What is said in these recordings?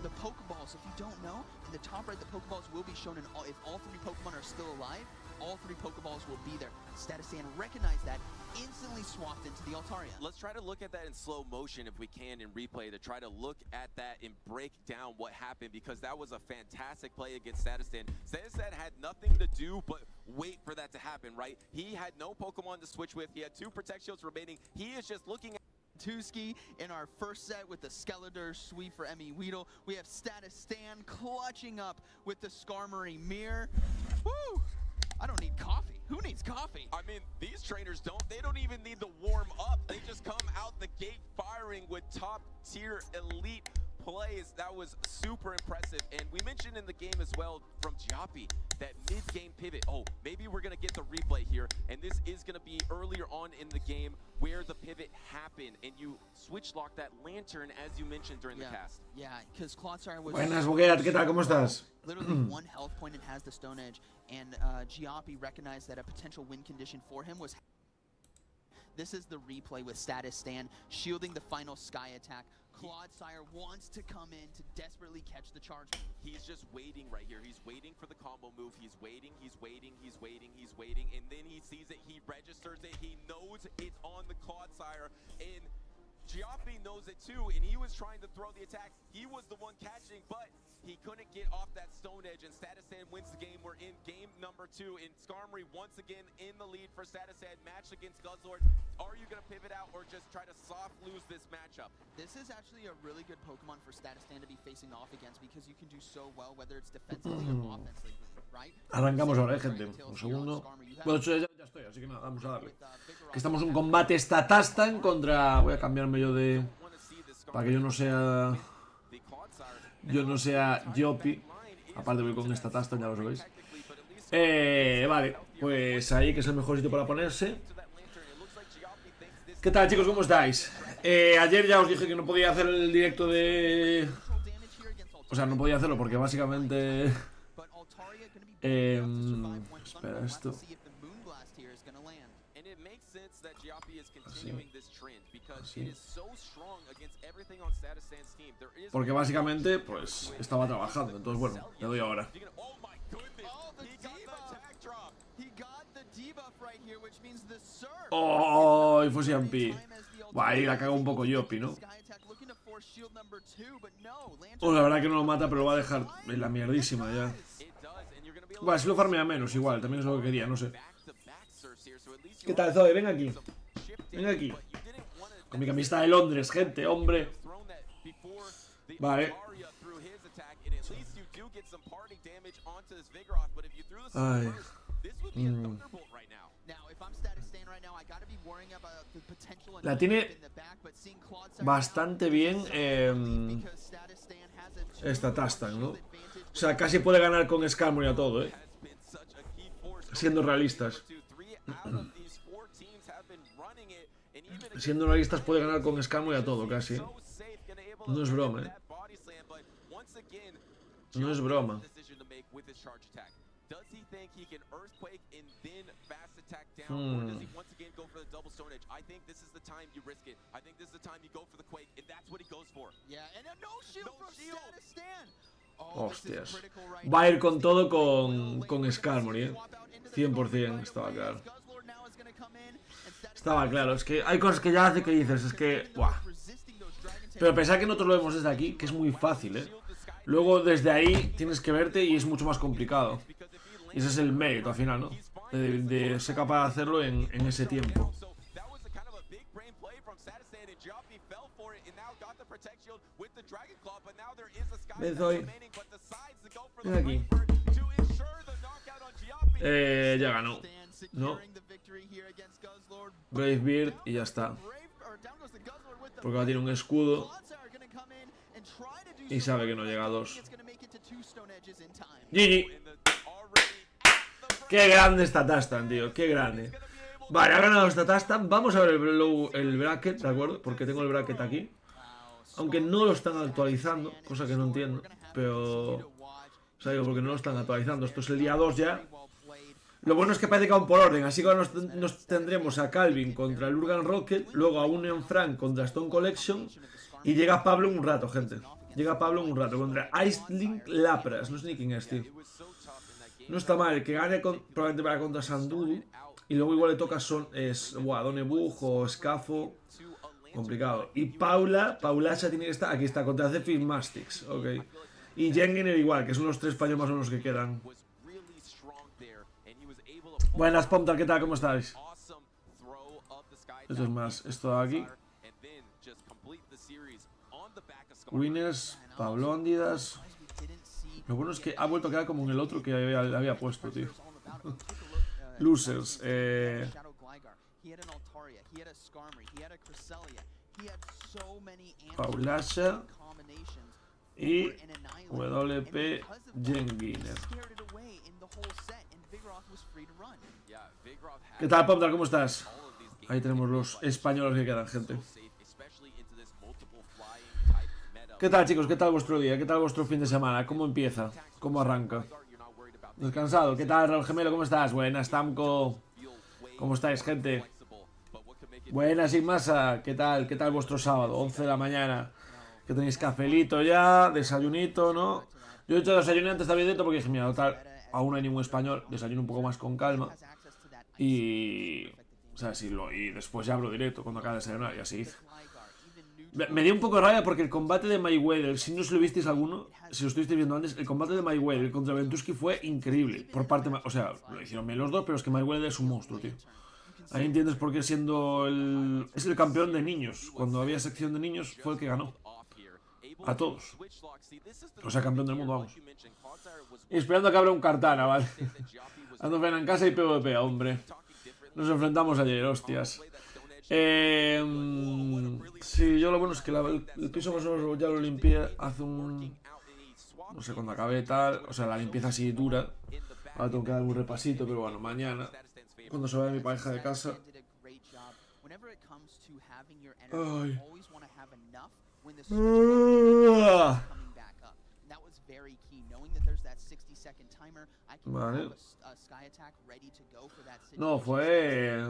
the Pokeballs, if you don't know, in the top right, the Pokeballs will be shown, and if all 3 Pokemon are still alive, all 3 Pokeballs will be there. Statisan recognized that, instantly swapped into the Altaria. Let's try to look at that in slow motion if we can in replay, to try to look at that and break down what happened, because that was a fantastic play against Statisan. Statisan had nothing to do but wait for that to happen, right? He had no Pokemon to switch with. He had 2 Protect Shields remaining. He is just looking at Tuski in our first set with the Skeletor sweep for Emmy Weedle. We have Statisan clutching up with the Skarmory Mirror. Woo! I don't need coffee. Who needs coffee? I mean, these trainers they don't even need to warm up. They just come out the gate firing with top tier elite plays. That was super impressive. And we mentioned in the game as well from Giappi, that mid-game pivot. Oh, maybe we're going to get the replay here. And this is going to be earlier on in the game where the pivot happened. And you switch lock that lantern, as you mentioned during the cast. Yeah, because Clodsire was... Buenas, Bugueat, ¿qué tal? ¿Cómo estás? Literally 1 health point and has the Stone Edge. And Giappi recognized that a potential win condition for him was... This is the replay with Statisan shielding the final Sky attack. Clodsire wants to come in to desperately catch the charge move. He's just waiting right here. He's waiting for the combo move. He's waiting, he's waiting, he's waiting, he's waiting. And then he sees it, he registers it, he knows it's on the Clodsire. And Giappi knows it too, and he was trying to throw the attacks. He was the one catching, but he couldn't get off that Stone Edge, and Statisan wins the game. We're in game number 2, and Skarmory once again in the lead for Statisan, matched against Guzzlord. Are you going to pivot out or just try to soft lose this matchup? This is actually a really good Pokemon for Statisan to be facing off against, because you can do so well, whether it's defensively or offensively, right? Arrancamos ahora, gente. Un segundo. Bueno, ya estoy, así que nada, vamos a darle. Que estamos en un combate Statastan contra... Voy a cambiarme yo de... Para que yo no sea... Giappi. Aparte voy con Statastan, ya lo sabéis. Vale, pues ahí, que es el mejor sitio para ponerse. ¿Qué tal, chicos? ¿Cómo estáis? Ayer ya os dije que no podía hacer el directo de... O sea, no podía hacerlo porque básicamente... espera, esto... Así. Porque básicamente, pues, estaba trabajando. Entonces, bueno, le doy ahora. ¡Oh! Y fue CMP. Buah, ahí la cago un poco Giappi, ¿no? Oh, la verdad que no lo mata, pero lo va a dejar en la mierdísima ya. Bueno, si lo farmea menos, igual. También es lo que quería, no sé. ¿Qué tal, Zoe? Ven aquí. Ven aquí. Con mi camiseta de Londres, gente, hombre. Vale. Ay. La tiene bastante bien esta Tastan, ¿no? O sea, casi puede ganar con Skarmory a todo, siendo realistas. Siendo realistas puede ganar con Skarmory a todo, casi. No es broma, No es broma. Hostias. Va a ir con todo con Skarmory, 100%, estaba claro. Estaba claro, es que hay cosas que ya hace que dices, es que... Buah. Pero pensar que nosotros lo vemos desde aquí, que es muy fácil, Luego desde ahí tienes que verte y es mucho más complicado. Y ese es el mérito al final, ¿no? De ser capaz de hacerlo en ese tiempo. Ven, Zoe. Ven aquí. Ya ganó. ¿No? Bravebeard y ya está. Porque ahora tiene un escudo. Y sabe que no llega a 2. GG. Qué grande esta Tastan, tío. Qué grande. Vale, ha ganado esta Tastan. Vamos a ver el bracket, ¿de acuerdo? Porque tengo el bracket aquí. Aunque no lo están actualizando, cosa que no entiendo. Pero... O sea, digo, porque no lo están actualizando. Esto es el día 2 ya. Lo bueno es que parece que van por orden. Así que ahora nos tendremos a Calvin contra el Urgan Rocket. Luego a Union Frank contra Stone Collection. Y llega Pablo un rato, gente. Llega Pablo en un rato contra Icelink Lapras. No sé ni quién es, tío. No está mal. El que gane probablemente para contra Sandudu. Y luego igual le toca Donebug o Scafo. Complicado. Y Paulacha tiene que estar. Aquí está, contra Zephyr Mastix. Ok. Y Jenginer igual, que son los 3 españoles más o menos que quedan. Buenas, Pomtar, ¿qué tal? ¿Cómo estáis? Esto es más, esto de aquí. Winners, Pablóndidas. Lo bueno es que ha vuelto a quedar como en el otro que había puesto, tío. Losers. Paulasha y WP Jenginer. ¿Qué tal, Pomdar? ¿Cómo estás? Ahí tenemos los españoles que quedan, gente. ¿Qué tal, chicos? ¿Qué tal vuestro día? ¿Qué tal vuestro fin de semana? ¿Cómo empieza? ¿Cómo arranca? ¿Descansado? ¿Qué tal, Raúl Gemelo? ¿Cómo estás? Buenas, Tamco. ¿Cómo estáis, gente? Buenas, Igmasa. ¿Qué tal? ¿Qué tal vuestro sábado? 11 de la mañana. Que tenéis cafelito ya, desayunito, ¿no? Yo he hecho desayuno antes también dentro porque dije, mira, total, aún no hay ningún español. Desayuno un poco más con calma. Y... O sea, y después ya abro directo cuando acabe de desayunar y así hice. Me dio un poco de rabia porque el combate de Mayweather, si no se lo visteis alguno, si lo estuvisteis viendo antes, el combate de Mayweather contra Ventusky fue increíble. Por parte, o sea, lo hicieron bien los dos, pero es que Mayweather es un monstruo, tío. Ahí entiendes por qué siendo es el campeón de niños. Cuando había sección de niños fue el que ganó. A todos. O sea, campeón del mundo, vamos. Y esperando a que abra un Cartana, ¿vale? Ando en casa y PvP, hombre. Nos enfrentamos ayer, hostias. Sí, yo lo bueno es que el piso más o menos ya lo limpié hace un... No sé, cuando acabé tal... O sea, la limpieza así dura. Ahora tengo que dar un repasito, pero bueno, mañana, cuando se vaya mi pareja de casa... Ay. Vale. No, fue...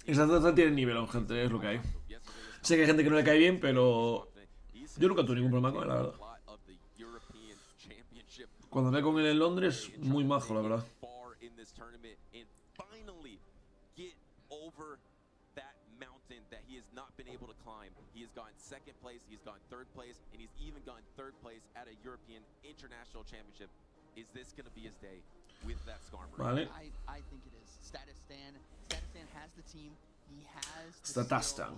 Esa taza tiene nivel, gente, es lo que hay. Sé que hay gente que no le cae bien, pero... Yo nunca tuve ningún problema con él, la verdad. Cuando hablé con él en Londres, muy majo, la verdad. Vale. Statastan.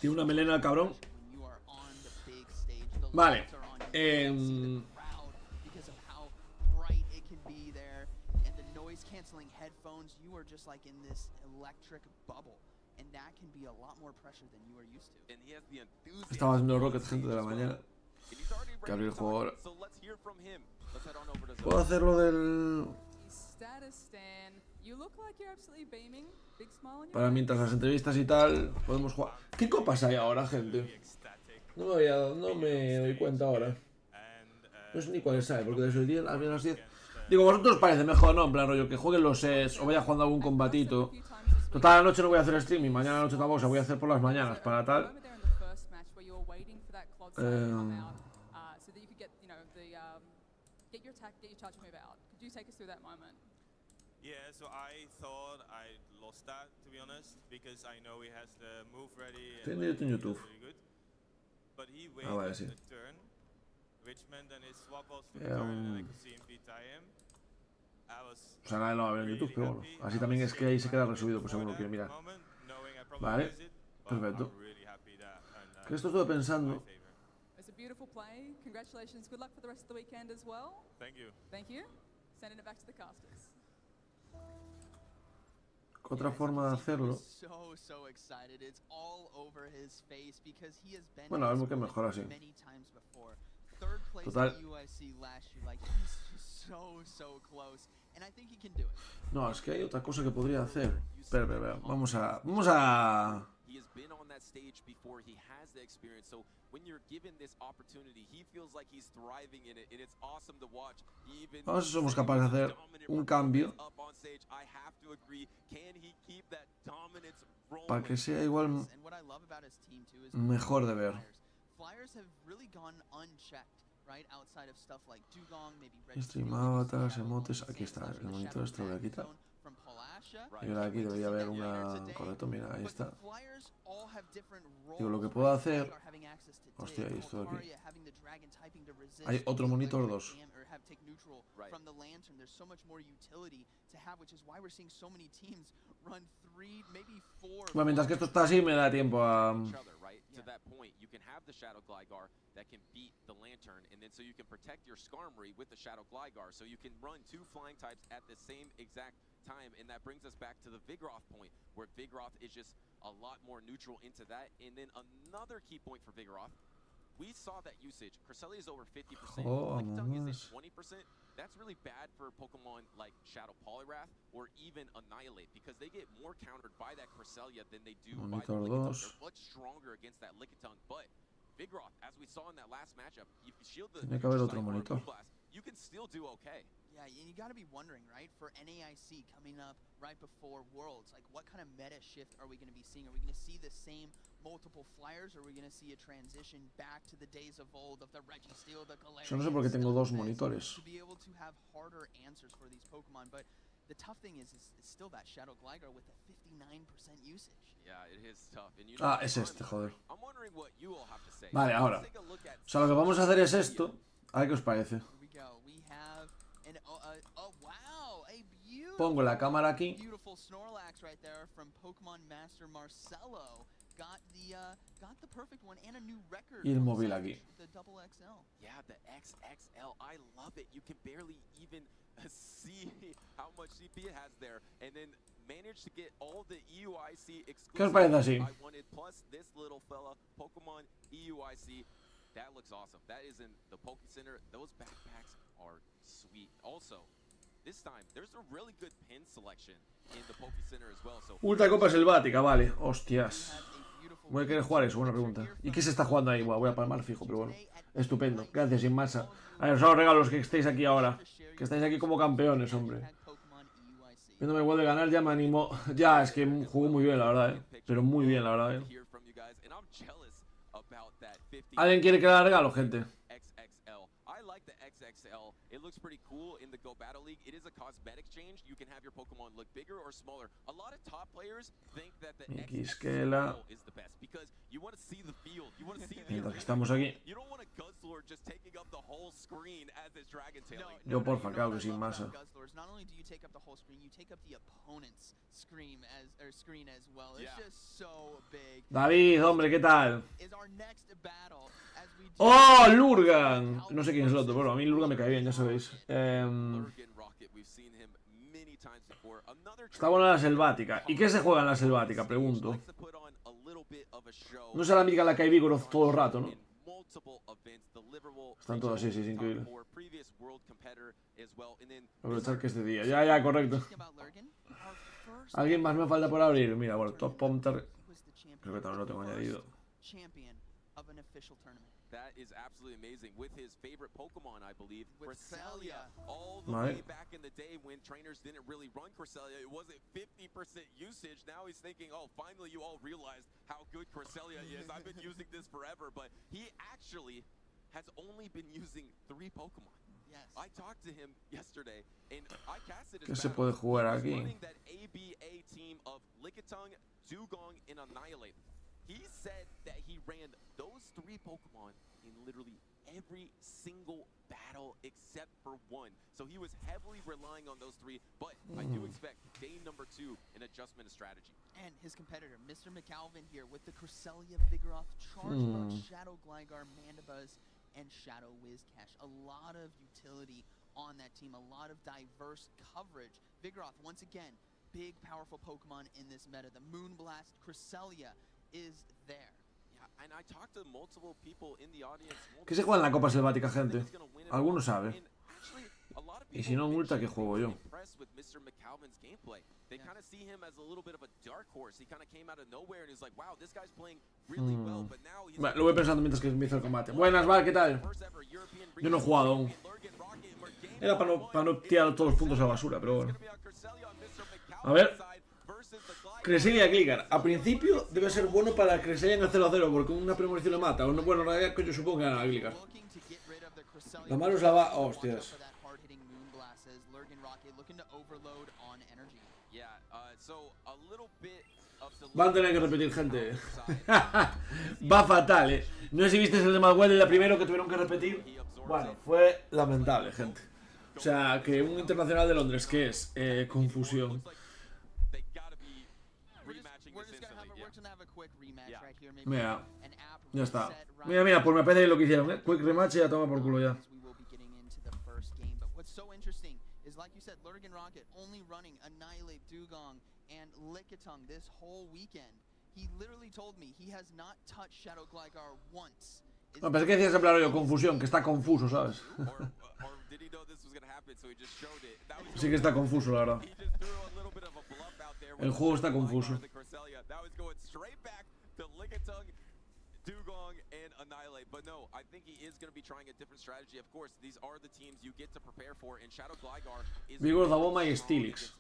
Tiene una melena el cabrón. Vale. Estaba haciendo Rocket, gente, de la mañana. Que abrí el juego ahora. Puedo hacerlo del... Para mientras las entrevistas y tal, podemos jugar. ¿Qué copas hay ahora, gente? No me doy cuenta ahora. No sé ni cuáles hay, porque desde el día a las 10... Digo, ¿vosotros os parece mejor, no? En plan, rollo, que jueguen los sets o vaya jugando algún combatito. Total, a la noche no voy a hacer streaming, mañana a la noche tampoco, o sea, voy a hacer por las mañanas, para tal. Estoy en directo en YouTube. Ah, vale, sí. O sea, nada no va a ver en YouTube, pero bueno. Así también es que ahí se queda resubido, pues según lo quiero mirar. Vale, perfecto. Que esto estuve pensando. Otra forma de hacerlo. Bueno, a ver qué mejor así. Total. No, es que hay otra cosa que podría hacer. Espera. Vamos a that stage before, he has the experience. So when you're given this opportunity, he feels like he's thriving in it, and it's awesome to watch. He even Vamos a ver si somos capaces de hacer un cambio up on stage. I have to agree. Can he keep that dominance para que sea igual And what I love about his team too is mejor de ver. Flyers have really gone unchecked, right? Outside of stuff like Dugong, maybe Stream avatars, emotes. Aquí está el monitor, esto lo voy a quitar. Y ahora aquí debería haber una... Correcto, mira, ahí está. Digo, lo que puedo hacer... Hostia, y esto de aquí. Hay otro monitor 2. Bueno, mientras que esto está así, me da tiempo a... To that point, you can have the Shadow Gligar that can beat the Lantern, and then so you can protect your Skarmory with the Shadow Gligar, so you can run two flying types at the same exact time, and that brings us back to the Vigoroth point, where Vigoroth is just a lot more neutral into that. And then another key point for Vigoroth, we saw that usage. Cresselia is over 50%, Lickitung is at 20%. That's really bad for Pokemon like Shadow Poliwrath or even Annihilate, because they get more countered by that Cresselia than they do by the Lickitung. They're much stronger against that Lickitung, but Vigoroth, as we saw in that last matchup, if you shield the Tiene que haber otro monitor. Blast, you can still do okay. Yeah, you got to be wondering, right? For NAIC coming up right before Worlds, like what kind of meta shift are we going to be seeing? Are we going to see the same multiple Flyers, or are we going to see a transition back to the days of old of the Registeel, the Galarian? Yo no sé por qué tengo dos monitores. To be able to have harder answers for these Pokemon, but the tough thing is still that Shadow Gligar with a 59% usage. Yeah, it is tough. And you know, es este, joder. I'm wondering what you all have to say. Vale, ahora. O sea, lo que vamos a hacer es esto. A ver qué os parece. Here we go. We have an wow, a beautiful, Pongo la cámara aquí. Beautiful Snorlax right there from Pokemon Master Marcelo. Got the perfect one and a new record. Y el móvil aquí. The double XL. Yeah, the XXL. I love it. You can barely even see how much CP it has there, and then managed to get all the EUIC exclusive. ¿Qué os parece así? I wanted, plus this little fella, Pokemon EUIC. That looks awesome. That is in the Poke Center. Those backpacks are sweet. Also, this time there's a really good pin selection in the Poke Center as well. So Ultra Copa Selvática, vale. Hostias. Voy a querer jugar eso, buena pregunta. ¿Y qué se está jugando ahí? Bueno, voy a palmar fijo, pero bueno. Estupendo. Gracias, sin masa. A ver, os hago regalos que estéis aquí ahora. Que estáis aquí como campeones, hombre. Viéndome igual de ganar ya me animó. Ya, es que jugó muy bien, la verdad, Pero muy bien, la verdad, ¿Alguien quiere que le haga regalo, gente? XXL. It looks pretty cool in the Go Battle League. It is a cosmetic change. You can have your Pokemon look bigger or smaller. A lot of top players think that the XXL is the best because you want to see the field. You want to see the Mientras que estamos aquí. You don't want a Guzzlord just taking up the whole screen as it's Dragon Tailing. Yo porfa, claro que sin masa. Not only do you take up the whole screen, you take up the opponent's screen as well. It's just so big. David, hombre, ¿qué tal? Is our next battle as we ¡Oh, Lurgan! No sé quién es el otro, pero a mí Lurgan me cae bien, ya sabéis. Está buena la selvática. ¿Y qué se juega en la selvática? Pregunto. No es la mítica la que hay Vigoroth todo el rato, ¿no? Están todas así, sí, es increíble. Aprovechar que es de día. Ya, correcto. ¿Alguien más me falta por abrir? Mira, bueno, Top Pomter. Creo que también lo tengo añadido. That is absolutely amazing. With his favorite Pokemon, I believe, Cresselia. All the Vale. way back in the day when trainers didn't really run Cresselia, it wasn't 50% usage. Now he's thinking, oh, finally you all realized how good Cresselia is. I've been using this forever, but he actually has only been using 3 Pokemon. Yes. I talked to him yesterday, and I casted his ¿Qué se puede jugar aquí? running that ABA team of Lickitung, Dugong, and Annihilate. He said that he ran those 3 Pokemon in literally every single battle except for 1. So he was heavily relying on those 3, but I do expect day number 2 an adjustment of strategy. And his competitor, Mr. McAlvin here with the Cresselia, Vigoroth, Charged Shadow Gligar, Mandibuzz, and Shadow Whiscash. A lot of utility on that team, a lot of diverse coverage. Vigoroth, once again, big, powerful Pokemon in this meta. The Moonblast Cresselia is there. Yeah, and I talked to multiple people in the audience. ¿Qué se juega en la Copa Selvática, gente? ¿Alguno sabe? Y si no multa, ¿qué juego yo? Vale, lo voy pensando mientras que empieza el combate. Buenas, Val, ¿qué tal? Yo no he jugado aún. Era para no tirar todos los puntos a la basura, pero bueno. A ver. Cresselia Clicker. A principio debe ser bueno para Cresselia en el 0-0, porque una premonición le mata. Bueno, en realidad yo supongo que gana la Clicker. La mano es la va... Oh, hostias. Van a tener que repetir, gente. Va fatal, No sé si viste el de Madwell, el primero que tuvieron que repetir. Bueno, fue lamentable, gente. O sea, que un internacional de Londres, que es confusión. Mira, ya está. Mira, pues me parece lo que hicieron, Quick rematch y ya toma por culo ya. Like you said, Lurgan Rocket only running Annihilate, Dugong, and Lickitung this whole weekend. He literally told me he has not touched Shadow Gligar once. No, pensé que decías en plan yo, confusión, que está confuso, ¿sabes? Sí que está confuso, la verdad. El juego está confuso. Dugong and Annihilate, but no, I think he is going to be trying a different strategy. Of course, these are the teams you get to prepare for, and Shadow Gligar is Vigor, Zaboma y Steelix.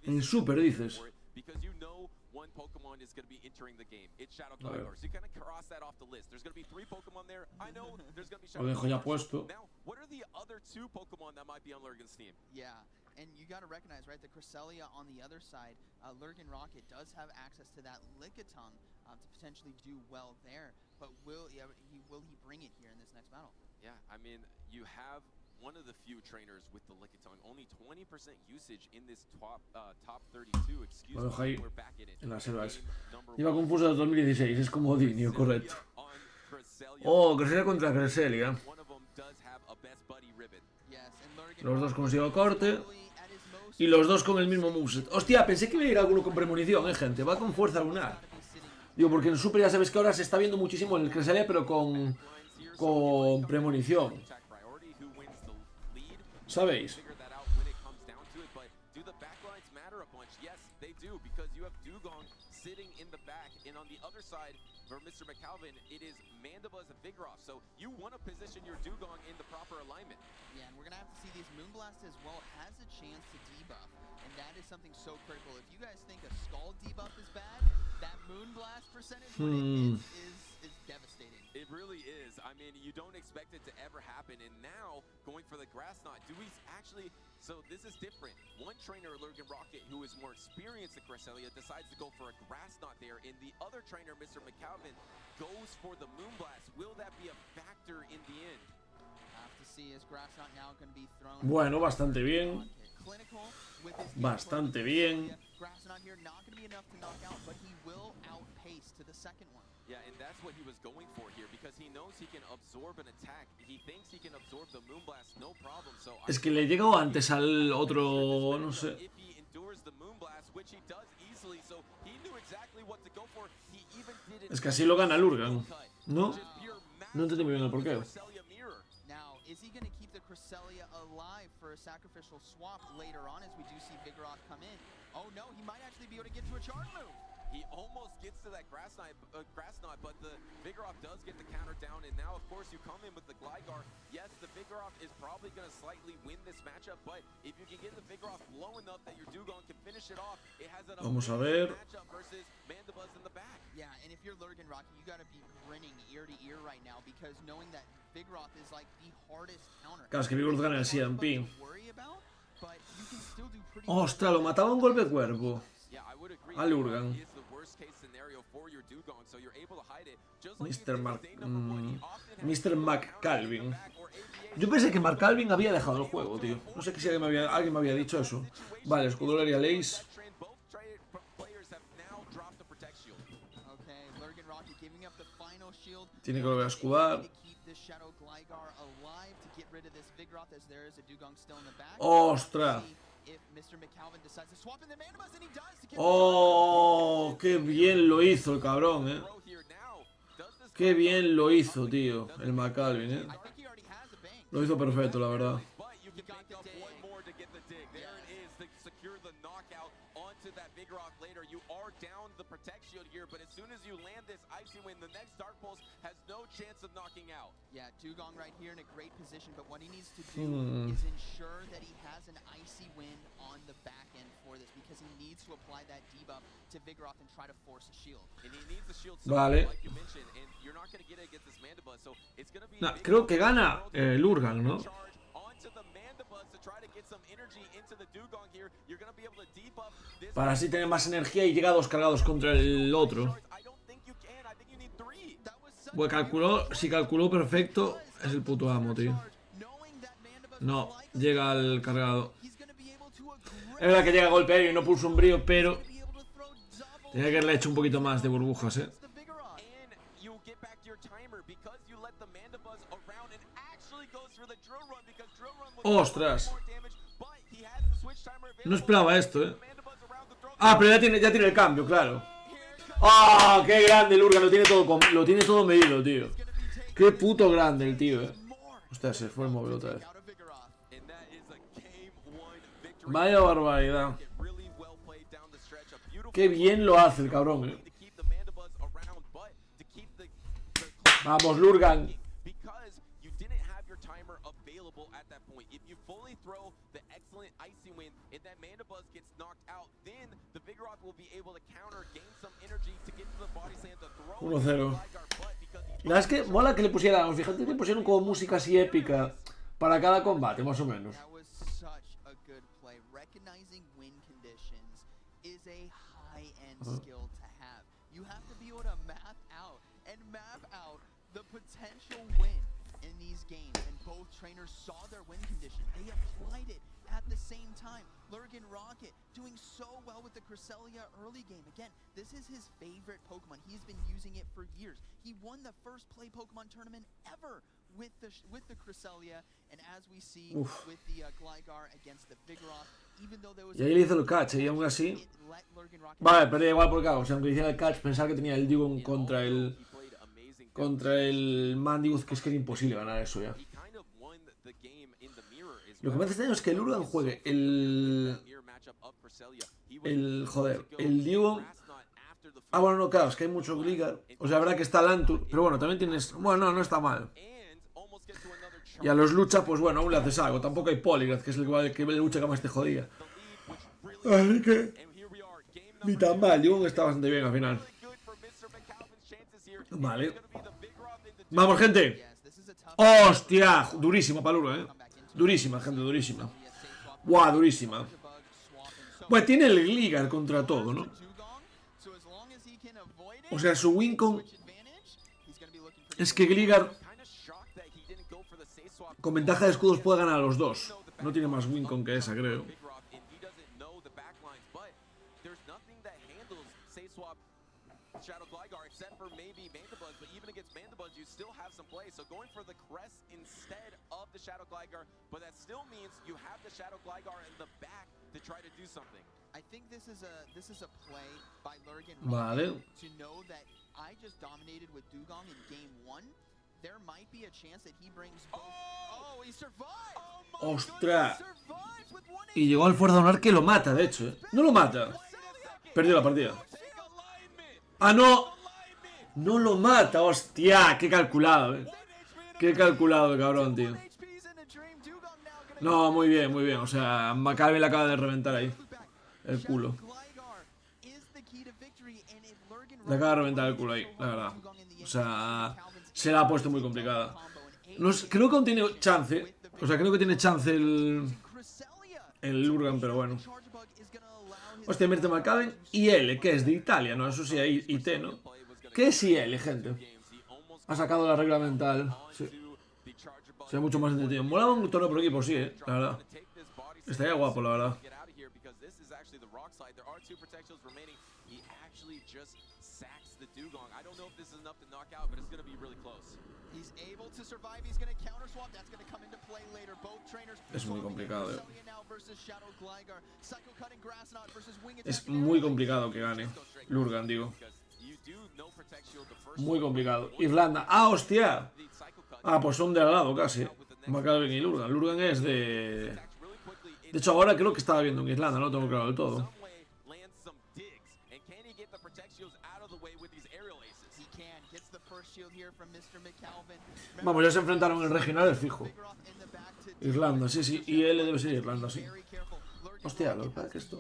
En Super dices. Because you know one Pokemon is going to be entering the game. It's Shadow Gligar. So you kind of cross that off the list. There's going to be 3 Pokemon there. I know there's going to be Shadow Gligar. Lo dejo ya puesto. Now, what are the other 2 Pokemon that might be on Lurgan's team? Yeah. And you got to recognize, right, the Cresselia on the other side, Lurgan Rocket does have access to that Lickitung to potentially do well there. But will he bring it here in this next battle? Yeah, I mean, you have one of the few trainers with the Lickitung. Only 20% usage in this top 32. Excuse me, we're back in it. En las selvas. Lleva confuso desde 2016, es como Dinio, correcto. Oh, Cresselia contra Cresselia. Los dos consigo corte. Y los dos con el mismo moveset. Hostia, pensé que iba a ir alguno con premonición, gente. Va con fuerza lunar. Digo, porque en Super ya sabes que ahora se está viendo muchísimo el Cresselia, pero con premonición. ¿Sabéis? For Mr. McAlvin, it is Mandibuzz and Vigoroth, so you want to position your Dugong in the proper alignment. Yeah, and we're going to have to see these Moonblast as well has a chance to debuff, and that is something so critical. If you guys think a Scald debuff is bad, that Moonblast percentage when it is devastating. It really is. I mean, you don't expect it to ever happen, and now, going for the Grass Knot, do we actually... So this is different. One trainer, Lurgan Rocket, who is more experienced at Cresselia, decides to go for a Grass Knot there, and the other trainer, Mr. McAlvin, goes for the Moonblast. Will that be a factor in the end? Have to see, is Grass Knot now going to be thrown? Bueno, bastante bien. Bastante bien. Grass Knot here not going to be enough to knock out, but he will outpace to the second one. Yeah, and that's what he was going for here, because he knows he can absorb an attack. He thinks he can absorb the Moonblast, no problem. So es que le llegó antes al otro, no sé. If he endures the Moonblast, which he does easily, so he knew exactly what to go for. He even did it. Es que así lo gana Lurgan, ¿no? No entendí muy bien el porqué. Now, is he going to keep the Cresselia alive for a sacrificial swap later on as we do see Vigoroth come in? Oh no, he might actually be able to get to a charge move. He almost gets to that Grass Knot, but the Vigoroth does get the counter down, and now, of course, you come in with the Gligar. Yes, the Vigoroth is probably going to slightly win this matchup, but if you can get the Vigoroth low enough that your Dugong can finish it off, it has an amazing matchup versus Mandibuzz in the back. Yeah, and if you're Lurgan Rocket, you got to be grinning ear to ear right now, because knowing that Vigoroth is like the hardest counter. Claro, es que Vigoroth gana el CMP. Ostras, lo mataba un golpe de cuerpo. A Lurgan. Mr. McCalvin. Yo pensé que McCalvin había dejado el juego, tío. No sé si alguien me había dicho eso. Vale, Escudolería Lace. Tiene que volver a escudar. ¡Ostras! ¡Oh! ¡Qué bien lo hizo el cabrón, ¡Qué bien lo hizo, tío! El McCalvin, Lo hizo perfecto, la verdad. later. You are down the protect shield here, but as soon as you land this icy wind, the next dark pulse has no chance of knocking out. Yeah, Dugong right here in a great position, but what he needs to do is ensure that he has an icy wind on the back end for this, because he needs to apply that debuff to Vigoroth and try to force a shield. And he needs the shield so Vale. like you mentioned, and you're not going to get it against this Mandibuzz, so it's going to be Nah, creo que gana Lurgan, ¿no? onto the Mandibuzz to try to get some energy into the Dugong here. You're going to be able to debuff this. Para así tener más energía y llega a 2 cargados contra el otro. I don't think you can. I think you need 3. Pues si calculó perfecto, es el puto amo, tío. No, llega al cargado. Es verdad que llega a golpear y no puso un brío, pero tenía que haberle hecho un poquito más de burbujas, And you get back to your timer because you let the Mandibuzz around and actually goes for the drill run because drill run was Ostras. more damage, but he has the switch timer available. No esperaba esto, The Mandibuzz around the throw. Ah, pero ya tiene el cambio, claro. ¡Ah! ¡Qué grande, Lurgan! Lo tiene todo medido, tío. Qué puto grande el tío, Hostia, se fue el móvil otra vez. And that is a game 1 victory. Vaya barbaridad. Really well played down the stretch. A beautiful Qué bien lo hace el cabrón, to keep the Mandibuzz around, but to keep the Vamos, Lurgan. because you didn't have your timer available at that point. If you fully throw the excellent icy wind and that Mandibuzz gets knocked out, then the Vigoroth will be able to counter, gain some energy to get to the body slam to throw 1-0. Gligar, but because he La verdad es que mola que le pusieran, fíjate que pusieron como música así épica para cada combate, más o menos. That was such a good play. Recognizing win conditions is a high-end skill to have. You have to be able to map out the potential win in these games, and both trainers saw their win condition. They applied it at the same time. Lurgan Rocket doing so well with the Cresselia early game. Again, this is his favorite Pokemon. He's been using it for years. He won the first play Pokemon tournament ever with the Cresselia, and as we see with the Gligar against the Vigoroth, even though there was Y ahí le hizo el catch, y aún así. it let Lurgan Rocket Vale, perdía igual por acá. O sea, aunque hiciera el catch, pensaba que tenía el Dugong contra el Mandibuzz, que es que era imposible ganar eso ya. he kind of won the game in the mirror as Lo que me hace extraño es que Lurgan juegue mirror matchup of Cresselia. He was joder, el Dugong. after the Ah, bueno, no, claro, es que hay mucho Gligar. O sea, habrá que está Lantur, pero bueno, también tienes. Bueno, no está mal. and almost get to another Y a los lucha, pues bueno, aún le haces algo. Tampoco hay Poligraph, que es el que lucha que más te jodía. Así que. and here we are game Ni tan mal, Dugong está bastante bien al final. good for Mr. McAlvin's chances here. Vale. It's gonna be the Vigoroth in the Vamos, gente. yes, this is a tough Hostia, durísima para Lurgan, Durísima, gente, durísima. Buah, durísima. bug swap and so Pues tiene el Gligar contra todo, ¿no? Dugong, so as long as he can avoid it, O sea, su win con. advantage, he's gonna be looking pretty Es que Gligar, kind of shocked that he didn't go for the safe swap. con ventaja de escudos, puede ganar a los dos. No tiene más win con que esa, creo. Vigoroth, and he doesn't know the backlines, but there's nothing that handles safe swap Shadow Gligar except for maybe Mandibuzz, but even against Mandibuzz you still have some play, so going for the crest instead of the Shadow Gligar, but that still means you have the Shadow Gligar in the back to try to do something. I think this is a play by Lurgan Vale. to know that I just dominated with Dugong in game 1. There might be a chance that he brings both. Oh, he survived. Ostras. Survives with one Y llegó al fuerza de honor que lo mata, de hecho, No lo mata. Perdió la partida. Take alignment! ¡Ah, no! No lo mata, hostia. Qué calculado, Qué calculado el cabrón, tío. HPs in a dream. Dugong now gonna No, muy bien, muy bien. O sea, McAlvin le acaba de reventar ahí. back. El culo. Gligar is the key to victory, and if Lurgan Le acaba de reventar el culo ahí, la verdad. O sea, se la ha puesto muy complicada. No sé, creo que aún tiene chance. O sea, creo que tiene chance el Lurgan, pero bueno. Hostia, mete McAlvin y L, que es de Italia, ¿no? Eso sí, hay IT, ¿no? ¿Qué es IL, gente? Ha sacado la regla mental. Sí. Sea mucho más entretenido. Mola un torneo por equipo, sí, la verdad. Estaría guapo, la verdad. Get out of here because this is actually the rock slide. There are 2 protections remaining. He actually just sacks the Dugong. I don't know if this is enough to knock out, but it's going to be really close. He's able to survive. He's going to counter swap. That's going to come into play later. Both trainers. Es muy complicado, Now versus Shadow Gligar. Psycho Cutting Grass Knot versus Wing Attack. Es muy complicado que gane. Lurgan, digo. You do no protect shield the first Muy complicado. Irlanda. ¡Ah, hostia! Ah, pues son de al lado casi. McAlvin y Lurgan. Lurgan es de... De hecho, ahora creo que estaba viendo en Irlanda, no lo tengo claro del todo. some way lands some digs can he get the protect shields out of the way with these aerial aces? He can. Gets the first shield here from Mr. McCalvin. Vamos, ya se enfrentaron en regionales, fijo. Irlanda, sí, sí. Y él debe ser Irlanda, sí. Hostia, lo que pasa es que esto...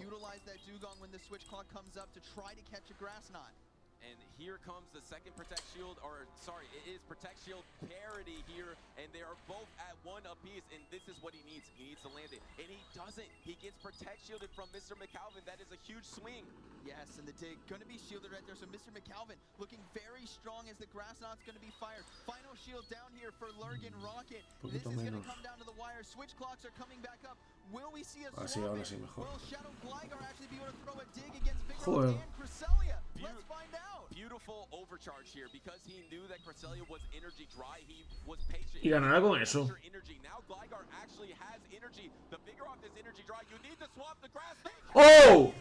And here comes the second protect shield, or sorry, it is protect shield parity here, and they are both at one apiece, and this is what he needs. He needs to land it, and he doesn't. He gets protect shielded from Mr. McCalvin. That is a huge swing. Yes, and the dig going to be shielded right there. So Mr. McCalvin looking very strong as the Grassnot's going to be fired. Final shield down here for Lurgan Rocket. This is going to come down to the wire. Switch clocks are coming back up. Will we see a swap? Ahora sí, mejor. Will Shadow Gligar actually be able to throw a dig against Joder. Vigor and Cresselia? Let's find out. Beautiful overcharge here because he knew that Cresselia was energy dry. He was patient. Y ganará con eso. Energy. Now Gligar actually has energy. The Vigoroth is energy dry. You need to swap the grass. ¡Oh!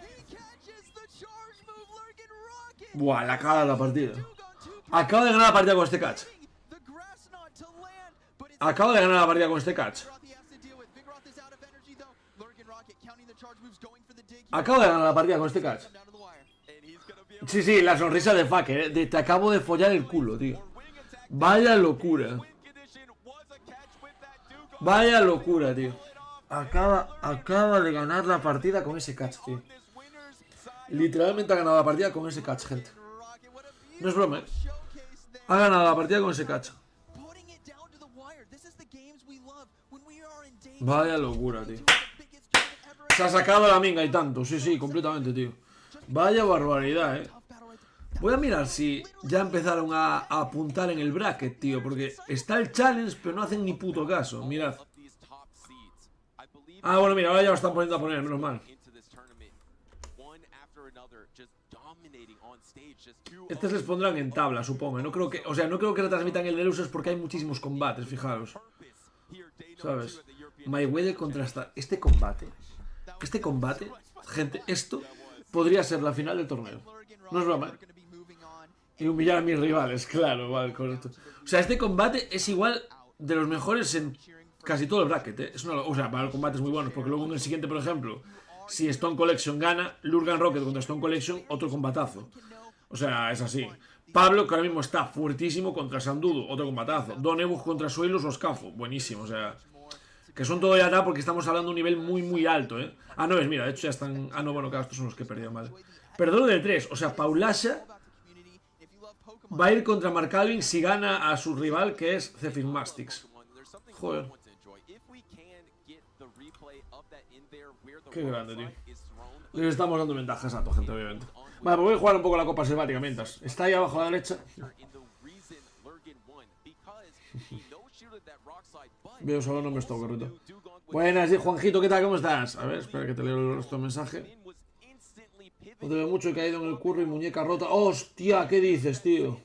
He catches the charge move, Lurgan Rocket. Buah, la acaba de la partida. Acabo de ganar la partida con este catch. The Grassnot to land, but it's Acabo de ganar la partida con este catch. he has to deal with. Vigoroth is out of energy though. Lurgan Rocket counting the charge moves, going for the dig. Acabo de ganar la partida con este catch. Down to the wire. And he's gonna be able Sí, sí, la sonrisa de fucker, de te acabo de follar el culo, tío. Vaya locura. Vaya locura, tío. Acaba de ganar la partida con ese catch, tío. Literalmente ha ganado la partida con ese catch, gente. No es broma, ¿eh? Ha ganado la partida con ese catch. Vaya locura, tío. Se ha sacado la minga y tanto. Sí, sí, completamente, tío. Vaya barbaridad, eh. Voy a mirar si ya empezaron a apuntar en el bracket, tío. Porque está el challenge, pero no hacen ni puto caso. Mirad. Ah, bueno, mira, ahora ya lo están poniendo a poner, menos mal. Estos les pondrán en tabla, supongo. No creo que, o sea, no creo que retransmitan el Deluxe porque hay muchísimos combates, fijaros. ¿Sabes? Mayweather contra este combate. Este combate, gente, esto podría ser la final del torneo. No es broma, ¿eh? Y humillar a mis rivales, claro, vale, correcto. O sea, este combate es igual de los mejores en casi todo el bracket, ¿eh? Es una, o sea, para combates muy buenos, porque luego en el siguiente, por ejemplo, si Stone Collection gana, Lurgan Rocket contra Stone Collection, otro combatazo. O sea, es así. Pablo, que ahora mismo está fuertísimo, contra Sandudo, otro combatazo. Don Ebus contra Suelo o Scafo, buenísimo, o sea... Que son todo ya da porque estamos hablando de un nivel muy, muy alto, ¿eh? Ah, no, es, mira, de hecho ya están... Ah, no, bueno, claro, estos son los que he perdido, vale. Perdón de 3, o sea, Paulasha va a ir contra Mark Calvin si gana a su rival, que es Zephyr Mastix. Joder. Qué grande, tío. Les estamos dando ventajas a toda gente, obviamente. Vale, pues voy a jugar un poco la Copa Selvática mientras. Está ahí abajo a la derecha. Veo solo no me estoy correcto. Buenas, Juanjito, ¿qué tal? ¿Cómo estás? A ver, espera que te leo el resto del mensaje. No te veo mucho, he caído en el curro y muñeca rota. ¡Hostia! ¿Qué dices, tío?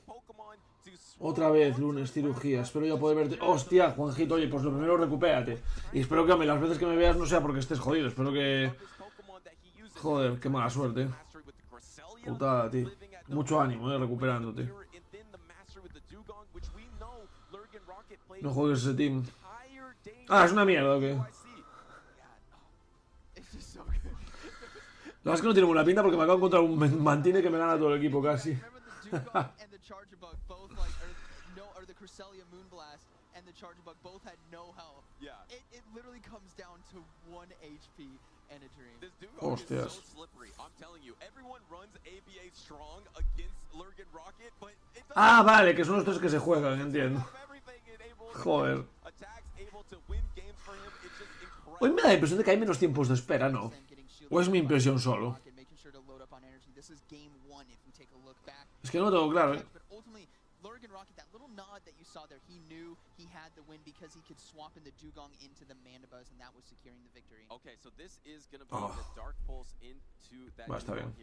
Otra vez, lunes, cirugía. Espero ya poder verte. ¡Hostia, Juanjito! Oye, pues lo primero, recupérate. Y espero que las veces que me veas no sea porque estés jodido. Espero que... Joder, qué mala suerte. Putada, tío. Mucho ánimo, recuperándote. No juegues ese team. Ah, es una mierda, ¿o qué? La verdad es que no tiene buena pinta porque me acabo de encontrar un mantine que me gana todo el equipo casi. Hostias. Ah, vale, que son los tres que se juegan, entiendo. Joder. Hoy me da la impresión de que hay menos tiempos de espera, ¿no? ¿O es mi impresión solo? Es que no lo tengo claro, ¿eh? Oh. Va, está bien.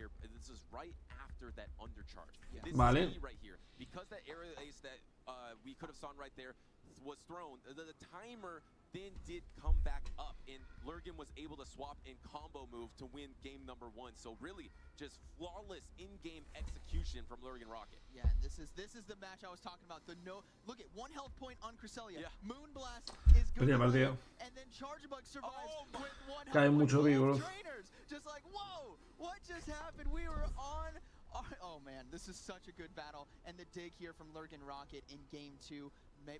Vale. then did come back up, and Lurgan was able to swap in combo move to win game number 1. So really, just flawless in-game execution from Lurgan Rocket. Yeah, and this is the match I was talking about. Look at 1 health point on Cresselia. Yeah. Moonblast is good, and then Chargebug survives with 1 Cae health mucho point. vigor. Trainers just like, whoa, what just happened? We were on. Oh man, this is such a good battle, and the dig here from Lurgan Rocket in game 2.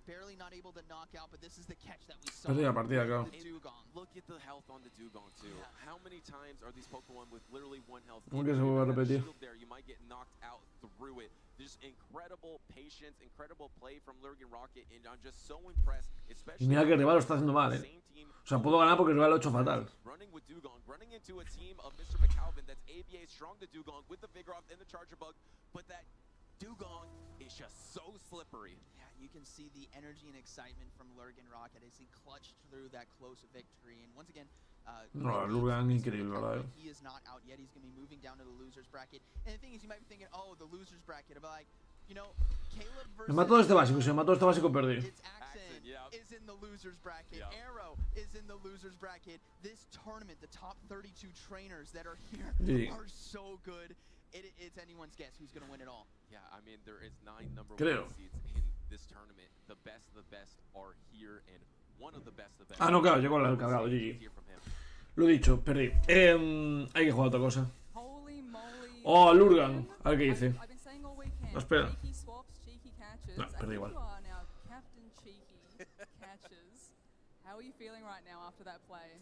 Barely not able to knock out, but this is the catch that we saw. Partida, claro. The Dugong. Look at the health on the Dugong too. Yeah. How many times are these Pokemon with literally 1 health? ¿Cómo que se vuelve a repetir? There, you might get knocked out through it. Just incredible patience, incredible play from Lurgan Rocket, and I'm just so impressed, especially. Y mira que el rival lo está haciendo mal, O sea, puedo ganar porque el rival lo ha hecho fatal. Running with Dugong, running into a team of Mr. McAlvin that's ABA strong to Dugong with the Vigoroth and the Chargebug, but that Dugong is just so slippery. Yeah, you can see the energy and excitement from Lurgan Rocket as he clutched through that close victory. And once again, No, Lurgan increíble, ¿verdad? he is not out yet. He's going to be moving down to the losers bracket. And the thing is, you might be thinking, oh, the losers bracket. But like, you know, Caleb versus. Me mató este básico, si me mató este básico perdí. It's Accent is in the losers bracket. Arrow is in the losers bracket. This tournament, the top 32 trainers that are here are so good. It's anyone's guess who's going to win it all. Yeah, I mean, there is 9 number 1 Creo. seeds in this tournament. The best of the best are here, and one of the best of the best. Ah, no, claro, llegó el cargado, GG. Hear from him. Lo dicho, perdí. Hay que jugar otra cosa. Holy moly. Oh, Lurgan. A ver qué dice. I've been saying all weekend, No, espera. cheeky swaps, cheeky catches. No, I perdí think igual. you are now Captain Cheeky Catches. How are you feeling right now after that play?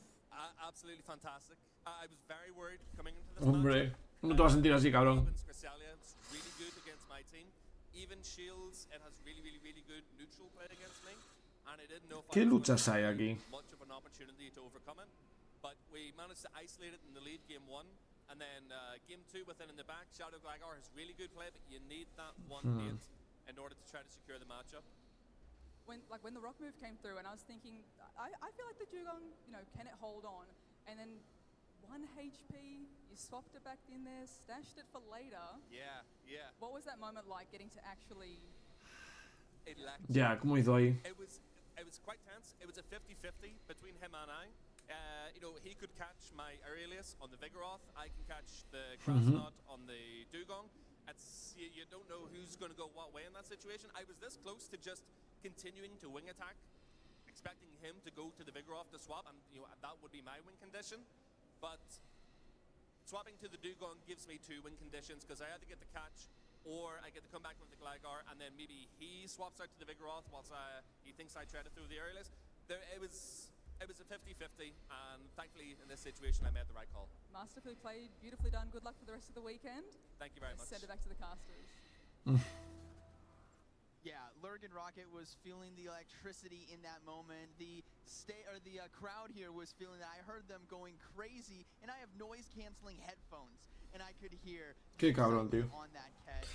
Absolutely fantastic. I was very worried coming into this Hombre, match. no te vas a sentir así, cabrón. It's really good against my team. Even Shields, it has really good neutral play against me. And I didn't know if ¿Qué I was luchas going hay to aquí? have much of an opportunity to overcome it. But we managed to isolate it in the lead game 1. And then game 2 with it in the back. Shadow Gligar has really good play, but you need that 1 hit in order to try to secure the matchup. When the rock move came through, and I was thinking, I feel like the Dugong, can it hold on? And then 1 HP, you swapped it back in there, stashed it for later. Yeah. What was that moment like, getting to actually? Ya, ¿cómo hizo ahí? It was quite tense. It was a 50-50 between him and I. He could catch my Aurelius on the Vigoroth. I can catch the Krasnod on the Dugong. You don't know who's going to go what way in that situation. I was this close to just continuing to wing attack, expecting him to go to the Vigoroth to swap, and that would be my win condition. But swapping to the Dugong gives me 2 win conditions because I either get the catch or I get to come back with the Gligar, and then maybe he swaps out to the Vigoroth whilst he thinks I tried it through the Aurelius. It was a 50-50, and thankfully in this situation I made the right call. Masterfully played, beautifully done. Good luck for the rest of the weekend. Thank you very much. Send it back to the casters. Yeah, Lurgan Rocket was feeling the electricity in that moment. The crowd here was feeling that. I heard them going crazy, and I have noise-canceling headphones, and I could hear. Qué cabrón, tío. On that catch.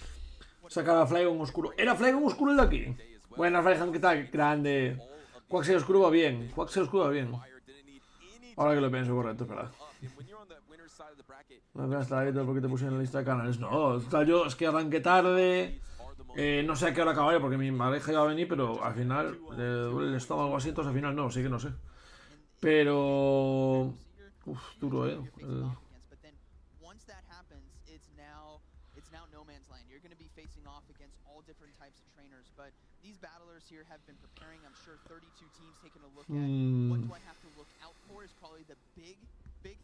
Sacaba Flygon oscuro. ¿Era Flygon oscuro el de aquí? Buena, Flygon, ¿qué tal? Grande. Quaxel oscuro va bien. Quaxel oscuro va bien. Ahora que lo pienso, correcto, es verdad. No me hasta ahí porque te puse en la lista de canales. No, o sea, yo es que arranqué tarde. No sé a qué hora acabaré porque mi pareja iba a venir, pero al final le duele el estómago así, entonces al final no, sí que no sé. Pero. Uf, duro, These battlers here have been preparing. I'm sure 32 teams taking a look at what do I have to look out for is probably the big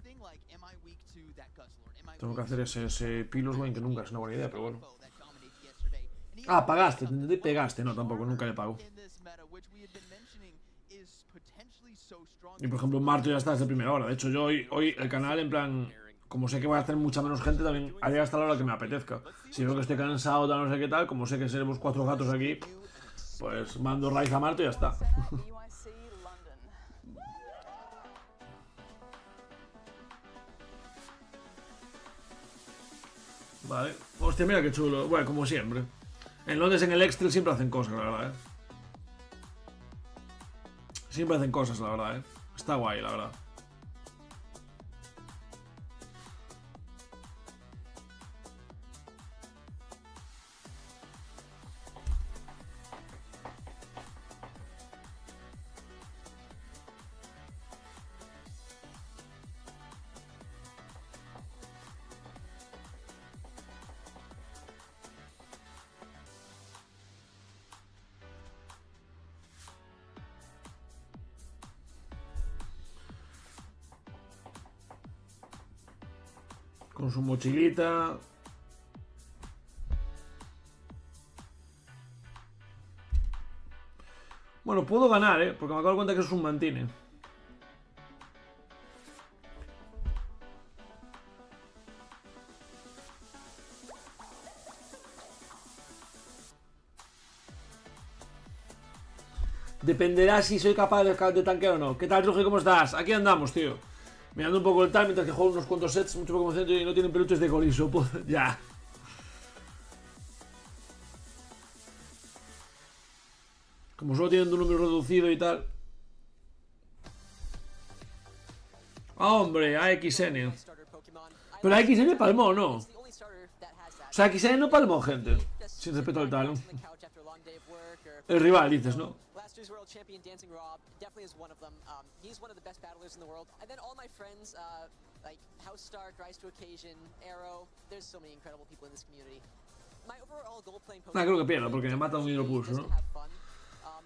thing. Like, am I weak to that Guzzlord? Tengo que hacer ese Pilos Wayne que nunca es una buena idea, pero bueno. Ah, pagaste, te entendí, pegaste. No, tampoco, nunca le pago. Y por ejemplo, Marto ya está desde primera hora. De hecho, yo hoy el canal, en plan, como sé que va a estar mucha menos gente, también haré hasta la hora que me apetezca. Si veo que estoy cansado, tal, no sé qué tal, como sé que seremos 4 gatos aquí, pues mando raíz a Marto y ya está. Vale. Hostia, mira qué chulo. Bueno, como siempre. En Londres, en el Excel, siempre hacen cosas, la verdad, Siempre hacen cosas, la verdad, Está guay, la verdad. Con su mochilita. Bueno, puedo ganar, porque me acabo de cuenta que es un mantine. Dependerá si soy capaz de tanquear o no. ¿Qué tal, Jorge? ¿Cómo estás? Aquí andamos, tío. Mirando un poco el time mientras que juego unos cuantos sets. Mucho poco concentro y no tienen peluches de coliso. Ya. Como solo tienen un número reducido y tal. Ah, hombre, AXN. Pero AXN palmó, ¿no? O sea, AXN no palmó, gente. Sin respeto al tal. El rival, dices, ¿no? Last year's world champion Dancing Rob definitely is one of them. He's one of the best battlers in the world. And then all my friends, like House Stark, Rise to Occasion, Arrow. There's so many incredible people in this community. My overall goal playing Pokemon. Creo que pierdo porque me mata un hidropulso, ¿no?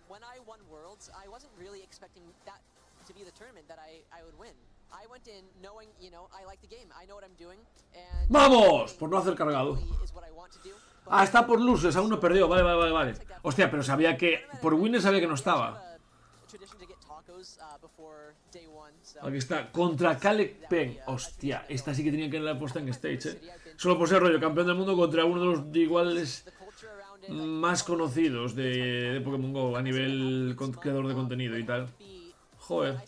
When I won Worlds, I wasn't really expecting that to be the tournament that I would win. I went in knowing, you know, I like the game. I know what I'm doing. And ¡Vamos! Por no hacer cargado. is what I want to do. Ah, está por loses, aún no perdió. Vale. Hostia, pero sabía que... Por winners sabía que no estaba. Aquí está, contra Caleb Pen. Hostia, esta sí que tenía que haberla puesta en stage, Solo por ser rollo campeón del mundo contra uno de los iguales más conocidos de Pokémon GO a nivel creador de contenido y tal. Joder.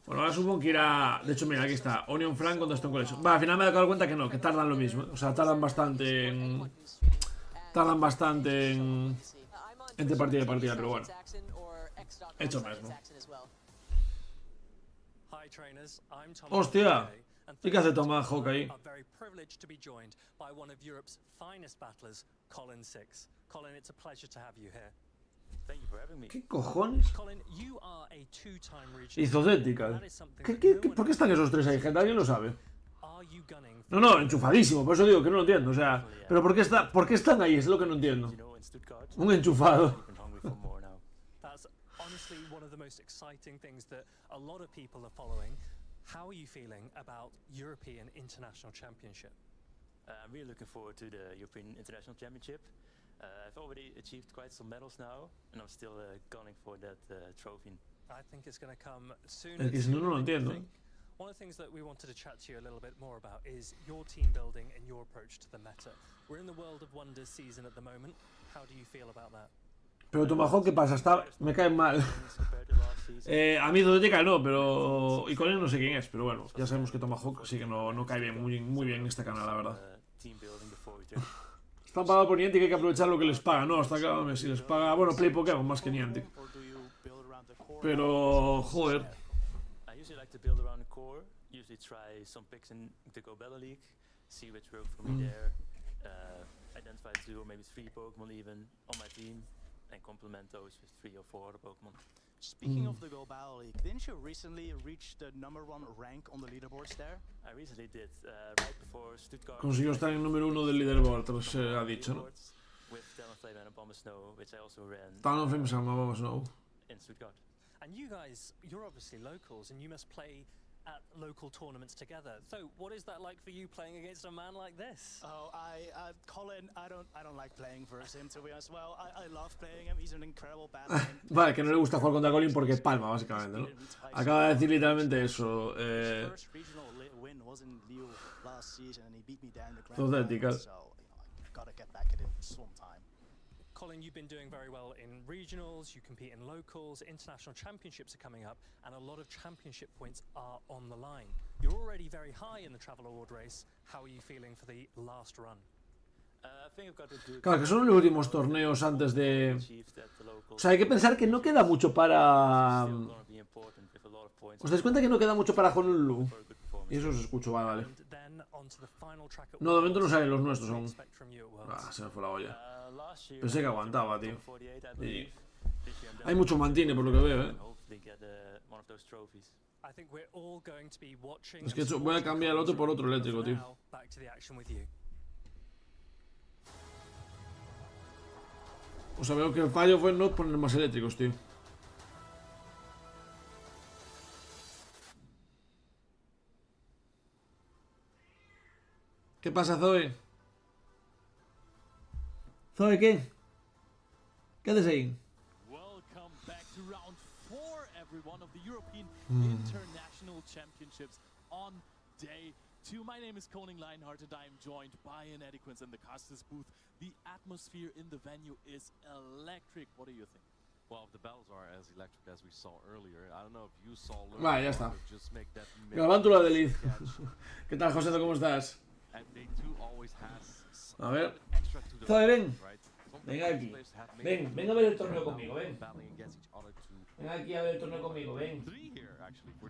Bueno, ahora supongo que irá... De hecho, mira, aquí está. Onion Frank contra Stone Collection. Va, al final me he dado cuenta que no, que tardan lo mismo. O sea, tardan bastante en... Entre partida y partida, pero bueno. Hecho mismo. ¡Hostia! ¿Y qué hace Tomahawk ahí? ¿Qué cojones? Isodética. ¿Por qué están esos tres ahí, gente? ¿Alguien lo sabe? No, enchufadísimo, por eso digo que no lo entiendo, o sea... ¿Pero por qué están ahí? Es lo que no entiendo. Un enchufado. How are you feeling about European International Championship? I'm really looking forward to the European International Championship. I've already achieved quite some medals now, and I'm still gunning for that trophy. I think it's going to come soon. Es que si no, no lo entiendo. One of the things that we wanted to chat to you a little bit more about is your team building and your approach to the meta. We're in the World of Wonders season at the moment. How do you feel about that? Pero Tomahawk, ¿qué pasa? Me cae mal. A mí Zotética no, pero... Y con él no sé quién es, pero bueno, ya sabemos que Tomahawk sí que no cae bien, muy bien en este canal, la verdad. Están pagados por Niantic, hay que aprovechar lo que les paga. No, hasta acá, si les paga... Bueno, Play Pokémon más que Niantic. Pero... Joder. And complement those with 3 or 4 other Pokemon. Speaking of the Go Battle League, didn't you recently reach the #1 rank on the leaderboards there? I recently did, right before Stuttgart. Consiguió estar en el número 1 del leaderboard, se ha dicho, ¿no? With Talonflame and Bomber Snow, which I also ran. Talonflame se llama Bomber Snow. In Stuttgart. And you guys, you're obviously locals, and you must play at local tournaments together. So, what is that like for you playing against a man like this? Oh, Colin, I don't like playing versus him, to be honest. Well, I love playing him. He's an incredible battler. Vale, que no le gusta jugar contra Colin porque palma, básicamente, ¿no? Acaba de decir literalmente eso. Zotética. Colin, you've been doing very well in regionals, you compete in locals, international championships are coming up, and a lot of championship points are on the line. You're already very high in the Travel Award race. How are you feeling for the last run? Claro, que son los últimos torneos antes de... O sea, hay que pensar que no queda mucho para... ¿Os dais cuenta que no queda mucho para Honolulu? Y eso os escucho, vale. No, de momento no salen los nuestros aún. Ah, se me fue la olla. Pensé que aguantaba, tío. Y... Hay mucho mantine por lo que veo, Es que voy a cambiar el otro por otro eléctrico, tío. O sea, veo que el fallo fue no poner más eléctricos, tío. ¿Qué pasa, Zoe? ¿Zoe qué? ¿Qué haces ahí? Welcome back to round 4, everyone, of the European International Championships on day 2. My name is Koning Lionheart and I am joined by an Adequance in the casters booth. The atmosphere in the venue is electric. What do you think? Well, the battles are as electric as we saw earlier. I don't know if you saw. Vale, ya está. Just make that Galvántula de Liz. ¿Qué tal, José? ¿Cómo estás? And they too always has A ver. extra to the Zoe, ven. right? Venga aquí. Ven, venga a ver el torneo conmigo, ven. Venga aquí a ver el torneo conmigo, ven.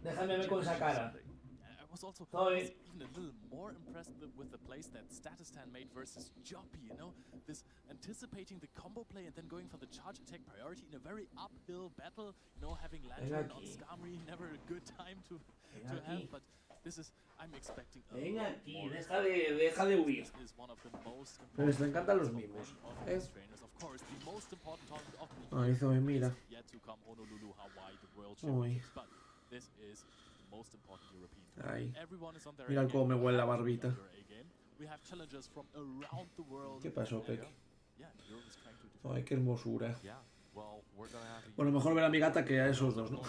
Déjame ver con esa cara. I was also Zoe. even a little more impressed with the plays that Statistan made versus Joppy, you know? This anticipating the combo play and then going for the charge attack priority in a very uphill battle, you know, having Lantern on Skarmory, never a good time to have, but this is, I'm expecting a Venga lot aquí, more. deja de huir. This is one of the most Pero les important encantan los of mimos. these trainers. Of course, the most important tournament of the Ahí, Zoe, mira. yet to come, Honolulu, Hawaii, the World Uy. Championships, but this is the most important European. Ahí. Everyone is on their Mira A cómo me game. huele la barbita. Their A game. We have challengers from around the world. ¿Qué pasó, Peck? Yeah, Europe is trying to defend. Ay, qué hermosura. Yeah. Well, we're gonna have a Bueno, mejor ver a mi gata que a esos dos, ¿no?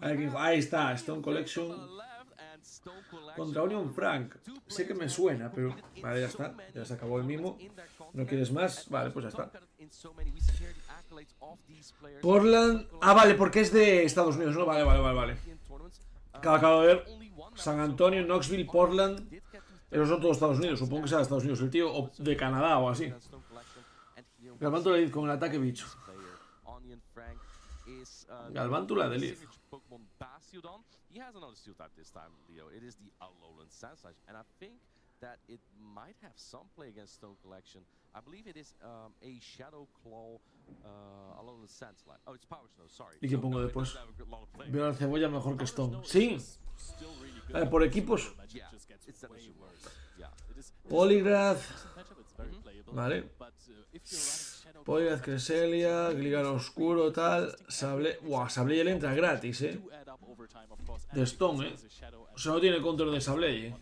A ver, ahí está, Stone Collection contra Onion Frank. Sé que me suena, pero... Vale, ya está. Ya se acabó el mimo. ¿No quieres más? Vale, pues ya está. Portland... Ah, vale, porque es de Estados Unidos, ¿no? Vale. Acabo de ver. San Antonio, Knoxville, Portland. Esos son todos Estados Unidos. Supongo que sea de Estados Unidos el tío. O de Canadá o así. Galvántula de Liz con el ataque bicho. Galvántula de Liz. He has another steel type this time, Leo. It is the Alolan Sandslash, and I think that it might have some play against Stone Collection. I believe it is a Shadow Claw Alolan Sandslash. Oh, it's Power Snow, sorry. ¿Y qué pongo So, no, después? it doesn't have a lot of play. Veo a la cebolla mejor que Stone. Sí. A ver, por equipos. Yeah, it's definitely worse. Yeah, it is. Poligrath. Vale. Poligrath, Cresselia, Gligar Oscuro, tal. Sable. Buah, Sableye le entra gratis, de Stone, O sea, no tiene counter de Sableye.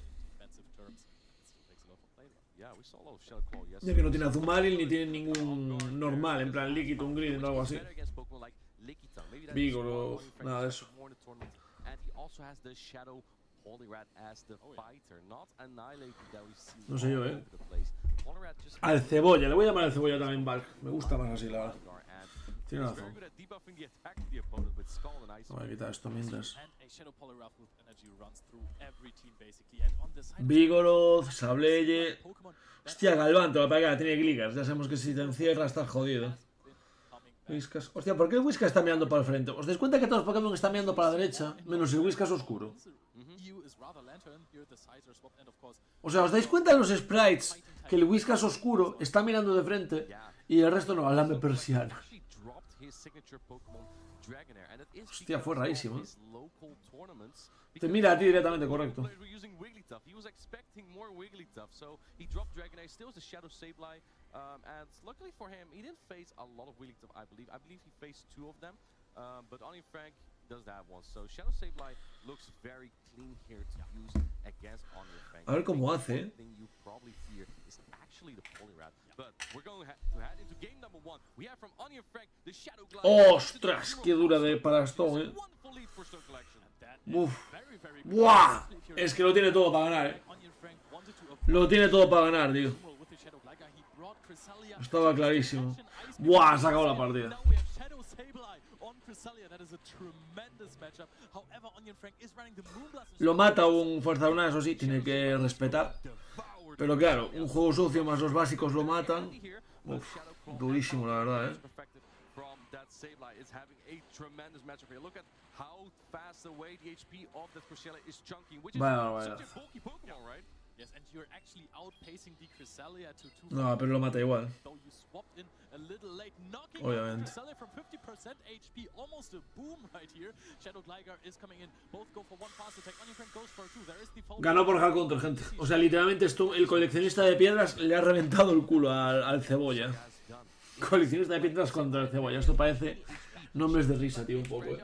Ya que no tiene Azumarill ni tiene ningún normal, en plan líquido, un grid o algo así. Vigor o nada de eso. No sé yo, Al cebolla, le voy a llamar al cebolla también, Valk. Me gusta más así, la verdad. Tiene razón. Voy a quitar esto mientras. Vigoroth, Sableye. Hostia, Galvántola, para que tiene Gligar. Ya sabemos que si te encierra estás jodido. Whiskas. Hostia, ¿por qué el Whiskas está mirando para el frente? ¿Os dais cuenta que todos los Pokémon están mirando para la derecha? Menos el Whiskas oscuro. O sea, ¿os dais cuenta en los sprites que el Whiskas oscuro está mirando de frente y el resto no? Alame persiana. Hostia, fue rarísimo. Te mira a ti directamente, correcto. And luckily for him, he didn't face a lot of Wigglytuff, I believe. I believe he faced 2 of them, but Onion Frank does that one. So Shadow Sableye looks very clean here to use against Onion Frank. A ver cómo hace, The thing you probably fear is actually the Poliwrath. But we're going to head into game number 1. We have from Onion Frank the Shadow Glide. ¡Ostras! ¡Qué dura de para Stone, Uf. ¡Buah! Es que lo tiene todo para ganar, Lo tiene todo para ganar, tío. Estaba clarísimo. ¡Buah! Ha sacado la partida. Lo mata un Fuerza Lunar, eso sí, tiene que respetar. Pero claro, un juego sucio más los básicos lo matan. Uf, durísimo, la verdad, Vaya. No, pero lo mata igual. Obviamente. Ganó por hard counter, gente. O sea, literalmente esto, el coleccionista de piedras le ha reventado el culo al cebolla. Coleccionista de piedras contra el cebolla. Esto parece nombres de risa, tío, un poco,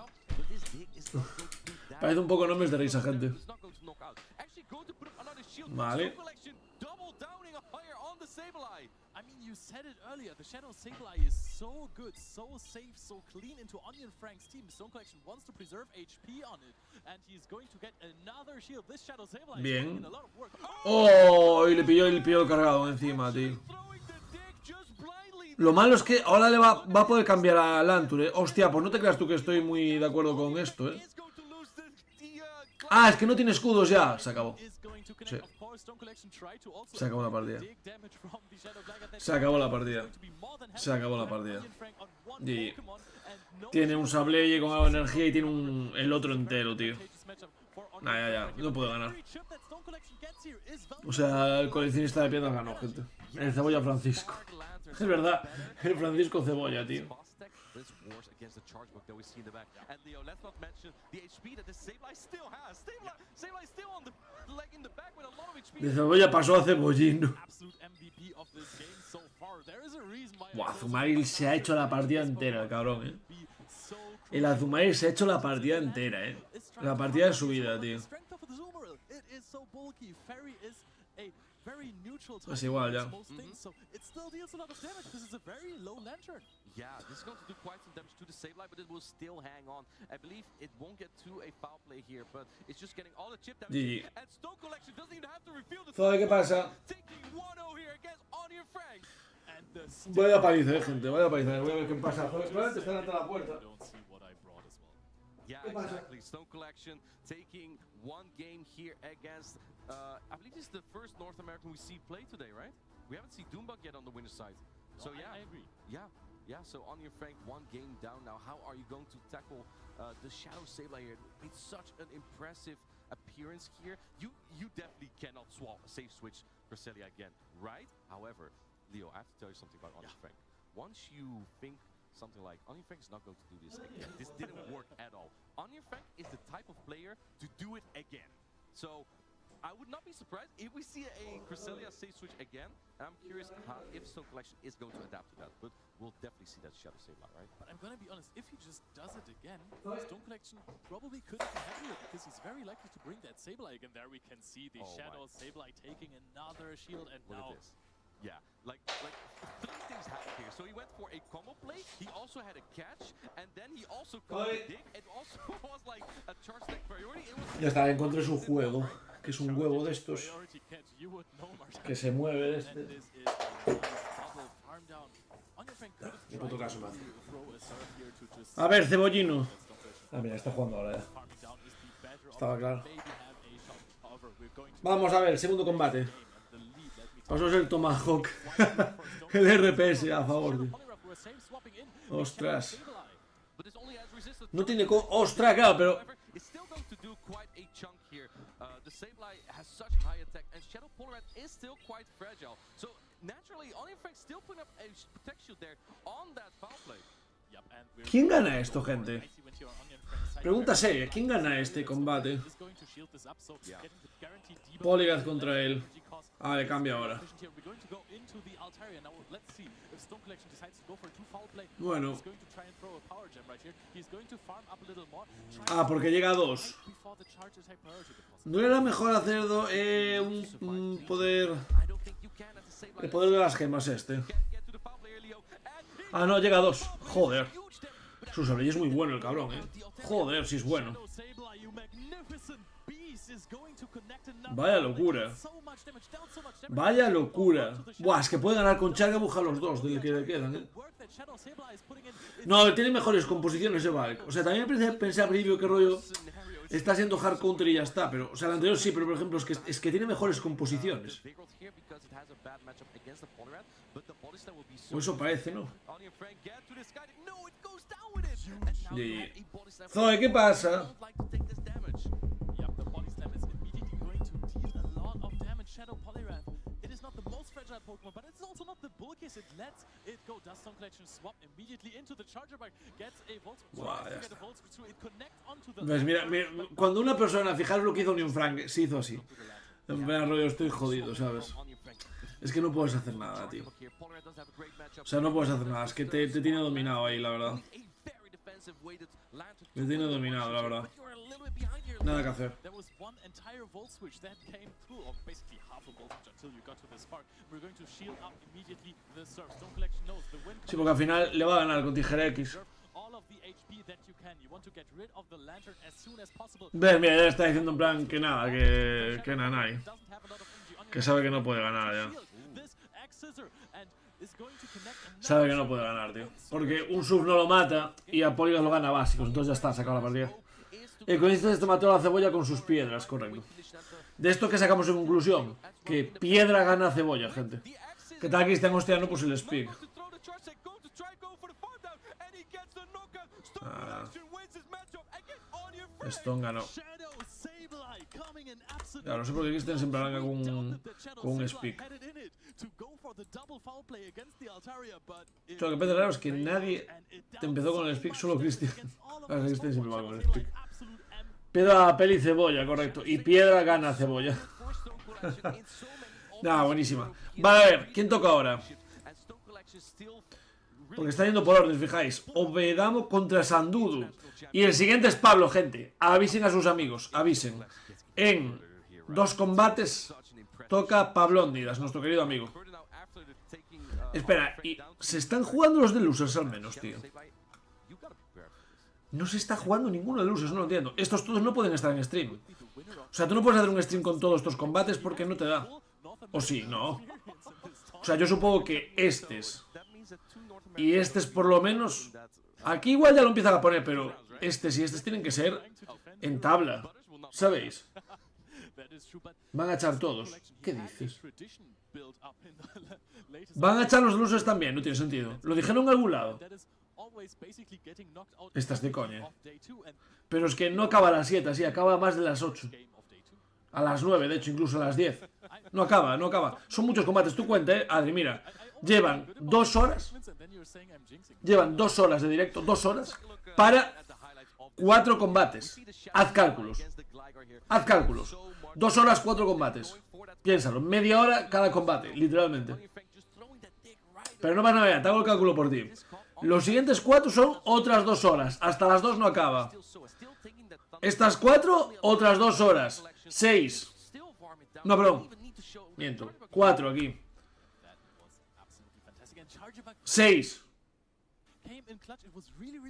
Parece un poco nombres de risa, gente. Vale. the Sableye. I mean, you said it earlier. The Shadow Sableye is so good, so safe, so clean into Onion Frank's team. Stone Collection wants to preserve HP on it, and he's going to get another shield. This Shadow Sableye is putting in a lot of work. Oh, y le pilló el cargado encima, tío. Lo malo es que ahora le va a poder cambiar a Lantur, Hostia, pues no te creas tú que estoy muy de acuerdo con esto, Ah, es que no tiene escudos ya. Se acabó. Sí. Se acabó la partida. Se acabó la partida. Se acabó la partida. Y tiene un Sableye con algo de energía y tiene el otro entero, tío. Nah, ya. No puedo ganar. O sea, el coleccionista de piedras ganó, gente. El Cebolla Francisco. Es verdad. El Francisco Cebolla, tío. De Cebolla pasó a Cebollino. Buah, Azumail se ha hecho la partida entera, el cabrón, El Azumail se ha hecho la partida entera, La partida de su vida, tío. Es igual, ya. Yeah, this is going to do quite some damage to the Sableye, but it will still hang on. I believe it won't get to a foul play here, but it's just getting all the chip damage. GG. And Stone Collection doesn't even have to reveal the ¿Qué pasa? taking 1-0 here against Onion Frank. Vaya paliza, gente, vaya paliza. Voy a ver qué pasa. Probablemente están ante la puerta. Yeah, exactly. Stone Collection taking one game here against, I believe this is the first North American we see play today, right? We haven't seen Doombug yet on the winner's side. So yeah, I agree. Yeah, so Onion Frank, one game down now. How are you going to tackle the Shadow Sableye here? Made such an impressive appearance here. You definitely cannot safe switch Cresselia again, right? However, Leo, I have to tell you something about Onion Frank. Once you think something like, Onion Frank is not going to do this again. This didn't work at all. Onion Frank is the type of player to do it again. So I would not be surprised if we see a Cresselia safe switch again. And I'm curious if Stone Collection is going to adapt to that. But we'll definitely see that Shadow Sableye, right? But I'm gonna be honest, if he just does it again, Stone Collection probably couldn't be happy with it, because he's very likely to bring that Sableye again. There we can see the Shadow Sableye taking another shield, and Look now at this. Yeah, like three things happened here. So he went for a combo play, he also had a catch, and then he also caught a dig. It also was like a charge deck priority. It was Ya está, encontré su juego, que es un huevo de estos que se mueve de este. Ni puto caso me hace. A ver, Cebollino. Ah, mira, está jugando ahora ya. Estaba claro. Vamos a ver, segundo combate. Pasó el Tomahawk. El RPS a favor, tío. Ostras. No tiene ostras, claro, pero... The Sableye has such high attack, and Shadow Polarat is still quite fragile. So naturally, Onion Frank still putting up a protect shield there on that foul play. ¿Quién gana esto, gente? Pregunta seria, ¿quién gana este combate? Polygath contra él. Ah, le cambia ahora. Bueno. Ah, porque llega a 2. ¿No era mejor hacer un poder... El poder de las gemas este? Ah, no, llega a 2. Joder. Su Sableye es muy bueno el cabrón, Joder, si es bueno. Vaya locura. Vaya locura. Buah, es que puede ganar con Chargabuja a los dos del que le quedan, No, tiene mejores composiciones Valk. O sea, también pensé al principio que rollo está siendo hard counter y ya está, pero, o sea, el anterior sí, pero por ejemplo es que tiene mejores composiciones. O eso parece, ¿no? Y... Zoe, ¿qué pasa? Pokemon, but it's also not the bulkiest. It lets it go. Does Stone Collection swap immediately into the Charger Bike? Gets a Volt Screw. It connects onto the... Pues mira, cuando una persona, fijaros lo que hizo Onion Frank, se hizo así. En plan, rollo, estoy jodido, ¿sabes? Es que no puedes hacer nada, tío. O sea, no puedes hacer nada, es que te tiene dominado ahí, la verdad. Me tiene dominado, la verdad. Nada que hacer. There was one entire volt switch that came through, or basically half a voltage until you got to the spark. We're going to shield up immediately the surf. Stone Collection knows the wind. Sí, porque al final le va a ganar con tijera X. All of the HP that you can. You want to get rid of the lantern as soon as possible. Ves, mira, ya está diciendo en plan que nada, que nanay. Que sabe que no puede ganar ya. Sabe que no puede ganar, tío. Porque un sub no lo mata y a Polygon lo gana básicos. Entonces ya está, sacado la partida. El coincidente este mató a la cebolla con sus piedras, correcto. De esto que sacamos en conclusión, que piedra gana a cebolla, gente. ¿Qué tal Cristian? Hostia, no puse el speak. Stone ganó. Ya, no sé por qué Cristian siempre arranca con un speak. Lo que pasa raro es que nadie te empezó con el speak, solo Cristian. Cristian siempre va con el speak. Piedra, peli, cebolla, correcto. Y piedra gana cebolla. Nada, buenísima. Vale, a ver, ¿quién toca ahora? Porque está yendo por orden, fijáis. Obedamo contra Sandudu. Y el siguiente es Pablo, gente. Avisen a sus amigos, avisen. En 2 combates toca Pablónidas, nuestro querido amigo. Espera, y se están jugando los de losers al menos, tío. No se está jugando ninguno de losers, no lo entiendo. Estos todos no pueden estar en stream. O sea, tú no puedes hacer un stream con todos estos combates porque no te da. ¿O sí? No. O sea, yo supongo que estos y estos por lo menos. Aquí igual ya lo empiezan a poner, pero estos y estos tienen que ser en tabla. ¿Sabéis? Van a echar todos. ¿Qué dices? Van a echar los losers también, no tiene sentido. Lo dijeron en algún lado. Estás de coña. Pero es que no acaba a las 7, así, acaba a más de las 8. A las 9, de hecho, incluso a las 10. No acaba, no acaba. Son muchos combates, tú cuenta, Adri, mira. Llevan 2 horas. Llevan 2 horas de directo, 2 horas para 4 combates. Haz cálculos. Haz cálculos. 2 horas, 4 combates. Piénsalo, media hora cada combate, literalmente. Pero no pasa nada, te hago el cálculo por ti. Los siguientes 4 son otras 2 horas. Hasta las 2 no acaba. Estas 4, otras 2 horas. 6. No, perdón. Miento. 4 aquí. 6.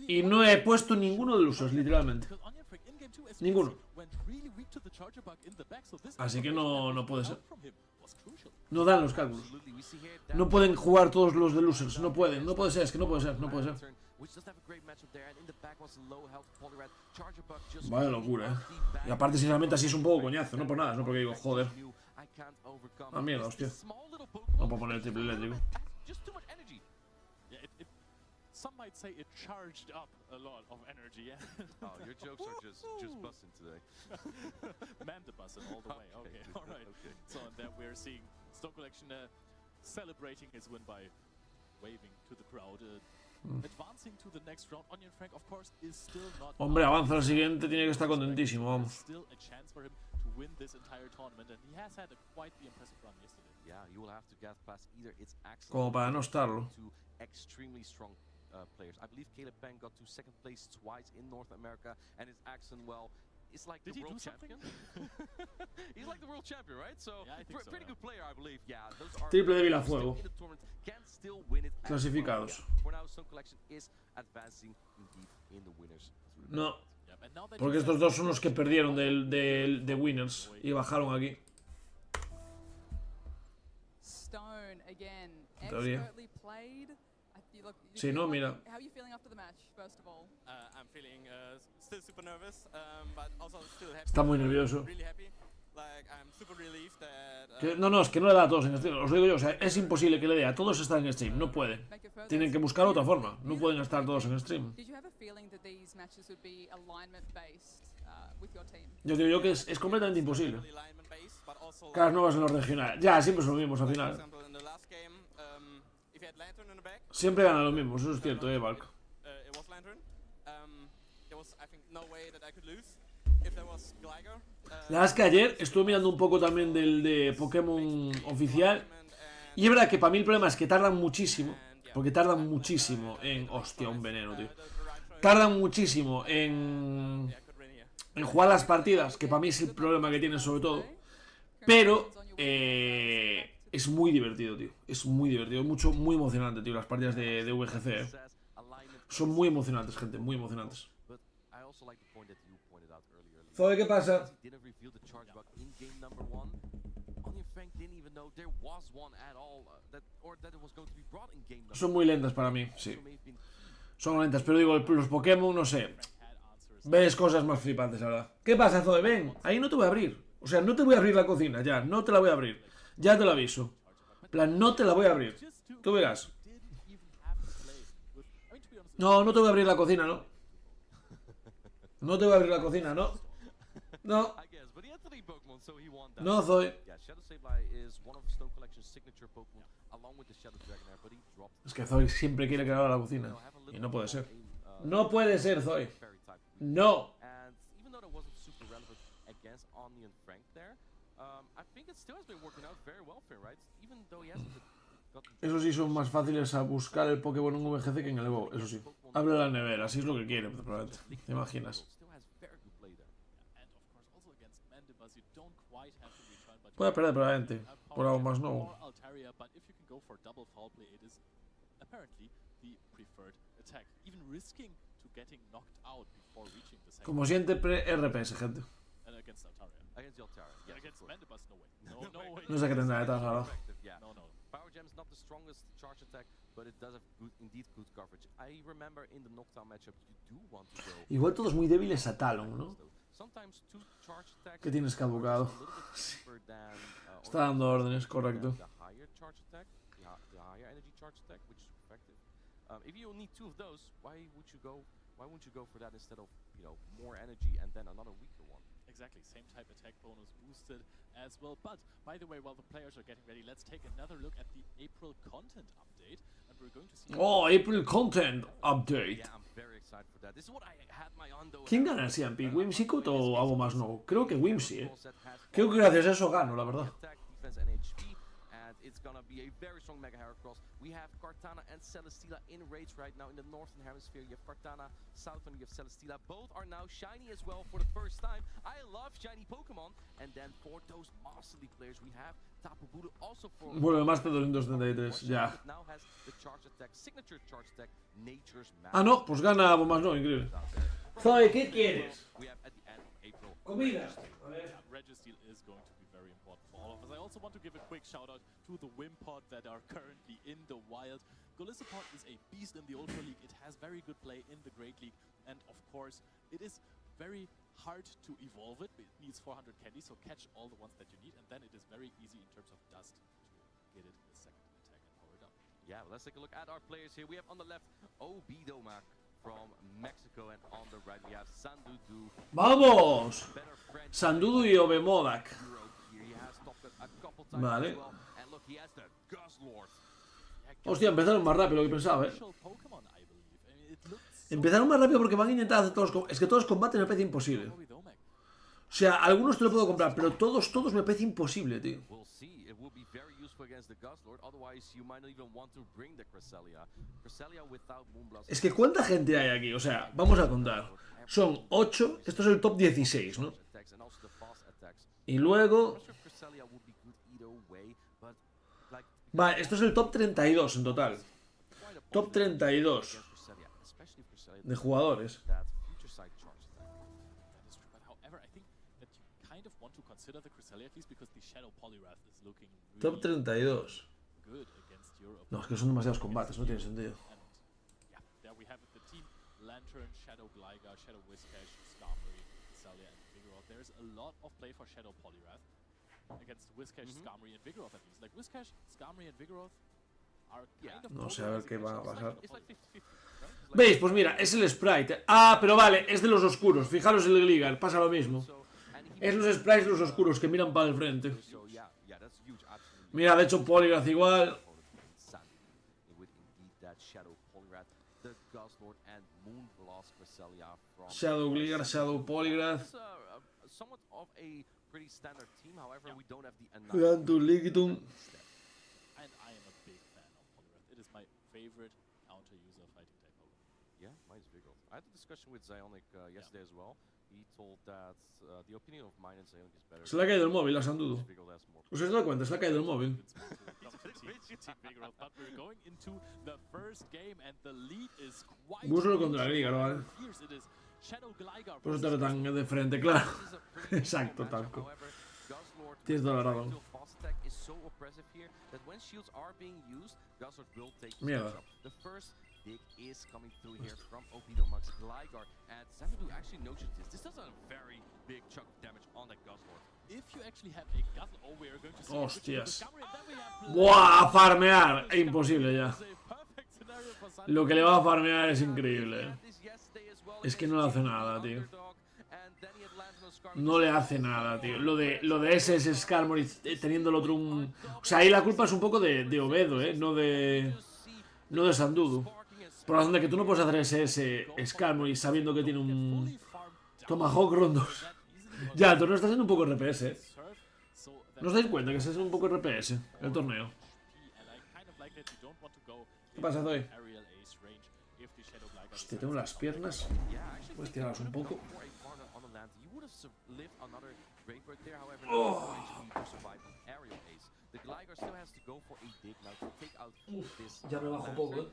Y no he puesto ninguno de usos, literalmente. Ninguno. Así que no puede ser. No dan los cálculos. No pueden jugar todos los de losers. No pueden. No puede ser. Es que no puede ser. No puede ser. Vaya locura, Y aparte, sinceramente, así es un poco coñazo. No por nada. No porque digo, joder. Ah, mierda, hostia. No puedo poner el triple eléctrico. Some might say it charged up a lot of energy. Oh, your jokes are just busting today. Man the busting all the way. Okay, all right. Okay. So and then we're seeing Stone Collection celebrating his win by waving to the crowd. Advancing to the next round. Onion Frank, of course, is still not. Hombre, avanza al siguiente, tiene que estar contentísimo, vamos. Still a chance for him to win this entire tournament, and he has had a quite the impressive run yesterday. Yeah, you will have to get past either its excellent. Como para no estarlo. Extremely strong players. I believe Caleb Peng got to 2nd place twice in North America, and his accent, well, it's like the world champion. He's like the world champion, right? So, yeah, pretty good player, I believe. Yeah, those are triple de Vilafuego. Can still win it. Clasificados. For now, Stone Collection is advancing indeed in the winners. No, porque estos dos son los que perdieron de winners y bajaron aquí. Stone again, expertly played. Sí, no, mira. How are you feeling after the match, first of all? I'm feeling still super nervous, but also still happy. Está muy nervioso. Really happy. Like I'm super relieved that. No, es que no le da a todos en stream. Os lo digo yo, o sea, es imposible que le dé a todos estar en stream. No pueden. Tienen que buscar otra forma. No pueden estar todos en stream. Yo digo yo que es completamente imposible. Caras nuevas en los regionales. Ya, siempre son los mismos al final. Siempre ganan los mismos, eso es cierto, Valk. La verdad es que ayer estuve mirando un poco también del de Pokémon oficial. Y es verdad que para mí el problema es que tardan muchísimo. Porque tardan muchísimo en... Hostia, un veneno, tío. tardan muchísimo en jugar las partidas, que para mí es el problema que tienen sobre todo. Pero es muy divertido, tío. Es muy divertido, muy emocionante, tío, las partidas de VGC. Son muy emocionantes, gente, muy emocionantes. Zoe, ¿qué pasa? Son muy lentas para mí, sí. Son lentas, pero digo, los Pokémon, no sé. Ves cosas más flipantes, la verdad. ¿Qué pasa, Zoe? Ven, ahí no te voy a abrir. O sea, no te voy a abrir la cocina, ya. No te la voy a abrir. Ya te lo aviso. En plan, no te la voy a abrir. Tú verás. No, no te voy a abrir la cocina, ¿no? No te voy a abrir la cocina, ¿no? No. No, Zoe. Es que Zoe siempre quiere que abra la cocina. Y no puede ser. No puede ser, Zoe. No. Eso sí, son más fáciles a buscar el Pokémon en VGC que en el WoW, eso sí. Abre la nevera, así es lo que quiere, probablemente. ¿Te imaginas? Puede perder probablemente, por algo más nuevo. Como siempre, RPS, gente. No sé qué tendrá detrás ahora. Igual todos muy débiles a Talon, ¿no? ¿Qué tienes caducado? Sí. Está dando órdenes, correcto. Exactly, same type attack bonus boosted as well. But by the way, while the players are getting ready, let's take another look at the April content update, and we're going to see. Oh, April content update. ¿Quién gana el CMP? ¿Whimsicott o algo más nuevo? Creo que Whimsy, ¿eh? Creo que gracias a eso gano, la verdad. It's gonna be a very strong Mega Heracross. We have Kartana and Celesteela in raids right now in the Northern Hemisphere. You have Kartana, Southern, you have Celesteela. Both are now shiny as well for the first time. I love shiny Pokemon. And then for those Master League players, we have Tapu Bulu also for... Bueno, más de 273, ya. Now has the charge attack, signature charge attack, Nature's Magic. Ah, no, pues gana más no, increíble. Zoe, ¿qué quieres? Comida. Registeel is going to be very important for all of us. I also want to give a quick shout out to the Wimpod that are currently in the wild. Golisopod is a beast in the Ultra League. It has very good play in the Great League. And of course, it is very hard to evolve it. It needs 400 candy, so catch all the ones that you need. And then it is very easy in terms of dust to get it the second attack and power it up. Yeah, let's take a look at our players here. We have on the left, Obidomak from Mexico, and on the right we have Sandudu. ¡Vamos! Sandudu y Obemodak. Vale. Hostia, empezaron más rápido de lo que pensaba, ¿eh? Empezaron más rápido porque van a intentar hacer todos... Es que todos los combates me parece imposible. O sea, algunos te lo puedo comprar, pero todos me parece imposible, tío. Es que ¿cuánta gente hay aquí? O sea, vamos a contar. Son 8, esto es el top 16, ¿no? Y luego... Vale, esto es el top 32 en total. Top 32 de jugadores. Top 32. No, es que son demasiados combates, no tiene sentido. No sé, a ver qué va a pasar. ¿Veis? Pues mira, es el sprite. Ah, pero vale, es de los oscuros. Fijaros el Gligar, pasa lo mismo. Es los sprites de los oscuros que miran para el frente. Mira, de hecho Poliwrath igual. Shadow Gligar, Shadow Poliwrath. Grantum Liquitum. Yeah, mine's Vigor. I had a discussion with Zionic yesterday as well. He told that the opinion of mine and Zionic is better. Se le ha caído el móvil a Sandudo. ¿Os habéis dado cuenta? Se le ha caído el móvil. Gusto contra el Liga, ¿vale? Por eso te tan de frente, claro. Exacto, talco. Tienes toda la razón. Mierda. Dig is coming through here from Obidomax Gligar, and Sanadu actually noticed this. This does a very big chunk of damage on that Guzzlord. If you actually have a Guzzle, oh, we are going to see Hostias. ¡Buah! Farmear. Es imposible ya. Lo que le va a farmear es increíble. Es que no le hace nada, tío. No le hace nada, tío. Lo de ese Skarmory teniendo el otro un... O sea, ahí la culpa es un poco de Obedo, no de Sandudo. Por razón de que tú no puedes hacer ese Skarmory sabiendo que tiene un Tomahawk rondos. Ya, el torneo está siendo un poco RPS, ¿No os dais cuenta que está siendo un poco RPS el torneo? ¿Qué pasa, Zoe? Hostia, tengo las piernas. Puedes tirarlas un poco. Oh. Ya me bajo poco,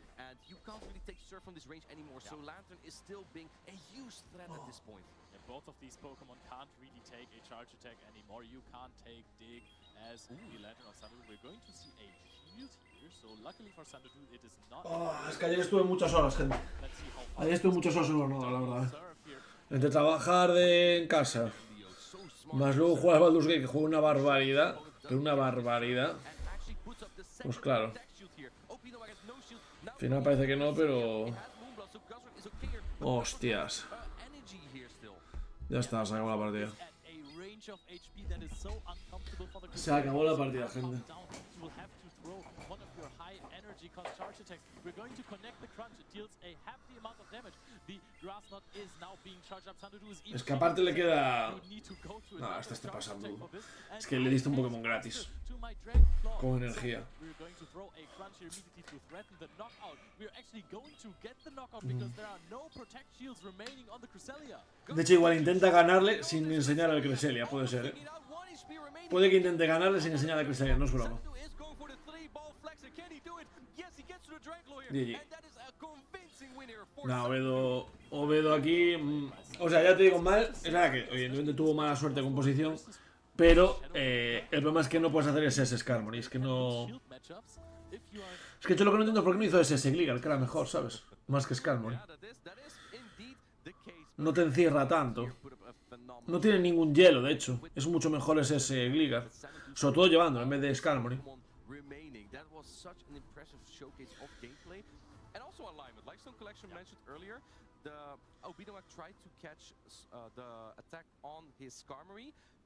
Both of these Pokemon can't really take a charge attack anymore. You can't take Dig as the Lantern of Sanadu. We're going to see a shield here, so luckily for Sanadu it is not... Es que ayer estuve muchas horas, gente. Ayer estuve muchas horas en Londres, la verdad. Entre trabajar en casa, más luego jugar al Baldur's Gate, que juega una barbaridad. Pero una barbaridad. Pues claro. Al final parece que no, pero... Hostias. Ya está, se acabó la partida. Se acabó la partida, gente. Es que aparte le queda... Nada, este está pasando. Es que le diste un Pokémon gratis. Con energía. De hecho, igual intenta ganarle sin enseñar al Cresselia, puede ser, Puede que intente ganarle sin enseñar al Cresselia, no es broma. GG. No, Obedo aquí... O sea, ya te digo mal. Es verdad que evidentemente tuvo mala suerte con posición. Pero el problema es que no puedes hacer ese Skarmory. Es que no... Es que yo lo que no entiendo es por qué no hizo ese Gligar, que era mejor, ¿sabes? Más que Skarmory. No te encierra tanto. No tiene ningún hielo, de hecho. Es mucho mejor ese Gligar. Sobre todo llevándolo en vez de Skarmory.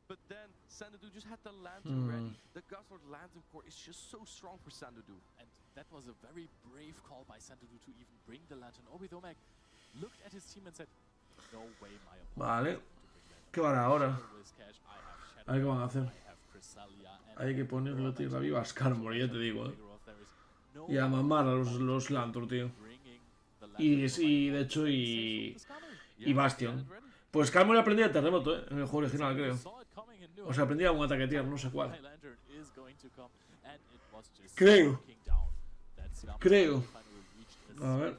But then Sanadu just had the Lantern ready. The Guzzlord Lantern core is just so strong for Sanadu. And that was a very brave call by Sanadu to even bring the Lantern. Obidomac looked at his team and said, no way, my opponent. Vale. ¿Qué van ahora? A ver qué van a hacer. Hay que ponerlo tierra viva a Skarmory, ya te digo, Y a mamar a los Lantern, tío. Y de hecho, y Bastion. Pues Skarmory aprendía terremoto, en el juego original, creo. O sea, aprendía un ataque tierra, no sé cuál. Creo. A ver.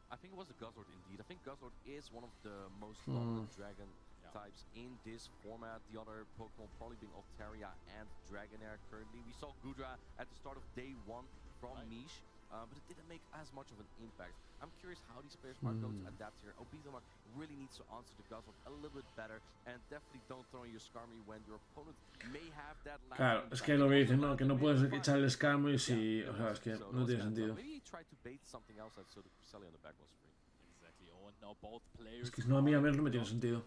I think it was a Guzzlord indeed. I think Guzzlord is one of the most dominant dragon types in this format. The other Pokemon probably being Altaria and Dragonair currently. We saw Gudra at the start of day 1 from Niche. But it didn't make as much of an impact. I'm curious how these players are going to adapt here. Obidomac really needs to answer the Guzzlord a little bit better, and definitely don't throw in your Skarmory when your opponent may have that. Claro, es que lo que dicen, no, que no puedes echar el Skarmory si, o sea, es que no tiene sentido. Es que no, a mí al menos no me tiene sentido.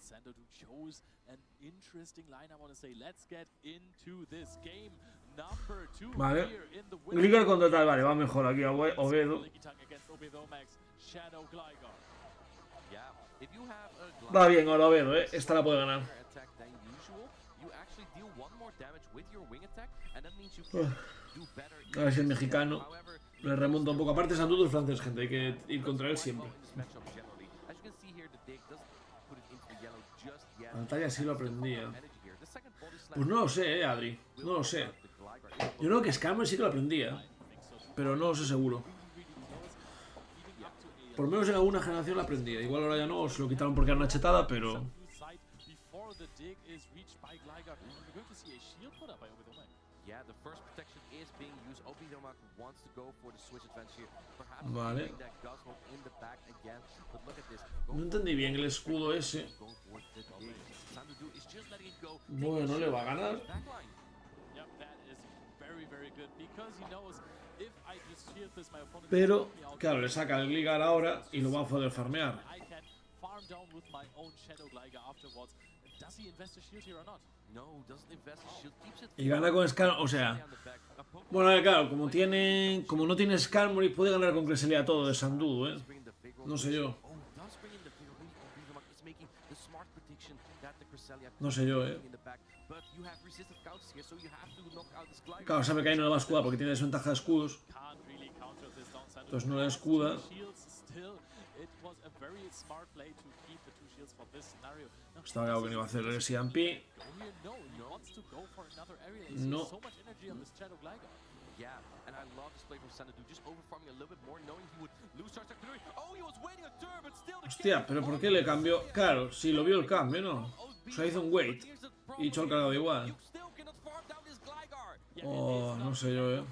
Vale. Gligar contra tal, vale, va mejor aquí a Obedo. Va bien ahora Obedo, esta la puede ganar. you actually deal one more damage with your wing attack, and that means you can do better. A ver si el mexicano le remonta un poco. Aparte, Santudo es francés, gente. Hay que ir contra él siempre. Pantalla sí lo aprendía. Pues no lo sé, Adri. No lo sé. Yo creo que Scammer sí que lo aprendía. Pero no lo sé seguro. Por lo menos en alguna generación lo aprendía. Igual ahora ya no, se lo quitaron porque era una chetada, pero... Vale. No entendí bien el escudo ese. Bueno, le va a ganar. Pero, claro, le saca el Gligar ahora y lo va a poder farmear. Y gana con Skarmory, o sea... Bueno, claro, como no tiene Skarmory, puede ganar con Cresselia todo de Sandudo, ¿eh? No sé yo. No sé yo, ¿eh? Claro, sabe que ahí no le va a escudar porque tiene desventaja de escudos. Entonces no le escuda. Estaba claro que no iba a hacer el SMP. No. Hostia, pero ¿por qué le cambió? Claro, si lo vio el cambio, ¿no? O sea, hizo un wait y echó el cargado igual. Oh, no sé yo, ¿eh?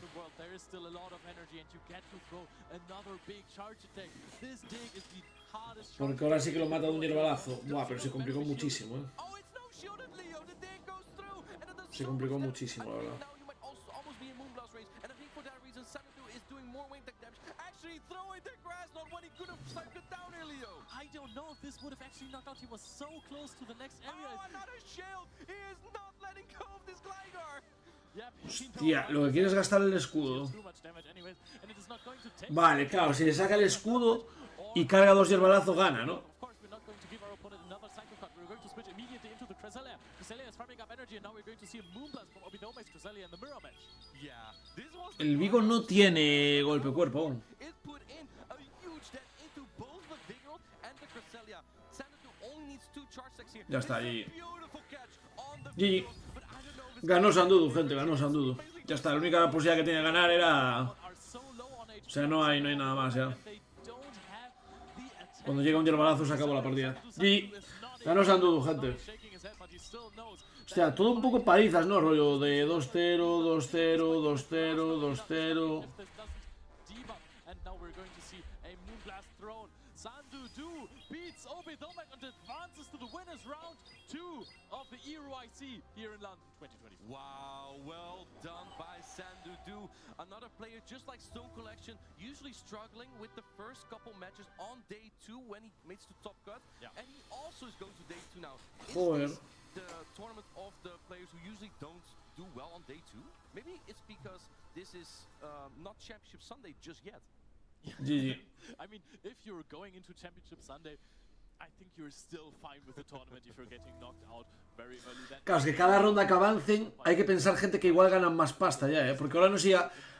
Porque ahora sí que lo mata de un hierbalazo. Buah, pero se complicó muchísimo, ¿eh? Se complicó muchísimo, la verdad. Hostia, lo que quiere es gastar el escudo. Vale, claro, si le saca el escudo y carga dos hierbalazos, gana, ¿no? El Vigo no tiene golpe cuerpo aún. Ya está, GG. GG. Ganó Sandudo, gente, ganó Sandudo. Ya está, la única posibilidad que tenía de ganar era... O sea, no hay nada más ya. Cuando llega un hierbalazo se acabó la partida. GG. Ganó Sandudo, gente. Hostia, todo un poco palizas, ¿no? Rollo de 2-0, 2-0, 2-0, 2-0. Beats Obidomek and advances to the winners round 2 of the EuroIC here in London 2020. Wow, well done by Sandudu. Another player just like Stone Collection, usually struggling with the first couple matches on day 2 when he makes the top cut. Yeah. And he also is going to day 2 now. Is this the tournament of the players who usually don't do well on day 2? Maybe it's because this is not Championship Sunday just yet. GG. I mean, if you're going into Championship Sunday, I think you're still fine with the tournament if you're getting knocked out very early. Claro, es que cada ronda que avancen hay que pensar, gente, que igual ganan más pasta ya, ¿eh? Porque ahora no sé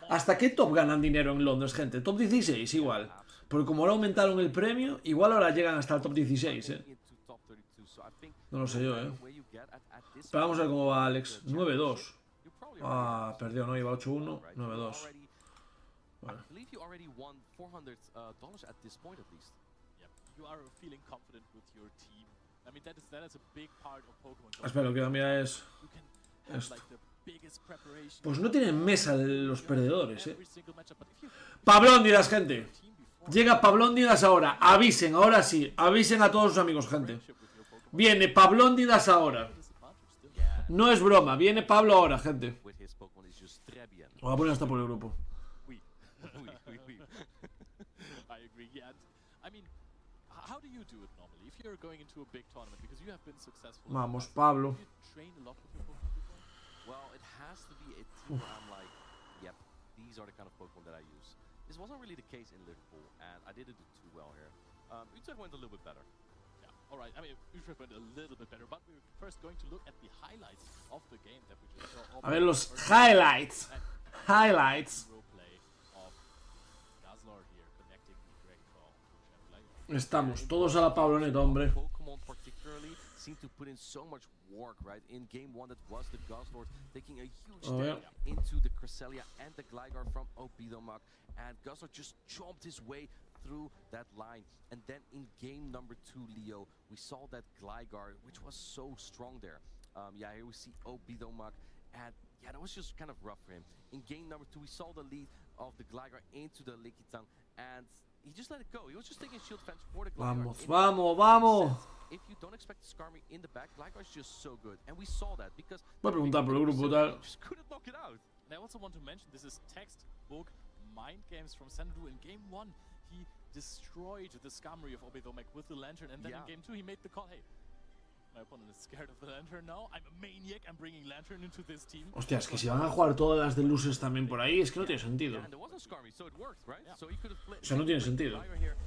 hasta qué top ganan dinero en Londres, gente. Top 16 igual. Porque como ahora aumentaron el premio, igual ahora llegan hasta el top 16, ¿eh? No lo sé yo, ¿eh? Pero vamos a ver cómo va Alex. 9-2. Ah, perdió, ¿no? Iba 8-1. 9-2. Bueno. Espera, lo que cambia es esto. Pues no tienen mesa los perdedores, ¿eh? Pablóndidas, gente. Llega Pablóndidas ahora. Avisen, ahora sí. Avisen a todos sus amigos, gente. Viene Pablóndidas ahora. No es broma, viene Pablo ahora, gente. Voy a poner hasta por el grupo. Vamos, Pablo. All right, I mean, Utrecht went a little bit better, but we're first going to look at the highlights of the game that we just saw. A ver los highlights. Highlights. Play of Gazlor here connecting the great call to Chevrolet. Estamos todos a la Pabloneta, hombre. Pokemon particularly seem to put in so much work, right? In game 1, that was the Guzzlord taking a huge step into the Cresselia and the Gligar from Obidomak, and Guzzlord just chomped his way through that line. And then in game number 2, Leo, we saw that Gligar, which was so strong there. Yeah, here we see Obidomak, and yeah, that was just kind of rough for him. In game number 2, we saw the lead of the Gligar into the Lickitung, and he just let it go. He was just taking shield fence for the Gligar. Vamos. If you don't expect the Skarmory in the back, Gligar is just so good, and we saw that because Voy a preguntar por el grupo tal. just couldn't knock it out. And I also want to mention this is textbook mind games from Xanadu. In game 1, he destroyed the Skarmory of Obidomak with the Lantern, and then in game 2 he made the call, hey, my opponent is scared of the Lantern now, I'm a maniac, I'm bringing Lantern into this team. Hostia, es que si van a jugar todas las de luces también por ahí, es que no tiene sentido. And there was a Skarmory, so it worked, right? So he could have played. O sea, no tiene sentido.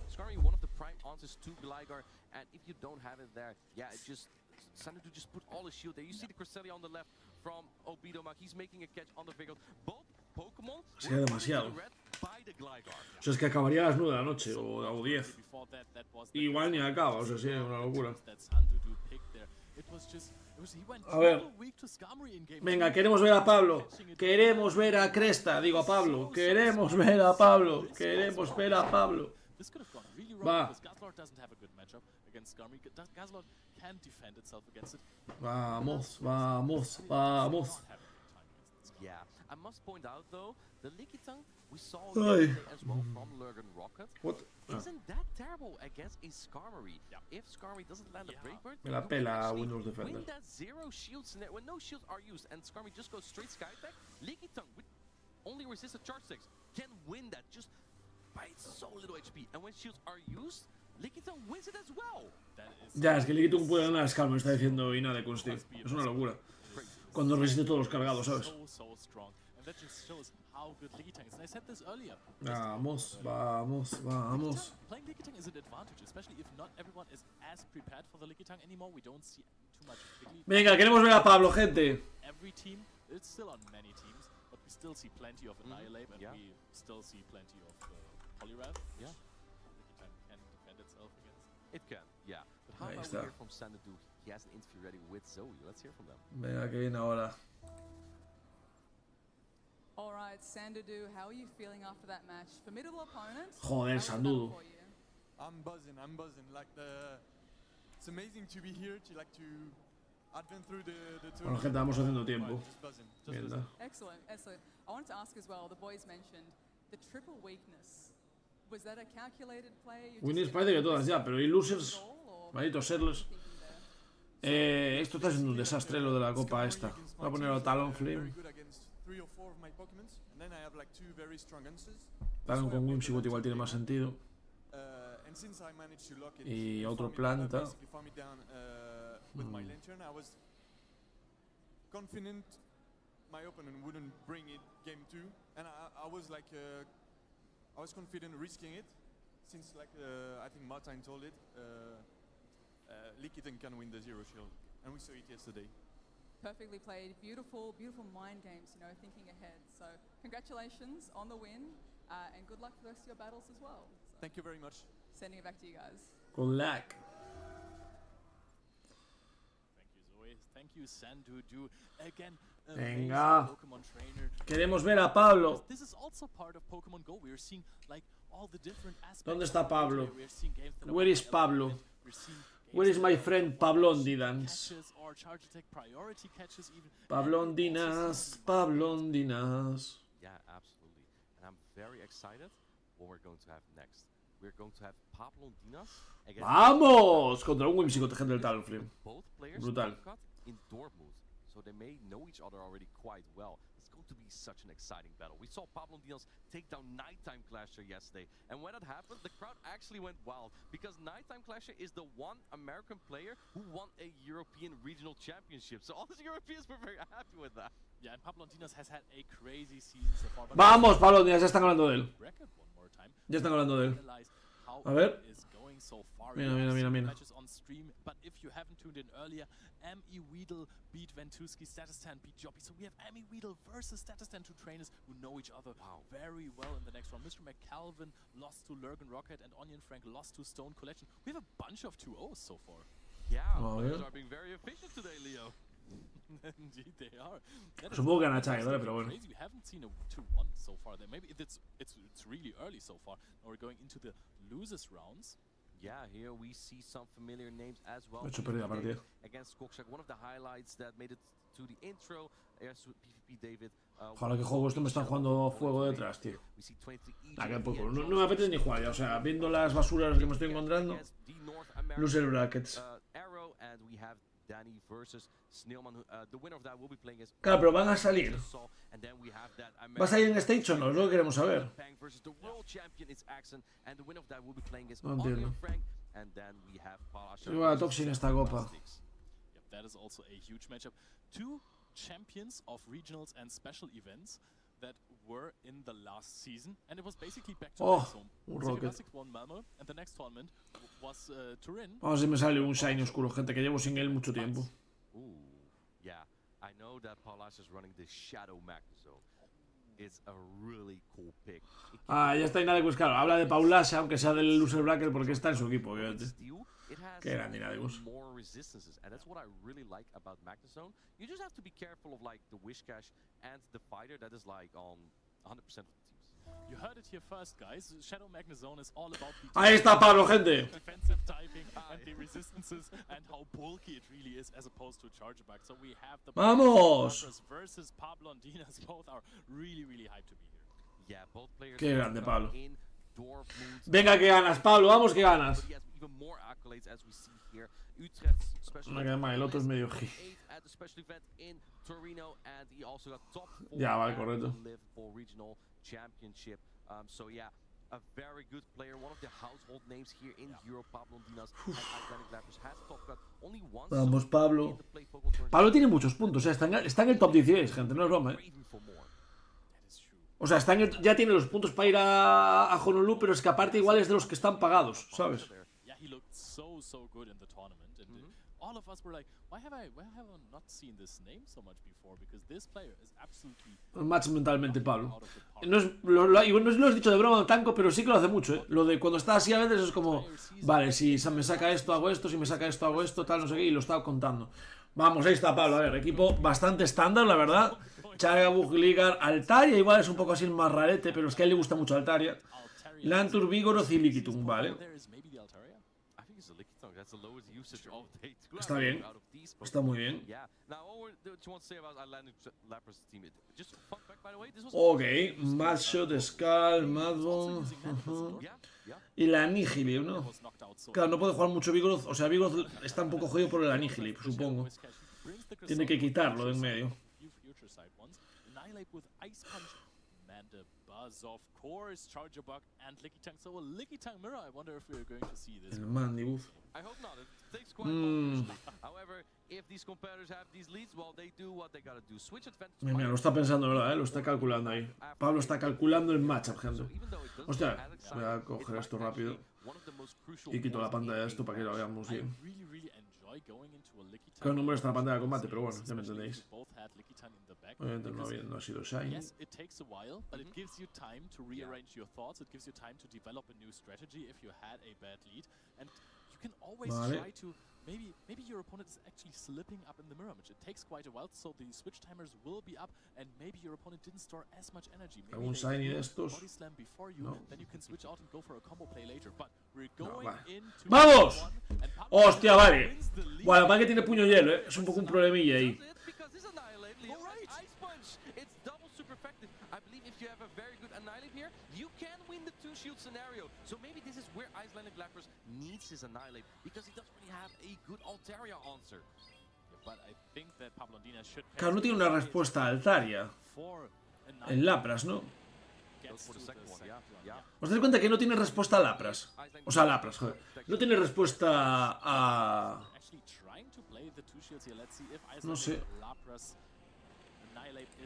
Skarmory, one of the prime answers to Gligar, and if you don't have it there, yeah, it just Xanadu just put all his shield there. You see the Cresselia on the left from Obidomak, he's making a catch on the Vigor. Both Pokemon Sería demasiado. by the Gligar. O sea, es que acabaría a las 9 de la noche o 10. Igual ni acaba, o sea, sí, es una locura. A ver. Venga, queremos ver a Pablo. Queremos ver a Cresta. Digo a Pablo. Queremos ver a Pablo. Queremos ver a Pablo. Va. Vamos, vamos, vamos. Yeah, I must point out though, the Lickitung we saw yesterday as well from Lurgan Rocket. What? Isn't that terrible against a Skarmory? If Skarmory doesn't land a Brave Bird, Me la pela Windows Defender. win that zero shield scenario when no shields are used and Skarmory just goes straight Sky Attack. Lickitung with only resisted charge sticks can win that just by so little HP, and when shields are used, Lickitung wins it as well. Ya, es que Lickitung puede ganar a Skarmory, está diciendo Ina de Consti. Es una locura. Cuando resiste todos los cargados, ¿sabes? Vamos, vamos, vamos. Venga, queremos ver a Pablo, gente. It can, yeah. But how Ahí about está. we hear from Xanadu? He has an interview ready with Zoe. Let's hear from them. Venga, que viene ahora. All right, Xanadu, how are you feeling after that match? Formidable opponent. Joder, Sandudu. I'm buzzing. Like it's amazing to be here. To advance through the Bueno, gente, vamos haciendo tiempo. Just buzzing. Mierda. Excellent, excellent. I wanted to ask as well, the boys mentioned the triple weakness. Was that a calculated play? Winners parece que todas ya, pero hay losers. Malditos serlos. Esto está siendo un desastre lo de la copa esta. Voy a poner a Talonflame. Talon con Whimsicott igual tiene más sentido. Y otro planta. My opponent wouldn't bring it game 2, and I was like I was confident risking it, since like I think Martin told it, Lickitung can win the zero shield, and we saw it yesterday. Perfectly played, beautiful, beautiful mind games, you know, thinking ahead. So congratulations on the win, and good luck for the rest of your battles as well. So Thank you very much. sending it back to you guys. Con lag. Thank you, Zoe. Thank you, Sandudu. Again, Venga. Pokemon trainer. Queremos ver a Pablo. This is also part of Pokemon Go. We are seeing like all the different aspects. ¿Dónde está Pablo? We are seeing games that are Where is Pablo? We're seeing Where is my friend Pablondinas? catches or charge attack priority catches even. Pablondinas, Pablondinas. Yeah, absolutely. And I'm very excited what we're going to have next. We're going to have Pablondinas against ¡Vamos! Contra un Whimsicott, gente del Talonflame. both players Brutal. uppercut in Dortmund, so they may know each other already quite well. It's going to be such an exciting battle. We saw Pablondinas take down Nighttime Clasher yesterday, and when that happened, the crowd actually went wild, because Nighttime Clasher is the one American player who won a European regional championship. So all the Europeans were very happy with that. Yeah, and Pablondinas has had a crazy season so far. But ¡Vamos, Pablondinas! Ya están hablando de él. record one more time. Ya están hablando de él. Analyze how A ver. it is going so far. Mira, You mira, have mira, seen mira. matches on stream, but if you haven't tuned in earlier, Emi Weedle beat Ventuski, Statistan beat Joppy. So we have Emi Weedle versus Statistan, two trainers who know each other very well in the next round. Mr. McCalvin lost to Lurgan Rocket and Onion Frank lost to Stone Collection. We have a bunch of 2-0s so far. Yeah, Oh, players yeah. are being very efficient today, Leo. Indeed, they are. That is Supongo que han hecho ahí, ¿vale? absolutely Pero bueno. crazy. We haven't seen a 2-1 so far. There. Maybe it's really early so far. Now we're going into the losers rounds. Yeah, here we see some familiar names as well. De hecho, perdí la PvP partida. David against Kokshak, one of the highlights that made it to the intro. PvP David. Ojalá que juego esto me están jugando fuego detrás, tío. We see 23 Ah, que poco. No me apetece ni jugar ya. O sea, viendo las basuras que me estoy encontrando. Loser brackets. Arrow, and we have Danny versus Snailman. The winner of that will be playing as Claro, pero van a salir. and then we have that ¿Vas a ir en stage o no? Es lo que queremos saber. Bang versus the world champion is Axon, and the winner of that will be playing as No entiendo. Onion Frank, and then we have Palasha. Igual a Toxin esta copa. Yep, that is also a huge matchup. Two champions of regionals and special events that were in the last season, and it was basically back to back. So un City rocket. Classics won Malmo, and the next tournament was Turin. Vamos a ver si me sale un shiny oscuro, gente, que llevo sin él mucho tiempo. Ooh, yeah. I know that Palasha is running the Shadow Magnezone. It's a really cool pick. Ah, ya está Inadequus, claro. Habla de Paulasha, aunque sea del loser bracket, porque está en su equipo, obviamente. Qué grande Inadequus. More resistances, and that's what I really like about Magnezone. You just have to be careful of like the Wish Cash and the fighter that is like on 100% of the teams. You heard it here first, guys. Shadow Magnezone is all about the Ahí está Pablo, gente. defensive typing and the resistances and how bulky it really is as opposed to charge back. So we have the Vamos. versus Pablo and Dinas. Both are really hyped to be here. Yeah, both players. Qué grande, Pablo. In Dwarf moons. Venga, que ganas, Pablo. Vamos, que ganas. But he has even more accolades as we see here. Utrecht's special Me queda mal, el otro es medio event, gi. 8th at the special event in Torneo, and he also got top 4 Ya, vale, at correcto. the Liverpool Regional Championship. So yeah, a very good player, one of the household names here in Europe. Pablo Dinas and Icelandic Lapras has top cut only once. Vamos, Pablo. in the Play Pokemon Tournament. Pablo tiene muchos puntos, está en el top 16, gente, no es broma, Craving for more. That is true. O sea, ya tiene los puntos para ir a Honolulu, pero es que aparte igual es de los que están pagados, ¿sabes? Yeah, he looked so good in the tournament, and all of us were like, why have I not seen this name so much before? Because this player is absolutely Match mentalmente, Pablo. out of the park. No es lo has dicho de broma, Tanco, pero sí que lo hace mucho, ¿eh? Lo de cuando está así a veces es como, vale, si me saca esto, hago esto, si me saca esto, hago esto, tal, no sé qué, y lo estaba contando. Vamos, ahí está Pablo, a ver, equipo bastante estándar, la verdad. Chagabug, Ligar, Altaria, igual es un poco así el más rarete, pero es que a él le gusta mucho Altaria. Lantur, Vigoroth y Liquitum, vale. There is maybe the Altaria. I think it's a Lickitung. That's the lowest usage of day two. Está bien. Out of these Está muy bien. Yeah. Now, what do you want to say about Icelandic Lapras team? Just fun fact, by the way, this was Ok, Madshot, Skull, Madbone, yeah. y la Annihilate, ¿no? Was knocked out so Claro, no puede jugar mucho Vigoroth, o sea, Vigoroth está un poco jodido por el Annihilate, supongo. brings the Tiene que Griselda quitarlo de en future medio. side, future side ones. Annihilate with Ice Punch, Manda Buzz, of course, Charger Bug, and Lickitung. So a Lickitung mirror. I wonder if we're going to see this. El Mandibuzz. I hope not. It takes quite long, usually. However, if these competitors have these leads, well, they do what they gotta do. Switch advantage. Mira, lo está pensando, ¿verdad? Lo está calculando ahí. Pablo está calculando el matchup, gente. Hostia, voy a coger esto rápido. Y quito la pantalla de esto para que lo veamos bien. Really enjoy going into a Lickitung. Claro, no muestra la pantalla de combate, pero bueno, ya me entendéis. Both had Lickitung in the back. Obviamente no ha sido Shiny. Yes, it takes a while, but it gives you time to rearrange your thoughts. It gives you time to develop a new strategy if you had a bad lead, and you can always Vale. try to maybe your opponent is actually slipping up in the mirror match. It takes quite a while, so the switch timers will be up, and maybe your opponent didn't store as much energy. Maybe ¿Algún they Shiny de threw estos? body slam before you, No. then you can switch out and go for a combo play later. But we're No, going vale. into ¡Vamos! round one, and Pablo Hostia, vale. wins the lead. Bueno, para que tiene puño hielo, ¿eh? Es un poco un problemilla ahí. Because this Annihilate, Leo, Alright. Ice Punch, it's double super effective. I believe if you have a very good Annihilate here, you can win the two-shield scenario. So maybe this is where Icelandic Lapras needs his Annihilate, because he doesn't really have a good Altaria answer. But I think that Pablo Dinas should pay Claro, no tiene una respuesta a Altaria. for En Lapras, ¿no? gets For to the second the one, second yeah, one, yeah. ¿Os dais cuenta que no tiene respuesta a Lapras? O sea, Lapras, joder. No tiene respuesta a... Actually trying to play the two shields here. Let's see if No sé. Lapras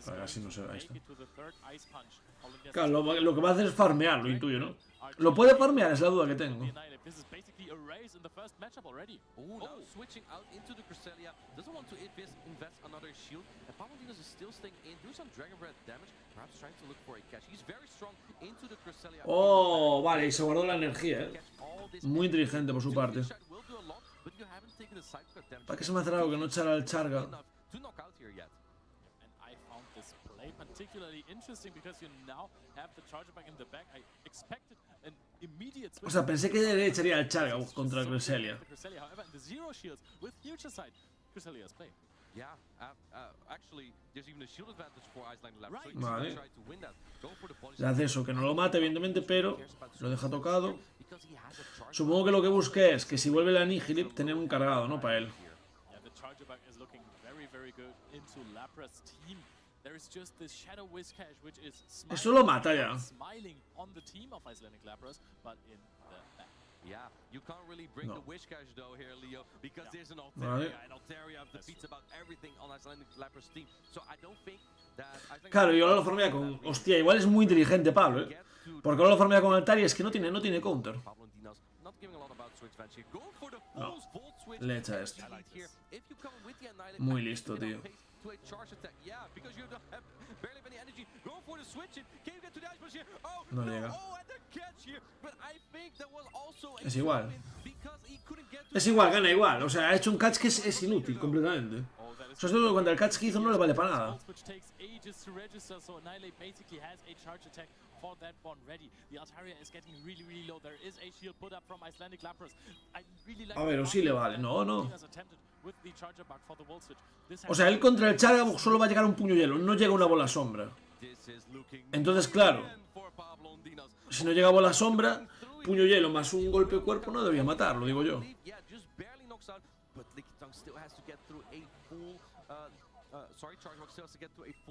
Ahora sí no se ve, ahí está. Make it to the third ice punch. Hollandaise Claro, lo que va a hacer es farmear, lo intuyo, ¿no? ¿Lo puede farmear? Es la duda que tengo. This is basically a race in the first matchup already. Now switching out into the Cresselia. Doesn't want to invest another shield. And Pavlodinos is still staying in. Do some Dragon Breath damage. Perhaps trying to look for a catch. He's very strong into the Cresselia. Oh, vale, y se guardó la energía, Muy inteligente por su parte. ¿Para qué se me hace algo que no echara el charga? Particularly interesting because you now have the charger back in the back. I expected an immediate O sea, pensé que le echaría el charga contra el Cresselia. However, the zero shields with future sight, Cresselia's play. Yeah, actually, there's even a shield advantage for Iceland Lab. Right. So Vale. try to win that. Go for the polish. Le hace eso, que no lo mate, evidentemente, pero lo deja tocado. Supongo que lo que busque es que si vuelve la Annihilate, tener un cargado, ¿no? Para él. Yeah, the charger back is looking very, very good into Lapra's team. There is just this Shadow Whiskash, which is Eso lo mata ya. smiling on the team of Icelandic Lapras, but in the back. Yeah, you can't really bring No. the Wishcash though here, Leo, because there's an Vale. Altaria, and Altaria defeats about everything on Icelandic Lapras team. So I don't think that Icelandic Claro, y ahora lo farmea con... Hostia, igual es muy inteligente Pablo, Porque ahora lo farmea con Altaria, es que no tiene counter. No, le echa este. Muy listo, tío. No llega. Es igual. Es igual, gana igual. O sea, ha hecho un catch que es inútil completamente. O sea, esto cuando el catch que hizo no le vale para nada. A ver, o sí le vale. No, no. O sea, él contra el Charga solo va a llegar un puño hielo, no llega una bola sombra. Entonces, claro, si no llega bola sombra, puño hielo más un golpe de cuerpo no debería matarlo, digo yo.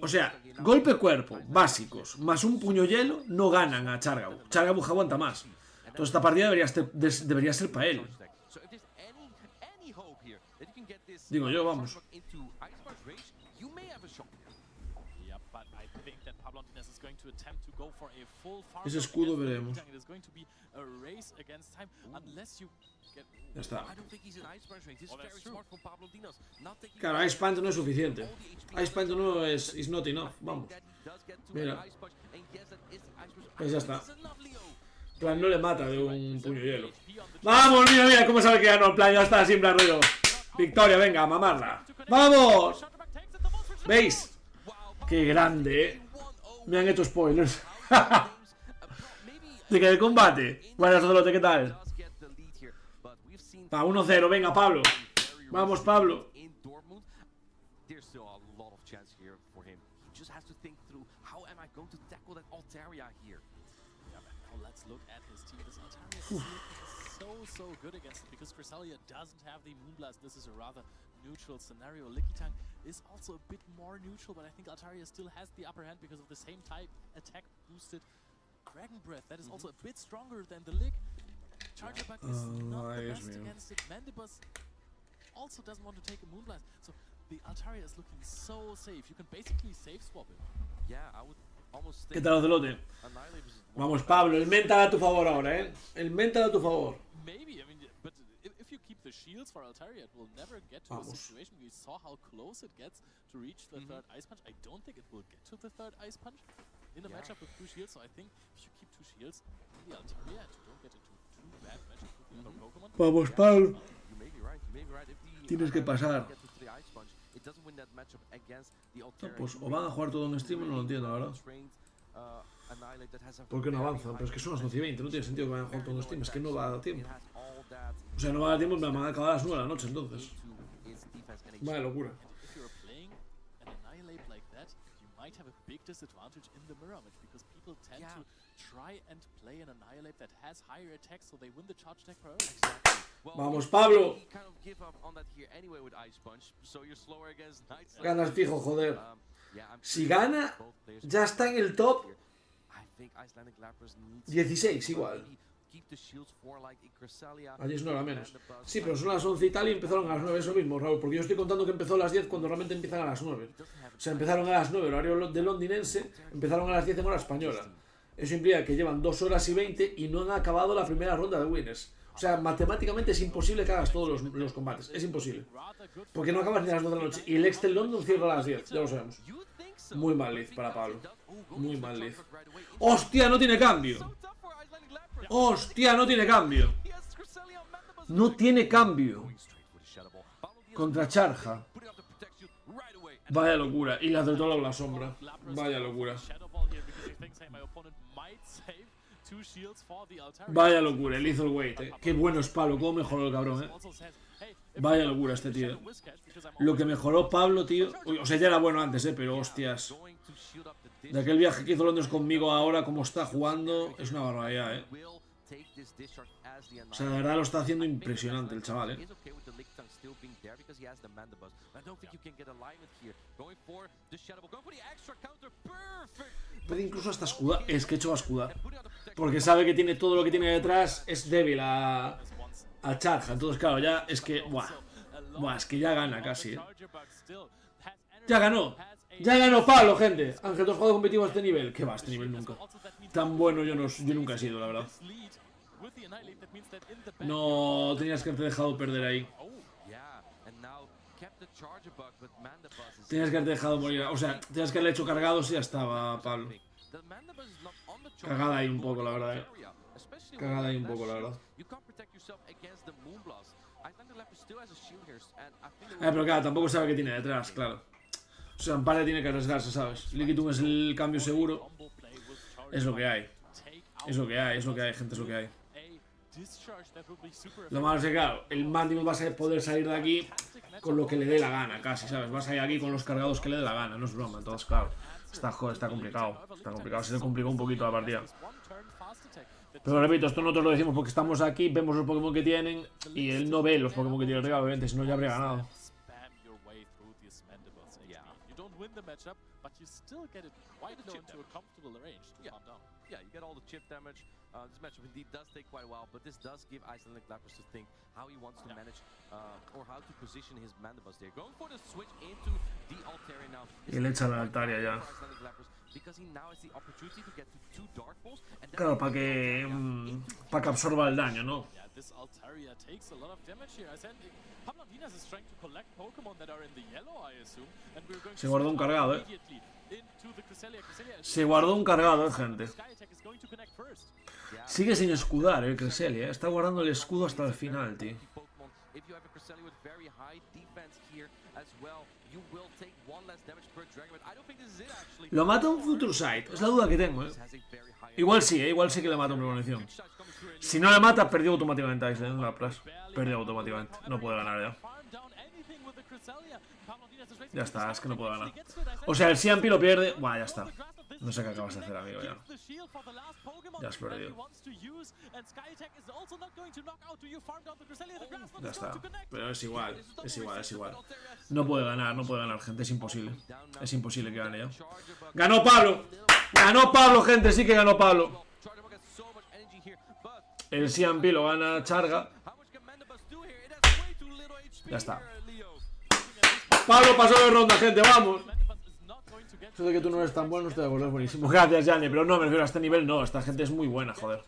O sea, golpe cuerpo, básicos, más un puño hielo, no ganan a Chargabu. Chargabu aguanta más. Entonces esta partida debería ser para él. Digo yo, vamos. Ese escudo veremos. Ya está. Claro, Ice Punch no es suficiente. Ice Punch no es is not enough. Vamos. Mira. Pues ya está. En plan, no le mata de un puño hielo. ¡Vamos! Mira, mira cómo sabe que ganó. En plan, ya está, siempre rollo. Victoria, venga, a mamarla. ¡Vamos! ¿Veis? ¡Qué grande, Me han hecho spoilers. De que el combate. Buenas, Zolote, ¿qué tal? Va, 1-0, venga, Pablo. Vamos, Pablo. So good against it because Cresselia doesn't have the Moonblast. This is a rather neutral scenario. Lickitung is also a bit more neutral, but I think Altaria still has the upper hand because of the same type attack boosted Dragon Breath. That is also a bit stronger than the Lick. Charger Bug is not the best against it. Mandibus also doesn't want to take a Moonblast. So the Altaria is looking so safe. You can basically safe swap it. Yeah, I would almost ¿Qué tal, Ocelote? Vamos, Pablo, el mental a tu favor ahora, El mental a tu favor. Maybe, I mean, but if you keep the shields for Altaria, it will never get to a situation. We saw how close it gets to reach the third Ice Punch. I don't think it will get to the third Ice Punch in a matchup with 2 shields. So I think if you keep 2 shields in the Altaria, you don't get into too bad matchups with the other Pokemon. Vamos, Pablo. Tienes que pasar. No, pues o van a jugar todo en stream o no lo entiendo, la verdad. ¿Por qué no avanzan? Pero es que son las 12:20, no tiene sentido que vayan a jugar todo en stream, es que no va a dar tiempo. O sea, no va a dar tiempo, me van a acabar a las 9 de la noche, entonces. Vaya locura. Vamos, Pablo. Ganas fijo, joder. Si gana, ya está en el top 16 igual. A 10 no era menos. Sí, pero son las 11 y tal y empezaron a las 9, eso mismo, Raúl, porque yo estoy contando que empezó a las 10 cuando realmente empiezan a las 9. O sea, empezaron a las 9, horario de londinense, empezaron a las 10 en hora española. Eso implica que llevan 2 horas y 20 y no han acabado la primera ronda de winners. O sea, matemáticamente es imposible que hagas todos los combates, es imposible. Porque no acabas ni a las 2 de la noche. Y el Excel London cierra a las 10, ya lo sabemos. Muy mal lead para Pablo. Muy mal lead. ¡Hostia, no tiene cambio! ¡Hostia, no tiene cambio! No tiene cambio. Contra Charja. Vaya locura. Y le acertó la sombra. Vaya locura. Vaya locura. Él hizo el weight, Qué bueno es Pablo. Cómo mejoró el cabrón, Vaya locura este tío. Lo que mejoró Pablo, tío. O sea, ya era bueno antes, pero hostias. De aquel viaje que hizo Londres conmigo ahora, como está jugando, es una barbaridad, O sea, de verdad lo está haciendo impresionante el chaval, Puede incluso hasta escudar. Es que hecho va a escudar. Porque sabe que tiene todo lo que tiene detrás. Es débil a Charja. Entonces, claro, ya es que... Buah, es que ya gana casi, Ya ganó. Ya ganó Pablo, gente. Ángel, ¿tú has jugado competitivo a este nivel? ¿Qué va a este nivel nunca? Tan bueno yo nunca he sido, la verdad. No tenías que haberte dejado perder ahí. Tenías que haberte dejado morir. O sea, tenías que haberle hecho cargados y ya estaba, Pablo. Cagada ahí un poco, la verdad, Cagada ahí un poco, la verdad. Pero claro, tampoco sabe qué tiene detrás, claro. O sea, Ampare tiene que arriesgarse, ¿sabes? Liquitum es el cambio seguro. Es lo que hay. Es lo que hay, gente, es lo que hay. Lo malo es que, claro, el Máximo vas a poder salir de aquí con lo que le dé la gana, casi, ¿sabes? Vas a ir aquí con los cargados que le dé la gana, no es broma. Entonces, claro, está complicado. Está complicado, se le complicó un poquito la partida. Pero repito, esto nosotros lo decimos porque estamos aquí, vemos los Pokémon que tienen y él no ve los Pokémon que tiene arriba, obviamente, si no ya habría ganado. Yeah, you get all the chip damage. This matchup indeed does take quite a while, but this does give Icelandic Lapras to think how he wants to manage or how to position his Mandibus there. Going for the switch into the Altaria now. Y le echa la Altaria ya. Claro, para que absorba el daño, ¿no? Se guardó un cargado, Se guardó un cargado, gente. Sigue sin escudar el Cresselia, Está guardando el escudo hasta el final, tío. ¿Lo mata un Future Sight? Es la duda que tengo, Igual sí, igual sí que le mata una premonición. Si no le mata, perdió automáticamente a Iceland Lapras. Perdió automáticamente. No puede ganar ya. Ya está, es que no puede ganar. O sea, el Siampi lo pierde. Buah, ya está. No sé qué acabas de hacer, amigo, ya. Ya has perdido. Ya está. Pero es igual. No puede ganar, gente. Es imposible. Es imposible que gane ya. ¡Ganó Pablo! ¡Ganó Pablo, gente! Sí que ganó Pablo. El Siampi lo gana Charga. Ya está. Pablo pasó de ronda, gente, vamos. Eso de que tú no eres tan bueno, no estoy de acuerdo, es buenísimo. Gracias, Jane, pero no, me refiero a este nivel, no. Esta gente es muy buena, joder.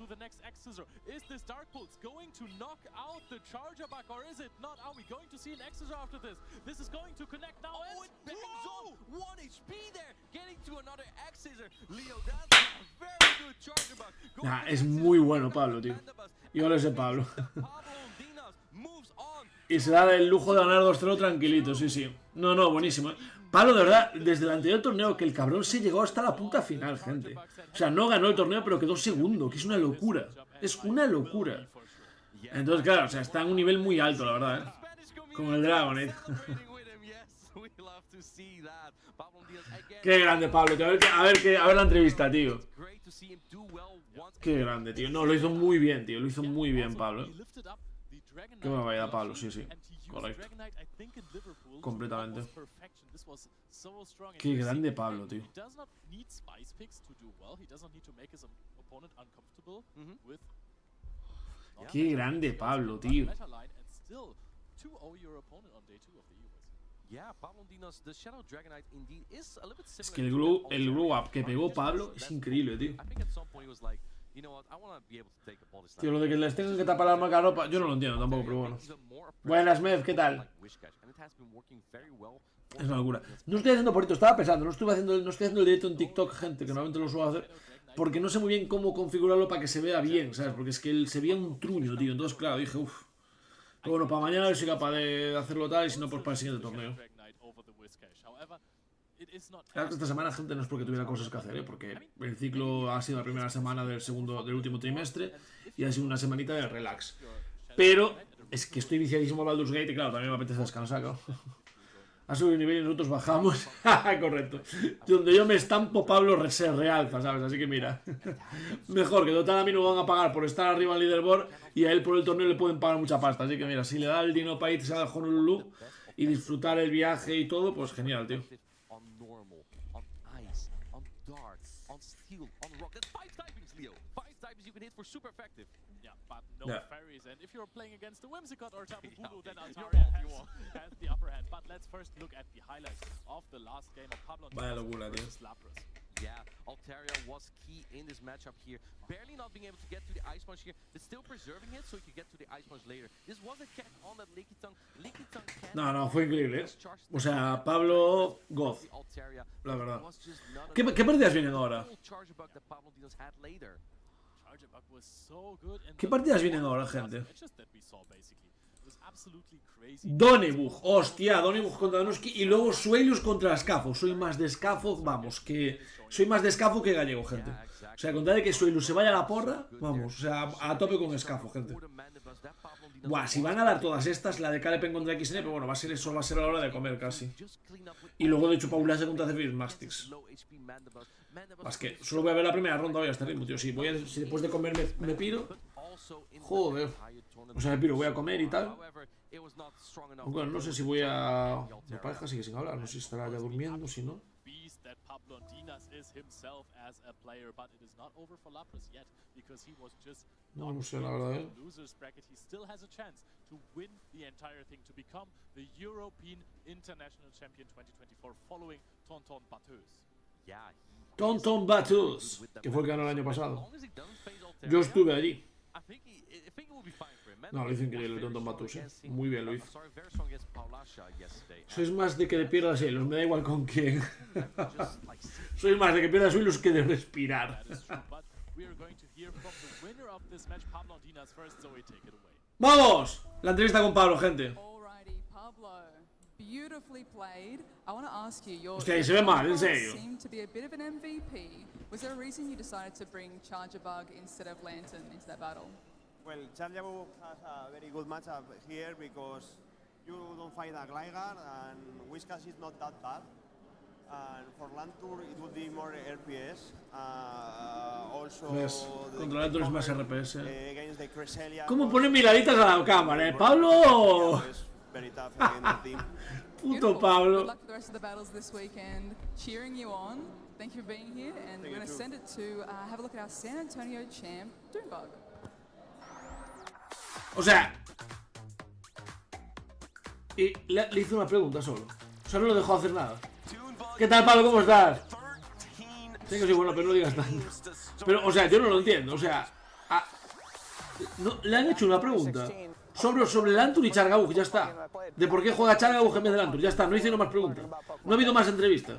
Nah, es muy bueno Pablo, tío. Yo lo sé, Pablo. Y se da el lujo de ganar 2-0 tranquilito, sí. No, buenísimo, Pablo, de verdad, desde el anterior torneo que el cabrón se llegó hasta la puta final, gente. O sea, no ganó el torneo, pero quedó segundo, que es una locura. Es una locura. Entonces, claro, o sea, está en un nivel muy alto, la verdad, Como el Dragon, Qué grande, Pablo, tío. A ver la entrevista, tío. Qué grande, tío. No, lo hizo muy bien, tío. Lo hizo muy bien, Pablo. Qué barbaridad, Pablo, sí. Correcto. Completamente. Qué grande Pablo, tío. Qué grande Pablo, tío. Es que el glow up que pegó Pablo es increíble, tío. Tío, lo de que les tengan que tapar la marca ropa, yo no lo entiendo tampoco, pero bueno. Buenas, Mev, ¿qué tal? Es una locura. No estoy haciendo por esto, estaba pensando, no estoy haciendo el directo en TikTok, gente, que normalmente lo suelo hacer, porque no sé muy bien cómo configurarlo para que se vea bien, ¿sabes? Porque es que él se veía un truño, tío. Entonces, claro, dije, uff. Pero bueno, para mañana soy capaz de hacerlo tal y si no, pues para el siguiente torneo. Claro que esta semana, gente, no es porque tuviera cosas que hacer, porque el ciclo ha sido la primera semana del último trimestre y ha sido una semanita de relax. Pero es que estoy viciadísimo a Baldur's Gate y claro, también me apetece descansar, claro. Ha subido el nivel y nosotros bajamos. Correcto. Donde yo me estampo, Pablo se realza, ¿sabes? Así que mira. Mejor, que total a mí no me van a pagar por estar arriba en el leaderboard y a él por el torneo le pueden pagar mucha pasta. Así que mira, si le da el dinero para irse a Honolulu y disfrutar el viaje y todo, pues genial, tío. No fairies, and if you're playing against the Whimsicott or Tapu Bulu, then Altaria has the upper hand. But let's first look at the highlights of the last game of Pablo versus Lapras. Yeah, Altaria was key in this matchup here. Barely not being able to get to the Ice Punch here, but still preserving it so he could get to the Ice Punch later. This was a catch on that Licky Tongue. Licky Tongue can't... No, fue increíble, ¿eh? O sea, Pablo God, la verdad. ¿Qué partidas vienen ahora? ¿Qué partidas vienen ahora, gente? Donebug, hostia, Donebug contra Donoski y luego Suelo contra Scafo. Soy más de Scafo, vamos, que... Soy más de Scafo que gallego, gente. O sea, con tal de que Suelo se vaya a la porra, vamos, o sea, a tope con Scafo, gente. Buah, si van a dar todas estas, la de Calepen contra XN, pero bueno, va a ser eso, va a ser a la hora de comer casi. Y luego de hecho Paulase contra Zephyr Mastix. Más que solo voy a ver la primera ronda hoy a este ritmo, tío. Si después de comer me piro. Joder. O sea, me piro, voy a comer y tal. Bueno, no sé si voy a... Mi pareja sigue sin hablar, no sé si estará ya durmiendo, si no. No sé, la verdad, ¿eh? Tonton Batus, que fue el que ganó el año pasado. Yo estuve allí. No, lo hizo increíble el Tonton Batus, ¿eh? Muy bien lo hizo. Sois más de que le pierdas hilos, me da igual con quién. Sois más de que pierdas hilos que de respirar. ¡Vamos! La entrevista con Pablo, gente. Beautifully played. I want to ask you, Hostia, se ve mal, en serio. Seemed to be a bit of an MVP. Was there a reason you decided to bring Charger Bug instead of Lantern into that battle? Well, Charger Bug has a very good matchup here because you don't find a Gligar and Whiskas is not that bad. And for Lantur it would be more RPS. Also, contra Lantur es más RPS. ¿Cómo pone miraditas a la cámara, Pablo? Puto Pablo. Good luck for the rest of the battles this weekend. Cheering you on. Thank you for being here, and we're going to send it to have a look at our San Antonio champ, Doombug. O sea, y le hice una pregunta solo. O sea, no lo dejó hacer nada. ¿Qué tal, Pablo? ¿Cómo estás? Sí que soy bueno, pero no digas tanto. Pero, o sea, yo no lo entiendo. O sea, no, le han hecho una pregunta sobre Lantur y Chargabug, ya está. De por qué juega Chargabug en vez de Lantur, ya está. No hice más preguntas. No ha habido más entrevistas.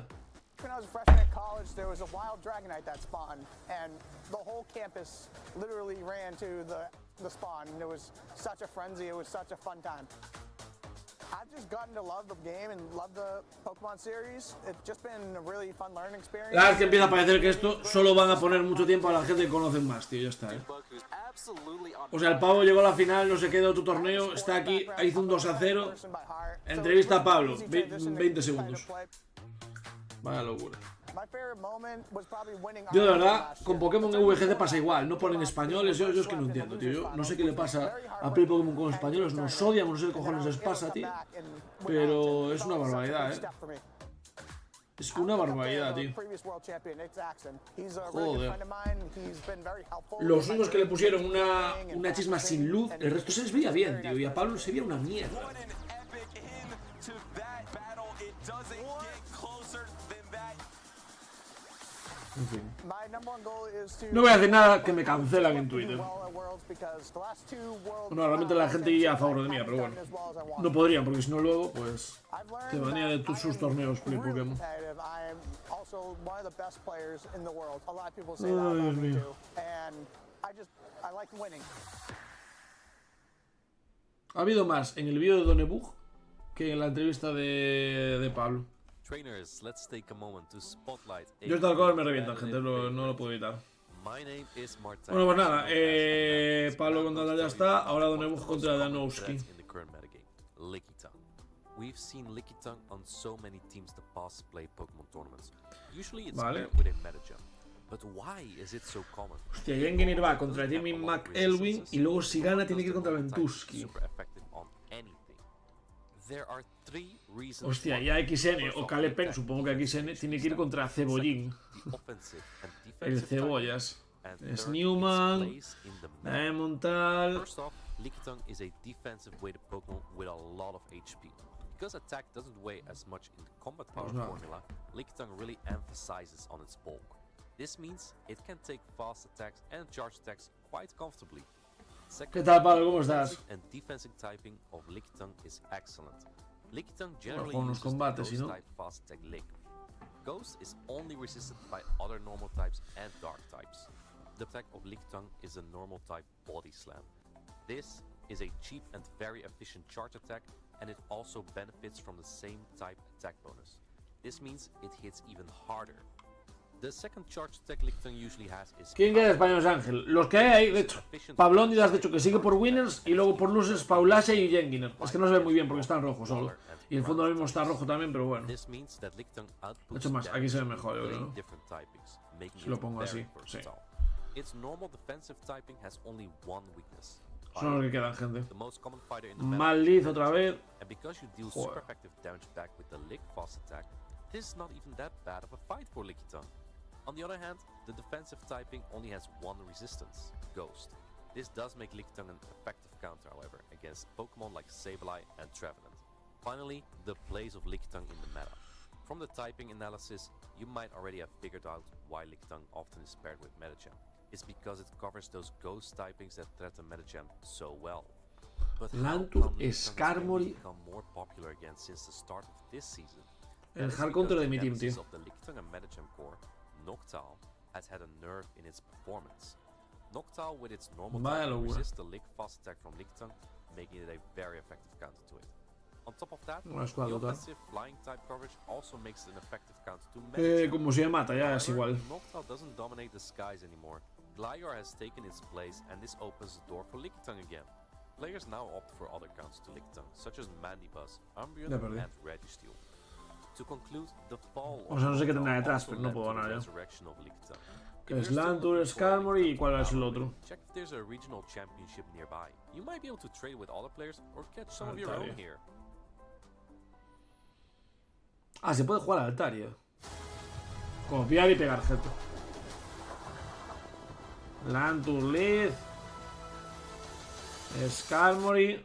There was a wild Dragonite that spawned, and the whole campus literally ran to the spawn, and it was such a frenzy, it was such a fun time. I've just gotten to love the game and love the Pokemon series. It's just been a really fun learning experience. La verdad es que empieza a parecer que esto solo van a poner mucho tiempo a la gente que conocen más, tío, ya está, O sea, el pavo llegó a la final, no se queda otro torneo, está aquí, hizo un 2-0. Entrevista a Pablo, 20 segundos. Vaya locura. Yo de verdad, con Pokémon VGC pasa igual, no ponen españoles, yo es que no entiendo, tío. Yo no sé qué le pasa a Play Pokémon con españoles, nos odian, no sé qué cojones les pasa, tío. Pero es una barbaridad, Es una barbaridad, tío. Joder. Los únicos que le pusieron una chisma sin luz, el resto se les veía bien, tío. Y a Pablo se veía una mierda. En fin. No voy a decir nada que me cancelan en Twitter. Bueno, realmente la gente iría a favor de mí, pero bueno. No podrían, porque si no luego, pues... te venía de sus torneos Play Pokémon. Ay, Dios mío. Ha habido más en el vídeo de Donebug que en la entrevista de Pablo. Trainers, let's take a moment to spotlight. Yo esta alcohol me revienta, gente, no lo puedo evitar. Bueno, pues nada, Pablo contra la ya está, ahora Donebug contra Danowski. We've seen Lickitung on so many teams the past play Pokémon tournaments. Usually it's Vale. with a meta jump. But why is it so common? Hostia, Jengenir va contra Jimmy McElwin y luego si gana tiene que ir contra Ventusky. Super effective on anything. There are three reasons. Hostia, ya XN o Kalepen, supongo que XN tiene que ir contra Cebollín. El Cebollas. Es Newman, Diamondal. First off, Lickitung is a defensive weighted Pokémon with a lot of HP. Because attack doesn't weigh as much in the combat power formula, Lickitung really emphasizes on its bulk. This means it can take fast attacks and charge attacks quite comfortably. ¿Qué tal, Pablo? ¿Cómo estás? And defensive typing of Lickitung is excellent. Lickitung generally Con los uses combates, the ¿sí, no? Ghost type fast attack Lick. Ghost is only resisted by other normal types and dark types. The attack of Lickitung is a normal type body slam. This is a cheap and very efficient charge attack, and it also benefits from the same type attack bonus. This means it hits even harder. The second charge attack Lickitung usually has is... ¿Quién queda de español es Ángel? Los que hay ahí, de hecho. Pablón has dicho que sigue por winners y luego por losers Paulasia y Jenginer. Es que no se ve muy bien porque está en rojo solo. Y el fondo ahora mismo está rojo también, pero bueno. De hecho más, aquí se ve mejor, yo creo, ¿no? Si lo pongo así, sí. Its normal defensive typing has only one weakness. Son los que quedan, gente. The most common fighter in the Maldith otra vez. And because you deal super effective damage back with the Lick fast attack, this is not even that bad of a fight for Lickitung. On the other hand, the defensive typing only has one resistance, Ghost. This does make Lickitung an effective counter, however, against Pokemon like Sableye and Trevenant. Finally, the place of Lickitung in the meta. From the typing analysis, you might already have figured out why Lickitung often is paired with Medicham. It's because it covers those ghost typings that threaten Medicham so well. But Lantur, Skarmory. Become more popular again since the start of this season. El hard counter de mi team, tío. Of the Lickitung and Medicham core, Noctowl has had a nerve in its performance. Noctowl with its normal type resists the Lick fast attack from Lickitung, making it a very effective counter to it. On top of that, the offensive flying type coverage also makes it an effective counter to Medicham. Como se mata, ya es igual. Noctowl doesn't dominate the skies anymore. Gligar has taken its place, and this opens the door for Lickitung again. Players now opt for other counters to Lickitung, such as Mandibuzz, Umbreon, and Registeel. To conclude, the fall o sea, no sé qué tendrá detrás, pero no puedo ganar ya. Que es Lantur, Skarmory y cuál es el otro. Check if there's a regional championship nearby. You might be able to trade with other players or catch some of your own here. Ah, se puede jugar a Altaria. Copiar y pegar, gente. Lantur, Lead, Skarmory,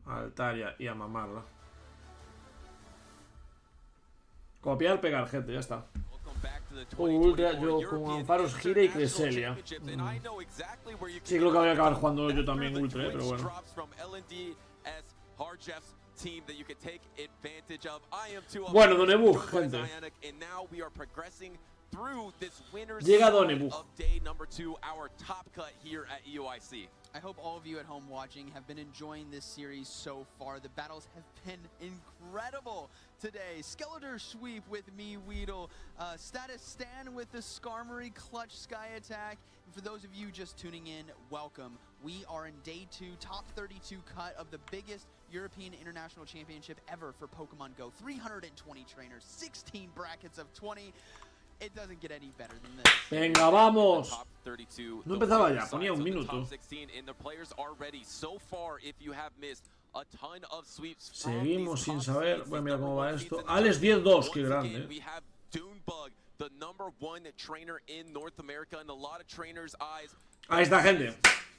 Altaria y a mamarla. Copiar, pegar, gente, ya está. Ultra, yo con Ampharos, Gira y Cresselia. Sí, creo que voy a acabar jugando yo también Ultra, pero bueno. Bueno, Donebug, gente. Llega Donebug. I hope all of you at home watching have been enjoying this series so far. The battles have been incredible today. Skeletor sweep with me, Weedle. Status Stan with the Skarmory clutch sky attack. And for those of you just tuning in, welcome. We are in day 2, top 32 cut of the biggest European International Championship ever for Pokemon Go. 320 trainers, 16 brackets of 20. It doesn't get any better than this. Venga, vamos. No empezaba ya, ponía un minuto. The players are ready so far. If you have missed a ton of sweeps. Seguimos sin saber. Voy a mirar cómo va esto. Alex 10-2, qué grande. We have Dunebug, the #1 trainer in North America, and a lot of trainers' eyes. Ahí está, gente.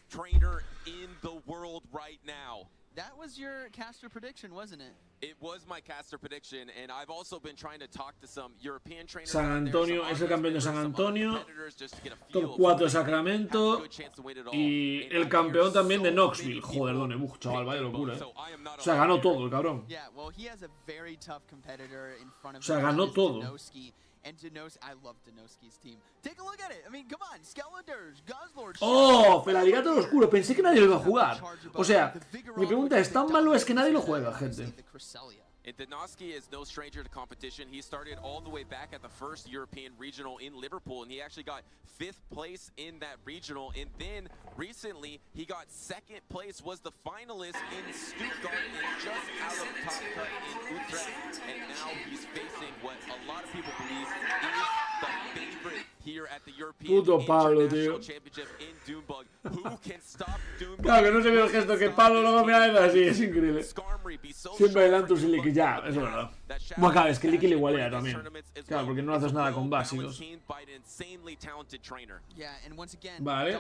Trainer in the world right now. That was your caster prediction, wasn't it? It was my caster prediction, and I've also been trying to talk to some European trainers. San Antonio es el campeón de San Antonio, top 4 de Sacramento y el campeón también de Knoxville. Joder, Donebuch, chaval, vaya locura, O sea, ganó todo el cabrón. O sea, ganó todo. ¡Oh! Felaligator oscuro. Pensé que nadie lo iba a jugar. O sea, mi pregunta es, ¿tan malo es que nadie lo juega, gente? And Danoski is no stranger to competition. He started all the way back at the first European regional in Liverpool, and he actually got 5th place in that regional. And then recently, he got 2nd place, was the finalist in Stuttgart, and just out of top cut in Utrecht. And now he's facing what a lot of people believe is the favorite here at the European International Championship in Dunebug. Who can stop Dunebug? Claro, que no se ve el gesto que Pablo luego me hace así, es increíble. Siempre adelanto sin liqui, ya, eso es verdad. Bueno, claro, es que liqui le igualea también. Claro, porque no haces nada con básicos. Vale.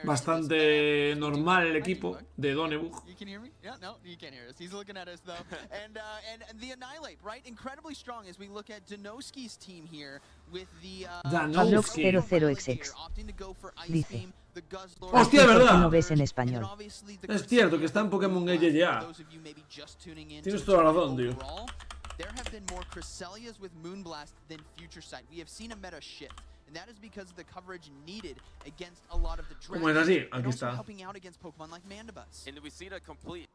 Bastante normal el equipo de Donebuch. Danowski 00XX dice: ¡Hostia, es verdad! No ves en español. Es cierto que está en Pokémon GGA. Tienes toda la razón, tío. There have been more Cresselias with Moonblast than Future Sight. We have seen a meta shift, and that is because of the coverage needed against a lot of the ¿Cómo es así? and Aquí also está. helping out against Pokemon like Mandibuzz. And we see the complete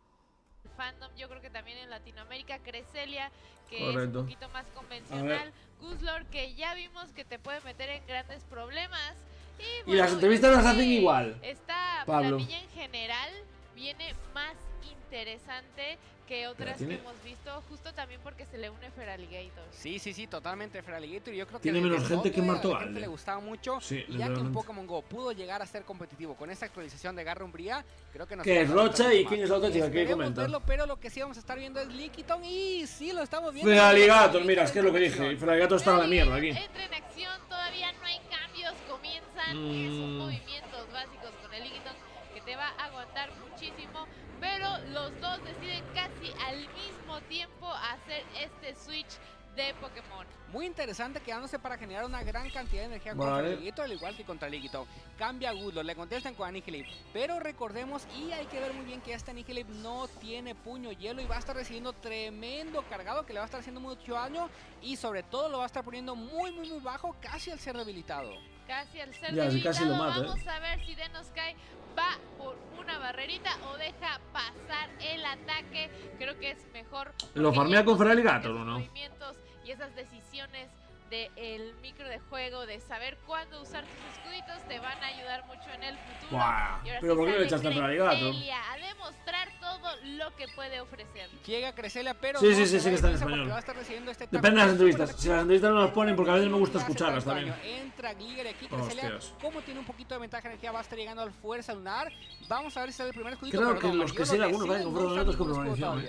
fandom, yo creo que también en Latinoamérica, Cresselia, que Correcto. es un poquito más convencional, Guzzlord, que ya vimos que te puede meter en grandes problemas. Y, bueno, las entrevistas las hacen igual, esta Pablo. planilla en general viene más interesante que otras que hemos visto, justo también porque se le une Feraligator. Sí, totalmente Feraligator. Yo creo que tiene menos gente que a la Martogalde. gente le gustaba mucho, Sí, y ya que un Pokémon GO pudo llegar a ser competitivo con esta actualización de Garra Umbría, creo que nos que es Rocha y quién es la otra chica que comenta. Verlo, pero lo que sí vamos a estar viendo es Lickitung, y sí lo estamos viendo. Feraligator, mira, es que es lo que dije. Feraligator está en la mierda aquí. Entra en acción, todavía no hay cambios, comienzan esos movimientos básicos con el Lickitung que te va a aguantar muchísimo, pero los dos deciden casi al mismo tiempo hacer este switch de Pokémon. Muy interesante, quedándose para generar una gran cantidad de energía contra Feraligator, al igual que contra Lickitung. Cambia a Guzzlord, le contestan con Annihilate, pero recordemos, y hay que ver muy bien, que este Annihilate no tiene puño hielo y va a estar recibiendo tremendo cargado que le va a estar haciendo mucho daño, y sobre todo lo va a estar poniendo muy bajo, casi al ser debilitado. Casi al ser Ya, debilitado, casi lo mata, vamos a ver si Denoskai va por una barrerita o deja pasar el ataque. Creo que es mejor. ¿Lo farmea con Feraligator o no? Movimientos y esas decisiones del micro de juego, de saber cuándo usar tus escuditos, te van a ayudar mucho en el futuro. Buah, y ahora pero sí ¿por qué no le sale echaste a Feraligator? Cresselia a demostrar todo lo que puede ofrecer. Llega Cresselia, pero Sí, no sí, se que está en va a español. va a estar recibiendo este Depende de las taco. entrevistas. Si las entrevistas no las ponen, porque a veces me gusta escucharlas también. Entra Gligar aquí, Cresselia, Hostias. como tiene un poquito de ventaja de energía, va a estar llegando al Fuerza Lunar. Vamos a ver si sale el primer escudito. Creo pero que no, los que sí, algunos vayan con premonición, con premonición.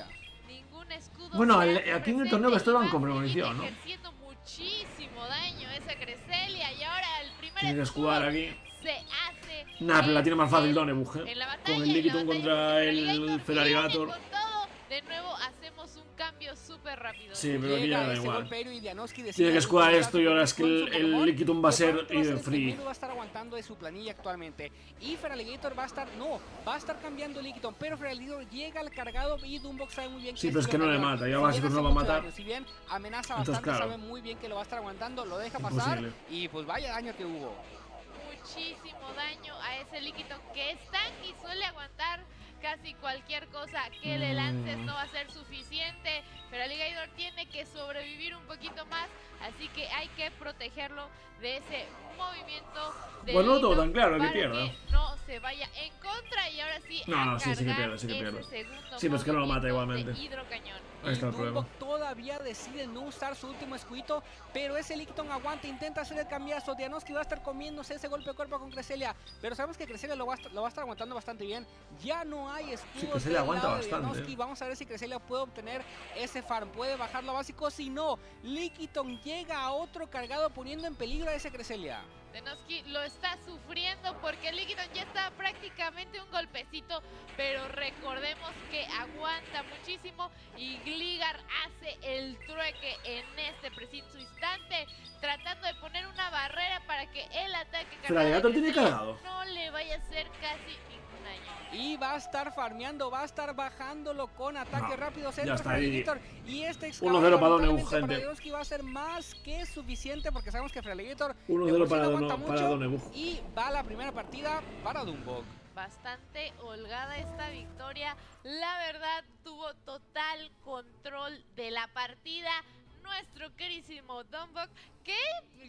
Ningún escudo. Bueno, se aquí en el hace torneo que presente van y con va premonición, ¿no? ejerciendo muchísimo daño esa Cresselia, y ahora el primer Tiene que escudo escudar aquí. se hace. Nah, pero la tiene más fácil Donebuch, En la batalla, con el Lickitung contra el Feraligator. con todo, de nuevo hacemos un cambio súper rápido. Sí, pero aquí ya da igual. Tiene Tiene que escudar esto y ahora es que el Lickitung va a ser free. Va a estar aguantando de su planilla actualmente, y Feraligator va a estar cambiando Lickitung, pero Feraligator llega al cargado y Doombox sabe muy bien Sí, pero es que no le mata, ya básicos no va a matar. Si bien amenaza Entonces, bastante, claro, sabe muy bien que lo va a estar aguantando, lo deja pasar, imposible. y pues vaya daño que hubo. Muchísimo daño a ese Lickitung, que es tanque y suele aguantar casi cualquier cosa que le lances, no va a ser suficiente. Pero el Feraligator tiene que sobrevivir un poquito más, así que hay que protegerlo de ese movimiento de Bueno, no todo Lickitung tan claro, que para pierda. que no se vaya en contra, y ahora sí No, a no, sí que cargar pierde, sí que ese pierde. segundo Sí, pero es que no lo mata movimiento igualmente. de hidrocañón. Ahí está el Dumbok problema. todavía decide no usar su último escudo, pero ese Lickitung aguanta, intenta hacer el cambiazo. Dianoski va a estar comiéndose ese golpe de cuerpo con Cresselia, pero sabemos que Cresselia lo va a estar aguantando bastante bien. Ya no hay escudos. Sí, Cresselia aguanta lado de bastante. Dianoski. Vamos a ver si Cresselia puede obtener ese farm, puede bajarlo a básico. Si no, Lickitung llega a otro cargado poniendo en peligro a ese Cresselia. Dianoski lo está sufriendo porque Lickitung ya está prácticamente un golpecito, pero recordemos que aguanta muchísimo y Gligar hace el trueque en este preciso instante, tratando de poner una barrera para que el ataque Fragator tiene cargado. no le vaya a hacer casi ningún daño. Y va a estar farmeando, va a estar bajándolo con ataques rápidos. ya está ahí. Y este 1-0 para Doneu, gente. para Dianoski va a ser más que suficiente porque sabemos que Fragator 1-0 para mucho. Doneu. Y va la primera partida para Dumbok. Bastante holgada esta victoria, la verdad tuvo total control de la partida nuestro queridísimo Dumbok, que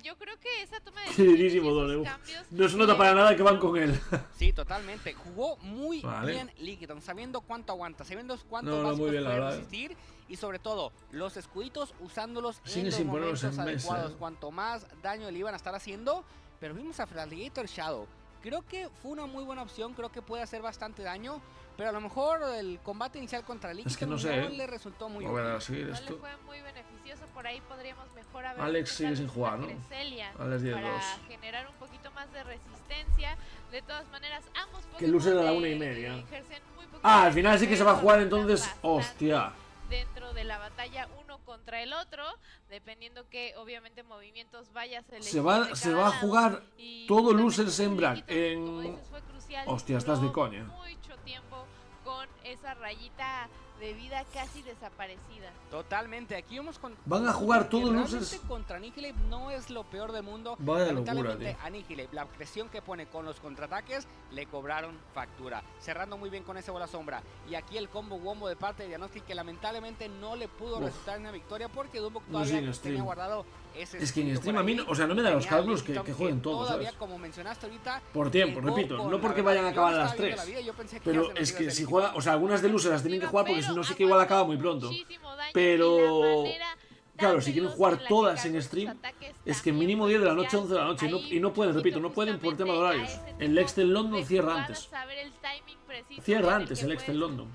yo creo que esa toma de Queridísimo Doneu. No se nota para nada que van con él. Sí, totalmente, jugó muy Vale. bien Lickitung, sabiendo cuánto aguanta, sabiendo cuánto No, básicos muy bien, la puede verdad. resistir y sobre todo los escuditos usándolos Sigue en los sin ponerlos momentos en mesa, adecuados, cuanto más daño le iban a estar haciendo, pero vimos a Fragator Shadow. Creo que fue una muy buena opción, creo que puede hacer bastante daño, pero a lo mejor el combate inicial contra Lickitung Es que no sé, le resultó muy a ver, útil. a seguir No esto. le fue muy beneficioso, por ahí podríamos mejor haber Alex sigue sin jugar, ¿no? Cresselia Alex 10-2. para generar un poquito más de resistencia. De todas maneras, ambos Que el usen a la Pokémon 1:30. ejercen muy poquito Al final sí que se va a jugar entonces. bastante Hostia. dentro de la batalla uno contra el otro, dependiendo que obviamente movimientos vayas Se va a jugar todo losers en Brack. Hostia, estás de coña. mucho tiempo con esa rayita de vida casi desaparecida. Totalmente, aquí vamos con... Van a jugar todos realmente losers. contra Annihilate no es lo peor del mundo. Vaya locura, Lamentablemente, tío. Annihilate, la presión que pone con los contraataques, le cobraron factura. Cerrando muy bien con ese bola sombra. Y aquí el combo wombo de parte de Dianoski, que lamentablemente no le pudo resultar en una victoria porque Dumbok No sé, todavía en stream. tenía guardado ese Es que en escudo stream por a mí, ahí. o sea, no me da los Tenía cálculos que Lickitung jueguen todos, todavía, ¿sabes? como mencionaste ahorita, Por tiempo, llegó repito, con no la porque verdad, vayan a yo acabar a no las estaba viendo 3. la vida, yo pensé que Pero ya se nos es iba a que hacer si Lickitung. juega, o sea, algunas de losers las tienen que jugar porque si no sí que igual acaba muy pronto. Pero claro, si quieren jugar todas en stream, es que mínimo 10 de la noche, 11 de la noche, y no pueden, repito, no pueden por tema de horarios. El Excel London cierra antes. Cierra antes el Excel London.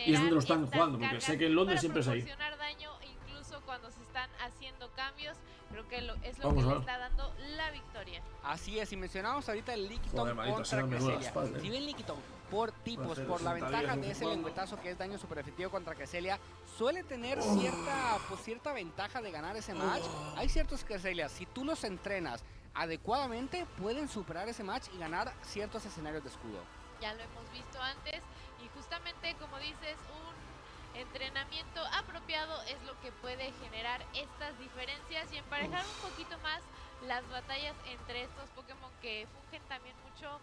Y es donde lo están jugando, porque sé que en Londres siempre es ahí. Daño incluso cuando se están haciendo cambios, creo que es lo Vamos que a le ver. está dando la victoria. Así es, y mencionamos ahorita el Lickitung Joder, maldita contra sea, me duele la Cresselia. espalda, Si bien Lickitung, por tipos, hacer por la sentadillas ventaja de de vez ese en cuando. lengüetazo que es daño super efectivo contra Cresselia, suele tener cierta ventaja de ganar ese match. Hay ciertos Cresselias, si tú los entrenas adecuadamente, pueden superar ese match y ganar ciertos escenarios de escudo. Ya lo hemos visto antes y justamente como dices, un entrenamiento apropiado es lo que puede generar estas diferencias y emparejar un poquito más las batallas entre estos Pokémon que fungen también mucho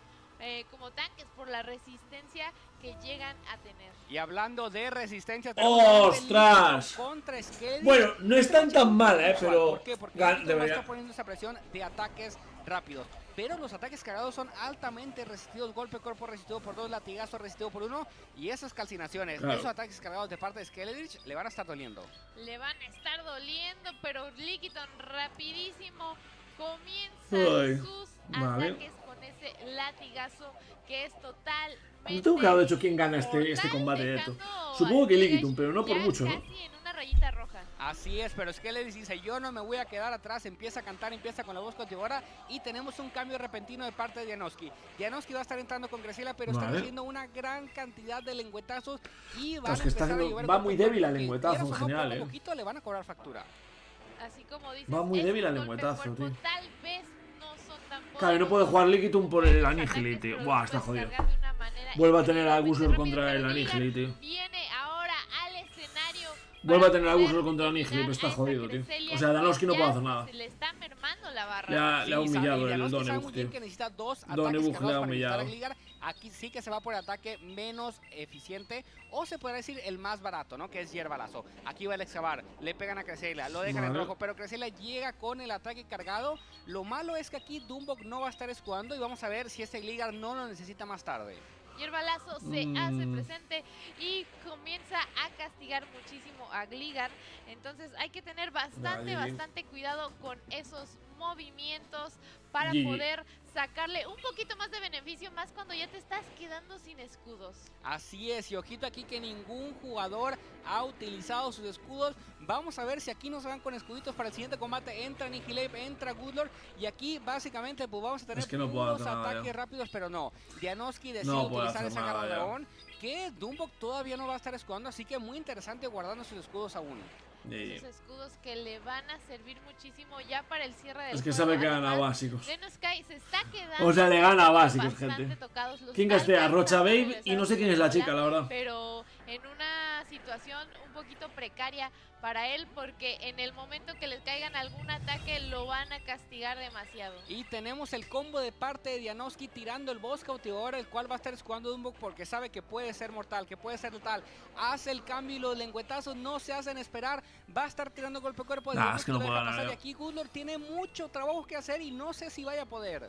como tanques por la resistencia que llegan a tener. Y hablando de resistencia, ¡Ostras! contra Skelly. Bueno, no están tan mal, pero ¿Por qué? Porque Gal- Lickitung debería- está poniendo esa presión de ataques rápidos. Pero los ataques cargados son altamente resistidos. Golpe cuerpo resistido por 2, latigazo resistido por 1. Y esas calcinaciones, Claro. esos ataques cargados de parte de Skeledrich le van a estar doliendo. Le van a estar doliendo, pero Lickitung rapidísimo comienza Ay, sus vale. ataques con ese latigazo que es totalmente... No tengo claro de hecho quién gana este combate de esto. Supongo que Lickitung, pero no por mucho, ¿no? Casi en una rayita roja. Así es, pero Skeledrich dice, yo no me voy a quedar atrás, empieza a cantar, empieza con la voz cautivadora y tenemos un cambio repentino de parte de Dianoski. Dianoski va a estar entrando con Cresselia, pero está Vale. recibiendo una gran cantidad de lengüetazos y van Es a que está empezar a haciendo- llover va golpes muy débil fuertes al que, lengüetazo quieras en o no, general, poco a ¿eh? poquito le van a cobrar factura. Así como dices, Va muy es débil un al golpe lengüetazo, cuerpo, tío. tal vez no son tan Claro, y no puede jugar Lickitung por el Annihilate, tío. Buah, está jodido. Vuelve a tener a Gusler contra el Annihilate, tío. Viene ahora al escenario. Vuelve a tener a Gusler contra el Annihilate, pero está jodido, tío. O sea, Danoski no puede hacer nada. Se le está mermando la barra. Le ha humillado el Dianoski sabe Donebug, muy bien tío. que necesita 2 ataques Donebug cargados le ha para evitar a humillado. Gligar. Aquí sí que se va por el ataque menos eficiente, o se puede decir el más barato, ¿no? Que es hierbalazo. Aquí va el excavar, le pegan a Cresselia, lo dejan en Vale. rojo, pero Cresselia llega con el ataque cargado. Lo malo es que aquí Dumbok no va a estar escudando y vamos a ver si ese Gligar no lo necesita más tarde. Hierbalazo se hace presente y comienza a castigar muchísimo a Gligar. Entonces hay que tener bastante cuidado con esos movimientos para poder sacarle un poquito más de beneficio, más cuando ya te estás quedando sin escudos. Así es, y ojito aquí que ningún jugador ha utilizado sus escudos. Vamos a ver si aquí no se van con escuditos para el siguiente combate. Entra Nihilave, entra Goodlord, y aquí básicamente pues vamos a tener unos ataques rápidos, pero no. Dianoski decide utilizar esa garra de dragón, que Dumbok todavía no va a estar escudando, así que muy interesante guardando sus escudos aún. Esos escudos que le van a servir muchísimo ya para el cierre del Es que juego. sabe que gana a básicos. Denosky se está quedando, O sea, le gana a básicos, gente. tocados, ¿Quién castea? Rocha Babe y no sé quién es la chica, la verdad. Pero en una situación un poquito precaria para él, porque en el momento que les caigan algún ataque lo van a castigar demasiado. Y tenemos el combo de parte de Dianoski tirando el boss cautivador, el cual va a estar escudando Dumbok porque sabe que puede ser mortal, que puede ser letal. Hace el cambio y los lengüetazos no se hacen esperar. Va a estar tirando golpe cuerpo. Es que no puedo ganar. Y aquí Goodlord tiene mucho trabajo que hacer y no sé si vaya a poder.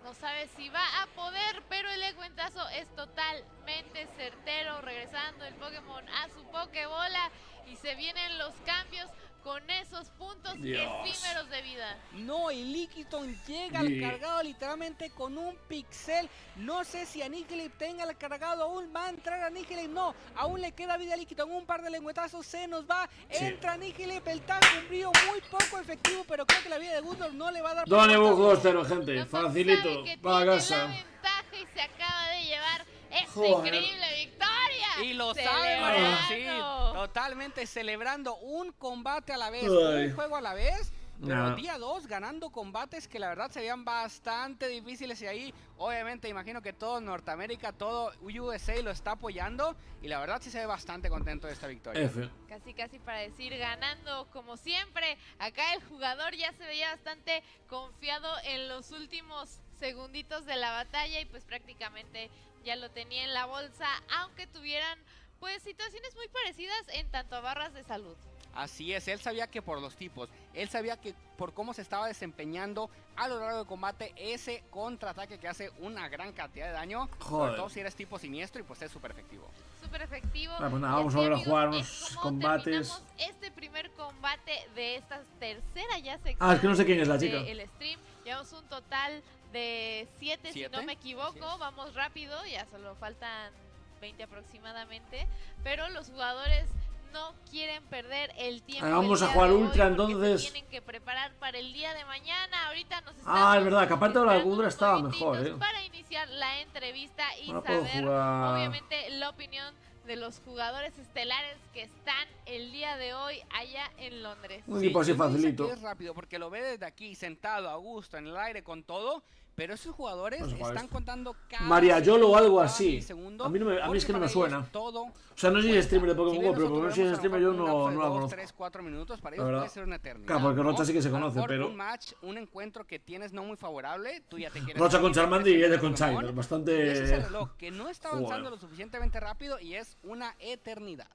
No sabe si va a poder, pero el lengüetazo es totalmente certero, regresando el Pokémon a su Pokébola y se vienen los cambios con esos puntos efímeros de vida. No, y Lickitung llega al cargado literalmente con un pixel. No sé si Annihilate tenga el cargado aún. Va a entrar Annihilate. No, aún le queda vida a Lickitung. Un par de lengüetazos se nos va. Entra Annihilate. El tag, un brillo muy poco efectivo, pero creo que la vida de Goodlord no le va a dar. Dale Bug 2-0, gente. Facilito. Para casa. La ventaja y se acaba de llevar esta increíble victoria. Y lo sabe, sí, totalmente celebrando un combate a la vez, un juego a la vez. Pero día 2 ganando combates que la verdad se veían bastante difíciles, y ahí obviamente imagino que todo Norteamérica, todo USA lo está apoyando, y la verdad sí se ve bastante contento de esta victoria. Casi para decir ganando como siempre. Acá el jugador ya se veía bastante confiado en los últimos segunditos de la batalla y pues prácticamente ya lo tenía en la bolsa, aunque tuvieran pues situaciones muy parecidas en tanto a barras de salud. Así es, él sabía que por los tipos, él sabía que por cómo se estaba desempeñando a lo largo del combate, ese contraataque que hace una gran cantidad de daño, sobre todo si eres tipo siniestro, y pues es súper efectivo. Súper efectivo. Pues nada, vamos a volver a jugar unos combates. Este primer combate de esta tercera ya sección. Es que no sé quién es la chica. El stream, llevamos un total de 7 si no me equivoco, vamos rápido, ya solo faltan 20 aproximadamente, pero los jugadores no quieren perder el tiempo. Vamos a jugar Ultra, entonces. Tienen que preparar para el día de mañana. Ahorita nos estamos es verdad, que aparte ahora la Ultra estaba mejor, para iniciar la entrevista y saber, obviamente, la opinión de los jugadores estelares que están el día de hoy allá en Londres. Un equipo así facilito. Es rápido porque lo ve desde aquí, sentado, a gusto, en el aire, con todo. Pero esos jugadores están contando cada María Yolo o algo así. Segundo, a mí es que no me suena. Todo o sea, no soy streamer de Pokémon Go, pero por lo menos si es streamer yo no la conozco. 3-4 minutos para ellos puede ser una eternidad. Claro, porque Rocha sí que se conoce, pero un match, un encuentro que tienes no muy favorable, tú ya te quieres. Rocha con Charmander y ella con China, bastante. Ese es el reloj que no está avanzando lo suficientemente rápido y es una eternidad.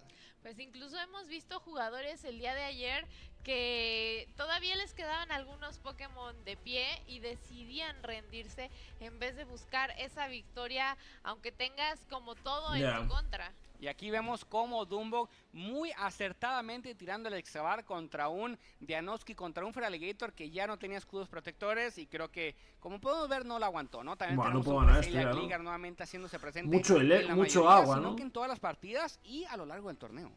Pues incluso hemos visto jugadores el día de ayer que todavía les quedaban algunos Pokémon de pie y decidían rendirse en vez de buscar esa victoria, aunque tengas como todo en tu contra. Y aquí vemos como Dumbok muy acertadamente tirando el Excavar contra un Dianoski, contra un Feraligator que ya no tenía escudos protectores, y creo que, como podemos ver, no lo aguantó, ¿no? También tenemos un Gligar nuevamente haciéndose presente. Mucho agua, sino ¿no? que en todas las partidas y a lo largo del torneo.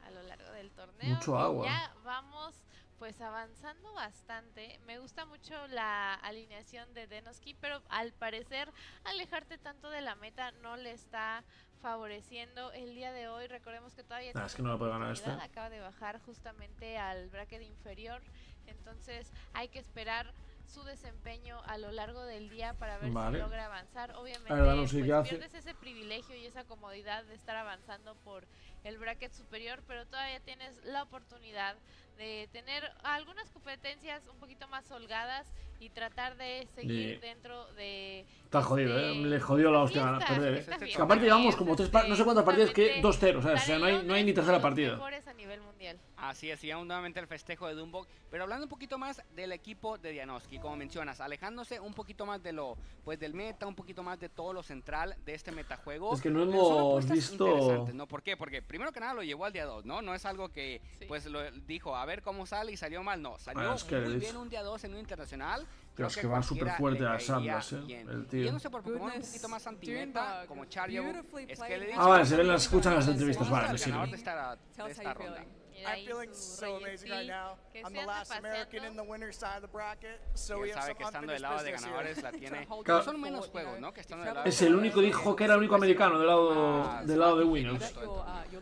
A lo largo del torneo. Mucho agua. Ya vamos pues avanzando bastante. Me gusta mucho la alineación de Dianoski, pero al parecer alejarte tanto de la meta no le está favoreciendo el día de hoy. Recordemos que todavía es que no lo puede ganar acaba de bajar justamente al bracket inferior, entonces hay que esperar su desempeño a lo largo del día para ver si logra avanzar. Obviamente pues, pierdes ese privilegio y esa comodidad de estar avanzando por el bracket superior, pero todavía tienes la oportunidad de tener algunas competencias un poquito más holgadas y tratar de seguir dentro de... Está jodido, Le jodió la hostia a perder, esta Es que fiesta, aparte llevamos como no sé cuántas partidas que 2-0, ¿sabes? O sea, estar en no hay ni tercera partida. mejores a nivel mundial. Así es, sigamos nuevamente el festejo de Dumbok, pero hablando un poquito más del equipo de Dianoski, como mencionas, alejándose un poquito más de lo, pues del meta, un poquito más de todo lo central de este metajuego. Es que no pero son hemos apuestas visto... interesantes, ¿no? ¿Por qué? Porque primero que nada lo llevó al día 2, ¿no? No es algo que, pues lo dijo, a ver cómo sale y salió mal, no. Salió es que muy bien un día 2 en un internacional. Pero es que va súper fuerte a Sandras, el tío. Yo no sé por Pokémon un poquito más anti-meta, como Charizard. Es que le vale, se ven escuchan las entrevistas, vale, me el ganador sirve. de esta ronda. I'm feeling so amazing right now. I'm the last American in the winner's side of the bracket, so we have sabe some que estando del lado de ganadores la tiene. Claro. Son menos juegos, ¿no? Que estando del lado. Es el único, dijo que era el único americano del lado de Winners.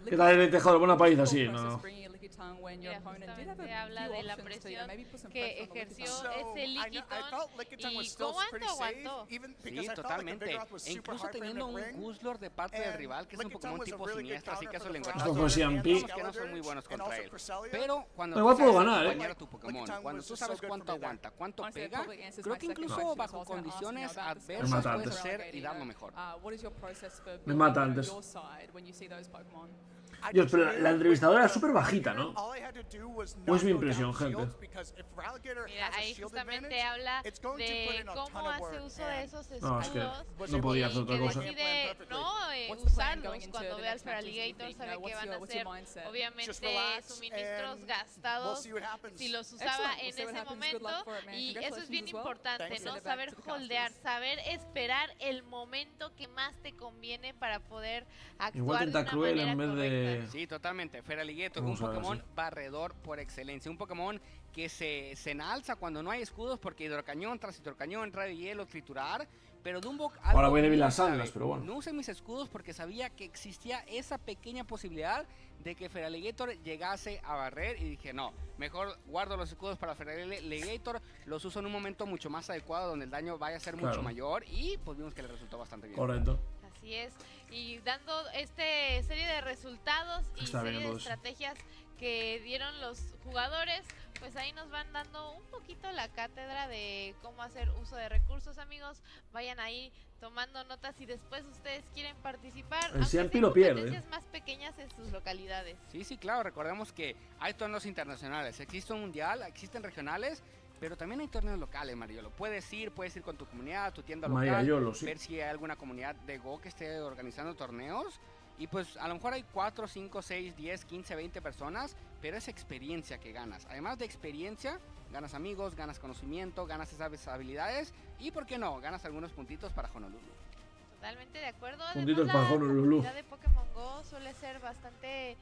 ¿Qué tal el tejado? Buena paliza, sí, no. Mira, justamente habla de la presión que ejerció ese Lickitung y cuánto aguantó. Sí, totalmente. E incluso teniendo un Guzzlord de parte del rival, que es un Pokémon tipo siniestro, así que eso le encuentra. Esto fue CMP. Que no son muy buenos contra él. Pero cuando igual tú puedo sabes ganar, acompañar a tu Pokémon, cuando tú sabes cuánto aguanta, cuánto pega, creo que incluso bajo condiciones adversas puedes hacer y dar lo mejor. Me mata antes. Dios, pero la entrevistadora era súper bajita, ¿no? ¿O es mi impresión, gente? Mira, ahí justamente habla de cómo hace uso de esos escudos. No, es que no podía hacer otra cosa. Decide no usarlos cuando ve al Feraligatr, sabe que van a ser obviamente suministros gastados si los usaba en ese momento, y eso es bien importante, ¿no? Saber holdear, saber esperar el momento que más te conviene para poder actuar Igual de una Tentacruel manera en vez correcta. de... Sí, totalmente. Feraligatr, un Vamos a ver, Pokémon sí. barredor por excelencia. Un Pokémon que se enalza cuando no hay escudos, porque hidrocañón tras hidrocañón, rayo hielo, triturar. Pero Dumbok... Ahora voy de las Sandras, pero bueno. No usé mis escudos porque sabía que existía esa pequeña posibilidad de que Feraligatr llegase a barrer, y dije, no, mejor guardo los escudos para Feraligatr, los uso en un momento mucho más adecuado donde el daño vaya a ser mucho mayor, y pues vimos que le resultó bastante bien. Correcto. Así es, y dando serie de resultados y serie de estrategias que dieron los jugadores, pues ahí nos van dando un poquito la cátedra de cómo hacer uso de recursos, amigos. Vayan ahí tomando notas si después ustedes quieren participar, El CMP aunque lo sean pierde. competencias más pequeñas en sus localidades. Sí, sí, claro, recordemos que hay torneos internacionales, existe un mundial, existen regionales, pero también hay torneos locales, Mariolo. Puedes ir con tu comunidad, tu tienda local, Mariolo, sí. ver si hay alguna comunidad de Go que esté organizando torneos. Y pues a lo mejor hay 4, 5, 6, 10, 15, 20 personas, pero es experiencia que ganas. Además de experiencia, ganas amigos, ganas conocimiento, ganas esas habilidades y, ¿por qué no?, ganas algunos puntitos para Honolulu. Totalmente de acuerdo. Puntitos Además, para la Honolulu. comunidad de Pokémon Go suele ser bastante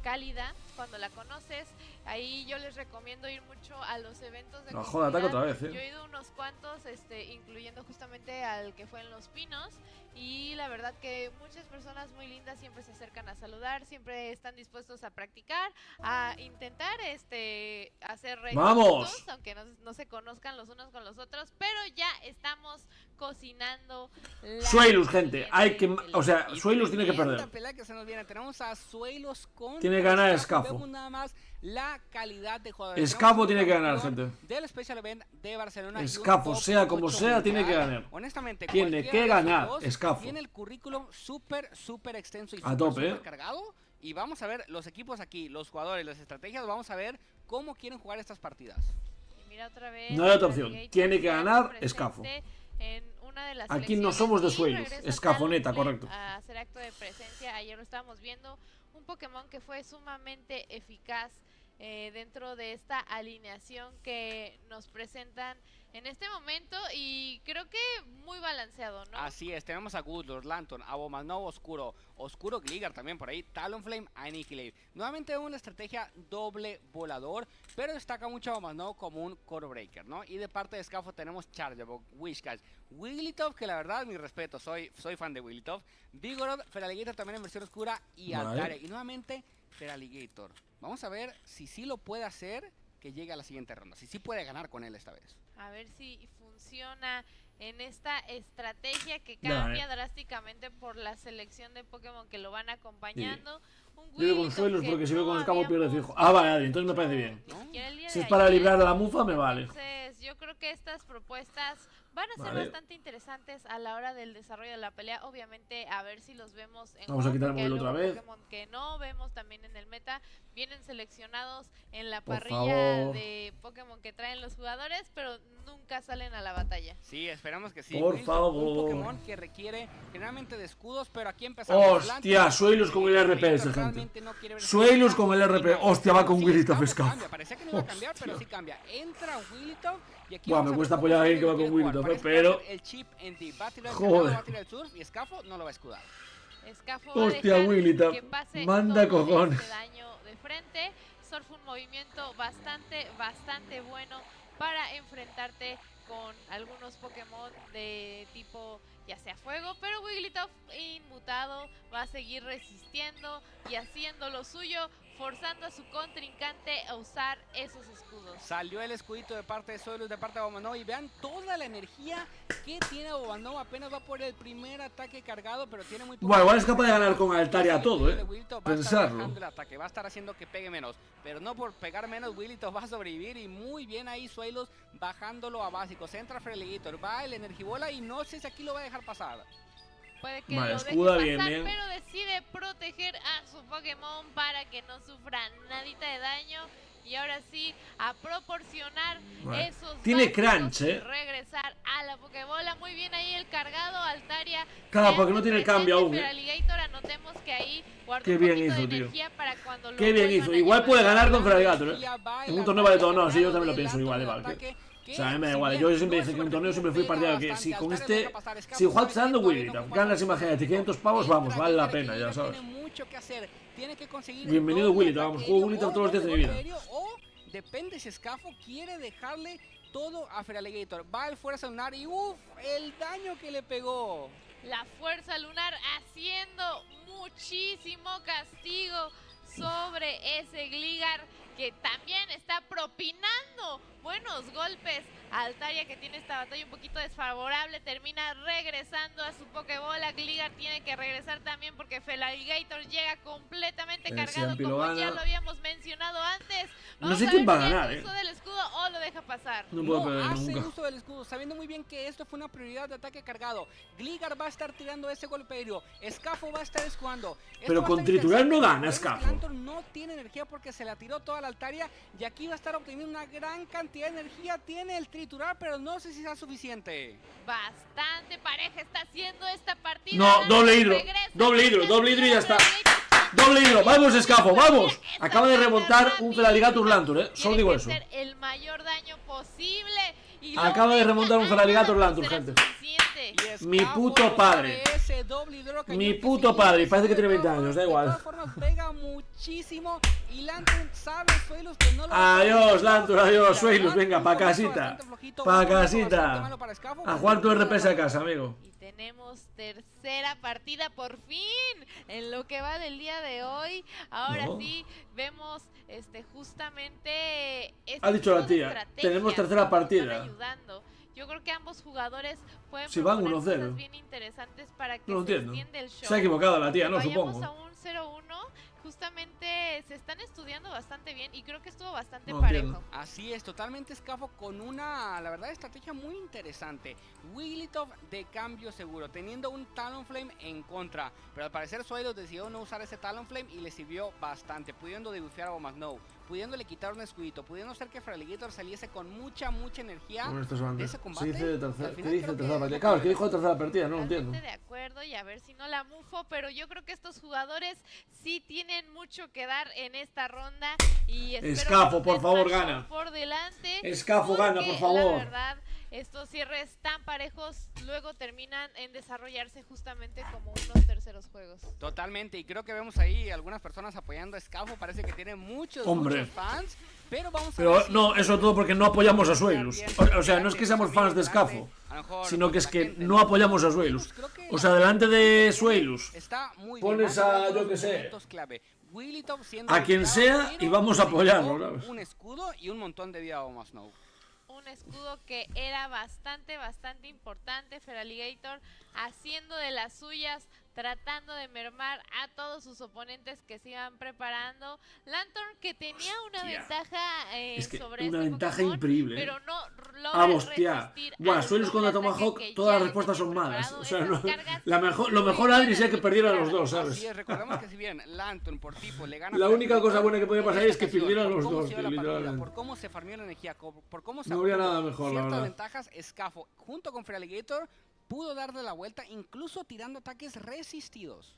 cálida cuando la conoces. Ahí yo les recomiendo ir mucho a los eventos de No, joder, ataca otra vez, Yo he ido unos cuantos, incluyendo justamente al que fue en Los Pinos, y la verdad que muchas personas muy lindas siempre se acercan a saludar, siempre están dispuestos a practicar, a intentar hacer retos, ¡Vamos! aunque no se conozcan los unos con los otros, pero ya estamos cocinando la Suelus, gente, hay que... O sea, Suelus tiene que perder. Esta pelea que se nos viene, tenemos a Suelos con... Tiene que ganar Scafo. Vemos nada más la calidad de jugadores. Scafo tiene que ganar, gente. Del Special Event de Barcelona. Scafo, sea como sea, tiene que ganar. Honestamente, tiene que ganar, Scafo. Tiene el currículum súper extenso y a tope, súper cargado. Y vamos a ver los equipos aquí, los jugadores, las estrategias. Vamos a ver cómo quieren jugar estas partidas. Y mira otra vez, No hay otra opción. Tiene que ganar Scafo. Aquí no somos de Suelos, Escafoneta, correcto. A hacer acto de presencia, ayer lo estábamos viendo, un Pokémon que fue sumamente eficaz dentro de esta alineación que nos presentan en este momento, y creo que muy balanceado, ¿no? Así es, tenemos a Guzzlord, Lanton, Abomasnow, Oscuro Gligar también por ahí, Talonflame, Annihilate. Nuevamente una estrategia doble volador, pero destaca mucho Abomasnow como un Core Breaker, ¿no? Y de parte de Scafo tenemos Charjabug, Whiscash, Wigglytuff, que la verdad, mi respeto, soy fan de Wigglytuff, Vigoroth, Feraligatr también en versión oscura, y Altaria. Y nuevamente Feraligatr. Vamos a ver si sí lo puede hacer, que llegue a la siguiente ronda, si sí puede ganar con él esta vez. A ver si funciona en esta estrategia que cambia drásticamente por la selección de Pokémon que lo van acompañando. Yo voy con Suelos porque si voy con Escafo pierde fijo. Ah, vale, Adri, entonces me parece bien. Si es para librar a la mufa, me vale. Entonces, yo creo que estas propuestas van a ser bastante interesantes a la hora del desarrollo de la pelea. Obviamente, a ver si los vemos en Vamos a quitar el móvil otra vez. Pokémon que no vemos también en el meta. Vienen seleccionados en la parrilla de Pokémon que traen los jugadores, pero nunca salen a la batalla. Sí, esperamos que sí. Por favor. Un Pokémon que requiere generalmente de escudos, pero aquí empezamos. Hostia, Suelos con el RPS, gente. Suelos con el RPS. Hostia, va con Wigglytuff Escafo. Parecía que no iba a cambiar, pero sí cambia. Entra Wigglytuff y aquí me cuesta apoyar a alguien que va con Wigglytuff, pero... El chip en ti va a tirar el surf y Escafo no lo va a escudar. Escafo hostia, Wigglytuff, manda cojones. Daño de frente. Surf un movimiento bastante bueno para enfrentarte con algunos Pokémon de tipo ya sea fuego, pero Wigglytuff inmutado va a seguir resistiendo y haciendo lo suyo, forzando a su contrincante a usar esos escudos. Salió el escudito de parte de Suelo y de parte de Bobano, y vean toda la energía que tiene Bobano. Apenas va por el primer ataque cargado, pero tiene muy poco. Bueno, igual es capaz de ganar con Altaria todo, pensarlo. El ataque va a estar haciendo que pegue menos, pero no por pegar menos Wigglytuff va a sobrevivir, y muy bien ahí Suelos bajándolo a básicos. Entra Frelegator, va el Energibola y no sé si aquí lo va a dejar pasar. Puede que vale, lo deje escuda, pasar, bien. Pero decide proteger a su Pokémon para que no sufra nadita de daño. Y ahora sí, a proporcionar esos tiene básicos crunch, y regresar a la Pokébola. Muy bien ahí el cargado, Altaria. Claro, porque no tiene cambio aún. Alligator, anotemos que ahí guardó qué un bien poquito hizo, de tío. energía para cuando lo Qué bien hizo. Igual puede ganar con Feraligator, En un torneo vale todo. No, sí, yo también lo pienso igual, de vale. O sea, a mí me da igual. Yo siempre dije que en un torneo siempre fui partidario que si con este... Si Juan está dando Wigglytuff, ganas, imagínate, 500 pavos, vamos, vale la pena, ya sabes. Bienvenido Wigglytuff, vamos, juego Wigglytuff todos los días de mi vida. Depende si Escafo quiere dejarle todo a Feraligator. Va el Fuerza Lunar y uff, el daño que le pegó. La Fuerza Lunar haciendo muchísimo castigo sobre ese Gligar que también está propinando buenos golpes. Altaria, que tiene esta batalla un poquito desfavorable, termina regresando a su Pokébola. Gligar tiene que regresar también porque Feraligator llega completamente cargado, como ya lo habíamos mencionado antes. No sé quién va a ganar, uso del escudo o lo deja pasar. No puedo perder hace nunca. uso del escudo, sabiendo muy bien que esto fue una prioridad de ataque cargado. Gligar va a estar tirando ese golpe aéreo. Escafo va a estar escudando. Pero con triturar no gana Escafo. No tiene energía porque se la tiró toda la Altaria, y aquí va a estar obteniendo una gran cantidad de energía. Tiene el triturar, pero no sé si sea suficiente. Bastante pareja está haciendo esta partida. No, doble hidro y ya está. Doble hidro, vamos Escafo, vamos. Acaba de remontar un Feraligator Lantur, solo digo eso. El mayor daño posible. Acaba de remontar un Feraligator Lantur, gente. Mi puto padre. Mi puto padre, y parece que tiene 20 años, da igual. De todas formas, pega muchísimo y Lantur sabe, Suelos, que no lo adiós, Lantur, adiós, Suelos, venga, pa' casita. Pa' casita. A jugar tu RPS a casa, amigo. Y tenemos tercera partida por fin en lo que va del día de hoy. Ahora sí vemos justamente ha dicho la tía, tenemos tercera partida. Ayudando. Yo creo que ambos jugadores pueden si van proponer cosas bien interesantes para que no se extienda el show. Se ha equivocado la tía, no, supongo. A un 0-1, justamente se están estudiando bastante bien y creo que estuvo bastante parejo. Así es, totalmente Escafo con una, la verdad, estrategia muy interesante. Wigglytuff de cambio seguro, teniendo un Talonflame en contra, pero al parecer Suelo decidió no usar ese Talonflame y le sirvió bastante, pudiendo debuffear a Bomasnow, pudiéndole quitar un escudito, pudiendo hacer que Feraligator saliese con mucha energía de ese combate. ¿Qué dice de tercera partida? Claro, es que dijo de tercera partida, no lo entiendo. De acuerdo, y a ver si no la mufo, pero yo creo que estos jugadores sí tienen mucho que dar en esta ronda y Escafo, por favor, gana. Por delante. Escafo gana, por favor. La verdad, estos cierres tan parejos luego terminan en desarrollarse justamente como unos terceros juegos. Totalmente, y creo que vemos ahí algunas personas apoyando a Escafo, parece que tiene muchos fans, pero vamos a ver no, eso todo porque no apoyamos a Suelos. O sea, no es que seamos fans de Escafo, sino que es que no apoyamos a Suelos. O sea, delante de Suelos pones a, yo que sé, a quien sea y vamos a apoyarlo, ¿sabes? Un escudo y un montón de vida a Bomasnow. un escudo que era bastante importante. Feraligator haciendo de las suyas, tratando de mermar a todos sus oponentes que se iban preparando. Lanturn, que tenía una ventaja Es que sobre una este ventaja Pokémon, increíble. pero no logra Hostia. resistir Buah, al Suelos doble contra ataque Tomahawk, que todas ya las respuestas tenía son malas. preparado. O sea, Esas no, cargas lo mejor Adri sería que perdieran los dos, ¿sabes? Así es, recordemos que si bien Lanturn por tipo le gana... La única cosa buena que podía pasar en es que esta ocasión, perdieran por los cómo dos, se dio la partida, literalmente. por cómo se farmeó la energía, por cómo se No habría obtuvo nada mejor, la ciertas verdad. ventajas, Scafo, junto con Feraligator, pudo darle la vuelta, incluso tirando ataques resistidos.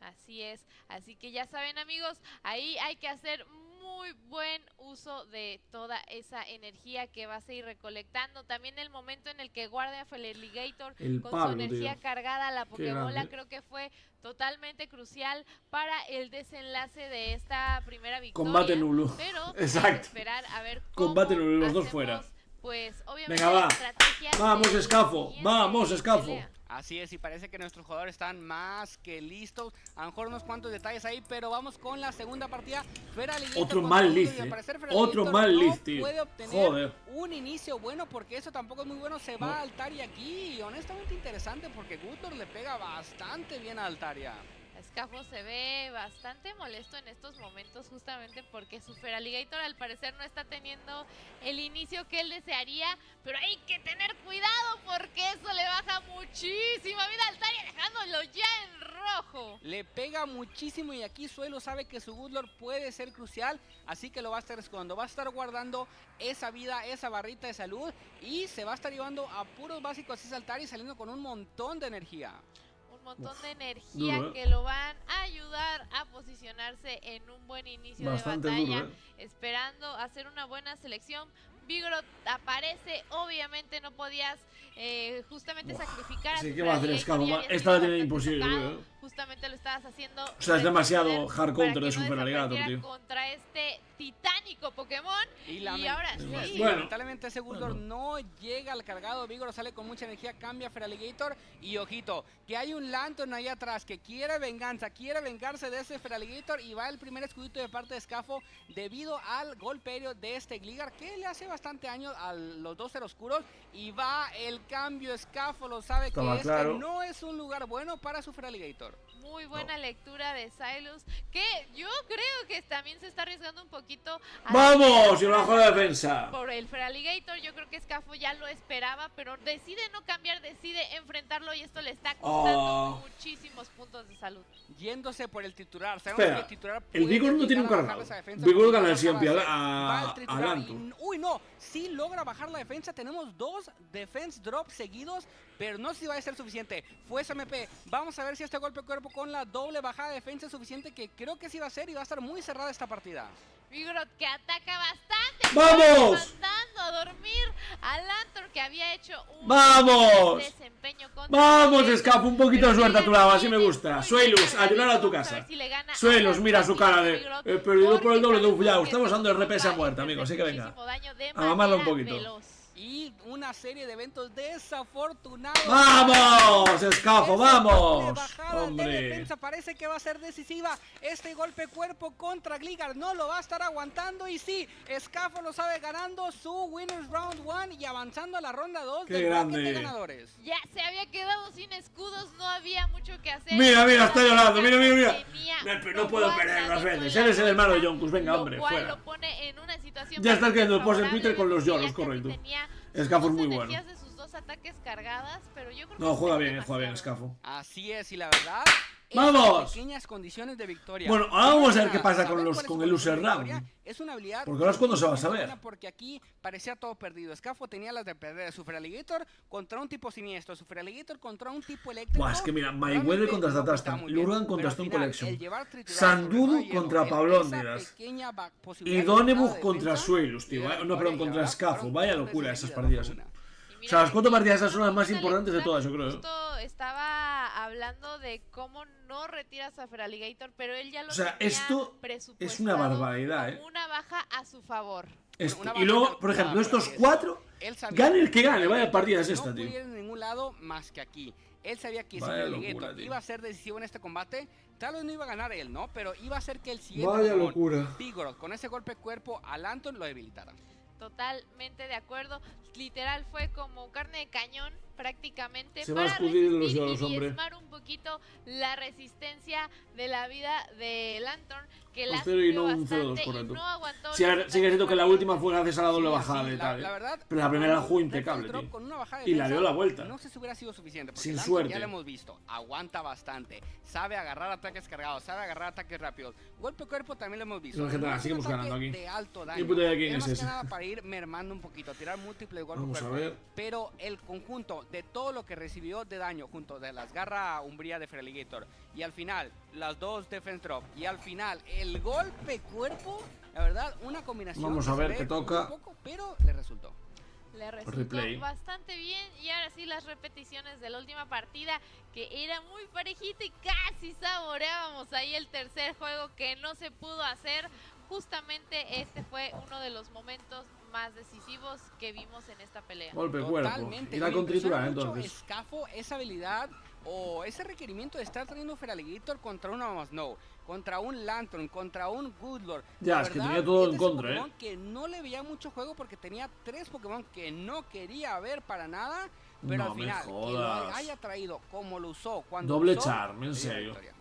Así es, así que ya saben, amigos, ahí hay que hacer muy buen uso de toda esa energía que vas a ir recolectando. También el momento en el que guarda Feraligator con Pablo, su energía tío. cargada, la Qué Pokébola, grande. creo que fue totalmente crucial para el desenlace de esta primera victoria. Combate nulo. Pero Exacto. hay que esperar a ver cómo Combate nulo, los dos hacemos, fuera. pues, obviamente, Venga, va. estrategias Vamos, de Scafo. siguiente Vamos, Scafo. pelea. Así es, y parece que nuestros jugadores están más que listos. A lo mejor unos cuantos detalles ahí, pero vamos con la segunda partida. Feraligator Otro contra mal Juntos, lead, y al eh. parecer Feraligator Otro mal no lead, tío. puede obtener Joder. un inicio bueno, porque eso tampoco es muy bueno. Se va No. a Altaria aquí, y honestamente interesante, porque Gutor le pega bastante bien a Altaria. Scafo se ve bastante molesto en estos momentos, justamente porque su Feraligator al parecer no está teniendo el inicio que él desearía, pero hay que tener cuidado porque eso le baja muchísima vida a Altaria, dejándolo ya en rojo. Le pega muchísimo, y aquí Suelo sabe que su Goodlord puede ser crucial, así que lo va a estar escondiendo, va a estar guardando esa vida, esa barrita de salud, y se va a estar llevando a puros básicos ese Altaria y saliendo con un montón de energía. Un montón de energía duro, que lo van a ayudar a posicionarse en un buen inicio Bastante de batalla, duro, esperando hacer una buena selección. Vigoroth aparece, obviamente no podías justamente sacrificar a Sí, tu ¿qué va a hacer Feraligator, Scafo? ya habías Esta la sido tiene bastante imposible, tocado, ¿eh? justamente lo estabas haciendo. O sea, es demasiado retroceder hard para counter que de su no Feraligator, desapareciera tío. contra este titánico Pokémon. Y ahora sí. Bueno. Lamentablemente ese Goodlord no llega al cargado. Vigoroth sale con mucha energía, cambia Feraligator, y ojito, que hay un Lanturn ahí atrás que quiere venganza, quiere vengarse de ese Feraligator, y va el primer escudito de parte de Scafo debido al golpe aéreo de este Gligar, que le hace bastante daño a los dos seres oscuros, y va el cambio. Scafo lo sabe, Estaba que claro. este no es un lugar bueno para su Feraligator. Muy buena lectura de Silas, que yo creo que también se está arriesgando un poquito. ¡Vamos! Y lo bajó la defensa. Por el Feraligator, yo creo que Scafo ya lo esperaba, pero decide no cambiar, decide enfrentarlo, y esto le está costando muchísimos puntos de salud. Yéndose por el titular. Sabemos Espera, que el titular el puede Vigor no tiene un llegar a cargado. bajar esa defensa, Vigor porque gana no siempre acaba de hacer. Va a el titular Lanturn. y- uy, no, sí logra bajar la defensa. Tenemos dos defense drops seguidos, pero no sé si va a ser suficiente. Fue SMP. Vamos a ver si este golpe cuerpo con la doble bajada de defensa es suficiente, que creo que sí va a ser, y va a estar muy cerrada esta partida. Vigoroth, que ataca bastante. ¡Vamos! Mandando a dormir a Lanturn, que había hecho un ¡Vamos! desempeño contra Vamos, él. Scafo, un poquito de suerte a tu lado, así me gusta. Suelos, a llorar a tu casa. Suelos, mira su cara de he perdido por el doble de un fullao. Estamos usando de RPS a muerte, amigo, así que venga. A mamarlo un poquito. Y una serie de eventos desafortunados. ¡Vamos, Scafo, Esa doble vamos! bajada de Hombre. defensa parece que va a ser decisiva. Este golpe cuerpo contra Gligar no lo va a estar aguantando, y sí, Scafo lo sabe, ganando su Winners Round 1 y avanzando a la ronda 2 ¡Qué del bracket grande! de ganadores. Ya se había quedado sin escudos, no había mucho que hacer. Mira, mira, está llorando, mira, mira, mira. Tenía No puedo perder las veces. Eres el hermano de Jonkus, venga, hombre, lo cual fuera. lo pone en una situación Ya estás bastante quedando el post en favorable, Twitter con los ya lloros, que correcto. tenía Scafo es dos muy bueno. energías de sus dos ataques cargadas, pero yo creo que No, juega está bien, Scafo. Así es, y la verdad, ¡Vamos! esas pequeñas condiciones de victoria. Bueno, ahora vamos a ver Una, qué pasa saber con cuál es su el condición user de victoria round. Es una habilidad. Porque ahora es cuando se va a saber. buena, porque aquí parecía todo perdido. Scafo tenía las de perder. Su Feraligator contra un tipo siniestro. Su Feraligator contra un tipo eléctrico. Buah, es que mira, Realmente Mayweather contra no Statasta, está muy bien, Lurgan contra pero al Stone final, Collection, el llevar triturado Sandudu sobre hielo, contra esa Pablónidas pequeña y posibilidad de Donebug bajada de contra defensa, Suelos, tío. y la No, perdón, victoria, contra y Scafo. fueron Vaya tres locura esas seguidas, partidas. no fue una. O sea, las 4 partidas esas son las más importantes de todas, yo creo. Justo estaba hablando de cómo no retiras a Feraligator, pero él ya lo O sea, tenía esto es presupuestado una barbaridad, como una baja a su favor. Esto. Una Y luego, bajada por ejemplo, por estos así 4, Él sabía gane el que gane. que Vaya partida es esta, no tío. podía ir en ningún lado más que aquí. Él sabía que ese Vaya Feraligator locura, tío. iba a ser decisivo en este combate. Tal vez no iba a ganar él, ¿no? Pero iba a ser que el siguiente Vaya Pokémon, locura. Vigoroth, con ese golpe cuerpo a Lanturn lo debilitara. Totalmente de acuerdo. Literal fue como carne de cañón prácticamente Se va a para escudrir los resistir yolos, y hombre. diezmar un poquito la resistencia de la vida de Lantern, que la 2-0 y no sufrió un 0-2, bastante y correcto. no aguantó. Sí, sí que es cierto que la última fue gracias a la doble bajada sí, de tal, la verdad, pero la primera la jugó Red impecable, Drop tío. con una bajada de Y la defensa, dio la vuelta. No sé si hubiera sido suficiente, porque Sin Lantern suerte. ya lo hemos visto, aguanta bastante, sabe agarrar ataques cargados, sabe agarrar ataques rápidos. Golpe cuerpo también lo hemos visto. No, gente, es un seguimos ataque ganando aquí. de alto daño. ¿Qué puta idea quién Es es más que ese? nada para ir mermando un poquito, tirar múltiples golpes Vamos a cuerpo. ver. Pero el conjunto de todo lo que recibió de daño, junto de las garras umbría de Feraligator, y al final las dos defense drop, y al final el golpe cuerpo, la verdad, una combinación. Vamos que a se ver ve qué toca. un poco, pero le resultó. Le resultó Replay. bastante bien. Y ahora sí, las repeticiones de la última partida, que era muy parejita y casi saboreábamos ahí el tercer juego que no se pudo hacer. Justamente este fue uno de los momentos más decisivos que vimos en esta pelea. Golpe cuerpo. Totalmente. Y la Me contritura, impresiona mucho entonces. Escafo, esa habilidad o ese requerimiento de estar trayendo Feraligator contra una Snow, contra un Lantern, contra un Goodlord. Ya, La es que verdad, tenía todo es en de contra, ese Pokémon que no le veía mucho juego porque tenía 3 Pokémon que no quería ver para nada, pero No al me final que lo jodas. haya traído como lo usó cuando Doble lo usó, charm, en le dio la serio. victoria.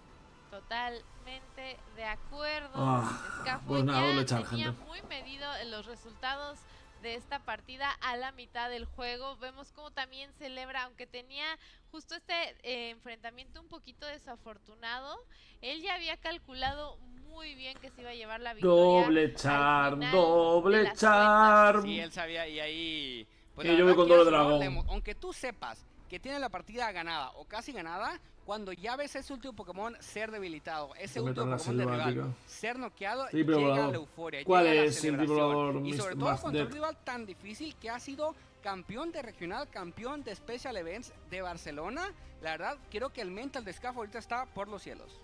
Totalmente de acuerdo. Ah, Scafo pues nada, ya doble char, tenía gente. muy medido los resultados de esta partida a la mitad del juego. Vemos cómo también celebra, aunque tenía justo este enfrentamiento un poquito desafortunado, él ya había calculado muy bien que se iba a llevar la victoria. Doble charm, final doble de las charm. Sí, él sabía y ahí... Pues Y la yo verdad voy con que doble ya, ¿no? dragón. Aunque tú sepas que tiene la partida ganada o casi ganada, cuando ya ves ese último Pokémon ser debilitado, ese Se mete último en la Pokémon de rival selvática. ser noqueado, Triple llega volador. la euforia, ¿Cuál llega la es el triple celebración. volador, Y sobre Mr. todo Más contra un Dead? rival tan difícil que ha sido campeón de regional, campeón de Special Events de Barcelona. La verdad, creo que el mental de Scafo ahorita está por los cielos.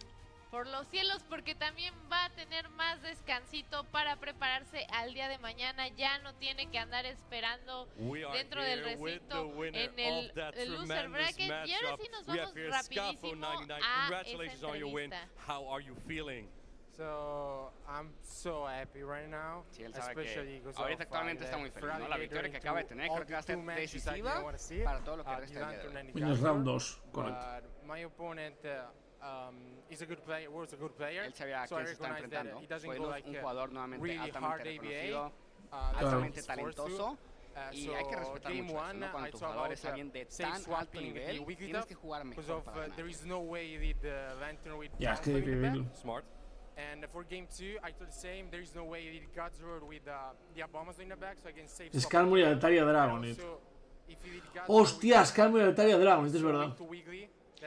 Por los cielos, porque también va a tener más descansito para prepararse al día de mañana. Ya no tiene que andar esperando dentro del recinto en el loser bracket. Y ahora sí nos vamos rapidísimo a esa entrevista. How are you feeling? So I'm so happy right now. Sí, él sabe que ahorita actualmente está muy feliz, ¿no? La victoria que acaba de tener creo que va a ser decisiva para todo lo que resta del día de hoy. En round 2, correcto. My opponent is a good player, was a good player. Él sabía a so quién se está recognize that enfrentando. he doesn't Suelo, go like un jugador nuevamente really altamente hard reconocido, ABA. altamente He's forced to. talentoso. Y hay que respetar game mucho eso, one, ¿no? Cuando I tu talk jugador es about, alguien de safe tan alto swapping nivel, with tienes que Vita, jugar because mejor of para ganar. there is no way he did Lantern with Ya, es que counter in the difícil. back. Smart. And for game 2, I thought the same. There is no way he did Godzord with the Abomas in the back, so I can save Skarmory, Altaria, Dragonite. Hostia, Skarmory, Altaria, Dragonite, es verdad.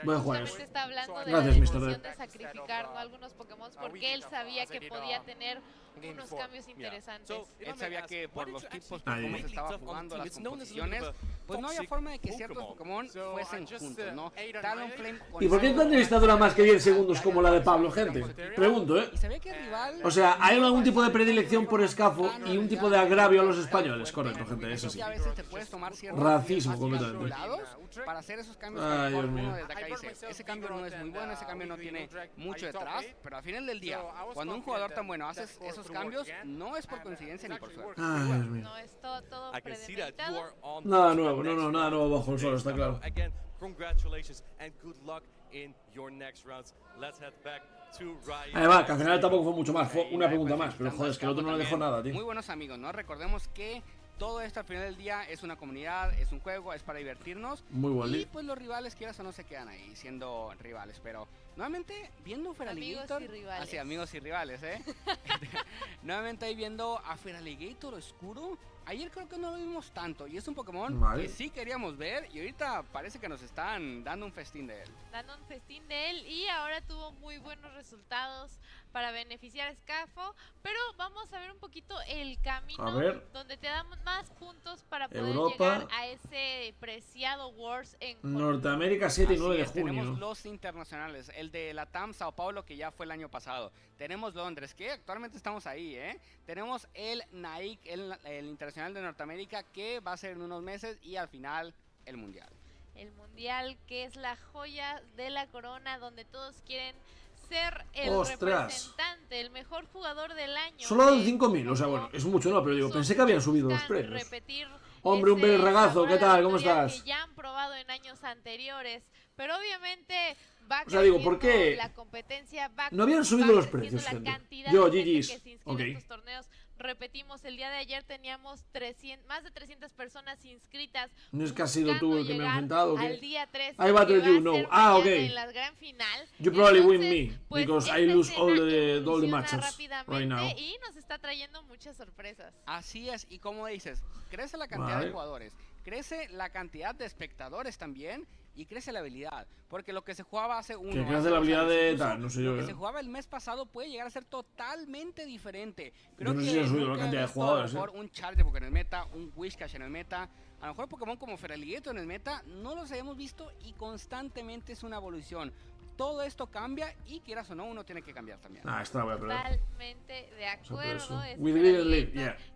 Voy a jugar eso. Justamente está hablando de Gracias, la Mr. decisión Dead. de sacrificar, ¿no?, algunos Pokémon porque él sabía que podía tener unos cambios interesantes. Él sabía que por los tipos Ahí. Pokémon se estaba jugando las composiciones, pues no había forma de que ciertos Pokémon fuesen juntos, ¿no? Talonflame con ¿Y por qué esta entrevista dura más que 10 segundos como la de Pablo, gente? Pregunto, ¿eh? Y sabía que el rival... O sea, ¿hay algún tipo de predilección por Escafo y un tipo de agravio a los españoles? Correcto, gente, eso sí. Y a veces te puedes tomar ciertos Racismo espacios completamente. calculados para hacer esos cambios. Ay, que Dios mío. uno desde acá dice, ese cambio no es muy bueno, ese cambio no tiene mucho detrás, pero al final del día, cuando un jugador tan bueno hace esos cambios, no es por coincidencia ni por suerte. Ay, Dios mío. No es todo I can see that you premeditado. are on Nada to the nuevo, next nada round. nuevo bajo el sol, está claro. Again, congratulations and good luck in your next rounds. Let's head back to Ryan. Además, que al final tampoco fue mucho más, fue una pregunta más, pero joder, es que el otro no le dejó nada, tío. Muy buenos amigos, ¿no? Recordemos que todo esto al final del día es una comunidad, es un juego, es para divertirnos. Muy buen Y lead. pues los rivales, quieras o no, se quedan ahí siendo rivales. Pero nuevamente viendo a Feraligator. Amigos y rivales. Así, amigos y rivales, ¿eh? Nuevamente ahí viendo a Feraligator oscuro. Ayer creo que no lo vimos tanto. Y es un Pokémon Vale. que sí queríamos ver. Y ahorita parece que nos están dando un festín de él. Dando un festín de él y ahora tuvo muy buenos resultados para beneficiar a Scafo, pero vamos a ver un poquito el camino A ver. donde te dan más puntos para poder Europa. llegar a ese preciado Wars en Norteamérica 7 y Así 9 de es, tenemos junio. los internacionales, el de la TAM Sao Paulo que ya fue el año pasado. Tenemos Londres, que actualmente estamos ahí, ¿eh? Tenemos el NAIC, el Internacional de Norteamérica, que va a ser en unos meses, y al final el Mundial. el Mundial, que es la joya de la corona, donde todos quieren ser el representante, el mejor jugador del año. Solo dan 5.000, o sea, bueno, es mucho, no, pero digo, pensé que habían subido los premios. Hombre, un bel regazo, ¿qué tal? ¿Cómo estás? Que ya han probado en años anteriores, pero obviamente va o sea, digo, ¿por qué la competencia, va no habían subido los precios, la gente? cantidad Yo, de gente GG's. que se inscribe en estos torneos. Repetimos, el día de ayer teníamos más de 300 personas inscritas. ¿No es que has sido tú el que me ha enfrentado? Al día 3. I battle you, no. Ah, ok. En la gran final. You probably win me, pues, because I lose all the matches right now. Y nos está trayendo muchas sorpresas. Así es, y como dices, crece la cantidad de jugadores, crece la cantidad de espectadores también, y crece la habilidad, porque lo que se jugaba hace un que crece la habilidad de tal, no sé yo. Lo que se jugaba el mes pasado puede llegar a ser totalmente diferente. Creo que no sé si ha subido la cantidad de jugadores. A lo mejor un Chargepoke en el meta, un Whiscash en el meta, a lo mejor Pokémon como Feraligatr en el meta, no los habíamos visto y constantemente es una evolución. Todo esto cambia y quieras o no, uno tiene que cambiar también. Ah, esta la voy a perder. Totalmente de acuerdo.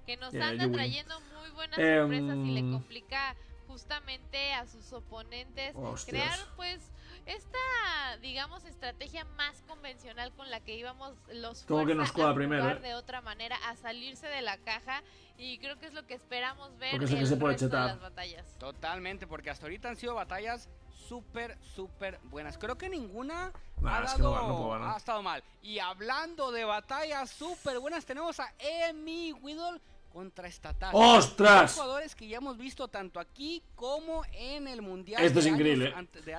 Que nos anda trayendo muy buenas sorpresas y le complica justamente a sus oponentes crear pues esta, digamos, estrategia más convencional con la que íbamos los como que nos juega primero, de otra manera, a salirse de la caja, y creo que es lo que esperamos ver porque sé que se puede chetar. Las batallas. Totalmente, porque hasta ahorita han sido batallas súper buenas. Creo que ninguna ha estado mal. Y hablando de batallas súper buenas, tenemos a Emi Whittle contra Statasta. ¡Ostras! Jugadores que ya hemos visto tanto aquí como en el Mundial. Esto es increíble.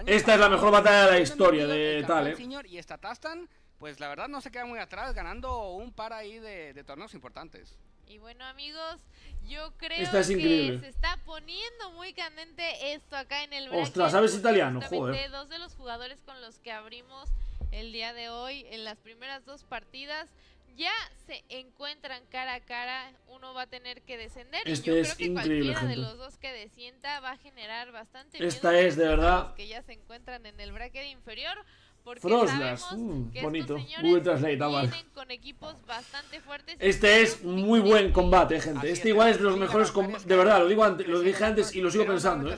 Esta es la mejor batalla de la historia de tal, Y Statasta, pues la verdad no se queda muy atrás, ganando un par ahí de torneos importantes. Y bueno, amigos, yo creo que se está poniendo muy candente esto acá en el bracket. Ostras, ¿sabes italiano? Joder. Dos de los jugadores con los que abrimos el día de hoy en las primeras dos partidas ya se encuentran cara a cara. Uno va a tener que descender. Este y yo es creo que increíble, cualquiera gente. de los dos que descienda va a generar bastante Esta miedo es de verdad. los que ya se encuentran en el bracket inferior. Porque Froslas, sabemos que bonito. estos Google señores Translate, vienen con equipos bastante fuertes. Este es muy buen combate, gente. Este igual es de los mejores combates. De verdad, lo dije antes y lo sigo pensando.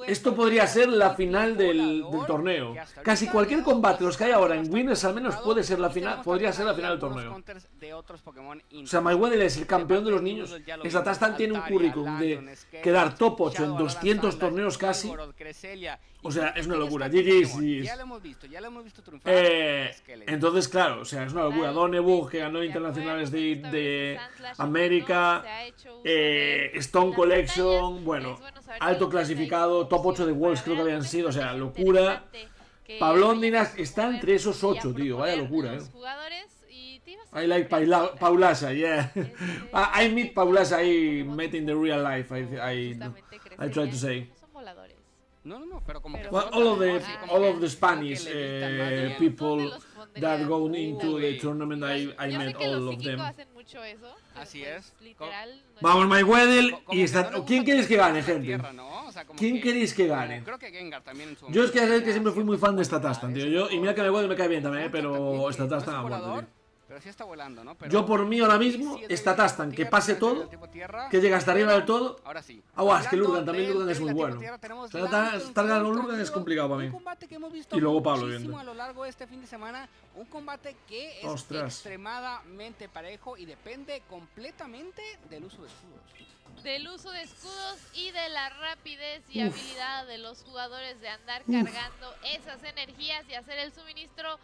Esto podría ser la final del torneo. Casi cualquier combate, los que hay ahora en Winners al menos puede ser la final, podría ser la final del torneo. O sea, Mayweather es el campeón de los niños. Statasta tiene un currículum de quedar top 8 en 200 torneos casi. O sea, es una locura. GG's. Ya lo hemos visto triunfar. Entonces, claro, o sea, es una locura. Donebug, que ganó internacionales de América, Stone Collection, bueno, alto clasificado, top 8 de Worlds creo que habían sido, o sea, locura. Pablondinas está entre esos 8, tío, vaya locura, I like Paulasa, yeah. I meet Paulasa, I met in the real life, I try to say. No, pero como que all of the Spanish people that go into the tournament, I met all of them. Así es. Vamos, Mayweather y ¿quién queréis que gane, gente? ¿Quién queréis que gane? Creo que Gengar también. Yo es que siempre fui muy fan de Statasta, tío. Y mira que Mayweather me cae bien también, pero Statasta ha muerto, tío. Pero sí está volando, ¿no? Yo por mí ahora mismo, Statasta, que pase todo, que llegue hasta arriba del todo. Ahora sí. Es que Lurgan es muy bueno. Estar ganando Lurgan es complicado para mí. Y luego Pablo viendo. A lo largo de este fin de semana, un combate que es extremadamente parejo y depende completamente del uso de escudos. Del uso de escudos y de la rapidez y habilidad de los jugadores de andar cargando esas energías y hacer el suministro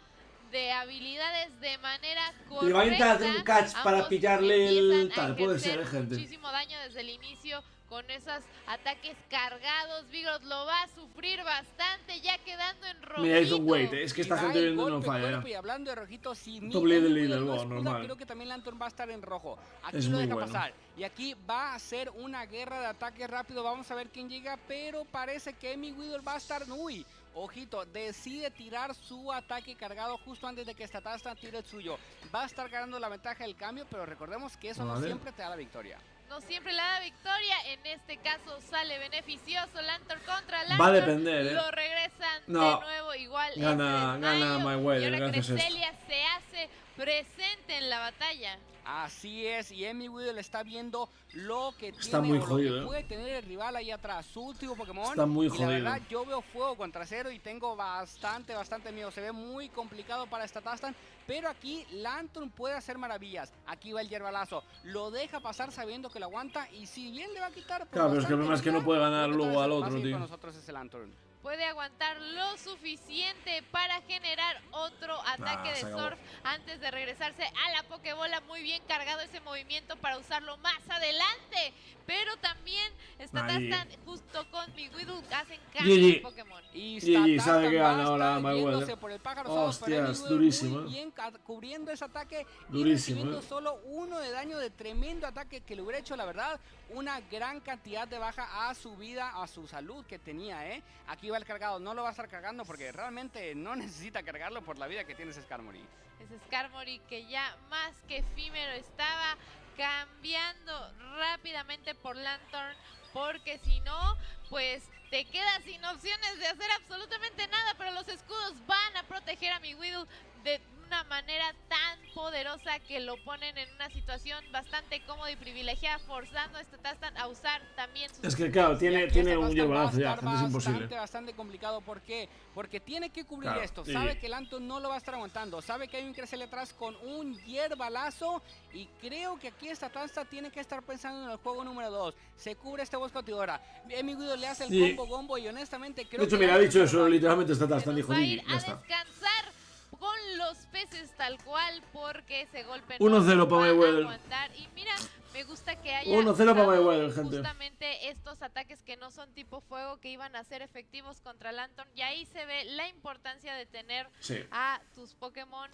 de habilidades de manera correcta. Y va a intentar hacer un catch para pillarle el tal, puede ser, gente. Muchísimo daño desde el inicio con esos ataques cargados. Vigor lo va a sufrir bastante, ya quedando en rojito. Mira, hizo un wait, es que esta gente viendo no falla. Y hablando de rojito, si normal. Creo que también Lantern va a estar en rojo. Aquí lo deja pasar. Y aquí va a ser una guerra de ataque rápido. Vamos a ver quién llega, pero parece que Emi Whittle va a estar... Uy, ojito, decide tirar su ataque cargado justo antes de que Statasta tire el suyo. Va a estar ganando la ventaja del cambio, pero recordemos que eso no siempre te da la victoria. No siempre le da victoria, en este caso sale beneficioso Lantern contra Lantern. Va a depender, Lo regresan de nuevo igual. Gana Mayweather, y ahora gracias a esto. Cresselia se hace presente en la batalla. Así es, y Emi Weedle está viendo lo que Está tiene muy o lo jodido, que puede tener el rival ahí atrás. Su último Pokémon. Está muy y jodido. la verdad, yo veo fuego contra cero y tengo bastante miedo. Se ve muy complicado para Statastan, pero aquí Lantern puede hacer maravillas. Aquí va el hierbalazo. Lo deja pasar sabiendo que lo aguanta y si bien le va a quitar... Claro, pero es que el problema es que no puede ganar luego al otro, tío. Con nosotros es el Lantern. Puede aguantar lo suficiente para generar otro ataque de se acabó. surf antes de regresarse a la Pokébola. Muy bien cargado ese movimiento para usarlo más adelante. Pero también Statastan justo con mi Weedle hacen cambio de Pokémon. Y GG, sabe que gana ahora yéndose Mayweather. por el pájaro solo, pero Hostias, Emi Weedle durísimo. muy bien cubriendo ese ataque Durísimo, y recibiendo solo 1 de daño de tremendo ataque que le hubiera hecho, la verdad, una gran cantidad de baja a su vida, a su salud que tenía, Aquí va el cargado, no lo va a estar cargando porque realmente no necesita cargarlo por la vida que tiene ese Skarmory. Ese Skarmory que ya más que efímero estaba cambiando rápidamente por Lantern, porque si no, pues te quedas sin opciones de hacer absolutamente nada, pero los escudos van a proteger a mi Weedle de una manera tan poderosa que lo ponen en una situación bastante cómoda y privilegiada, forzando a Statastan a usar también sus... Es que claro, tiene un hierbalazo ya, gente, es imposible. Bastante complicado, ¿por qué? Porque tiene que cubrir Claro, esto, sí. sabe que el Anton no lo va a estar aguantando, sabe que hay un crecerle atrás con un hierbalazo y creo que aquí Statastan tiene que estar pensando en el juego número 2, se cubre este bosque ahora, Emi Weedle le hace el combo y honestamente creo De hecho, que... mira, ha dicho eso, literalmente Statastan dijo, va a GG, ir ya a está. descansar con los peces tal cual, porque ese golpe 1-0 para Mayweather. aguantar. Y mira, me gusta que haya 1-0 para usado Mayweather, gente. justamente estos ataques que no son tipo fuego, que iban a ser efectivos contra Lantern, y ahí se ve la importancia de tener a tus Pokémon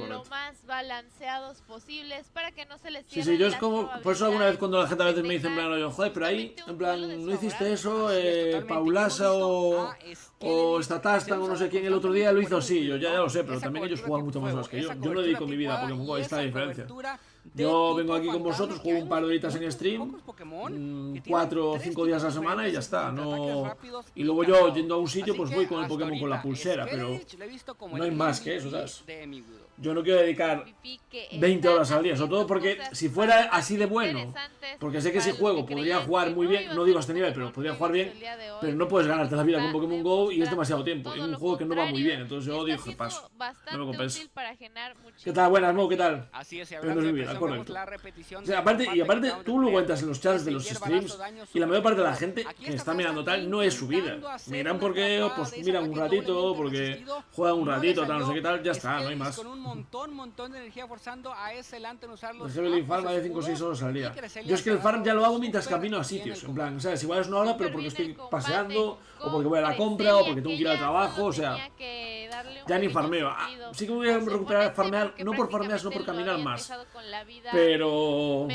lo más balanceados posibles para que no se les cierren Sí, yo es las como, por eso alguna vez cuando la gente a veces me dice en plan, oye, joder, pero ahí, en plan, no hiciste eso, Paulasa o Statastan o no sé quién el otro día lo hizo así, yo ya lo sé, pero también ellos juegan mucho más horas que yo. Yo no dedico mi vida a Pokémon Go, ahí está la diferencia. Yo vengo aquí con vosotros, juego un par de horitas en stream, 4 o 5 días a la semana y ya está. No... Y luego yo, yendo a un sitio, pues voy con el Pokémon con la pulsera, pero no hay más que eso, ¿sabes? Yo no quiero dedicar 20 horas al día, sobre todo porque si fuera así de bueno, porque sé que si juego podría jugar muy bien, no digo a este nivel, pero podría jugar bien, pero no puedes ganarte la vida con Pokémon Go y es demasiado tiempo. Es un juego que no va muy bien, entonces yo dije, paso, no me compensa. ¿Qué tal? Buenas, Mo, ¿qué tal? Así es, y Pero no es mi vida, correcto. la repetición O sea, aparte tú luego entras en los chats de los streams y la mayor parte de la gente que está mirando tal no es su vida. Miran porque, pues miran un ratito, porque juegan un ratito, tal, no sé qué tal, ya está, no hay más. Con un montón de energía forzando a ese Lantern usarlos. Por ejemplo, el farm de 5 o 6 horas al día. Yo es que el farm ya lo hago mientras camino a sitios, en plan, ¿sabes? Igual es una hora, pero porque estoy paseando, o porque voy a la compra, o porque tengo que ir al trabajo, o sea, ya ni farmeo. Sí que me voy a recuperar farmear, no por farmear, sino por caminar más. Pero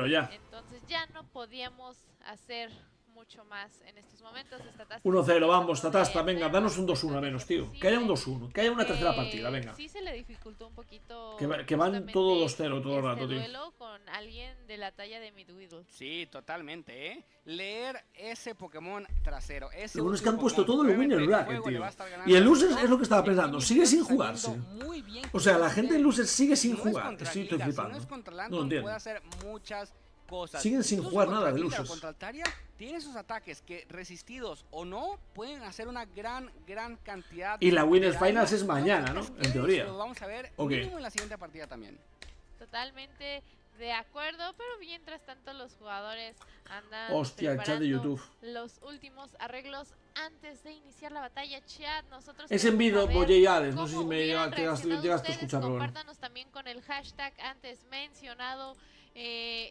ya. Entonces ya no podíamos hacer mucho más en estos momentos. 1-0, vamos, Tatasta, venga, danos un 2-1 a menos, tío. Que haya un 2-1, que haya una tercera partida, venga. Sí se le dificultó un poquito. Que van todo 2-0 todo el rato, tío. Duelo con alguien de la talla de Midweedle. Sí, totalmente, Leer ese Pokémon trasero. Lo bueno es que han puesto todo el winner bracket, tío. Y el Losers es lo que estaba pensando, sigue sin jugarse. O sea, la gente en Losers sigue sin jugar. Sí, estoy flipando. No lo entiendo. Siguen sin jugar nada de Losers. Contra Altaria tiene sus ataques que, resistidos o no, pueden hacer una gran cantidad. Y la Winners Finals es mañana, ¿no? En teoría. Lo vamos a ver mínimo en la siguiente partida también. Totalmente de acuerdo, pero mientras tanto los jugadores andan hostia, el chat de YouTube. Los últimos arreglos antes de iniciar la batalla. Chat, nosotros es en vivo, Boyeyades, no sé si me llegaste a escuchar, pero bueno. Compártanos también con el hashtag antes mencionado.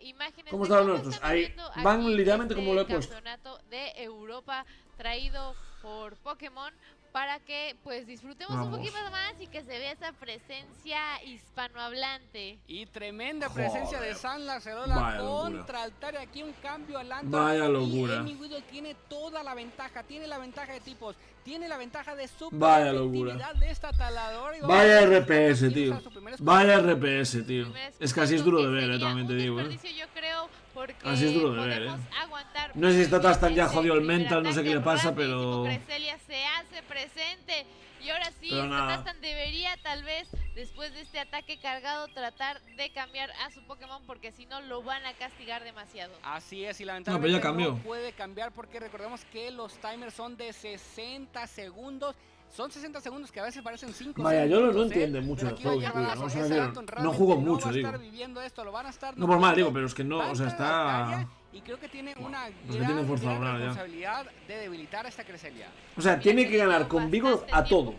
Imágenes. ¿Cómo están los nuestros? Ahí van literalmente como lo he puesto. Campeonato de Europa traído por Pokémon para que pues disfrutemos un poquito más y que se vea esa presencia hispanohablante. Y tremenda presencia de San Lacerola contra Altaria. Aquí un cambio al Lantern. Vaya locura. Y Emi Weedle tiene toda la ventaja. Tiene la ventaja de tipos. Tiene la ventaja de super vaya locura. De esta taladora. Vaya RPS, tío. Vaya RPS, tío. Es que así es duro de ver, también te digo. Yo creo porque Así es duro de ver, podemos aguantar. No sé si está tan ya ese jodido el mental, no sé qué le pasa, rapidísimo. pero... Cresselia se hace presente. Y ahora sí, Tastan debería tal vez, después de este ataque cargado, tratar de cambiar a su Pokémon, porque si no lo van a castigar demasiado. Así es, y lamentablemente ya no puede cambiar, porque recordemos que los timers son de 60 segundos. Son 60 segundos que a veces parecen 5. Vaya, yo no entiendo mucho el juego, no juego mucho, digo. No por mal, digo, pero es que no, o sea, está... Y creo que tiene una gran responsabilidad de debilitar a esta Cresselia. O sea, tiene que ganar con Vigor a todo.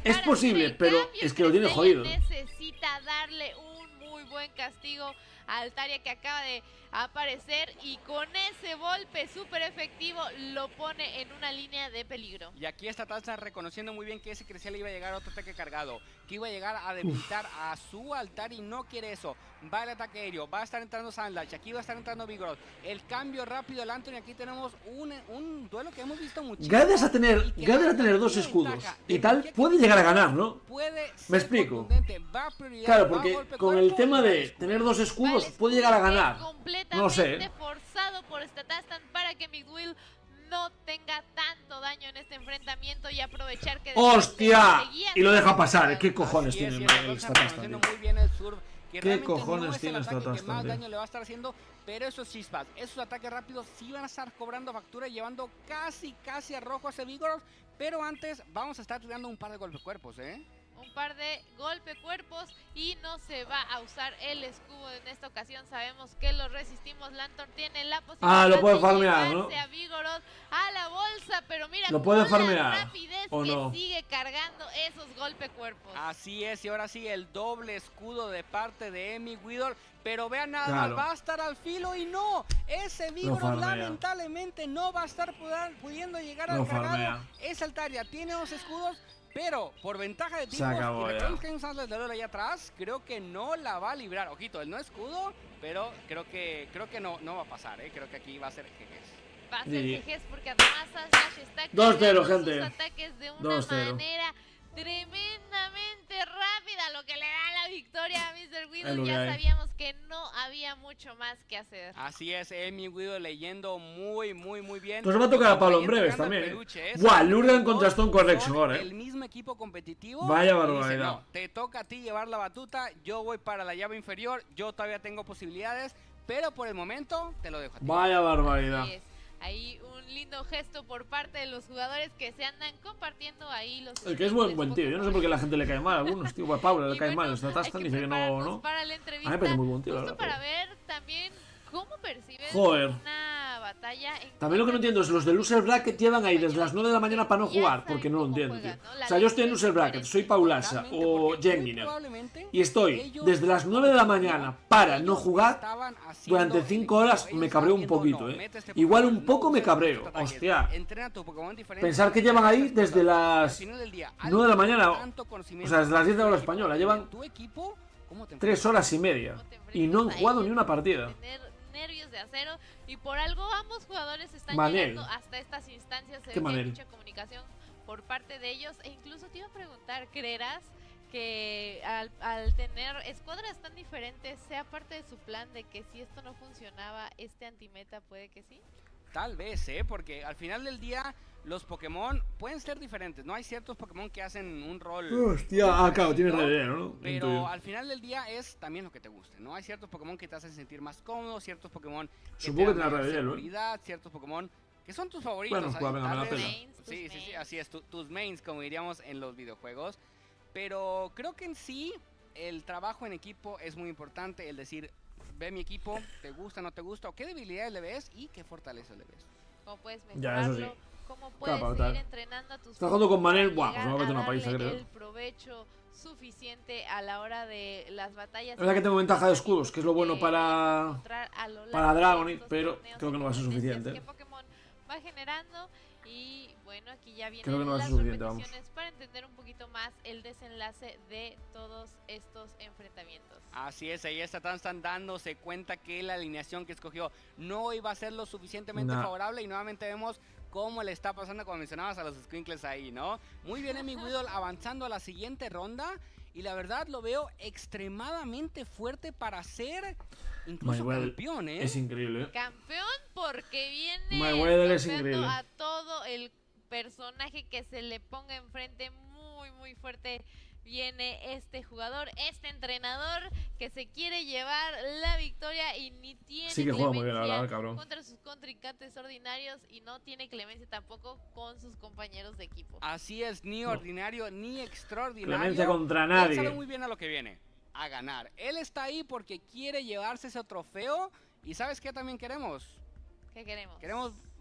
Es posible, pero es que lo tiene jodido. Necesita darle un muy buen castigo a Altaria, que acaba de aparecer, y con ese golpe súper efectivo lo pone en una línea de peligro. Y aquí está Tastan reconociendo muy bien que ese Cresselia iba a llegar a otro ataque cargado, que iba a llegar a debilitar a su Altaria, y no quiere eso. Va el ataque aéreo, va a estar entrando Sandlash, aquí va a estar entrando Vigoroth. El cambio rápido del Anthony, aquí tenemos un duelo que hemos visto muchísimo. Gadget a tener 2 escudos y tal, puede llegar a ganar, ¿no? Me explico. Claro, porque con el tema de tener 2 escudos puede llegar a ganar. No sé. Forzado por Tastan para que Midwill no tenga tanto daño en este enfrentamiento y aprovechar que... ¡Hostia! Y lo deja pasar. ¿Qué cojones tiene el Tastan? Muy bien el surf. ¿Qué cojones tiene esta Tastan? Que más daño le va a estar haciendo, pero esos chispas, esos ataques rápidos sí van a estar cobrando factura, llevando casi a rojo a ese Vigoroth. Pero antes vamos a estar tirando un par de golpecuerpos, un par de golpecuerpos, y no se va a usar el escudo en esta ocasión. Sabemos que lo resistimos. Lantorn tiene la posibilidad lo puede farmear, de ¿no? A Vigoroth a la bolsa, pero mira, lo puede con farmear, la rapidez ¿o que no? sigue cargando esos golpecuerpos. Así es, y ahora sí el doble escudo de parte de Emi Widor. Pero vean nada más, va a estar al filo, y no, ese Vigoroth lamentablemente no va a estar pudiendo llegar al cargado. Esa Altaria tiene 2 escudos, pero por ventaja de tipos, y recordemos que hay un Sandlash de Lolo allá atrás, creo que no la va a librar. Ojito, el no escudo, pero creo que no va a pasar, creo que aquí va a ser GGs. Va a ser GGs, porque además Sandlash está 2-0, gente. sus ataques de una manera tremendamente rápida, lo que le da la victoria a Mr. Widow. Ya sabíamos que no había mucho más que hacer. Así es, Emi Widow leyendo muy bien. Pues va a tocar a Pablo en breves también. Buah, Lurgan contra Stone Correction ahora, El mismo equipo competitivo. Vaya barbaridad. Dice, no, te toca a ti llevar la batuta, yo voy para la llave inferior, yo todavía tengo posibilidades, pero por el momento te lo dejo a ti. Vaya barbaridad. Ahí un lindo gesto por parte de los jugadores que se andan compartiendo ahí los... El que es buen tío, yo no sé por qué la gente le cae mal a algunos, tío. A Pablo le cae mal, esta Tastan dice que no. Para la entrevista, a mí me parece muy buen tío, la verdad. Para ver también cómo percibes una batalla. También lo que no entiendo es los de Loser Bracket llevan ahí desde las 9 de la mañana para no jugar, porque no lo entiendo, tío. O sea, yo estoy en Loser Bracket, soy Paulasa o Jenginer, y estoy desde las 9 de la mañana para no jugar durante 5 horas. Me cabreo un poquito, Igual un poco me cabreo, hostia. Pensar que llevan ahí desde las 9 de la mañana, o sea, desde las 10 de la hora española, llevan 3 horas y media y no han jugado ni una partida. Nervios de acero, y por algo ambos jugadores están llegando hasta estas instancias. Se ve que hay mucha comunicación por parte de ellos, e incluso te iba a preguntar, ¿creerás que al tener escuadras tan diferentes sea parte de su plan de que si esto no funcionaba, este antimeta puede que sí? Tal vez, porque al final del día los Pokémon pueden ser diferentes, ¿no? Hay ciertos Pokémon que hacen un rol... Hostia, claro, tiene relleno, ¿no? Pero al final del día es también lo que te guste, ¿no? Hay ciertos Pokémon que te hacen sentir más cómodo, ciertos Pokémon que te dan más seguridad, ciertos Pokémon que son tus favoritos. Bueno, sí, así es, tus mains, como diríamos en los videojuegos. Pero creo que en sí el trabajo en equipo es muy importante, el decir, ve mi equipo, te gusta, no te gusta, o qué debilidades le ves y qué fortalezas le ves. ¿Cómo puedes mejorarlo? ¿Cómo puedes seguir entrenando a tus... Está jugando con Manel, guau, pues me va a meter una paliza, creo. El provecho suficiente a la hora de las batallas. Es verdad que tengo ventaja de escudos, que es lo bueno para Dragonite, pero creo que no va a ser suficiente. ¿Qué Pokémon va generando? Y bueno, aquí ya vienen creo que no las repeticiones para entender un poquito más el desenlace de todos estos enfrentamientos. Así es, ahí están dándose cuenta que la alineación que escogió no iba a ser lo suficientemente favorable, y nuevamente vemos cómo le está pasando, como mencionabas, a los squinkles ahí, ¿no? Muy bien, Emi Widol avanzando a la siguiente ronda. y la verdad lo veo extremadamente fuerte para ser incluso campeón, ¿eh? Es increíble, ¿eh? Campeón porque viene Mayweather es increíble. a todo el personaje que se le ponga enfrente muy fuerte. Viene este jugador, este entrenador que se quiere llevar la victoria y ni tiene sí que juega muy bien, la verdad, cabrón. contra sus contrincantes ordinarios y no tiene clemencia tampoco con sus compañeros de equipo. Así es, ni ordinario ni extraordinario. Clemencia contra nadie. Él sabe muy bien a lo que viene, a ganar. Él está ahí porque quiere llevarse ese trofeo y ¿sabes qué también queremos? ¿Qué queremos?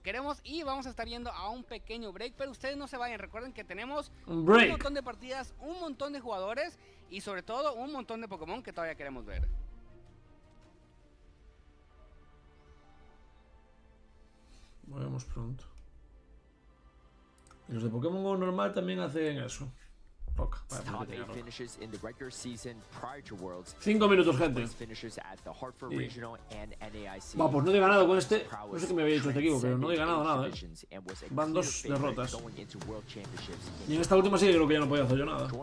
Queremos y vamos a estar yendo a un pequeño break, pero ustedes no se vayan, recuerden que tenemos un montón de partidas, un montón de jugadores y sobre todo un montón de Pokémon que todavía queremos ver. Volvemos pronto. Y los de Pokémon Go normal también hacen eso. Roca. 5 minutos, gente. Va, pues no he ganado con este. No sé qué me había dicho este equipo, pero no he ganado nada, ¿eh? Van 2 derrotas. Y en esta última sí que creo que ya no podía hacer yo nada. The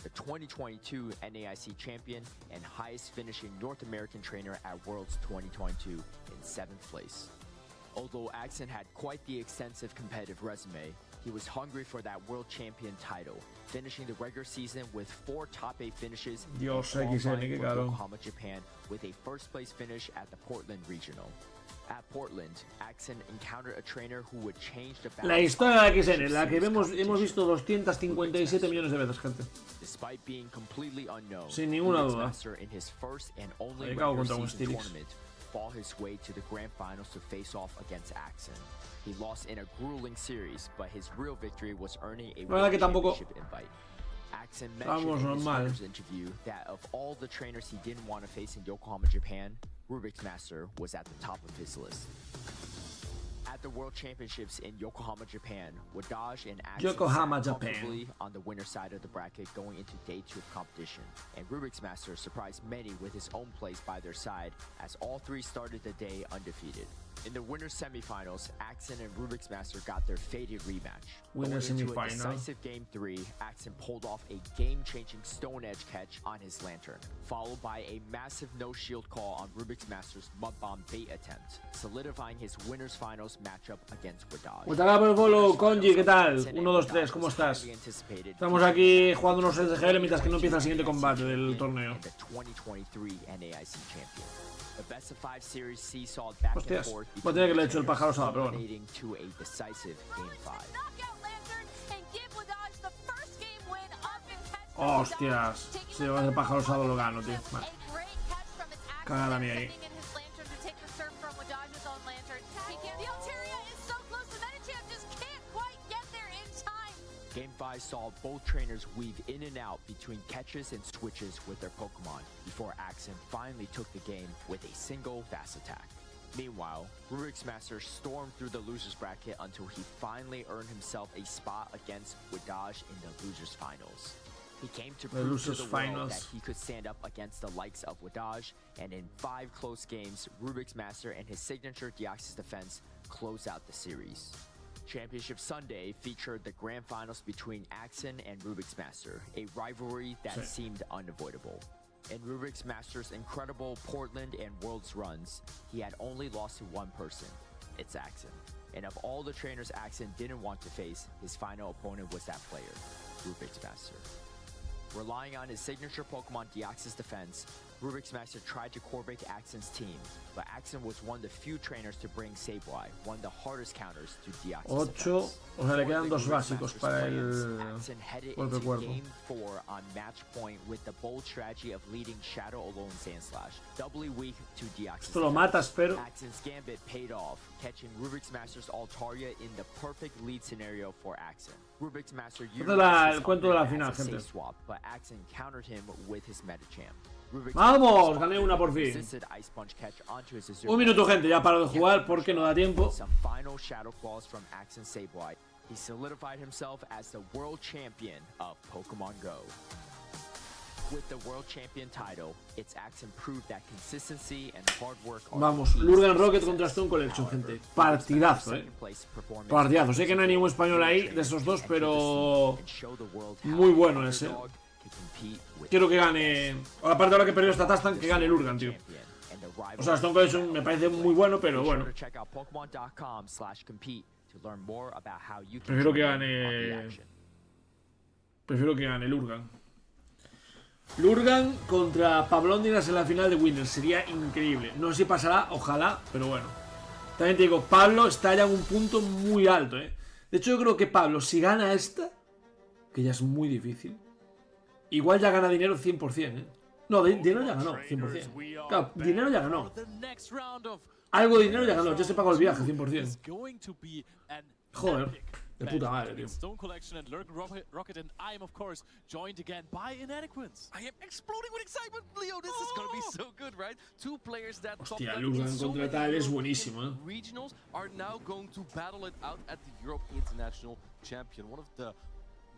2022 NAIC champion and highest finishing North American trainer at Worlds 2022 in 7th place. Although Axon had quite the extensive competitive resume, he was hungry for that world champion title, finishing the regular season with 4 top 8 finishes Dios, XN, qué caro. Yokohama, Japan, with a first place finish at the Portland Regional. At Portland, Axon encountered a trainer who would change the La historia de XN, la que hemos visto 257 millones de veces, gente. Despite being completely unknown, sin ninguna duda. In his first and only Ahí cago contra un Stilix. fought his way to the grand finals to face off against Axon. He lost in a grueling series, but his real victory was earning a world championship invite. Axon mentioned in his finals interview that of all the trainers he didn't want to face in Yokohama, Japan, Rubik's Master was at the top of his list. At the World Championships in Yokohama, Japan, Wadaj and Axon sat comfortably on the winner's side of the bracket going into day 2 of competition, and Rubik's Master surprised many with his own place by their side as all 3 started the day undefeated. In the winner's semifinals, Axon and Rubik's Master got their fated rematch. Winner's semifinal. A decisive Game 3, Axon pulled off a game-changing Stone Edge catch on his Lantern, followed by a massive no-shield call on Rubik's Master's Mud Bomb bait attempt, solidifying his winner's finals matchup against Wadaj. Muchas gracias por el follow, Konji, ¿qué tal? 1, 2, 3, ¿cómo estás? Estamos aquí jugando unos SGL mientras que no empieza el siguiente combate del torneo. Hostias, voy a tener que le he hecho el pájaro asado, pero bueno. Hostias, si llevas el pájaro asado lo gano, tío. Vale. Cagada mía ahí. Game 5 saw both trainers weave in and out between catches and switches with their Pokemon before Axon finally took the game with a single fast attack. Meanwhile, Rubik's Master stormed through the loser's bracket until he finally earned himself a spot against Wadaj in the loser's finals. He came to prove to the world that he could stand up against the likes of Wadaj, and in 5 close games, Rubik's Master and his signature Deoxys defense closed out the series. Championship Sunday featured the grand finals between Axon and Rubik's Master, a rivalry that seemed unavoidable. In Rubik's Master's incredible Portland and Worlds runs, he had only lost to one person. It's Axon. And of all the trainers Axon didn't want to face, his final opponent was that player, Rubik's Master. Relying on his signature Pokemon Deoxys defense, Rubik's Master tried to core break Axon's team, but Axon was one of the few trainers to bring Sableye, one of the hardest counters to Deoxys defense. O sea, le quedan 2 básicos para el Axon headed golpe into cuerpo. Game 4 on match point with the bold strategy of leading Shadow Alone Sandslash, doubly weak to Deoxys. Esto lo matas, pero Axon's gambit paid off, catching Rubik's Master's Altaria in the perfect lead scenario for Axon. Rubik's Master used el cuento de la final, as a gente. safe swap, but Axon countered him with his Metachamp. ¡Vamos! Gané una por fin. 1 minuto, gente, ya paro de jugar porque no da tiempo. Some final shadow claws from Axon Sableye. He solidified himself as the world champion of Pokemon Go. With the world champion title, its accent proved that consistency and hard work are Vamos, Lurgan Rocket contra Stone Collection, gente. Partidazo, Partidazo. Sé que no hay ningún español ahí de esos dos, pero muy bueno ese. Quiero que gane. Aparte, ahora que perdió esta Tastan, que gane Lurgan, tío. O sea, Stone Collection me parece muy bueno, pero bueno. Prefiero que gane. Prefiero que gane Lurgan. Lurgan contra Pablóndinas en la final de Winners. Sería increíble. No sé si pasará, ojalá, pero bueno. También te digo, Pablo está ya en un punto muy alto, De hecho, yo creo que Pablo, si gana esta, que ya es muy difícil, igual ya gana dinero 100%, No, dinero ya ganó, 100%. Claro, dinero ya ganó. Algo de dinero ya ganó, ya se pagó el viaje, 100%. Joder. De puta madre, tío. Stone Collection and Lurgan Rocket and I am of course joined again by Inadequates. I am exploding with excitement, Leo. This is gonna be so good, right? Two players that Hostia, Lurgan contra tal es buenísimo, Regionals are now going to battle it out at the Europe International Champion. One of the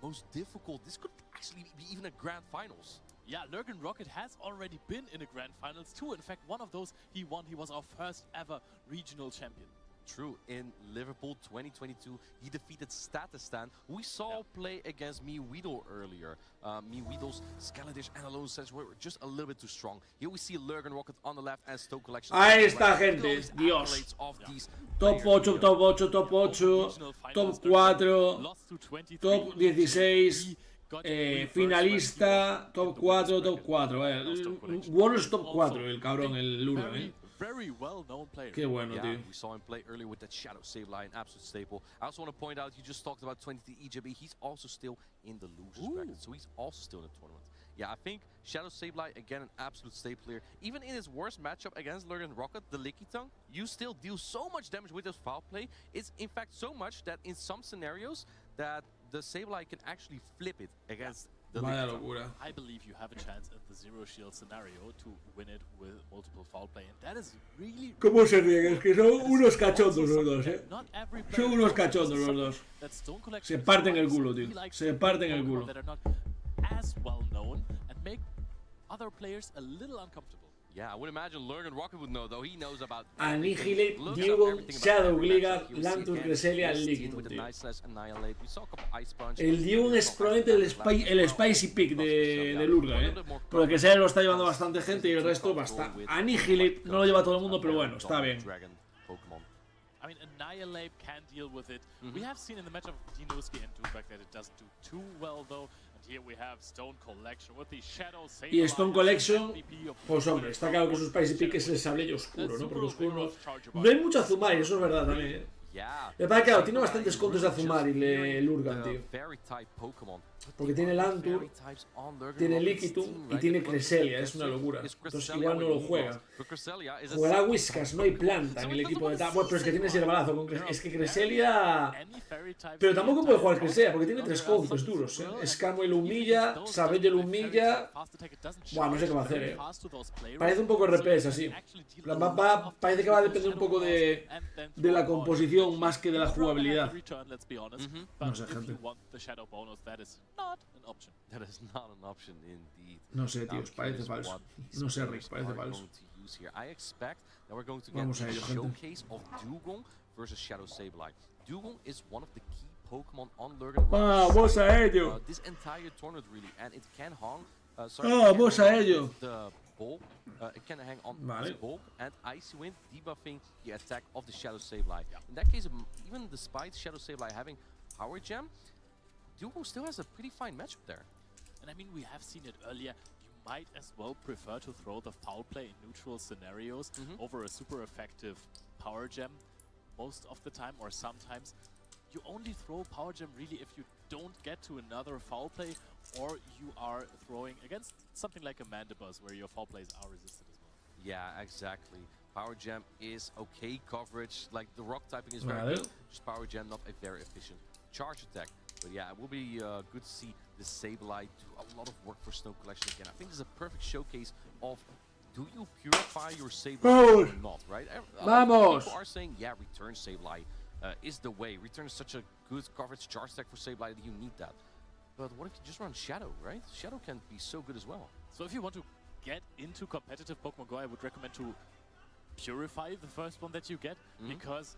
most difficult. This could actually be even a grand finals. Yeah, Lurgan Rocket has already been in a grand finals too. In fact, one of those he won. He was our first ever regional champion. True, in Liverpool 2022, he defeated Statistan, who we saw play against Miwido earlier. Miwido's Skaladish and Alone Sense were just a little bit too strong. Here we see Lurgan Rocket on the left and Stone Collection. Ahí está, gente, Dios. Top 8, top 8, top 8, top 4, top 16, finalista, top 4, top 4. World's top 4, el cabrón, el Lurgan, Very well-known player. Qué bueno, tío. We saw him play earlier with that Shadow Sableye, an absolute staple. I also want to point out, you just talked about 23 EJB. He's also still in the losers bracket, so he's also still in the tournament. Yeah, I think Shadow Sableye, again, an absolute staple player. Even in his worst matchup against Lurgan Rocket, the Licky Tongue, you still deal so much damage with his foul play. It's, in fact, so much that in some scenarios, that the Sableye can actually flip it against Vaya locura. I believe you have a chance in the zero shield scenario to win it with multiple foul play, and that is really. ¿Cómo se ríen? Es que son unos cachondos los dos, Son unos cachondos los dos. Se parten el culo, tío. Se parten el culo. As well known and make other players a little uncomfortable. Yeah, I would imagine Lurgan Rocket would know, though. He knows about Annihilate, Dugong, Shadow Gligar, Lantur, Cresselia, Liquid, tío. El Dugong es probablemente el Spicy Pick de Lurgan, Porque que sea lo está llevando bastante gente y el resto basta. Annihilate no lo lleva todo el mundo, pero bueno, está bien. I mean, Annihilate can deal with it. We have seen in the match of Dinuski and Dubak that it doesn't do too well, though. Here we have Stone Collection with the Shadow Sableye. Y Stone Collection, pues hombre, está claro que su Spicy Pick es el sable oscuro, ¿no? Porque oscuro no hay mucho Azumarill, eso es verdad también, Me parece que claro, tiene bastantes contos de Azumarill el Lurgan, tío. Porque tiene Lantur, tiene Lickitung y tiene Cresselia, es una locura. Entonces igual no lo juega. Jugará Whiskas, no hay planta en el equipo de tal. Bueno, pero es que tiene ese balazo con es que Cresselia. Pero tampoco puede jugar Cresselia porque tiene 3 combos duros, Scamuel lo humilla, Savage lo humilla. Buah, no sé qué va a hacer, Parece un poco RPS así. Parece que va a depender un poco de la composición más que de la jugabilidad. No sé, gente. That is not an option indeed. No sé, tíos, parece falso. No sé, Rick, parece falso. I expect that we're going to get a showcase of Dugong versus Shadow Sableye. Dugong is one of the key Pokemon on Lurgan. Vamos a ello. This entire tournament really, and it can hang. Vamos a ello. The bulk, it can hang on this bulk and Icy Wind debuffing the attack of the Shadow Sableye. In that case, even despite Shadow Sableye having Power Gem, Dugong still has a pretty fine matchup there. And I mean, we have seen it earlier. You might as well prefer to throw the foul play in neutral scenarios over a super effective Power Gem most of the time, or sometimes. You only throw Power Gem really if you don't get to another foul play, or you are throwing against something like a Mandibuzz where your foul plays are resisted as well. Yeah, exactly. Power Gem is okay coverage, like the rock typing is very good, just Power Gem not a very efficient charge attack. But yeah, it will be good to see the Sableye do a lot of work for Stone Collection again. I think this is a perfect showcase of do you purify your Sableye or not, right? People are saying, yeah, return Sableye is the way. Return is such a good coverage charge attack for Sableye that you need that. But what if you just run Shadow, right? Shadow can be so good as well. So if you want to get into competitive Pokemon Go, I would recommend to purify the first one that you get, because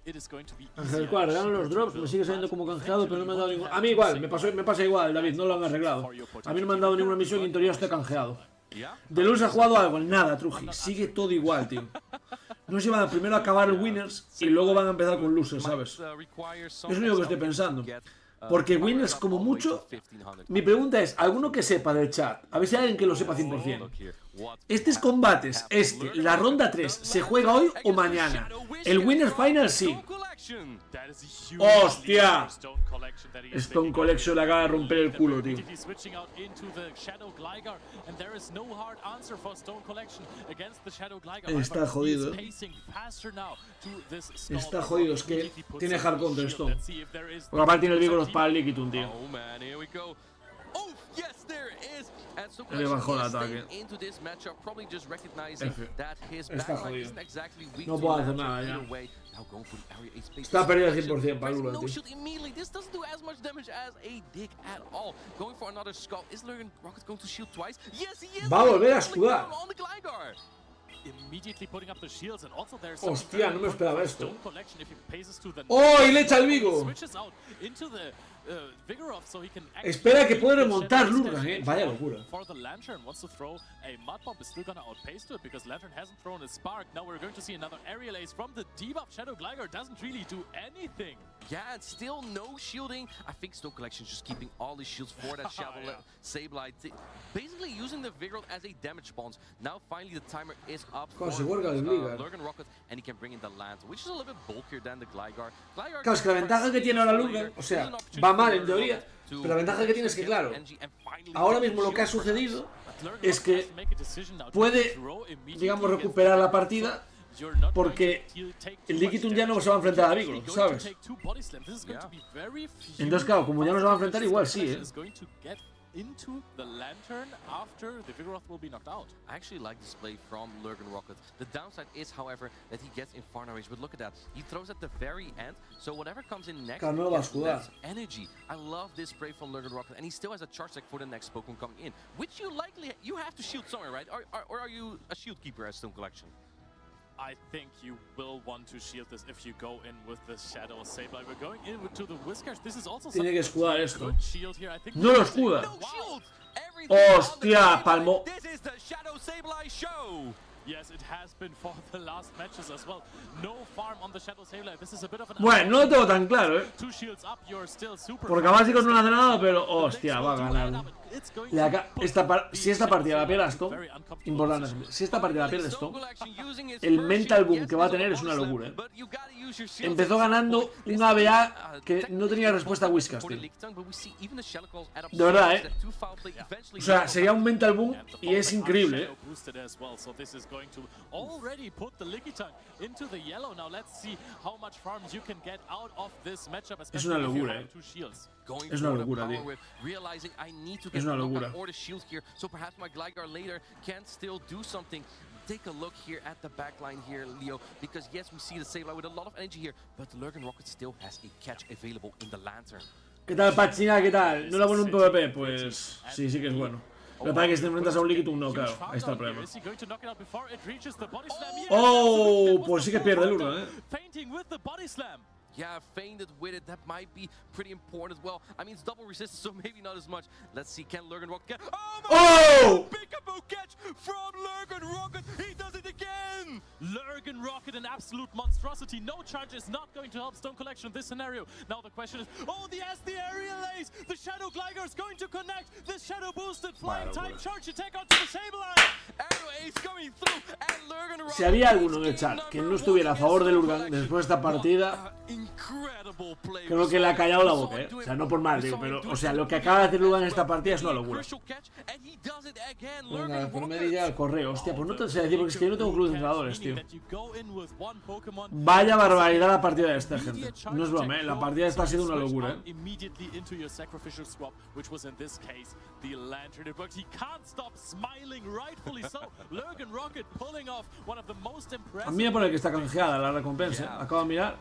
it is going to be Ángel Cuar, regalan los drops, me sigue saliendo como canjeado, pero no me han dado ningún... A mí igual, me pasa igual, David, no lo han arreglado. A mí no me han dado ninguna misión y en teoría estoy canjeado. De Luz ha jugado algo, nada, Truji, sigue todo igual, tío. No se van a primero a acabar el Winners y luego van a empezar con Losers, ¿sabes? Es lo único que estoy pensando. Porque Winners, como mucho... Mi pregunta es, ¿alguno que sepa del chat? A ver si hay alguien que lo sepa 100%. Estos combates, la ronda 3, ¿se juega hoy o mañana? El Winners Final sí. ¡Hostia! Stone Collection le acaba de romper el culo, tío. Está jodido. Está jodido, es que tiene hard counter Stone. Porque aparte tiene el Vigoroth para el Lickitung, tío. Le bajó el ataque. Está jodido. No puedo hacer nada ya. Está perdido al 100% para Lula, tío. Va a volver a escudar. Hostia, no me esperaba esto. ¡Oh! Y le echa el Vigo. Espera que puede remontar Lurgan, vaya locura. Yeah, and still no shielding. I think Stone Collection is just keeping all the shields for that Sableye. Basically using the Vigoroth as a damage bounce. Now finally the timer is up for Lurgan Rocket, and he can bring in the Lance, which is a little bit bulkier than the Gligar. Claro, es que la ventaja que tiene ahora Lurgan, o sea, va mal en teoría, pero la ventaja que tiene es que, claro, ahora mismo lo que ha sucedido es que puede, digamos, recuperar la partida. Porque el Lickitung ya no se va a enfrentar a Vigoroth, ¿sabes? Entonces, claro, como ya no se va a enfrentar, igual sí, into the Lantern after the Vigoroth will be knocked out. I actually like this play from Lurgan Rocket. The downside is, however, that he gets Inferno Rage, but look at that. He throws at the very end, so whatever comes in next gets less energy. I love this play from Lurgan Rocket, and he still has a charge deck for the next Pokemon coming in, which you have to shield somewhere, right? Or are you a shield keeper as Stone Collection? I think you will want to shield this if you go in with the Shadow Sableye. We're going into the Whiskers. This is also tiene que escudar esto. Shield here. I think no lo escuda. Hostia, palmo. This is the Shadow Sableye show. Yes, it has been for the last matches as well. No farm on the Shadow Sableye. This is a bit of an bueno, no lo tengo tan claro, Two shields up, you're still super. Porque a básicos no le hace nada, pero hostia, va a ganar. Si esta partida la pierde Stone, importante, si esta partida la pierde Stone, el mental boom que va a tener es una locura, Empezó ganando un ABA que no tenía respuesta a Whiskas, tío. De verdad, O sea, sería un mental boom y es increíble, Es una locura, Es una locura, tío. Es una locura. Take a look here at the backline here, Leo, because yes, we see the Sableye with a lot of energy here, but the Lurgan Rocket still has a catch available in the Lantern. ¿Qué tal, Pachina? ¿Qué tal? ¿No era bueno un PvP? Pues sí, sí que es bueno. Lo que pasa es que si te enfrentas a un Lickitung, no, claro. Ahí está el problema. Oh, pues sí que pierde el uno, Yeah, fainted with it. That might be pretty important as well. I mean, it's double resistance, so maybe not as much. Let's see, can Lurgan Rocket get... Oh! Peekaboo catch from Lurgan Rocket. He does it again. Lurgan Rocket, an absolute monstrosity. No charge is not going to help Stone Collection in this scenario. Now the question is, the aerial ace. The Shadow Gligar is going to connect. The Shadow boosted flying type charge attack onto the Sableye. Aerial ace coming through, and Lurgan Rocket... Si había alguno en el chat que no estuviera a favor de Lurgan después de esta partida... Creo que le ha callado la boca, O sea, no por mal, digo, pero, o sea, lo que acaba de hacer Lurgan en esta partida es una locura. Venga, pero me diga el correo. Hostia, pues no te sé decir porque es que yo no tengo club de entrenadores, tío. Vaya barbaridad la partida de esta, gente. No es broma, La partida esta ha sido una locura, A mí me pone que está canjeada la recompensa. Acabo de mirar.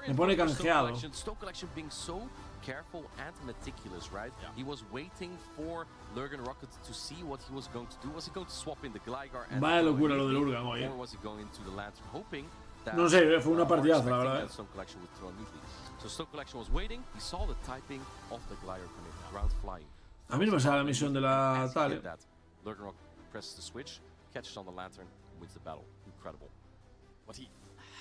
Me pone canjeado. Stone Collection being so careful and meticulous, right? He was waiting for Lurgan Rocket to see what he was going to do. Was he going to swap in the Gligar and Vaya locura lo del Lurgan hoy. or was he going into the Lantern, hoping that No sé, fue una partidaza, la verdad. Stone Collection would throw immediately. So Stone Collection was waiting. He saw the typing of the Gligar coming ground flying. A mí no me sale la misión de la tal. Lurgan Rocket presses the switch, catches on the Lantern, wins the battle. Incredible. What he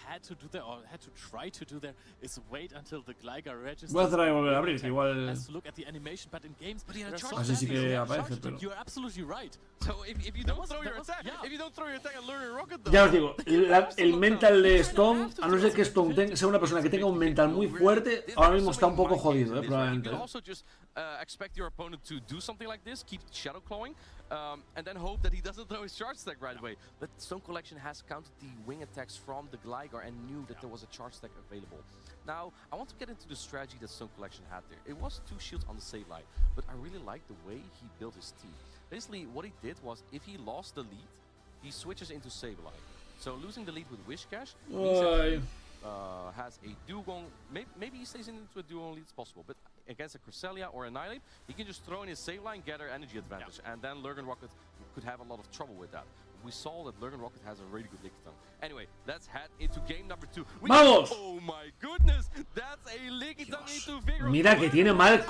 had to do there, or had to try to do there, is wait until the Gligar registers. Voy a cerrar y volver a abrir, que igual. Has to look at the animation, but in games, Así sí que aparece, pero. You're absolutely right. So if you don't throw your attack, if you don't throw your attack at Lurgan Rocket, though. Ya os digo, el mental de Stone, a no ser que Stone sea una persona que tenga un mental muy fuerte, ahora mismo está un poco jodido, probablemente. You can also just expect your opponent to do something like this, keep shadow clawing, and then hope that he doesn't throw his charge stack right away. But Stone Collection has counted the wing attacks from the Gligar and knew that there was a charge stack available. Now, I want to get into the strategy that Stone Collection had there. It was 2 shields on the save line, but I really like the way he built his team. Basically, what he did was, if he lost the lead, he switches into save line. So losing the lead with Wish Cash means that he has a Dugong. Maybe he stays into a Dugong lead, it's possible, but against a Cresselia or Annihilate, he can just throw in his save line, gather energy advantage, and then Lurgan Rocket could have a lot of trouble with that. We saw that Lurgan Rocket has a really good Lickitung. Anyway, let's head into game number 2. ¡Vamos! Oh my goodness! That's a Lickitung into Vigor. Mira que tiene mal,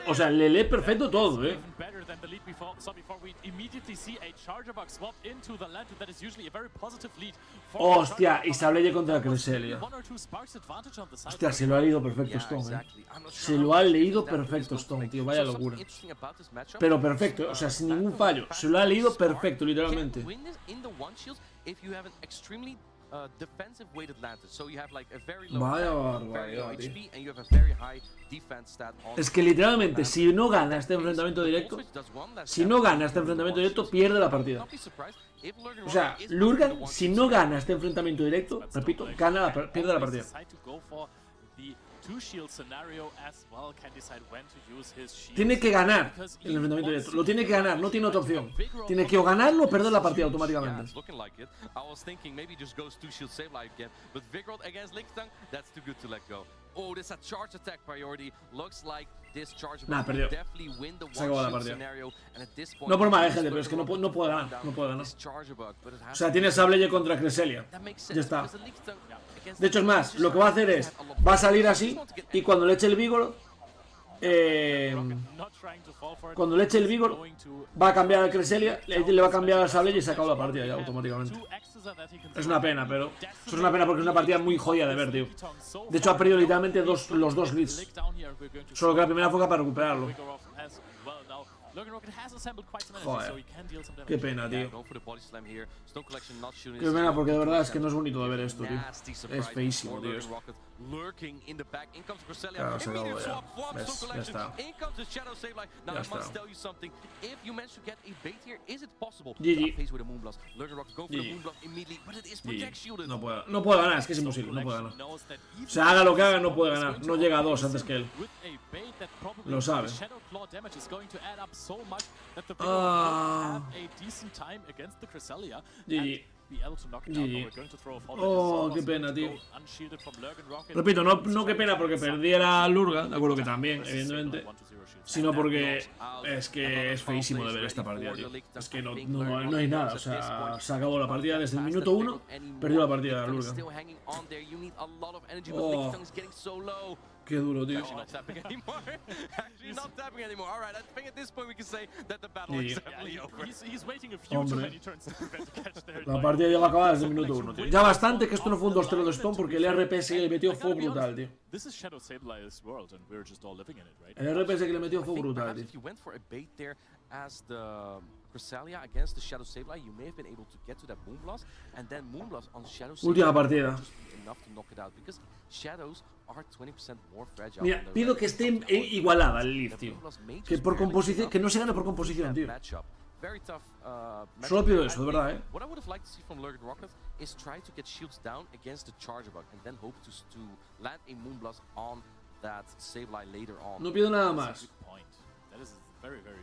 o sea, le lee perfecto todo, Better than the lead before we immediately see a Charger Bug swap into the Lantern. That is usually a very positive lead. Hostia, y Sableye contra Cresselia. Hostia, se lo ha leído perfecto Stone, Se lo ha leído perfecto Stone, tío, vaya locura. Pero perfecto, o sea, sin ningún fallo. Se lo ha leído perfecto, literalmente. Vaya barbaridad, tío. Es que literalmente, si no gana este enfrentamiento directo, pierde la partida. O sea, Lurgan, si no gana este enfrentamiento directo, repito, pierde la partida. Tiene que ganar el enfrentamiento directo. Lo tiene que ganar, no tiene otra opción. Tiene que o ganarlo o perder la partida automáticamente. Nah, perdió. Se acabó la partida. No por mal, gente, pero es que no puede ganar. No puede ganar. O sea, tiene Sableye contra Cresselia. Ya está. De hecho, es más, lo que va a hacer es, va a salir así, y cuando le eche el Vigor, va a cambiar a Cresselia, le va a cambiar a Sableye y se acaba la partida ya automáticamente. Es una pena, pero eso es una pena porque es una partida muy jodida de ver, tío. De hecho, ha perdido literalmente los 2 leads. Solo que la primera fue para recuperarlo. Joder, qué pena, tío. Qué pena, porque de verdad es que no es bonito de ver esto, tío. Es feísimo, tío. Claro, se acabó ya. ¿Ves? Ya está. Ya está. GG. No puede ganar, es que es imposible, no puede ganar. O sea, haga lo que haga, no puede ganar. No llega a 2 antes que él. Lo sabe. GG. Oh, qué pena, tío. Repito, no qué pena porque perdiera Lurgan, de acuerdo que también, evidentemente, sino porque es que es feísimo de ver esta partida, tío. Es que no hay nada, o sea, se acabó la partida desde el minuto 1, perdió la partida de Lurgan. Oh, qué duro, tío. Hombre, la partida ya va a acabar desde el minuto 1, tío. Ya bastante que esto no fue un 2-0 de Stone porque el RPS que le metió fue brutal, tío. El RPS que le metió fue brutal, tío. Última partida. Mira, pido que esté igualada el lead, tío. Que por composición, que no se gane por composición, tío. Solo pido eso, de verdad, No pido nada más.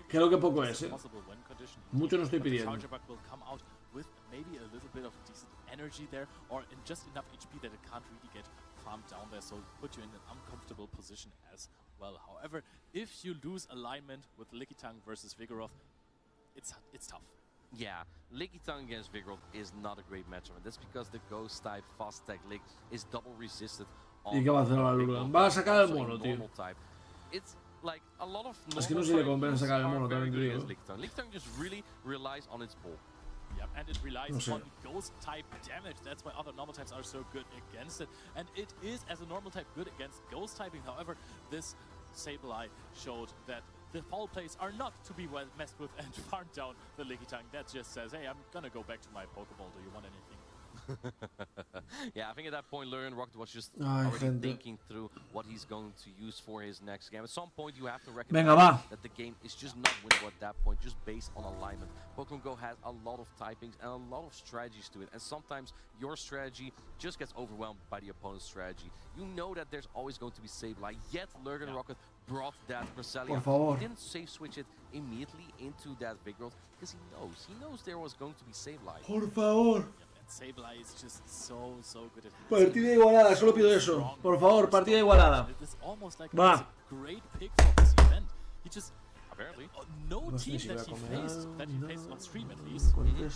Creo que poco es, Mucho no estoy pidiendo. farm down there, so put you in an uncomfortable position as well. However, if you lose alignment with Lickitung versus Vigoroth, it's tough. Yeah, Lickitung against Vigoroth is not a great matchup, and that's because the Ghost type Fast Tech Lick is double resisted on ¿Y qué va a hacer ahora Lurgan? Va a sacar el mono, tío. It's like a lot of es que no sé si le compensa sacar el mono, también te digo. Lickitung just really relies on its ball. Yep, and it relies on Ghost type damage. That's why other normal types are so good against it. And it is, as a normal type, good against Ghost typing. However, this Sableye showed that the foul plays are not to be well messed with and farm down the Lickitung. That just says, hey, I'm gonna go back to my Pokeball. Do you want anything? Yeah, I think at that point, Lurgan Rocket was just already thinking through what he's going to use for his next game. At some point, you have to recognize that the game is just not winnable at that point, just based on alignment. Pokemon Go has a lot of typings and a lot of strategies to it, and sometimes your strategy just gets overwhelmed by the opponent's strategy. You know that there's always going to be Sableye, yet Lurgan Rocket brought that Cresselia. He didn't safe switch it immediately into that Vigoroth because he knows there was going to be Sableye. Por favor. Sableye is just so good at partida igualada, solo pido eso. Por favor, partida igualada. Va. Great pick for this event. He just apparently no team that he faced on stream at least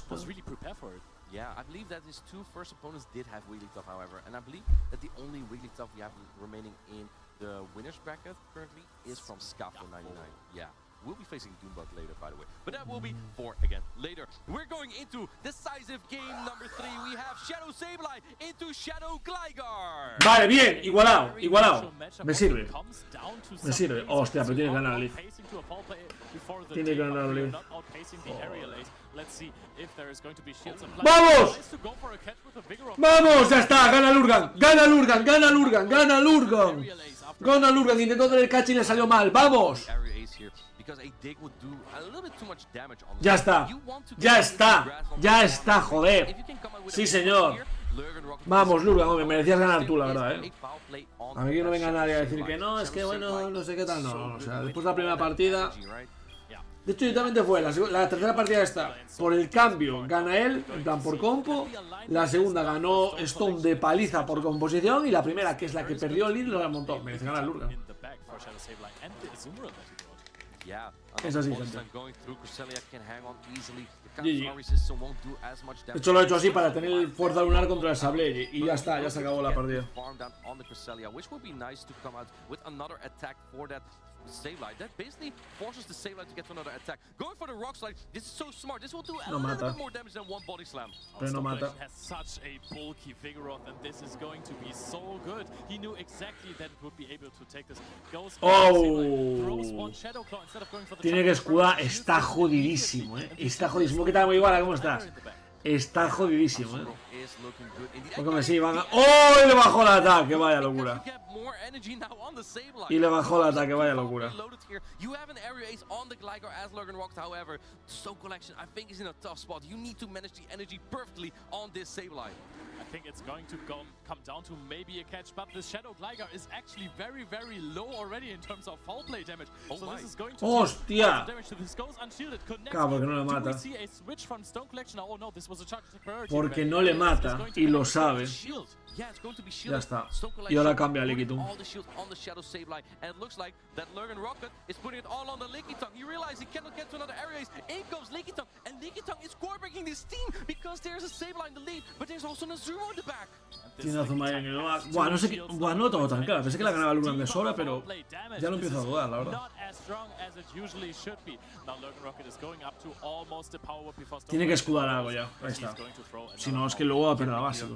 was really prepared for it. Yeah, I believe that his two first opponents did have Wigglytuff, however, and I believe that the only Wigglytuff we have remaining in the winners bracket currently is from Scafo99. Yeah. We'll be facing Doombug later, by the way. But that will be for, again, later. We're going into decisive game number 3. We have Shadow Sableye into Shadow Gligar. Vale, bien, igualado, igualado. Me sirve. Me sirve. Hostia, pero tiene que ganar el Leaf. Tiene que ganar el Leaf. ¡Vamos! ¡Vamos! ¡Ya está! ¡Gana Lurgan! ¡Gana Lurgan! ¡Gana Lurgan! ¡Gana Lurgan! ¡Gana Lurgan! Intentó hacer el catch y le salió mal. ¡Vamos! Ya está. Ya está. Ya está, joder. Sí, señor. Vamos, Lurgan, hombre, merecías ganar tú, la verdad, A mí que no venga nadie a decir que no, es que bueno, no sé qué tal, no. O sea, después de la primera partida... De hecho, directamente fue la tercera partida esta. Por el cambio, gana él, en plan por compo. La segunda ganó Stone de paliza por composición. Y la primera, que es la que perdió el lead, lo remontó. Merece ganar Lurgan. Es así, gente. De hecho, lo he hecho así para tener fuerza lunar contra el Sableye. Y ya está, ya se acabó la partida. Sableye. That basically forces the Sableye to get to another attack. Going for the rock slide, this is so smart. This will do a little bit more damage than one body slam. Pero no mata. Has such a bulky Vigoroth, and this is going to be so good. He knew exactly that it would be able to take this. Goes throws one Shadow Claw instead of going for the tiene que escudar, está jodidísimo, Está jodidísimo. ¿Qué tal, muy igual? ¿Cómo estás? Está jodidísimo, Porque me sigue, van a... ¡Oh! Y le bajó el ataque, vaya locura. Y le bajó el ataque, vaya locura. You have an area ace on the Gligar as Lurgan rocks, however, Stone Collection I think is in a tough spot. You need to manage the energy perfectly on this Sableye. I think it's going to come down to maybe a catch, but the Shadow Gligar is actually very low already in terms of foul play damage. So this is going to ¡Hostia! damage to this goes unshielded. Claro, porque no le mata. Do we see a switch from Stone Collection? Oh no, this was a charge priority. Porque no le mata y lo sabe. Yeah, it's going to be Ya está. Y ahora cambia a Lickitung. All the shields on the Shadow Sableye, and it looks like that Lurgan Rocket is putting it all on the Lickitung. He realizes he cannot get to another area. In comes Lickitung, and Lickitung is core breaking this team because there's a Sableye in the lead, but there's also an Azumarill in the back. Tiene Azumarill en el back. Buah, no sé qué. Buah, no lo tengo tan claro. Pensé que la ganaba Lurgan de sola, pero ya lo empiezo a dudar, la verdad. Tiene que escudar algo ya. Ahí está. Si no, es que luego va a perder la base.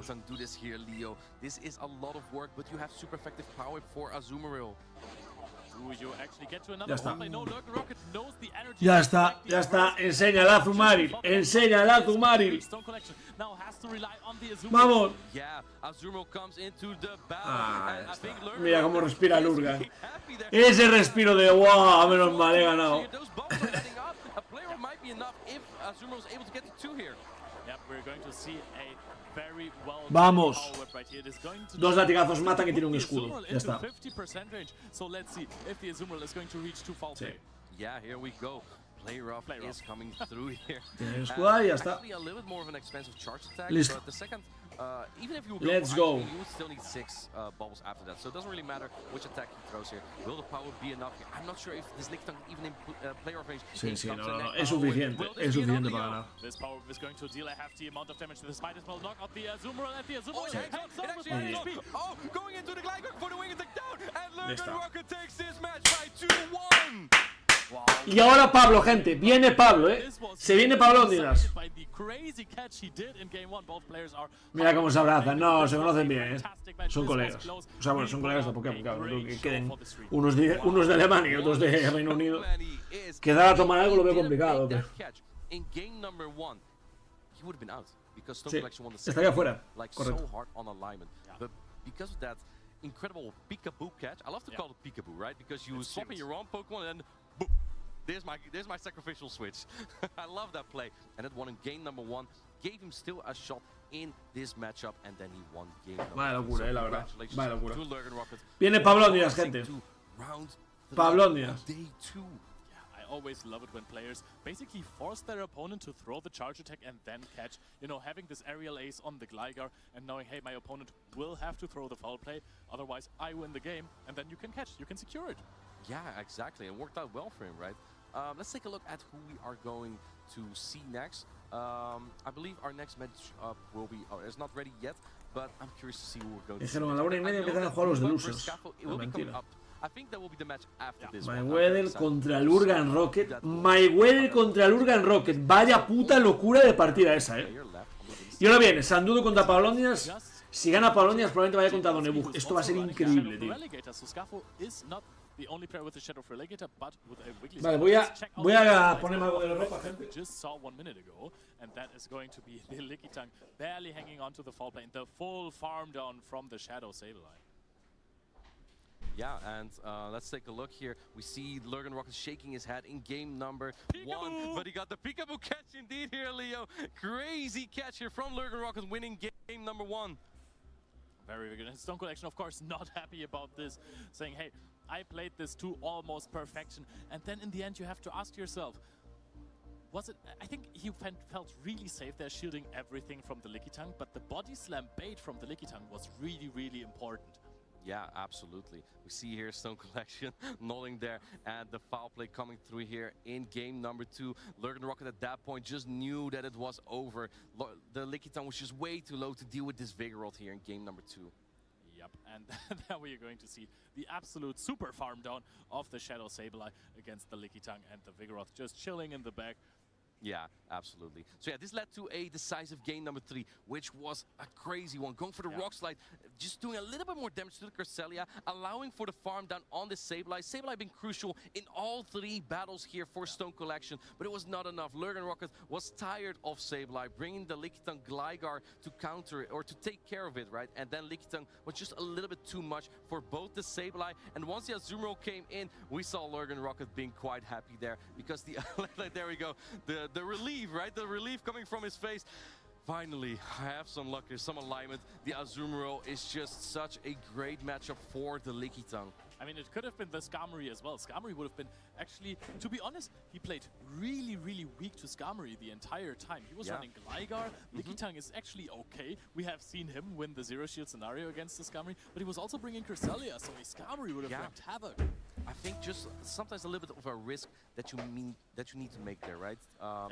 This is a lot of work, but you have super effective power for Azumarill. Ya está. Ya está, ya está. Enséñala a Azumarill. Enséñala a Azumarill. Vamos. Mira cómo respira Lurgan. Ese respiro de wow, menos mal, he ganado. Vamos. Dos latigazos matan y tiene un escudo. Ya está. Sí. Tiene el escudo y ya está. Listo. even if you Let's go. You would still need 6 bubbles after that, so it doesn't really matter which attack he throws here. Will the power be enough here? I'm not sure if this Lickitung even in player of range. Sí, no, es suficiente para ganar. This power is going to deal a hefty amount of damage to the Spiders. Will knock out the Azumarill, and the Azumarill hangs over HP. Oh, going into the Gligar for the wing attack down, and Lurgan Rocket takes this match by 2-1. Y ahora Pablo, gente, viene Pablo, se viene Pablo Ondinas. Mira cómo se abrazan, no, se conocen bien, son colegas. O sea, bueno, son colegas de Pokémon, claro, creo que queden unos de Alemania y otros de Reino Unido. Quedar a tomar algo lo veo complicado, pero... Sí, estaría fuera, correcto. Incredible peekaboo catch. I love to call it peekaboo, right? Because you swap in your own Pokemon and then boop, there's my sacrificial switch. I love that play. And that won in game number 1. Gave him still a shot in this matchup, and then he won game number 1. Vaya locura, la verdad. Vaya locura. To Lurgan Rocket. Viene Pablo Ondinas, gente. Pablo Ondinas. Day 2. I always love it when players basically force their opponent to throw the charge attack and then catch. You know, having this aerial ace on the Gligar and knowing, hey, my opponent will have to throw the foul play, otherwise I win the game, and then you can catch, you can secure it. Yeah, exactly. It worked out well for him, right? Let's take a look at who we are going to see next. I believe our next match will be, it's not ready yet, but I'm curious to see who we're going to see. Dijeron a la 1:30 empiezan a jugar los de losers. No, mentira. I think that will be the match after this. Mayweather contra Lurgan Rocket. Mayweather contra Lurgan Rocket. Vaya puta locura de partida esa, Y ahora viene Sandudo contra Pablo Ondinas. Si gana Pablo Ondinas probablemente vaya contra Don Ebug. Esto va a ser increíble, tío. Vale, voy a ponerme algo de la ropa, gente. Just saw 1 minute ago, and that is going to be the Lickitung barely hanging on to the fall plane. The full farm down from the Shadow Sableye. Yeah, and let's take a look here. We see Lurgan Rocket shaking his head in game number 1, but he got the peekaboo catch indeed here, Leo. Crazy catch here from Lurgan Rocket, winning game number 1. Very, very good. And Stone Collection, of course, not happy about this, saying, hey, I played this to almost perfection. And then in the end, you have to ask yourself, was it? I think he felt really safe there, shielding everything from the Lickitung, but the body slam bait from the Lickitung was really, really important. Yeah, absolutely. We see here Stone Collection nodding there, and the foul play coming through here in game number 2. Lurgan Rocket at that point just knew that it was over. The Lickitung was just way too low to deal with this Vigoroth here in game number 2. Yep, and then we are going to see the absolute super farm down of the Shadow Sableye against the Lickitung, and the Vigoroth just chilling in the back. Yeah, absolutely. So yeah, this led to a decisive game number 3, which was a crazy one. Going for the Rock Slide, just doing a little bit more damage to the Cresselia, allowing for the farm down on the Sableye. Sableye been crucial in all 3 battles here for Stone Collection, but it was not enough. Lurgan Rocket was tired of Sableye, bringing the Lickitung Gligar to counter it, or to take care of it, right? And then Lickitung was just a little bit too much for both the Sableye, and once the Azumarill came in, we saw Lurgan Rocket being quite happy there, because the, there we go, the relief, right? The relief coming from his face. Finally, I have some luck here, some alignment. The Azumarill is just such a great matchup for the Lickitung. I mean, it could have been the Skarmory as well. Skarmory would have been, actually, to be honest, he played really, really weak to Skarmory the entire time. He was running Gligar. Lickitung is actually okay. We have seen him win the Zero Shield scenario against the Skarmory, but he was also bringing Cresselia, so a Skarmory would have wreaked havoc. I think just sometimes a little bit of a risk that you need to make there, right?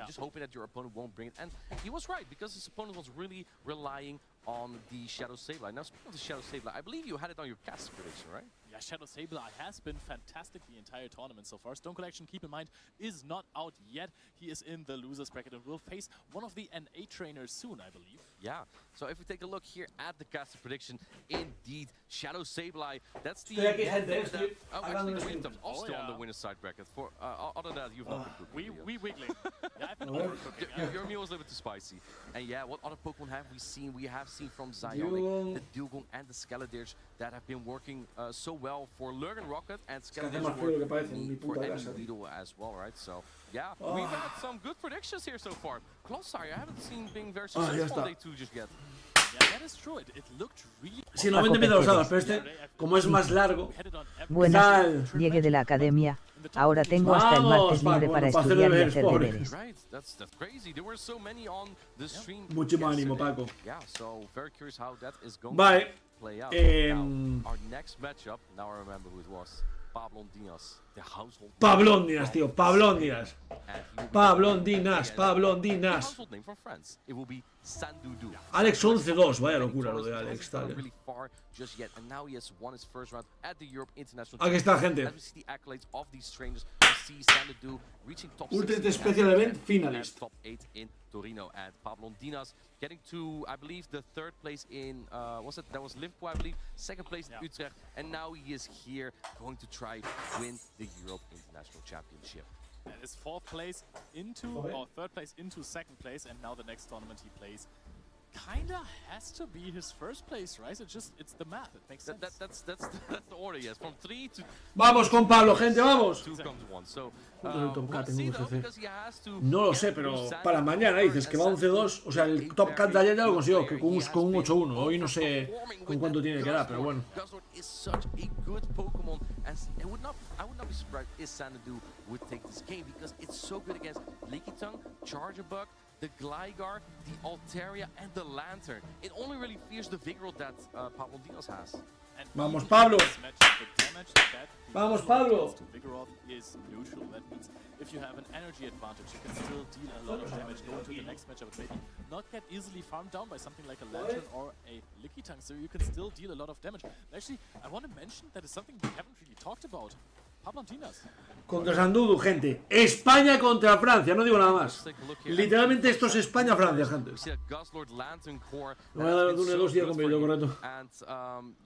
Just hoping that your opponent won't bring it. And he was right, because his opponent was really relying on the Shadow Sableye. Now, speaking of the Shadow Sableye, I believe you had it on your cast prediction, right? Yeah, Shadow Sableye has been fantastic the entire tournament so far. Stone Collection, keep in mind, is not out yet. He is in the losers bracket and will face one of the NA trainers soon, I believe. Yeah, so if we take a look here at the caster prediction, indeed, Shadow Sableye, that's the... actually, the winner is also on the winner's side bracket. For other than that, you've not been cooking. We wiggling. Yeah, I've been overcooking. Your meal was a little bit too spicy. And yeah, what other Pokemon have we seen? We have seen from Zionic, the Dugong and the Skeledirge that have been working so well for Lurgan Rocket, and Skeledirge for Weedle as well, right? So yeah, we've had some good predictions here so far. Clossire, I haven't seen being very successful on day 2 just yet. Yeah, that is true. It looked really... Sí, no venden bien los dados, pero este, como es más largo... Buenas, llegué de la academia. Ahora tengo hasta el martes libre para estudiar y hacer deberes. Right, that's crazy. There were so many on the stream. Muchísimo ánimo, Paco. Yeah, so very curious how that is going Vale. to play out. Now, our next matchup, now I remember who it was. Pablon Dinas, the household. Pablon Dinas, tío, Pablon Dinas. Pablon Dinas, Pablon Dinas. Household name for France. It will be Sandudu. Alex 11-2, vaya locura lo de Alex, tal. Really far just yet, and now he has won his first round at the Europe International. Aquí está, gente. As we see the accolades of these strangers, we see Sandudu reaching top 6 Ultimate Special Event finalist. Top 8 in Torneo, and Pablon Dinas getting to, I believe, the 3rd place in, that was Liverpool, I believe, 2nd place in Utrecht, and now he is here going to try win the Europe International Championship. That is 4th place into, or 3rd place into 2nd place, and now the next tournament he plays kinda has to be his 1st place, right? It's the math, it makes sense. That's the order, yes, from 3 to... Vamos con Pablo, gente, vamos. 2 comes 1, so... we'll see though, because he has to... No lo sé, pero para mañana dices que va 11-2, o sea, el top cut de ayer ya lo consiguió, que con un 8-1, hoy no sé con cuánto tiene que dar, pero bueno. Guzzlord is such a good Pokemon, as I would not be surprised if Sanadu would take this game, because it's so good against Lickitung, Charjabug, the Gligar, the Altaria, and the Lantern. It only really fears the Vigoroth that Pablo Dinos has. Vamos, Pablo. Vamos, Pablo. Vigoroth is neutral. That means if you have an energy advantage, you can still deal a lot of damage, go into the next matchup, maybe not get easily farmed down by something like a Lantern or a Lickitung, so you can still deal a lot of damage. Actually, I want to mention that is something we haven't really talked about. Pablo Dinas. Contra Sandudu, gente. España contra Francia, no digo nada más. Literalmente esto es España-Francia, gente. Me voy a dar un 2 días completo, correcto.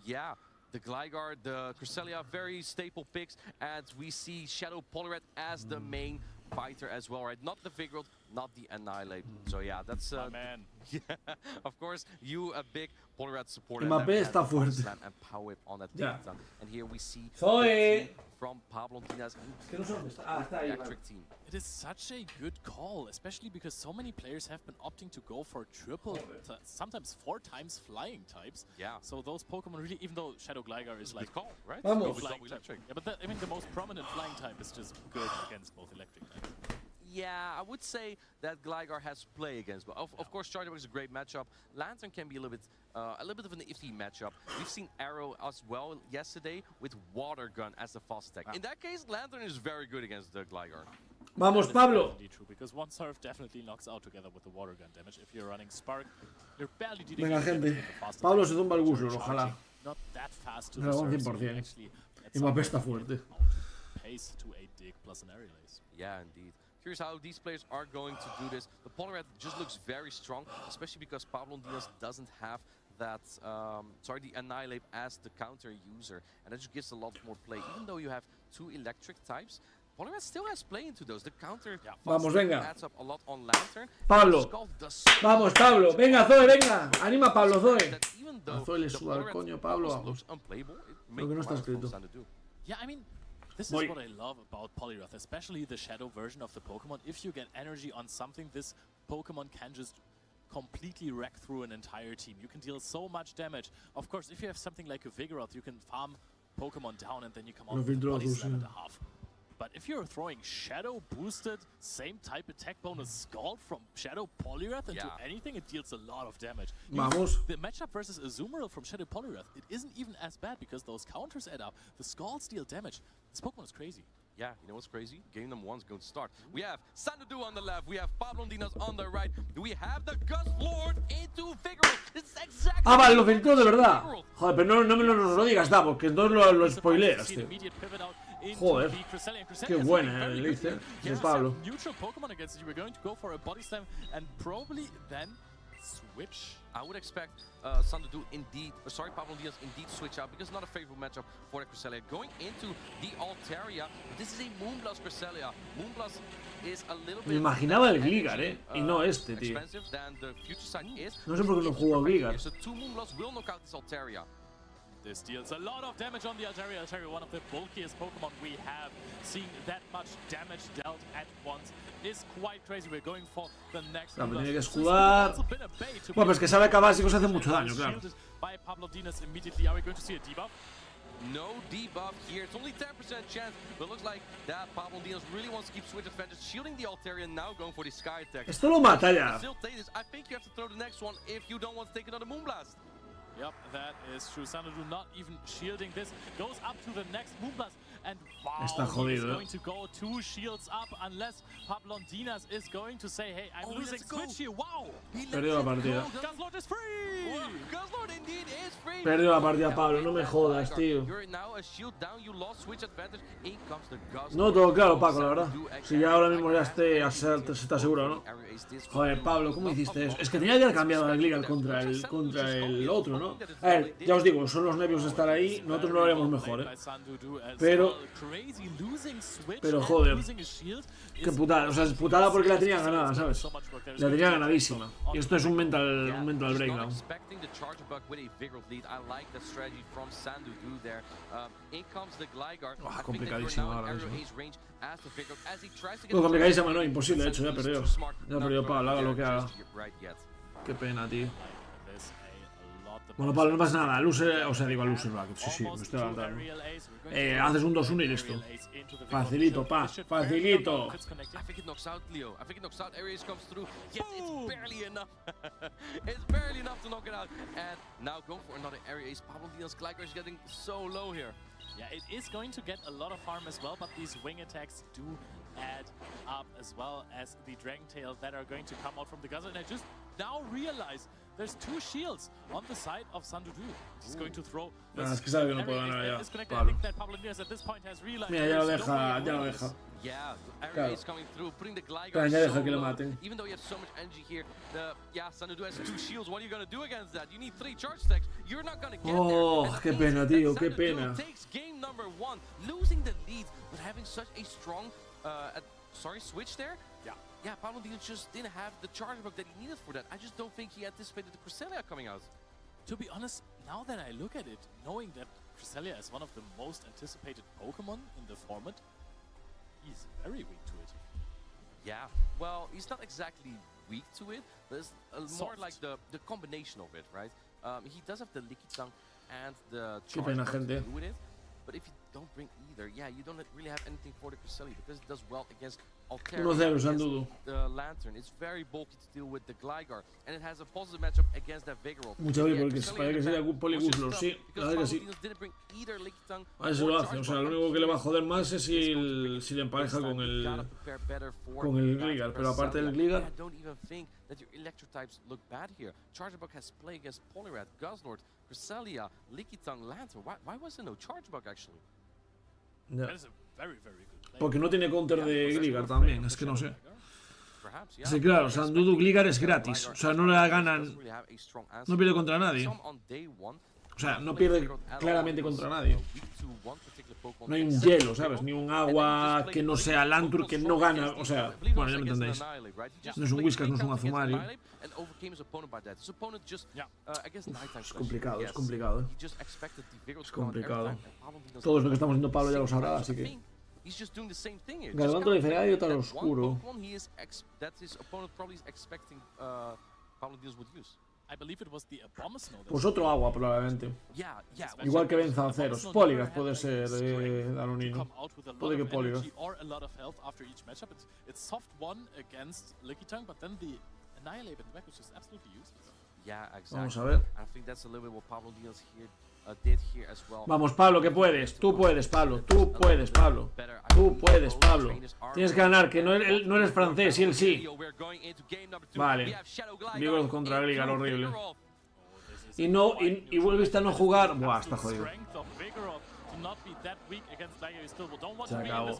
Yeah, the Gligar, the Cresselia, very staple picks, and we see Shadow Poliwrath as the main fighter as well, right? Not the Vigoroth, not the Annihilate. So yeah, that's man. Yeah, of course, you a big Poliwrath supporter. Mbappé está fuerte. And Power Whip on that Yeah. And here we see Zoe from Pablo Dinas electric team. It is such a good call, especially because so many players have been opting to go for triple, sometimes 4 times flying types. Yeah. So those Pokemon really, even though Shadow Gligar is like call, right? Vamos. Electric. Yeah, but I mean the most prominent flying type is just good against both electric types. Yeah, I would say that Gligar has to play against, but of course Charjabug is a great matchup. Lantern can be a little bit of an iffy matchup. We've seen Arrow as well yesterday with Water Gun as the fast attack. In that case, Lantern is very good against the Gligar. Vamos, Pablo. True, because one Surf definitely knocks out together with the Water Gun damage. If you're running Spark, you're barely dealing Venga, gente. Pablo se tumba el Guzzlord, ojalá. Not that fast to Dragón the 100%. Y Mbappé está fuerte. Pace to a dig plus an aerial ace. Yeah, indeed. Curious how these players are going to do this. The Poliwrath just looks very strong, especially because Pablo Dinas doesn't have that, the Annihilate as the counter user, and that just gives a lot more play. Even though you have 2 electric types, Poliwrath still has play into those. The counter Vamos, venga. adds up a lot on Lantern. Pablo. Vamos, Pablo. Venga, Zoe, venga. Anima a Pablo, Zoe. A Zoe le suda el coño, Pablo, vamos. Lo que no está escrito. Yeah, I mean, this is what I love about Poliwrath, especially the Shadow version of the Pokemon. If you get energy on something, this Pokemon can just completely wreck through an entire team. You can deal so much damage. Of course, if you have something like a Vigoroth, you can farm Pokemon down and then you come out with a body slam and a half. But if you're throwing Shadow boosted, same type attack bonus Scald from Shadow Poliwrath into anything, it deals a lot of damage. Vamos. The matchup versus Azumarill from Shadow Poliwrath, it isn't even as bad because those counters add up. The Scalds deal damage. This Pokemon is crazy. Yeah, you know what's crazy? Game number 1 is going to start. We have Sanadu on the left, we have Pablo Dinas on the right, we have the Guzzlord into Vigoroth. It's exactly. Ah, vale, lo filtró de verdad. Joder, pero no me lo digas, Davo, que entonces lo spoileas, tío. Joder, qué buena el Lice de Pablo. Neutral Pokemon against you. We're going to go for a body slam and probably then switch. I would expect Sanadu indeed, Pablo Dinas indeed switch out because it's not a favorable matchup for the Cresselia. Going into the Altaria, this is a Moonblast Cresselia. Moonblast is a little bit. Me imaginaba el Gligar, y no este, tío. No sé por qué no jugó a Gligar. So 2 Moonblasts will knock out this Altaria. This deals a lot of damage on the Altaria. Altaria, one of the bulkiest Pokemon we have. Seeing that much damage dealt at once is quite crazy. We're going for the next. Claro, tiene que escudar. Bueno, pues que sabe que a básicos hace mucho daño, claro. By Pablo Dinas immediately. Are we going to see a debuff? No debuff here. It's only 10% chance, but it looks like that Pablo Dinos really wants to keep switch advantage, shielding the Altarian, now going for the Sky attack. Esto lo mata ya. Still take this. I think you have to throw the next one if you don't want to take another Moonblast. Yep, that is true. Xanadu not even shielding this. Goes up to the next Moonblast. And wow, Está he's jodido, going to go 2 shields up unless Pablondinas is going to say, hey, I'm losing switch here. Wow! Perdió la partida. Guzzlord is free! Guzzlord indeed is free! Perdió la partida, Pablo. No me jodas, tío. You're now a shield down. You lost switch advantage. In comes the Guzzlord. No todo claro, Paco, la verdad. Si ya ahora mismo ya se está seguro, ¿no? Joder, Pablo, ¿cómo hiciste eso? Es que tenía que haber cambiado al Gligar contra el otro, ¿no? A ver, ya os digo, son los nervios de estar ahí. Nosotros lo haríamos mejor, ¿eh? Pero joder, qué putada, o sea, es putada porque la tenía ganada, ¿sabes? La tenía ganadísima. Y esto es un mental breakdown. Complicadísimo ahora mismo. No, complicadísima, no, imposible, de hecho, ya perdió. Ya perdió Pablo, haga lo que haga. Qué pena, tío. Bueno, Pablo, no pasa nada. Loser, o sea, digo a loser bracket. Sí, me estoy levantando. Haces un 2-1 y listo. Facilito, pa. Facilito. I think it knocks out Leo. I think it knocks out. Aries comes through. Yes, it's barely enough. It's barely enough to knock it out. And now going for another area ace. Pablo Dinos Gligar is getting so low here. Yeah, it is going to get a lot of harm as well, but these wing attacks do add up as well as the Dragon Tail that are going to come out from the Guzzler. And I just now realize there's 2 shields on the side of Sandudu. He's going to throw. Es que sabe que no puedo ganar ya. I think that Pablo Dinos at this point has realized. Mira, ya lo deja, Yeah, claro. is coming through, putting the Gligar Claro, ya deja so que lo low. maten. Even though you have so much energy here, Sanadu has 2 shields. What are you gonna do against that? You need 3 charge stacks. You're not gonna get Oh, there. qué pena, tío, qué pena. Takes game number 1, losing the lead, but having such a strong, switch there. Yeah, Pablo Dinos just didn't have the charge book that he needed for that. I just don't think he anticipated the Cresselia coming out. To be honest, now that I look at it, knowing that Cresselia is one of the most anticipated Pokemon in the format, he's very weak to it. Yeah, well, he's not exactly weak to it, but it's more like the combination of it, right? He does have the Lickitung and the charge book to do with it, but if you don't bring either, yeah, you don't really have anything for the Cresselia because it does well against Altarian, against the Lantern. It's very bulky to deal with the Gligar, and it has a positive matchup against that Vigoroth. Mucho bien, porque parece que sería Poliguslo, sí, la verdad que sí. A ver si lo hace, o sea, lo único que le va a joder más es si le empareja con el Gligar, pero aparte del Gligar. I don't even think that your electro types look bad here. Chargebug has play against Poliwrath, Guzzlord, Cresselia, Lickitung, Lantern. Why was there no Chargebug actually? Ya. That is a very, very good play. Porque no tiene counter de Gligar también, es que no sé. Sí, claro, Sandudu Gligar es gratis, o sea, no le ganan, no pierde contra nadie. O sea, no pierde claramente contra nadie. No hay un hielo, ¿sabes? Ni un agua que no sea Lantur, que no gana, o sea, bueno, ya me entendéis. No es un Whiskas, no es un Azumarill. Es complicado, es complicado, ¿eh? Es complicado. Todos lo que estamos viendo Pablo ya lo sabrá, así que... Garbanto de Ferrari y otro oscuro. Pues otro agua probablemente. Igual que Benzanceros. Poligraph puede ser Danonino. Puede que Poligraph. Vamos a ver. Vamos, Pablo, que puedes. Tú puedes, Pablo. Tú puedes, Pablo. Tú puedes, Pablo. Tienes que ganar, que no eres francés y él sí. Vale. Vigoroth contra Gligar, horrible. Y vuelves a no jugar. Buah, está jodido. Se acabó.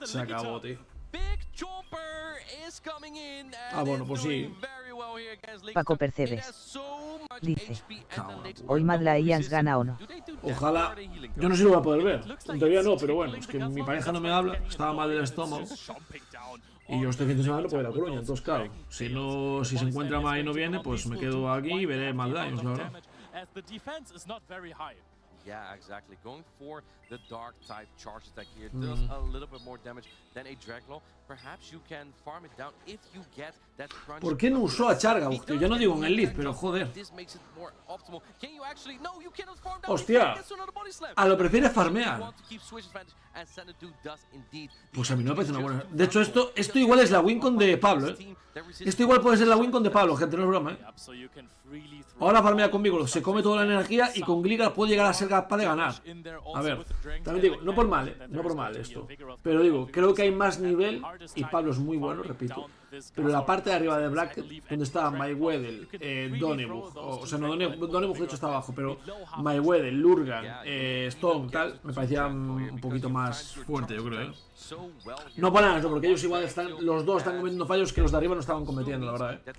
Se acabó, tío. Ah, bueno, pues sí. Paco Percebes dice: ¿hoy Mad Lions gana o no? Ojalá. Yo no sé si lo voy a poder ver. En teoría no, pero bueno, es que mi pareja no me habla. Estaba mal del estómago. Y yo este fin de semana no puedo ir a Coruña. Entonces, claro, si se encuentra mal y no viene, pues me quedo aquí y veré Mad Lions, la verdad. Yeah, exactly. Going for the dark type charge attack here does a little bit more damage than a Draglaw. Perhaps you can farm it down if you get that crunch. ¿Por qué no usó a Chargaug, tío? Yo no digo en el lead, pero joder. Hostia, a lo prefiere farmear. Pues a mí no me parece una buena. De hecho, esto igual es la wincon de Pablo, ¿eh? Esto igual puede ser la wincon de Pablo, gente, no es broma, ¿eh? Ahora farmea con Vigor, se come toda la energía y con Gligar puede llegar a ser capaz de ganar. A ver, también digo, no por mal, no por mal esto. Pero digo, creo que hay más nivel y Pablo es muy bueno, repito. Pero la parte de arriba de Bracket, donde estaba Mayweather, Donnebuch, o sea, no, Donnebuch de hecho está abajo, pero Mayweather, Lurgan, Stone, tal, me parecía un poquito más fuerte, yo creo, ¿eh? No por nada, porque ellos igual los dos están cometiendo fallos que los de arriba no estaban cometiendo, la verdad, ¿eh?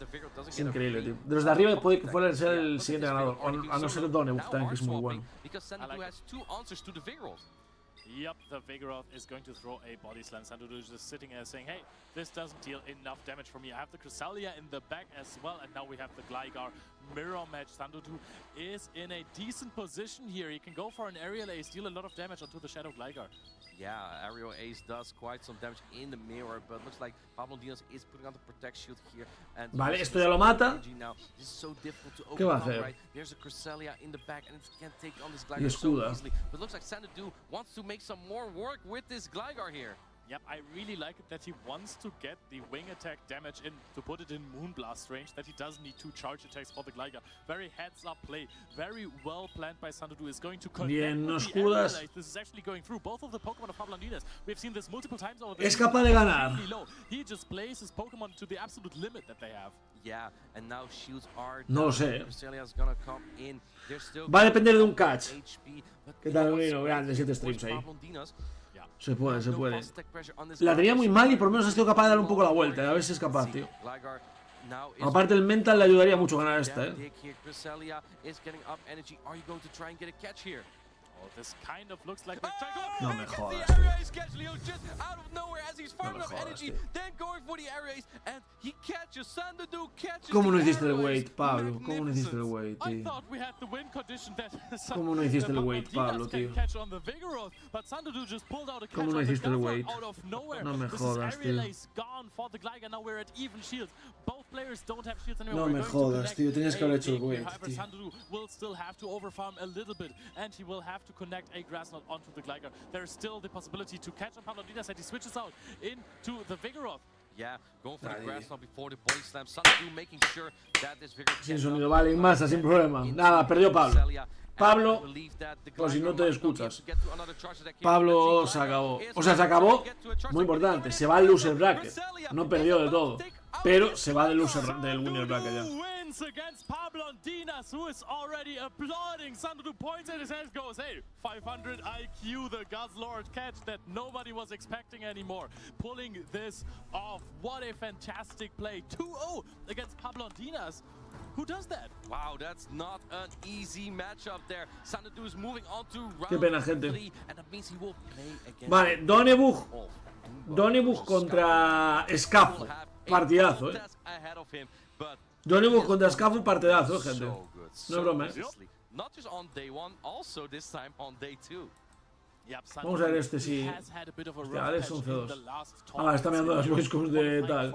Es increíble, tío. De los de arriba puede que fuera ser el siguiente ganador, a no ser Donnebuch también, que es muy bueno. Yep, the Vigoroth is going to throw a body slam. Sandodu is just sitting there saying, hey, this doesn't deal enough damage for me. I have the Cresselia in the back as well, and now we have the Gligar mirror match. Sandodu is in a decent position here. He can go for an aerial ace, deal a lot of damage onto the Shadow Gligar. Yeah, aerial ace does quite some damage in the mirror, but looks like Pablo Dinos is putting on the protect shield here. And vale, esto ya lo mata. ¿Qué va a hacer? There's a Cresselia in the back, and it can't take on this Y Gligar so escuda. easily. But looks like Sandodu wants to make some more work with this Gligar here. Yep, I really like it that he wants to get the wing attack damage in, to put it in Moonblast range, that he doesn't need 2 charge attacks for the Gligar. Very heads-up play, very well planned by Sandodu. Is going to connect Bien, no with the escudas. Aerial Ace. This is actually going through both of the Pokemon of Pablo Andinas. We've seen this multiple times over the Es capaz de ganar. really low. He just plays his Pokemon to the absolute limit that they have. Yeah, and now shields are No lo sé. Cresselia's gonna come in. They're still Va a depender de un catch. HP, but ¿Qué tal, Nino? Grande, 7 streams ahí. Pablo Dinos, Se puede, se puede. La tenía muy mal y por lo menos ha sido capaz de dar un poco la vuelta. A ver si es capaz, tío. Gligar now is Aparte el mental le ayudaría mucho a ganar esta, Dick here. Cresselia is getting up energy. Are you going to try and get a catch here? Oh, this kind of looks like No me jodas, The tío. area ace catch, Leo, just out of nowhere as he's farming up energy, then going for the area ace, and he catches Sandodu catches. ¿Cómo no the hiciste el area wait, ace. Pablo? ¿Cómo no hiciste el wait, I tío? thought we had the win condition that ¿Cómo no hiciste el wait, Pablo, can tío? catch on the Vigoroth, but Sandodu just pulled out a catch ¿Cómo no on the hiciste el Guzzlord wait? out of nowhere. No me This jodas, is aerial tío. ace gone for the Gligar. Now we're at even shields. Both players don't have shields No anymore. We're me going to jodas, connect tío. Tenías que haber hecho el a wait, However, tío. Sandodu will still have to overfarm a little bit, and he will have to connect a Grass Knot onto the Gligar. There's still the possibility to catch on Pablo Dinas, and he switches out into the Vigoroth. Yeah, going for the grass knot before the body slam. Sandodu making sure that this Vigoroth Sin gets sonido, up. vale, en masa, sin problema. Nada, perdió Pablo. Cresselia, and Pablo, I believe that the por si Gligar no te might not be able escuchas. to get to another charge attack here. Pablo Let's se see, acabó. Gligar O sea, is se acabó. trying to get to a charge Muy attack. importante. Se va al loser bracket. No perdió de todo. Pero se va del loser del winner bracket ya. Wins against Pablo Dinas, who is already applauding. Sandodu points at his hands, goes, hey, 500 IQ, the Guzzlord catch that nobody was expecting anymore. Pulling this off. What a fantastic play. 2-0 against Pablo Dinas. Who does that? Wow, that's not an easy matchup there. Sandodu is moving on to Qué round pena, gente. 3, and that means he will play against Vale, Donnebuch contra Scafu. Partidazo, Donnebuch contra Scafu, partidazo, gente. No es broma, Not just on day 1, also this time on day 2. Vamos a ver este si... Hostia, Alex 11-2. Ah, está mirando las voicecos de tal.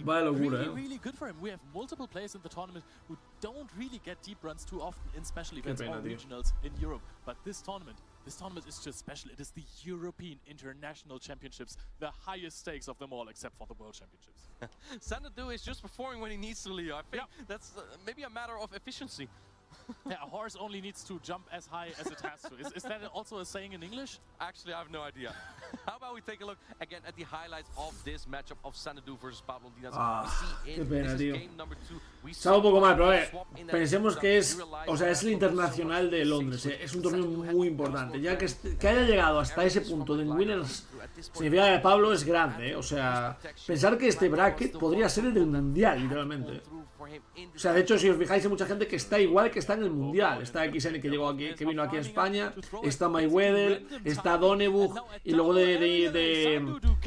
Vaya locura, Really good for him. We have multiple players in the tournament who don't really get deep runs too often in special events or regionals in Europe. But this tournament is just special. It is the European International Championships, the highest stakes of them all, except for the World Championships. Sandodu is just performing when he needs to, Leo. I think that's maybe a matter of efficiency. Yeah, a horse only needs to jump as high as it has to. Is that also a saying in English? Actually, I have no idea. How about we take a look again at the highlights of this matchup of Sandodu versus Pablo Dinas. Qué pena, tío. Sabe un poco mal, pero a ver, pensemos que es, o sea, es el Internacional de Londres, es un torneo muy importante. Ya que haya llegado hasta ese punto de winners significa que Pablo es grande, o sea, pensar que este bracket podría ser el del Mundial, literalmente. O sea, de hecho, si os fijáis, hay mucha gente que está igual que está en el Mundial. Está XN que llegó aquí, que vino aquí a España. Está Mayweather, está Donebug. Y luego de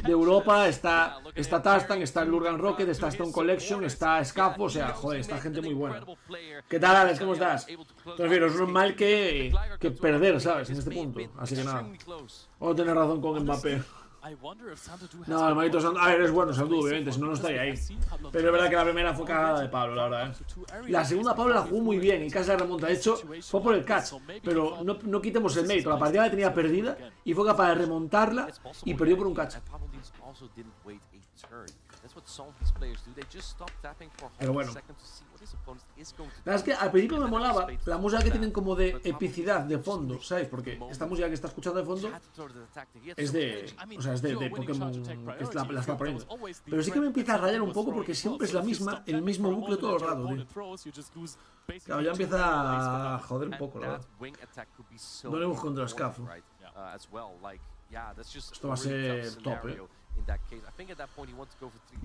Europa está Tastan, está el Lurgan Rocket, está Stone Collection, está Scafo. O sea, joder, está gente muy buena. ¿Qué tal, Alex? ¿Cómo estás? Prefiero, es normal que perder, ¿sabes? En este punto. Así que nada. O tener razón con Mbappé. No, hermanito Sandu. A ver, es bueno Sandu, obviamente, si no, no estaría ahí. Pero es verdad que la primera fue cagada de Pablo, la verdad, La segunda Pablo la jugó muy bien y casi la remonta. De hecho, fue por el catch. Pero no quitemos el mérito. La partida la tenía perdida y fue capaz de remontarla y perdió por un catch. Pero bueno. La verdad es que al principio me molaba la música que tienen como de epicidad de fondo, ¿sabes? Porque esta música que está escuchando de fondo es de... O sea, es de Pokémon, que la está poniendo. Pero sí que me empieza a rayar un poco porque siempre es la misma, el mismo bucle todo el rato, tío. Claro, ya empieza a joder un poco, la verdad. No le busco contra Scafo. Esto va a ser top,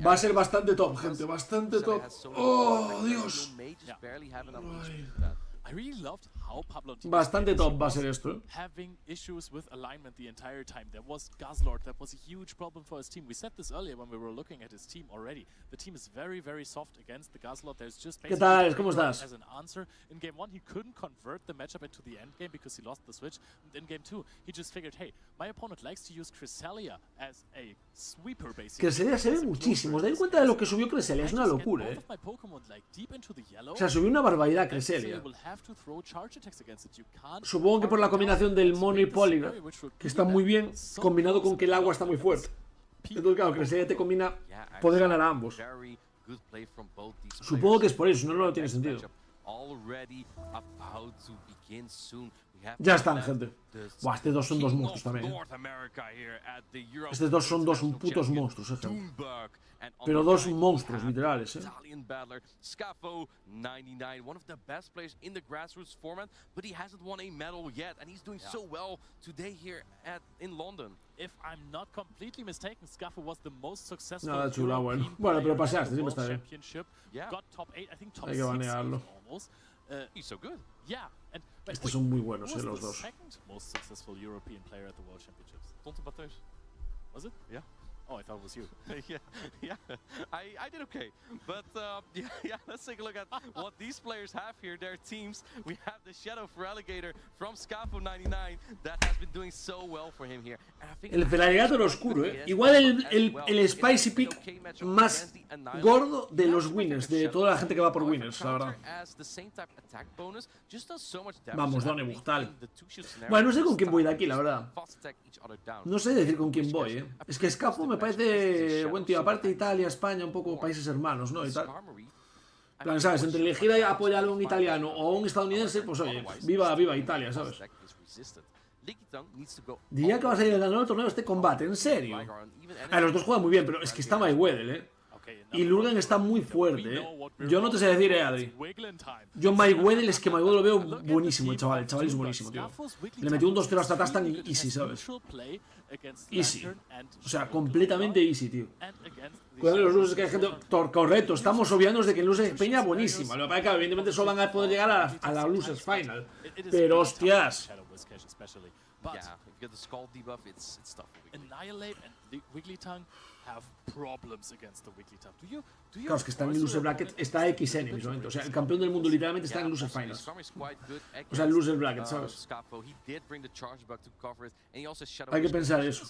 Va a ser bastante top, gente, bastante top. ¡Oh, Dios! Bastante top va a ser esto. Having issues with alignment the entire time. There was Guzzlord, that was a huge problem for his team. We said this earlier when we were looking at his team already. The team is very, very soft against the Guzzlord. There's just ¿Qué tal? ¿Cómo estás? As an answer. In game 1 he couldn't convert the matchup into the end game because he lost the switch. In game 2 he just figured, hey, my opponent likes to use Cresselia as a sweeper basically. Cresselia se ve muchísimo. ¿Os dais cuenta de lo que subió Cresselia? Es una locura, O sea, subió una barbaridad Cresselia. Supongo que por la combinación del mono y Polygon, que está muy bien, combinado con que el agua está muy fuerte. Entonces, claro, Cresselia te combina poder ganar a ambos. Supongo que es por eso, no lo tiene sentido. Ya están, gente. Buah, estos dos son dos monstruos también, Estos dos son dos putos monstruos, gente. Pero dos monstruos literales, Scafo 99, one of the best players in the grassroots format, but he hasn't won a medal yet, and he's doing so well today here in London. If I'm not completely mistaken, Scafo was the most successful Nada chula, bueno. Bueno, pero paseaste, siempre está bien. Got top 8, I think top Hay que banearlo. almost. He's so good. Yeah, and Estos son muy buenos, los dos. Second most successful European player at the World Championships. Tonto Bateus. Was it? Yeah. Oh, I thought it was you. yeah. I did okay, but yeah. Let's take a look at what these players have here. Their teams. We have the Shadow for Alligator from Scafo 99 that has been doing so well for him here. El Feraligator oscuro, Igual el Spicy Pick más gordo de los winners, de toda la gente que va por winners, la verdad. Vamos, Donebug, tal. Bueno, no sé con quién voy de aquí, la verdad. No sé decir con quién voy, Es que Scafo me parece buen tío. Aparte Italia, España, un poco países hermanos, ¿no? Y tal. Plan, ¿sabes? Entre elegir y apoyar a un italiano o a un estadounidense, pues oye, viva Italia, ¿sabes? Diría que va a salir el ganador del torneo de este combate, ¿en serio? Los dos juegan muy bien, pero es que está Mayweather, Y Lurgan está muy fuerte, Yo no te sé decir, Adri. Yo Mayweather, es que Mayweather lo veo buenísimo, el chaval es buenísimo, tío. Le metió un 2-0 hasta Tastan y easy, ¿sabes? Easy. O sea, completamente easy, tío. Cuidado de los luces que hay gente... Correcto, estamos obviándonos de que el Losers Peña buenísima. Lo que pasa es que evidentemente solo van a poder llegar a la Losers Final. Pero hostias. Yeah, if you get the Skull debuff, it's tough. Annihilate and the Wigglytongue have problems against the Wigglytongue. Do you Claro, es que está en el loser bracket, está XN en ese momento. O sea, el campeón del mundo literalmente está en el loser finals. O sea, el loser bracket, ¿sabes? Hay que pensar eso.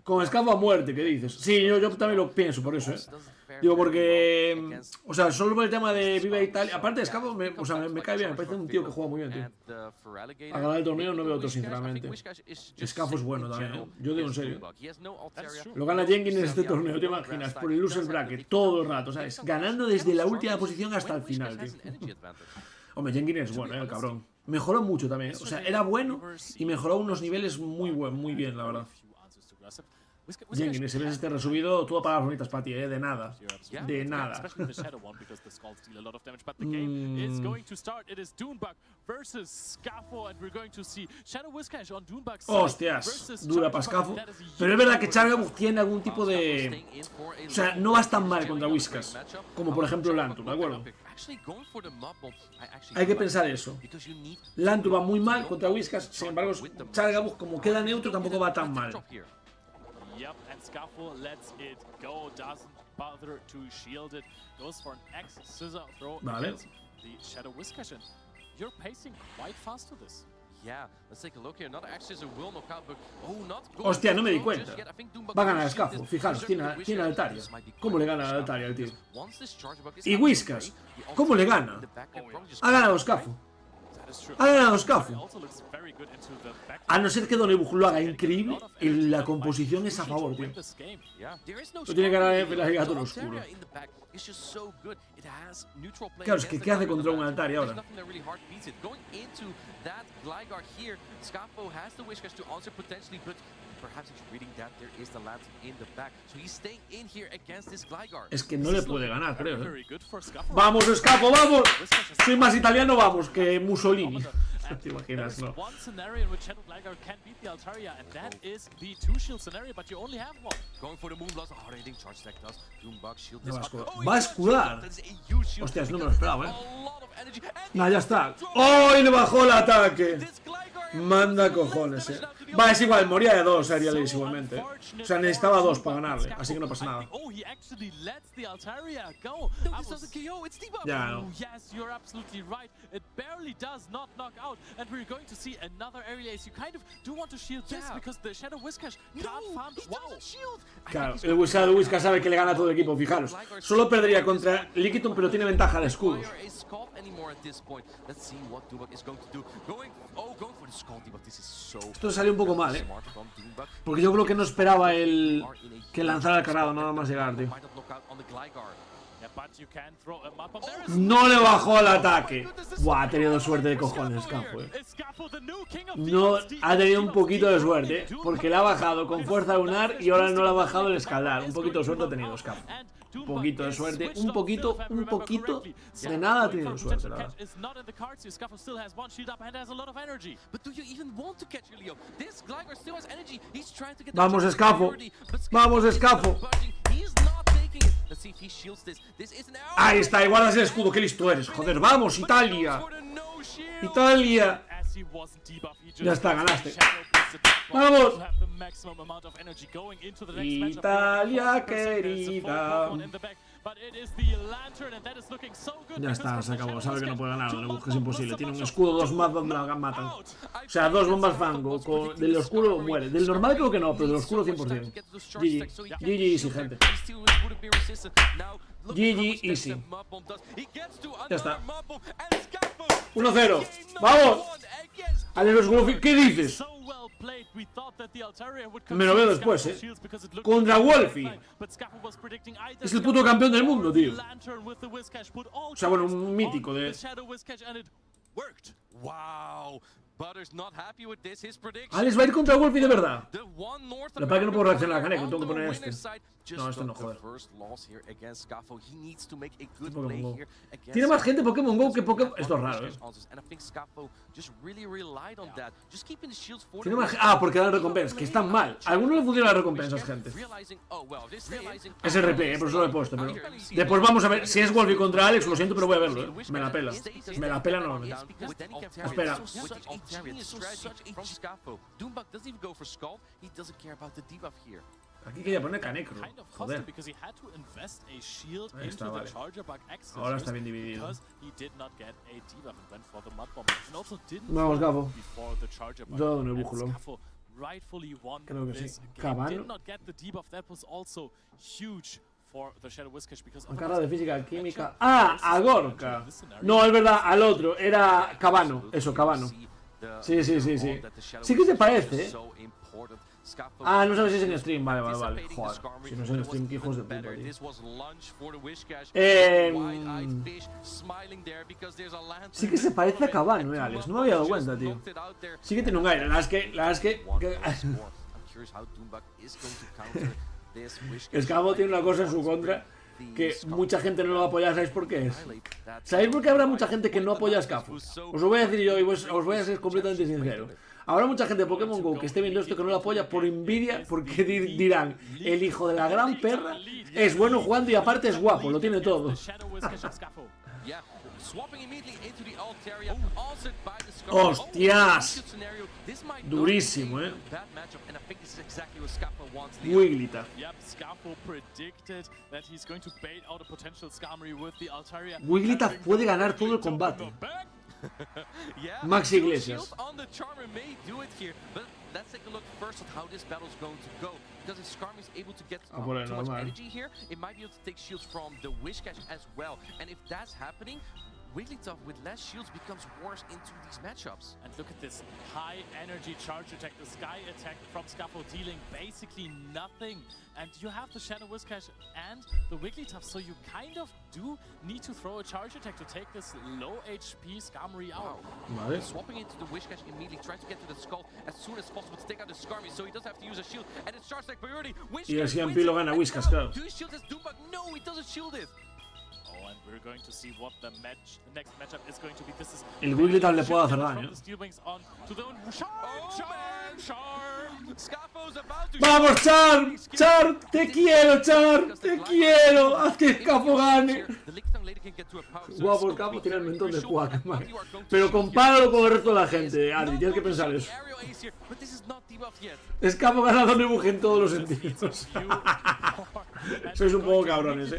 Con Scafo a muerte, ¿qué dices? Sí, yo también lo pienso por eso, Digo, porque... O sea, solo por el tema de Viva Italia... Aparte de Scafo, me cae bien, me parece un tío que juega muy bien, tío. A ganar el torneo no veo otro, sinceramente. Scafo es bueno también, Yo digo en serio. Lo gana Jenkins en este torneo, ¿te imaginas? Por el loser bracket, todo el rato, ¿sabes? Ganando desde la última posición hasta el final, tío. Hombre, Jenkins es bueno, el cabrón. Mejoró mucho también, O sea, era bueno y mejoró a unos niveles muy bien, la verdad. Jenkins, si ves este resubido, todo para las bonitas para ti, De nada. De nada. Hostias, dura para Scafo. Pero es verdad que Chargabug tiene algún tipo de... O sea, no vas tan mal contra Whiskas como por ejemplo Lantur, ¿de acuerdo? Hay que pensar eso. Lantur va muy mal contra Whiskas, sin embargo, Chargabus, como queda neutro, tampoco va tan mal. Yep, and Scuffle lets it go, doesn't bother to shield it, goes for an X scissor throw against the Shadow Whiskas, and you're pacing quite fast to this. Yeah, let's take a look here. Another X scissor will knock out, but not good. Hostia, no me di cuenta. Va a ganar Scuffle, fijaros, tiene Altaria. ¿Cómo le gana a Altaria el tío? Y Whiskas, ¿cómo le gana? Ha ganado Scuffle. Ha ganado Scuffle. A no ser que Donebug lo haga increíble, la composición es a favor, tío. Lo tiene que ganar el gato en oscuro. Claro, es que ¿qué hace contra un Altaria ahora? Es que no le puede ganar, creo. ¡Vamos, Scuffle, vamos! Soy más italiano, vamos, que Mussolini. ¿Te imaginas, no? Va a escudar. Hostias, no me lo esperaba, Nah, ya está. ¡Oh! Y le bajó el ataque. Manda cojones, Va, es igual, moría de 2 Ariel igualmente. O sea, necesitaba 2 para ganarle, así que no pasa nada. Ya no. Claro, el Shadow Whiskas sabe que le gana a todo el equipo, fijaros. Solo perdería contra Lickitung, pero tiene ventaja de escudos. Esto salió un poco mal, porque yo creo que no esperaba que lanzara el cargado nada más llegar, tío. No le bajó el ataque. Buah, ha tenido suerte de cojones, Scuffle, No, ha tenido un poquito de suerte, porque le ha bajado con fuerza lunar y ahora no le ha bajado el escaldar. Un poquito de suerte ha tenido Scuffle. Un poquito de suerte, un poquito de nada ha tenido suerte, la verdad. Vamos, Scuffle. Vamos, Scuffle. Ahí está, y guardas el escudo, qué listo eres. Joder, vamos, Italia. Italia. Ya está, ganaste. ¡Vamos! Italia querida. Ya está, se acabó. Sabe que no puede ganar, Donebug, es imposible. Tiene un escudo, 2 más donde la matan. O sea, 2 bombas fango. Del oscuro muere. Del normal creo que no, pero del oscuro 100%. GG. GG easy, gente. GG easy. Ya está. 1-0. ¡Vamos! ¿Qué dices? Me lo veo después, Contra Wolfie. Es el puto campeón del mundo, tío. O sea, bueno, un mítico de... Alex va a ir contra Wolfie de verdad. Lo para que no puedo reaccionar a Kaneko, tengo que poner este. No, esto no, joder. Tiene más gente Pokémon GO que Pokémon... Esto es raro, Tiene más... Ah, porque dan recompensas, que están mal. A algunos le funcionan las recompensas, gente. Es el replay, por eso lo he puesto, pero... Después vamos a ver, si es Wolfie contra Alex, lo siento, pero voy a verlo, Me la pela. Me la pela normalmente. Espera. Aquí quería poner Canecro. Joder. Ahí está, vale. Ahora está bien dividido. Vamos, Gafo. Yo no bújulo. Creo que sí. Cabano. Carga de física, química. ¡Ah! A Gorka. No, es verdad, al otro. Era Cabano. Eso, Cabano. Sí. Sí que te parece, Ah, no sabes si es en stream. Vale. Joder. Si no es en stream, que hijos de puta, tío. Sí que se parece a Cabano, Alex. No me había dado cuenta, tío. Sí que tiene un aire. La verdad es que... Escavo tiene una cosa en su contra, que mucha gente no lo va a apoyar. ¿Sabéis por qué es? ¿Sabéis por qué habrá mucha gente que no apoya a Escavo? Os lo voy a decir yo y os voy a ser completamente sincero. Habrá mucha gente de Pokémon GO que esté viendo esto que no lo apoya por envidia, porque dirán, el hijo de la gran perra es bueno jugando y aparte es guapo, lo tiene todo. Yeah, swapping immediately into the alt area, answered by the scar. ¡Hostias! Durísimo, Bad matchup, and I think this is exactly what Scafo wants. Wigglytuff. Yep, Scafo predicted that he's going to bait out a potential Skarmory with the Altaria. Wigglytuff puede ganar todo el combate. Yeah, Maxi Iglesias. On the Charmer may do it here, but let's take a look first at how this battle is going to go. Because if Skarmory is able to get too much energy here, it might be able to take shields from the Whiscash as well. And if that's happening, Wigglytuff with less shields becomes worse into these matchups. And look at this high energy charge attack, the sky attack from Scafo dealing basically nothing. And you have the Shadow Whiscash and the Wigglytuff, so you kind of do need to throw a charge attack to take this low HP Skarmory out. Vale. Swapping into the Whiscash immediately, trying to get to the skull as soon as possible to take out the Skarmory, so he doesn't have to use a shield. And it's charge attack priority. Y el CMP lo gana Whiscash, claro. Do you shield this Doombug? No, he doesn't shield it. Oh, and we're going to see what the next matchup is going to be. This is El Wigglytuff le puede hacer daño. ¡Vamos, Charm! ¡Charm! ¡Te quiero, Charm! ¡Te quiero! ¡Haz que Scafo gane! Guapo, Scafo tiene el mentón de Quack, man. Pero compáralo con el resto de la gente, Adri, tienes que pensar eso. Scafo gana a Don en todos los sentidos. Sois un poco cabrones,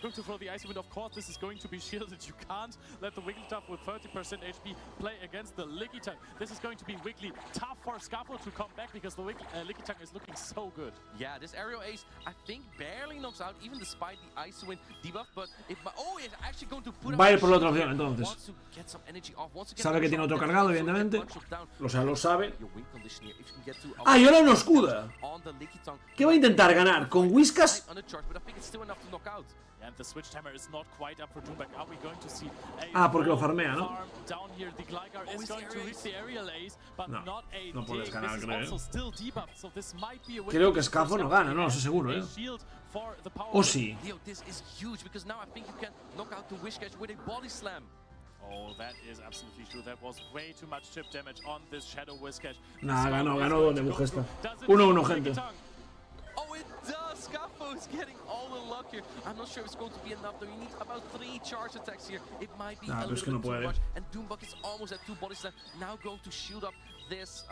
Going to throw the Icy Wind, of course, this is going to be shielded. You can't let the Wigglytuff with 30% HP play against the Lickitung. This is going to be Wiggly tough for Scafo to come back because the Lickitung is looking so good. Yeah, this aerial ace, I think, barely knocks out, even despite the Icy Wind debuff, but it it's actually going to put Va a ir por la otra opción, entonces. wants to get some energy off, wants to get Sabe que tiene otro cargado, evidentemente. O sea, lo sabe. Your win condition here, if you can get to ¡Ah, y ahora no escuda! on the Lickitung. ¿Qué va a intentar ganar? ¿Con Whiscash? On the charge, but I think it's still enough to knock out. And the switch timer is not quite up for Doombug. Are we going to see Ah, porque lo farmea, ¿no? down here? The Gligar is going to reach the aerial ace, but No, not a no puedes dig. ganar, This is creo. also still debuffed, so this might be a win. Creo que Scafo no gana, no lo sé seguro, A shield for the power O sí. Leo, this is huge because now I think you can knock out the Whiscash with a body slam. Oh, that is absolutely true. That was way too much chip damage on this Shadow Whiscash. Nah, ganó donde Bujesta. 1-1, gente. Oh, it does! Scafo is getting all the luck here. I'm not sure if it's going to be enough, though. You need about 3 charge attacks here. It might be a little bit too much. And Doombug is almost at 2 body slam. Now going to shield up this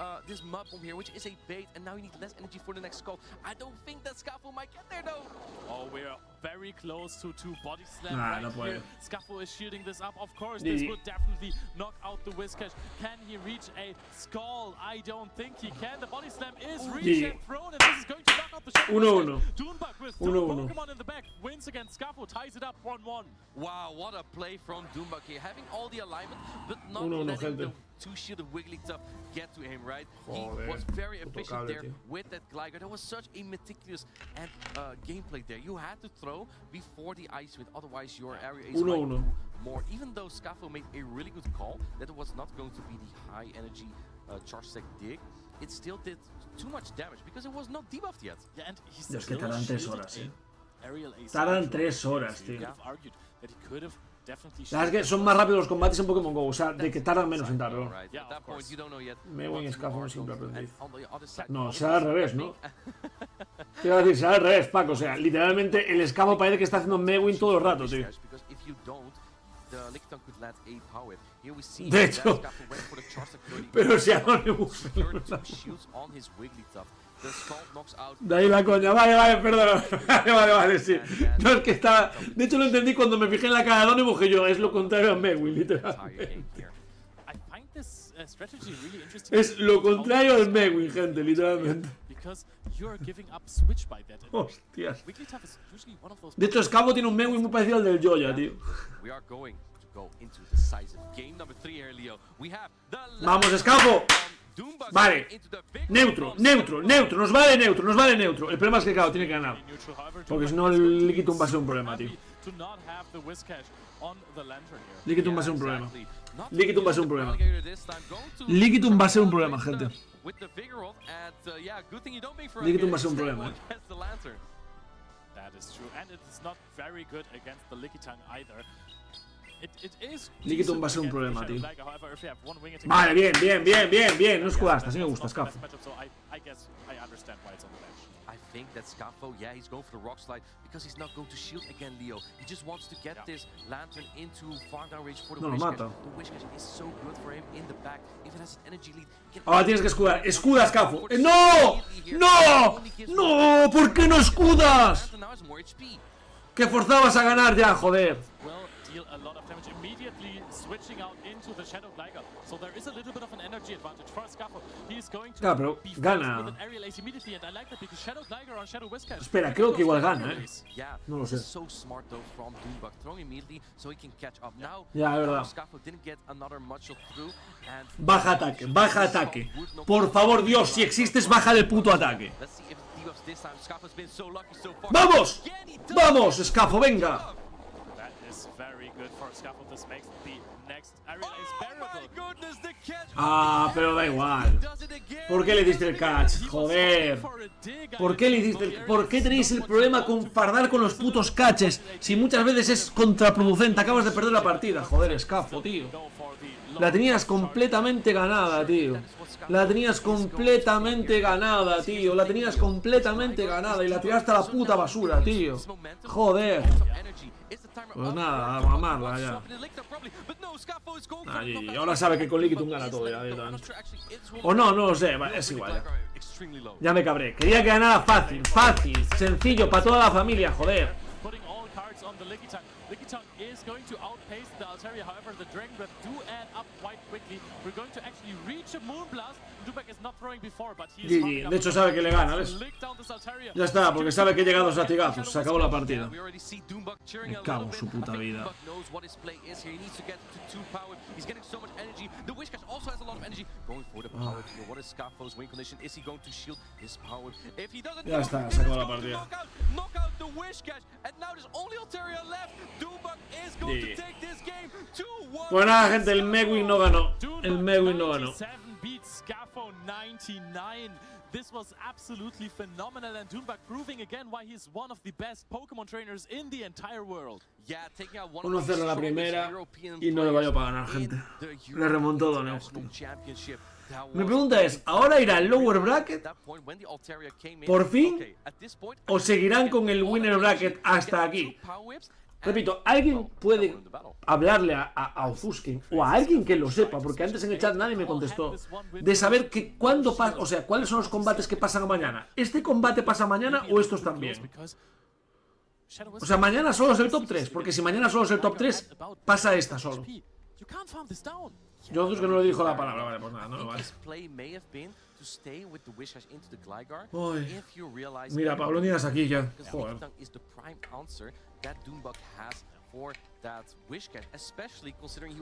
mud bomb here, which is a bait, and now you need less energy for the next skull. I don't think that Scafo might get there, though. Oh, we're very close to 2 body slam Nah, right no puede. here. Scafo is shielding this up. Of course, this would definitely knock out the Whiscash. Can he reach a skull? I don't think he can. The body slam is reached and thrown, and this is going to knock out the Shadow 1-1. Doombug with 2 Pokemon in the back wins against Scafo, ties it up 1-1. Wow, what a play from Doombug here. Having all the alignment, but not 1-1, letting the gente. 2-shielded Wigglytuff get to him, right? Joder, he was very efficient there tío. with that Gligar. That was such a meticulous and gameplay there. You had to throw before the Ice Wind, otherwise your area ace might do more. Even though Scafo made a really good call that it was not going to be the high energy charge stack dig, it still did too much damage because it was not debuffed yet. Yeah, and he Es que tardan 3 horas, aerial ace. Tardan 3 horas, tío. Argued that he could have definitely La verdad es que son más rápidos los combates en Pokémon GO, o sea, de que tardan menos en darlo. Mewing y Scafo no siempre aprendiz. No, será al revés, ¿no? Te iba a decir, será al revés, Paco, o sea, literalmente el Scafo parece que está haciendo Mewing todo el rato, tío. De hecho, pero si a no le gusta. De ahí la coña, vale, perdón. Vale, sí. No, es que estaba. De hecho, lo entendí cuando me fijé en la cara de Donny, porque yo es lo contrario a Mewing, literalmente. Es lo contrario al Mewing, gente, literalmente. Hostias. De hecho, Scafo tiene un Mewing muy parecido al del Joya, tío. Vamos, Scafo. Vale, neutro, nos vale neutro. El problema es que, claro, tiene que ganar. Porque si no, el Lickitung va a ser un problema, tío. Lickitung va a ser un problema. Lickitung va a ser un problema, gente. Lickitung va a ser un problema, That is true, and it is not very good against the Lickitung either. Liquiton va a ser un problema, tío. Vale, bien, bien, bien, bien, bien. No es jugaste, así me gusta, Scafo. I think that Scafo, yeah, he's going for the rock slide because he's not going to shield again, Leo. He just wants to get this lantern into far down range for the No lo Wishcash. mata. The Wishcash is so good for him in the back. If it has an energy lead, he can Ahora tienes que escudar. ¡Escuda, Scafo! ¡No! ¡No! ¡No! ¿Por qué no escudas? now has more HP. Que forzabas a ganar ya, joder. Well, deal a lot of damage immediately switching out into the Shadow Glider. So there is a little bit of an energy advantage for Scafo. He's going to Claro, pero be faced gana. with an aerial ace immediately, and I like that because Shadow Glider on Shadow Wishcash. Espera, creo que igual gana, Yeah, No lo this sé. is so smart though from Doombug, throwing immediately so he can catch up. Now, Ya, es verdad. Scafo didn't get another much through and Baja ataque, baja ataque. Por favor, Dios, si existes, baja el puto ataque. let's see if debuffs this time. Scafo's been so lucky so far. ¡Vamos! ¡Vamos, Scafo, venga! That is very good for Scafo. This makes the next aerial ace bearable. Goodness, the catch. Ah, pero da igual. ¿Por qué le diste el catch? Joder. ¿Por qué le diste el... ¿Por qué tenéis el problema con fardar con los putos catches? Si muchas veces es contraproducente, acabas de perder la partida. Joder, Scafo, tío. La tenías completamente ganada, tío. La tenías completamente ganada, tío. La tenías completamente ganada y la tiraste a la puta basura, tío. Joder. Pues nada, a mamarla ya. Ahí, ahora sabe que con Liquitum gana todo ya, directamente. O no, no lo sé, es igual ya. Ya me cabré. Quería que ganara fácil, fácil, sencillo, para toda la familia, joder. Putting all cards on the Liquiton. Liquiton is going to outpace the Altaria. However, the Dragon Breath do add up quite quickly. We're going to actually reach a Moonblast. Dubak is not throwing before, but he is GG, de hecho sabe que le gana, ¿ves? Ya está, porque sabe que he llegado a los latigazos. Se acabó la partida. Me cago en su puta vida. Ya está, se acabó la partida. Pues nada, gente, el Megwin no ganó. El Megwin no ganó. Beats Scafo 99. This was absolutely phenomenal, and Doombug proving again why he's one of the best Pokemon trainers in the entire world. 1-0 la primera y no le valió para ganar, gente. Le remontó Torneo. Mi pregunta es, ¿ahora irá al lower bracket por fin o seguirán con el winner bracket hasta aquí? Repito, ¿alguien puede hablarle a Ofusking o a alguien que lo sepa? Porque antes en el chat nadie me contestó. De saber que cuándo pasa, o sea, cuáles son los combates que pasan mañana. ¿Este combate pasa mañana o estos también? O sea, mañana solo es el top 3. Porque si mañana solo es el top 3, pasa esta solo. Yo es que no le dijo la palabra, vale, pues nada, no vale. Uy. Mira, Pablo Díaz aquí ya. Joder.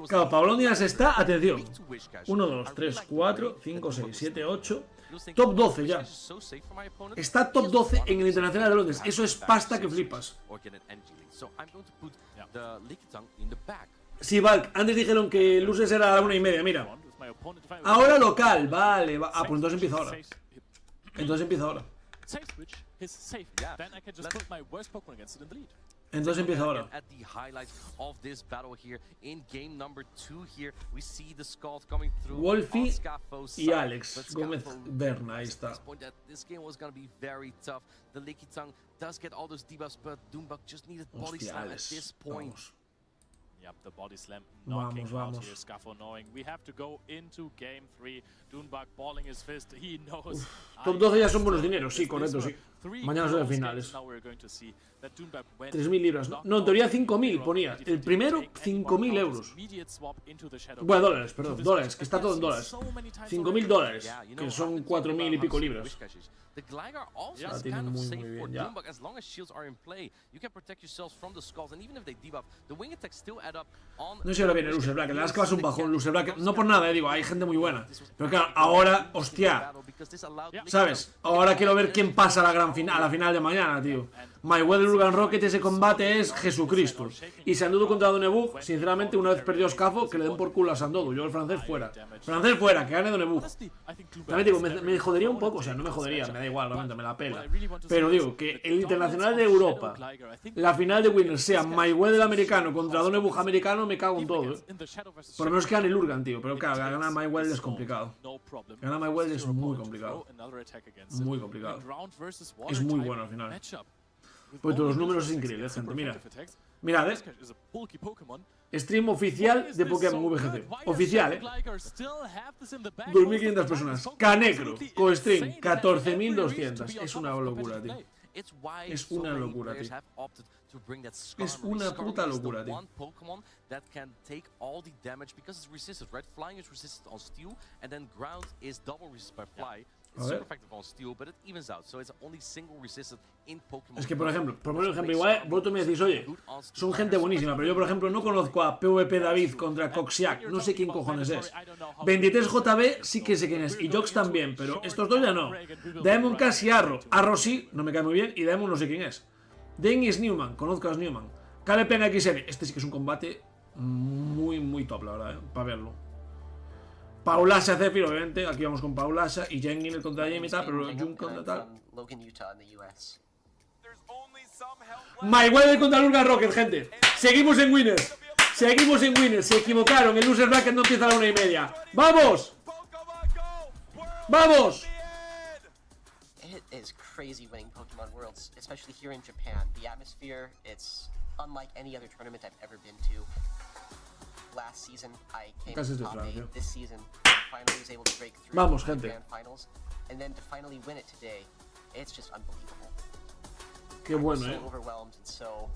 Claro, Pablo Díaz está, atención. 1, 2, 3, 4, 5, 6, 7, 8. Top 12 ya. Está top 12 en el Internacional de Londres. Eso es pasta que flipas. Sí, Valk, antes dijeron que luces era a la 1:30, mira. Ahora local, vale. Ah, pues entonces empieza ahora. Entonces empieza ahora. Entonces empieza ahora. Wolfie y Alex Gómez Berna, ahí está. Hostia, Alex, vamos. Yep, the body slam Vamos, knocking out vamos. here. Scafo knowing we have to go into game 3. Doombug balling his fist. He knows. Top 12 ya son buenos dineros, sí, correcto, sí. Mañana son de finales. 3.000 libras, ¿no? No, en teoría 5.000 ponía. El primero, 5.000 euros. Bueno, dólares, perdón, dólares, que está todo en dólares. 5.000 dólares, que son 4.000 y pico libras. La tienen muy bien ya. No sé si ahora viene Loser Bracket, la verdad es que va a ser un bajón Loser Bracket. No por nada, digo, hay gente muy buena. Pero claro, ahora, hostia, ¿sabes? Ahora quiero ver quién pasa a la gran a la final de mañana, tío. Mayweather Urban Rocket, ese combate es Jesucristo. Y Sandodu contra Donebug, sinceramente, una vez perdió Scafo, que le den por culo a Sandodu. Yo el francés fuera. Francés fuera, que gane Donebug. También digo, me jodería un poco, o sea, no me jodería, me da igual, realmente, me la pela. Pero digo, que el Internacional de Europa, la final de Winners sea Mayweather americano contra Donebug americano, me cago en todo, Por lo menos que gane el Urgan, tío. Pero claro, ganar Mayweather es complicado. Ganar Mayweather es muy complicado. Muy complicado. Es muy bueno al final. Pues todos los números es increíble, gente. Mirad, Stream oficial de Pokémon VGC. Oficial, 2.500 personas. Canecro, co-stream, 14.200. Es una locura, tío. Es una locura, tío. Es una puta locura, tío. Es que, por ejemplo, igual vosotros me decís, oye, son gente buenísima, pero yo, por ejemplo, no conozco a PvP David contra Coxiac, no sé quién cojones es. 23JB sí que sé quién es, y Jox también, pero estos dos ya no. Daemon casi Arro, Arro sí, no me cae muy bien, y Daemon no sé quién es. Dennis Newman, conozco a Newman. Calepen XR, este sí que es un combate muy top, la verdad, para verlo. Paulasha Zephyr, obviamente, aquí vamos con Paulasha y Jengin contra Jamie tal, pero Jun contra tal. Mayweather contra Urban Rocket, gente. Seguimos en Winners. Seguimos en Winners. Se equivocaron. El loser bracket no empieza a la 1:30. ¡Vamos! ¡Vamos! It is crazy winning Pokemon Worlds, especially here in Japan. The atmosphere, it's unlike any other tournament I've ever been to. Last season, I came to top 8. This season, I finally was able to break through the grand finals, and then to finally win it today, it's just unbelievable. Qué bueno, I'm so overwhelmed and so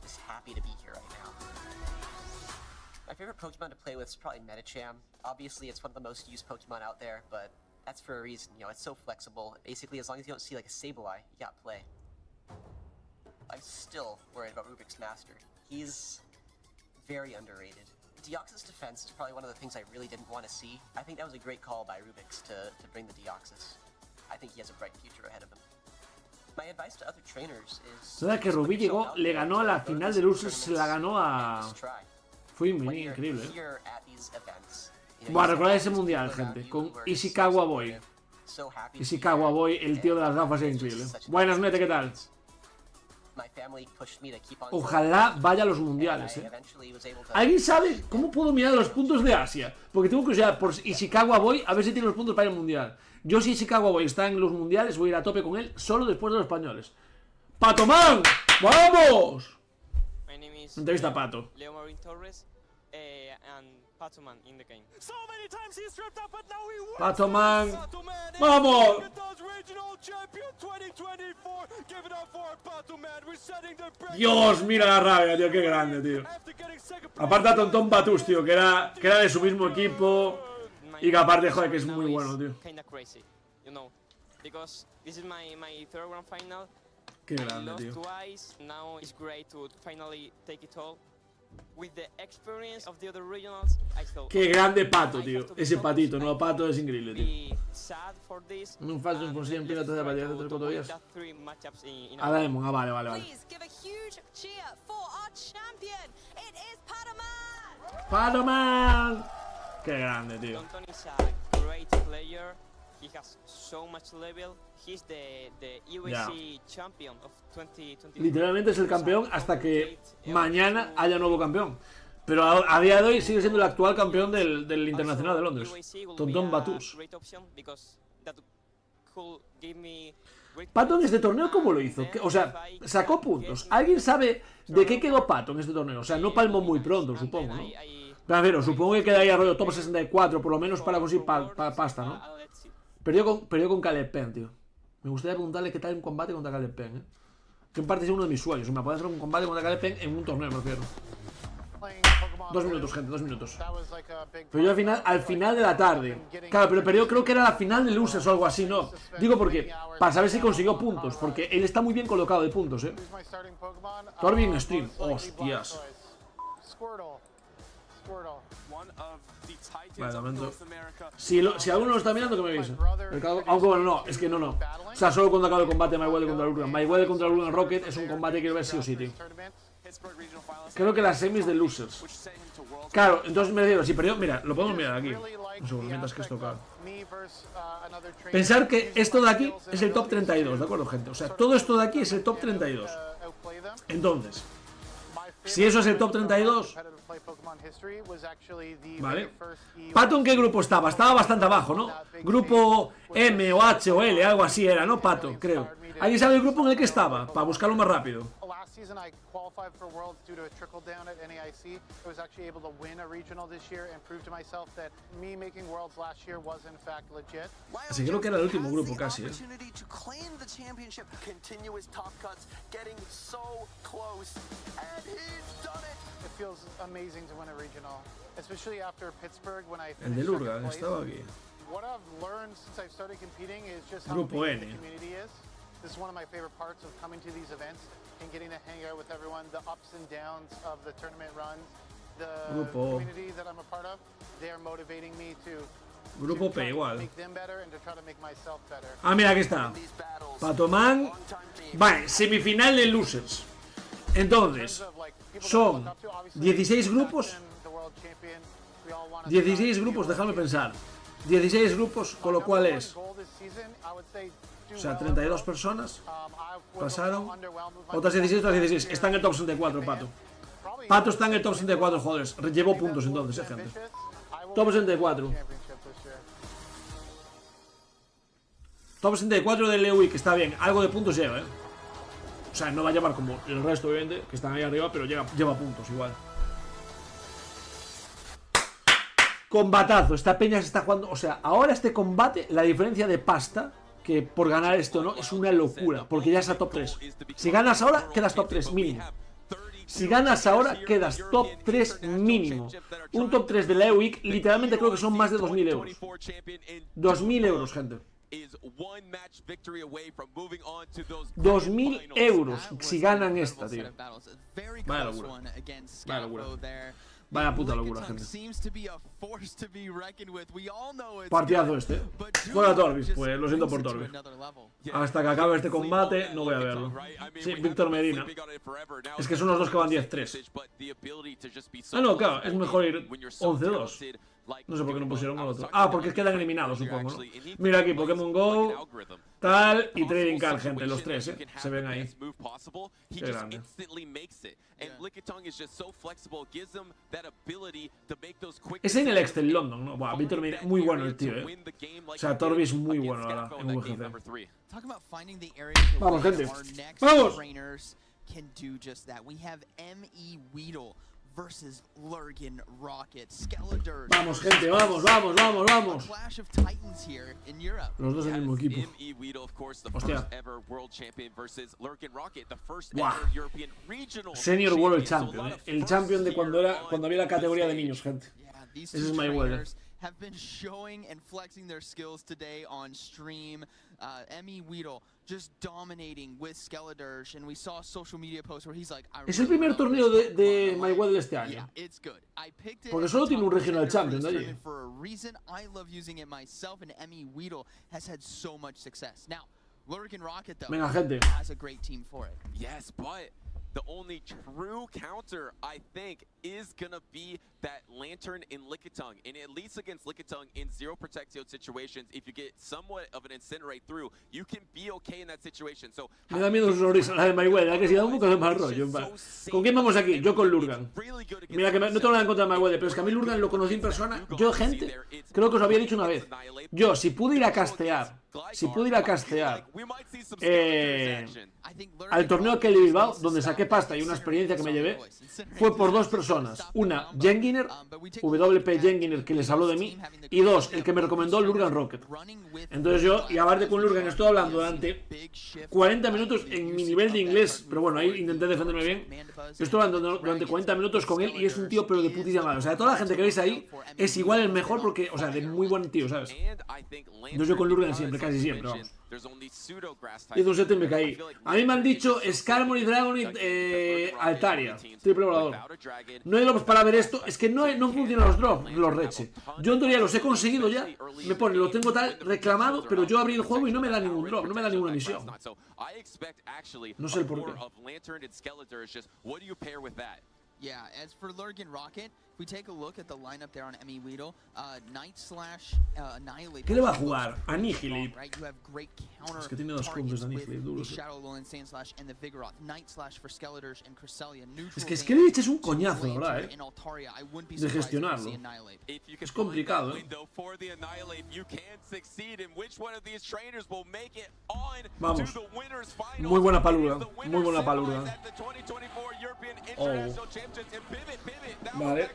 just happy to be here right now. My favorite Pokemon to play with is probably Medicham. Obviously, it's one of the most used Pokemon out there, but that's for a reason. You know, it's so flexible. Basically, as long as you don't see like a Sableye, you got play. I'm still worried about Rubik's Master. He's very underrated. Deoxys defense is probably one of the things I really didn't want to see. I think that was a great call by Rubik's to bring the Deoxys. I think he has a bright future ahead of him. My advice to other trainers is... ¿Sabes que Rubik llegó, le ganó a la final de losers, se la ganó a... Fue increíble, Buah, recordad ese mundial, gente, con Ishikawa Boy. Ishikawa Boy, el tío de las gafas, es increíble. Buenas, Mete, ¿qué tal? Ojalá vaya a los mundiales, ¿Alguien sabe cómo puedo mirar los puntos de Asia? Porque tengo curiosidad por Ishikawa Boy, a ver si tiene los puntos para ir al mundial. Yo, si Ishikawa Boy está en los mundiales, voy a ir a tope con él solo después de los españoles. ¡Patoman! ¡Vamos! Entrevista a Pato. Patoman, ¡vamos! Dios, mira la rabia, tío, qué grande, tío. Aparte a Tonton Batus, tío, que era de su mismo equipo. Y que aparte, joder, que es muy bueno, tío. Qué grande, tío. Qué grande Pato, tío. Ese patito, no, Pato es increíble, tío. Un falso consigue en pirata de partida de 3-4 días. A Daemon, vale. ¡Patoman! Qué grande, tío. Literalmente es el campeón hasta que mañana haya nuevo campeón. Pero a día de hoy sigue siendo el actual campeón del Internacional de Londres. Tonton Batus. Pato en este torneo, ¿cómo lo hizo? O sea, sacó puntos. ¿Alguien sabe de qué quedó Pato en este torneo? O sea, no palmó muy pronto, supongo, ¿no? Pero supongo que quedaría rollo top 64, por lo menos para conseguir pasta, ¿no? Perdió con Caleb Penn, tío. Me gustaría preguntarle qué tal un combate contra Caleb Penn, Que en parte es uno de mis sueños. Me puede hacer un combate contra Caleb Penn en un torneo, me refiero. 2 minutos, gente, 2 minutos. Pero yo al final de la tarde. Claro, pero perdió, creo que era la final de losers o algo así, ¿no? Digo porque, para saber si consiguió puntos. Porque él está muy bien colocado de puntos, Torbi en stream. Hostias. Vale, de momento. Si alguno lo está mirando, que me avise. Aunque bueno, no, es que no. O sea, solo cuando acabe el combate Mayweather contra Lurgan. Mayweather contra Lurgan Rocket es un combate que quiero ver sí o sí, tío. Creo que las semis de losers. Claro, entonces me refiero, si perdió, mira, lo podemos mirar aquí. Un segundo, mientras que esto cae. Pensar que esto de aquí es el top 32, ¿de acuerdo, gente? O sea, todo esto de aquí es el top 32. Entonces, si eso es el top 32, vale. ¿Pato en qué grupo estaba? Estaba bastante abajo, ¿no? Grupo M o H o L, algo así era, ¿no? Pato, creo. ¿Alguien sabe el grupo en el que estaba? Para buscarlo más rápido. season I qualified for Worlds due to a trickle down at NAIC. I was actually able to win a regional this year and prove to myself that me making Worlds last year was in fact legit. Así creo que era el último grupo casi, ¿eh? It feels amazing to win a regional, especially after Pittsburgh when I El de Lurgan estaba aquí. What I've learned since I've started competing is just how Grupo big N. the community is. This is one of my favorite parts of coming to these events and getting to hang out with everyone, the ups and downs of the tournament runs, the Grupo O. community that I'm a part of. They are motivating me to Grupo P try to igual. make them better and to try to make myself better. Ah, mira, aquí está. Patoman. Vale, semifinal de losers. Entonces, son 16 grupos. 16 grupos, dejadme pensar. 16 grupos, con lo cual es. O sea, 32 personas pasaron. Otras 16, otras 16. Está en el top 64, Pato. Pato está en el top 64, joder. Llevó puntos entonces, gente. Top 64. Top 64 del EUI, que está bien. Algo de puntos lleva, O sea, no va a llevar como el resto, obviamente, que están ahí arriba, pero lleva puntos igual. Combatazo. Esta peña se está jugando. O sea, ahora este combate, la diferencia de pasta, que por ganar esto no, es una locura. Porque ya es a top 3. Si ganas ahora, quedas top 3 mínimo. Si ganas ahora, quedas top 3 mínimo. Un top 3 de la EUIC, literalmente creo que son más de 2.000 euros. 2.000 euros, gente. 2.000 euros si ganan esta, tío. Vaya locura. Vaya locura. Vaya puta locura, gente. Partidazo este. Fuera Torbis, pues lo siento por Torbis. Hasta que acabe este combate no voy a verlo. Sí, Víctor Medina. Es que son los dos que van 10-3. Ah, no, claro, es mejor ir 11-2. No sé por qué no pusieron al otro. Ah, porque quedan eliminados, supongo, ¿no? Mira aquí, Pokémon Go, tal y Trading Card, gente, los tres, se ven ahí. Qué grande. Es en el Excel London, ¿no? Buah, Víctor Medina, muy bueno el tío, O sea, Torbis muy bueno ahora en VGC. Vamos, gente. ¡Vamos! Versus Lurgan Rocket, Skeletor. Vamos, gente, vamos, vamos, vamos, vamos. Clash of Titans here in Europe. Los dos en el mismo equipo. Hostia. Buah. Senior World Champion, El champion de cuando había la categoría de niños, gente. Ese es Mayweather. Have been showing and flexing their skills today on stream. Emmy Weedle just dominating with Skeletor, and we saw a social media post where he's like, es el primer torneo de Mayweather este año. Porque solo tiene un regional champion de allí. For a reason, I love using it myself, and Emmy Weedle has had so much success. Now, Lurgan Rocket though has a great team for it. Yes, but the only true counter, I think, is gonna be that Lantern in Lickitung. And at least against Lickitung in zero protectio situations, if you get somewhat of an incinerate through, you can be okay in that situation. So me da miedo su sonrisa, la de Mayweather, que si da un poco de mal rollo. ¿Con quién vamos aquí? Yo con Lurgan. Mira que no tengo nada en contra de Mayweather, pero es que a mí Lurgan lo conocí en persona. Yo, gente, creo que os lo había dicho una vez. Yo, si pude ir a castear al torneo Aqui de Bilbao, donde saqué pasta y una experiencia que me llevé, fue por dos personas. Una, Jenginer, WP Jenginer, que les habló de mí, y dos, el que me recomendó Lurgan Rocket. Entonces yo, y aparte con Lurgan, estoy hablando durante 40 minutos en mi nivel de inglés, pero bueno, ahí intenté defenderme bien. Estoy hablando durante 40 minutos con él y es un tío pero de putísima madre. O sea, de toda la gente que veis ahí, es igual el mejor porque, o sea, de muy buen tío, ¿sabes? Entonces yo con Lurgan siempre, casi siempre, vamos. Hizo un set y me caí. A mí me han dicho Skarmory, Dragonite, Altaria, triple volador. No hay drops para ver esto. Es que no funcionan los drops, los Reche. Yo en teoría los he conseguido ya. Me pone, lo tengo tal reclamado, pero yo abrí el juego y no me da ningún drop, no me da ninguna misión. No sé el por qué. Yeah, as for Lurgan Rocket, if we take a look at the lineup there on Emmy Weedle, Knight slash Annihilate. ¿Qué le va a jugar? Annihilate. Right, you have great counter Es que tiene dos combos de Annihilate duros. Shadow Lowland Sand Slash and the Vigoroth, Night Slash for Skeletors and Cresselia. Es que Skeletors es un coñazo, la verdad, de gestionarlo. Es complicado, Vamos. Muy buena palura, muy buena palura. Oh. Vale.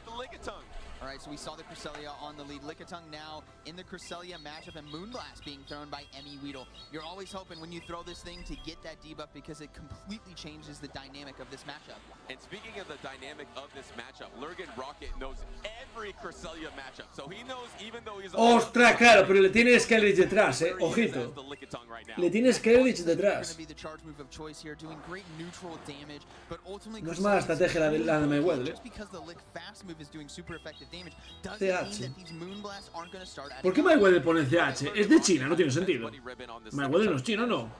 Alright, so we saw the Cresselia on the lead. Lickitung now in the Cresselia matchup and Moonblast being thrown by Emmy Weedle. You're always hoping when you throw this thing to get that debuff because it completely changes the dynamic of this matchup. And speaking of the dynamic of this matchup, Lurgan Rocket knows every Cresselia matchup. So he knows even though he's Ostras, claro, pero le tiene Skeletors detrás, ojito. Le tiene Skeletors detrás. No es mala estrategia la de Mayweather, CH. ¿Por qué Mayweather pone CH? Es de China, no tiene sentido. Mayweather no es chino, ¿no?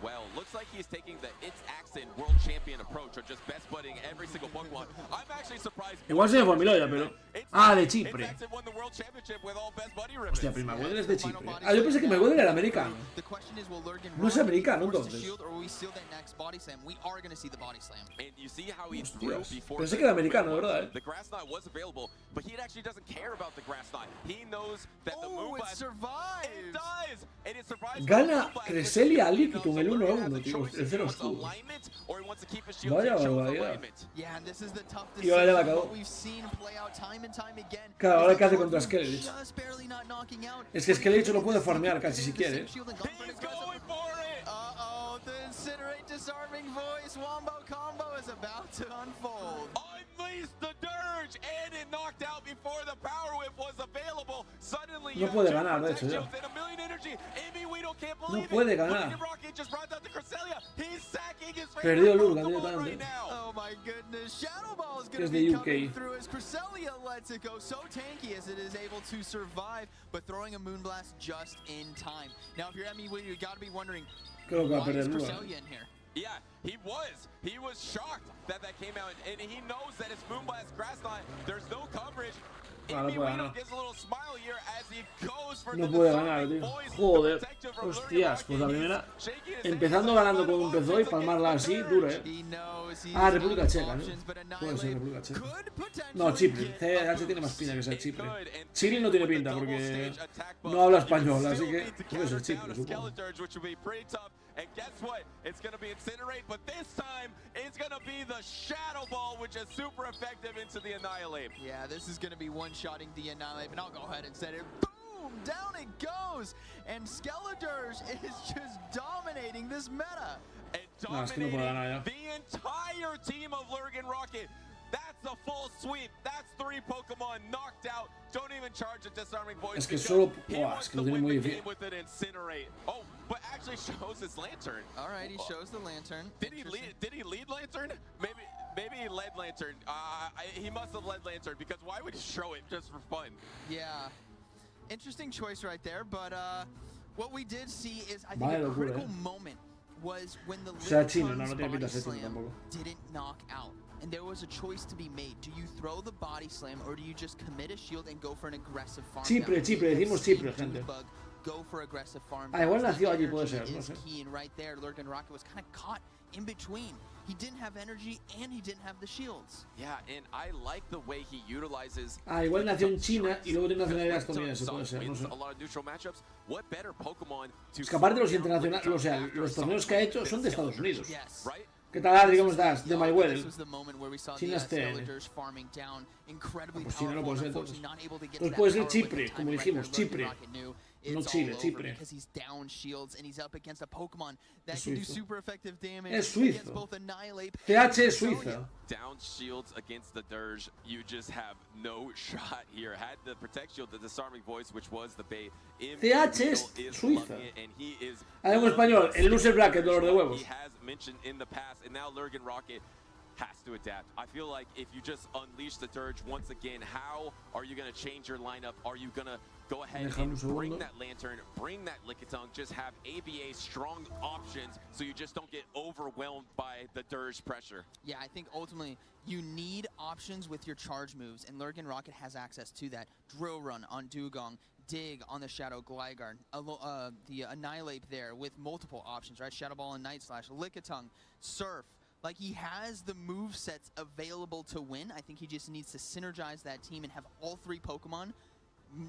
Igual se me fue a mi loya, pero... Ah, de Chipre. Hostia, pero Mayweather es de Chipre. Ah, yo pensé que Mayweather era americano. No es americano, entonces. Hostias, pensé que era americano, de verdad, Gana Cresselia a Lickitung el 1-1, tío, el 0 escudo. Vaya barbaridad. Y ahora ya la acabó. Claro, ahora ¿qué hace contra Skeletors? Es que Skeletors lo puede farmear casi si quiere. No puede ganar, de hecho, ya. No puede ganar. Perdió Lurgan directamente. Que es de UK. Creo que va a perder Lurgan. Yeah, he was shocked that came out, and he knows that it's Moonblast Grass Knot. There's no coverage. No puede ganar. Gets a little smile here as he goes for No puede ganar, tío. Joder. Hostias, pues la primera. Empezando ganando como empezó y palmarla así, duro, Ah, República Checa, ¿no? Puede ser República Checa. No, Chipre. CH tiene más pinta que ser Chipre. Chile no tiene pinta porque no habla español, así que puede ser Chipre, supongo. And guess what? It's going to be Incinerate, but this time it's going to be the Shadow Ball, which is super effective into the Annihilate. Yeah, this is going to be one-shotting the Annihilate, and I'll go ahead and set it. Boom! Down it goes! And Skeletors is just dominating this meta. And dominating the entire team of Lurgan Rocket. That's a full sweep. That's 3 Pokemon knocked out. Don't even charge a disarming voice. Es que solo... es que lo tiene muy difícil. Oh, but actually shows his Lantern. All right, he shows the Lantern. Did he lead Lantern? Maybe he led Lantern. He must have led Lantern because why would he show it just for fun? Yeah. Interesting choice right there, but what we did see is I think a critical moment was when the Lickitung body slam didn't knock out. And there was a choice to be made. Do you throw the body slam or do you just commit a shield and go for an aggressive farm? Chipre, decimos Chipre, gente. Go for aggressive farm. Ah, igual nació allí, puede ser, no sé. And right there, Lurgan Rocket was kind of caught in between. He didn't have energy and he didn't have the shields. Yeah, and I like the way he utilizes. Ah, igual nació en China y luego tiene nacionalidad estadounidense, puede ser, no sé. Es que aparte los internacionales, o sea, los torneos que ha hecho son de Estados Unidos. ¿Qué tal, Adri? ¿Cómo estás? De Mayweather. China es TN. Pues China no puede ser entonces. Entonces puede ser Chipre, como dijimos, Chipre. No it's Chile, all over Chipre. because he's down shields and he's up against a Pokemon that Es can do suizo. super effective damage Es against suizo. both Annihilate CH and es Cresselia. Suiza. Down shields against the Dirge, you just have no shot here. Had the protect shield, the disarming voice, which was the bait. CH es Suiza. And he is Algo español, el loser bracket, dolor de huevos. he has mentioned in the past, and now Lurgan Rocket has to adapt. I feel like if you just unleash the Dirge once again, how are you going to change your lineup? Are you going to go ahead and bring that Lantern, bring that Lickitung, just have ABA strong options so you just don't get overwhelmed by the Dirge pressure? Yeah, I think ultimately you need options with your charge moves, and Lurgan Rocket has access to that. Drill Run on Dugong, Dig on the Shadow Gligar, the Annihilate there with multiple options, right? Shadow Ball and Night Slash, Lickitung, Surf. Like, he has the move sets available to win. I think he just needs to synergize that team and have all three Pokemon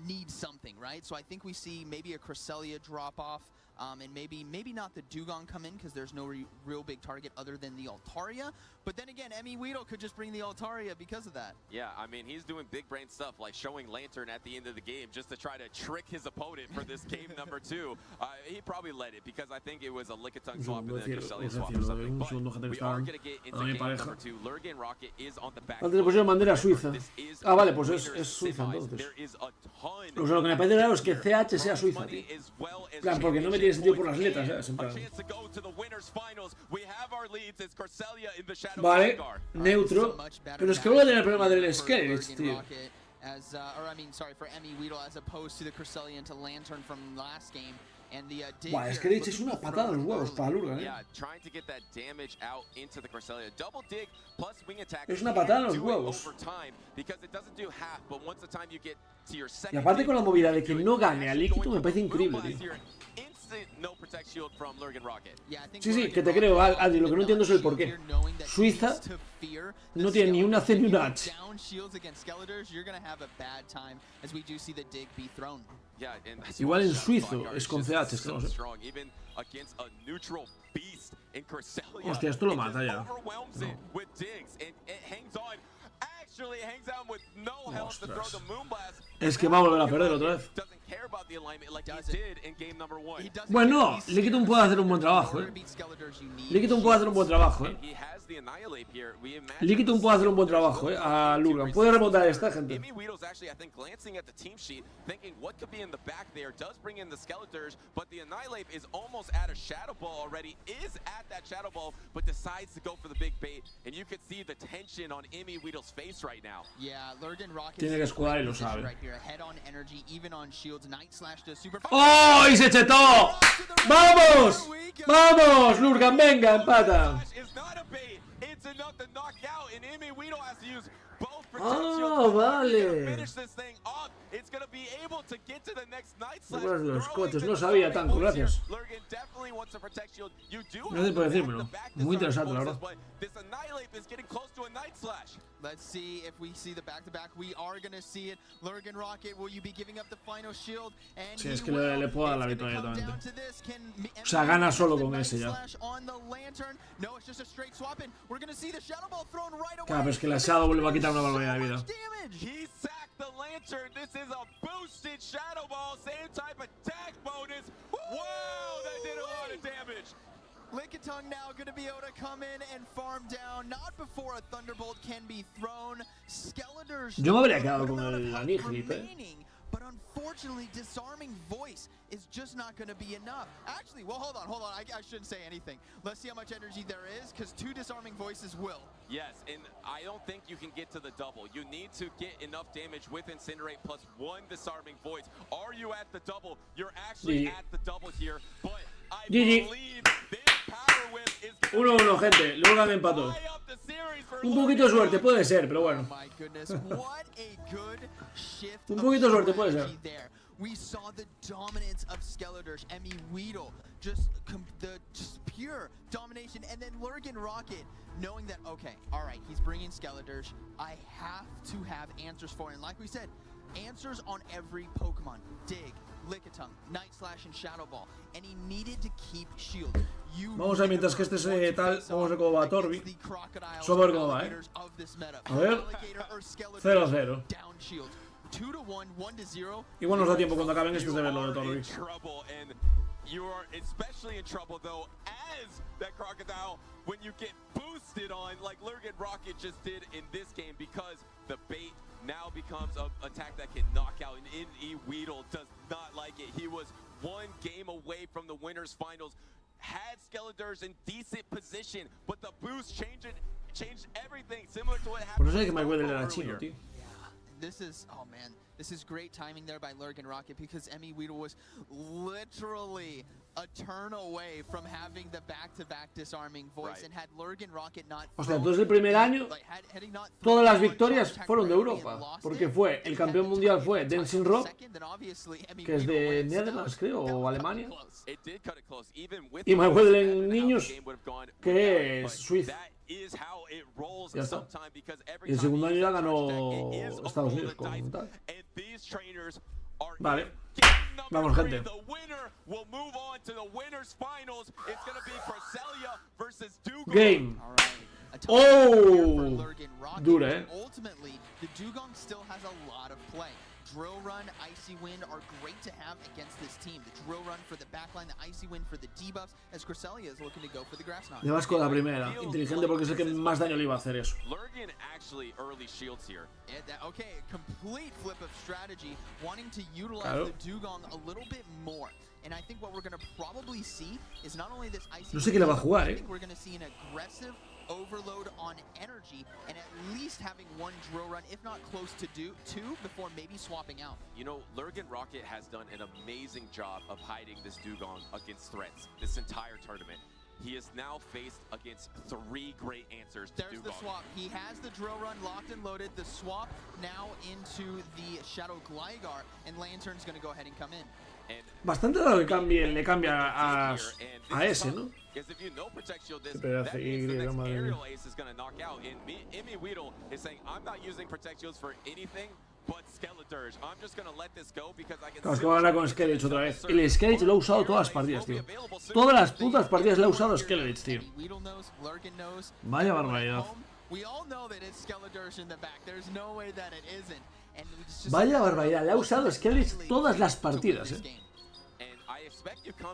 need something, right? So I think we see maybe a Cresselia drop off, and maybe not the Dugong come in because there's no real big target other than the Altaria. But then again, Emmy Weedle could just bring the Altaria because of that. Yeah, I mean, he's doing big brain stuff like showing Lantern at the end of the game just to try to trick his opponent for this game number 2. He probably led it because I think it was a Lickitung swap and then a Cresselia swap or something. But we are going to get into game number 2. Lurgan Rocket is on the back. Antes le pusieron bandera suiza. Ah, vale, pues es Suiza entonces. O sea, lo que me parece raro es que CH sea Suiza, tío. En plan, porque no me tiene sentido por las letras, ¿sabes? En plan. Vale, neutro. Pero es que voy a tener el problema del Skeletons, tío. Sorry, for Emmy Weedle as opposed to the Cresselia into Lantern from last game. And the Buah, es que le es una patada a los huevos para Lurgan, Yeah, trying to get that damage out into the Cresselia. Double dig plus wing attack. Es una patada a los huevos. Because it doesn't do half, but once the time you get to your Y second aparte con la movida de que no gane a Lickitung me parece increíble, tío. no protect shield from Lurgan Rocket. Sí, sí, que te creo, Adri, lo que no entiendo es el porqué. Suiza no tiene ni una C ni una H. Igual en suizo es con CH, es que no sé. Hostia, esto lo mata ya. No. Ostras. Es que va a volver a perder otra vez. Bueno, Lickitung puede hacer un buen trabajo, Lickitung puede hacer un buen trabajo, Lickitung puede hacer un buen trabajo, a Lurgan. Puede remontar esta gente. Tiene que escudar y lo sabe. ¡Oh! ¡Y se chetó! ¡Vamos! ¡Vamos! Lurgan, venga, empata. ¡Ah, vale! Los coches, no sabía tanto, gracias. Gracias por decírmelo. Muy interesante, la verdad. Let's see if we see the back-to-back. We are going to see it. Lurgan Rocket, will you be giving up the final shield? And sí, es que le puedo dar la victoria totalmente. O sea, gana solo con ese ya. Claro, pero es que la Shadow Ball le va a quitar una barbaridad de vida. Lickitung now going to be able to come in and farm down, not before a Thunderbolt can be thrown. Skeletors. Yo me habría quedado con el Annihilate, but unfortunately, disarming voice is just not going to be enough. Actually, well, hold on. I shouldn't say anything. Let's see how much energy there is, because 2 disarming voices will. Yes, and I don't think you can get to the double. You need to get enough damage with Incinerate plus 1 disarming voice. Are you at the double? You're actually at the double here, but I believe this power whip is 1-1, gente. Lurgan empató. Un poquito de suerte puede ser, pero bueno. Un poquito de suerte puede ser. We saw the dominance of Skeletors, Emmy Weedle, just pure domination, and then Lurgan Rocket, knowing that, okay, all right, he's bringing Skeletors, I have to have answers for it. And like we said, answers on every Pokemon. Dig, Lickitung, Night Slash, and Shadow Ball, and he needed to keep shield. Vamos a ver, mientras que este se tal, vamos a ver cómo va Torbi. Solo a ver cómo va, A ver. 0-0. 2-1, 1-0. Igual nos da tiempo cuando acaben estos de verlo de Torneo. You are especially in trouble though as that crocodile when you get boosted on like Lurgan Rocket just did in this game, because the bait now becomes an attack that can knock out, and In-E Weedle does not like it. He was one game away from the winners finals, had Skeletors in decent position, but the boost changed everything, similar to what happened. Pues no sé que me acuerde era chino, tío. This is, oh man, this is great timing there by Lurgan Rocket, because Emmy Weedle was literally a turn away from having the back-to-back disarming voice, and had Lurgan Rocket not O sea, entonces el primer año todas las victorias fueron de Europa, porque fue el campeón mundial fue Dancing Rock, que es de Netherlands, creo, o Alemania, y me acuerdo en niños, que es Suiza. Ya está. Y el segundo año ya ganó Estados Unidos como tal. Vale. Vamos, gente. Game. Oh, dura, Ultimately, the Dugong still has a lot of play. Drill Run, Icy Wind are great to have against this team. The Drill Run for the backline, the Icy Wind for the debuffs, as Cresselia is looking to go for the Grass Knot. Le vas con la primera. Inteligente porque sé que más daño le iba a hacer eso. Lurgan actually early shields here. Okay, complete flip of strategy, wanting to utilize Claro. the Dugong a little bit more. And I think what we're going to probably see is not only this Icy No sé qué le va a jugar, I think we're going to see an aggressive overload on energy, and at least having one drill run, if not close to two, before maybe swapping out. You know, Lurgan Rocket has done an amazing job of hiding this Dugong against threats this entire tournament. He is now faced against 3 great answers to There's Dugong. the swap. He has the drill run locked and loaded. The swap now into the Shadow Gligar, and Lantern's going to go ahead and come in. Bastante raro que le cambia a ese, ¿no? Because if you know Protect Shield this, Pedazo that means the Y, next madre mía. aerial ace is going to knock out. And Emmy Weedle is saying, I'm not using Protect Shields for anything but Skeletors. I'm just going to let this go because I can... Claro, es que va a ganar con Skeletors otra vez. El Skeletors lo ha usado todas las partidas, tío. Todas las putas partidas le ha usado Skeletors, tío. Vaya barbaridad. Vaya barbaridad. Le ha usado Skeletors todas las partidas,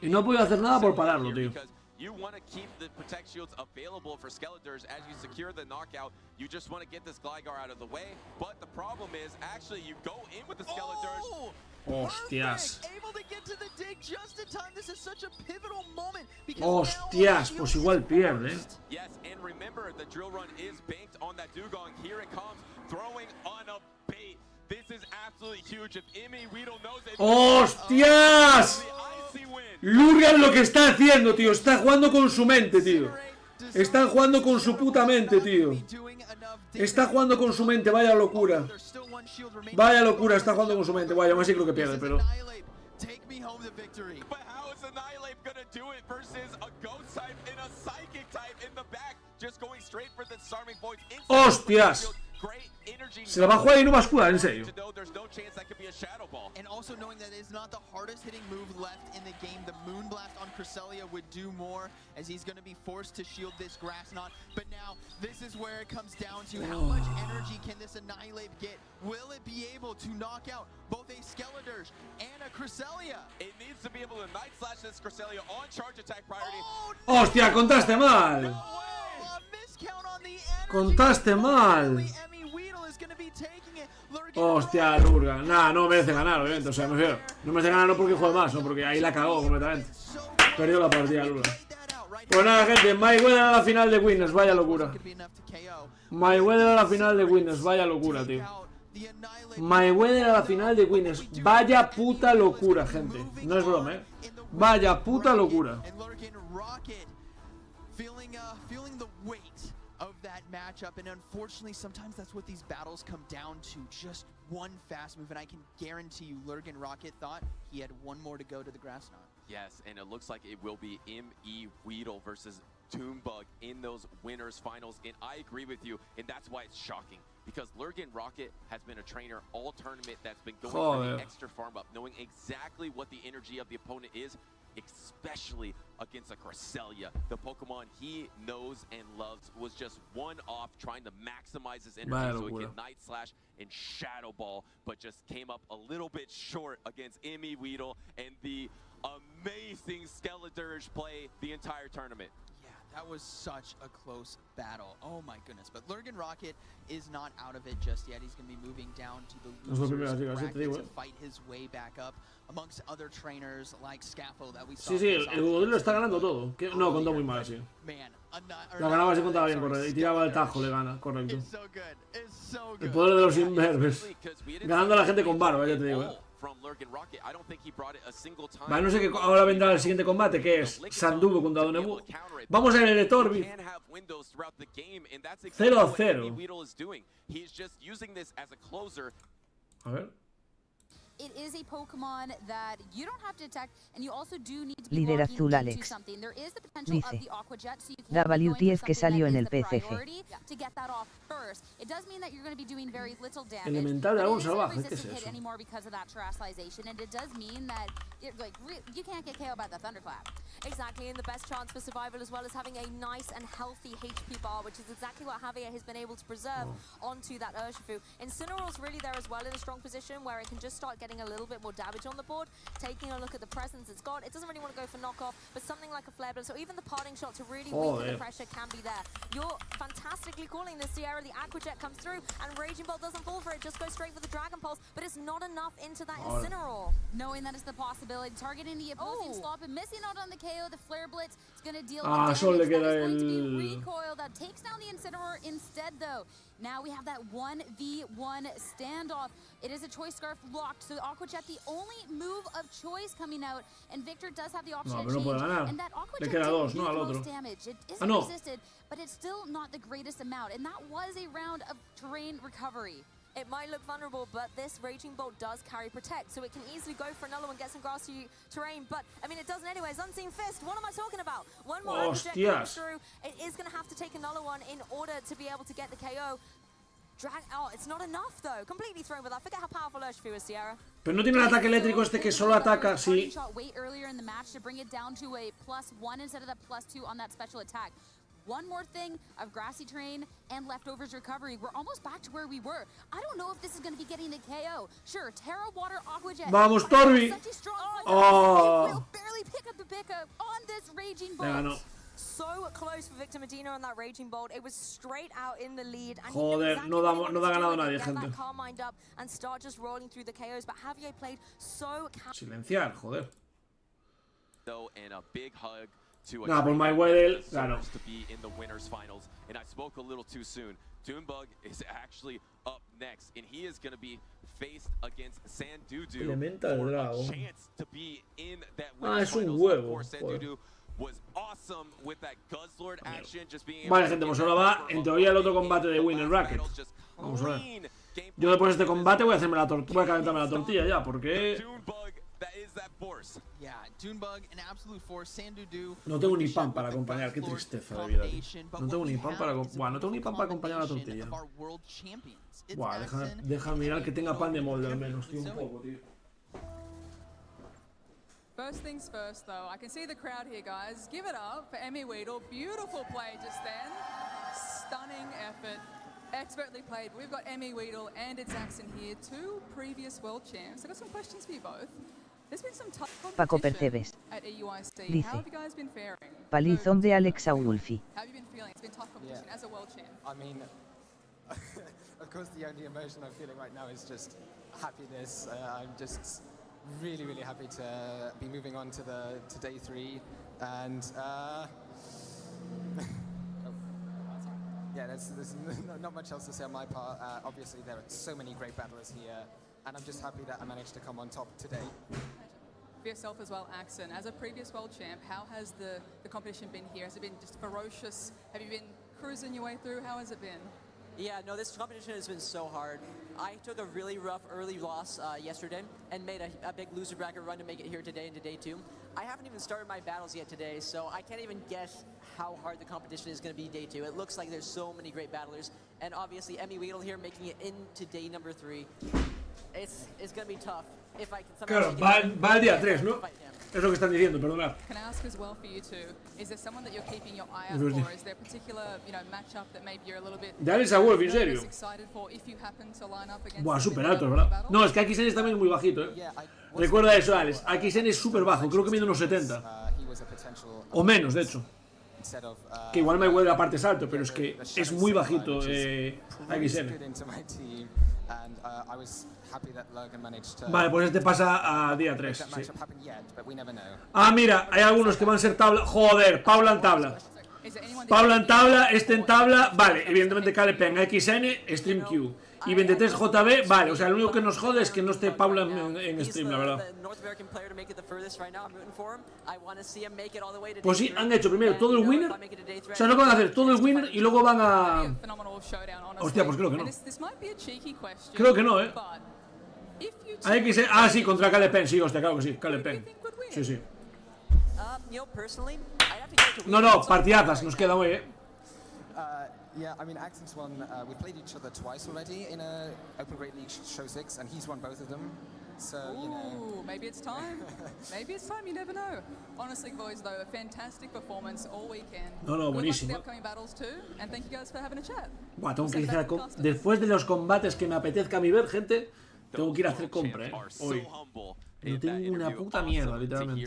Y no ha podido hacer nada por pararlo, tío. You want to keep the Protect Shields available for Skeletors as you secure the knockout. You just want to get this Gligar out of the way. But the problem is, actually, you go in with the Skeletors. Hostias. Able to get to the dig just in time. This is such a pivotal moment because Hostias, pues igual pierde, Yes, and remember, the drill run is banked on that Dugong. Here it comes, throwing on a bait. This is absolutely huge. If Emmy Weedle knows it. ¡Hostias! Lurgan lo que está haciendo, tío. Está jugando con su mente, tío. Está jugando con su puta mente, tío. Está jugando con su mente, vaya locura. Vaya locura, está jugando con su mente. Vaya, aún así creo que pierde, pero... ¡Hostias! Se la va a jugar y no va a escudar, en serio. And also knowing that it's not the hardest hitting move left in the game, the Moonblast on Cresselia would do more as he's going to be forced to shield this Grass Knot. But now, this is where it comes down to how much energy can this Annihilate get? Will it be able to knock out both a Skeletors and a Cresselia? It needs to be able to Night Slash this Cresselia on charge attack priority. ¡Hostia, contaste mal! ¡Contaste mal! Hostia, Lurgan. Nah, no merece ganar, obviamente. O sea, me refiero. No merece ganar no porque juegue más, no porque ahí la cagó completamente. Perdió la partida, Lurgan. Pues nada, gente. Mayweather a la final de Winners. Vaya locura. Mayweather a la final de Winners. Vaya locura, tío. Mayweather a la final de Winners. Vaya puta locura, gente. No es broma, Vaya puta locura. Feeling the weight of that matchup, and unfortunately sometimes that's what these battles come down to, just one fast move, and I can guarantee you Lurgan Rocket thought he had one more to go to the Grass Knot. Yes, and it looks like it will be M.E. Weedle versus Toombug in those winners finals, and I agree with you, and that's why it's shocking, because Lurgan Rocket has been a trainer all tournament that's been going for the extra farm up, knowing exactly what the energy of the opponent is, especially against a Cresselia, the Pokemon he knows and loves, was just one off trying to maximize his energy so he could Night Slash and Shadow Ball, but just came up a little bit short against Emmy Weedle and the amazing Skeledirge play the entire tournament. That was such a close battle. Oh my goodness. But Lurgan Rocket is not out of it just yet. He's going to be moving down to the losers bracket to fight his way back up amongst other trainers like Scafo that we saw. Sí, el jugador lo está ganando todo. No, contó muy mal, sí. Lo ganaba si contaba bien, correcto. Y tiraba el tajo, le gana, correcto. El poder de los imberbes. Ganando a la gente con barba, ya te digo, Vale, no sé qué ahora vendrá el siguiente combate, que es Sandubo contra Donebu. Vamos a ver el de Torbi. 0-0. A ver. It is a Pokemon that you don't have to detect, and you also do need to be Líder azul Alex. There is the potential of the Aqua Jet, so you can WTF que salió en el PCG. To get that off first. It does mean that you're going to be doing very little damage. Elemental de algún salvaje, ¿qué es eso? Anymore because of that terrestrialization, and it does mean that like you can't get KO'd by the Thunderclap. Exactly, and the best chance for survival as well as having a nice and healthy HP bar, which is exactly what Javier has been able to preserve onto that Urshifu. Incineroar's really there as well in a strong position where it can just start getting a little bit more damage on the board. Taking a look at the presence it's got, it doesn't really want to go for knockoff, but something like a Flare Blitz, so even the parting shot to really weaken the pressure can be there. You're fantastically calling this, Sierra. The Aqua Jet comes through, and Raging Bolt doesn't fall for it, just goes straight for the Dragon Pulse, but it's not enough into that Incineroar. Knowing that it's the possibility, targeting the opposing slot, and missing out on the KO, the Flare Blitz is going to deal with solo le queda going to be recoil that takes down the Incineroar instead, though. Now we have that 1v1 standoff. It is a Choice Scarf locked, so the Aqua Jet the only move of choice coming out, and Victor does have the option to change. And that Aqua Jet didn't do the most damage. It isn't resisted, but it's still not the greatest amount, and that was a round of terrain recovery. It might look vulnerable, but this Raging Bolt does carry Protect, so it can easily go for another one, get some grassy terrain, but, I mean, it doesn't anyways. Unseen Fist, what am I talking about? One more object comes through. It is going to have to take another one in order to be able to get the KO. It's not enough, though. Completely thrown with that. Forget how powerful Urshifu is, Sierra. Pero no tiene el ataque eléctrico este que solo ataca si... Way earlier in the match to bring it down to a +1 instead of the +2 on that special attack. One more thing of grassy terrain and leftovers recovery. We're almost back to where we were. I don't know if this is going to be getting the KO. Sure, Terra Water Aqua Jet. Vamos, Torbi. Will barely pick up the pickup on this Raging Bolt. So close for Victor Medina on that Raging Bolt. It was straight out in the lead. And joder, no da ganado nadie, gente. That car mind up and start just rolling through the KOs. But Javier played so... Silenciar, joder. And a big hug to por My Weddle, claro. To be in the winners finals, and I spoke a little too soon. Toonbug is actually up next, and he is going to be faced against Sandudu for a chance to be in that winners finals. Of course, Sandudu was awesome with that Guzzlord action, just being able vale, gente, pues ahora va en teoría el otro combate de Winner Bracket. Vamos a ver. Yo después de este combate voy a hacerme voy a calentarme la tortilla ya, porque no tengo ni pan para acompañar, qué tristeza de vida. No tengo ni pan para acompañar la tortilla. Buah, deja mirar que tenga pan de molde al menos, tío, un poco, tío. First things first, though, I can see the crowd here, guys. Give it up for Emmy Weedle. Beautiful play just then. Stunning effort. Expertly played. We've got Emmy Weedle and it's Axon here, two previous world champs. I've got some questions for you both. There's been some tough Paco Percebes. At EUIC. Dice, how have you guys been faring? Palizón de Alex Aulfi. How have you been feeling? It's been tough competition as a world champ. I mean, of course, the only emotion I'm feeling right now is just happiness. I'm just really, really happy to be moving on to day 3, and yeah, there's not much else to say on my part. Obviously, there are so many great battlers here, and I'm just happy that I managed to come on top today. For yourself as well, Axon, as a previous world champ, how has the competition been here? Has it been just ferocious? Have you been cruising your way through? How has it been? Yeah, no, this competition has been so hard. I took a really rough early loss yesterday and made a big loser bracket run to make it here today into day 2. I haven't even started my battles yet today, so I can't even guess how hard the competition is going to be day 2. It looks like there's so many great battlers, and obviously Emmy Weedle here making it into day number 3. it's going to be tough if I can somehow Claro, take it. va el día 3, ¿no? Es lo que están diciendo, perdonad. Can I ask as well for you two, is there someone that you're keeping your eye out Es verdad. for? Is there a particular, matchup that maybe you're a little bit Ya ves a Wolf, en serio. excited for if you happen to line up against Buah, them in súper the alto, World ¿verdad? Battle? No, es que Aqui es también muy bajito, ¿eh? Recuerda eso, Alex. Aqui es súper bajo, creo que mide unos 70. O menos, de hecho. Que igual Mayweather aparte es alto, pero es que es muy bajito Aqui. Vale, pues este pasa a día 3. Sí. Ah, mira, hay algunos que van a ser tabla. Joder, Paula en tabla. Paula en tabla, este en tabla. Vale, evidentemente KLP en XN, Stream Q. Y 23 JB, vale, o sea, lo único que nos jode es que no esté Paula en stream, la verdad. Pues sí, han hecho primero todo el winner. O sea, no van a hacer todo el winner y luego van a... Hostia, pues creo que no. Creo que no, ¿eh? A XN, ah, sí, contra KLP, sí, hostia, claro que sí, KLP. Sí, sí. No, partidazas, nos queda hoy, ¿eh? Yeah, I mean, Axon's won. We've played each other twice already in a Open Great League Show 6, and he's won both of them. So, you know. Maybe it's time. Maybe it's time, you never know. Honestly, boys, though, a fantastic performance all weekend. No, buenísimo. Good luck to the upcoming battles too, and thank you guys for having a chat. Buah, tengo que ir a después de los combates que me apetezca a mí ver, gente, tengo que ir a hacer compra, ¿eh? Hoy. No tengo una puta mierda, literalmente.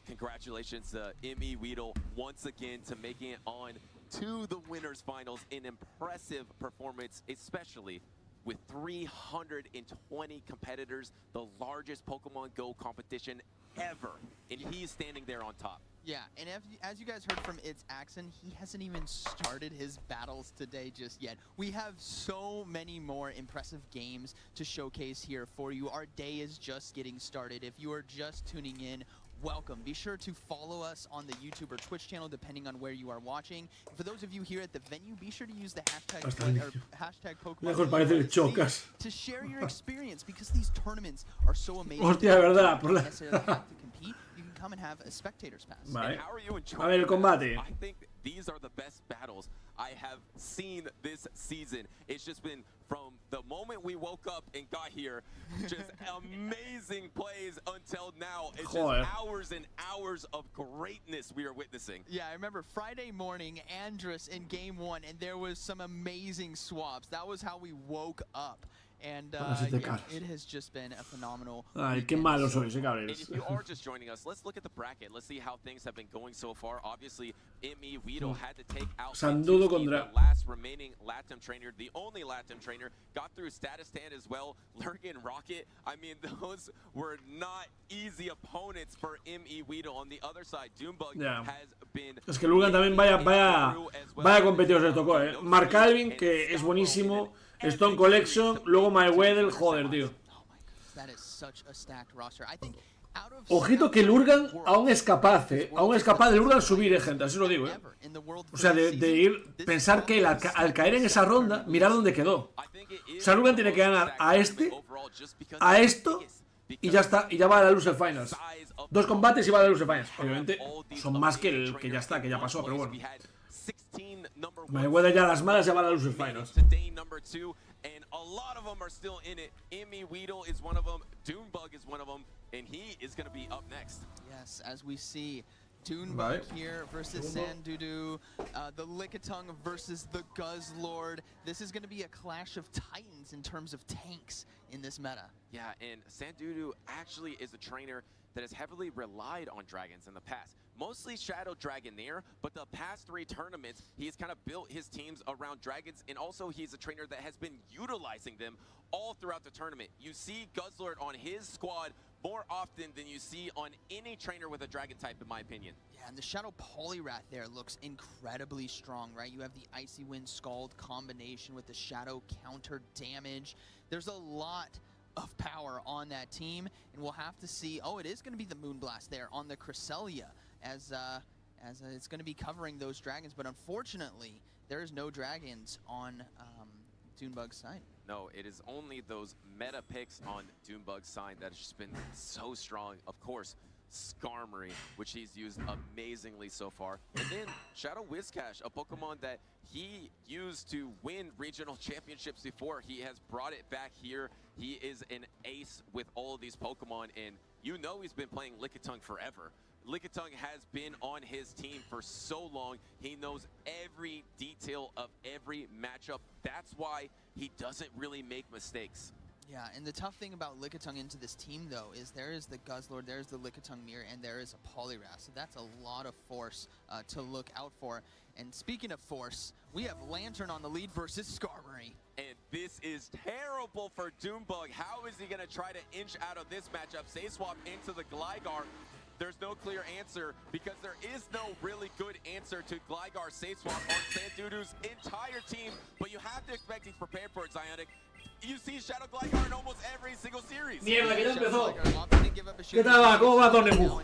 Congratulations to Emmy Weedle once again to making it on to the winners finals. An impressive performance, especially with 320 competitors, the largest Pokemon Go competition ever, and he's standing there on top. Yeah, and as you guys heard from It's Axon, he hasn't even started his battles today just yet. We have so many more impressive games to showcase here for you. Our day is just getting started. If you are just tuning in, welcome. Be sure to follow us on the YouTube or Twitch channel, depending on where you are watching. And for those of you here at the venue, be sure to use the hashtag Pokemon to share your experience, because these tournaments are so amazing. Hostia, verdad, por la... You can come and have a spectator's pass. Vale. How are you enjoying A ver, el combate. I think these are the best battles I have seen this season. It's just been from the moment we woke up and got here, just amazing plays until now. It's just hours and hours of greatness we are witnessing. Yeah, I remember Friday morning, Andrus in game 1, and there was some amazing swaps. That was how we woke up. And yeah, it has just been a phenomenal. Ay, qué malo soy, ese cabrón. If you are just joining us, let's look at the bracket. Let's see how things have been going so far. Obviously, Emmy Weedle had to take out the last remaining Latam trainer, the only Latam trainer, got through status stand as well. Lurgan Rocket, I mean, those were not easy opponents for Emmy Weedle. On the other side, Doombug has been. Es que Lurgan también vaya competidor se tocó, eh. Mark Calvin, que es buenísimo. Stone Collection, luego Mayweather, joder, tío. Ojito que Lurgan aún es capaz, aún es capaz de Lurgan subir, gente, así lo digo, O sea, de ir, pensar que al caer en esa ronda, mirar dónde quedó. O sea, Lurgan tiene que ganar a esto, y ya está, y ya va a la Loser Finals. 2 combates y va a la Loser Finals. Obviamente, son más que el que ya está, que ya pasó, pero bueno. Mayweather ya las malas, ya va a la Loser Finals. And a lot of them are still in it. Emmy Weedle is one of them. Doombug is one of them. And he is going to be up next. Yes, as we see Doombug here versus Sandudu. The Lickitung versus the Guzzlord. This is going to be a clash of titans in terms of tanks in this meta. Yeah, and Sandudu actually is a trainer that has heavily relied on dragons in the past. Mostly Shadow Dragonair, but the past 3 tournaments, he's kind of built his teams around dragons, and also he's a trainer that has been utilizing them all throughout the tournament. You see Guzzlord on his squad more often than you see on any trainer with a dragon type, in my opinion. Yeah, and the Shadow Poliwrath there looks incredibly strong, right? You have the Icy Wind Scald combination with the Shadow counter damage. There's a lot of power on that team, and we'll have to see. Oh, it is going to be the Moonblast there on the Cresselia, as it's going to be covering those dragons, but unfortunately, there is no dragons on Doombug's side. No, it is only those meta picks on Doombug's side that has just been so strong. Of course, Skarmory, which he's used amazingly so far. And then Shadow Whiscash, a Pokemon that he used to win regional championships before. He has brought it back here. He is an ace with all of these Pokemon, and you know he's been playing Lickitung forever. Lickitung has been on his team for so long. He knows every detail of every matchup. That's why he doesn't really make mistakes. Yeah, and the tough thing about Lickitung into this team, though, is there is the Guzzlord, there's the Lickitung Mirror, and there is a Poliwrath. So that's a lot of force to look out for. And speaking of force, we have Lantern on the lead versus Skarmory. And this is terrible for Doombug. How is he going to try to inch out of this matchup? Say swap into the Gligar. There's no clear answer because there is no really good answer to Gligar Safe Swap on Sandudu's entire team, but you have to expect he's prepared for it, Zionic. You see Shadow Gligar in almost every single series. Mierda, que ya empezó. ¿Qué tal va? ¿Cómo va Torneo?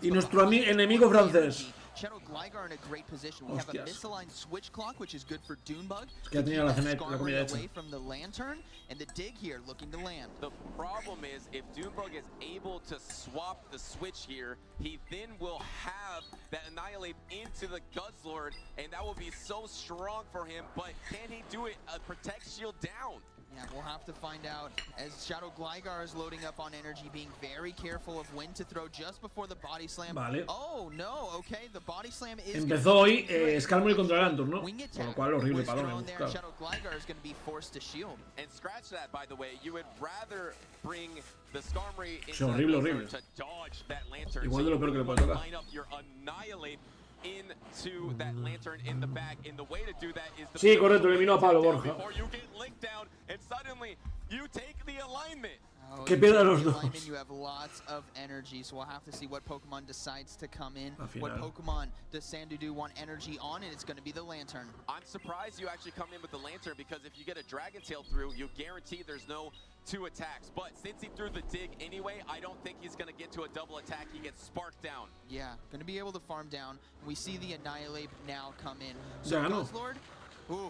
Y nuestro enemigo francés. Shadow Gligar in a great position. We have a misaligned switch clock, which is good for Doombug. Es que ha tenido la comida hecha. Away from the Lantern, and the dig here looking to land. The problem is, if Doombug is able to swap the switch here, he then will have that Annihilate into the Guzzlord, and that will be so strong for him. But can he do it? Protect shield down. Yeah, we'll have to find out as Shadow Gligar is loading up on energy, being very careful of when to throw just before the body slam. Vale. Oh, no, okay, the body slam is Empezó hoy Skarmory contra Lantern, ¿no? Con lo cual horrible para Lone. Claro. Shadow Gligar is going to be forced to shield. And scratch that, by the way, you would rather bring the Skarmory into horrible. to dodge that Lantern. Igual de lo peor que le puede tocar. Line up your Annihilate into that Lantern in the back, and the way to do that is Sí, correcto, eliminó a Pablo Borja. before you get licked down, and suddenly you take the alignment. Que pierdan los dos. You have lots of energy, so we'll have to see what Pokemon decides to come in. Al What final. Pokemon does Sandudu want energy on, and it's going to be the Lantern. I'm surprised you actually come in with the Lantern, because if you get a Dragon Tail through, you guarantee there's no 2 attacks. But since he threw the dig anyway, I don't think he's going to get to a double attack. He gets sparked down. Yeah, going to be able to farm down. We see the Annihilate now come in. So Ya ganó. Guzzlord,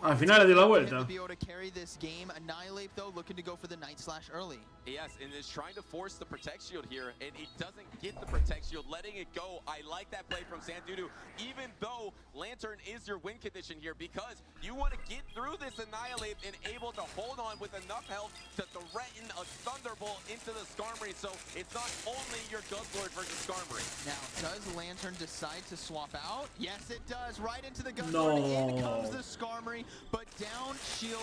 Al final le dio la vuelta. to be able to carry this game. Annihilate, though, looking to go for the Night Slash early. Yes, and is trying to force the Protect Shield here, and he doesn't get the Protect Shield, letting it go. I like that play from Sandudu, even though Lantern is your win condition here, because you want to get through this Annihilate and able to hold on with enough health to threaten a Thunderbolt into the Skarmory, so it's not only your Guzzlord versus Skarmory. Now, does Lantern decide to swap out? Yes, it does. Right into the Guzzlord. No. In comes the Skarmory, but down shield.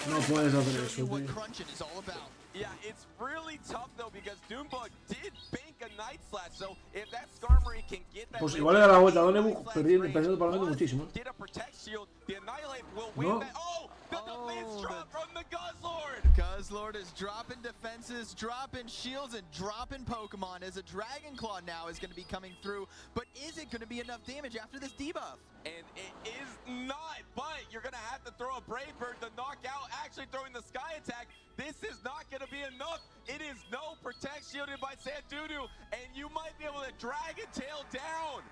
No puedes hacer eso, What tío. crunching is all about. Yeah, it's really tough though, because Doombug did bank a Night Slash, so if that Skarmory can get that, Pues igual le da la vuelta a Donebu, perdiendo para mí muchísimo. get a Protect Shield, the Annihilate will win No. that. Oh, the defense drop from the Guzzlord. Guzzlord is dropping defenses, dropping shields, and dropping Pokemon as a Dragon Claw now is going to be coming through. But is it going to be enough damage after this debuff? And it is not, but you're going to have to throw a Brave Bird to knock out, actually throwing the Sky Attack. This is not going to be enough. It is no Protect shielded by Sandudu, and you might be able to Dragon Tail down.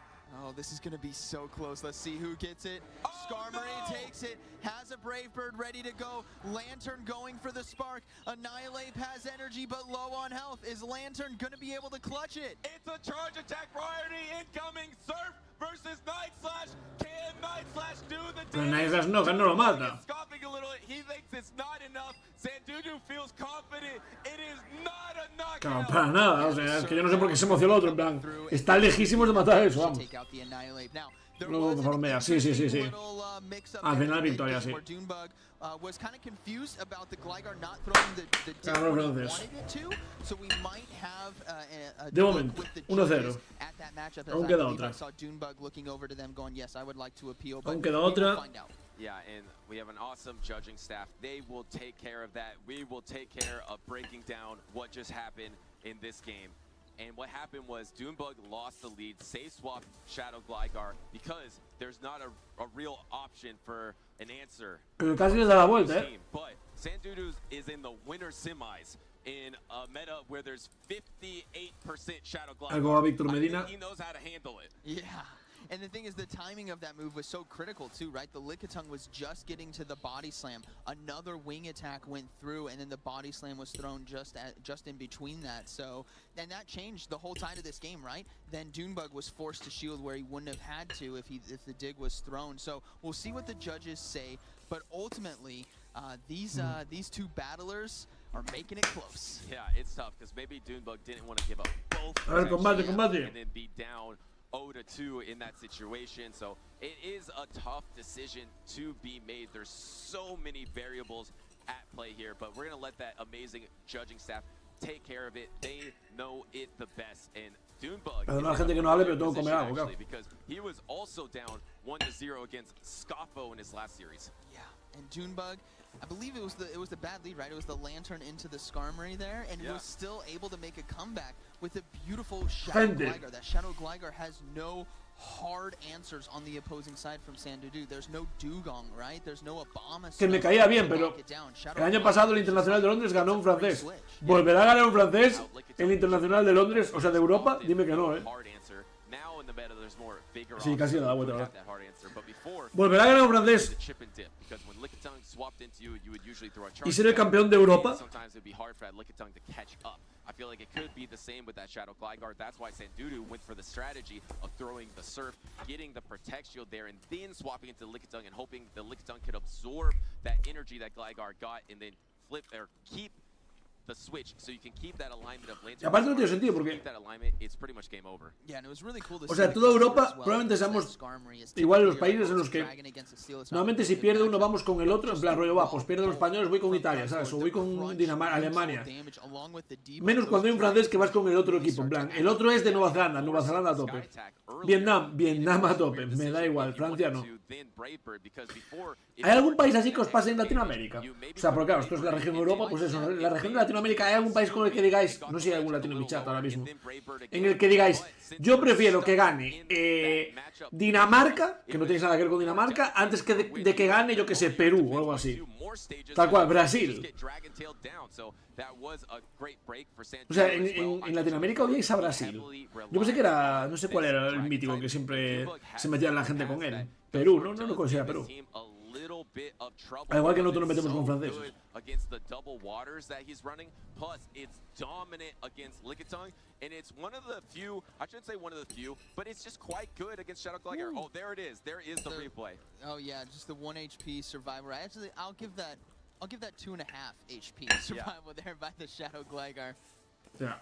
Oh, this is going to be so close. Let's see who gets it. Skarmory takes it, has a Brave Bird ready to go. Lantern going for the spark. Annihilate has energy but low on health. Is Lantern going to be able to clutch it? It's a charge attack priority incoming. Surf versus Night Slash. Can Night Slash do the Pero damage? Night Slash no, que no lo mata. Scoffing a little. He thinks it's not enough. Sandudu feels confident. It is not a knockout. Claro, para nada, o sea, es que yo no sé por qué se emocionó el otro, en plan, está lejísimos de matar eso, vamos. Take out the Annihilate. Now, Luego farmea, sí. Al final victoria, sí. Doombug was kind of confused about the Gligar not throwing the Claro, he entonces. wanted it to, so we might have a De momento, with the 1-0. judges at that matchup. As Aún I queda believe otra. I saw Doombug looking over to them going, yes, I would like to appeal, but Aún queda we will otra. find out. Yeah, and we have an awesome judging staff. They will take care of that. We will take care of breaking down what just happened in this game. And what happened was Doombug lost the lead, safe swapped Shadow Gligar, because there's not a real option for an answer. Pero casi les da la vuelta, eh. But Sandudu is in the winner semis in a meta where there's 58% Shadow Gligar. Algo a Víctor Medina. I think he knows how to handle it. Yeah. And the thing is, the timing of that move was so critical too, right? The Lickitung was just getting to the body slam. Another wing attack went through, and then the body slam was thrown just in between that. So, and that changed the whole tide of this game, right? Then Dunebug was forced to shield where he wouldn't have had to if the dig was thrown. So we'll see what the judges say, but ultimately, these two battlers are making it close. Yeah, it's tough because maybe Dunebug didn't want to give up both combate. and then be down 0-2 in that situation. So it is a tough decision to be made. There's so many variables at play here, but we're gonna let that amazing judging staff take care of it. They know it the best, and Dunebug because he was also down 1-0 against Scoffo in his last series. Yeah, and Dunebug, I believe it was the bad lead, right? It was the lantern into the Skarmory there, and he was still able to make a comeback with a beautiful Shadow Gligar. That Shadow Gligar has no hard answers on the opposing side from Sandudu. There's no Dugong, right? There's no Obama. Que me caía bien, pero el año pasado el Internacional de Londres ganó un francés. ¿Volverá a ganar un francés el Internacional de Londres, o sea, de Europa? Dime que no, Sí, casi da la vuelta ahora. ¿Volverá a ganar un francés y ser el campeón de Europa? I feel like it could be the same with that Shadow Gligar. That's why Sandudu went for the strategy of throwing the Surf, getting the Protect Shield there, and then swapping into Lickitung and hoping the Lickitung could absorb that energy that Gligar got and then flip or keep the switch, so you can keep that alignment of Lantern. Y aparte no tiene sentido porque, it's pretty much game over. O sea, toda Europa probablemente seamos igual los países en los que normalmente si pierde uno vamos con el otro, en plan rollo va, pues pierden los españoles, voy con Italia, ¿sabes? O voy con Dinamarca, Alemania. Menos cuando hay un francés que vas con el otro equipo, en plan, el otro es de Nueva Zelanda a tope. Vietnam a tope, me da igual, Francia no. ¿Hay algún país así que os pase en Latinoamérica? O sea, porque claro, esto es la región de Europa, pues eso, la región de Latinoamérica, ¿hay algún país con el que digáis, no sé si hay algún latino en mi chat ahora mismo, en el que digáis, yo prefiero que gane Dinamarca, que no tiene nada que ver con Dinamarca, antes que de que gane, yo que sé, Perú o algo así? Tal cual, Brasil. O sea, en Latinoamérica odiáis a Brasil. Yo pensé que era, no sé cuál era el mítico que siempre se metía la gente con él. Perú, no lo considera Perú. Al igual que nosotros nos metemos con franceses. Against the double waters that he's running, plus it's dominant against Lickitung, and it's one of the few, I shouldn't say one of the few, but it's just quite good against Shadow Gligar. Oh, there it is. There is the replay. Oh yeah, just the 1 HP survivor. I'll give that 2.5 HP survival there by the Shadow Gligar. Yeah.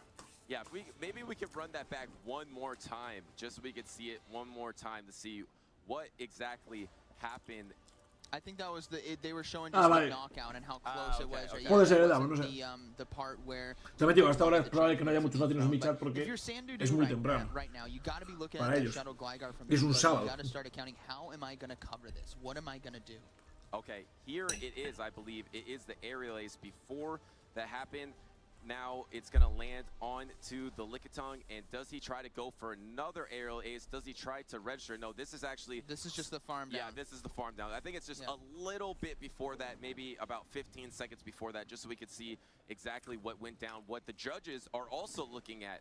Yeah, maybe we could run that back one more time, just so we could see it one more time to see what exactly happened. I think that was they were showing just the knockout and how close it was. Right? Puede ser, no sé. The part where digo, hasta ahora es probable que no haya muchos latinos en mi chat porque es muy temprano para ellos. Es un sábado. Okay, here it is, I believe. It is the aerial ace before that happened. Now it's going to land onto the Lickitung, and does he try to go for another aerial ace? Does he try to register? No, this is just the farm down. Yeah, this is the farm down. I think it's just a little bit before that, maybe about 15 seconds before that, just so we could see exactly what went down, what the judges are also looking at.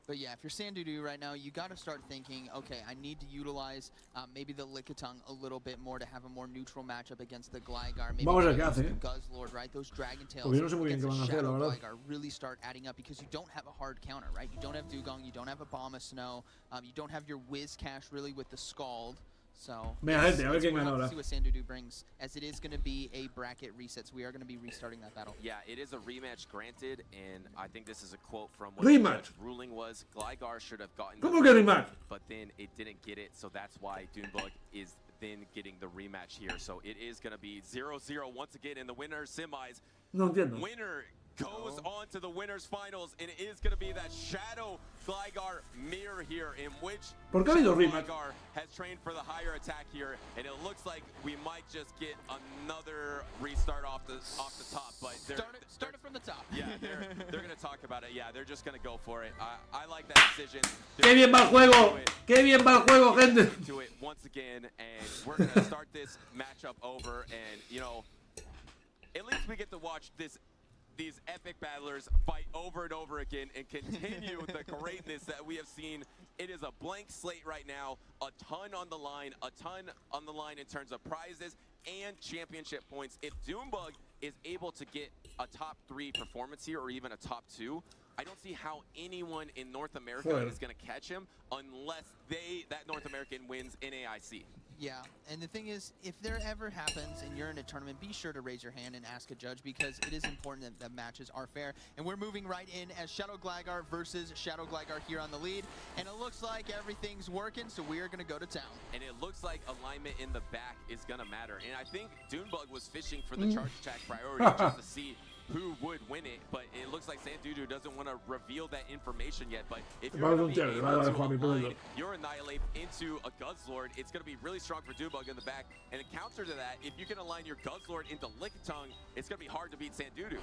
But yeah, if you're Sandudu right now, you got to start thinking, okay, I need to utilize maybe the Lickitung a little bit more to have a more neutral matchup against the Gligar. Maybe the Guzzlord, right? Those Dragon Tails against the Shadow Gligar really start adding up because you don't have a hard counter, right? You don't have Dugong, you don't have Abomasnow, you don't have your Whiz Cash really with the Scald. So, Mira, gente, a ver quién gana ahora. See what Sandudu brings, as it is going to be a bracket reset, so we are going to be restarting that battle. Yeah, it is a rematch granted, and I think this is a quote from what the ruling was. Gligar should have gotten the rematch, but then it didn't get it, so that's why Dunebug is then getting the rematch here. So it is going to be 0-0 once again in the winner's semis. No entiendo. Winner goes on to the winner's finals, and it is going to be that Shadow Gligar mirror here, in which Shadow Gligar has trained for the higher attack here, and it looks like we might just get another restart off the top. But start it from the top. Yeah, they're going to talk about it. Yeah, they're just going to go for it. I like that decision. ¡Qué bien va el juego! ¡Qué bien va el juego, gente! To it once again, and we're going to start this matchup over, and you know, at least we get to watch this these epic battlers fight over and over again and continue the greatness that we have seen. It is a blank slate right now, a ton on the line in terms of prizes and championship points. If Doombug is able to get a top 3 performance here, or even a top 2, I don't see how anyone in North America is going to catch him unless that North American wins in AIC. Yeah, and the thing is, if there ever happens and you're in a tournament, be sure to raise your hand and ask a judge, because it is important that matches are fair. And we're moving right in as Shadow Gligar versus Shadow Gligar here on the lead. And it looks like everything's working, so we are going to go to town. And it looks like alignment in the back is going to matter. And I think Doombug was fishing for the charge attack priority just to see who would win it, but it looks like Sandudu doesn't want to reveal that information yet. But if you're going to be able to align your Annihilate into a Guzzlord, it's going to be really strong for Doombug in the back. And in counter to that, if you can align your Guzzlord into Lickitung, it's going to be hard to beat Sandudu.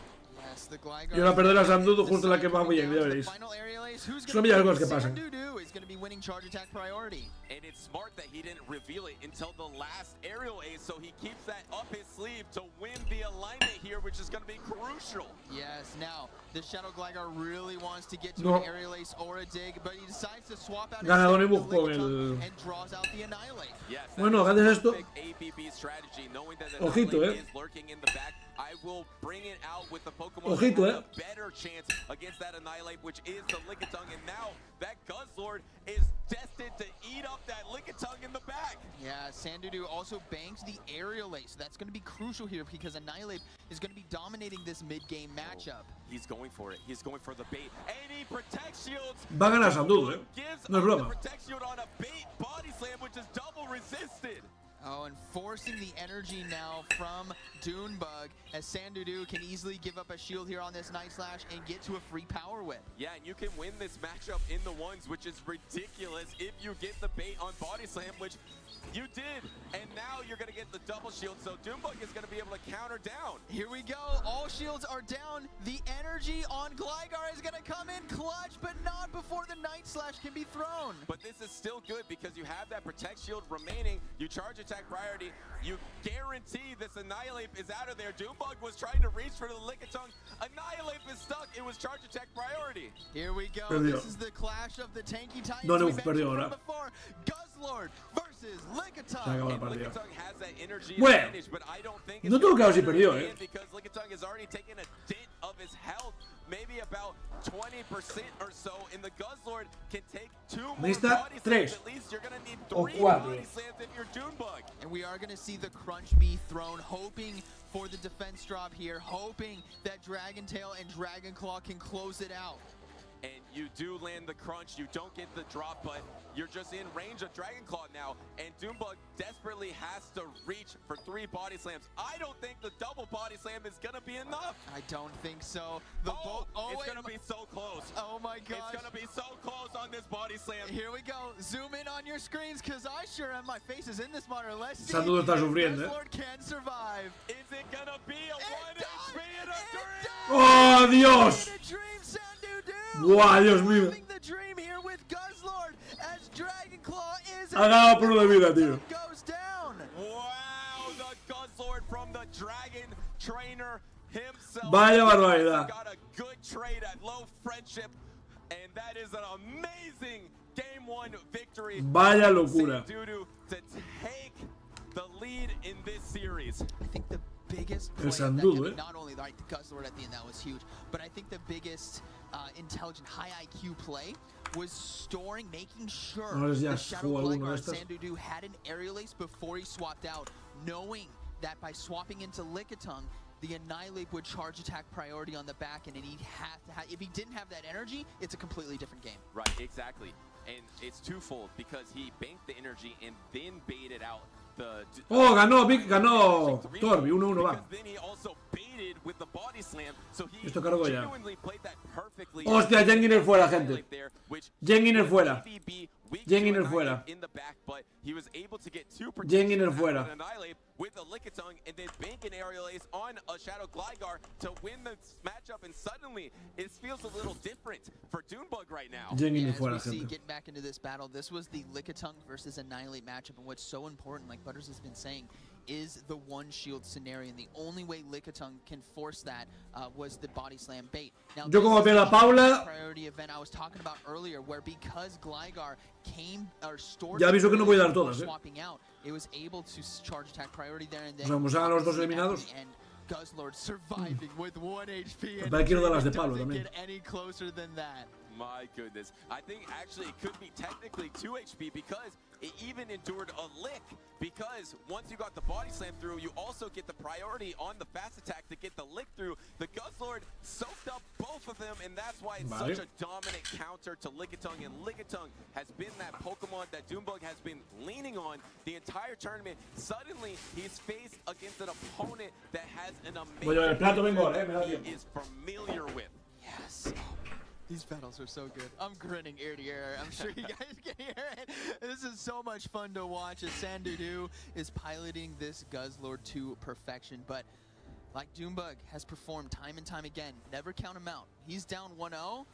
Yes, the Gligar. Y ahora perder a Sandudu justo la que va bien, ya veréis. Son millas cosas que pasan. Sandudu is going to be winning charge attack priority. And it's smart that he didn't reveal it until the last aerial ace, so he keeps that up his sleeve to win the alignment here, which is going to be crucial. Yes, now the Shadow Gligar really wants to get to an aerial ace or a dig, but he decides to swap out his Lickitung and draws out the Annihilate. Yes, bueno, haces esto. APB strategy, knowing that the Ojito, Annihilate is lurking in the back. I will bring it out with the Pokemon Ojito, that has a better chance against that Annihilate, which is the Lickitung, and now that Guzzlord is destined to eat up that Lickitung in the back. Yeah, Sandudu also bangs the aerial ace. That's going to be crucial here because Annihilate is going to be dominating this mid-game matchup. He's going for it. He's going for the bait, and he protects shields. Va a ganar Sandudu, no es broma. Protect shield on a bait body slam, which is double resisted. Oh, and forcing the energy now from Doombug, as Sandudu can easily give up a shield here on this Night Slash and get to a free Power Whip. Yeah, and you can win this matchup in the ones, which is ridiculous if you get the bait on Body Slam, which you did. And now you're going to get the double shield, so Doombug is going to be able to counter down. Here we go. All shields are down. The energy on Gligar is going to come in clutch, but not before the Night Slash can be thrown. But this is still good because you have that Protect Shield remaining. You charge attack priority. You guarantee this Annihilate is out of there. Doombug was trying to reach for the Lickitung. Annihilate is stuck. It was charge attack priority. Here we go. Perdió. This is the clash of the tanky titans No, we perdió mentioned ahora. from before. Guzzlord versus Lickitung. Se acabó la partida. Lickitung has that energy Bueno, advantage, but I don't think no tengo claro si perdió, because Lickitung has already taken a dent of his health, maybe about 20% or so, and the Guzzlord can take 2 more Necesita body slams. 3 At least you're gonna need o 3 4. body slams if you're Doombug. And we are going to see the Crunch be thrown, hoping for the defense drop here, hoping that Dragon Tail and Dragon Claw can close it out. And you do land the crunch, you don't get the drop, but you're just in range of Dragon Claw now, and Doombug desperately has to reach for 3 body slams. I don't think the double body slam is gonna be enough. I don't think so. It's gonna be so close. Oh my gosh. It's gonna be so close on this body slam. Here we go. Zoom in on your screens, because I sure am. My face is in this monitor. Let's see. Sandudu está sufriendo, Guzzlord can survive. Is it gonna be a 1 HP and a dream? ¡Oh, Dios! ¡Buah, Dios mío! The dream here with Guzzlord as Dragon Claw is Ha ganado por 1 de vida, tío. goes down. Wow, the Guzzlord from the Dragon Trainer himself. Vaya barbaridad. Got a good trade at low friendship, and that is an amazing Game 1 victory. Vaya locura. Sandudu to take the lead in this series. I think the biggest play El of that Sandudu, game, not only the Guzzlord at the end, that was huge, but I think the biggest intelligent, high IQ play was making sure Ahora ya that Shadow jugó alguno Gligar de estos. Sandudu had an aerial ace before he swapped out, knowing that by swapping into Lickitung, the Annihilate would charge attack priority on the back, and he'd have to if he didn't have that energy, it's a completely different game. Right, exactly. And it's twofold because he banked the energy and then baited out the... ¡Oh, ganó! ¡Ganó! Torbi, 1-1 va. Then he also baited with the body slam, so he Esto cargo ya. genuinely played that perfectly. ¡Hostia, Jenginer fuera, gente! Jenginer fuera. Jenginer fuera. In the back, but he was able to get 2 Jenginer fuera. Annihilate with a Lickitung and then bank an aerial ace on a Shadow Gligar to win this matchup, and suddenly it feels a little different for Doombug right now. Jenginer As fuera, we see, gente. getting back into this battle, this was the Lickitung versus Annihilate matchup, and what's so important, like Butters has been saying, is the one shield scenario, and the only way Lickitung can force that was the body slam bait. Now, Yo como veo a Paula, priority event I was talking about earlier, where because Gligar came or stored, ya aviso que no voy a dar todas, swapping out, it was able to charge attack priority there, and then como sean los dos eliminados. Guzzlord surviving with 1 HP, and quiero dar las de Pablo doesn't también. get any closer than that. My goodness. I think actually it could be technically 2 HP because it even endured a lick. Because once you got the body slam through, you also get the priority on the fast attack to get the lick through. The Guzzlord soaked up both of them, and that's why it's such a dominant counter to Lickitung. And Lickitung has been that Pokemon that Doombug has been leaning on the entire tournament. Suddenly, he's faced against an opponent that has an amazing he is familiar with. Yes. These battles are so good. I'm grinning ear to ear. I'm sure you guys can hear it. This is so much fun to watch as Sandudu is piloting this Guzzlord to perfection. But like Doombug has performed time and time again, never count him out. He's down 1-0.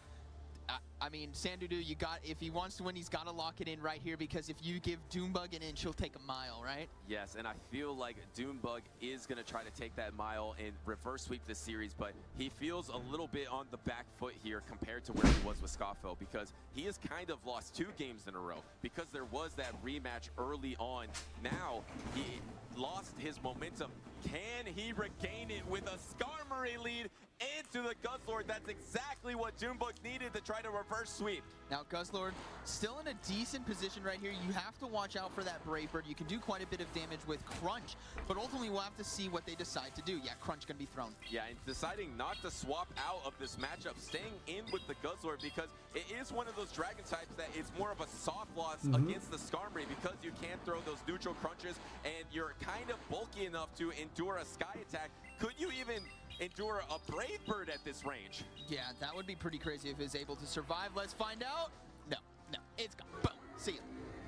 I mean, Sandudu, if he wants to win, he's got to lock it in right here, because if you give Doombug an inch, he'll take a mile, right? Yes, and I feel like Doombug is going to try to take that mile and reverse sweep this series, but he feels a little bit on the back foot here compared to where he was with Scoffel, because he has kind of lost 2 games in a row because there was that rematch early on. Now he lost his momentum. Can he regain it with a Skarmory lead into the Guzzlord? That's exactly what Doombug needed to try to reverse sweep. Now Guzzlord still in a decent position right here. You have to watch out for that Brave Bird. You can do quite a bit of damage with Crunch, but ultimately we'll have to see what they decide to do. Yeah, Crunch gonna be thrown. Yeah, and deciding not to swap out of this matchup, staying in with the Guzzlord, because it is one of those dragon types that it's more of a soft loss against the Skarmory, because you can't throw those neutral crunches and you're kind of bulky enough to endure a sky attack. Could you even endure a Brave Bird at this range? Yeah, that would be pretty crazy if he's able to survive. Let's find out. No, it's gone. Boom. See ya.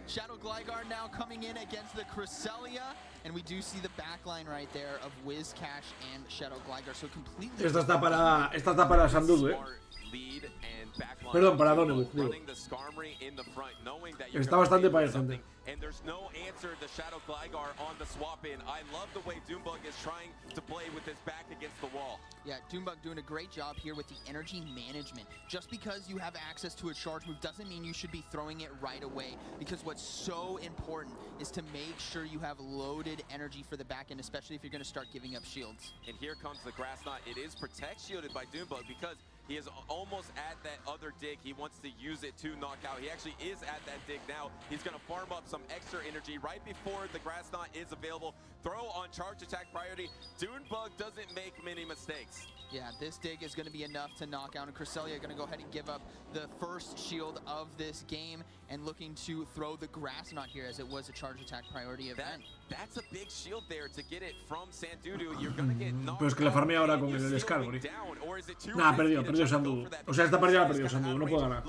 Shadow Gligar now coming in against the Cresselia, and we do see the backline right there of Whiscash and Shadow Gligar. So completely. Esta está para Sandudu, Perdón, para Donnebu, digo. Está bastante para gente. And there's no answer to Shadow Gligar on the swap in. I love the way Doombug is trying to play with his back against the wall. Yeah, Doombug doing a great job here with the energy management. Just because you have access to a charge move doesn't mean you should be throwing it right away, because what's so important is to make sure you have loaded energy for the back end, especially if you're going to start giving up shields. And here comes the Grass Knot. It is protect shielded by Doombug because he is almost at that other dig. He wants to use it to knock out. He actually is at that dig now. He's going to farm up some extra energy right before the Grass Knot is available. Throw on charge attack priority. Doombug doesn't make many mistakes. Yeah, this dig is going to be enough to knock out, and Cresselia going to go ahead and give up the first shield of this game, and looking to throw the Grass Knot here, as it was a charge attack priority event. That's a big shield there to get it from Sandudu. You're going to get knocked. Pero es que la farmea ahora con el Skarmory. Nah, perdió Sandudu. O sea, esta partida la perdió Sandudu, no puedo ganar.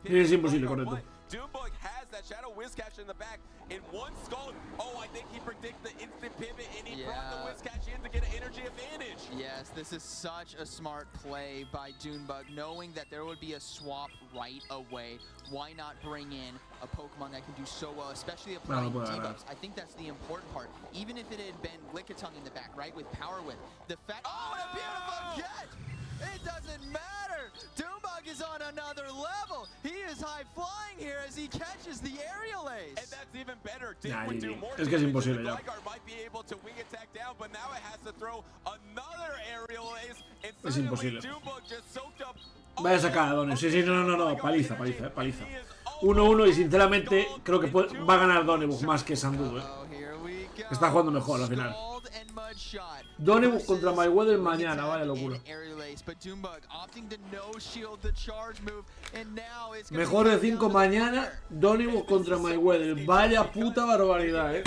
Es imposible, correcto. Doombug has that Shadow Whiscash in the back in one skull. Oh, I think he predicted the instant pivot, and he brought the Whiscash in to get an energy advantage. Yes, this is such a smart play by Doombug, knowing that there would be a swap right away. Why not bring in a Pokemon that can do so well, especially applying debuffs? I think that's the important part. Even if it had been Lickitung in the back, right, with Power Whip, the fact— Oh, a beautiful catch! It doesn't matter! Doombug is on another level! He is high-flying here as he catches the aerial ace! And that's even better. Es que es imposible ya. Gligar might be able to wing attack down, but now it has to throw another aerial ace. Es imposible. Doombug just soaked up. Vaya sacada, Donne. Sí, no. Paliza, paliza. 1-1 y sinceramente creo que va a ganar Donnebu más que Sandudu, Está jugando mejor al final. Donnebu contra Mayweather mañana, vaya locura. Mejor de 5 mañana, Donnebu contra Mayweather. Vaya puta barbaridad,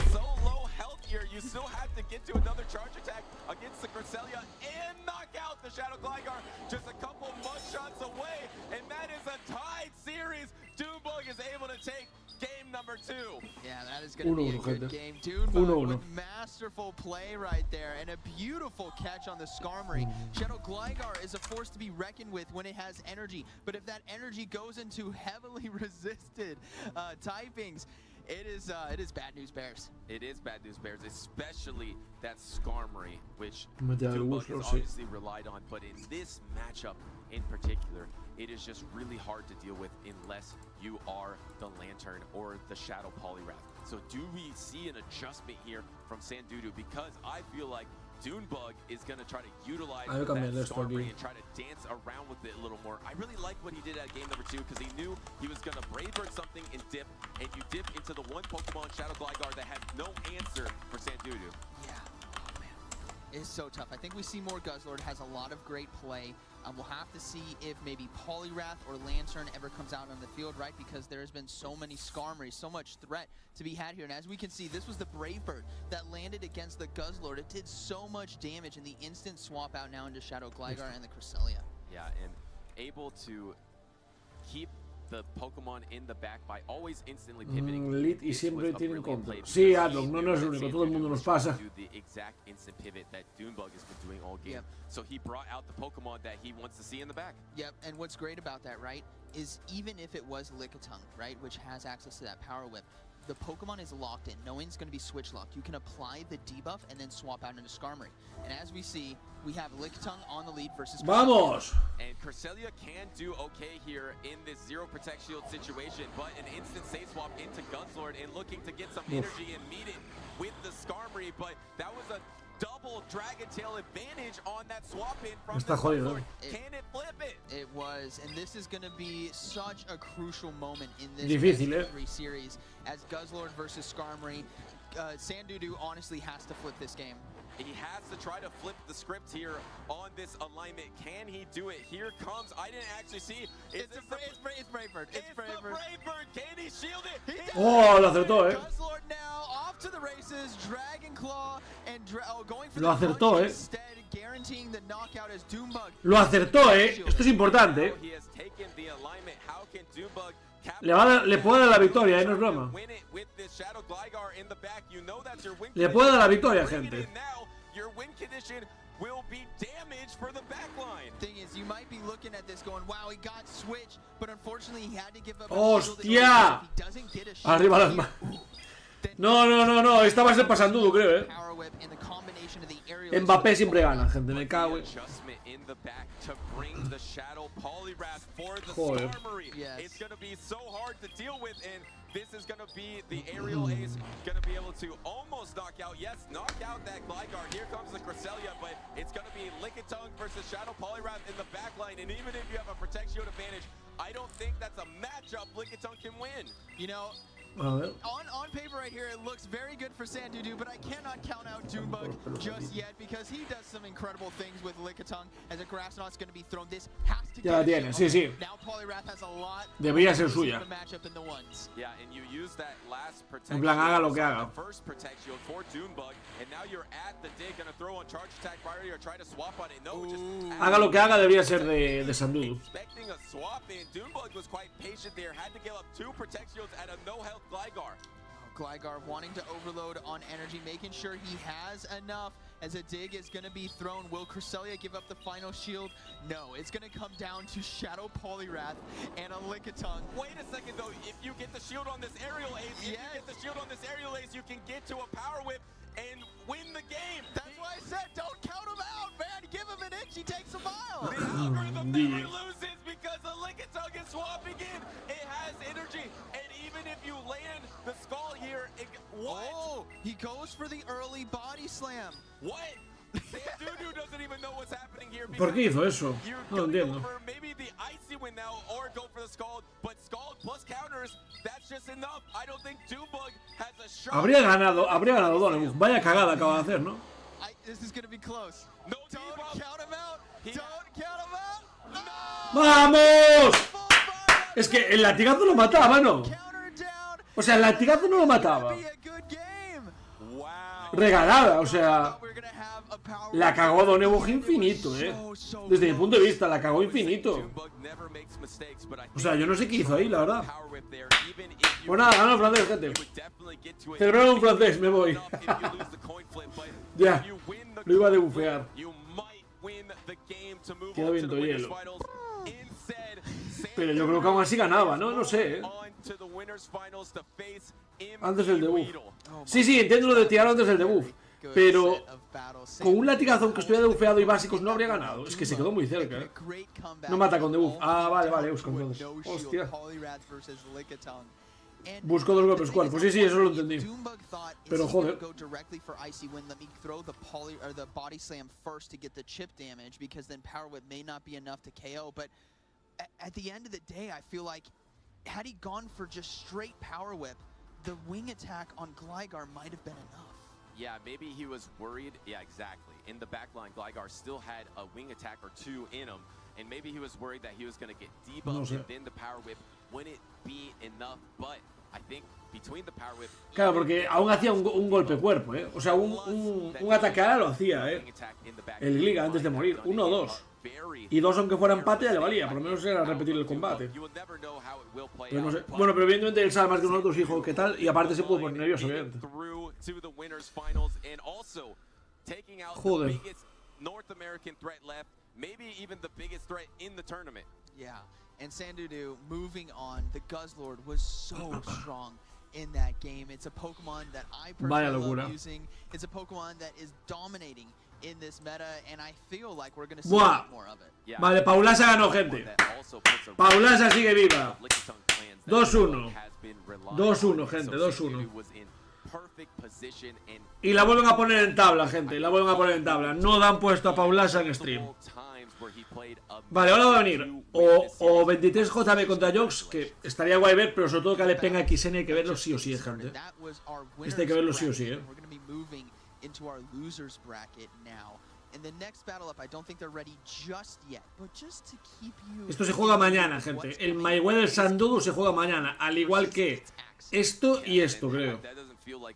You still have to get to another charge attack against the Cresselia and knock out the Shadow Gligar. Just a couple mud shots away, and that is a tied series. Doombug is able to take game number 2. Yeah, that is going to be a good game. Doombug with masterful play right there, and a beautiful catch on the Skarmory. Shadow Gligar is a force to be reckoned with when it has energy, but if that energy goes into heavily resisted typings, It is bad news bears. It is bad news bears, especially that Skarmory, which Mete al Doombuck Guslo, has sí. obviously relied on, but in this matchup in particular, it is just really hard to deal with unless you are the Lantern or the Shadow Poliwrath. So do we see an adjustment here from Sandudu? Because I feel like Doombuck is going to try to utilize that Skarmory and try to dance around with it a little more. I really like what he did at game number 2 because he knew he was going to Brave Bird something and dip, and you dip into the one Pokemon, Shadow Gligar, that had no answer for Sandudu. Yeah, oh man, it's so tough. I think we see more Guzzlord, has a lot of great play. We'll have to see if maybe Poliwrath or Lantern ever comes out on the field, right? Because there has been so many Skarmory, so much threat to be had here. And as we can see, this was the Brave Bird that landed against the Guzzlord. It did so much damage in the instant swap out now into Shadow Gligar and the Cresselia. Yeah, and able to keep the Pokemon in the back by always instantly pivoting. Lit y siempre tienen contra. Sí, Adlock, no es el único, todo el mundo nos pasa. The exact instant pivot that Doombuck has been doing all game. Yep. So he brought out the Pokemon that he wants to see in the back. Yep, and what's great about that, right, is even if it was Lickitung, right, which has access to that Power Whip, the Pokemon is locked in. Knowing it's going to be switch locked, you can apply the debuff and then swap out into Skarmory. And as we see, we have Lickitung on the lead versus Vamos! And Cresselia can do okay here in this zero Protect Shield situation, but an instant save swap into Guzzlord and looking to get some energy and meet it with the Skarmory, but that was a double Dragon Tail advantage on that swap in from the Guzzlord. Can it flip it? It was, and this is going to be such a crucial moment in this Difícil, 3 series as Guzzlord versus Skarmory. Sandudu honestly has to flip this game. He has to try to flip the script here on this alignment. Can he do it? Here comes, I didn't actually see. It's Brave Bird. It's Brave Bird. Can he shield it? Oh, lo acertó, Guzzlord now off to the races. Dragon Claw and going for lo acertó, instead, guaranteeing the knockout as Doombuck. Lo acertó, Esto es importante, He has taken the alignment. How can Doombuck Le puede dar la victoria, no es broma. Le puede dar la victoria, gente. Your win condition will be damaged for the backline. Thing is, you might be looking at this going, wow, he got switched, but unfortunately he had to give up. ¡Hostia! Arriba las manos. No, esta va a ser para Sandudu, creo, Mbappé siempre gana, gente, me cago en... Joder. It's going to be so hard to deal with, and this is going to be the aerial ace, going to be able to almost knock out, knock out that Gligar. Here comes the Cresselia, but it's going to be Lickitung versus Shadow Poliwrath in the backline, and even if you have a Protect Shield advantage, I don't think that's a matchup Lickitung can win. You know, on paper right here, it looks very good for Sandudu, but I cannot count out Doombuck just yet because he does some incredible things with Lickitung. As a Grass Knot's going to be thrown, this has to Ya la tiene, sí. Now Poliwrath has a lot. Debería ser suya. Yeah, and you use that last Protect En plan, haga lo que haga. First Protect Shield for Doombuck, and now you're at the dig, going to throw on Charge Attack priority or try to swap on it. No, just haga lo que haga, debería ser de Sandudu. Expecting a swap in. Doombuck was quite patient there, had to give up 2 Protect Shields at a no-health Gligar. Gligar wanting to overload on energy, making sure he has enough as a dig is going to be thrown. Will Cresselia give up the final shield? No, it's going to come down to Shadow Poliwrath and a Lickitung. Wait a second though, if you get the shield on this aerial ace, you can get to a Power Whip and win the game. That's why I said don't count him out, man. Give him an inch, he takes a mile. The algorithm never loses because the Lickitung is swapping in. It has energy, and even if you land the skull here, what? Oh, he goes for the early body slam. What? Sandudu doesn't even know what's happening here. ¿Por qué hizo eso? No lo entiendo. Maybe the icy win now, or go for the Scald, but Scald plus counters, that's just enough. I don't think Doombuck has a shot. Habría ganado Donebus. Vaya cagada acaba de hacer, ¿no? This is gonna be close. No, don't count him out. Don't count him out. No! ¡Vamos! Es que el latigazo lo mataba, ¿no? O sea, el latigazo no lo mataba. Regalada, o sea, la cagó Donebus infinito, Desde mi punto de vista, la cagó infinito. O sea, yo no sé qué hizo ahí, la verdad. Pues nada, ganó el francés, gente. Celebrar un francés, me voy. Ya, lo iba a debufear. Queda viento hielo. Pero yo creo que aún así ganaba, ¿no? No sé, Antes del debuff. Sí, entiendo lo de tirarlo antes del debuff. Pero con un latigazo, aunque estuviera debuffeado y básicos, no habría ganado. Es que se quedó muy cerca, No mata con debuff. Ah, vale, Eusko entonces. Hostia. Busco 2 golpes cual. Pues sí, eso lo entendí. Pero joder. Had he gone for just straight power whip, the wing attack on Gligar might have been enough. Yeah, maybe he was worried. Yeah, exactly. In the back line, Gligar still had a wing attack or 2 in him, and maybe he was worried that he was going to get debuffed and then the power whip wouldn't be enough. But I think between the power whip. Claro, porque aún hacía un golpe cuerpo, O sea, un ataque ala lo hacía, El Gligar antes de morir. 1 o 2. Y 2 aunque fuera empate ya le valía, por lo menos era repetir el combate. Pero no sé. Bueno, pero evidentemente él sabe más que nosotros, hijo, qué tal, y aparte se pudo poner nervioso, obviamente. Joder. Yeah, and Sandudu moving on, the Guzzlord was so strong in that game. It's a Pokemon that I personally love using. It's a Pokemon that is dominating in this meta, and I feel like we're going to see more of it. Vale, Paulasa ganó, gente. Paulasa sigue viva. 2-1. 2-1, gente, 2-1. Y la vuelven a poner en tabla, gente. La vuelven a poner en tabla. No dan puesto a Paulasa en stream. Vale, ahora va a venir o 23 JB contra Jox, que estaría guay ver, pero sobre todo que le pega a XN hay que verlo sí o sí, gente. Este hay que verlo sí o sí, into our losers bracket now. In the next battle up, I don't think they're ready just yet, but just to keep you. Esto se juega mañana, gente. El Mayweather Sandudu se juega mañana, al igual que esto y esto, creo.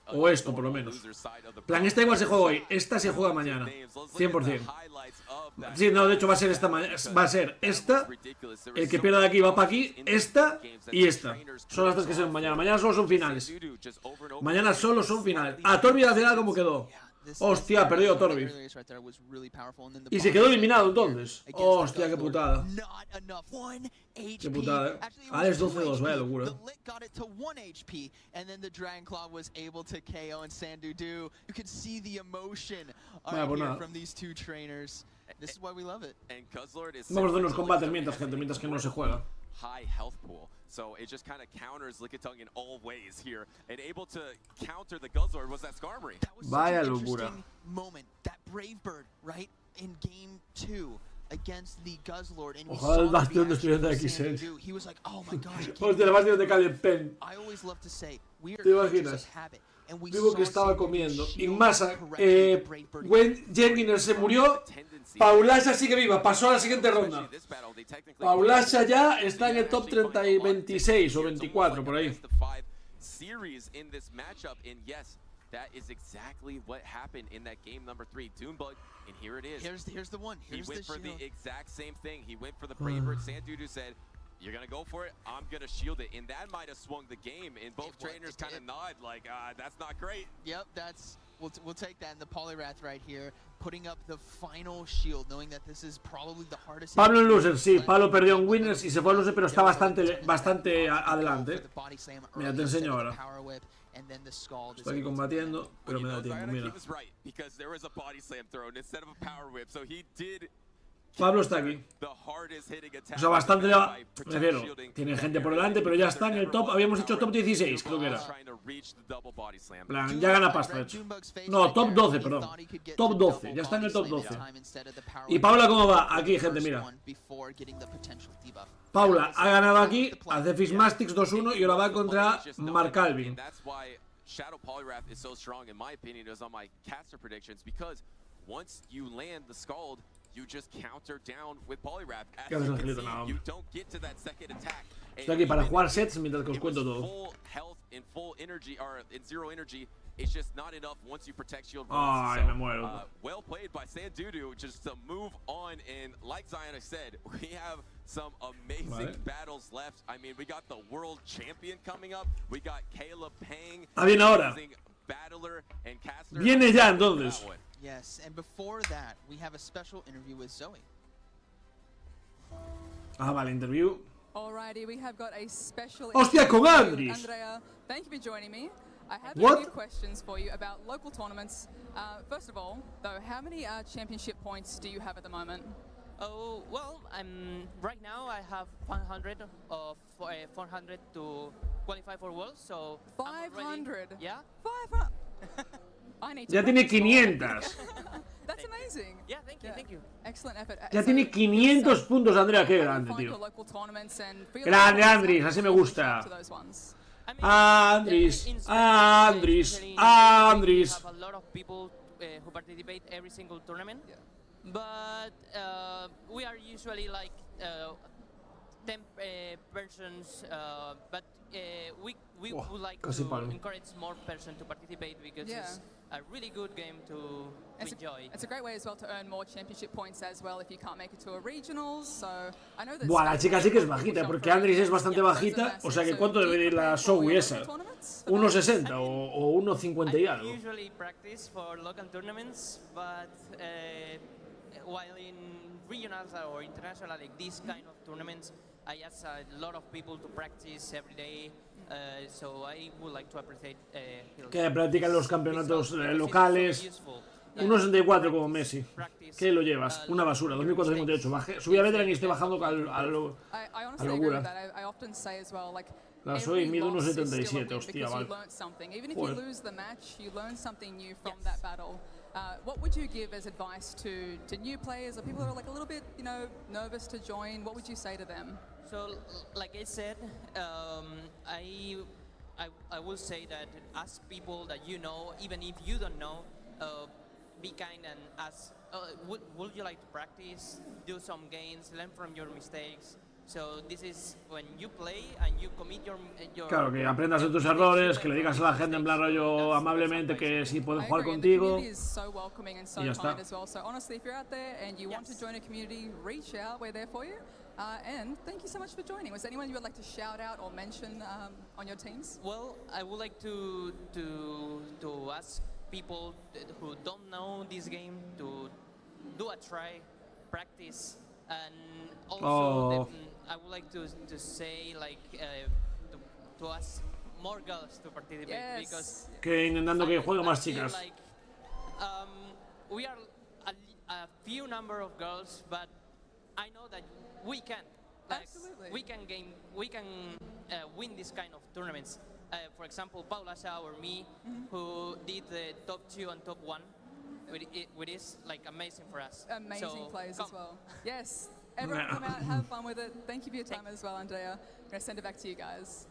O esto, por lo menos. Plan, esta igual se juega hoy, esta se juega mañana. 100%. Sí, no, de hecho va a ser esta mañana. Va a ser esta. El que pierda de aquí va para aquí. Esta y esta. Son las 3 que son mañana. Mañana solo son finales. Mañana solo son finales. Ah, Torbi al final, ¿cómo quedó? Hostia, perdió Torbi. Y se quedó eliminado entonces. Hostia, qué putada. Qué putada, Ah, es 12-2, vaya locura. Vaya, pues nada. Vamos a hacer unos combates mientras, gente, mientras que no se juega. So it just kind of counters Lickitung in all ways here, and able to counter the Guzzlord was that Skarmory. Vaya locura. Moment, that Brave Bird, right, in game 2 against the Guzzlord, and ojalá el bastión de estudiante de XN. He was like, oh my gosh. Hostia, el bastión de Calipen. I always love to say, we are ¿Te imaginas? Digo que estaba comiendo. Inmasa, Gwen Jenkins se murió. Paulasa sigue viva, pasó a la siguiente ronda. Paulasa ya está en el top 30 y 26 o 24, por ahí. That is exactly what happened in that game number 3. Doonbug, and here it is. Here's the one. He went for the exact same thing. He went for the Brave Bird. Sandudu said, you're going to go for it, I'm going to shield it. And that might have swung the game. And both trainers kind of nod like, that's not great. Yep, that's... We'll take that in the Poliwrath right here, putting up the final shield, knowing that this is probably the hardest. Pablo en losers, sí, Pablo perdió en winners y se fue a losers, pero está bastante adelante. Mira, te enseño ahora. Estoy aquí combatiendo, pero me da tiempo, mira. Pablo está aquí. O sea, bastante ya. Me refiero, tiene gente por delante, pero ya está en el top. Habíamos hecho top 16, creo que era. Plan, ya gana pasta, de hecho. No, top 12, perdón. Top 12, ya está en el top 12. ¿Y Paula cómo va? Aquí, gente, mira. Paula ha ganado aquí, hace Fishmastics 2-1 y ahora va contra Mark Calvin. Shadow Poliwrath is so strong, in my opinion, is on my caster predictions because once you land the Scald, you just counter down with Poliwrath. As you can see, you don't get to that second attack. Estoy aquí para jugar sets mientras que os cuento todo. Full health in full energy, or in zero energy, it's just not enough once you protect shield. Ay, me muero. Well played by Sandudu, just to move on, and like Zion said, we have some amazing battles left. I mean, we got the world champion coming up. We got Caleb Pang. Viene ahora. Battler and caster. Viene ya entonces. Yes, and before that, we have a special interview with Zoe. Ah, vale, interview. Alrighty, we have got a special. ¡Hostia, con Andris! Andrea, thank you for joining me. I have What? a few questions for you about local tournaments. First of all, though, how many championship points do you have at the moment? Oh, well, right now I have 500 of 400 to qualify for Worlds, so 500? Yeah. 500? I need to Ya tiene practice more. 500. That's amazing. Yeah, thank you, thank you. Excellent effort. Ya tiene 500 puntos, Andrea. Qué grande, tío. Grande, Andris. Así me gusta. Andris. Andris. Andris. We have a lot of people who participate every single tournament, but we are usually like 10 persons, but we would like to encourage more persons to participate because it's a really good game to enjoy. It's a great way as well to earn more championship points as well if you can't make it to a regionals. So I know that. Buah, la chica sí que es bajita, porque Andris es bastante bajita. O sea que ¿cuánto debe ir la Zoe esa? ¿1.60 o 1.50 y algo? I usually practice for local tournaments, but while in regionals or international, like these kind of tournaments, I ask a lot of people to practice every day, so I would like to appreciate Que practican los campeonatos locales. 1.64 como Messi. ¿Qué lo llevas? Una basura, 2.458. Subí a veteran y estoy bajando a locura. La soy mide 1.77, hostia, vale. What would you give as advice to new players or people who are like a little bit, nervous to join? What would you say to them? So, like I said, I will say that ask people that you know, even if you don't know, be kind and ask, would you like to practice, do some games, learn from your mistakes. So this is when you play and you commit your Claro, que aprendas de tus errores, que le digas a la gente en plan rollo amablemente que sí pueden jugar contigo. Y ya está. So honestly, if you're out there and you want to join a community, reach out. We're there for you. And thank you so much for joining. Was there anyone you would like to shout out or mention on your teams? Well, I would like to ask people who don't know this game to do a try, practice, and also I would like to say like to ask more girls to participate because que intentando que jueguen más chicas. Like, we are a few number of girls, but I know that we can. Like, absolutely. We can win this kind of tournaments. For example, Paula Shaw or me, who did the top 2 and top 1, which is like amazing for us. Amazing plays as well. Yes. Everyone come out, have fun with it. Thank you for your time as well, Andrea. I'm going to send it back to you guys.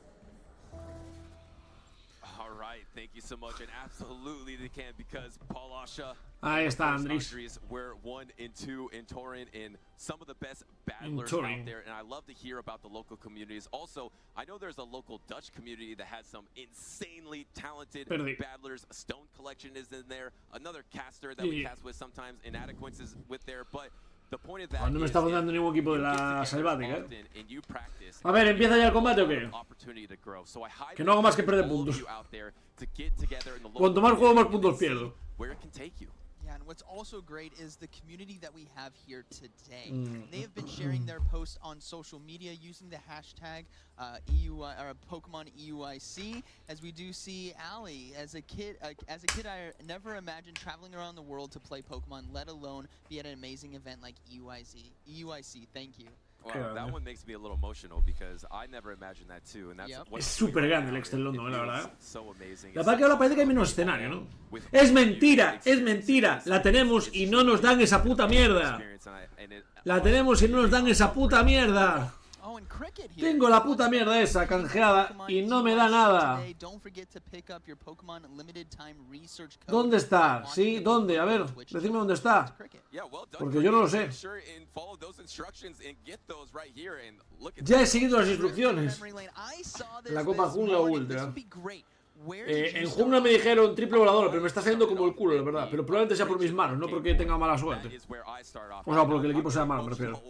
All right, thank you so much, and absolutely they can because Paul Asha. Ahí está Andris. We're 1 and 2 in Turin, and some of the best battlers out there, and I love to hear about the local communities. Also, I know there's a local Dutch community that has some insanely talented battlers. Stone Collection is in there. Another caster that we cast with sometimes inadequacies with there, but no me está funcionando ningún equipo de la selvática, A ver, ¿empieza ya el combate o qué? Que no hago más que perder puntos. Cuanto más juego, más puntos pierdo. Yeah, and what's also great is the community that we have here today. They have been sharing their posts on social media using the hashtag Pokemon EUIC. As we do see Ali, as a kid, I never imagined traveling around the world to play Pokemon, let alone be at an amazing event like EUIC. Thank you. Well, that one makes me a little emotional because I never imagined that too, and that's Es súper grande el Excel London, la verdad. So amazing. La verdad que ahora parece que hay menos escenario, ¿no? Es mentira, es mentira. La tenemos y no nos dan esa puta mierda. La tenemos y no nos dan esa puta mierda. Tengo la puta mierda esa canjeada y no me da nada. ¿Dónde está? ¿Sí? ¿Dónde? A ver, decidme dónde está. Porque yo no lo sé. Ya he seguido las instrucciones. La Copa Jungla Ultra. En Jungla me dijeron triple volador, pero me está haciendo como el culo, la verdad. Pero probablemente sea por mis manos, no porque tenga mala suerte. O sea, porque el equipo sea malo, me refiero.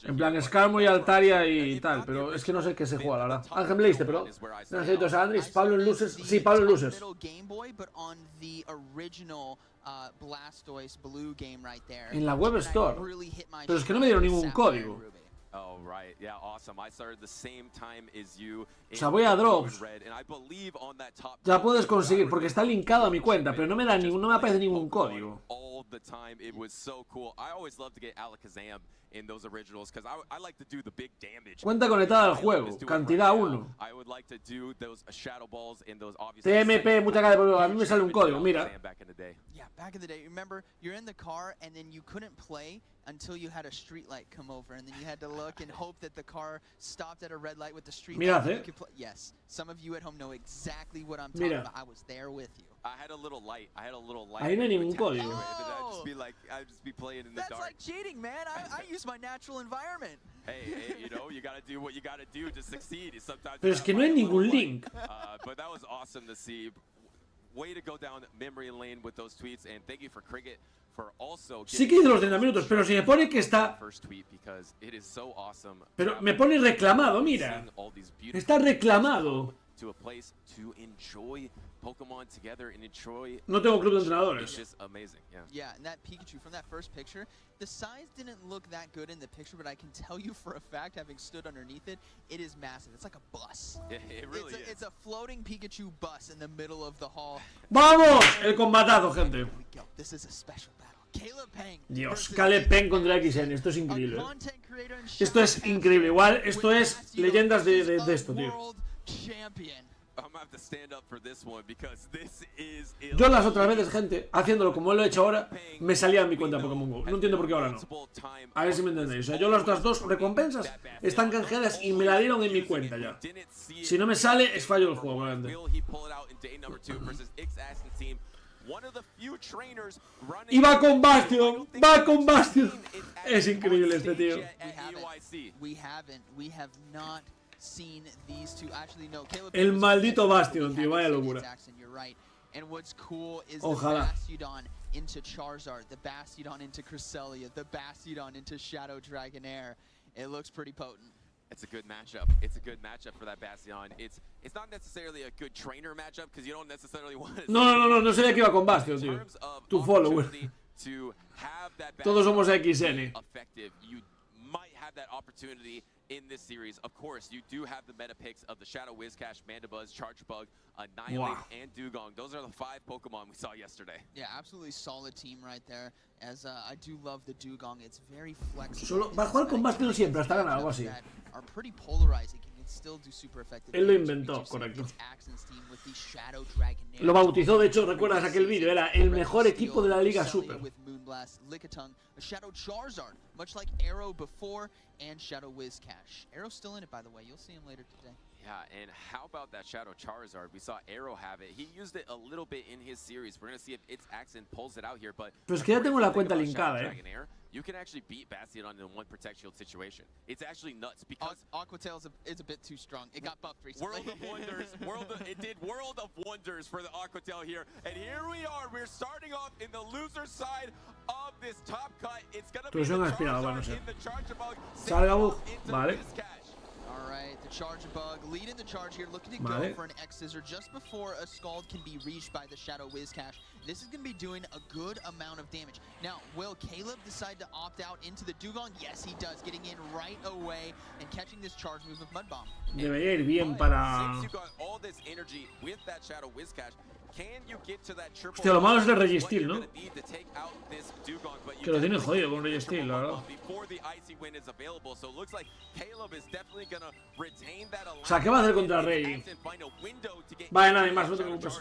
En plan, Escarmo y Altaria y tal, pero es que no sé qué se juega, la verdad. Ángel, ¿me leíste, pero? Necesito a Andris, Pablo en Losers. Sí, Pablo en Losers. En la web store. Pero es que no me dieron ningún código. Oh, right. Yeah, awesome. I started the same time as you. O sea, voy a drops. And I believe on that top Ya puedes conseguir, porque está linkado a mi cuenta, pero no me da no me aparece ningún código. All the time. It was so cool. I always love to get Alakazam in those originals because I like to do the big damage. Cuenta conectada al juego, cantidad 1. I would like to do those shadow balls in those obviously. TMP, mucha cara de a mí me sale un código, mira. Yeah, back in the day. Remember, you're in the car and then you couldn't play until you had a street light come over, and then you had to look and hope that the car stopped at a red light with the street light. Yes, some of you at home know exactly what I'm talking about. I was there with you. I had a little light. Ahí no hay ningún código. I'd just be playing in the dark. That's like cheating, man. I use my natural environment. Hey, you know, you gotta do what you gotta do to succeed. Sometimes. Pero es que no hay ningún link. But that was awesome to see. Way to go down memory lane with those tweets, and thank you for Cricket for also. Sí que hice los 30 minutos, pero si me pone que está. Pero me pone reclamado, mira. Está reclamado. To a place to enjoy Pokemon together and enjoy. No tengo club de entrenadores. It's just amazing, yeah. Yeah, and that Pikachu from that first picture, the size didn't look that good in the picture, but I can tell you for a fact, having stood underneath it, it is massive. It's like a bus. It really is. It's a floating Pikachu bus in the middle of the hall. ¡Vamos! El combatazo, gente. This is a special battle. Caleb Peng. Dios, Caleb Peng contra XN. Esto es increíble. Esto es increíble. Igual, esto es leyendas de esto, tío. Yo las otras veces, gente, haciéndolo como él lo he hecho ahora, me salía en mi cuenta Pokémon GO. No entiendo por qué ahora no. A ver si me entendéis. O sea, yo las otras dos recompensas están canjeadas y me la dieron en mi cuenta ya. Si no me sale, es fallo del juego, obviamente. Y va con Bastion, va con Bastion. Es increíble este tío. El maldito Bastion, tío, vaya locura. Ojalá. Into Charizard, the Bastiodon into Cresselia, the Bastiodon into Shadow Dragonair. It looks pretty potent. It's a good matchup. It's a good matchup for that Bastion. It's not necessarily a good trainer matchup because you don't necessarily want to. No sabía que iba con Bastion, tío. Tu follower. Todos somos XN. You might have that opportunity in this series. Of course, you do have the meta picks of the Shadow Whiscash, Mandibuzz, Chargebug, Annihilate, and Dugong. Those are the 5 Pokemon we saw yesterday. Yeah, absolutely solid team right there. As I do love the Dugong, it's very flexible. Solo va a jugar con Bastion siempre hasta ganar algo así. Are pretty polarizing. Still do super effective. Él lo inventó, correcto. Lo bautizó, de hecho, ¿recuerdas aquel vídeo? Era el mejor equipo de la Liga Super. A Shadow Charizard, much like Arrow before, and Shadow Whiscash. Arrow's still in it, by the way. You'll see him later today. Yeah, and how about that Shadow Charizard? We saw Arrow have it. He used it a little bit in his series. We're going to see if its accent pulls it out here, but pues que ya tengo la cuenta linkada, you can actually beat Bastiodon in one Protect Shield situation. It's actually nuts because Aquatail is a bit too strong. It got buffed recently. World of Wonders. It did World of Wonders for the Aquatail here. And here we are. We're starting off in the loser side of this top cut. It's going to be the Charizard in the Chargebug. Salga, vale. Alright, the Chargebug leading the charge here, looking to go for an X-Scissor just before a Scald can be reached by the Shadow Whiscash. This is going to be doing a good amount of damage. Now, will Caleb decide to opt out into the Dugong? Yes, he does, getting in right away and catching this charge move of Mud Bomb. Debería ir bien para... Since you got all this energy with that Shadow Whiscash, can you get to that triple? Hostia, lo malo es el Registeel, ¿no? Que lo tiene jodido con Registeel, la verdad. O sea, ¿qué va a hacer contra Rey? Vale, nada más, no te preocupes.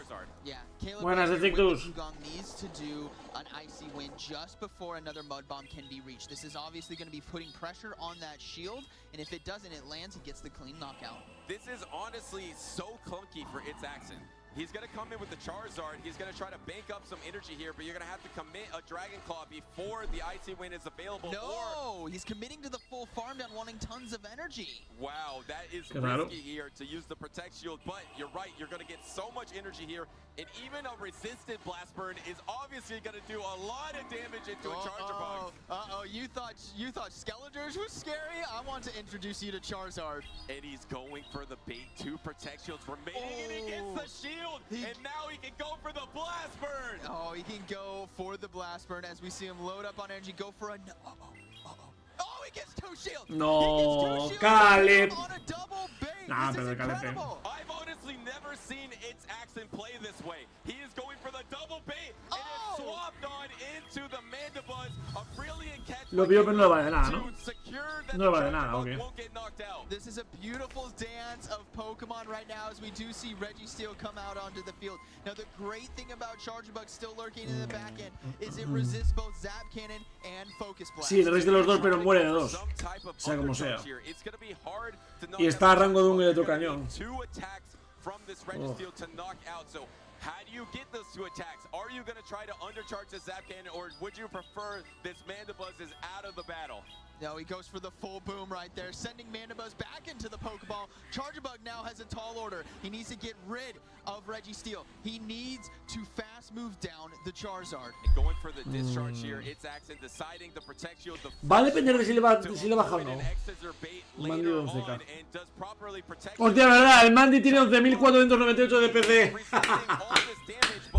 Buenas, Detectus. Needs to do an icy win just before another Mud Bomb can be reached. This is obviously going to be putting pressure on that shield, and if it doesn't, it lands, he gets the clean knockout. This is honestly so clunky for its accent. He's going to come in with the Charizard. He's going to try to bank up some energy here, but you're going to have to commit a Dragon Claw before the Icy Wind is available. No, he's committing to the full farm down, wanting tons of energy. Wow, that is risky here to use the Protect Shield, but you're right. You're going to get so much energy here, and even a resisted Blast Burn is obviously going to do a lot of damage into a Chargebug. You thought Skeletors was scary? I want to introduce you to Charizard. And he's going for the bait. 2 Protect Shields remaining, and he gets the shield. And now he can go for the Blast Burn! Oh, he can go for the Blast Burn as we see him load up on energy, go for a... Oh, No, Caleb. Nah, pero de Caleb. I've honestly never seen its accent play this way. He is going for the double bait, and it's swapped on into the Mandibuzz. A brilliant catch. Lo vio, pero no le vale de nada, ¿no? No le vale de nada, ok. This is a beautiful dance of Pokemon right now as we do see Registeel come out onto the field. Now the great thing about Charjabug still lurking in the back end is it resists both Zap Cannon and Focus Blast. Sí, le resiste los dos, pero muere de dos. Sea como sea. Y está a rango de un electrocañón. Oh. How do you get those two attacks? Are you going to try to undercharge the Zap Cannon, or would you prefer this Mandibuzz is out of the battle? No, he goes for the full boom right there, sending Mandibuzz back into the Pokeball. Charjabug now has a tall order. He needs to get rid of Registeel. He needs to fast move down the Charizard. And going for the discharge here, it's Accent deciding to protect shield. Va a depender de si le baja o no. Mandy 11k. Hostia, verdad, el Mandy tiene 11.498 de PC.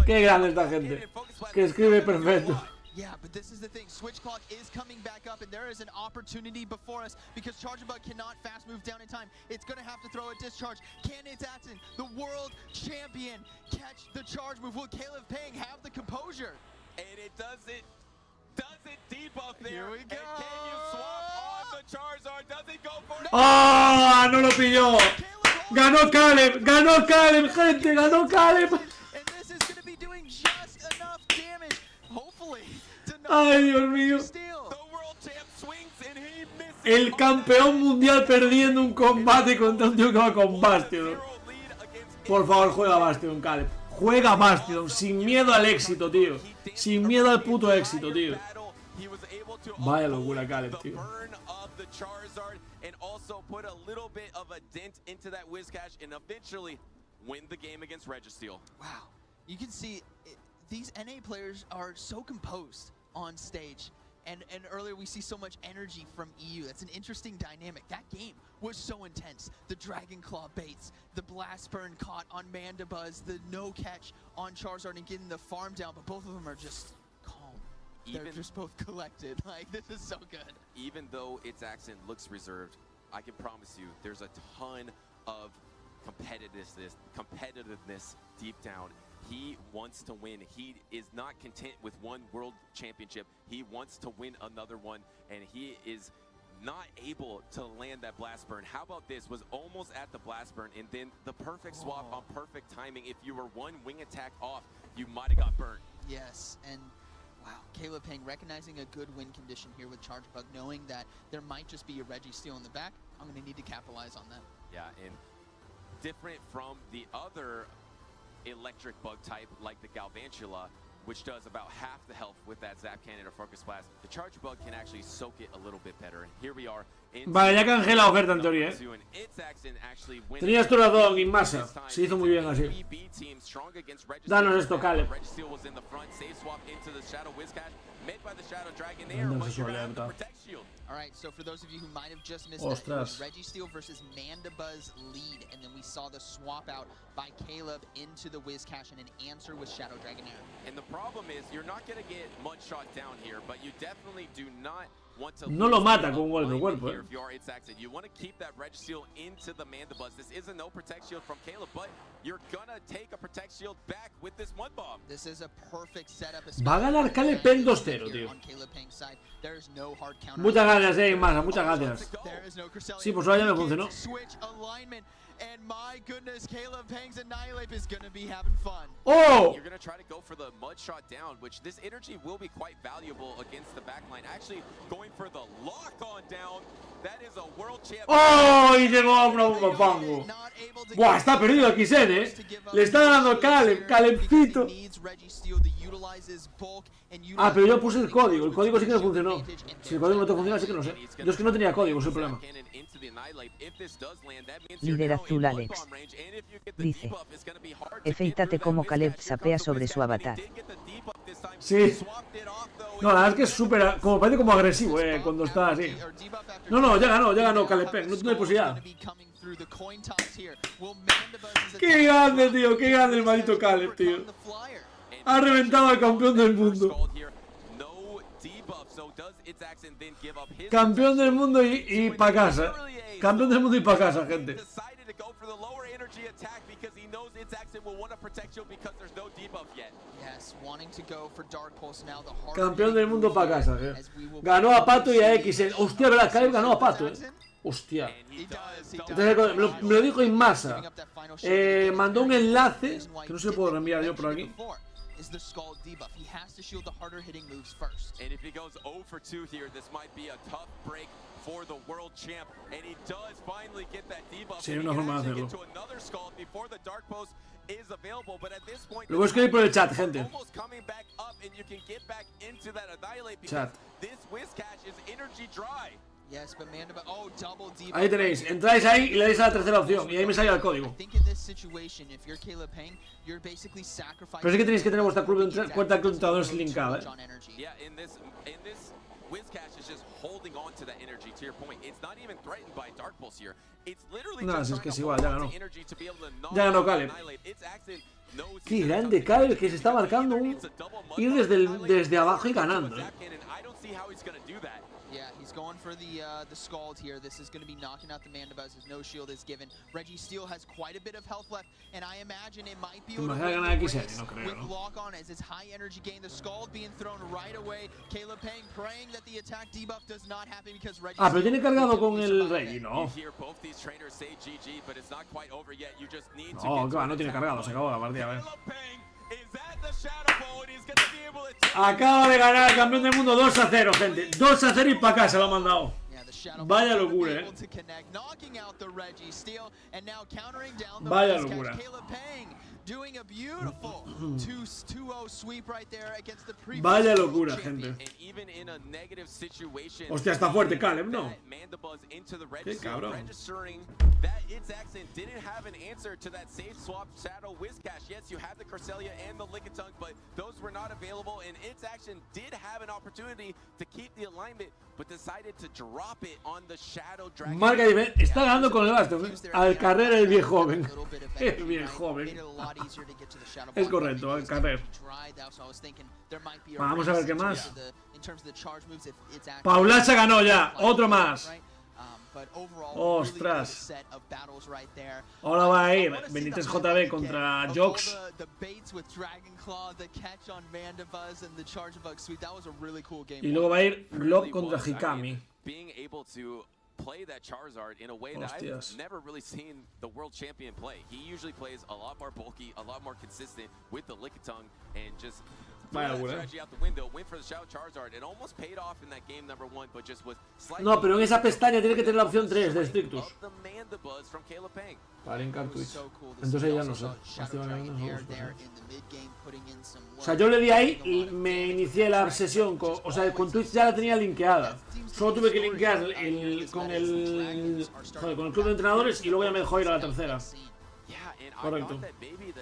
Qué grande esta gente. Que escribe perfecto. Yeah, but this is the thing. Switch Clock is coming back up, and there is an opportunity before us because Charjabug cannot fast move down in time. It's going to have to throw a discharge. Can its Axon, the world champion, catch the charge move? Will Caleb Pang have the composure? And it does it debuff there. Here we go. And can you swap on the Charizard? Does it go for it? ¡Oh! ¡No lo pilló! ¡Ganó Caleb, gente! ¡Ganó Caleb! And this is going to be doing just enough damage, hopefully. ¡Ay, Dios mío! El campeón mundial perdiendo un combate contra un tío que va con Bastion. Por favor, juega Bastion, Caleb. Juega Bastion, sin miedo al éxito, tío. Sin miedo al puto éxito, tío. Vaya locura, Caleb, tío. Wow. You can see these NA players are so composed on stage, and earlier we see so much energy from EU. That's an interesting dynamic. That game was so intense. The Dragon Claw baits, the Blast Burn caught on Mandibuzz, the no catch on Charizard and getting the farm down, but both of them are just calm. They're just both collected. Like, this is so good. Even though its accent looks reserved, I can promise you there's a ton of competitiveness deep down. He wants to win. He is not content with one world championship. He wants to win another one, and he is not able to land that blast burn. How about this? Was almost at the blast burn, and then the perfect swap on perfect timing. If you were one wing attack off, you might have got burnt. Yes, and wow, Caleb Pang recognizing a good win condition here with Charjabug, knowing that there might just be a Registeel in the back. I'm going to need to capitalize on that. Yeah, and different from the other electric bug type like the Galvantula, which does about half the health with that Zap Cannon or Focus Blast, the Charjabug can actually soak it a little bit better. And here we are. Vale, ya canjeé la oferta en teoría, Tenías tu razón, Inmasa. Se hizo muy bien así. Danos esto, Caleb. Alright, so for those of you who might have just missed that, it was Registeel versus Mandibuzz lead, and then we saw the swap out by Caleb into the Whiscash and an answer with Shadow Dragonair. And the problem is, you're not going to get Mudshot down here, but you definitely do not want to no lo mata con un golpe de cuerpo, if you are its accent. You want to keep that Registeel into the Mandibuzz. This is a no protect shield from Caleb, but you're gonna take a protect shield back with this Mud Bomb. This is a perfect setup. Va a ganar Caleb Pang 2-0, tío. Muchas gracias, Masa, muchas gracias. Sí, pues ahora ya me funcionó. And my goodness, Caleb Pang's Annihilate is going to be having fun. Oh! You're going to try to go for the Mud Shot down, which this energy will be quite valuable against the backline. Actually, going for the lock on down. That is a world champ. ¡Oh! Y llegó a una bomba fango. Buah, está perdido aquí, Zen, Le está dando Calebcito. Ah, pero yo puse el código. El código sí que no funcionó. Si el código no te funciona, sí que no sé. Yo es que no tenía código, es el problema. Líder azul Alex dice: efeítate como Caleb sapea sobre su avatar. Sí. No, la verdad es que es súper. Como parece como agresivo, cuando está así. No, ya ganó Caleb Pang. No hay posibilidad. Qué grande, tío. Qué grande el maldito Caleb, tío. Ha reventado al campeón del mundo. Campeón del mundo y pa' casa. Campeón del mundo y pa' casa, gente. Campeón del mundo pa' casa, ganó a Pato y a X. Hostia, verdad, Caleb ganó a Pato, Hostia. Entonces, me lo dijo en masa. Mandó un enlace, que no se lo puedo reenviar yo por aquí. Is the Scald debuff. He has to shield the harder hitting moves first. And if he goes 0 for 2 here, this might be a tough break for the world champ. And he does finally get that debuff. Sí, una forma de hacerlo. To another Scald before the dark post is available, but at this point, lo voy a escribir por el chat, gente. Almost coming back up and you can get back into that annihilate because Chat. This Whiscash is energy dry. Yes, but man, oh, double debuff. Ahí tenéis, entráis ahí y le dais a la tercera opción y ahí me sale el código. Pero sí que tenéis que tener vuestra cuenta de computadores linkada, Yeah, in this Whiscash is just holding on to that energy. To your point, it's not even threatened by Dark Pulse here. It's literally Nada, just es que es trying igual, to ya hold ganó. on to energy to be able to knock Ya ganó out Caleb. Annihilate. It's Axon knows Qué grande Caleb, que se está marcando un ir desde abajo y ganando. and I don't see how he's going to do that. Yeah, he's going for the Scald here. This is going to be knocking out the Mandibuzz as no shield is given. Reggie Steele has quite a bit of health left, and I imagine it might be able to win the race with lock on as it's high energy gain. The Scald being thrown right away. Caleb Payne praying that the attack debuff does not happen because Reggie pero tiene cargado con el Reggie, no. You hear both these trainers say GG, but it's not quite over yet. You just need to No, claro, no tiene cargado, se acabó la partida, a ver. Is at the Shadow Bow and he's going to be able to Acaba de ganar el campeón del mundo 2-0, gente. 2-0 y para casa lo ha mandado. Vaya locura, Vaya locura. Doing a beautiful 2-0 sweep right there against the previous Vaya locura, gente. And even in a negative situation, Hostia, está fuerte Caleb, ¿no? Mandibuzz into the Qué cabrón. registering that its accent didn't have an answer to that safe swap Shadow Whiscash. Yes, you had the Cresselia and the Lickitung, but those were not available, and its action did have an opportunity to keep the alignment, but decided to drop it on the Shadow Dragon. Marca está ganando con el Bastion. Al carrer el viejo joven. El viejo joven. Es correcto, al carrer. Vamos a ver qué más. Paulacha ganó ya, otro más. Ostras. Ahora va a ir Benítez JB contra Jox. Y luego va a ir Block contra Hikami. Play that Charizard in a way that I've never really seen the world champion play. He usually plays a lot more bulky, a lot more consistent with the Lickitung, and just threw that strategy out the window, went for the Shadow Charizard. It almost paid off in that game number 1, but just was slightly No, pero en esa pestaña tiene que tener la opción 3 de Strictus. the Mandibuzz from Caleb Payne. Para linkar Twitch. Entonces ya no sé. O sea, yo le di ahí y me inicié la sesión. O sea, con Twitch ya la tenía linkeada. Solo tuve que linkear con el club de entrenadores y luego ya me dejó ir a la tercera. Correcto.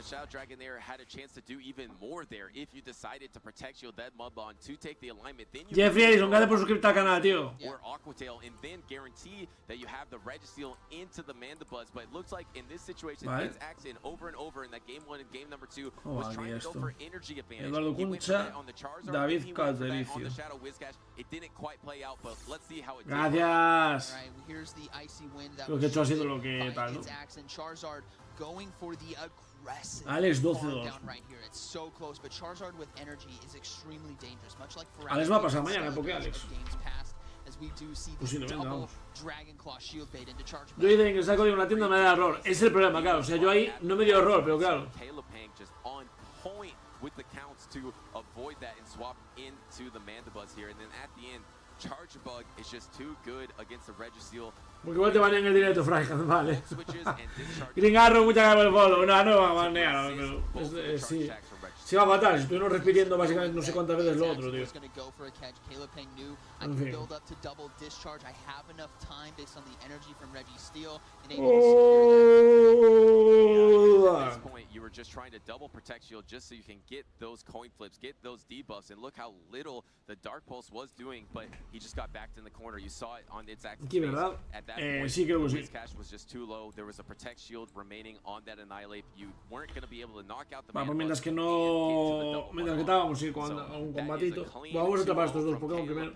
Shadow Dragon there had a chance to do even more there if you decided to protect shield that Mudbond to take the alignment. Then you Jeffrey Edison, gracias por suscribirte al canal, tío. Or Aquatail and then guarantee that you have the Registeel into the Mandibuzz. But it looks like in this situation, it's Axon over and over in that game 1 and game number 2 was trying to go for energy advantage. Eduardo Cuncha, David Caldericicio. On the Shadow Whiscash, it didn't quite play out, but let's see how it Gracias. Lo que he hecho ha sido lo que tal, ¿no? Going for the aggressive Alex 12-2. right here. It's so close, but Charizard with energy is extremely dangerous, much like Alex va a pasar mañana, ¿por qué Alex? Pues sí, no venga, vamos. Dragon Claw shield bait into Charizard. Yo dije que el saco de una tienda me da error. Ese es el problema, claro. O sea, yo ahí no me dio error, pero claro. Caleb Payne just on point with the counts to avoid that and swap into the Mandibuzz here, and then at the end, Charge Bug is just too good against the Registeel. Porque igual te van en el directo, Fryhan, vale. Gringarro, muchas gracias por el follow. No va a banear, pero sí. Sí va a matar, si estuvieron repitiendo básicamente no sé cuántas veces lo otro, tío. En fin. were just trying to double protect shield just so you can get those coin flips, get those debuffs, and look how little the Dark Pulse was doing, but he just got backed in the corner. You saw it on its axis. Aquí, ¿verdad? At that point, Sí, creo que sí. his cash was just too low. There was a protect shield remaining on that Annihilate. You weren't going to be able to knock out the Pues mientras que no... Mientras que estábamos a un combatito. Vamos a atrapar estos dos Pokémon primero.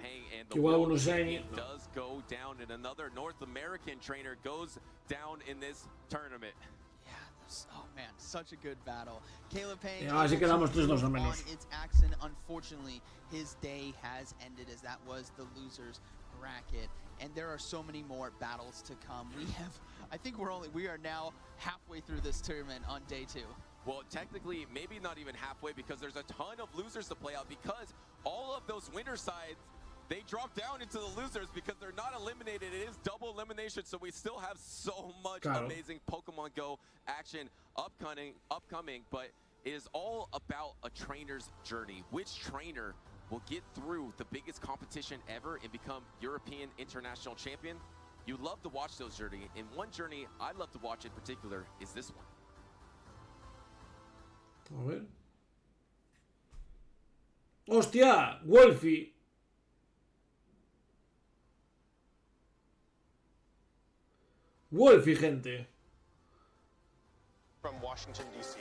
Que igual uno shiny. Does go down, and another North American trainer goes down in this tournament. Oh man, such a good battle. Caleb Payne así quedamos 3-2 al menos. It's Axon. Unfortunately, his day has ended as that was the losers bracket, and there are so many more battles to come. I think we are now halfway through this tournament on day 2. Well, technically, maybe not even halfway, because there's a ton of losers to play out, because all of those winner sides, they drop down into the losers because they're not eliminated. It is double elimination, so we still have so much amazing Pokemon Go action upcoming, but it is all about a trainer's journey. Which trainer will get through the biggest competition ever and become European International Champion? You love to watch those journeys, and one journey I love to watch in particular is this one. A ver. ¡Hostia! Wolfie. Wolfie, gente. From Washington, D.C.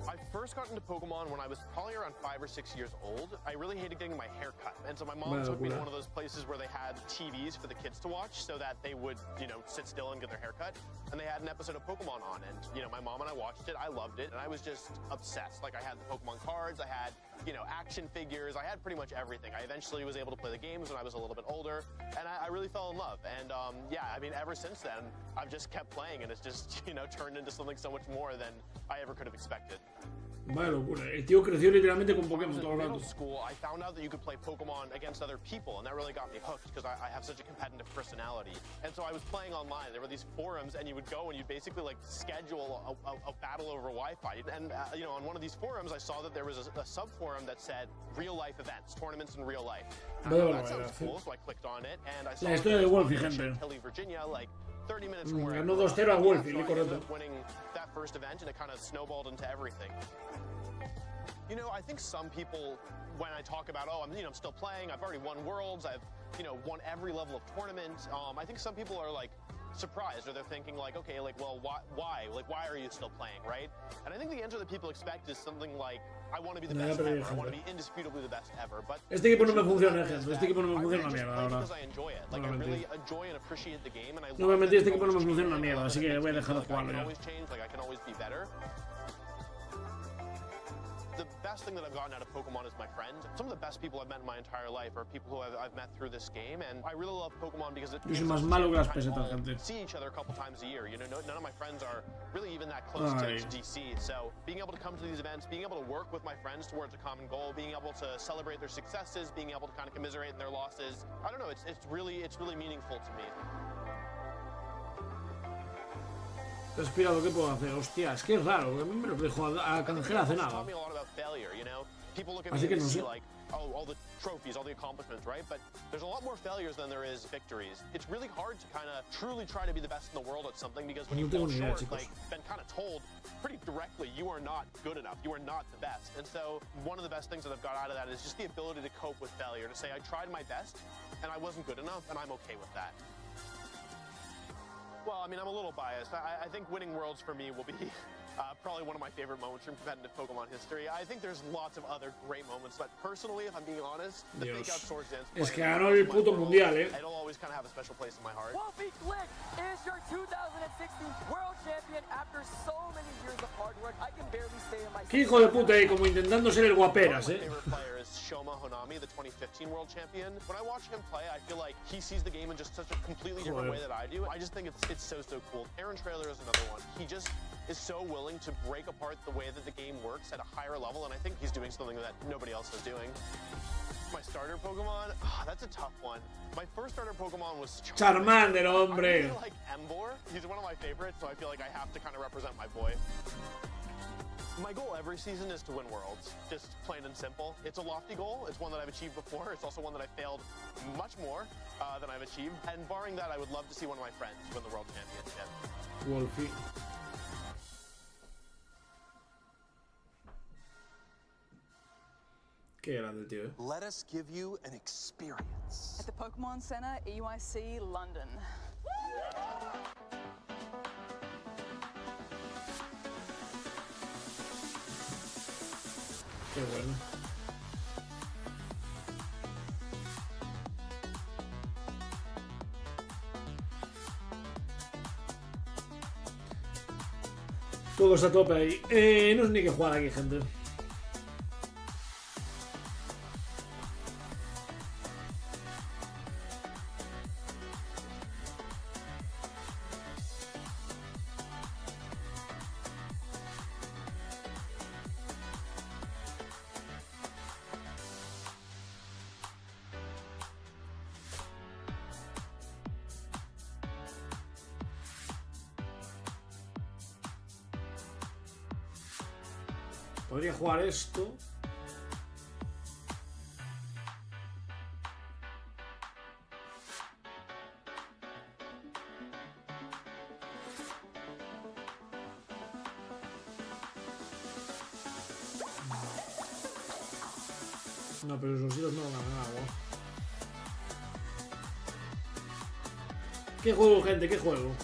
I first got into Pokemon when I was probably around 5 or 6 years old. I really hated getting my hair cut, and so my mom took me to one of those places where they had TVs for the kids to watch so that they would, sit still and get their hair cut. And they had an episode of Pokemon on, and, my mom and I watched it. I loved it, and I was just obsessed. Like, I had the Pokemon cards, I had, action figures, I had pretty much everything. I eventually was able to play the games when I was a little bit older, and I really fell in love. And, ever since then, I've just kept playing, and it's just, turned into something so much more than I ever could have expected. Vaya locura, el tío creció literalmente con Pokémon todo el rato. In middle school, I found out that you could play Pokemon against other people, and that really got me hooked because I have such a competitive personality. And so I was playing online. There were these forums, and you would go and you'd basically schedule a battle over Wi-Fi. And on one of these forums, I saw that there was a sub-forum that said real-life events, tournaments in real life. And I thought that sounds cool, so I clicked on it, and I saw la historia de Wolfie, gente. Tilly, Virginia, 30 minutes from where ganó 2-0 a Wolfie, so I ended up winning that first event, and it kind of snowballed into everything. I think some people, when I talk about, I'm still playing, I've already won Worlds, I've, won every level of tournament, I think some people are, surprised, or they're thinking, okay, well, why? Why are you still playing, right? And I think the answer that people expect is something like, I want to be the best ever, I want to be indisputably the best ever, but... Este equipo no me funciona, gente, este equipo no me funciona una mierda, la verdad. Because I enjoy it, I really enjoy and appreciate the game, and I no me mentir, este equipo no me funciona una mierda, así que voy a dejar de jugarlo ya. I can always be better. The best thing that I've gotten out of Pokemon is my friends. Some of the best people I've met in my entire life are people who I've met through this game, and I really love Pokemon because it Yo soy más malo que las pesetas, gente. See each other a couple times a year. None of my friends are really even that close to DC. So being able to come to these events, being able to work with my friends towards a common goal, being able to celebrate their successes, being able to kind of commiserate in their losses, I don't know, it's really meaningful to me. Respirado, ¿qué puedo hacer? Hostia, es que es raro, porque a mí me lo dejo a canjear hace nada. Así que no sé. All the trophies, all the accomplishments, right? But there's a lot more failures than there is victories. It's really hard to kind of truly try to be the best in the world at something because when you fall short, been kind of told pretty directly, you are not good enough, you are not the best. And so one of the best things that I've got out of that is just the ability to cope with failure, to say I tried my best and I wasn't good enough and I'm okay with that. Well, I'm a little biased. I think winning Worlds for me will be probably one of my favorite moments from competitive Pokemon history. I think there's lots of other great moments, but personally, if I'm being honest, the fake out Swords Dance es que ganó el puto mundial, it'll always kind of have a special place in my heart. Wolfie Glick is your 2016 World Champion after so many years of hard work. I can barely stay in my... Qué hijo de puta, como intentando ser el guaperas, My favorite player is Shoma Honami, the 2015 World Champion. When I watch him play, I feel like he sees the game in just such a completely different way that I do. I just think it's so cool. Aaron Trailer is another one. He just is so willing to break apart the way that the game works at a higher level, and I think he's doing something that nobody else is doing. My starter Pokemon? That's a tough one. My first starter Pokemon was Charmander, hombre. I really like Emboar. He's one of my favorites, so I feel like I have to kind of represent my boy. My goal every season is to win Worlds, just plain and simple. It's a lofty goal. It's one that I've achieved before. It's also one that I failed much more than I've achieved. And barring that, I would love to see one of my friends win the World Championship. Wolfie. Qué grande el tío, eh. Let us give you an experience. At the Pokemon Center, EYC, London. Qué bueno. Todos a tope ahí. No sé ni qué jugar aquí, gente. Podría jugar esto. No, pero esos tiros no van a ganar, ¿no? ¿Qué juego, gente? ¿Qué juego?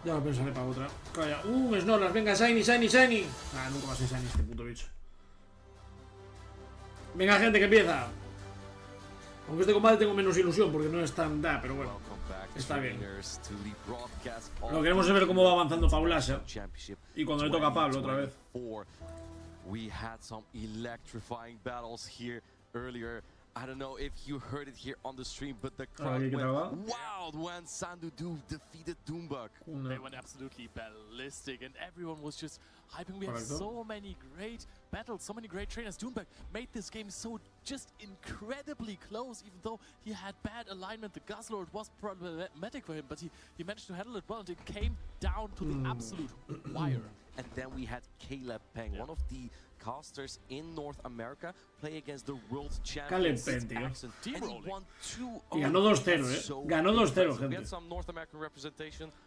Ya lo pensaré para otra. Calla. Snorlax, venga, Shiny, Shiny, Shiny. Nah, nunca va a ser Shiny este puto bicho. Venga, gente, que empieza. Aunque este combate tengo menos ilusión porque no es tan da, pero bueno. Está bien. Lo que queremos es ver cómo va avanzando Paulasha. Y cuando le toca a Pablo otra vez. We had some electrifying battles here earlier. I don't know if you heard it here on the stream, but the crowd went wild when Sandudu defeated Doombug. They went absolutely ballistic, and everyone was just hyping. We have so many great battles, so many great trainers. Doombug made this game so just incredibly close, even though he had bad alignment. The Guzzlord was problematic for him, but he managed to handle it well, and it came down to the absolute wire. And then we had Caleb Peng, one of the casters in North America, play against the world champion. Caleb Peng, tío. Y ganó 2-0, Ganó 2-0, gente.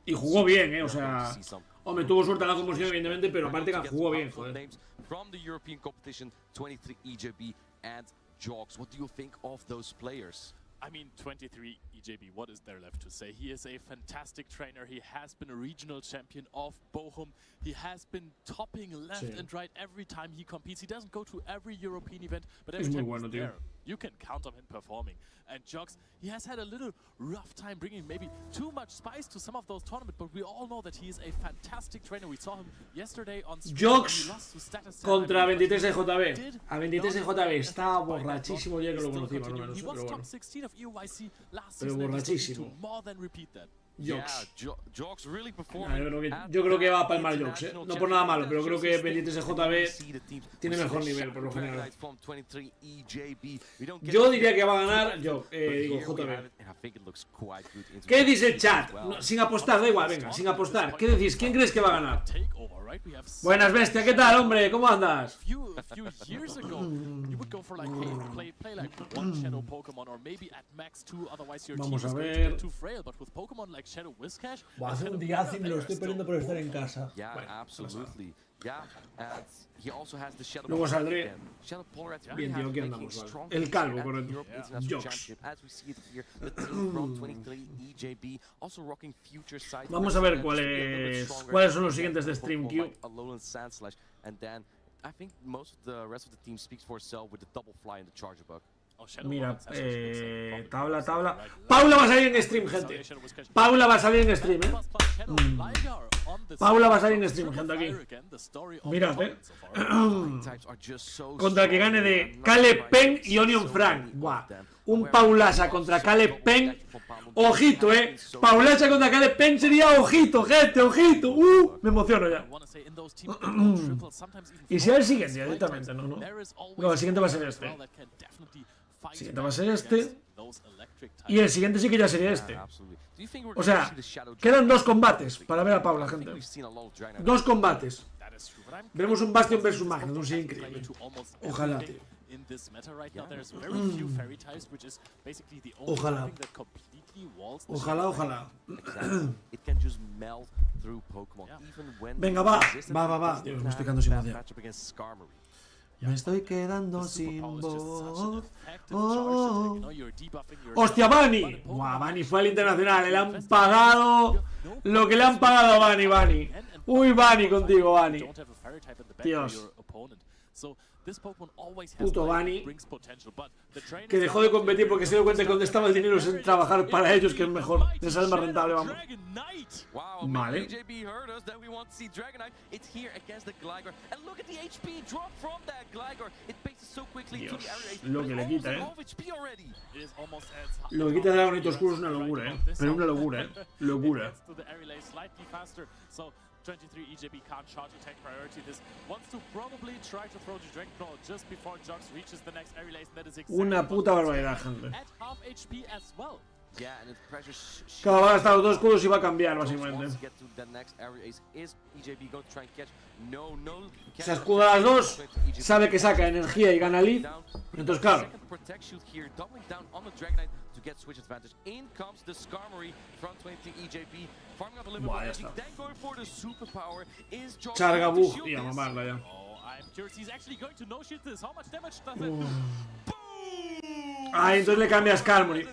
Y jugó bien, o sea... Hombre, tuvo suerte en la conmoción, evidentemente, pero aparte que jugó bien, joder. From the European competition, 23 EJB and Jogs. What do you think of those players? I mean, 23 EJB, what is there left to say? He is a fantastic trainer. He has been a regional champion of Bochum. He has been topping left and right every time he competes. He doesn't go to every European event, but every time he's there, you can count on him performing. And Jogs, he has had a little rough time bringing maybe too much spice to some of those tournaments, but we all know that he is a fantastic trainer. We saw him yesterday on stream. Jogs contra 23 JB. A 23 JB estaba borrachísimo ya que lo conocí, más o menos, pero bueno. Pero borrachísimo. Jogs really yo creo que va a palmar Jogs, no por nada malo, pero creo que 23 JB tiene mejor nivel por lo general. Yo diría que va a ganar JB. ¿Qué dice el chat? No, sin apostar, da igual, venga, sin apostar. ¿Qué decís? ¿Quién crees que va a ganar? Buenas, bestia, ¿qué tal, hombre? ¿Cómo andas? Vamos a ver. Hace un día y me lo estoy perdiendo por estar en casa. Luego saldré. Bien, tío, aquí andamos. Vale. El calvo, correcto. Jogs. Vamos a ver cuáles son los siguientes de Stream Q. Mira, tabla. Paula va a salir en stream, gente. Paula va a salir en stream, Paula va a salir en stream, gente, aquí. Mirad, Contra el que gane de Caleb Peng y Onion Frank. Buah. Un Paulasha contra Caleb Peng. Ojito, Paulasha contra Caleb Peng sería ojito, gente, ojito. Me emociono ya. Y si el siguiente, directamente, no. No, el siguiente va a ser este. siguiente va a ser este. Y el siguiente sí que ya sería este. O sea, quedan 2 combates para ver a Paula, gente. 2 combates. Veremos un Bastion versus Magnum, sería increíble. Ojalá, tío. Ojalá. Ojalá. Venga, va. Dios, me estoy quedando sin voz. Me estoy quedando sin voz. ¡Hostia, Bunny! Buah, Bunny fue al Internacional. Le han pagado lo que le han pagado a Bunny. Uy, Bunny contigo, Bunny. Dios. Puto Bunny, que dejó de competir porque se dio cuenta que donde estaba el dinero es en trabajar para ellos, que es mejor, les sale más rentable, vamos. Vale. Dios, lo que le quita, Lo que quita de Dragonite Oscuro es una locura, pero una locura, Locura. 23 EJB can't charge attack priority. This wants to probably try to throw the Dragon Claw just before Jox reaches the next area lace. That is exactly una puta barbaridad, gente. at half HP as well. Claro, van a estar los 2 escudos y va a cambiar, básicamente. Se escuda a las 2, sabe que saca energía y gana lead. Entonces, claro. Buah, ya está. Charga bug y a mamarla ya. Ay, entonces le cambias Skarmory.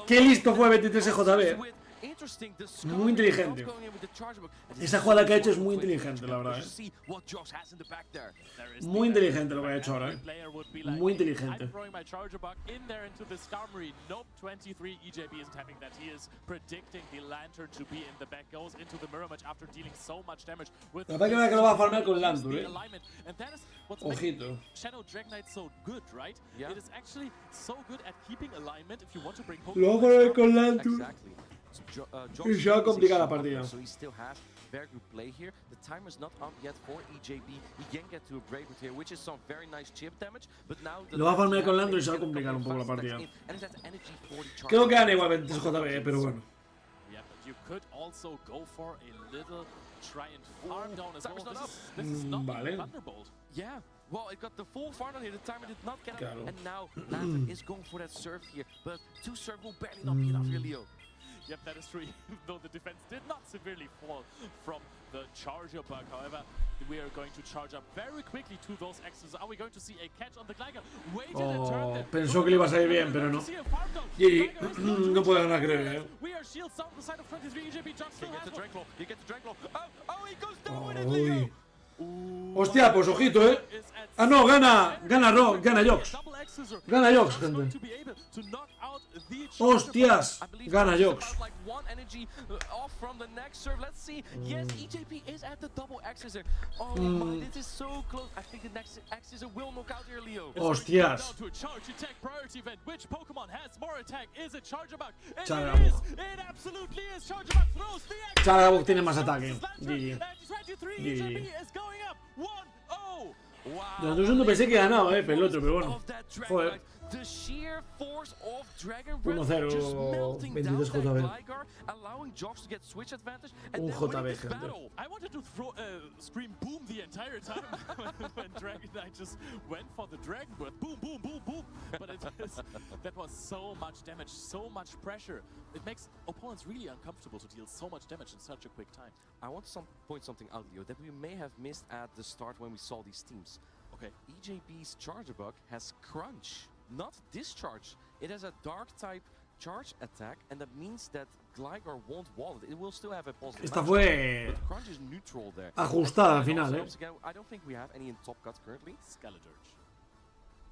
Qué listo fue 23JB. Muy inteligente. Esa jugada que ha hecho es muy inteligente, la verdad, Muy inteligente lo que ha hecho ahora, Muy inteligente. La verdad que lo va a farmear con Lantur, Ojito. Lo va a farmear con Lantur. Y se va a complicar la partida. Lo va a farmear con Landro y se va a complicar un poco la partida. Creo que gana igual 23JB, pero bueno. Vale. Well, it got the full farm on here. The timer did not get out. And now Lantern is going for that serve here. But 2 serve will barely not be enough here, Leo. Yep, that is true. Even though the defense did not severely fall from the charger bug. However, we are going to charge up very quickly to those X's. Are we going to see a catch on the Glider? Pensó que le iba a salir bien, pero no. Y no puede ganar, creo, We are shields down the side of 23 EJB. Jox still has one. You get the Dragon Claw. Oh, he goes down with it, Leo. Hostia, pues ojito, Ah, no, gana Jox. Gana Jox, gente. Hostias, gana Jox. Hostias. Chargabug tiene más ataque. GG. Durante un segundo pensé que ganaba, pero el otro, pero bueno. Joder. 1-0, 23JB. Un JB, gente. I wanted to scream boom the entire time when Dragon Knight just went for the Dragon Breath. Boom, boom, boom, boom. But that was so much damage, so much pressure. It makes opponents really uncomfortable to deal so much damage in such a quick time. I want to point something out, Leo, that we may have missed at the start when we saw these teams. Okay. EJB's Charger Bug has Crunch, not Discharge. It has a Dark type charge attack, and that means that Gligar won't wall it. It will still have a positive. Esta fue Crunch is neutral there. Ajustada al final, I don't think we have any in top cuts currently. Skeletorch.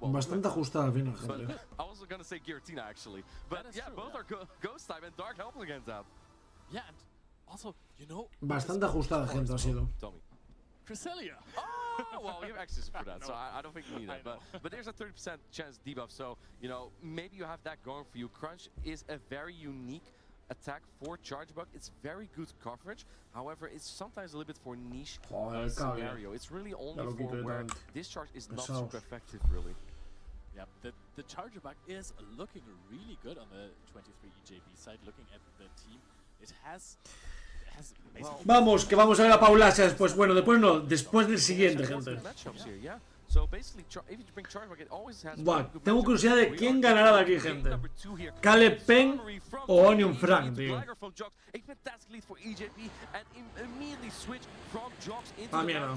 Bastante ajustada al final, gente. I was gonna say Giratina actually, but yeah, both are Ghost type and Dark helping against that. Yeah, and also, you know, bastante ajustada, gente, ha sido. Cresselia. Oh, well, we have access for that, so I don't think we need that. But there's a 30% chance debuff, so, you know, maybe you have that going for you. Crunch is a very unique attack for Charge Bug. It's very good coverage. However, it's sometimes a little bit for niche scenario. It's really only for where Discharge is not super effective, really. Yeah, the charger bug is looking really good on the 23 EJB side. Looking at the team, it has Vamos, que vamos a ver a Paulasia después. Bueno, después no, después del siguiente, gente. Buah, tengo curiosidad de quién ganará de aquí, gente. Caleb Pen o Onion Frank, tío. Ah, mierda.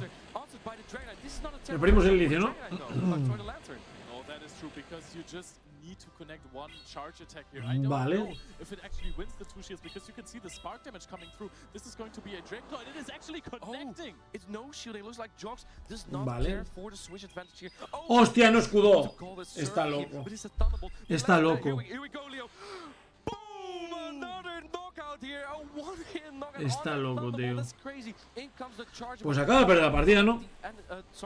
Le perdimos el inicio, ¿no? That is true because you just need to connect one charge attack here. I don't know if it actually wins the 2 shields because you can see the spark damage coming through. This is going to be a Drake Claw and it is actually connecting. It's no shielding. Looks like Jox does not care for the switch advantage here. Hostia, no escudó. Está loco. Está loco. Está loco, tío. Pues acaba de perder la partida, ¿no?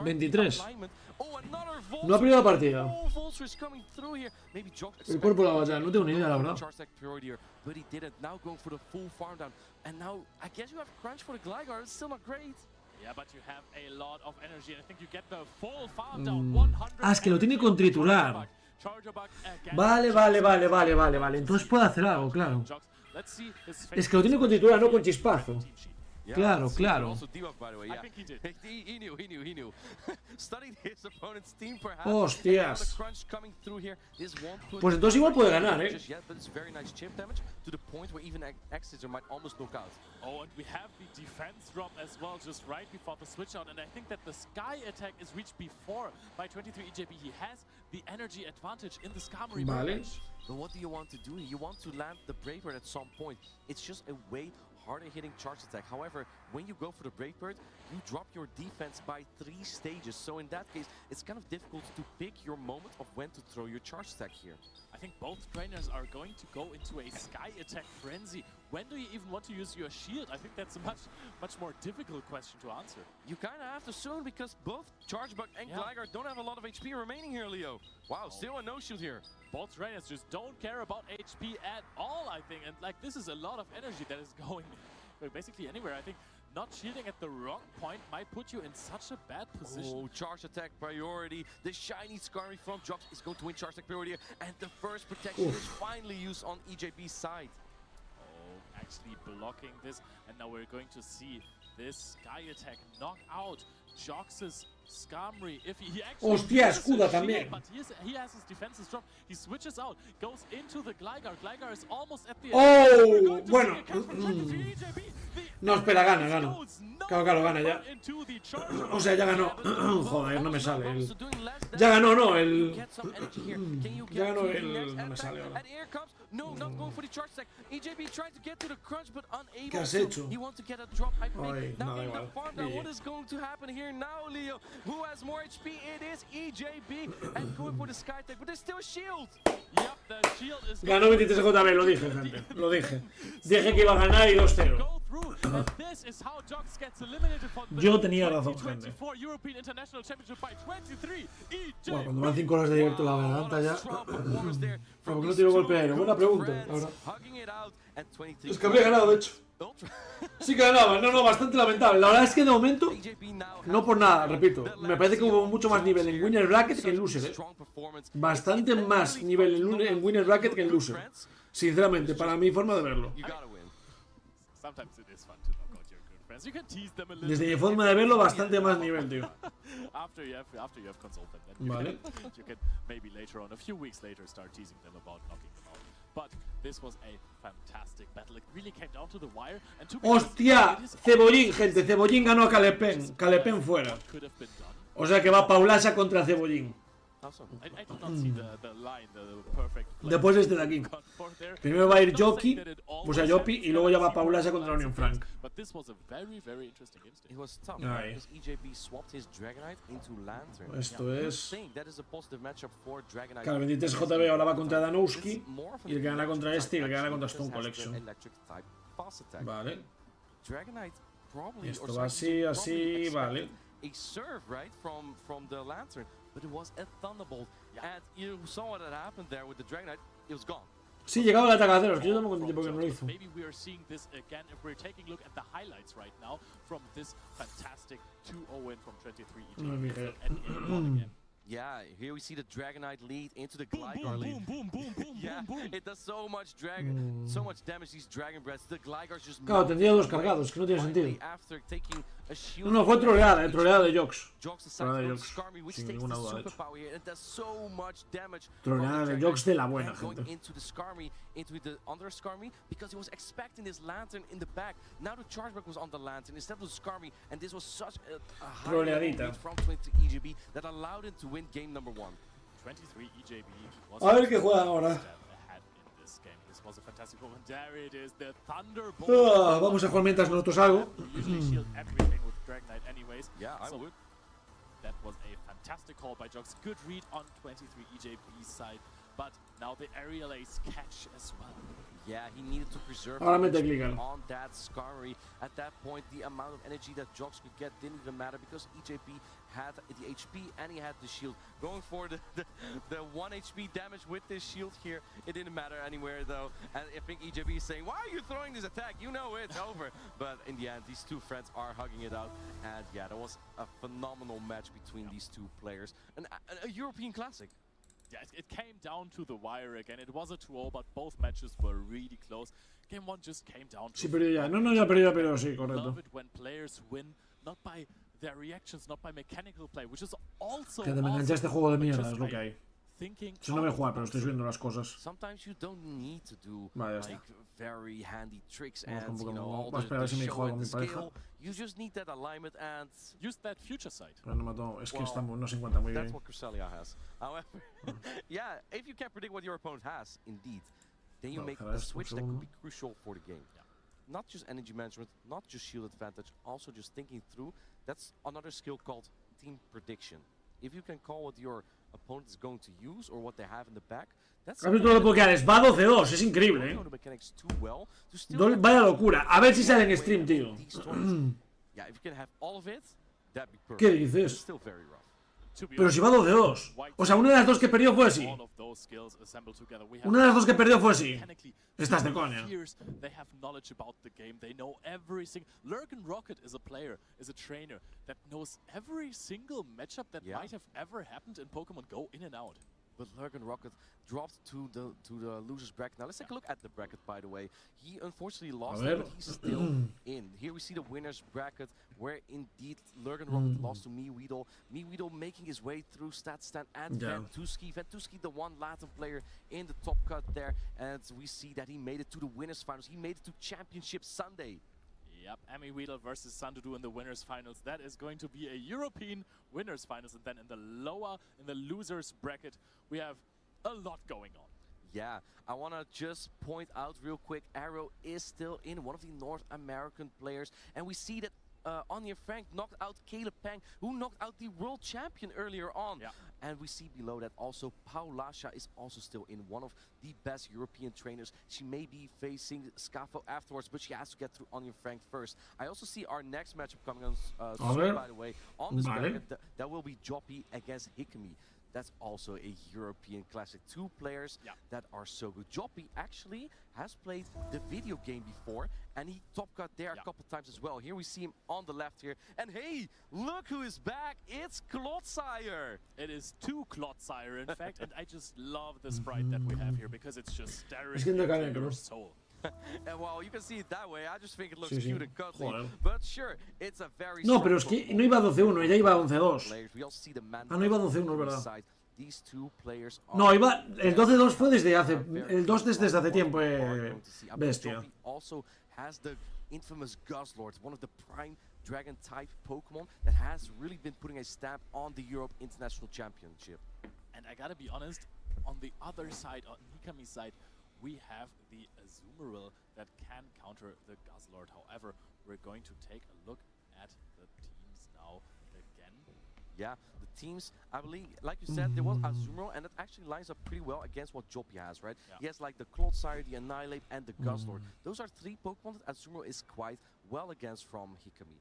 23. No ha perdido la partida. El cuerpo de la batalla, no tengo ni idea, la verdad. Ah, es que lo tiene con triturar. Vale. Entonces puede hacer algo, claro. Es que lo tiene con triturar, no con chispazo. Claro. Hostias. Pues entonces igual puede ganar, ¿eh? Oh, and we have the defense drop as well just right before the switch out, and I think that the Sky attack is reached before by 23 EJB. He has the energy advantage in the Skarmory range. But what do you want to do? You want to land the Brave Bird at some point. It's just a way harder hitting charge attack. However, when you go for the Brave Bird, you drop your defense by 3 stages. So in that case, it's kind of difficult to pick your moment of when to throw your charge attack here. I think both trainers are going to go into a Sky attack frenzy. When do you even want to use your shield? I think that's a much more difficult question to answer. You kind of have to soon because both Chargebug and Gligar don't have a lot of HP remaining here, Leo. Wow, still a no shield here. Both trainers just don't care about HP at all, I think. And like this is a lot of energy that is going basically anywhere. I think not shielding at the wrong point might put you in such a bad position. Oh, charge attack priority. The shiny Skarmory from Jox is going to win charge attack priority. And the first protection is finally used on EJB's side. Oh, actually blocking this. And now we're going to see this Sky attack knock out Jox's Skarmory. If he actually Hostia, escuda también. But he has his defenses dropped. He switches out, goes into the Gligar. Gligar is almost at the Oh, bueno. No, espera, gana. Claro, gana ya. O sea, ya ganó. Joder, no me sale. Ya ganó, no, el... Ya ganó el... No me sale ahora. ¿Qué has hecho? Ay, nada igual. Ganó 23 JB, lo dije, gente. Lo dije. Dije que iba a ganar y 2-0. Yo tenía razón, gente. Bueno, cuando van 5 horas de directo la garganta ya... ¿Por qué no tiro golpe aéreo? Buena pregunta, la verdad. Es que habría ganado, de hecho. Sí que ganaba, no, bastante lamentable. La verdad es que de momento, no por nada, repito, me parece que hubo mucho más nivel en Winner Bracket que en Loser, Bastante más nivel en Winner Bracket que en Loser. Sinceramente, para mi forma de verlo. Desde mi forma de verlo, bastante más nivel, tío. Vale. ¡Hostia! Cebollín, gente. Cebollín ganó a Calepen. Calepen fuera. O sea que va Paulasia contra Cebollín. Después este de aquí. Primero va a ir Jockey, o sea Yopi, y luego ya va Paulasia contra Onion Frank. Ahí. Esto es... Claro, 23 JB ahora va contra Danowski, y el que gana contra este y el que gana contra Stone Collection. Vale. Y esto va así, vale. But it was a Thunderbolt, and you saw what had happened there with the Dragonite. It was gone. Sí, llegaba el ataque a ceros, que yo tampoco entiendo por qué no lo hizo. Maybe we are seeing this again if we're taking a look at the highlights right now from this fantastic 2-0 win from 23 EJ. Yeah, here we see the Dragonite lead into the Gligar lead. Boom, boom, boom, Yeah, boom, boom. it does so much damage, these Dragon Breaths. The Gligar's just... Claro, tendría dos cargados, que no tiene sentido. After taking a shield... No, fue troleada de Jox. Jox Troleada de Jox, sin ninguna duda, de hecho. It does so much damage. Troleada de Jox de la buena, gente. Into the Skarmy, into the under Skarmy, because he was expecting this Lantern in the back. Now the Chargeback was on the Lantern instead of the Skarmy, and this was such a high lead from 20 EJB that allowed him to win game number 1. 23 EJB was A ver qué juega ahora. ahead in this game. This was a fantastic moment. There it is, the Thunderbolt. Vamos a jugar mientras nosotros algo. Usually shield everything with Dragonite anyways. Yeah, I would. That was a fantastic call by Jox. Good read on 23 EJB's side, but now the aerial ace catch as well. Yeah, he needed to preserve Ahora mete Gligar. on that Skarmy. At that point, the amount of energy that Jox could get didn't even matter because EJB had the HP and he had the shield. Going for the 1 HP damage with this shield here, it didn't matter anywhere though. And I think EJB is saying, why are you throwing this attack? You know it's over. But in the end, these two friends are hugging it out. And yeah, that was a phenomenal match between these two players. A European classic. Yeah, it came down to the wire again. It was a 2-0, but both matches were really close. Game 1 just came down to... Sí, pero ya. No, ya perdió, pero sí, correcto. Love it when players win, not by their reactions, not by mechanical play, which is also... Que te me enganché este juego de mierda, es lo que hay. Thinking Yo no voy a jugar, pero estoy viendo las cosas. Sometimes you don't need to do Vale, like very handy tricks Vamos and con you know Pokémon all Go. Va a esperar a ver si me show juega and con the mi pareja. scale. You just need that alignment and use that future sight. Pero no mató, es que no se encuentra muy that's bien. what Cresselia has. However, yeah, if you can't predict what your opponent has, indeed, then you make a switch that could be crucial for the game. Yeah. Not just energy management, not just shield advantage, also just thinking through. That's another skill called team prediction. If you can call what your opponent is going to use or what they have in the back, that's... ¿Has visto lo que va 12-2? Es increíble, Vaya locura. A ver si sale en stream, tío. Yeah, if you can have all of it, that'd be perfect. ¿Qué dices? It's still very rough. Pero si va 12-2. O sea, una de las dos que perdió fue así. Una de las dos que perdió fue así. Estás de coña. They have knowledge about the game. They know every single... Lurgan Rocket is a player, is a trainer that knows every single matchup that might have ever happened in Pokemon Go in and out. But Lurgan Rocket dropped to the loser's bracket. Now let's take a look at the bracket, by the way. He unfortunately lost it, but he's still in. Here we see the winner's bracket, where indeed Lurgan Rocket lost to Weedle. Weedle making his way through StatStan and Ventuski. Ventuski, the one Latin player in the top cut there. And we see that he made it to the winner's finals. He made it to Championship Sunday. Yep, Weedle versus Sandudu in the winners finals. That is going to be a European winners finals. And then in the losers bracket, we have a lot going on. Yeah, I want to just point out real quick, Arrow is still in, one of the North American players. And we see that Anya Frank knocked out Caleb Pang, who knocked out the world champion earlier on. Yeah. And we see below that also Paulasha is also still in, one of the best European trainers. She may be facing Scafo afterwards, but she has to get through Anya Frank first. I also see our next matchup coming on soon, by the way. On this bracket, that will be Joppy against Hikami. That's also a European classic. Two players that are so good. Joppy actually has played the video game before, and he top cut there a couple times as well. Here we see him on the left here. And hey, look who is back. It's Clodsire. It is two Clodsire, in fact, and I just love the sprite that we have here because it's just staring into your soul. And well, you can see it that way. I just think it looks cute and cuddly. But sure, it's a very No, pero es que no iba 12-1, ella iba 11-2. Ah, no iba 12-1, es verdad. No, iba... El 12-2 fue desde hace... El 2 desde hace tiempo, bestia. Also has the infamous Guzzlord, one of the prime dragon type Pokemon that has really been putting a stamp on the Europe International Championship. And I gotta be honest, on the other side, on Hikami's side, we have the Azumarill that can counter the Guzzlord. However, we're going to take a look at the teams now again. Yeah, the teams, I believe, like you said, there was Azumarill, and it actually lines up pretty well against what Joppy has, right? Yeah. He has like the Clodsire, the Annihilate, and the Guzzlord. Those are three Pokemon that Azumarill is quite well against from Hikami.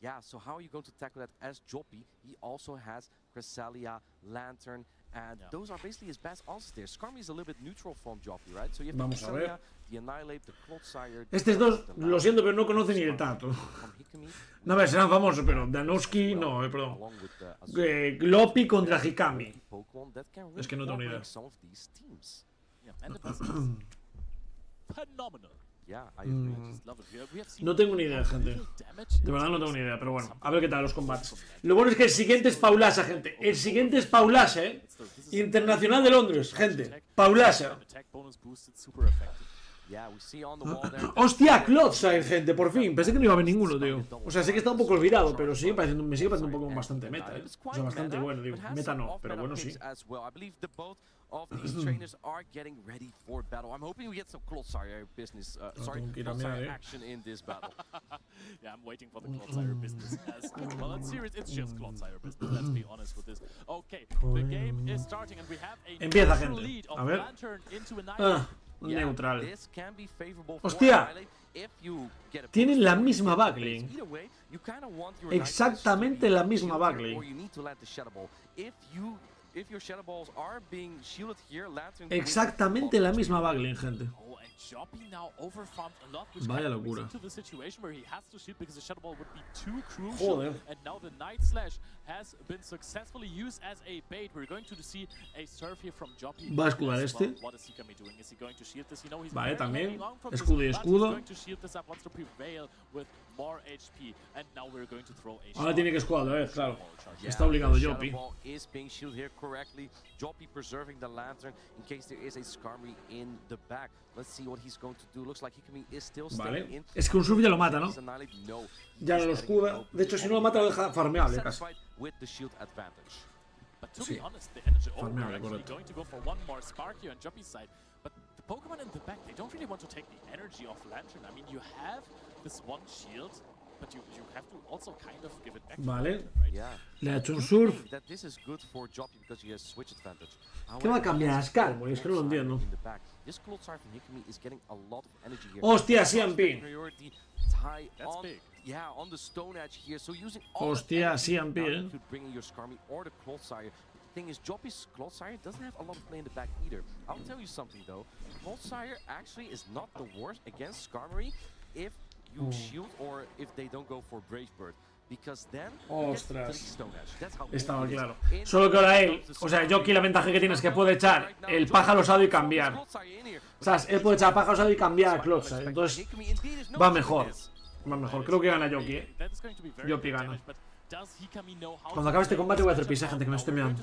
Yeah, so how are you going to tackle that as Joppy? He also has Cresselia, Lantern, and those are basically his best answers there. Skarmory is a little bit neutral from Joppy, right? So you have the Cresselia, the Annihilate, the Clodsire. Estos dos, lo siento, pero no conocen ni el tato. No, a ver, serán famosos, pero Danowski, no, perdón. Gloppy contra Hikami. Es que no tengo ni idea. No tengo ni idea, gente. De verdad no tengo ni idea, pero bueno, a ver qué tal los combates. Lo bueno es que el siguiente es Paulasa, gente. El siguiente es Paulasa, Internacional de Londres, gente. Paulasa. Hostia, Clodsire, gente, por fin. Pensé que no iba a haber ninguno, tío. O sea, sé que está un poco olvidado, pero me sigue pareciendo un poco bastante meta, O sea, bastante bueno, digo. Meta no, pero bueno sí. Of these trainers are getting ready for battle. I'm hoping we get some Clodsire business. Clodsire action in this battle. Yeah, I'm waiting for the Clodsire business as well. It's serious. It's just Clodsire business. Let's be honest with this. Okay, the game is starting and we have a lead of Lantern into Annihilate. Neutral. Hostia. Tienen la misma backlane. Exactamente la misma backlane. Exactamente la misma backlane, gente. Vaya locura. Joder. Va a escudar este. Vale, también. Escudo y escudo. Ahora tiene que escuadar, claro. Está obligado Joppy. Joppy preserving the Lantern in case there is a Skarmory in the back. Let's see what he's going to do. Looks like Hikami is still staying in. Es que un sub ya lo mata, ¿no? Ya no lo escuda. De hecho, si no lo mata, lo deja farmeable casi. Sí, farmeable, correcto. Pokemon in the back, they don't really want to take the energy of Lantern. I mean, you have this one shield, but you have to also kind of give it back. Vale. Le ha hecho un surf. ¿Qué va a cambiar a Skarmory? Es que no lo entiendo. Hostia, CMP. Hostia, CMP, Thing is, Joppy's Clodsire doesn't have a lot of play in the back either. I'll tell you something though, Clodsire actually is not the worst against Skarmory if you shield or if they don't go for Brave Bird. Because then ostras, estaba claro. Solo que ahora él, o sea, Jockey la ventaja que tiene es que puede echar el pájaro osado y cambiar. O sea, él puede echar pájaro osado y cambiar a Clodsire. Entonces va mejor. Va mejor. Creo que gana Jockey, Joppy gana. Cuando acabe este combate voy a hacer pisa, gente, que me estoy mirando.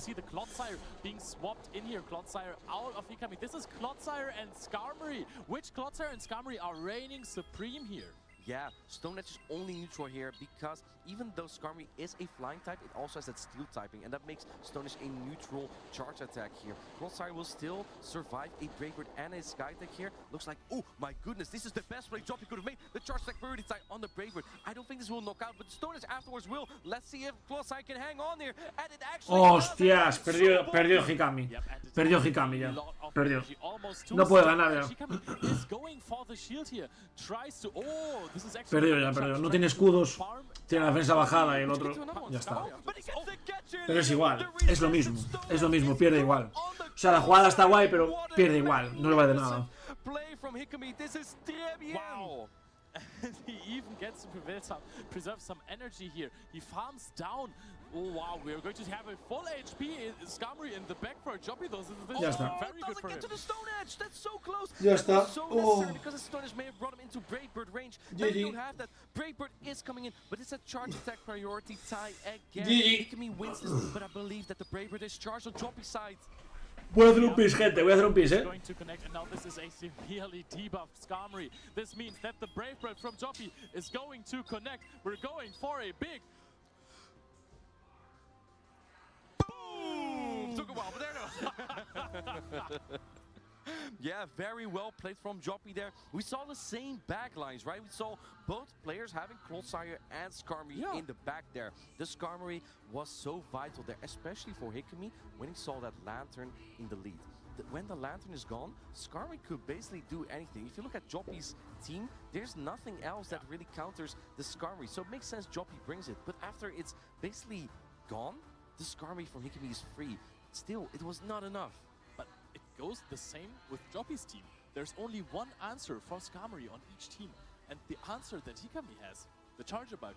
Yeah, Stone Edge is only neutral here because even though Skarmory is a flying type, it also has that steel typing, and that makes Stone Edge a neutral charge attack here. Clodsire will still survive a Brave Bird and a Sky attack here. Looks like, oh my goodness, this is the best play Joppy could have made. The charge attack priority type on the Brave Bird. I don't think this will knock out, but Stone Edge afterwards will. Let's see if Clodsire can hang on there. And it actually hostias, perdió Hikami. Perdió Hikami ya. Perdió. No puede ganar ya. Perdió ya, perdió. No tiene escudos. Tiene la defensa bajada y el otro. Ya está. Pero es igual. Es lo mismo. Es lo mismo. Pierde igual. O sea, la jugada está guay, pero pierde igual. No le vale de nada. He even gets to preserve some energy here. He farms down. Oh wow, we are going to have a full HP Skarmory in the back for Joppy though. This ya is está. very good for him. To the Stone Edge. That's so close. Ya está. So necessary because the Stone Edge may have brought him into Brave Bird range. Then you have that Brave Bird is coming in, but it's a charge attack priority tie again. Hikami wins this, but I believe that the Brave Bird is charged on Joppy's side. Voy a hacer un pis, gente. Voy a hacer un pis, Going to connect, and now this is a severely debuffed Skarmory. This means that the Brave Bird from Joppy is going to connect. We're going for a big. Boom! Took a while, but there no. Yeah, very well played from Joppy there. We saw the same backlines, right? We saw both players having Clodsire and Skarmory in the back there. The Skarmory was so vital there, especially for Hikami when he saw that Lantern in the lead. when the Lantern is gone, Skarmory could basically do anything. If you look at Joppy's team, there's nothing else that really counters the Skarmory. So it makes sense Joppy brings it. But after it's basically gone, the Skarmory from Hikami is free. Still, it was not enough. But it goes the same with Joppy's team. There's only one answer for Skarmory on each team. And the answer that Hikami has, the charger bug,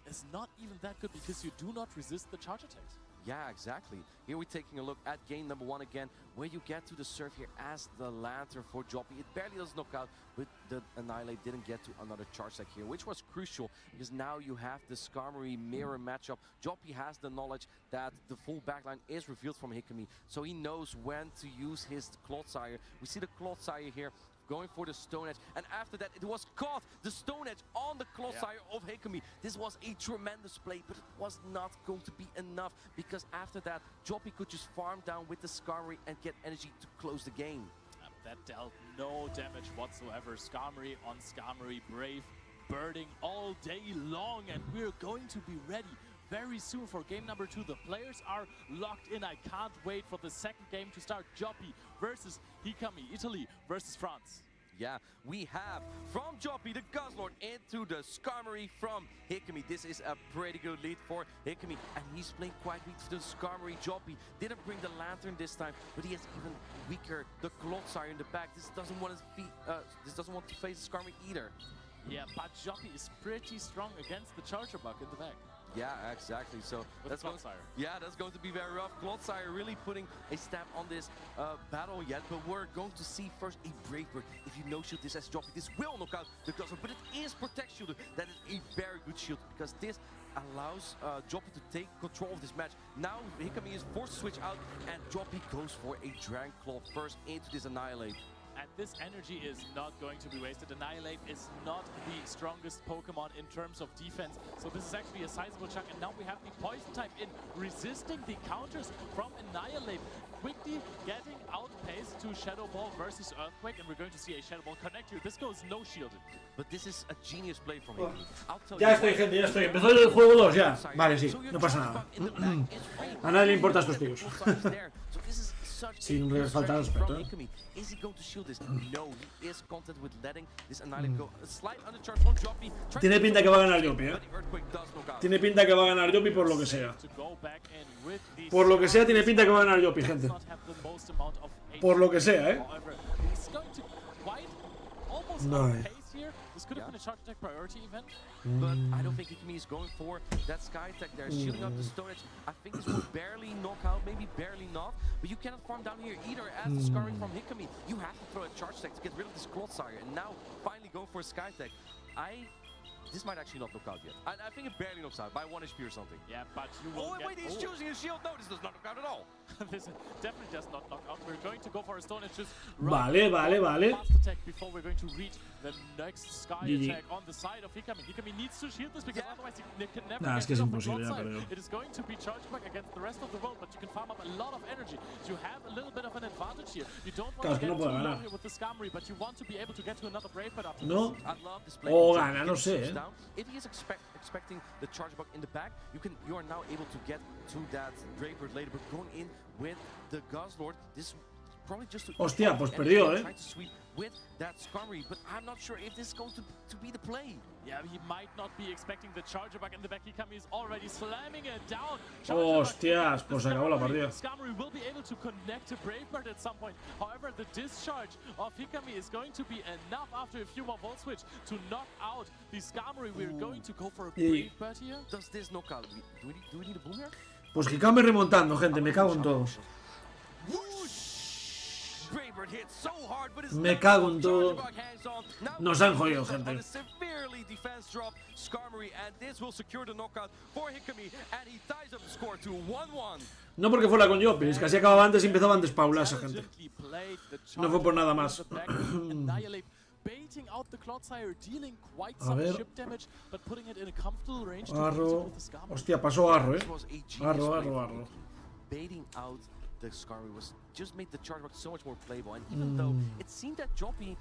is not even that good because you do not resist the charge attacks. Yeah, exactly. Here we're taking a look at game number 1 again, where you get to the serve here as the Lantern for Joppy. It barely does knock out, but the Annihilate didn't get to another charge stack here, which was crucial because now you have the Skarmory mirror matchup. Joppy has the knowledge that the full backline is revealed from Hikami, so he knows when to use his Clodsire. We see the Clodsire here going for the Stone Edge, and after that it was caught, the Stone Edge on the Clodsire of Hikami. This was a tremendous play, but it was not going to be enough because after that Joppy could just farm down with the Skarmory and get energy to close the game. That dealt no damage whatsoever. Skarmory on Skarmory, Brave birding all day long, and we're going to be ready very soon for game number 2. The players are locked in. I can't wait for the second game to start. Joppy versus Hikami, Italy versus France. Yeah, we have from Joppy the Guzzlord into the Skarmory from Hikami. This is a pretty good lead for Hikami, and he's playing quite weak for the Skarmory. Joppy didn't bring the Lantern this time, but he has even weaker the Clodsire in the back. This doesn't want to face the Skarmory either. Yeah, but Joppy is pretty strong against the charger bug in the back. Yeah, exactly. So that's going to be very rough. Clodsire really putting a stamp on this battle yet, but we're going to see first a Brave Bird. If you no shield this as Joppy, this will knock out the Guzzler, but it is Protect Shielded. That is a very good shield because this allows Joppy to take control of this match. Now Hikami is forced to switch out, and Joppy goes for a Dragon Claw first into this Annihilate. And this energy is not going to be wasted. Annihilate is not the strongest Pokemon in terms of defense, so this is actually a sizable chunk. And now we have the Poison type in, resisting the counters from Annihilate. Quickly getting outpaced to Shadow Ball versus Earthquake, and we're going to see a Shadow Ball connect here. This goes no shielded. But this is a genius play from him. Ya estoy, gente, ya estoy. Empezó el juego 2 ya. Vale, sí, no pasa nada. A nadie le importa estos tíos. Sin falta de respeto, ¿eh? Tiene pinta que va a ganar Joppy, ¿eh? Tiene pinta que va a ganar Joppy por lo que sea. Por lo que sea, tiene pinta que va a ganar Joppy, gente. Por lo que sea, ¿eh? No. This could have been a charge attack priority event. But I don't think Hikami is going for that Sky attack there, shielding up the Stone Edge. I think this will barely knock out, maybe barely not. But you cannot farm down here either as the Skarmory from Hikami. You have to throw a charge attack to get rid of this Clodsire. And now finally going for a Sky attack. This might actually not knock out yet. I think it barely knocks out by 1 HP or something. Yeah, but you will wait, he's choosing his shield. No, this does not knock out at all. This definitely does not knock out. We're going to go for a Stone Edge. Just vale. fast attack before we're going to reach the next Sky attack on the side of Hikami. Hikami needs to shield this because otherwise he can never get rid of the Clodsire. It is going to be charge back against the rest of the world, but you can farm up a lot of energy. You have a little bit of an advantage here. You don't want to get too low here with the Skarmory, but you want to be able to get to another Brave Bird after no. this. I love this play. O gana, no sé, ¿eh? If he is expecting the charge bug in the back, you are now able to get to that Brave Bird later, but going in with the Guzzlord, this probably just to hostia, pues perdió, trying to sweep with that Skarmory, but I'm not sure if this is going to be the play. Yeah, he might not be expecting the charger bug in the back. Hikami is already slamming it down. Hostias, pues acabó la partida. Skarmory will be able to connect to Brave Bird at some point. However, the discharge of Hikami is going to be enough after a few more volt switch to knock out the Skarmory. We're going to go for a Brave Bird here. Does this knock out? Do we need a boom here? Pues Hikami remontando, gente, me cago en todo. Me cago en todo. Nos han jodido, gente. No porque fuera con Joppy, es que así acababa antes y empezaba antes Paula, esa gente. No fue por nada más. A ver. Arro. Hostia, pasó Arro, Arro. Baiting out the Skarmory was just made the charge bug so much more playable, and even though it seemed that Joppy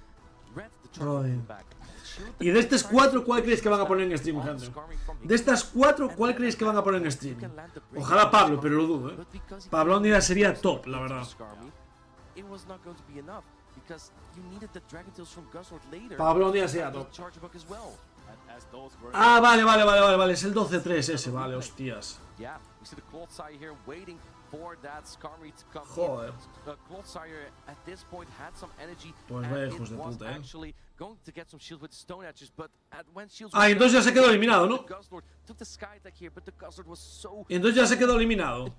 read the charge bug in the back. Y de estas 4, ¿cuál creéis que van a poner en stream, gente? De estas 4, ¿cuál creéis que van a poner en stream? Ojalá Pablo, pero lo dudo, ¿eh? Pablo Andina sería top, la verdad. it was not going to be enough because you needed the Dragon Tales from Guzzlord later. Pablo Díaz ya top. Well. Ah, vale, es el 12-3 ese, vale, hostias. Yeah, we see the Clodsire here waiting for that Skarmory to come Joder. in. Clodsire at this point had some energy Pues and vaya it hijos de was puta, actually going to get some shield with Stone Edges, but when shields Ah, entonces ya se quedó eliminado, ¿no? Guzzlord took the Sky Attack here, but the Guzzlord was so Y entonces ya se quedó eliminado.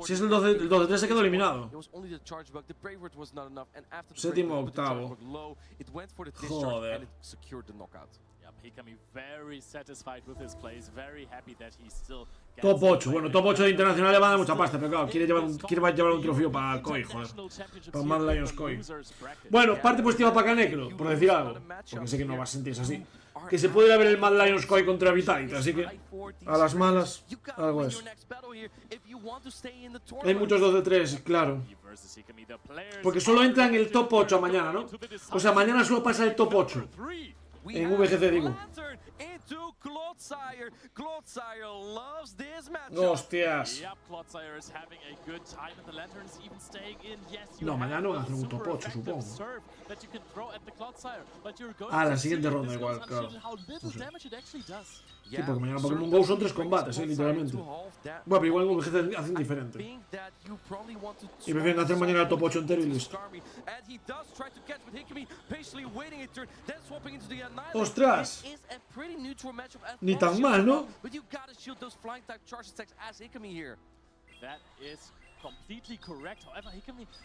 Si es el 12-3 se quedó eliminado. It was only the charge bug. The Brave Bird was not enough, and after the Séptimo, Brave Bird put the charge octavo. bug low, it went for the discharge Joder. and it secured the knockout. Hikami very satisfied with his plays, very happy that he still gets Top 8, bueno, top 8 de Internacional le va a dar mucha pasta, pero claro, quiere llevar un trofeo para Koi, joder. Para Mad Lions Koi. Bueno, parte positiva para Canecro, por decir algo, porque sé que no vas a sentirse así. Que se puede ir a ver el Mad Lions Koi contra Vitality, así que a las malas, algo es. Hay muchos 2-3, claro. Porque solo entra en el top 8 mañana, ¿no? O sea, mañana solo pasa el top 8. En VGC digo. Hostias. No, mañana no van a hacer un top 8, supongo. Ah, la siguiente ronda igual, claro. No sé. Sí, porque mañana Pokémon GO son 3 combates, literalmente. Bueno, pero igual en VGC hacen diferente. Y prefieren hacer mañana el top 8 entero y listo. ¡Ostras! Ni tan mal, ¿no?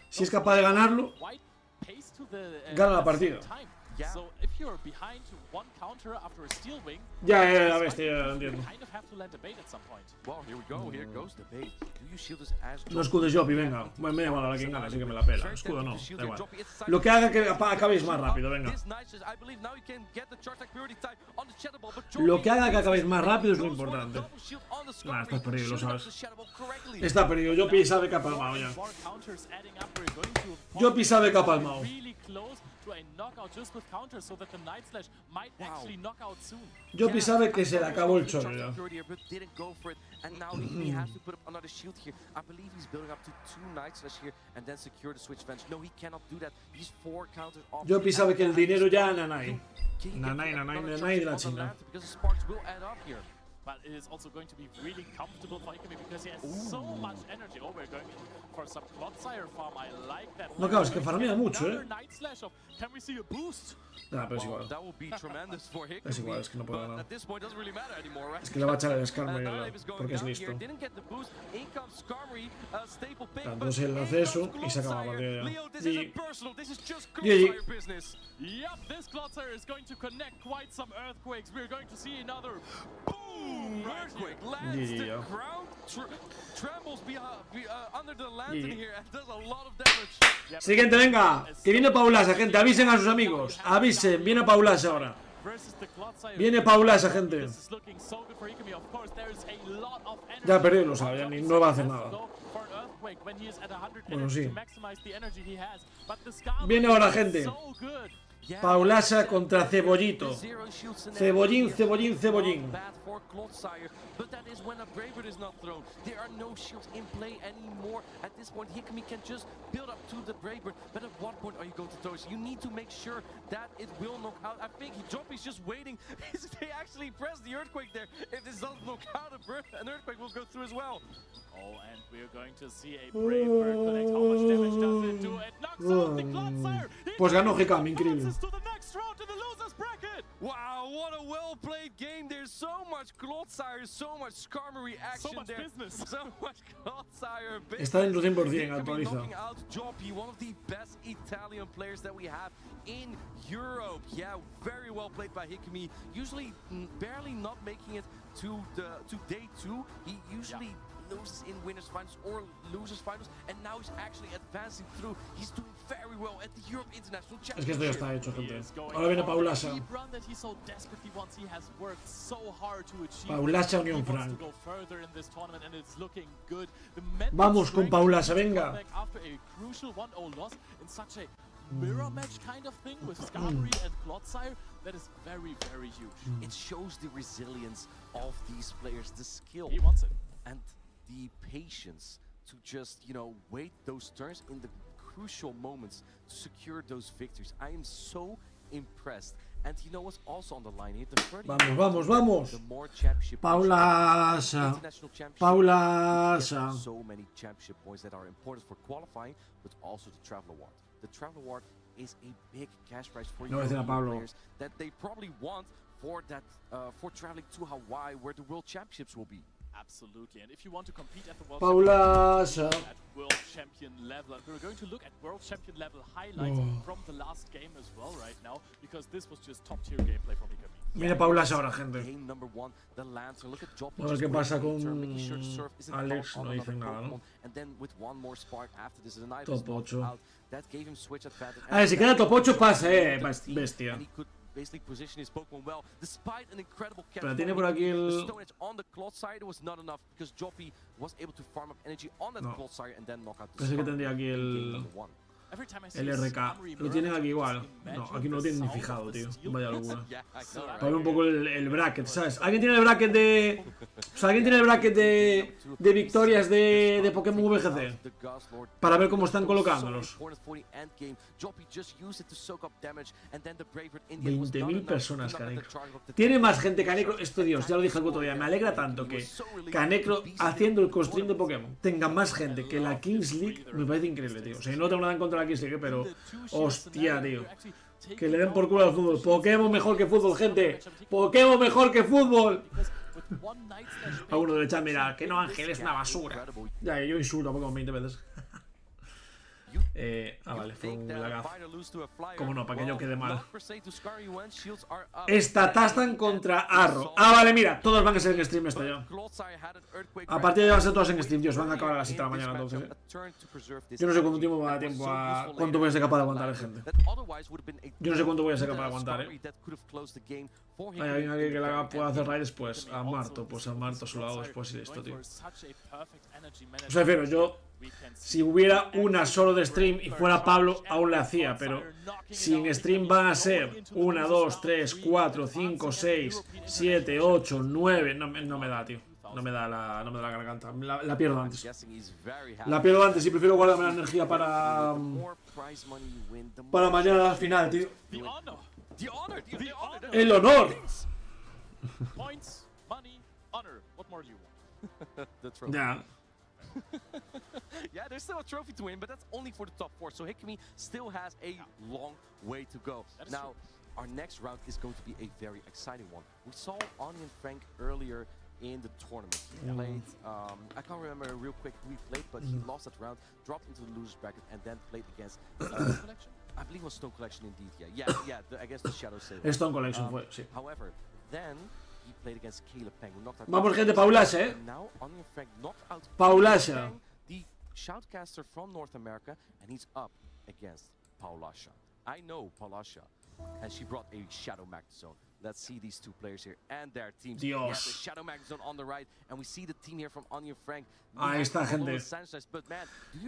Si es capaz de ganarlo, gana la partida. Ya ves, tío, ya lo entiendo. No escudes Joppy, venga. Bueno, me da igual a quien gana, así que me la pela. Escudo no, da igual. Lo que haga que acabéis más rápido, venga. Lo que haga que acabéis más rápido es lo importante. Nah, estás perdido, lo sabes. Está perdido, Joppy sabe que ha palmado ya. Joppy sabe que ha palmado. Joppy sabe que se le acabó el chorro ya. Joppy sabe que el dinero ya nanay. Nanay de la China. But it is also going to be really comfortable for Hikami because he has so much energy. Oh, we're going in for some Clodsire farm. I like that. No, claro, es que farmea mucho, Night Slash of, can we see a boost? Nah, pero es igual. That would be tremendous for Hikami. Es igual, es que no puede ganar. At this point doesn't really matter anymore, right? Es que le va a echar el Skarmory porque es listo. Entonces él hace eso y se acaba la partida ya. Y Yep, this Clodsire is going to connect quite some earthquakes. We're going to see another boom! Earthquake lands the ground, trembles under the lantern here and does a lot of damage. Siguiente, venga. Que viene Paulasa, gente. Avisen a sus amigos. Avisen. Viene Paulasa ahora. Viene Paulasa, gente. Ya perdió, lo sabe. Ya no va a hacer nada. Bueno, sí. Viene ahora, gente. Paulasa contra Cebollito. Cebollín. But that is when a Brave Bird is not thrown. There are no shields in play anymore. At this point, Hikami can just build up to the Brave Bird. But at what point are you going to throw it? You need to make sure that it will knock out. I think Joppy's just waiting. They actually pressed the Earthquake there. If this doesn't knock out, an Earthquake will go through as well. Oh, and we're going to see a Brave Bird connect. How much damage does it do? It knocks out the Clodsire. Pues ganó Hikami, increíble. To the next round to the losers bracket. Wow, what a well-played game. There's so much Clodsire, so much Skarmory action so much there. Business. So much Clodsire business. Está dentro 100%, actualiza. Knocking out Joppy, one of the best Italian players that we have in Europe. Yeah, very well played by Hikami. Usually barely not making it to day 2. He usually loses in winners finals or losers finals, and now he's actually advancing through. He's doing very well at the Europe International Championship. Es que esto ya está hecho, gente. Ahora viene Paulasa. Paulasa Unión Frank. Vamos con Paulasa, venga. Mirror match kind of thing with Skarmory and Clodsire, that is very, very huge. It shows the resilience of these players, the skill. He wants it. And the patience to just, wait those turns in the crucial moments to secure those victories. I am so impressed. And you know what's also on the line here? Vamos. The more championship Paulaša. So many championship points that are important for qualifying, but also the travel award. The travel award is a big cash prize for European players that they probably want for that for traveling to Hawaii, where the World Championships will be. Absolutely, and if you want to compete at the World Paulaša. at World Champion level, and we're going to look at World Champion level highlights from the last game as well right now, because this was just top tier gameplay from Aqui. Mira Paulaša ahora, gente. A ver qué pasa con Alex, no dice nada, ¿no? Top 8. A ver, si queda top 8 pasa, bestia. Pero tiene por aquí el... No. Pensé que tendría aquí el RK. Lo tienen aquí igual. No, aquí no lo tienen ni fijado, tío. Vaya locura. Para ver un poco el bracket, ¿sabes? ¿Alguien tiene el bracket de... O sea, ¿alguien tiene el bracket de victorias de Pokémon VGC? Para ver cómo están colocándolos. 20.000 personas, Canecro. Tiene más gente Canecro. Esto, Dios, ya lo dije el otro día. Me alegra tanto que Canecro, haciendo el co-stream de Pokémon, tenga más gente que la Kings League. Me parece increíble, tío. O sea, no tengo nada en contra de la Kings League, pero... Hostia, tío. Que le den por culo al fútbol. Pokémon mejor que fútbol, gente. Pokémon mejor que fútbol. A uno del chat, mira, que no, Ángel, es una basura. Ya, yo insulto a Pokémon 20 veces. Vale, fue un lagazo. Como no, para que yo quede mal. Statastan contra Arro. Vale, mira, todos van a ser en stream esto ya. A partir de ahora van a ser todos en stream, Dios, van a acabar a las 7 de la mañana entonces. Yo no sé cuánto tiempo va a dar tiempo a... ¿Cuánto voy a ser capaz de aguantar, gente? Yo no sé cuánto voy a ser capaz de aguantar, Hay alguien aquí que la pueda hacer raid después. A Marto, pues a Marto se lo hago después y listo, tío. O sea, refiero, yo... Si hubiera una solo de stream y fuera Pablo, aún la hacía, pero si en stream van a ser 1, 2, 3, 4, 5, 6, 7, 8, 9, no me da, tío. No me da la garganta. La pierdo antes. La pierdo antes y prefiero guardarme la energía para mañana al final, tío. ¡El honor! Ya. Yeah, there's still a trophy to win, but that's only for the top 4. So Hikimi still has a long way to go. Now, our next round is going to be a very exciting one. We saw Onion Frank earlier in the tournament. He played, I can't remember real quick who he played, but he lost that round, dropped into the loser's bracket, and then played against Stone Collection? I believe it was Stone Collection indeed, yeah, against the Shadow Sailor. Stone Collection fue, sí. However, then he played against Caleb Peng, who knocked out Vamos, gente, Paulaša, Now Onion Frank knocked out Paulaša, the shoutcaster from North America, and he's up against Paulaša. I know Paulaša, and she brought a Shadow Magnezone. Let's see these two players here and their teams. Dios. We have the Shadow Magnezone on the right, and we see the team here from Onion Frank. Ahí está, gente.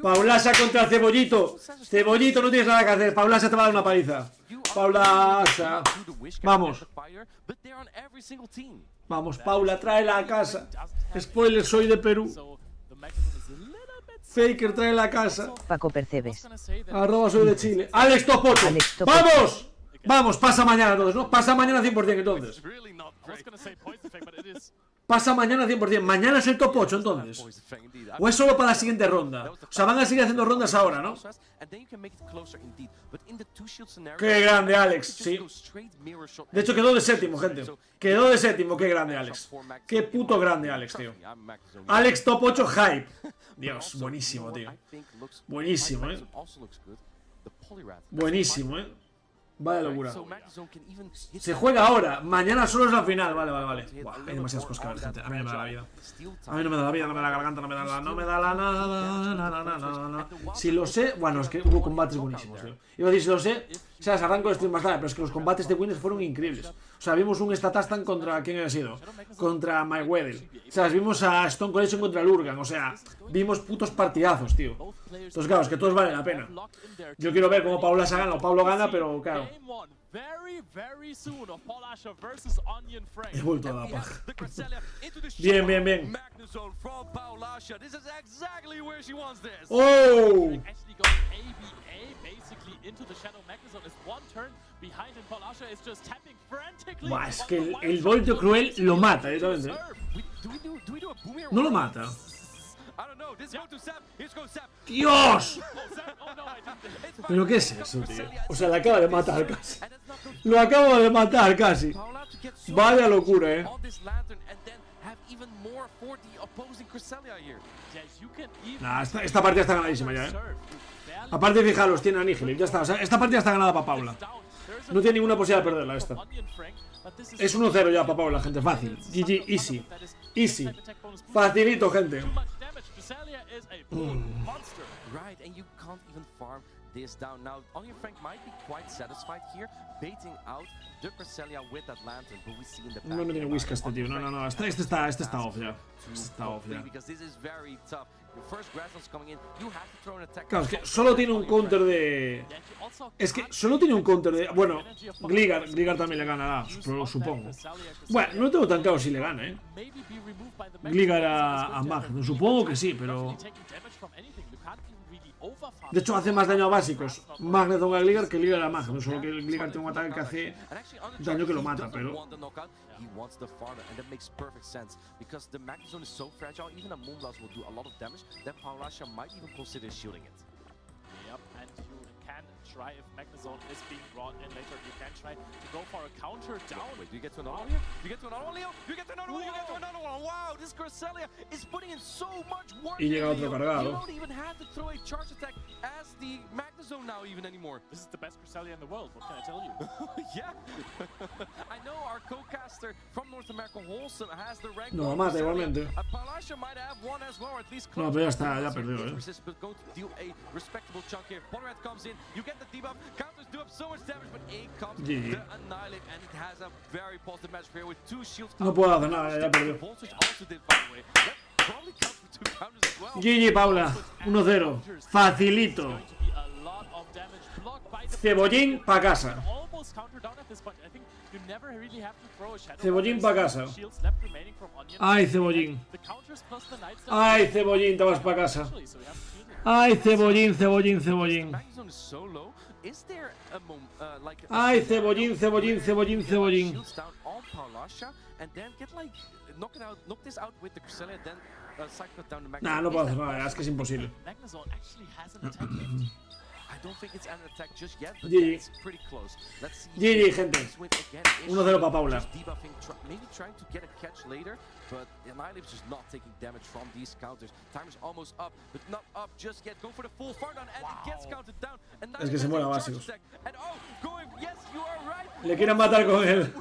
Paulaša contra Cebollito. Cebollito, no tienes nada que hacer. Paulaša te va a dar una paliza. Paulaša. Vamos. Vamos, Paula, tráela a casa. Spoiler, soy de Perú. Faker, tráela a casa. Paco Percebes. @ soy de Chile. Alex Top 8. ¡Vamos! Vamos, pasa mañana entonces, ¿no? Pasa mañana 100% entonces. Pasa mañana 100%. Mañana es el top 8 entonces. O es solo para la siguiente ronda. O sea, van a seguir haciendo rondas ahora, ¿no? Qué grande, Alex. Sí. De hecho, quedó de séptimo, gente. Quedó de séptimo. Qué grande, Alex. Qué puto grande, Alex, tío. Alex top 8 hype. Dios, buenísimo, tío. Buenísimo, Buenísimo, Vaya locura. Se juega ahora. Mañana solo es la final. Vale. Buah, hay demasiadas cosas que ver, gente. A mí no me da la vida. A mí no me da la vida, no me da la garganta, no me da la nada. Si lo sé... Bueno, es que hubo combates buenísimos, tío. Iba a decir, si lo sé... O sea, se arranco el stream más tarde, pero es que los combates de Winners fueron increíbles. O sea, vimos un Statastan contra... ¿Quién había sido? Contra Mayweather. O sea, vimos a Stone Collection contra Lurgan. O sea, vimos putos partidazos, tío. Entonces, claro, es que todos valen la pena. Yo quiero ver cómo Paulaša gana o Pablo gana, pero claro. He vuelto a la paja. Bien. ¡Oh! into the Shadow Magnezone is one turn behind, and Paulasha is just tapping frantically. Buah, es que el voltio cruel lo mata directamente. No lo mata. ¡Dios! ¿Pero qué es eso, tío? O sea, le acaba de matar casi. Lo acabo de matar casi. Vaya locura, Nah, esta partida está ganadísima ya, Aparte, fijaros, tiene Annihilate, ya está. O sea, esta partida está ganada para Paula. No tiene ninguna posibilidad de perderla esta. Es 1-0 ya para Paula, gente. Fácil. GG, easy. Easy. Facilito, gente. Right, and you can't even farm this down. Now, Onion Frank might be quite satisfied here, baiting out the Cresselia with that lantern, but we see in the back. No tiene whisky este tío. No. Este está off ya. Este está off ya. Because this is very tough. Your first Grasslands coming in, you have to throw an attack. Claro, es que solo tiene un counter de... Es que solo tiene un counter de... Bueno, Gligar también le ganará, supongo. Bueno, no tengo tan claro si le gana, Gligar a Magnum, supongo que sí, pero... De hecho, hace más daño a básicos Magnezone a Gligar que Gligar a Magnum. Solo que el Gligar tiene un ataque que hace daño que lo mata, pero... He wants the farther, and that makes perfect sense because the Magnezone is so fragile. Even a Moonblast will do a lot of damage. That Paulasha might even consider shielding it. Yep, and you can try if Magnezone is being brought in later. You can try to go for a counter down. Wait, do you get to another one here? You get to another one, Leo? You get to another one? You get to another one? Wow, this Cresselia is putting in so much work. Y llega otro cargado. You don't even have to throw a charge attack as the Magnezone now even anymore. This is the best Cresselia in the world. What can I tell you? Yeah. I know our co-caster from North America, Wholesome, has the rank. No, mata igualmente. Paulasha might have one as well, or at least no, pero ya está, ya perdió, But going to deal a respectable chunk here. Polyrad comes in, you get the debuff, counters do up so much damage, but in comes the Annihilate, and it has a very positive match here with 2 shields. No puedo hacer nada, ya perdió. Voltage also did, by the way. That probably counts for 2 counters as well. GG, Paula. 1-0. Facilito. Cebollín pa' casa. Cebollín pa' casa. Ay, Cebollín. Ay, Cebollín, te vas pa' casa. Ay, Cebollín. Ay, Cebollín. Nah, no puedo hacer nada, es que es imposible. GG, gente. 1-0 para Paula. But Annihilate's just not taking damage from these counters. Timer's almost up, but not up just yet. Go for the full far down, and it gets counted down. And es que se muere a básicos. And going, yes, you are right. Le quieren matar con él.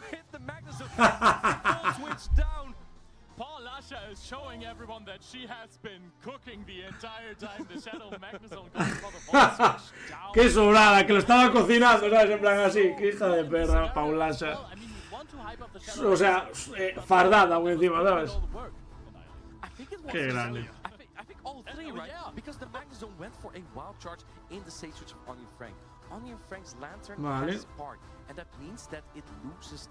Paulasha is showing everyone that she has been cooking the entire time. The Shadow Magnezone going for the ball switch down. Qué sobrada, que lo estaba cocinando, ¿sabes? En plan así, qué hija de perra, Paulasha. O sea, fardada aún encima, ¿sabes? Qué grande. I think all 3, right? Because the Magnezone went for a wild charge in the stage switch of Onion Frank. Onion Frank's lantern has spark, and that means that it loses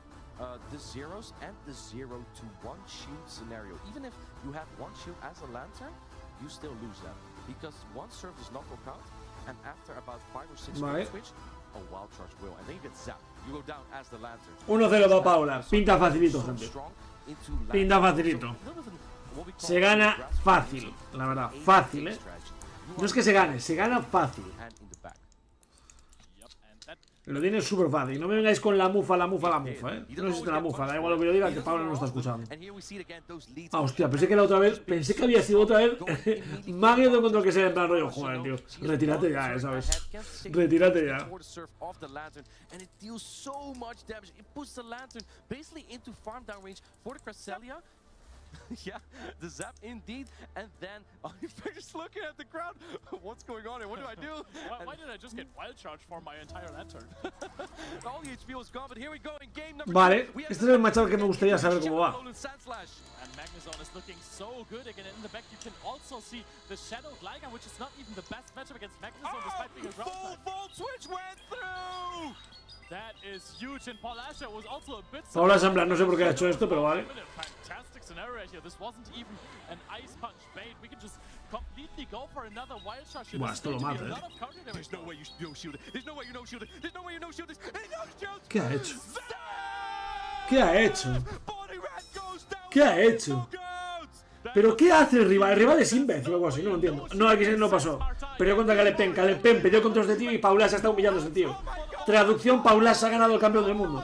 the zeros and the 0 to 1 shield scenario. Even if you have 1 shield as a lantern, you still lose that because 1 serve does not work out, and after about 5 or 6 switch, a wild charge will, and then you get zapped. You go down as the lantern. 1-0 para Paula. Pinta facilito, gente. Pinta facilito. Se gana fácil, la verdad. Fácil, No es que se gana fácil. Lo tiene súper fácil. No me vengáis con la mufa, No existe la mufa. Da igual lo que yo diga, que Paula no está escuchando. Ah, hostia, pensé que era otra vez. Pensé que había sido otra vez Magnezone contra el que sea en plan rollo. Joder, tío. Retírate ya, ¿sabes? Retírate ya. Yeah, the zap indeed, and then you're just looking at the ground. What's going on here? What do I do? Why did I just get wild charge for my entire lantern? All the HP was gone, but here we go in game number 2. Vale, este es el matchup que me gustaría saber cómo va. And Magnezone is looking so good again. In the back, you can also see the Shadow Gligar, which is not even the best matchup against Magnezone, despite being a ground full volt switch went through. Paula Samblar, no sé por qué ha hecho esto, pero vale. Buah, esto lo mata, ¿Qué ha hecho? ¿Qué ha hecho? ¿Qué ha hecho? ¿Pero qué hace el rival? El rival es imbécil o algo así, no lo entiendo. No, aquí no pasó. Perdió contra Caleb Pen perdió contra este tío y Paula se está humillando a este tío. Traducción, Paula se ha ganado el campeón del mundo.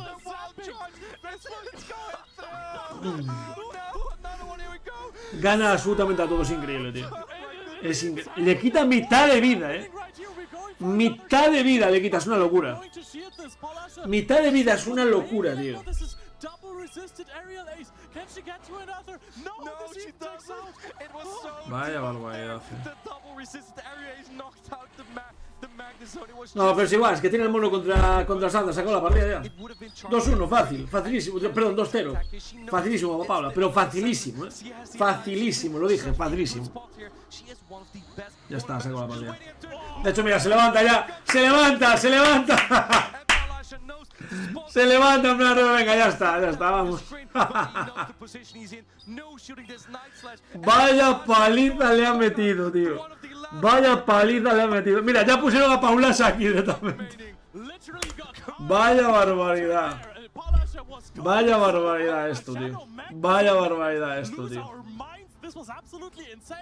Gana absolutamente a todos, es increíble, tío. Es increíble. Le quita mitad de vida, Mitad de vida le quita, es una locura. Mitad de vida es una locura, tío. Vaya barbaridad. No, pero es igual, es que tiene el mono contra Sandra, sacó la partida ya. 2-1, fácil, facilísimo, perdón, 2-0. Facilísimo, Paula, pero facilísimo, Facilísimo, lo dije, facilísimo. Ya está, sacó la partida. De hecho, mira, se levanta ya. Se levanta. Se levanta, en plan, venga, ya está, vamos. Vaya paliza le ha metido, tío. Vaya paliza le ha metido. Mira, ya pusieron a Paula aquí directamente. Vaya barbaridad. Vaya barbaridad esto, tío. Vaya barbaridad esto, tío.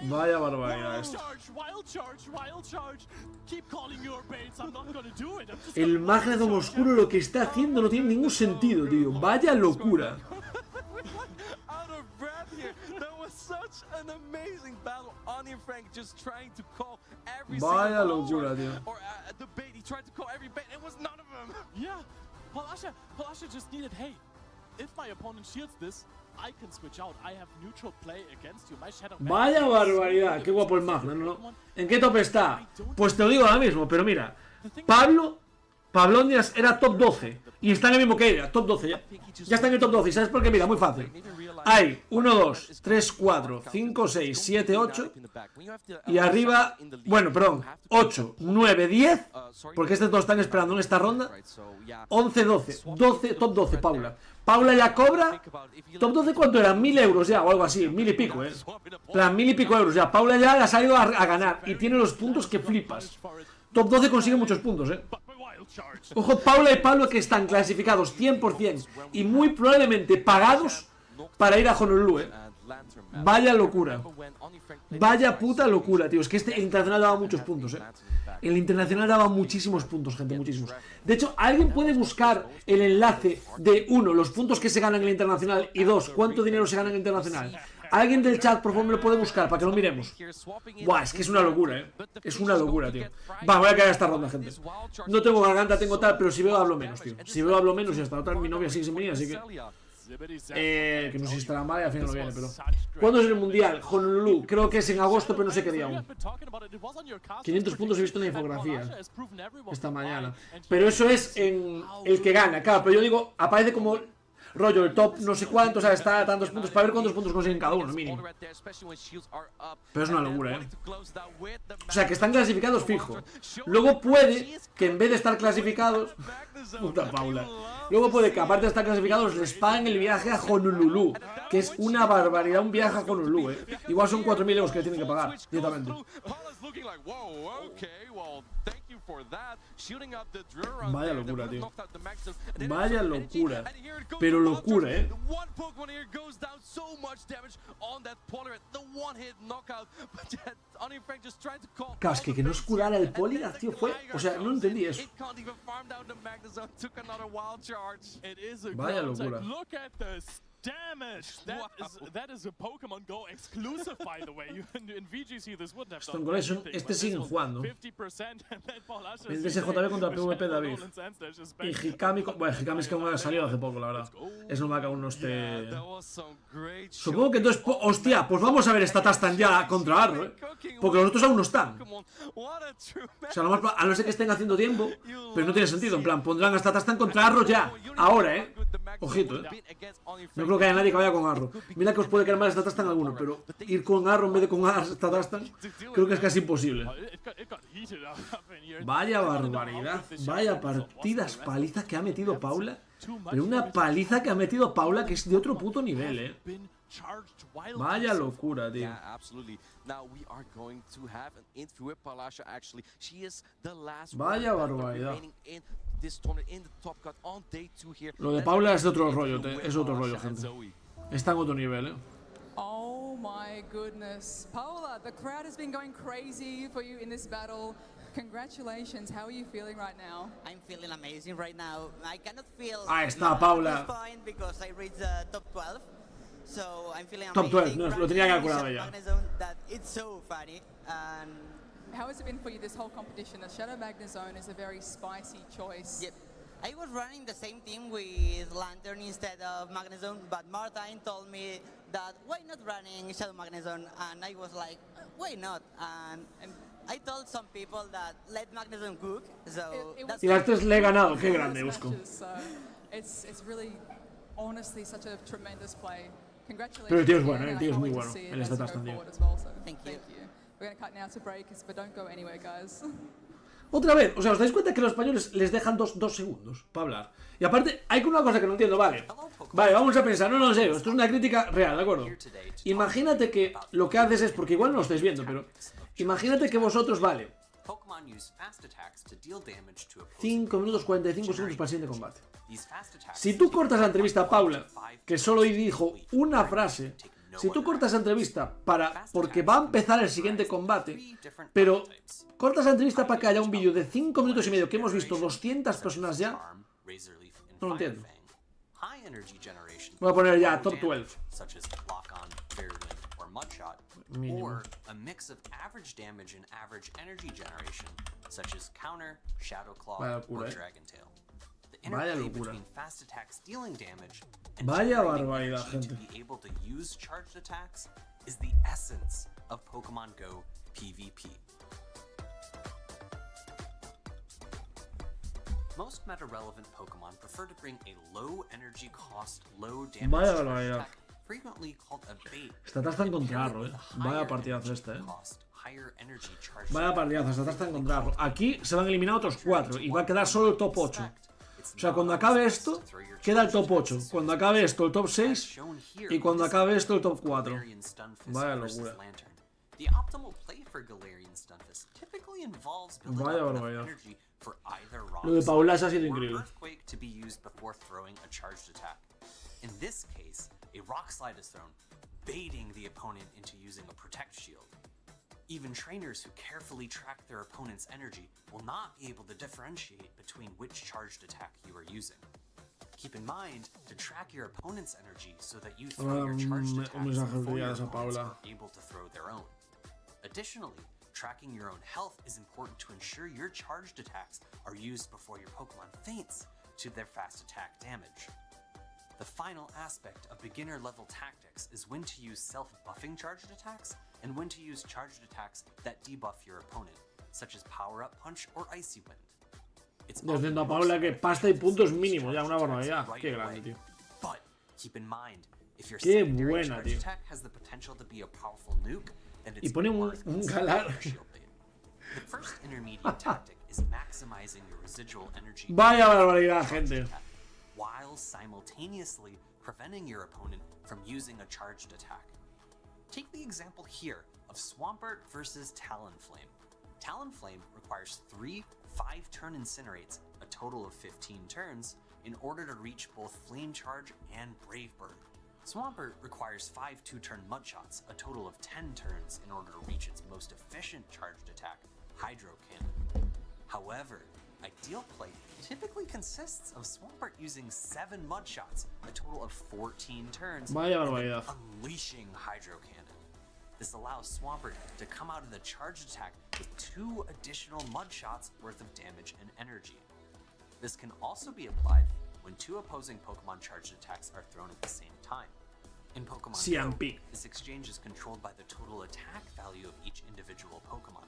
Vaya barbaridad esto. El Magnum Oscuro lo que está haciendo no tiene ningún sentido, tío. Vaya locura. Vaya locura, tío. Vaya barbaridad, qué guapo el Magnum, ¿no? ¿En qué top está? Pues te lo digo ahora mismo, pero mira, Pablonias era top 12 y está en el mismo que ella, top 12 ya. Ya está en el top 12, ¿y sabes por qué? Mira, muy fácil. Hay 1, 2, 3, 4, 5, 6, 7, 8 y arriba, bueno, perdón, 8, 9, 10, porque estos dos están esperando en esta ronda. 11, 12, top 12, Paula ya cobra. Top 12, ¿cuánto era? 1000 euros ya, o algo así, 1000 y pico, plan, 1000 y pico euros ya. Paula ya la ha salido a ganar y tiene los puntos que flipas. Top 12 consigue muchos puntos, Ojo, Paula y Pablo que están clasificados 100% y muy probablemente pagados para ir a Honolulu, Vaya locura. Vaya puta locura, tío. Es que el Internacional daba muchos puntos, El Internacional daba muchísimos puntos, gente, muchísimos. De hecho, ¿alguien puede buscar el enlace de 1, los puntos que se ganan en el Internacional y 2, cuánto dinero se gana en el Internacional? ¿Alguien del chat, por favor, me lo puede buscar para que lo miremos? Buah, es que es una locura, Es una locura, tío. Va, voy a caer a esta ronda, gente. No tengo garganta, tengo tal, pero si veo hablo menos, tío. Si veo hablo menos y hasta otra mi novia sigue sin venir, así que... que no sé si estará mal y al final no viene, pero... ¿Cuándo es el Mundial? Honolulu, creo que es en agosto, pero no sé qué día aún. 500 puntos he visto en la infografía esta mañana. Pero eso es en el que gana, claro, pero yo digo, aparece como... rollo, el top no sé cuánto, o sea, está a tantos puntos para ver cuántos puntos consiguen cada uno, mínimo. Pero es una locura, O sea, que están clasificados fijo. Luego puede que en vez de estar clasificados... Puta Paula. Luego puede que aparte de estar clasificados les paguen el viaje a Honolulu, que es una barbaridad un viaje a Honolulu, Igual son 4000 euros que le tienen que pagar, directamente. Vaya locura, tío. Vaya locura. Pero locura, Claro, es que no escudara el Polygraph, tío, fue... O sea, no entendí eso. Vaya locura. Stone Collection, este siguen jugando. El DSJB contra PvP David. Y Hikami, bueno, Hikami es que aún ha salido hace poco, la verdad. Es normal que aún no esté. Supongo que entonces, hostia, pues vamos a ver esta Tastan ya contra Arro, porque los otros aún no están. O sea, a no ser que estén haciendo tiempo, pero no tiene sentido. En plan, pondrán a esta Tastan contra Arro ya, ahora, Ojito, No creo que haya nadie que vaya con Arro. Mira que os puede caer mal Statastan alguno, pero ir con Arro en vez de con Statastan creo que es casi imposible. Vaya barbaridad. Vaya partidas palizas que ha metido Paula. Pero una paliza que ha metido Paula que es de otro puto nivel, Vaya locura, tío. Vaya barbaridad. Lo de Paula es de otro rollo, gente. Está en otro nivel, Oh my goodness. Paula, the crowd has been going crazy for you in this battle. Congratulations. How are you feeling right now? I'm feeling amazing right now. I cannot feel Ahí está, Paula. at this point because I reached the top 12. So I'm feeling Top amazing. 12, no, lo tenía calculado ya. That it's so funny and how has it been for you this whole competition? The Shadow Magnezone is a very spicy choice. Yep. I was running the same team with Lantern instead of Magnezone, but Martin told me that why not running Shadow Magnezone, and I was like, why not? And I told some people that let Magnezone cook, so Y las tres le he ganado, qué grande, Busco. It's really, honestly, such a tremendous play. Congratulations. Pero el tío es bueno, el tío es muy bueno. El Statastan, tío. Thank you. We're going to cut now to break, but don't go anywhere, guys. Otra vez, o sea, ¿os dais cuenta que los españoles les dejan dos segundos para hablar? Y aparte, hay una cosa que no entiendo, vale, vamos a pensar, no, en serio, esto es una crítica real, ¿de acuerdo? Imagínate que lo que haces es, porque igual no lo estáis viendo, pero imagínate que vosotros, vale, 5 minutos 45 segundos para el siguiente combate. Si tú cortas la entrevista a Paula, que solo hoy dijo una frase, si tú cortas la entrevista porque va a empezar el siguiente combate, pero cortas la entrevista para que haya un vídeo de 5 minutos y medio que hemos visto 200 personas ya, no lo entiendo. Voy a poner ya top 12. Mínimo. Vaya locura, Vaya locura. Vaya barbaridad, gente. Most meta-relevant Pokemon prefer to bring a low energy cost, low Vaya damage barbaridad. attack, frequently called a bait. Statastan contra Arro, Vaya partidazo este, Vaya partidazo, Statastan contra Arro. Aquí se van a eliminar otros 4 y va a quedar solo el top 8. O sea, cuando acabe esto, queda el top 8. Cuando acabe esto, el top 6. Y cuando acabe esto, el top 4. Vaya locura. Vaya barbaridad. Lo de Paula ha sido increíble. In this case, a rock slide is thrown, baiting the opponent into using a protect shield. Even trainers who carefully track their opponent's energy will not be able to differentiate between which charged attack you are using. Keep in mind to track your opponent's energy so that you throw your charged attacks before your opponents are able to throw their own. Additionally, tracking your own health is important to ensure your charged attacks are used before your Pokemon faints to their fast attack damage. The final aspect of beginner level tactics is when to use self-buffing charged attacks and when to use charged attacks that debuff your opponent, such as Power Up Punch or Icy Wind. Desde a Paula que pasta y puntos mínimo, ya una barbaridad. Qué grande, tío. But keep in mind, if your Qué secondary buena, charged tío. attack has the potential to be a powerful nuke, then Y it's pone un worth galar. shield bait. The first intermediate tactic is maximizing your residual energy Vaya barbaridad, gente. while simultaneously preventing your opponent from using a charged attack. Take the example here of Swampert versus Talonflame. Talonflame requires 3 5-turn Incinerates, a total of 15 turns, in order to reach both Flame Charge and Brave Bird. Swampert requires 5 2-turn Mudshots, a total of 10 turns, in order to reach its most efficient charged attack, Hydro Cannon. However, Ideal Play typically consists of Swampert using 7 Mudshots, a total of 14 turns, Vaya and then barbaridad. unleashing Hydro Cannon. This allows Swampert to come out of the charged attack with 2 additional Mudshots worth of damage and energy. This can also be applied when 2 opposing Pokemon charged attacks are thrown at the same time. In Pokemon CMP. Go, this exchange is controlled by the total attack value of each individual Pokemon.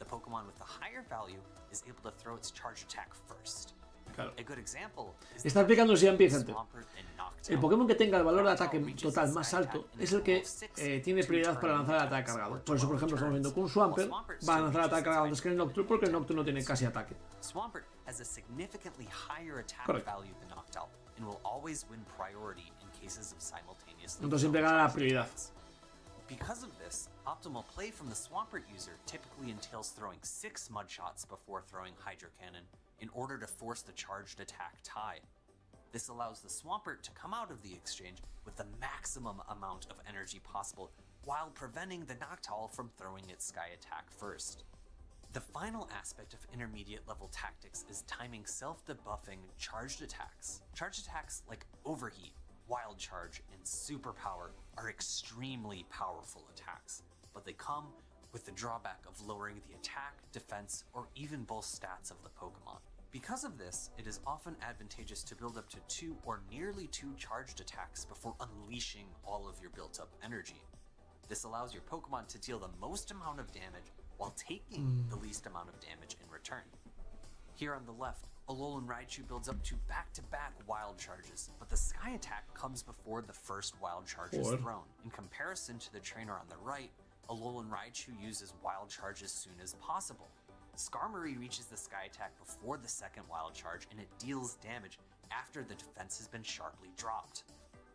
The Pokemon with the higher value is able to throw its charged attack first. Claro. A good example is Está explicando si ya empieza antes. Swampert and Noctowl. El Pokémon que tenga el valor de ataque total más alto es el que tiene prioridad para lanzar el ataque cargado. Por eso, por ejemplo, estamos viendo que un Swampert va a lanzar el ataque cargado antes que el Noctowl, porque el Noctowl no tiene casi ataque. Swampert has a significantly higher attack Correcto. value than Noctowl and will always win priority in cases of simultaneously. Entonces siempre gana la prioridad. Because of this, optimal play from the Swampert user typically entails throwing 6 mud shots before throwing Hydro Cannon in order to force the charged attack tie. This allows the Swampert to come out of the exchange with the maximum amount of energy possible while preventing the Noctowl from throwing its sky attack first. The final aspect of intermediate level tactics is timing self-debuffing charged attacks. Charged attacks like Overheat, Wild Charge, and Superpower are extremely powerful attacks, but they come with the drawback of lowering the attack, defense, or even both stats of the Pokemon. Because of this, it is often advantageous to build up to 2 or nearly 2 charged attacks before unleashing all of your built-up energy. This allows your Pokemon to deal the most amount of damage while taking the least amount of damage in return. Here on the left, Alolan Raichu builds up to back-to-back Wild Charges, but the Sky Attack comes before the first Wild Charge is thrown. In comparison to the trainer on the right, Alolan Raichu uses Wild Charge as soon as possible. Skarmory reaches the Sky Attack before the second Wild Charge, and it deals damage after the defense has been sharply dropped.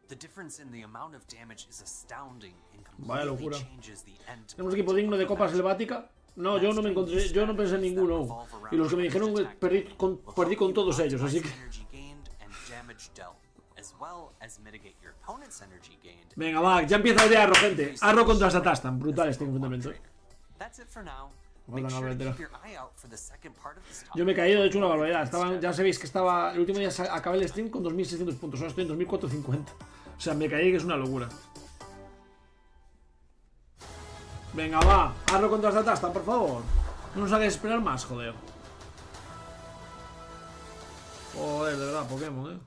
The difference in the amount of damage is astounding and completely changes the end. ¿Tenemos equipo digno de Copa Selvática? No, yo no me encontré, yo no pensé en ninguno. Y los que me dijeron perdí con todos ellos, así que... Venga, va, ya empieza el de Arro, gente. Arro contra Satastan, brutal este enfrentamiento. Yo me he caído, de hecho, una barbaridad. Ya sabéis que estaba... El último día acabé el stream con 2600 puntos, ahora estoy en 2450. O sea, me caí, que es una locura. Venga, va, Arro contra Satastan, por favor. No nos hagáis esperar más, joder. Joder, de verdad, Pokémon,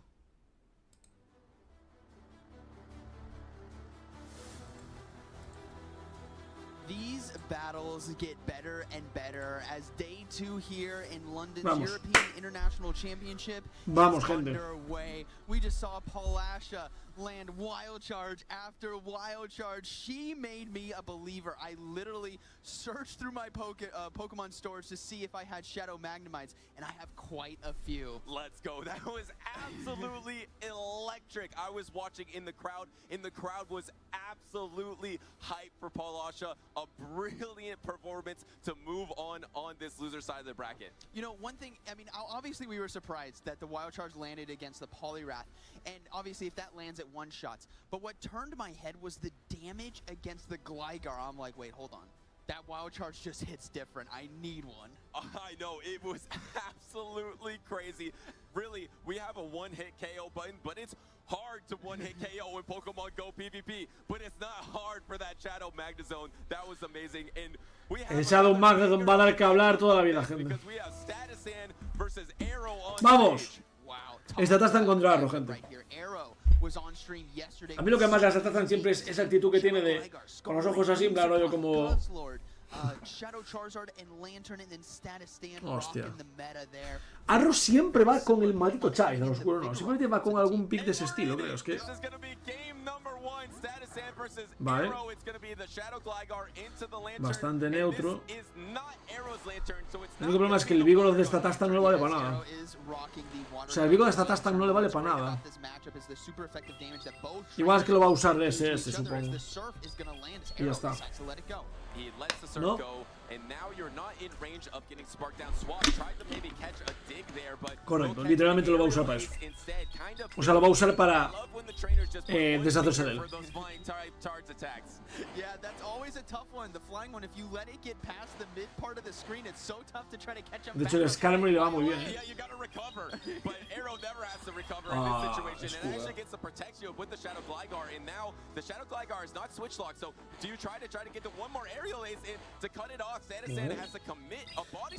These battles get better and better as day 2 here in London's European International Championship Vamos, is gente. underway. We just saw Paulasha land Wild Charge after Wild Charge. She made me a believer. I literally searched through my Pokemon stores to see if I had Shadow Magnemites, and I have quite a few. Let's go. That was absolutely electric. I was watching in the crowd, and the crowd was absolutely hyped for Paulasha. A brilliant performance to move on this loser side of the bracket. You know, one thing, I mean, obviously we were surprised that the Wild Charge landed against the Poliwrath, and obviously if that lands at one-shots. But what turned my head was the damage against the Gligar. I'm like, wait, hold on. That Wild Charge just hits different. I need one. I know, it was absolutely crazy. Really, we have a one-hit KO button, but it's hard to one-hit KO in Pokemon Go PvP. But it's not hard for that Shadow Magnezone. That was amazing. And we have El Shadow Magnezone va a dar que hablar toda la vida, gente. ¡Vamos! Satastan contra Arro, gente. A mí lo que más da Satastan siempre es esa actitud que tiene de con los ojos así, en plan rollo como... Hostia. Arro siempre va con el maldito Charizard, no, oscuro no. Simplemente va con algún pick de ese estilo, creo. Es que... Vale. Bastante neutro. El único problema es que el Vigor de Satastan no le vale para nada. O sea, el Vigor de Satastan no le vale para nada. Igual es que lo va a usar de SS, supongo. Y ya está. ¿No? Correcto, literalmente lo va a usar para eso. O sea, lo va a usar para deshacerse de él. De hecho, el Skarmory le va muy bien,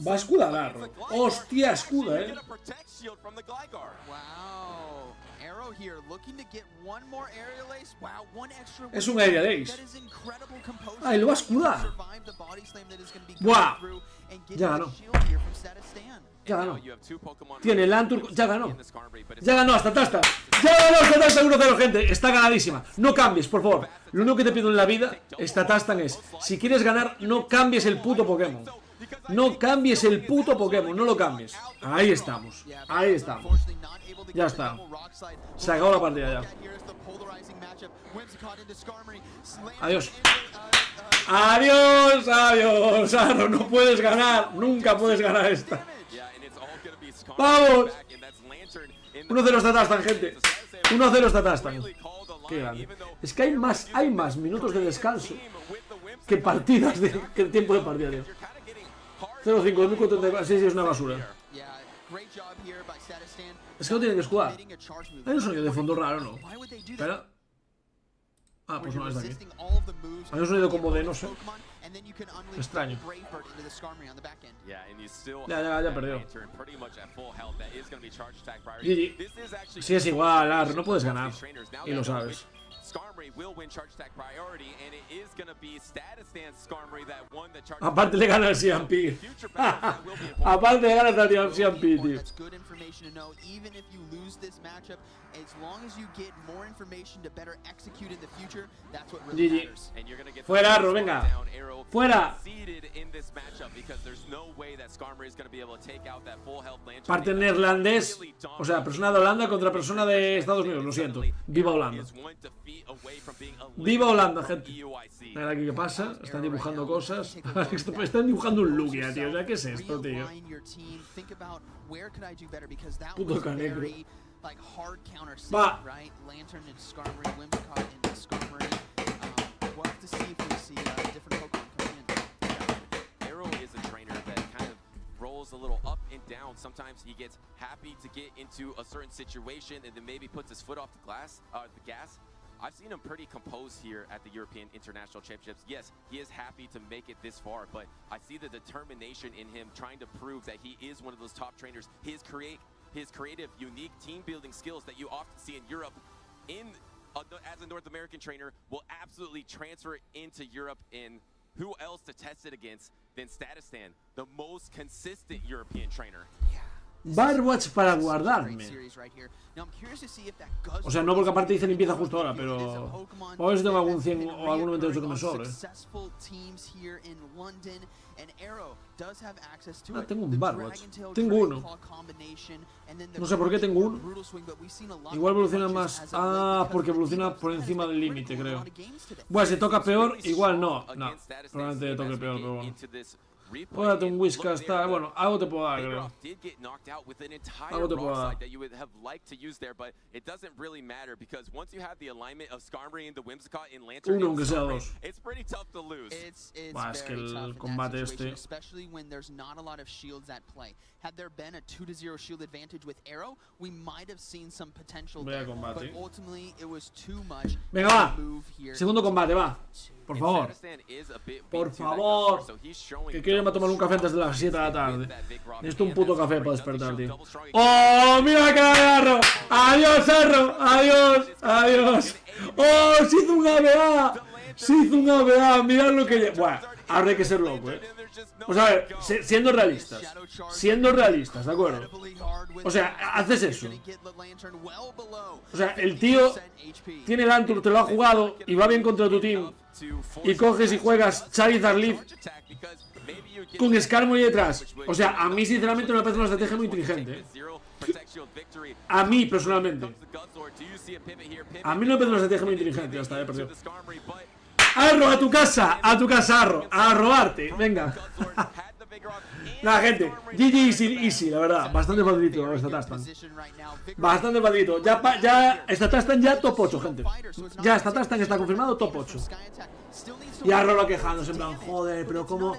Va a escudar Arro. Hostia, escuda, Es un Aerial Ace. Ah, y lo va a escudar. ¡Buah! Ya ganó. Ya ganó. Tiene el Antur. Ya ganó. Ya ganó hasta Tasta. Ya ganó hasta Tasta 1-0, gente. Está ganadísima. No cambies, por favor. Lo único que te pido en la vida, esta Tastan, es: si quieres ganar, no cambies el puto Pokémon. No cambies el puto Pokémon. No lo cambies. Ahí estamos. Ahí estamos. Ya está. Se acabó la partida ya. Adiós. Adiós, adiós, Arro, no puedes ganar, nunca puedes ganar esta. ¡Vamos! 1-0 está Tastan, gente. 1-0 está Tastan. Qué grande. Es que hay más minutos de descanso que partidas que tiempo de partida, tío. 0-5, 2044. Sí, es una basura. Es que no tienen que jugar. Hay un sonido de fondo raro, ¿no? Espera. Ah, pues no, es de aquí. Hay un sonido como de, no sé, extraño. Ya perdió. GG. Si es igual, Ar, no puedes ganar. Y lo sabes. Aparte le gana el CMP. Aparte le gana el CMP, tío. GG. Fuera, Arro, venga. Fuera. Parte neerlandés. O sea, persona de Holanda contra persona de Estados Unidos. Lo siento. Viva Holanda. Viva Holanda, gente. A ver aquí qué pasa. Están dibujando cosas. Están dibujando un look ya, tío. O sea, ¿qué es esto, tío? Puto canecro. Va. A little up and down. Sometimes he gets happy to get into a certain situation and then maybe puts his foot off the gas. I've seen him pretty composed here at the European International Championships. Yes, he is happy to make it this far, but I see the determination in him trying to prove that he is one of those top trainers. His creative, unique team-building skills that you often see in Europe as a North American trainer will absolutely transfer into Europe. In who else to test it against than Statistan, the most consistent European trainer. Barwatch para guardarme. O sea, no porque aparte dice limpieza justo ahora, pero a ver si tengo algún 100 o algún 98 que me sobre. Ah, tengo un Barwatch. Tengo uno. No sé por qué tengo uno. Igual evoluciona más. Ah, porque evoluciona por encima del límite, creo. Bueno, si toca peor, igual no. No, probablemente toque peor, pero bueno. Puedo darte un Whiskas, tal. Bueno, algo te puedo dar, creo. Algo te puedo dar. Uno, aunque sea dos. Es que el combate este. Vaya combate. Venga, va. Segundo combate, va. Por favor. Por favor. Que quiero irme a tomar un café antes de las 7 de la tarde. Necesito un puto café para despertar, tío. ¡Oh! ¡Mira que agarro! ¡Adiós, Arro! ¡Adiós! ¡Adiós! ¡Oh! ¡Se hizo un ABA! ¡Se hizo un ABA! ¡Mirad lo que... Bueno, ahora hay que ser loco, O sea, a ver, siendo realistas, ¿de acuerdo? O sea, haces eso. O sea, el tío tiene el Antur, te lo ha jugado y va bien contra tu team. Y coges y juegas Charizard Leaf con Skarmory detrás. O sea, a mí sinceramente no me parece una estrategia muy inteligente. A mí personalmente. A mí no me parece una estrategia muy inteligente. Ya está, he perdido. Arro, a tu casa, Arro. A robarte, venga. Nada, gente, GG easy, la verdad. Bastante facilito esta Tastan. Bastante facilito. Ya, esta Tastan ya top 8, gente. Ya esta Tastan está confirmado top 8. Y Arro lo quejándose, en plan, joder, pero ¿cómo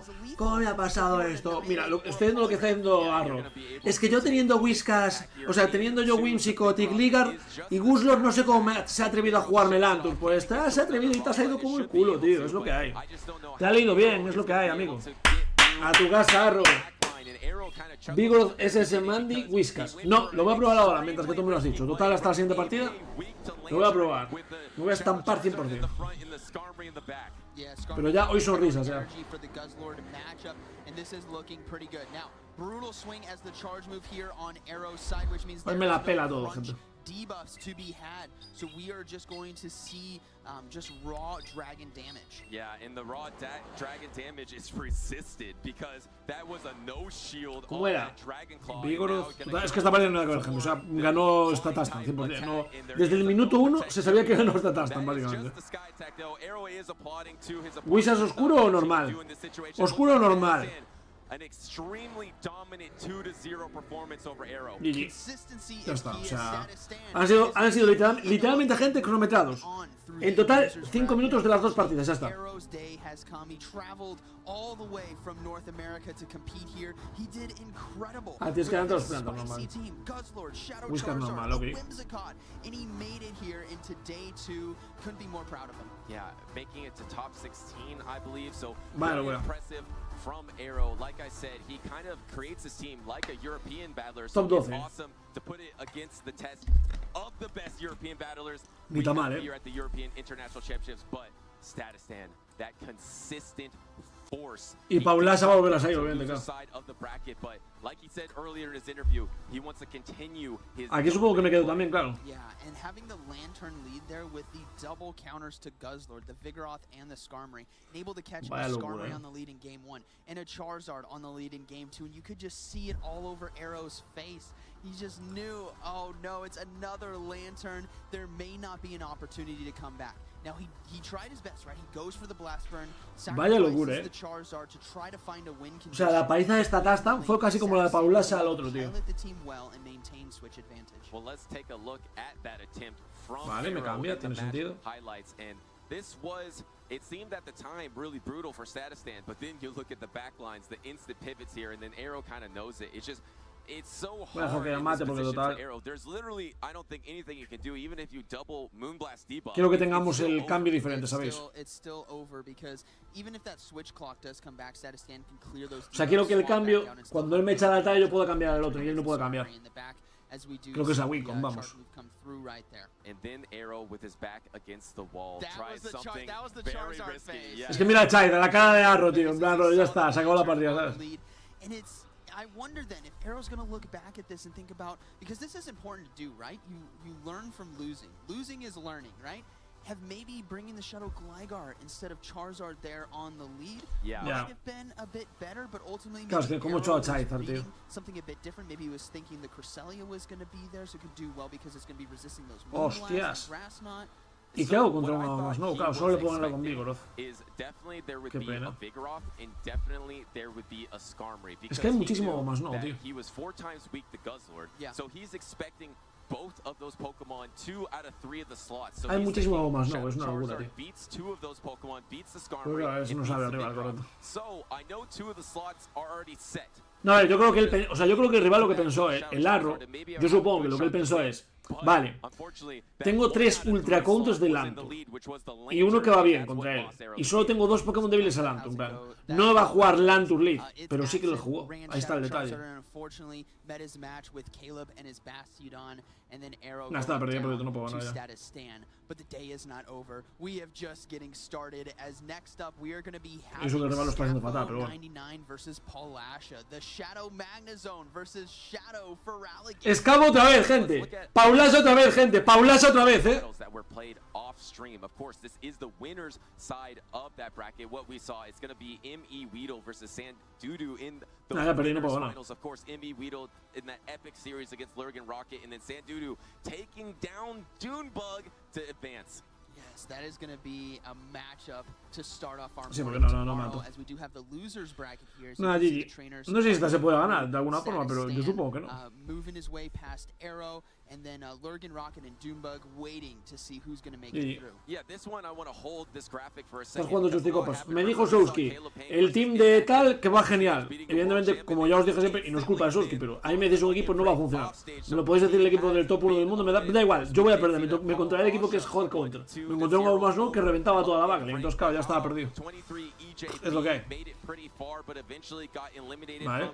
me ha pasado esto? Mira, estoy viendo lo que está haciendo Arro. Es que yo teniendo Whiskas, o sea, teniendo yo Whimsicott, Gligar y Guslor, no sé cómo se ha atrevido a jugarme el Antur. Pues se ha atrevido y te ha salido como el culo, tío. Es lo que hay. Te ha leído bien, es lo que hay, amigo. A tu casa, Arro. Vigoroth SS Mandy Whiskas. No, lo voy a probar ahora, mientras que tú me lo has dicho. Total, hasta la siguiente partida lo voy a probar. Me voy a estampar 100%. Pero ya hoy sonrisas, ya. Brutal swing as the charge move here on Arrow's side, which means Pues me la pela todo, gente. debuffs to be had, so we are just going to see just raw dragon damage. Yeah, and the raw dragon damage is resisted because that was a no shield ¿Cómo on era? that dragon claw. Vigoroth. Es que esta partida no era que ver, gente. O sea, ganó Statastan 100%. No, desde el minuto 1 se sabía que ganó Statastan, básicamente. ¿Wizards oscuro o normal? Oscuro o normal. An extremely dominant 2-0 performance over Arrow. GG. Ya está, o sea, han sido literalmente gente cronometrados. En total, 5 minutos de las dos partidas, ya está. Arrow's day has come. He traveled all the way from North America to compete here. He did incredible. Ah, tienes que dar los plantas, normal. Whiskas normal, ok. And he made it here into day 2. Couldn't be more proud of him. Yeah, making it to top 16, I believe. So Vale, very impressive from Arrow. Like I said, he kind of creates his team like a European battler. So Top it's 12. awesome to put it against the test of the best European battlers Ni tan mal, here at the European International Championships. But Statistan, that consistent force. Y Paulasa va a volver a salir, obviamente, claro. Side of the bracket, but like he said earlier in his interview, he wants to continue his. Aquí supongo que me quedo también, claro. Yeah, and having the Lantern lead there with the double counters to Guzzlord, the Vigoroth and the Skarmory, and able to catch a Skarmory on the lead in game 1 and a Charizard on the lead in game 2, and you could just see it all over Arrow's face. He just knew, oh no, it's another Lantern. There may not be an opportunity to come back. Now he tried his best, right? He goes for the blast burn, Vaya locura, the Charizard to try to find a win O sea, la paliza de Statastan fue casi como la de Paulasa al otro, tío. Well, let's take a look at that attempt from Vale, me cambia, tiene sentido. Highlights, and this was, it seemed at the time really brutal for Statistan, but then you look at the backlines, the instant pivots here, and then Arrow kind of knows it. It's just, it's so hard in this position for Arrow. There's literally, I don't think anything you can do, even if you double Moonblast debuff. Quiero que tengamos el cambio diferente, ¿sabéis? It's still over because even if that switch clock does come back, Statistan can clear those. O sea, quiero que el cambio, cuando él me echa la batalla, yo pueda cambiar al otro y él no puede cambiar. Creo que es a Wicom, vamos. And then Arrow with his back against the wall tries something very risky. Es que mira a Chaira, la cara de Arrow, tío. En plan, ya está, se acabó la partida, ¿sabes? And it's, I wonder then if Arrow's going to look back at this and think about, because this is important to do, right? You learn from losing. Losing is learning, right? Have maybe bringing the Shuttle Gligar instead of Charizard there on the lead might have been a bit better, but ultimately claro, es que como echó a Charizard, tío. Something a bit different. Maybe he was thinking the Cresselia was going to be there, so it could do well because it's going to be resisting those Hostias. Grass Knot. ¿Y qué hago contra uno más? No, claro, solo le puedo ganar con Vigoroth. Qué pena. Es que hay muchísimo más no, tío. Hay muchísimo más no, es una locura, tío. Pero claro, eso no sabe arriba el correcto. No, a ver, yo creo que él, o sea, yo creo que el rival lo que pensó es, el Arrow, yo supongo que lo que él pensó es, vale, tengo 3 ultra counters de Lantur y uno que va bien contra él, y solo tengo 2 Pokémon débiles a Lantur, en plan, no va a jugar Lantur Lead, pero sí que lo jugó, ahí está el detalle. No, está perdido porque tú no puedo ganar ya. Eso que el rival lo está haciendo fatal, pero bueno. Escavo otra vez, gente. Paulasa otra vez, gente. Paulasa otra vez, Of course, this is the winner's side of that bracket. What we saw, it's going to be M.E. Weedle versus Sandudu in the winners finals. Of course, M.E. Weedle in that epic series against Lurgan Rocket, and then Sandudu taking down Dunebug to advance. Yes, that is going to be a matchup to start off our no, as we do have the losers bracket here. Nada, GG. No sé si esta se puede ganar de alguna forma, pero yo supongo que no. Moving his way past Arrow, and then Lurgan Rocket and Dunebug waiting to see who's going to make it through. Yeah, this one I want to hold this graphic for a second. Estás jugando Justicopas. Me dijo Souski, el team de tal que va genial. Evidentemente, como ya os dije siempre, y no es culpa de Souski, pero ahí me decís un equipo no va a funcionar. Me lo podéis decir el equipo del top 1 del mundo, me da igual, yo voy a perder. Me encontraré el equipo que es Hot Counter. Me encontré un más no que reventaba toda la backline, entonces claro, ya estaba perdido. Es lo que hay. Vale.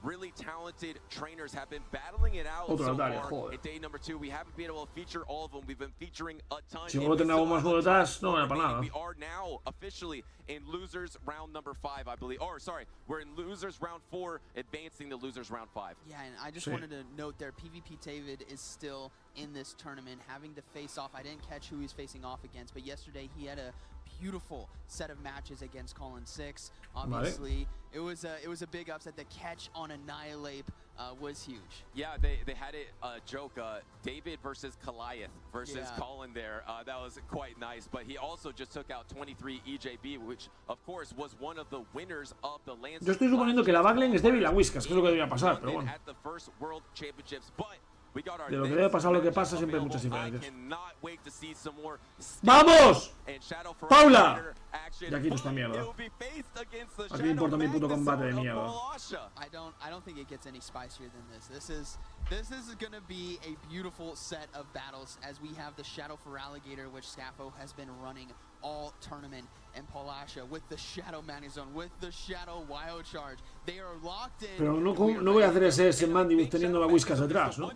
really talented trainers have been battling it out Otro so Altaria, far. joder. At day number 2, we haven't been able to feature all of them. We've been featuring a ton. Si luego tenemos más boletas, no era para nada. We are now officially in losers round number 5, I believe. Or sorry, we're in losers round 4, advancing to losers round 5. Yeah, and I just wanted to note there, PvP David is still in this tournament, having to face off. I didn't catch who he's facing off against, but yesterday he had a beautiful set of matches against Colin 6. Obviously, it was a big upset. The catch on Annihilate was huge. Yeah, they had it joke, David versus Goliath versus Colin there. That was quite nice, but he also just took out 23 EJB, which of course was one of the winners of the Lance. Yo estoy suponiendo que la backlane es débil a Whiskas, que es lo que debería pasar, pero bueno. At the first World Championships, but De lo que debe pasar lo que pasa siempre hay muchas diferencias. ¡Vamos! ¡Paula! Y aquí no está mierda. Aquí me importa mi puto combate de mierda. I don't think it gets any spicier than this. This is going to be a beautiful set of battles as we have the Shadow for Alligator, which Scafo has been running all tournament, and Polasha with the Shadow Magnezone, with the Shadow Wild Charge. They are locked in. Pero no voy a hacer ese Mandibus teniendo la Whiskas detrás, ¿no?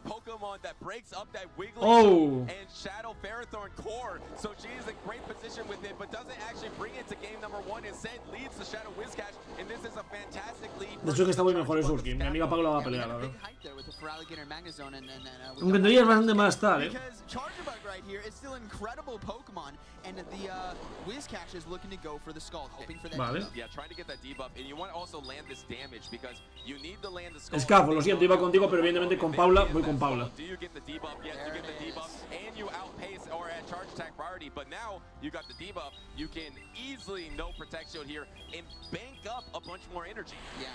Oh! And Shadow Ferrothorn core, so she is in great position with it, but doesn't actually bring it to game number 1. Instead, leads the Shadow Whiscash, and this is a fantastic lead. De hecho, que está muy mejor el Surkin. Mi amiga Paula va a pelear, ¿verdad? Aunque en teoría es bastante más tal, Because Charjabug right here is still incredible Pokemon, and the Whiscash is looking to go for the Scald, hoping for that debuff. Yeah, trying to get that debuff, and you want to also land this damage because you need to land the Scald. Scafo, lo siento, iba contigo, pero evidentemente con Paula voy con Paula. Do you get the debuff? Yes, you get the debuff, and you outpace or at charge attack priority, but now you got the debuff. You can easily no protect shield here and bank up a bunch more energy. Yeah.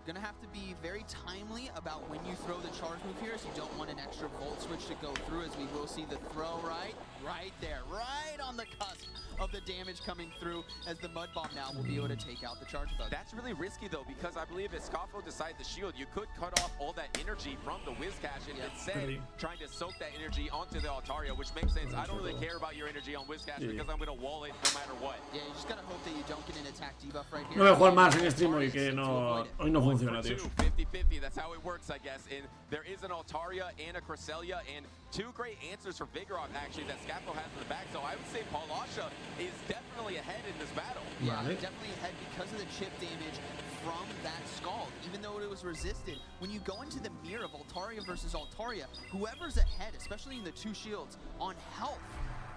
Gonna have to be very timely about when you throw the charge move here, so you don't want an extra volt switch to go through, as we will see the throw right there, right on the cusp of the damage coming through, as the Mud Bomb now will be able to take out the charge bug. That's really risky though, because I believe if Scafo decides to shield, you could cut off all that energy from the Whiscash and instead trying to soak that energy onto the Altaria, which makes sense. I don't really care about your energy on Whiscash because I'm gonna wall it no matter what. Yeah, you just gotta hope that you don't get an attack debuff right here. No voy a jugar más en stream hoy, que no, hoy no funciona, tío. 50-50, that's how it works, I guess. And there is an Altaria and a Cresselia, and two great answers for Vigoroth actually that Scafo has in the back. So I would say Polasha is definitely ahead in this battle. Yeah, definitely ahead because of the chip damage from that Scald, even though it was resisted. When you go into the mirror of Altaria versus Altaria, whoever's ahead, especially in the two shields, on health,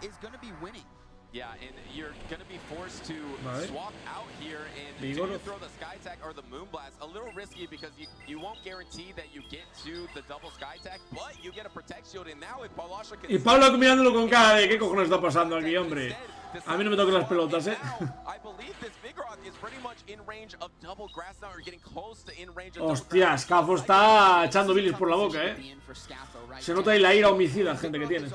is going to be winning. Yeah, and you're going to be forced to swap out here and do you throw the Sky Attack or the Moonblast. A little risky because you won't guarantee that you get to the double Sky Attack, but you get a Protect Shield, and now if Polasha can... Y Pablo mirándolo con cara de ¿qué cojones está pasando aquí, hombre? A mí no me toquen las pelotas, I believe this Vigoroth is pretty much in range of double Grass Knot, or getting close to in range of Hostia, Scafo está echando bilis por la boca, Se nota ahí la ira homicida, gente que tiene.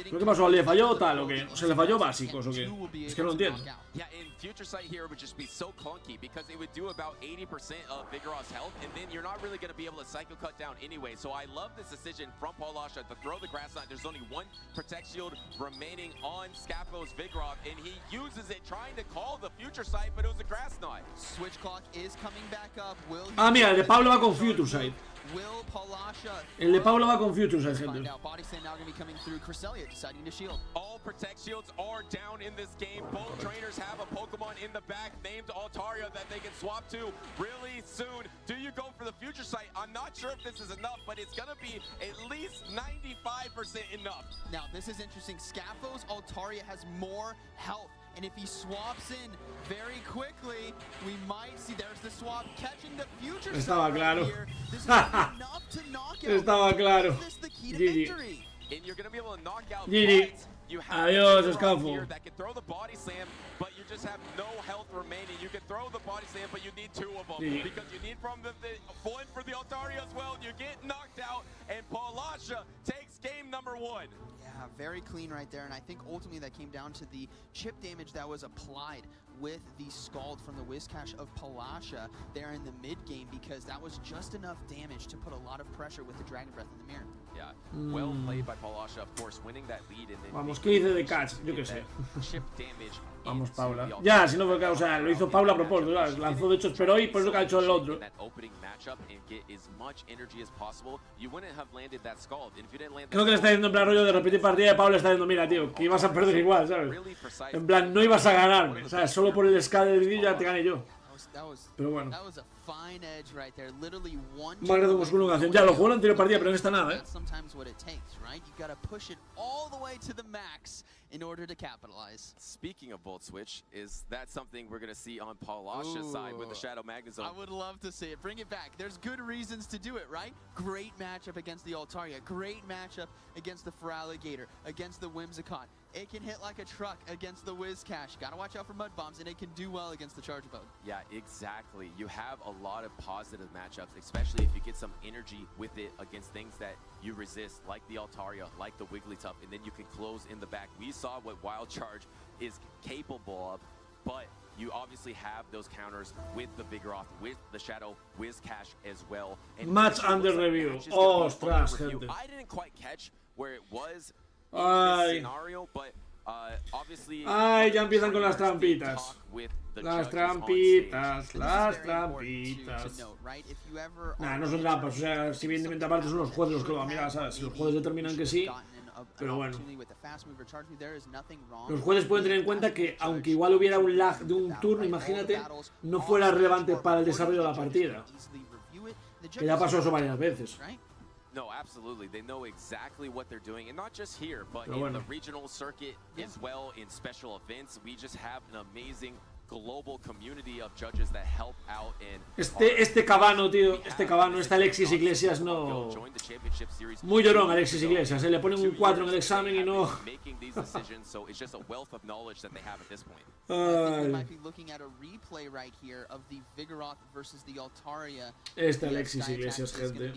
¿Pero qué pasó? ¿Le falló o tal o qué? ¿Se le falló básicos o qué? Es que no lo entiendo. Yeah, and Future Sight here would just be so clunky because it would do about 80% of Vigoroth's health, and then you're not really going to be able to Psycho Cut down anyway. So I love this decision from Polasha to throw the Grass Knot. There's only one Protect Shield remaining on Scafo's Vigoroth, and he uses it trying to call the Future Sight, but it was a Grass Knot. Switch Clock is coming back up. Ah, mira, el de Pablo va con Future Sight. Will Polasha... El de Pablo va con Future Sight, gente. Body Slam now going to be coming through. Cresselia deciding to shield. All Protect Shields are down in this game. Both trainers have a Pokemon in the back named Altaria that they can swap to really soon. Do you go for the Future Sight? I'm not sure if this is enough, but it's going to be at least 95% enough. Now, this is interesting. Scafo's Altaria has more health. And if he swaps in very quickly, we might see there's the swap catching the Future Estaba claro. Here. This is enough to knock out. Estaba claro. Is this the key to victory? And you're going to be able to knock out GG. you have Adiós, Scafo. that can throw the Body Slam, but you just have no health remaining. You can throw the Body Slam, but you need two of them because you need from the one for the Altaria as well. You get knocked out, and Polasha takes is game number 1. Yeah, very clean right there, and I think ultimately that came down to the chip damage that was applied with the Scald from the Whiscash of Palasha there in the mid game, because that was just enough damage to put a lot of pressure with the Dragon Breath in the mirror. Yeah, well played by Palasha, of course, winning that lead and then Vamos, ¿qué hice de catch? Yo qué sé. chip damage. Vamos, Paula. Ya, si no fue, o sea, lo hizo Paula a propósito, ¿sabes? Lanzó de hecho esperó y por eso que ha hecho el otro. Creo que le está diciendo en plan rollo de repetir partida, de Paula le está diciendo, mira, tío, que ibas a perder igual, ¿sabes? En plan, no ibas a ganarme, ¿sabes? Solo por el scale del vídeo ya te gané yo. Pero bueno. Magneto con su prolongación. Ya, lo jugó en la anterior partida, pero en esta nada, in order to capitalize. Speaking of Volt Switch, is that something we're going to see on Palasha's side with the Shadow Magnezone? I would love to see it. Bring it back. There's good reasons to do it, right? Great matchup against the Altaria. Great matchup against the Feraligatr, against the Whimsicott. It can hit like a truck against the Whiscash. Gotta watch out for Mud Bombs, and it can do well against the Charge Boat. Yeah, exactly. You have a lot of positive matchups, especially if you get some energy with it against things that you resist, like the Altaria, like the Wigglytuff, and then you can close in the back. We saw what Wild Charge is capable of, but you obviously have those counters with the Vigoroth, with the Shadow Whiscash as well. And match under review. Ostras, gente. I didn't quite catch where it was in Ay. this scenario, but obviously... Ay, ya empiezan con las trampitas. Las trampitas, las trampitas. Nah, no son trampas, o sea, si evidentemente aparte son los jueces los que lo van a mirar, ¿sabes? Si los jueces determinan que sí, pero bueno. Los jueces pueden tener en cuenta que, aunque igual hubiera un lag de un turno, imagínate, no fuera relevante para el desarrollo de la partida. Que ya pasó eso varias veces. No, absolutely. They know exactly what they're doing, and not just here, but in the regional circuit as well, in special events. We just have an amazing global community of judges that help out and este Cabano, tío, este Alexis Iglesias no... Muy llorón Alexis Iglesias, le ponen un 4 en el examen y no... Este Alexis Iglesias, gente.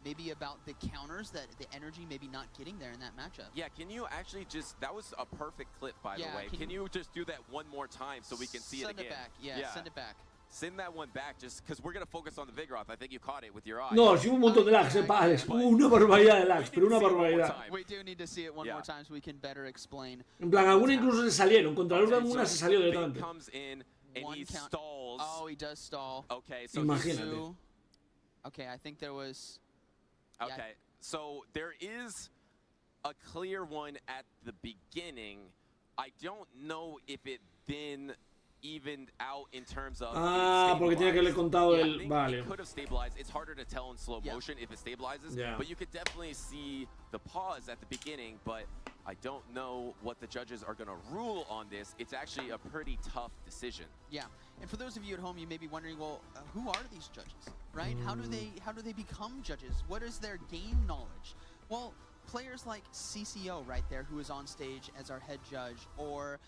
Maybe about the counters, that the energy maybe not getting there in that matchup. Yeah, can you actually just, that was a perfect clip, by the way. Can you just do that one more time so we can see it again? Send it back, yeah, send it back. Send that one back, just because we're going to focus on the Vigoroth. I think you caught it with your eye. No, sí hubo un montón de lags, Alex. Una barbaridad de lags, pero una barbaridad. We do need to see it one more time so we can better explain. En plan, algunas incluso se salieron. Contra algunas se salió directamente. Comes in and he stalls. Oh, he does stall. Okay, so imagínate. Okay, I think there was... Okay, so there is a clear one at the beginning. I don't know if it then evened out in terms of... Ah, porque tenía que haberle contado el... Vale. It could have stabilized. It's harder to tell in slow motion if it stabilizes, but you could definitely see the pause at the beginning, but I don't know what the judges are going to rule on this. It's actually a pretty tough decision. Yeah, and for those of you at home, you may be wondering, well, who are these judges, right? How do they become judges? What is their game knowledge? Well, players like CCO right there, who is on stage as our head judge, or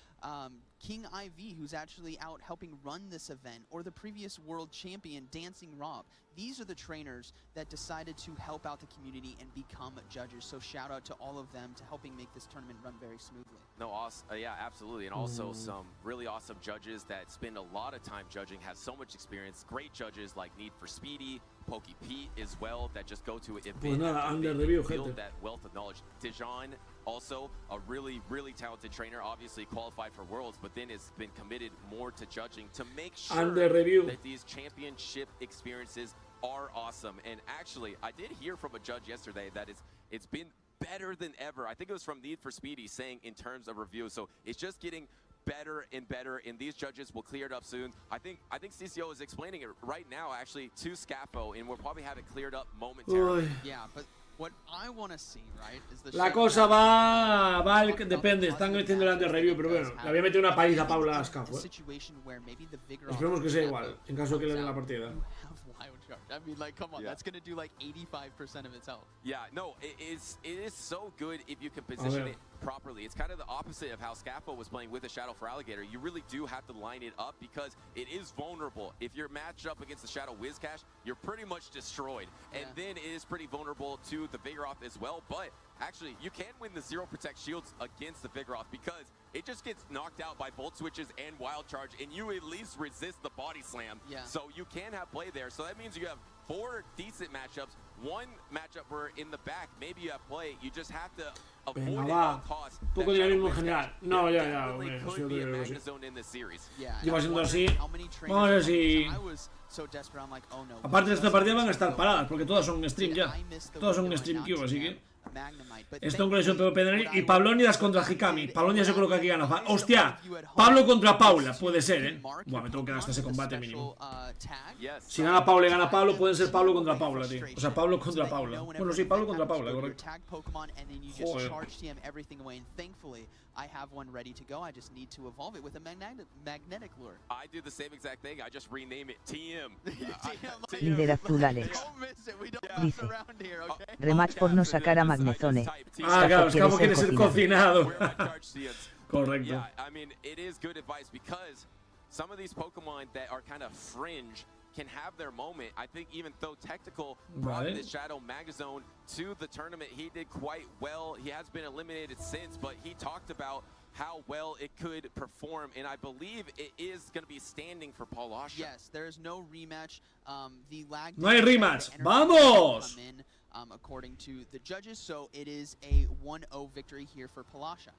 King IV, who's actually out helping run this event, or the previous world champion, Dancing Rob. These are the trainers that decided to help out the community and become judges. So shout out to all of them to helping make this tournament run very smoothly. No, yeah, absolutely. And also some really awesome judges that spend a lot of time judging, have so much experience. Great judges like Need for Speedy, Pokey Pete as well, that just go to it and build that wealth of knowledge. Dijon, also a really, really talented trainer, obviously qualified for Worlds, but then has been committed more to judging to make sure that these championship experiences are awesome. And actually, I did hear from a judge yesterday that it's been better than ever. I think it was from Need for Speedy saying in terms of review. So it's just getting better and better, and these judges will clear it up soon. I think CCO is explaining it right now actually to Scafo, and we'll probably have it cleared up momentarily. Yeah, but what I want to see, right, is the La cosa va depende, están metiendo delante del review, pero bueno, le había metido una paliza a Paula a Scafo. Esperemos que sea igual, en caso de que le den la partida. I mean, like, come on, that's going to do like 85% of its health. Yeah, no, it is so good if you can position it properly. It's kind of the opposite of how Scafo was playing with the Shadow for Alligator. You really do have to line it up because it is vulnerable. If you're matched up against the Shadow Wizcash, you're pretty much destroyed. And then it is pretty vulnerable to the Vigoroth as well. But actually, you can win the Zero Protect shields against the Vigoroth because it just gets knocked out by Bolt Switches and Wild Charge, and you at least resist the Body Slam. So you can have play there. So that means you have 4 decent matchups. One matchup where in the back, maybe you have play. You just have to avoid at all costs. Un poco de dinamismo en general. No, ya, hombre, sí, yo creo que sí. Lleva siendo así. Vamos a ver si... Aparte de esta partida van a estar paradas, porque todas son stream ya. Todas son stream queue, así que... Stone Collision PvP y Pablonidas contra Hikami. Pablonidas yo creo que aquí gana. Hostia, Pablo contra Paula, puede ser, Buah, me tengo que dar hasta ese combate mínimo. Si gana Paula y gana Pablo, pueden ser Pablo contra Paula, tío. O sea, Pablo contra Paula. Bueno, sí, Pablo contra Paula, correcto. Joder. I have one ready to go. I just need to evolve it with a magnetic lure. I do the same exact thing. I just rename it TM. Líder azul Alex. Dice: rematch por no sacar a Magnezone. Ah, claro, Scafo quiere ser cocinado. Correcto. Yeah, I mean, it is good advice because some of these Pokemon that are kind of fringe can have their moment. I think even though Tactical brought this Shadow Magnezone to the tournament, he did quite well. He has been eliminated since, but he talked about how well it could perform, and I believe it is going to be standing for Palasha. Yes, there is no rematch. The lag. No hay rematch. Vamos. According to the judges, so it is a 1-0 victory here for Palasha.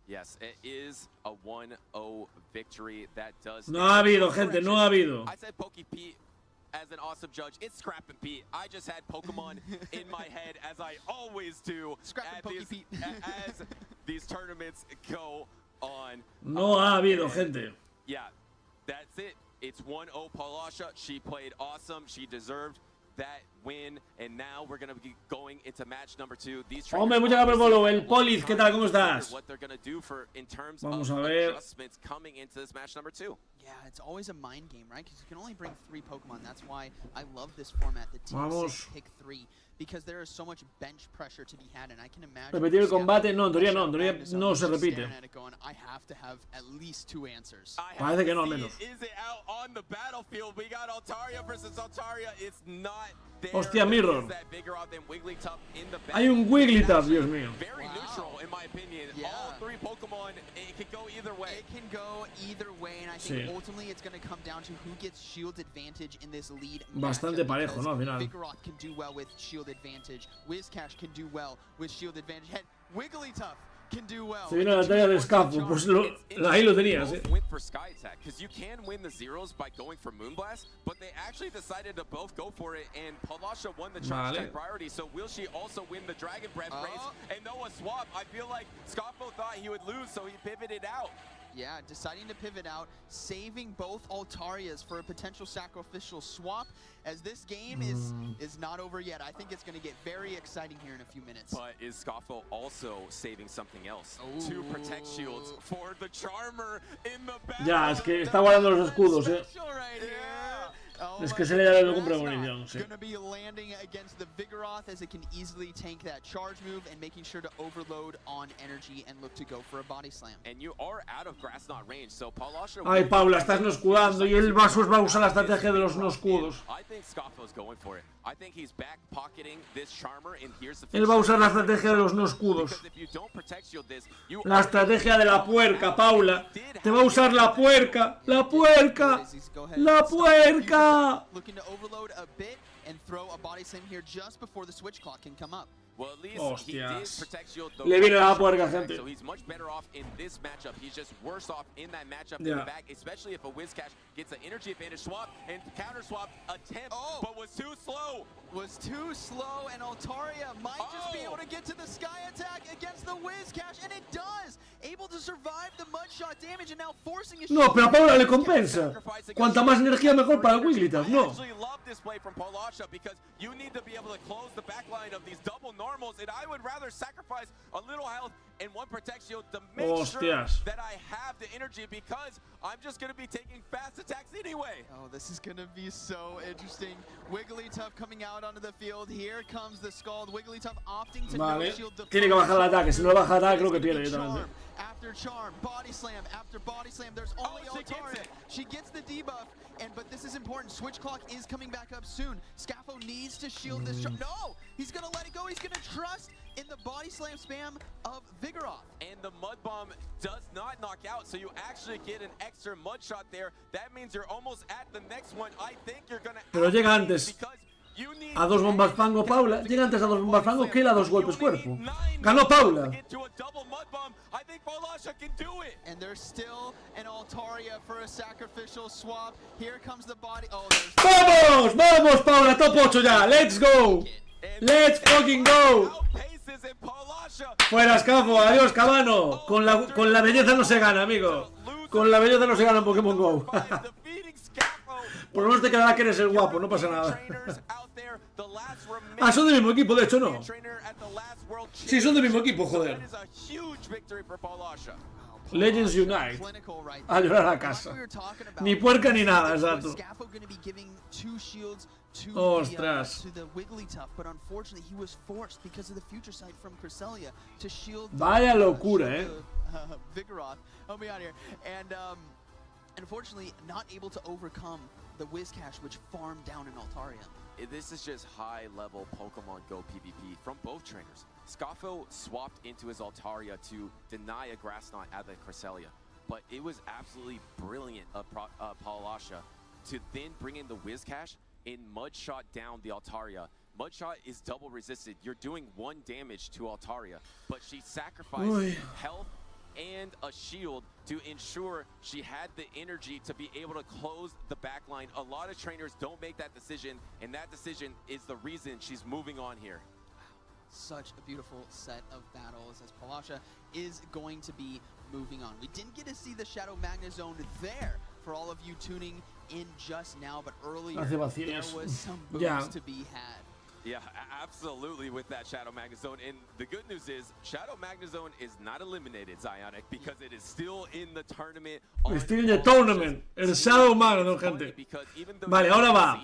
Yes, it is a 1-0 victory. That does. No ha habido, gente, no ha habido. I said Pokey Pete as an awesome judge. It's Scrappin' Pete. I just had Pokemon in my head, as I always do, as these tournaments go on. No ha habido, gente. Yeah, that's it. It's 1-0 Palasha. She played awesome. She deserved that win, and now we're going to be going into match number 2. Hombre, muchas gracias por follow. El Poliz, ¿qué tal? ¿Cómo estás? Vamos a ver. Yeah, it's always a mind game, right? Because you can only bring 3 Pokemon. That's why I love this format, the team pick 3, because there is so much bench pressure to be had, and I can imagine. Repetir el combate, no, en teoría no se repite. I have to have at least 2 answers. Parece que no, al menos. Is it out on the battlefield? We got Altaria versus Altaria. It's not there. Hostia, Mirror. Hay un Wigglytuff, Dios mío. Very neutral, in my opinion. All 3 Pokemon, it can go either way. It can go either way, and I think ultimately it's going to come down to who gets shield advantage in this lead. Bastante parejo, ¿no? Al final. Vigoroth can do well with shield advantage. Wizcash can do well with shield advantage. And Wigglytuff can do well. Se viene la talla de Scafo, pues ahí lo tenías, Went for Sky Attack because you can win the zeros by going for Moonblast, but they actually decided to both go for it, and Palasha won the charge type priority. So will she also win the Dragon Breath race and Noah swap? I feel like Scafo thought he would lose, so he pivoted out. Yeah, deciding to pivot out, saving both Altarias for a potential sacrificial swap, as this game is not over yet. I think it's going to get very exciting here in a few minutes. But is Scafo also saving something else? 2 protect shields for the Charmer in the back. Ya, es que está guardando los escudos, Es que se le da el compra de munición, sí. Gonna be landing against the Vigoroth, as it can easily tank that charge move and making sure to overload on energy and look to go for a body slam. And you are out of grass knot range, so Palasha. Ay, Paula, estás no escudando y el Vasos va a usar la estrategia de los no escudos. I think Scafo's going for it. I think he's back pocketing this Charmer, and here's the. Él va a usar la estrategia de los no escudos. La estrategia de la puerca, Paula. Te va a usar la puerca, la puerca, la puerca. Looking to overload a bit and throw a body slam here just before the switch clock can come up. Well, at least he did protect shield. Le viene la puerca, gente. So he's much better off in this matchup. He's just worse off in that matchup in the back, especially if a Wizcash gets an energy advantage swap and counter swap attempt, but was too slow. Was too slow, and Altaria might just be able to get to the Sky Attack against the Wizcash, and it does. Able to survive the Mudshot damage and now forcing his. No, pero a Paula le compensa. Cuanta más energía mejor para el Wigglytuff, no. I actually love this play from Palasha because you need to be able to close the back line of these double normals, and I would rather sacrifice a little health and one protect shield to make sure Hostias. that I have the energy because I'm just going to be taking fast attacks anyway. Oh, this is going to be so interesting. Wigglytuff coming out onto the field. Here comes the Scald. Wigglytuff opting to no Vale. shield the Tiene que bajar el ataque. Si no baja el ataque, creo que pierde directamente. after charm, body slam after body slam. There's only Altaria. She gets the debuff, but this is important. Switch clock is coming back up soon. Scaffo needs to shield this. No, he's gonna let it go. He's gonna trust in the body slam spam of Vigoroth. And the mud bomb does not knock out, so you actually get an extra mud shot there. That means you're almost at the next one. I think you're gonna. Pero llega antes a 2 bombas fango Paula. Llega antes a 2 bombas fango que él a 2 golpes cuerpo. Ganó Paula. And there's still an Altaria for a sacrificial swap. Here comes the body. Oh, ¡Vamos! ¡Vamos, Paula! Top 8 ya. ¡Let's go! ¡Let's fucking go! Fuera Scafo, adiós Cabano. Con la belleza no se gana, amigo. Con la belleza no se gana en Pokémon GO. Por lo menos te quedará que eres el guapo, no pasa nada. Ah, son del mismo equipo, de hecho, ¿no? Sí, son del mismo equipo, joder. Legends Unite. A llorar a casa. Ni puerca ni nada, exacto. Ostras. Vaya locura, Unfortunately, not able to overcome the Whiscash, which farmed down in Altaria. This is just high-level Pokemon Go PvP from both trainers. Scaffo swapped into his Altaria to deny a Grass Knot at the Cresselia, but it was absolutely brilliant of Palasha to then bring in the Whiscash and Mudshot down the Altaria. Mudshot is double resisted. You're doing 1 damage to Altaria, but she sacrificed health and a shield to ensure she had the energy to be able to close the back line. A lot of trainers don't make that decision, and that decision is the reason she's moving on here. Such a beautiful set of battles as Palasha is going to be moving on. We didn't get to see the Shadow Magnezone there for all of you tuning in just now, but earlier there was some booms to be had. Yeah, absolutely with that Shadow Magnezone. And the good news is Shadow Magnezone is not eliminated, Zionic, because it is still in the tournament. Still in the tournament. El Shadow Magnezone, gente. Vale, ahora va.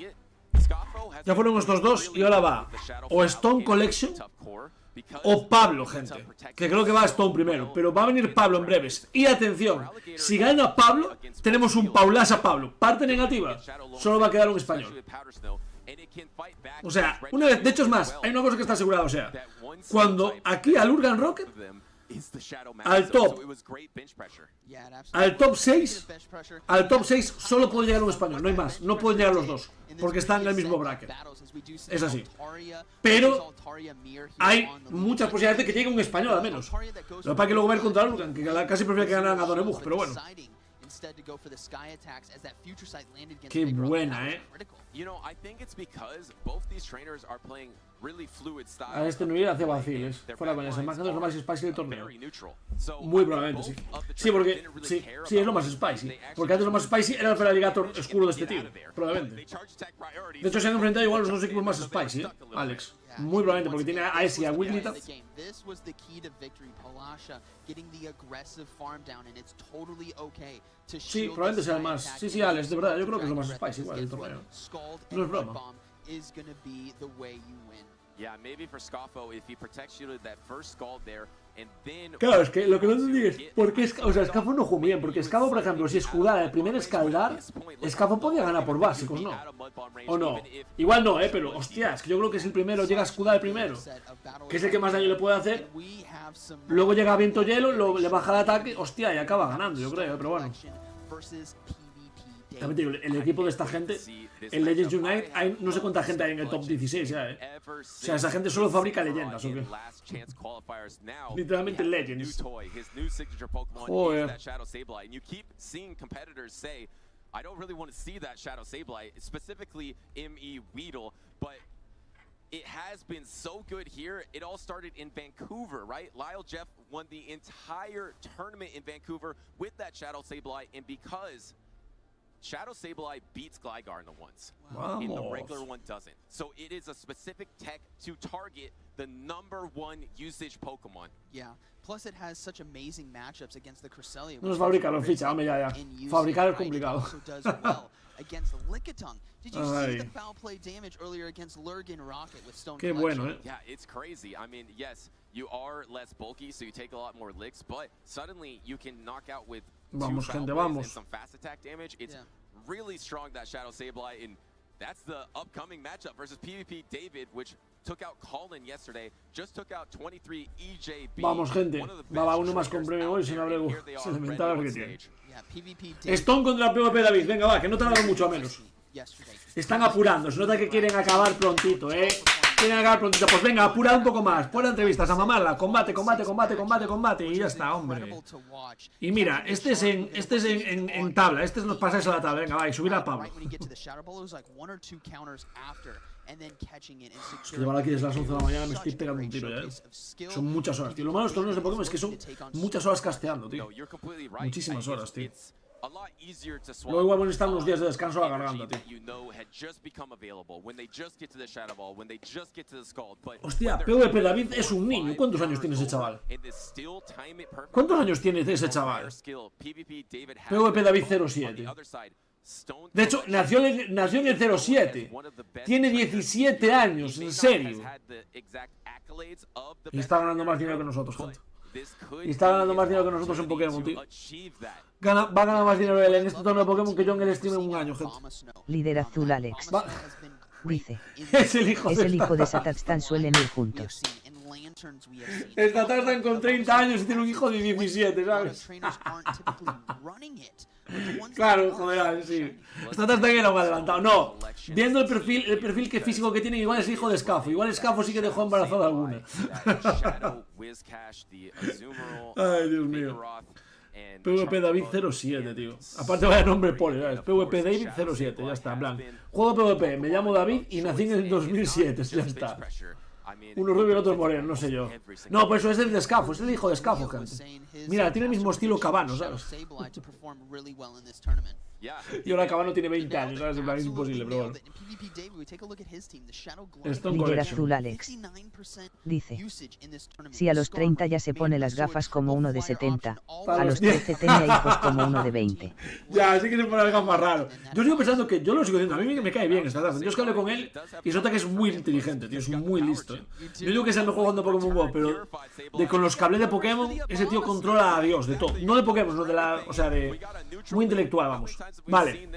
Ya fueron estos dos y ahora va o Stone Collection o Pablo, gente. Que creo que va a Stone primero, pero va a venir Pablo en breves. Y atención, si gana Pablo, tenemos un Paulasa Pablo. Parte negativa, solo va a quedar un español. O sea, una vez, de hecho es más, hay una cosa que está asegurada, o sea, cuando aquí al Urgan Rocket, al top 6 solo puede llegar un español, no hay más, no pueden llegar los dos, porque están en el mismo bracket. Es así. Pero hay muchas posibilidades de que llegue un español al menos. Lo que pasa es que luego va a ir contra el Urgan, que casi prefiere que ganaran a Donebug, pero bueno. Qué buena, A este nivel hace vaciles. Fuera con ese. Más es lo más spicy del torneo. Muy probablemente, sí. Sí, porque. Sí, es lo más spicy. Porque antes lo más spicy era el Feraligator oscuro de este tío. Probablemente. De hecho, se han enfrentado igual los dos equipos más spicy, Alex. Muy probablemente, porque tiene a Esi y a Wigglytuff. Sí, probablemente sea el más. Sí, Alex, de verdad, yo creo que es lo más spicy igual del torneo. No es broma. Claro, es que lo que no entendí es por qué, o sea, Scafo no jugó bien, porque Scafo, por ejemplo, si escudara el primer escaldar, Scafo podía ganar por básicos, ¿no? ¿O no? Igual no, pero hostia, es que yo creo que es el primero, llega a escudar el primero, que es el que más daño le puede hacer, luego llega a viento hielo, le baja el ataque, hostia, y acaba ganando, yo creo, pero bueno. También digo, el equipo de esta gente, en Legends Unite, hay no sé cuánta gente hay en el top 16 ya, O sea, esa gente solo fabrica leyendas, ¿o qué? Literalmente Legends. Joder. I don't really want to see that Shadow Sableye, specifically ME Weedle, but it has been so good here. It all started in Vancouver, right? Lyle Jeff won the entire tournament in Vancouver with that Shadow Sableye, and because Shadow Sableye beats Gligar in the ones. Vamos. In the regular one doesn't. So it is a specific tech to target the #1 usage Pokemon. Yeah. Plus it has such amazing matchups against the Cresselia. No es fabricar, lo ficha, hombre, ya. Fabricar es complicado. Against Lickitung. Did you see the foul play damage earlier against Lurgan Rocket with Stone Qué bueno, Yeah, it's crazy. I mean, yes, you are less bulky, so you take a lot more licks, but suddenly you can knock out with Vamos, two gente, foul plays vamos. and some fast attack damage. It's really strong, that Shadow Sableye, and that's the upcoming matchup versus PvP David, which took out Colin yesterday, just took out 23 EJB. Vamos, gente. Va uno más con premio hoy sin haber elemental que tiene. Stone contra PvP David. Venga, va, que no tardan mucho a menos. Están apurando. Se nota que quieren acabar prontito, Quieren acabar prontito. Pues venga, apura un poco más. Fuera entrevistas, a mamarla. Combate, combate, combate, combate, combate. Y ya está, hombre. Y mira, este es en tabla. Este es los pases a la tabla. Venga, va, y subir a Pablo. Es que llevar aquí desde las 11 de la mañana me estoy pegando un tiro ya, Son muchas horas, tío. Lo malo de estos torneos de Pokémon es que son muchas horas casteando, tío. Muchísimas horas, tío. Luego igual van a estar unos días de descanso a la garganta, tío. Hostia, PvP David es un niño. ¿Cuántos años tiene ese chaval? ¿Cuántos años tiene ese chaval? PvP David 07. De hecho, nació en el 07. Tiene 17 años, en serio. Y está ganando más dinero que nosotros, gente. Y está ganando más dinero que nosotros en Pokémon, tío. Va a ganar más dinero él en este torneo de Pokémon que yo en el stream en un año, gente. Líder azul Alex. Dice. Es el hijo de Satatstan, suelen ir juntos. El Tatarstan con 30 años y tiene un hijo de 17, ¿sabes? Claro, joder, sí. Tatarstan era un adelantado. No, viendo el perfil que físico que tiene, igual es hijo de Scafo. Igual Scafo sí que dejó embarazada alguna. Ay, Dios mío. PvP David 07, tío. Aparte vaya nombre pone, ¿sabes? PvP David 07, ya está, en plan. Juego PvP, me llamo David y nací en el 2007, ya está. Uno rubio y el otro moreno, no sé yo. No, pues eso es el de Scafo, es el hijo de Scafo, gente. Mira, tiene el mismo estilo Cabano, ¿sabes? Y ahora Cabano tiene 20 años, ¿sabes? En plan, es imposible, pero bueno. Líder azul Alex. Dice. Si a los 30 ya se pone las gafas como uno de 70, a los 13 tenía hijos como uno de 20. Ya, sí que se pone las gafas raro. Yo sigo pensando que, yo lo sigo diciendo, a mí me cae bien esta taza. Yo es que hablé con él y se nota que es muy inteligente, tío, es muy listo. Yo digo que es el mejor jugando Pokémon Go, pero con los que hablé de Pokémon, ese tío controla a Dios, de todo. No de Pokémon, no de la, o sea, de muy intelectual, vamos. Vale.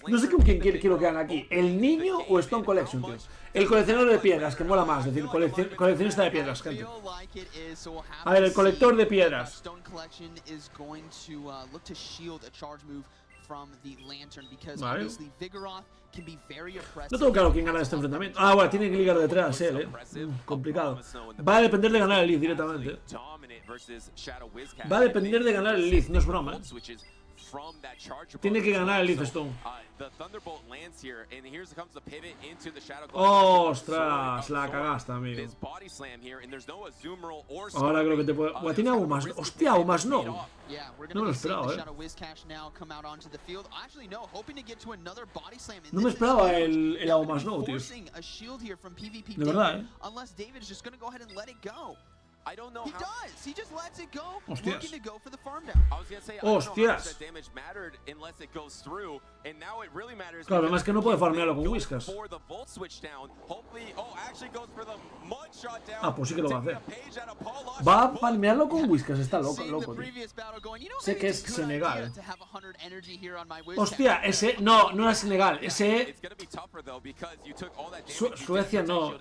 No sé con quién quiero que hagan aquí. ¿El niño o Stone Collection, tío? El coleccionador de piedras, que mola más. Es decir, coleccionista de piedras, gente. A ver, el colector de piedras. Vale. No tengo claro quién gana este enfrentamiento. Ah, bueno, tiene que ligar detrás él, complicado. Va a depender de ganar el Leaf directamente. Va a depender de ganar el Leaf, no es broma, Tiene que ganar el Leaf Stone. ¡Ostras! La cagaste, amigo. Ahora creo que te puede... Buah, tiene aún más. ¡Hostia, aún más no! No me lo esperaba, No me esperaba el aún más no, tío. De verdad, Hostias. Hostias. Claro, además que no puede farmearlo con Whiskas. Ah, pues sí que lo va a hacer. Va a farmearlo con Whiskas, está loco, tío. Sé que es Senegal. Hostia, ese... No, no era Senegal. Ese... Suecia no.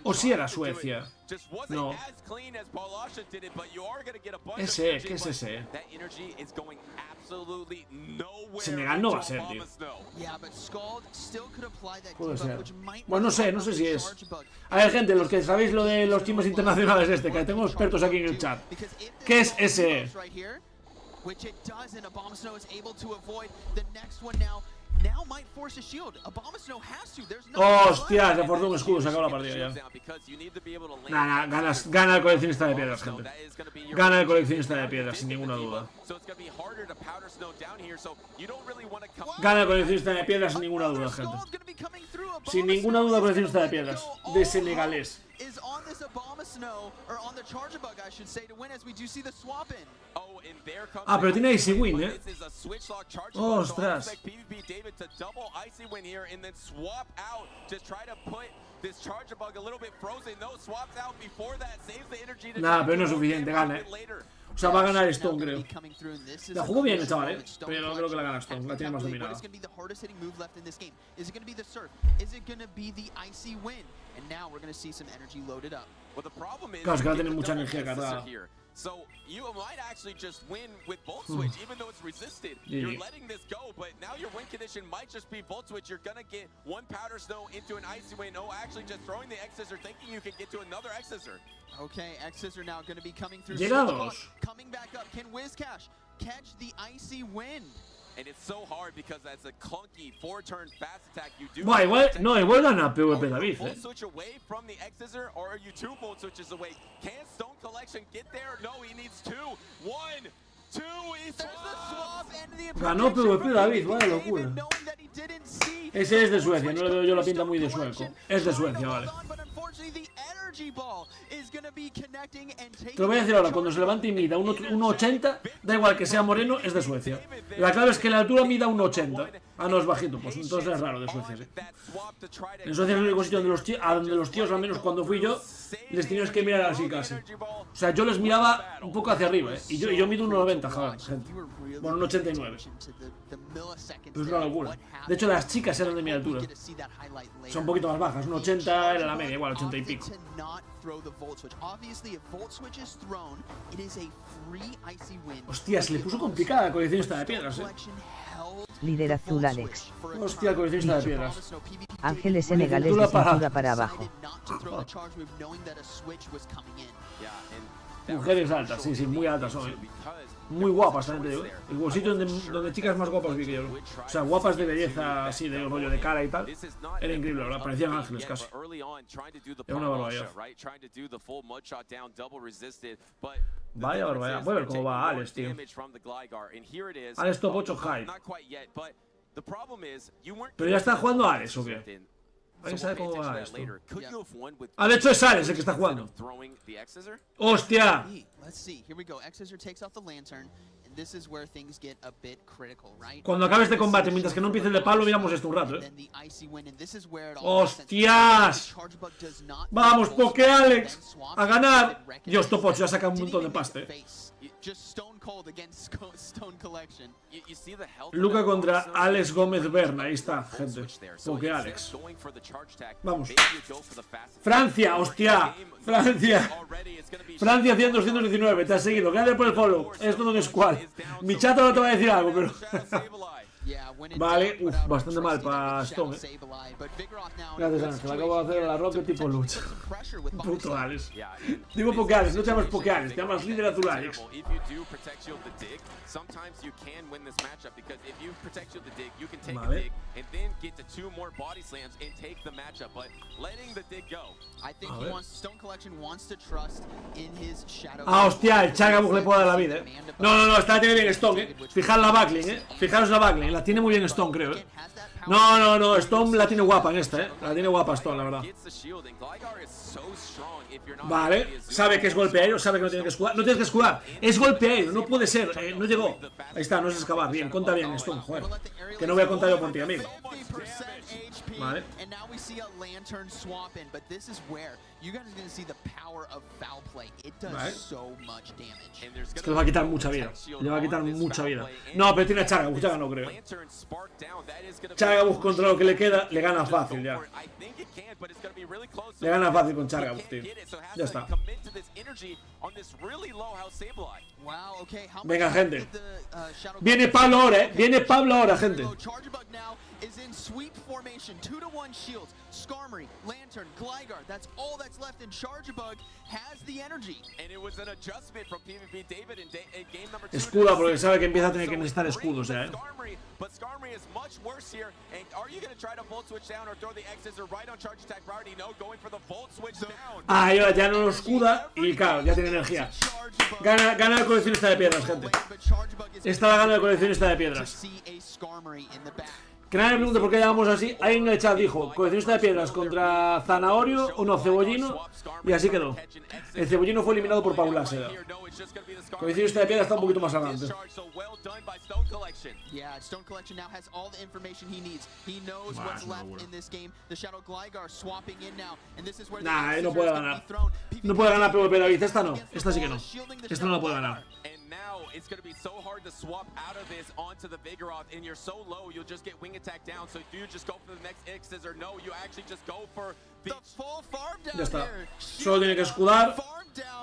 O si era Suecia. No. Ese, ¿qué es ese? Senegal no va a ser, tío. Puede ser. Bueno, no sé si es. A ver, gente, los que sabéis lo de los teams internacionales que tengo expertos aquí en el chat. ¿Qué es ese? now might force a shield. Abomasnow has to. There's no Hostia, se forzó un escudo, se acabó la partida ya. Nah, gana el coleccionista de piedras, gente. Gana el coleccionista de piedras, sin ninguna duda. Gana el coleccionista de piedras, sin ninguna duda, gente. Sin ninguna duda, coleccionista de piedras. De senegalés. Is on this Abomasnow, or on the Charge Bug, I should say, to win as we do see the swap in. Ah, pero tiene Icy Win, Ostras. Nada, pero no es suficiente, gana, O sea, va a ganar Stone, creo. La jugó bien el chaval, pero no creo que la gana Stone, la tiene más dominada. Claro, es que va a tener mucha energía cargada. So you might actually just win with Volt Switch, even though it's resisted. You're letting this go, but now your win condition might just be Volt Switch. You're gonna get one Powder Snow into an Icy Win. Oh, actually just throwing the X-Scissor, thinking you can get to another X-Scissor. Okay, X-Scissor now gonna be coming through. Coming back up. Can Wizcash catch the Icy Win? And it's so hard because as a clunky 4-turn fast attack, you do. Buah, igual gana PvP David, Volt switch away from the X-Scissor, or are you 2 Volt Switches away? Can Stone Collection get there? No, he needs 2. 1, 2. There's the swap and the ganó PvP David, vaya locura. Ese es de Suecia, no le veo yo la pinta muy de sueco. Es de Suecia, vale. Te lo voy a decir ahora, cuando se levante y mida 1,80, da igual que sea moreno, es de Suecia. La clave es que la altura mida 1,80. Ah, no, es bajito, pues entonces es raro de Suecia, sí. En Suecia es el único sitio donde los tíos, al menos cuando fui yo, les tenías que mirar así casi. O sea, yo les miraba un poco hacia arriba, Y yo mido 1,90, joder, gente. Bueno, 1,89. Pero es una locura. De hecho, las chicas eran de mi altura. Son un poquito más bajas, 1,80 era la media, igual, 80 y pico. Hostia, se le puso complicada la coleccionista de piedras, Líder azul Alex. Hostia, coleccionista de piedras. Ángeles senegales de cintura para abajo. Mujeres altas, sí, muy altas son. Muy guapas, también te digo. El sitio donde chicas más guapas vi que yo. O sea, guapas de belleza, así, de rollo de cara y tal. Era increíble, ¿verdad? Parecían ángeles casi. Era una barbaridad. Vaya barbaridad. Voy a ver cómo va Alex, tío. Alex top 8 high. Pero ya está jugando Alex, ¿o qué? ¿Alguien sabe cómo va esto? Ah, de hecho es Alex el que está jugando. ¡Hostia! Cuando acabe este combate, mientras que no empiece el de palo, miramos esto un rato, ¡Hostias! ¡Vamos, Poké Alex! ¡A ganar! Dios, top 8 ya saca un montón de pasta, Luca contra Alex Gómez Berna, ahí está, gente. Poké Alex. Vamos. Francia, hostia. Francia. Francia 100, 219, te has seguido. Gracias por el follow. Esto no es cual. Mi chato no te va a decir algo, pero. Vale, bastante mal para Stone, Gracias, Ángel. Acabo de hacer la Rocket tipo lucha. Puto Alex. Digo Poké Alex, no te llamas Poké Alex, te llamas líder azul Alex. Vale. Ah, hostia, el Chagabug le puede dar la vida, No, esta tiene bien Stone, Fijaros la backline, Fijaros la backline, la tiene muy bien Stone, creo, No, Stone la tiene guapa en esta, La tiene guapa Stone, la verdad. Vale, sabe que es golpe aéreo, sabe que no tiene que escudar. No tienes que escudar, es golpe aéreo, no puede ser, no llegó. Ahí está, no es excavar, bien, conta bien Stone, joder. Que no voy a contar yo por ti, amigo. Vale. Vale. Es que le va a quitar mucha vida. Le va a quitar mucha vida. No, pero tiene a Chagabug, ya no creo. Chagabug contra lo que le queda, le gana fácil ya. Le gana fácil con Chagabug, tío. Ya está. Venga, gente. Viene Pablo ahora, Viene Pablo ahora, gente. Is in sweep formation, 2-to-1 shields, Skarmory, Lantern, Gligar, that's all that's left, and Charjabug has the energy. And it was an adjustment from PvP David in game number 2. Escuda, porque sabe que empieza a tener que necesitar escudos ya, but Skarmory is much worse here. And are you going to try to Volt Switch down or throw the X's or right on Charge Attack priority? No, going for the Volt Switch down. Ah, y ahora ya no lo escuda y claro, ya tiene energía. Gana el coleccionista de piedras, gente. Esta la gana el coleccionista de piedras. Que nadie me pregunte por qué llamamos así. Alguien en el chat dijo coleccionista de piedras contra Zanahorio, o no, Cebollino, y así quedó. El Cebollino fue eliminado por Paula Seda. Coleccionista de piedras está un poquito más adelante. Nah, no puede ganar. No puede ganar PvP David, esta no. Esta sí que no. Esta no la puede ganar. Now it's going to be so hard to swap out of this onto the Vigoroth, and you're so low, you'll just get wing attack down. So do you just go for the next X's or no? You actually just go for the full farm down. Ya está. Solo tiene que escudar,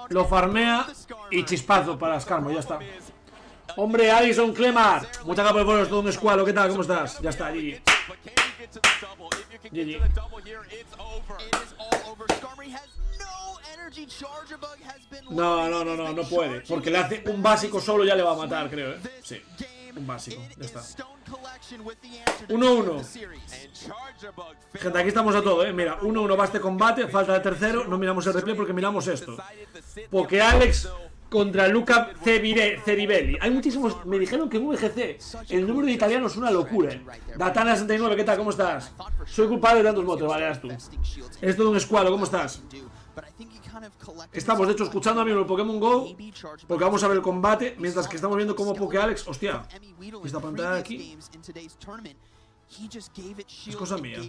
lo farmea y chispazo para Skarmory, ya está. Hombre, Alison Clemar, muchas gracias por el todo un escualo, ¿qué tal? ¿Cómo estás? Ya está, GG. GG. No puede. Porque le hace un básico solo, ya le va a matar, creo, ¿eh? Sí, un básico, ya está. 1-1. Gente, aquí estamos a todo, ¿eh? Mira, 1-1 va este combate, falta de tercero. No miramos el replay porque miramos esto. Porque Alex contra Luca Ceribelli. Hay muchísimos. Me dijeron que en VGC el número de italianos es una locura, ¿eh? Datana69, ¿qué tal? ¿Cómo estás? Soy culpable de tantos votos, vale, eras tú. Es todo un escuadro, ¿cómo estás? Estamos de hecho escuchando a mí en el Pokémon GO porque vamos a ver el combate mientras que estamos viendo cómo Poké Alex. Hostia, esta pantalla de aquí es cosa mía.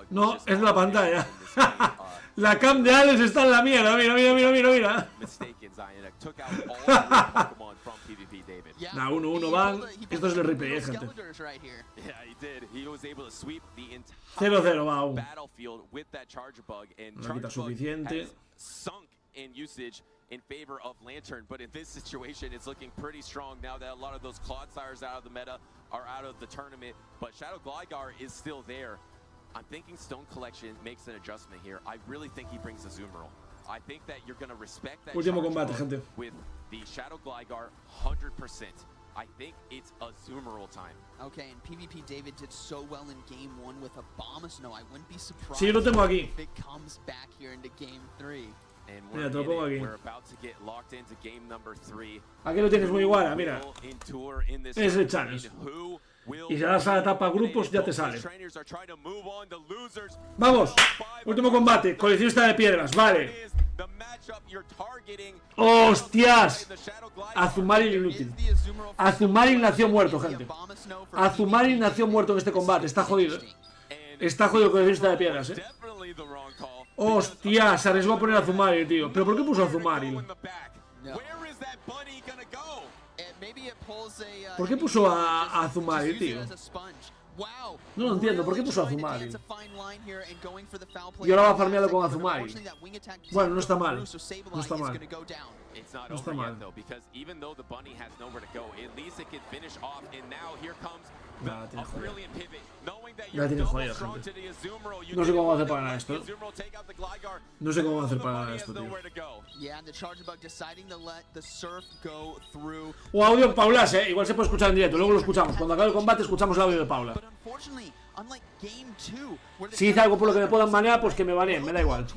No, es la pantalla. La cam de Alex está en la mierda. Mira. Nah, 1-1 van. Esto es el replay, gente. 0-0 va aún. No quita suficiente. In favor of Lantern, but in this situation it's looking pretty strong now that a lot of those Clodsires out of the meta are out of the tournament, but Shadow Gligar is still there. I'm thinking Stone Collection makes an adjustment here. I really think he brings a Azumarill. I think that you're going to respect that último combate, gente. With the Shadow Gligar 100%. I think it's Azumarill time. Okay, and PvP David did so well in game 1 with Abomasnow. I wouldn't be surprised sí, lo tengo aquí. if it comes back here into game 3. Mira, te lo pongo aquí. Aquí lo tienes muy igual, mira. Es el challenge. Y si das a la etapa grupos, ya te sale. Vamos, último combate. Coleccionista de piedras, vale. ¡Hostias! Azumarill inútil. Azumarill nació muerto, gente. Azumarill nació muerto en este combate. Está jodido. Está jodido el coleccionista de piedras, Hostia, se arriesgó a poner a Azumarill, tío. ¿Pero por qué puso a Azumarill? ¿Por qué puso a Azumarill, tío? No lo entiendo, ¿por qué puso a Azumarill? Y ahora va farmeado con Azumarill. Bueno, no está mal. No está mal. No está mal. Nada, tiene jodida. Ya tiene jodida, gente. No sé cómo va a hacer para ganar esto. No sé cómo va a hacer para ganar esto, tío. O audio en Paulas, igual se puede escuchar en directo. Luego lo escuchamos. Cuando acabe el combate escuchamos el audio de Paula. Si dice algo por lo que me puedan banear, pues que me baneen, me da igual.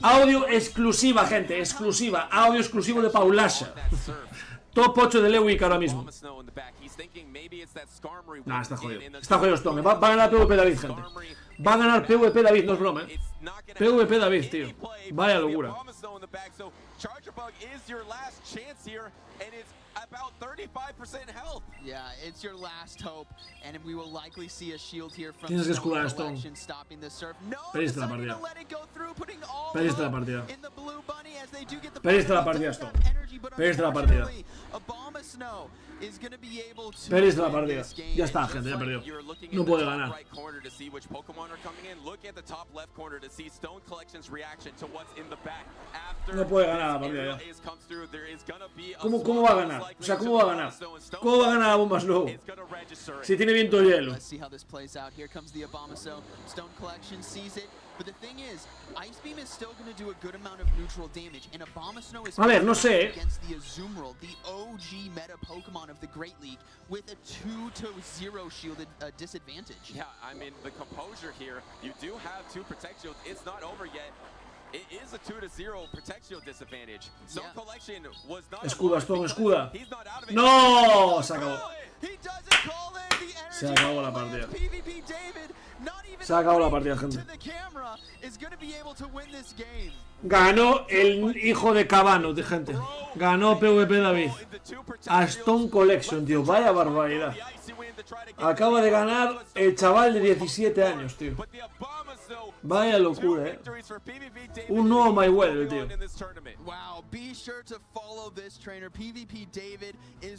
Audio exclusiva, gente, exclusiva. Audio exclusivo de Paulasha. Top 8 de Lewick ahora mismo. Nah, está jodido. Está jodido Stone. Va a ganar PvP David, gente. Va a ganar PvP David, no es broma, PvP David, tío. Vaya locura. About 35% health. Yeah, it's your last hope, and we will likely see a shield here from Tienes que escudar a Stone. Perdiste la partida. Perdiste la partida. Perdiste la partida, Stone. Perdiste la partida. Perdiste la partida. Ya está, gente, ya perdió. No puede ganar. No puede ganar la partida ya. ¿Cómo va a ganar? O sea, ¿cómo va a ganar? ¿Cómo va a ganar a Abomasnow? Si tiene viento de hielo. A ver, no sé. Yeah, I mean, the composure here, you do have 2 protect shields. It's not over yet. It is a 2-0 protect shield disadvantage. Stone Collection was not. Escuda, Stone, escuda. ¡No! Se acabó. Se acabó la partida. Se acabó la partida, gente. Ganó el hijo de Cabano, de gente. Ganó PvP David. A Stone Collection, tío. Vaya barbaridad. Acaba de ganar el chaval de 17 años, tío. Vaya locura, Un nuevo Mayweather, tío.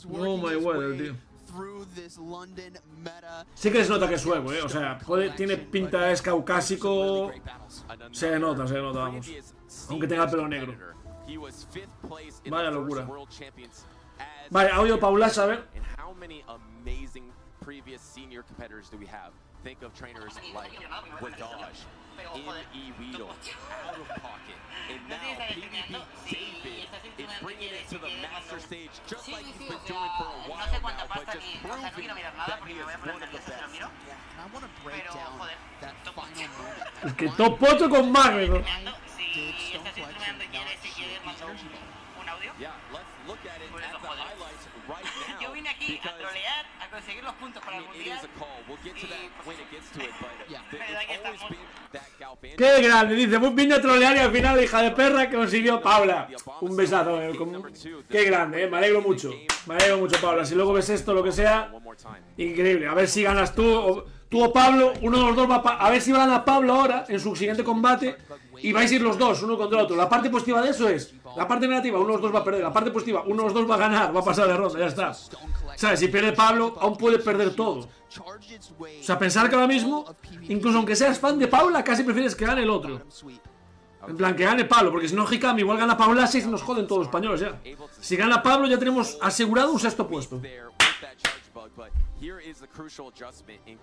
Nuevo Mayweather, tío. Sí que se nota que es sueco, o sea, tiene pinta, es caucásico. Se nota, vamos. Aunque tenga el pelo negro. Vaya locura. Vale, audio Paulas, a ver. Think of trainers like Wadaj, Weedle, out of pocket, and now PvP David is bringing it to the master stage, just like he's been doing for a while now, but just proving that he is one of the best. I want to break down that final moment. Es que top 8 con Magneto. Yeah, let's look at it at the highlights right now. Yo vine aquí a trolear, a conseguir los puntos para el mundial. It is a call. We'll get to that when it gets to it, but it's always been that galvanizing. Qué grande, dice, vine a trolear y al final la hija de perra que consiguió Paula. Un besazo, Qué grande, me alegro mucho. Me alegro mucho, Paula. Si luego ves esto, lo que sea, increíble. A ver si ganas tú o Pablo, uno de los dos va a ver si gana Pablo ahora en su siguiente combate y vais a ir los dos, uno contra el otro. La parte positiva de eso es, la parte negativa, uno de los dos va a perder, la parte positiva, uno de los dos va a ganar, va a pasar de ronda, ya está. ¿Sabes? Si pierde Pablo, aún puede perder todo. O sea, pensar que ahora mismo, incluso aunque seas fan de Paula, casi prefieres que gane el otro. En plan, que gane Pablo, porque si no Hikami igual gana Paula 6 y nos joden todos los españoles ya. Si gana Pablo ya tenemos asegurado un sexto puesto.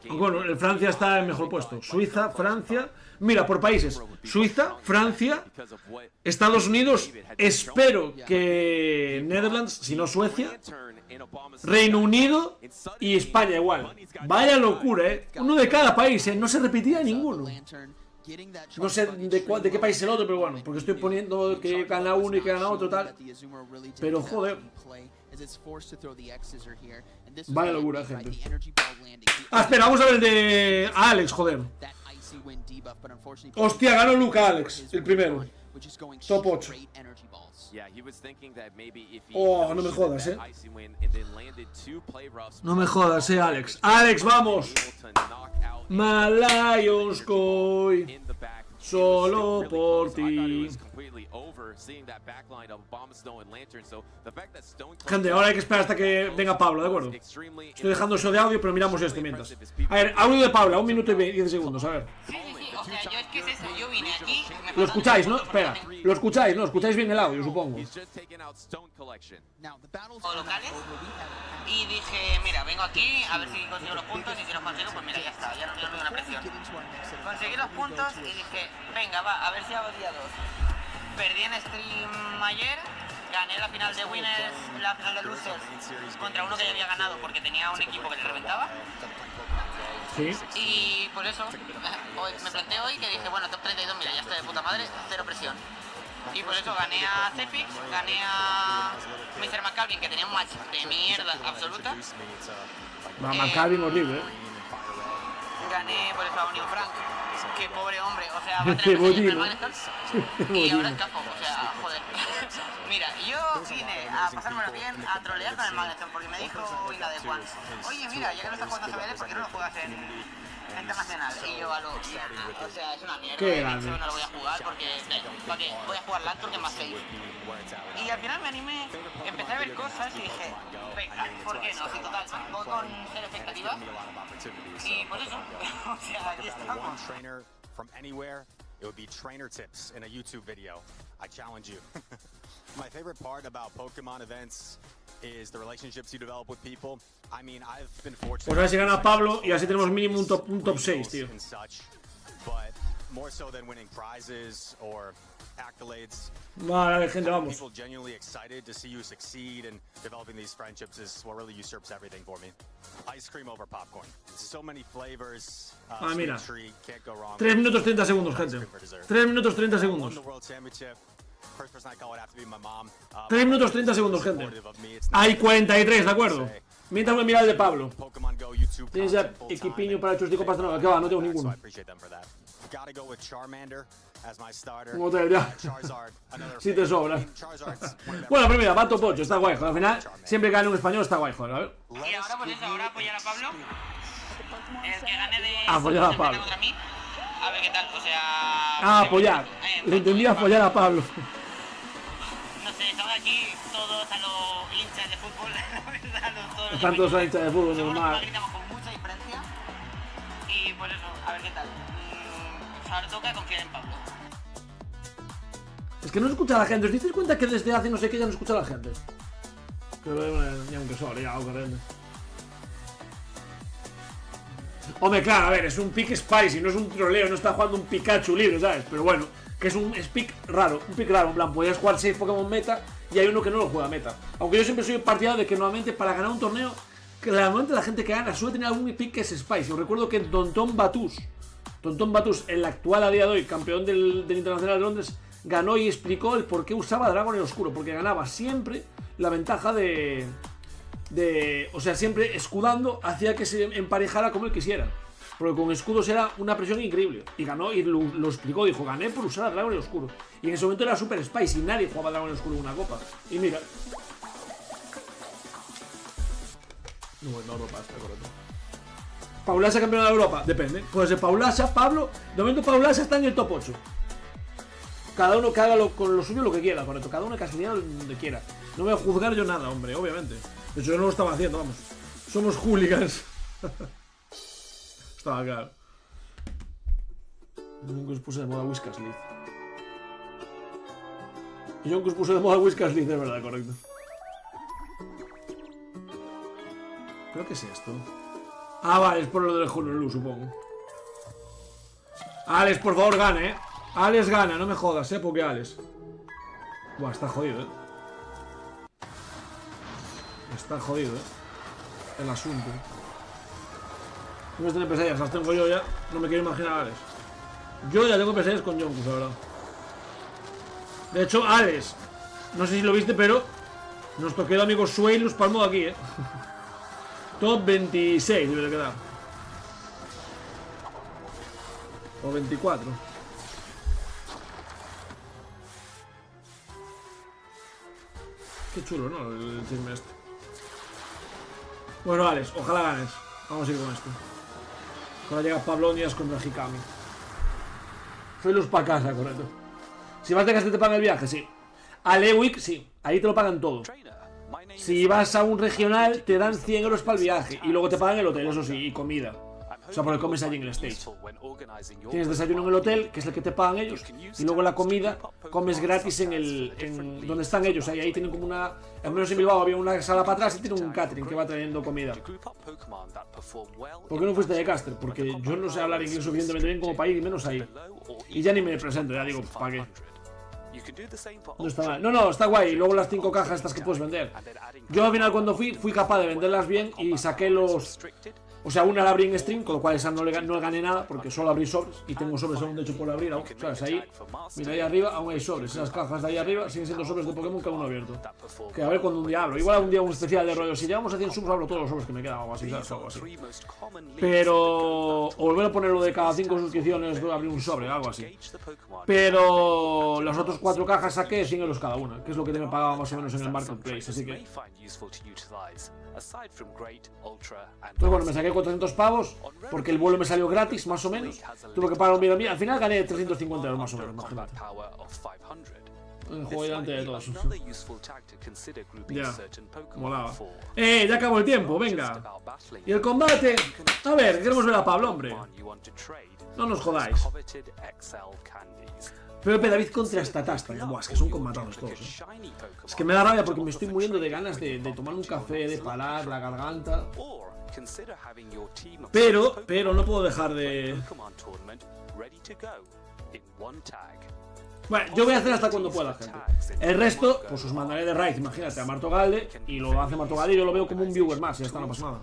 Bueno, el Francia está en mejor puesto. Suiza, Francia. Mira, por países. Suiza, Francia, Estados Unidos. Espero que Netherlands, si no Suecia. Reino Unido y España igual. Vaya locura, Uno de cada país, No se repetía ninguno. No sé de qué país es el otro, pero bueno, porque estoy poniendo que gana uno y que gana otro, tal. Pero joder. Vaya locura, gente. Ah, espera, vamos a ver el de Alex, joder. Hostia, ganó Luca Alex, el primero. Top 8. Oh, no me jodas, No me jodas, Alex. Alex, vamos. Malayonskoy. Solo por ti. Gente, ahora hay que esperar hasta que venga Pablo, ¿de acuerdo? Estoy dejando eso de audio, pero miramos esto mientras. A ver, audio de Paula, 1 minuto y 10 segundos, a ver. O sea, yo es que es eso, yo vine aquí... Lo escucháis, ¿no? Espera, lo escucháis, ¿no? Escucháis bien el audio, supongo. O locales, y dije, mira, vengo aquí a ver si consigo los puntos, y si los consigo, pues mira, ya está, ya no tengo ninguna presión. Conseguí los puntos y dije, venga, va, a ver si hago día 2. Perdí en stream ayer, gané la final de Winners, la final de Losers, contra uno que ya había ganado porque tenía un equipo que le reventaba. Sí. Y por eso me planteé hoy que dije, bueno, top 32, mira, ya está de puta madre, cero presión. Y por eso gané a Cepix, gané a Mr. McCalvin, que tenía un match de mierda absoluta. McCalvin horrible, Gané por eso a Union Frank, que pobre hombre, o sea, va a tener presión en el Magneton. Y ahora escapo, o sea, joder. Mira, yo vine a pasármelo bien, a trolear con el Magneton, porque me dijo Ina de Juan, oye, mira, ya que no estás jugando a GBL, ¿por qué no lo juegas en Internacional? Y yo a lo... O sea, es una mierda, he dicho, no lo voy a jugar porque... ¿Para qué? Voy a jugar LAN porque es más safe. Y al final me animé, empecé a ver cosas y dije, venga, ¿por qué no? Si total, voy con cero expectativas. Y por eso, o sea, aquí estamos. From anywhere, it would be trainer tips in a YouTube video. I challenge you. My favorite part about Pokemon events is the relationships you develop with people. I mean, I've been fortunate. Pues a ver si gana Pablo y así tenemos mínimo un top 6, tío. But more so than winning prizes or accolades. Vale, gente, vamos. People genuinely excited to see you succeed, and developing these friendships is what really usurps everything for me. Ice cream over popcorn. So many flavors. Mira. Treat, can't go wrong. 3 minutos 30 segundos, gente. 3 minutos 30 segundos. 3 minutos 30 segundos, gente. Hay 43, ¿de acuerdo? Mientras voy a mirar el de Pablo. ¿Tienes ya equipiño para Chustico Pastrana? ¿Qué va? No tengo ninguno. Un hotel ya. Sí te sobra. Bueno, pero mira, va top 8, está guay, joder. Al final, siempre que gane un español está guay, joder. A ver. Y ahora, pues eso, ahora apoyar a Pablo. El que gane de... Apoyar a Pablo. Contra mí. A ver qué tal, o sea... Ah, apoyar. Le entendí apoyar a Pablo. No sé, estamos aquí todos a los hinchas de fútbol. Están todos a hinchas de fútbol, normal. Gritamos con mucha diferencia. Y pues eso, a ver qué tal. Ahora toca confiar en Pablo. Es que no escucha a la gente. ¿Os disteis cuenta que desde hace no sé qué ya no escucha a la gente? Que ya aunque solo, ya, corriendo. Hombre, claro, a ver, es un pick spicy, no es un troleo, no está jugando un Pikachu libre, ¿sabes? Pero bueno, que es un pick raro, en plan, podías jugar 6 Pokémon meta y hay uno que no lo juega meta. Aunque yo siempre soy partidario de que normalmente para ganar un torneo, que normalmente la gente que gana suele tener algún pick que es spicy. Os recuerdo que Tonton Batus, el actual a día de hoy campeón del Internacional de Londres, ganó y explicó el por qué usaba Dragón en Oscuro, porque ganaba siempre la ventaja o sea, siempre escudando hacía que se emparejara como él quisiera. Porque con escudos era una presión increíble. Y ganó y lo explicó, dijo, gané por usar a Dragón en Oscuro. Y en ese momento era super spicy, nadie jugaba a Dragón en Oscuro en una copa. Y mira. No, Europa está correcto. Paulasa campeón de Europa, depende. Puede ser Paulasa, Pablo. De momento Paulasa está en el top 8. Cada uno que haga con lo suyo lo que quiera, correcto. Cada uno que haga donde quiera. No voy a juzgar yo nada, hombre, obviamente. De hecho, yo no lo estaba haciendo, vamos. Somos hooligans. Estaba claro. Nunca os puse de moda Whiskas League. Yo nunca os puse de moda Whiskas League, es verdad, correcto. ¿Pero qué es esto? Ah, vale, es por lo del Honolulu, supongo. Alex, por favor, gana, Alex gana, no me jodas, porque Alex. Buah, está jodido, Está jodido, el asunto. No me tener pesadillas, las tengo yo ya. No me quiero imaginar a Alex. Yo ya tengo pesadillas con Jonkus, la verdad. De hecho, Alex, no sé si lo viste, pero nuestro querido amigo Suelo palmó aquí, Top 26 debe de quedar. O 24. Qué chulo, ¿no? El chisme este. Bueno, Alex, ojalá ganes. Vamos a ir con esto. Ahora llega Pablonias contra Hikami. Soy luz para casa, correcto. Si vas de casa te pagan el viaje, sí. A Lewick, sí. Ahí te lo pagan todo. Si vas a un regional, te dan 100 euros para el viaje. Y luego te pagan el hotel, eso sí, y comida. O sea, porque comes allí en el stage. Tienes desayuno en el hotel, que es el que te pagan ellos. Y luego la comida, comes gratis en donde están ellos. Ahí tienen como una... Al menos en Bilbao había una sala para atrás y tienen un catering que va trayendo comida. ¿Por qué no fuiste de caster? Porque yo no sé hablar inglés suficientemente bien como para ir, y menos ahí. Y ya ni me presento, ya digo, ¿para qué? No está mal. No, está guay. Y luego las 5 cajas estas que puedes vender. Yo al final cuando fui capaz de venderlas bien y saqué los... O sea, una la abrí en stream, con lo cual esa no le gané nada, porque solo abrí sobres. Y tengo sobres aún, de hecho, por abrir aún. ¿Sabes? Ahí, mira, ahí arriba aún hay sobres. Esas cajas de ahí arriba siguen siendo sobres de Pokémon que aún no abierto. Que a ver cuando un día abro. Igual algún día un especial de rollo. Si llegamos a 100 subs, abro todos los sobres que me quedan o así, ¿sabes? Algo así. Pero... O volver a ponerlo de cada 5 suscripciones, abrir un sobre, algo así. Pero... Las otras 4 cajas saqué 100 euros cada una, que es lo que te me pagaba más o menos en el marketplace, así que... Entonces bueno, me saqué 400 pavos, porque el vuelo me salió gratis, más o menos. Tuve que pagar un bien a mí, al final gané 350 euros más o menos, imagínate. El juego delante de todos. Ya, molaba. Ya acabó el tiempo, venga. Y el combate. A ver, queremos ver a Pablo, hombre. No nos jodáis. Pepe David contra Statasta. Buah, es que son combatados todos, Es que me da rabia porque me estoy muriendo de ganas de tomar un café, de parar la garganta. Pero no puedo dejar de... Bueno, yo voy a hacer hasta cuando pueda, gente. El resto, pues os mandaré de raid, imagínate, a Martogalde. Y lo hace Martogalde y yo lo veo como un viewer más. Y ya está, no pasa nada.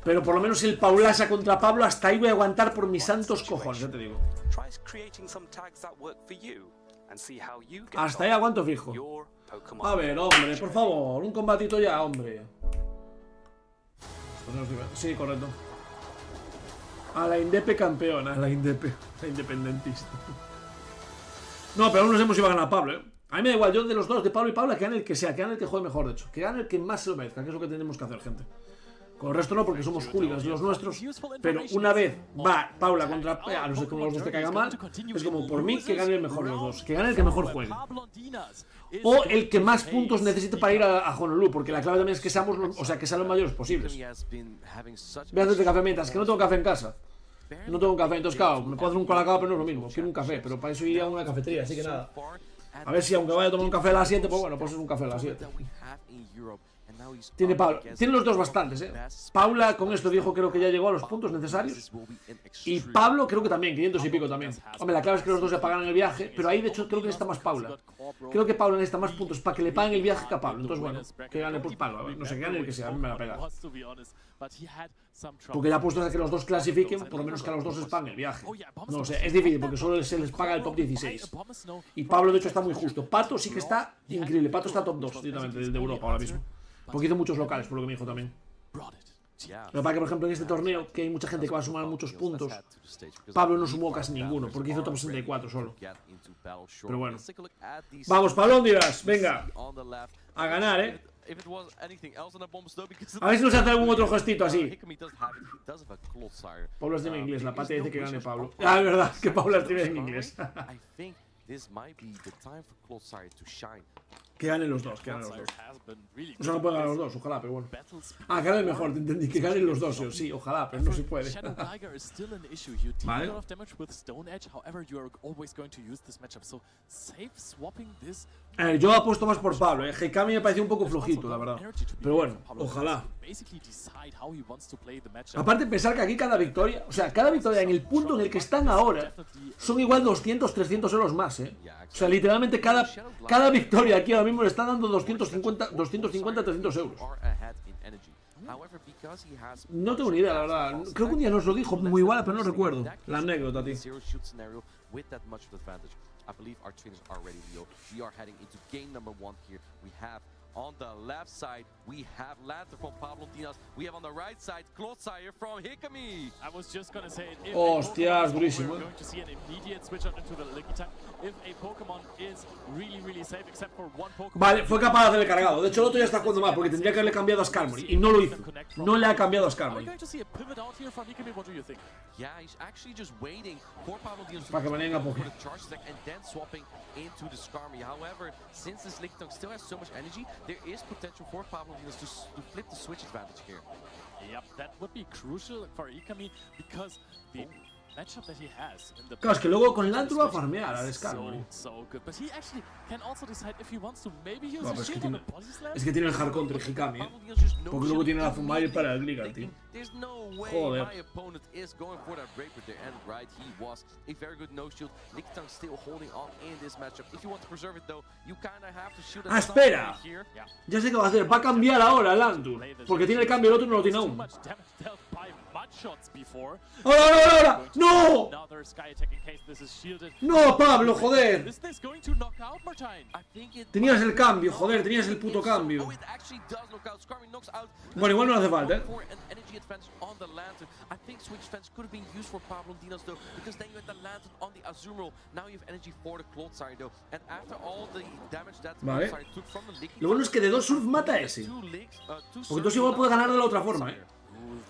Pero por lo menos el Paulasa contra Pablo, hasta ahí voy a aguantar por mis santos cojones, ya te digo. Hasta ahí aguanto fijo. A ver, hombre, por favor, un combatito ya, hombre. Sí, correcto. A la Indepe campeona, a la Indepe, la independentista. No, pero aún nos hemos ido a ganar a Pablo, ¿eh? A mí me da igual, yo de los dos, de Pablo y Paula, que gane el que sea, que gane el que juegue mejor, de hecho. Que gane el que más se lo merezca, que es lo que tenemos que hacer, gente. Con el resto no, porque somos hooligans los nuestros. Pero una vez va Paula contra... A no ser que uno de los dos te caiga mal. Es como, por mí, que gane el mejor de los dos. Que gane el que mejor juegue. O el que más puntos necesite para ir a Honolulu. Porque la clave también es que seamos los, o sea, que sean los mayores posibles. Voy a hacerte café mientras, que no tengo café en casa. No tengo un café, entonces claro, me puedo hacer un colacao, pero no es lo mismo. Quiero un café, pero para eso iría a una cafetería, así que nada. A ver si aunque vaya a tomar un café a las 7, pues bueno, pues es un café a las 7. Tiene Paula, tiene los dos bastantes, Paula con esto dijo, creo que ya llegó a los puntos necesarios. Y Pablo creo que también, 500 y pico también. Hombre, la clave es que los dos se pagan el viaje. Pero ahí de hecho creo que necesita más Paula. Creo que Paula necesita más puntos para que le paguen el viaje que a Pablo. Entonces bueno, que gane por Pablo, a ver, no sé, que gane el que sea, a mí me la pega. Porque ya ha puesto a que los dos clasifiquen, por lo menos que a los dos les paguen el viaje. No sé, es difícil porque solo se les paga el top 16. Y Pablo de hecho está muy justo. Pato sí que está increíble, Pato está top 2 directamente de Europa ahora mismo. Porque hizo muchos locales, por lo que me dijo también. Lo que pasa que, por ejemplo, en este torneo, que hay mucha gente que va a sumar muchos puntos, Pablo no sumó casi ninguno, porque hizo top 64 solo. Pero bueno. Vamos, Palondiras, venga. A ganar, A ver si nos hace algún otro gestito así. Pablo escribe en inglés, la pata dice que gane Pablo. Ah, es verdad, que Pablo escribe en inglés. Que ganen los dos, que ganen los dos. O sea, no pueden ganar los dos, ojalá, pero bueno. Ah, que ganen mejor, te entendí, que ganen los dos, sí, ojalá, pero no se puede. Vale. Yo apuesto más por Pablo, Hikami me pareció un poco flojito, la verdad. Pero bueno, ojalá. Aparte pensar que aquí cada victoria, o sea, cada victoria en el punto en el que están ahora, son igual 200, 300 euros más, O sea, literalmente cada victoria aquí ahora mismo le están dando 250, 300 euros. No tengo ni idea, la verdad. Creo que un día nos lo dijo muy igual, pero no recuerdo la anécdota, tío. I believe our trainers are ready, Leo. We are heading into game number 1 here. We have on the left side, we have Lantern from Pablo Dinas. We have on the right side, Clotsire from Hikami. I was just gonna say, if hostias, durísimo. we're going to see an immediate switch out into the Licky time. If a Pokemon is really safe, except for one Pokemon. Vale, fue capaz de hacer el cargado. De hecho, el otro ya está jugando mal, porque tendría que haberle cambiado a Skarmory. Y no lo hizo. No le ha cambiado a Skarmory. Yeah, he's actually just waiting for Pablo Dinas para que venga poco. And then swapping into the Skarmory. However, since this Lickitung still has so much energy, there is potential for Pablo Dinas to flip the switch advantage here. Yep, that would be crucial for Ikami because the matchup that he has in the claro, es que luego con Lantern va a farmear al Skarmory. So good, but he actually can also decide if he wants to maybe use no, his shield on the body slam. Es que tiene el hard counter Hikami, porque luego tiene la Zumair para el Gligar, tío. There's no way joder. My opponent is going for that Rapier there, and right, he was a very good no shield. Lickitung still holding on in this matchup. If you want to preserve it though, you kind of have to shield it. Espera, ya sé qué va a hacer, va a cambiar ahora Lantern, porque tiene el cambio, el otro no lo tiene aún. ¡Ahora! ¡No! ¡No, Pablo, joder! Tenías el cambio, joder, tenías el puto cambio. Bueno, igual no hace falta, Vale. Lo bueno es que de 2 surf mata a ese. Porque entonces igual puede ganar de la otra forma,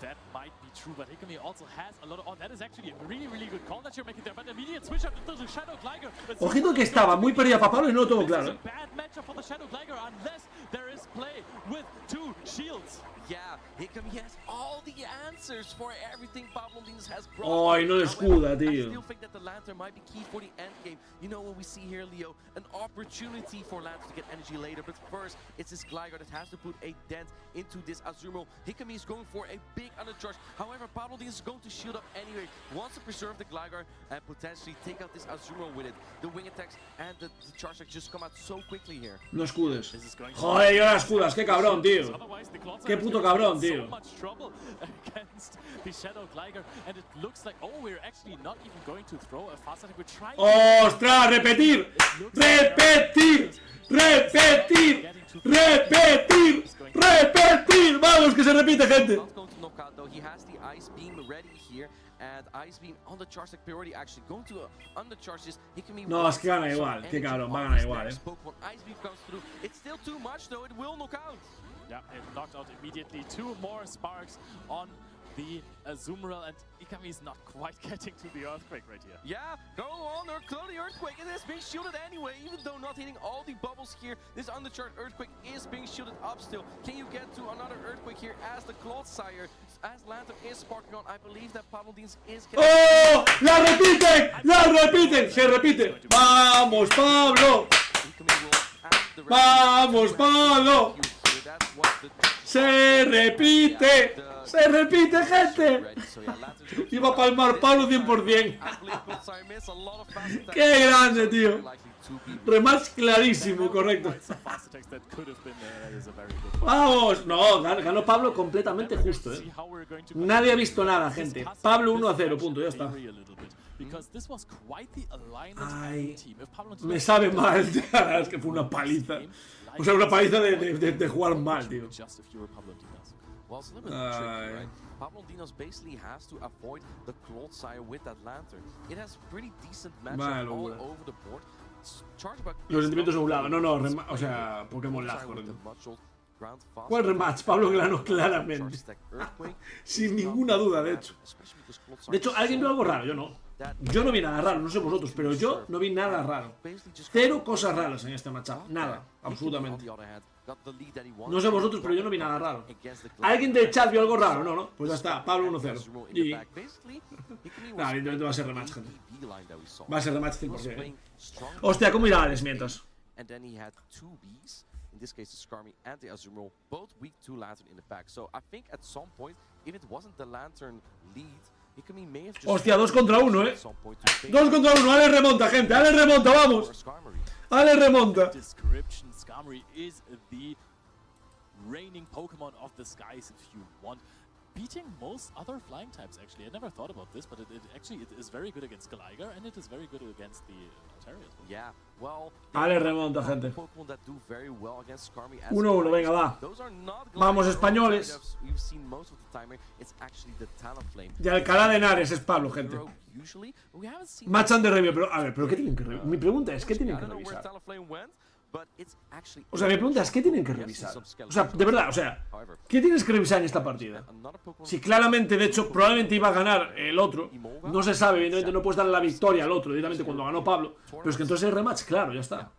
that might be true, but Hikami also has a lot of... Oh, that is actually a really, really good call that you're making there, but immediate switch up into the Shadow Glider. Ojito que estaba muy perdida para Pablo y no lo tengo claro. Bad matchup for the Shadow Glider unless there is play with 2 shields. Yeah, Hikami has all the answers for everything Pablo Dinos has brought. Ay, no le escuda, I tío. still think that the Lantern might be key for the end game. You know what we see here, Leo? An opportunity for Lantern to get energy later, but first, it's this Glider that has to put a dent into this Azumarill. Hikami is going for a big undercharge. However, Pablo Dinos is going to shield up anyway. Wants to preserve the Glider and potentially take out this Azumarill with it. The wing attacks and the charge attacks just come out so quickly here. No escudes. Joder, yo las escudas, qué cabrón, tío. Qué puto cabrón, tío. So much trouble against the Shadow Glider, and it looks like, oh, we're actually not even going to throw a fast attack. We're trying. ¡Ostras! ¡Repetir! ¡Repetir! ¡Repetir! ¡Repetir! ¡Repetir! ¡Vamos, que se repite, gente! Not going to knock out though. He has the Ice Beam ready here, and Ice Beam on the charge attack priority actually going to undercharge this. Hikami. No, es que gana igual. Qué cabrón, va a ganar igual, Pokemon Ice Beam comes through. It's still too much though. It will knock out. Yeah, it knocked out immediately. 2 more sparks on the Azumarill, and Ikami is not quite getting to the Earthquake right here. Yeah, go on, or clone the Earthquake. It is being shielded anyway, even though not hitting all the bubbles here. This undercharged Earthquake is being shielded up still. Can you get to another Earthquake here as the Clodsire, as Lantern is sparking on? I believe that Pablo Dinos is getting... ¡Oh! ¡La repiten! ¡La repiten! ¡Se repite! ¡Vamos, Pablo! ¡Vamos, Pablo! ¡Se repite! ¡Se repite, gente! Iba a palmar Pablo 100%. ¡Qué grande, tío! Rematch clarísimo, correcto. ¡Vamos! No, ganó Pablo completamente justo, ¿eh? Nadie ha visto nada, gente. Pablo 1-0, punto, ya está. Ay, me sabe mal, es que fue una paliza. O sea, una paliza de jugar mal, tío. Well, it's a little bit tricky, right? Pablo Dinos basically has to avoid the Clodsire with that Lantern. It has pretty decent matchup all over the board. Los sentimientos nublados. No, o sea, Pokémon lag, correcto. ¿Cuál rematch? Pablo ganó claramente. Sin ninguna duda, de hecho. De hecho, alguien vio algo raro, yo no. Yo no vi nada raro, no sé vosotros, pero yo no vi nada raro. 0 cosas raras en este matchup. Nada, absolutamente. No sé vosotros, pero yo no vi nada raro. ¿Alguien del chat vio algo raro? No. Pues ya está, Pablo 1-0. Y... Nada, evidentemente va a ser rematch, gente. Va a ser rematch 100%. Hostia, ¿cómo irá Alex mientras? In this case, the Skarmy and the Azumarill, both weak to Lantern in the back. So I think at some point, if it wasn't the Lantern lead, Hikami may have just... Hostia, 2 contra 1, 2 contra 1, Ale remonta, gente, Ale remonta, vamos. Ale remonta. Description, Skarmy is the reigning Pokemon of the skies, if you want. Beating most other flying types, actually. I never thought about this, but it is very good against Gligar, and it is very good against the Ontario. Yeah, well... Ale remonta, gente. Pokemon that do very well against Skarmy. 1-1, venga, va. Vamos, españoles. We've seen most of the time, it's actually the Talonflame. De Alcalá de Henares es Pablo, gente. Match under review, pero a ver, ¿pero qué tienen que revisar? Mi pregunta es, ¿qué tienen que revisar? O sea, mi pregunta es, ¿qué tienen que revisar? O sea, de verdad, o sea, ¿qué tienes que revisar en esta partida? Si claramente, de hecho, probablemente iba a ganar el otro, no se sabe, evidentemente no puedes darle la victoria al otro directamente cuando ganó Pablo, pero es que entonces el rematch, claro, ya está.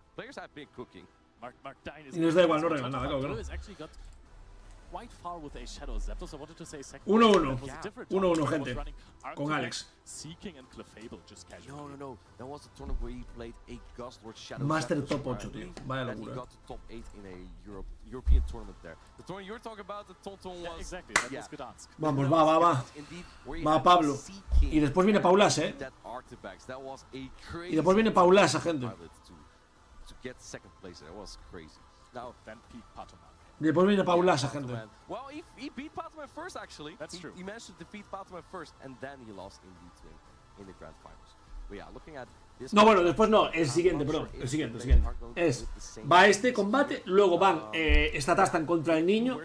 Y les da igual, no arreglan nada, claro que no. 1-1. 1-1, gente. Con Alex. Master top 8, tío. Vaya locura. Vamos, va. Va Pablo. Y después viene Paulasa, Y después viene Paulasa, gente. Después viene Paulasa, gente. Well, he beat Patoman first, actually. That's true. He managed to defeat Patoman first, and then he lost in between in the grand finals. But yeah, looking at this... No, bueno, después no. El siguiente, perdón. El siguiente. Va este combate, luego van Statastan contra el niño,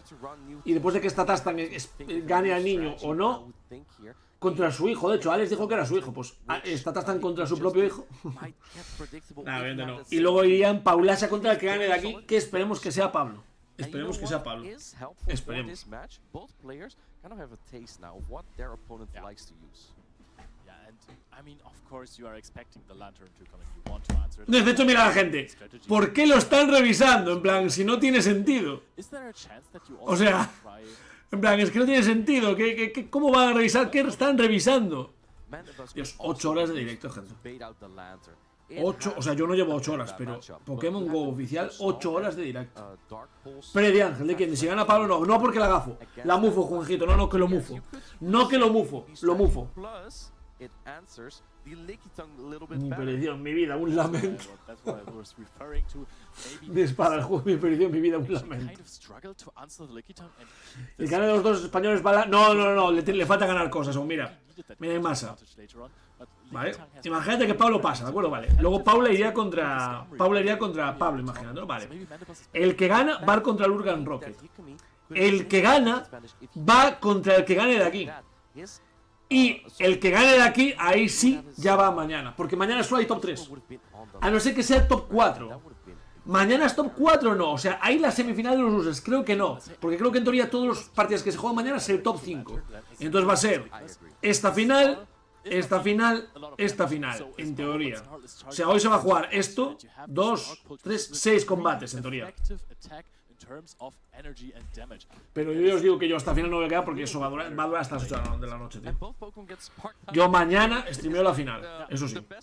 y después de que Statastan gane al niño o no, contra su hijo. De hecho, Alex dijo que era su hijo. Pues Statastan contra su propio hijo. Nah, no. Y luego irían Paulasa contra el que gane de aquí, que esperemos que sea Pablo. Esperemos que sea Pablo. Esperemos. De hecho, mira a la gente. ¿Por qué lo están revisando? En plan, si no tiene sentido. O sea, en plan, es que no tiene sentido. ¿Cómo van a revisar? ¿Qué están revisando? Dios, 8 horas de directo, gente. 8, o sea, yo no llevo 8 horas, pero Pokémon Go oficial, 8 horas de directo. Pre Ángel, ¿de quién? De si gana Pablo, no. No porque la gafo. La mufo, Juanjito. No, que lo mufo. No que lo mufo. Lo mufo. Mi perdición, mi vida, un lamento. Dispara el juego, mi perdición, mi vida, un lamento. El canal de los dos españoles va a No, le falta ganar cosas aún, mira. Mira en masa. Vale, imagínate que Pablo pasa, ¿de acuerdo? Vale. Luego Paula iría contra Pablo, imagínate, ¿no? Vale. El que gana va contra el Urgan Rocket. El que gana va contra el que gane de aquí. Y el que gane de aquí, ahí sí, ya va mañana. Porque mañana solo hay top 3. A no ser que sea top 4. Mañana es top 4 o no. O sea, hay la semifinal de los losers. Creo que no. Porque creo que en teoría todos los partidos que se juegan mañana es el top 5. Entonces va a ser esta final, esta final, esta final. En teoría. O sea, hoy se va a jugar esto, 2, 3, 6 combates en teoría. Pero yo os digo que yo hasta el final no voy a quedar porque eso va a durar hasta las 8 de la noche, tío. Yo mañana streameo la final, eso sí. Pero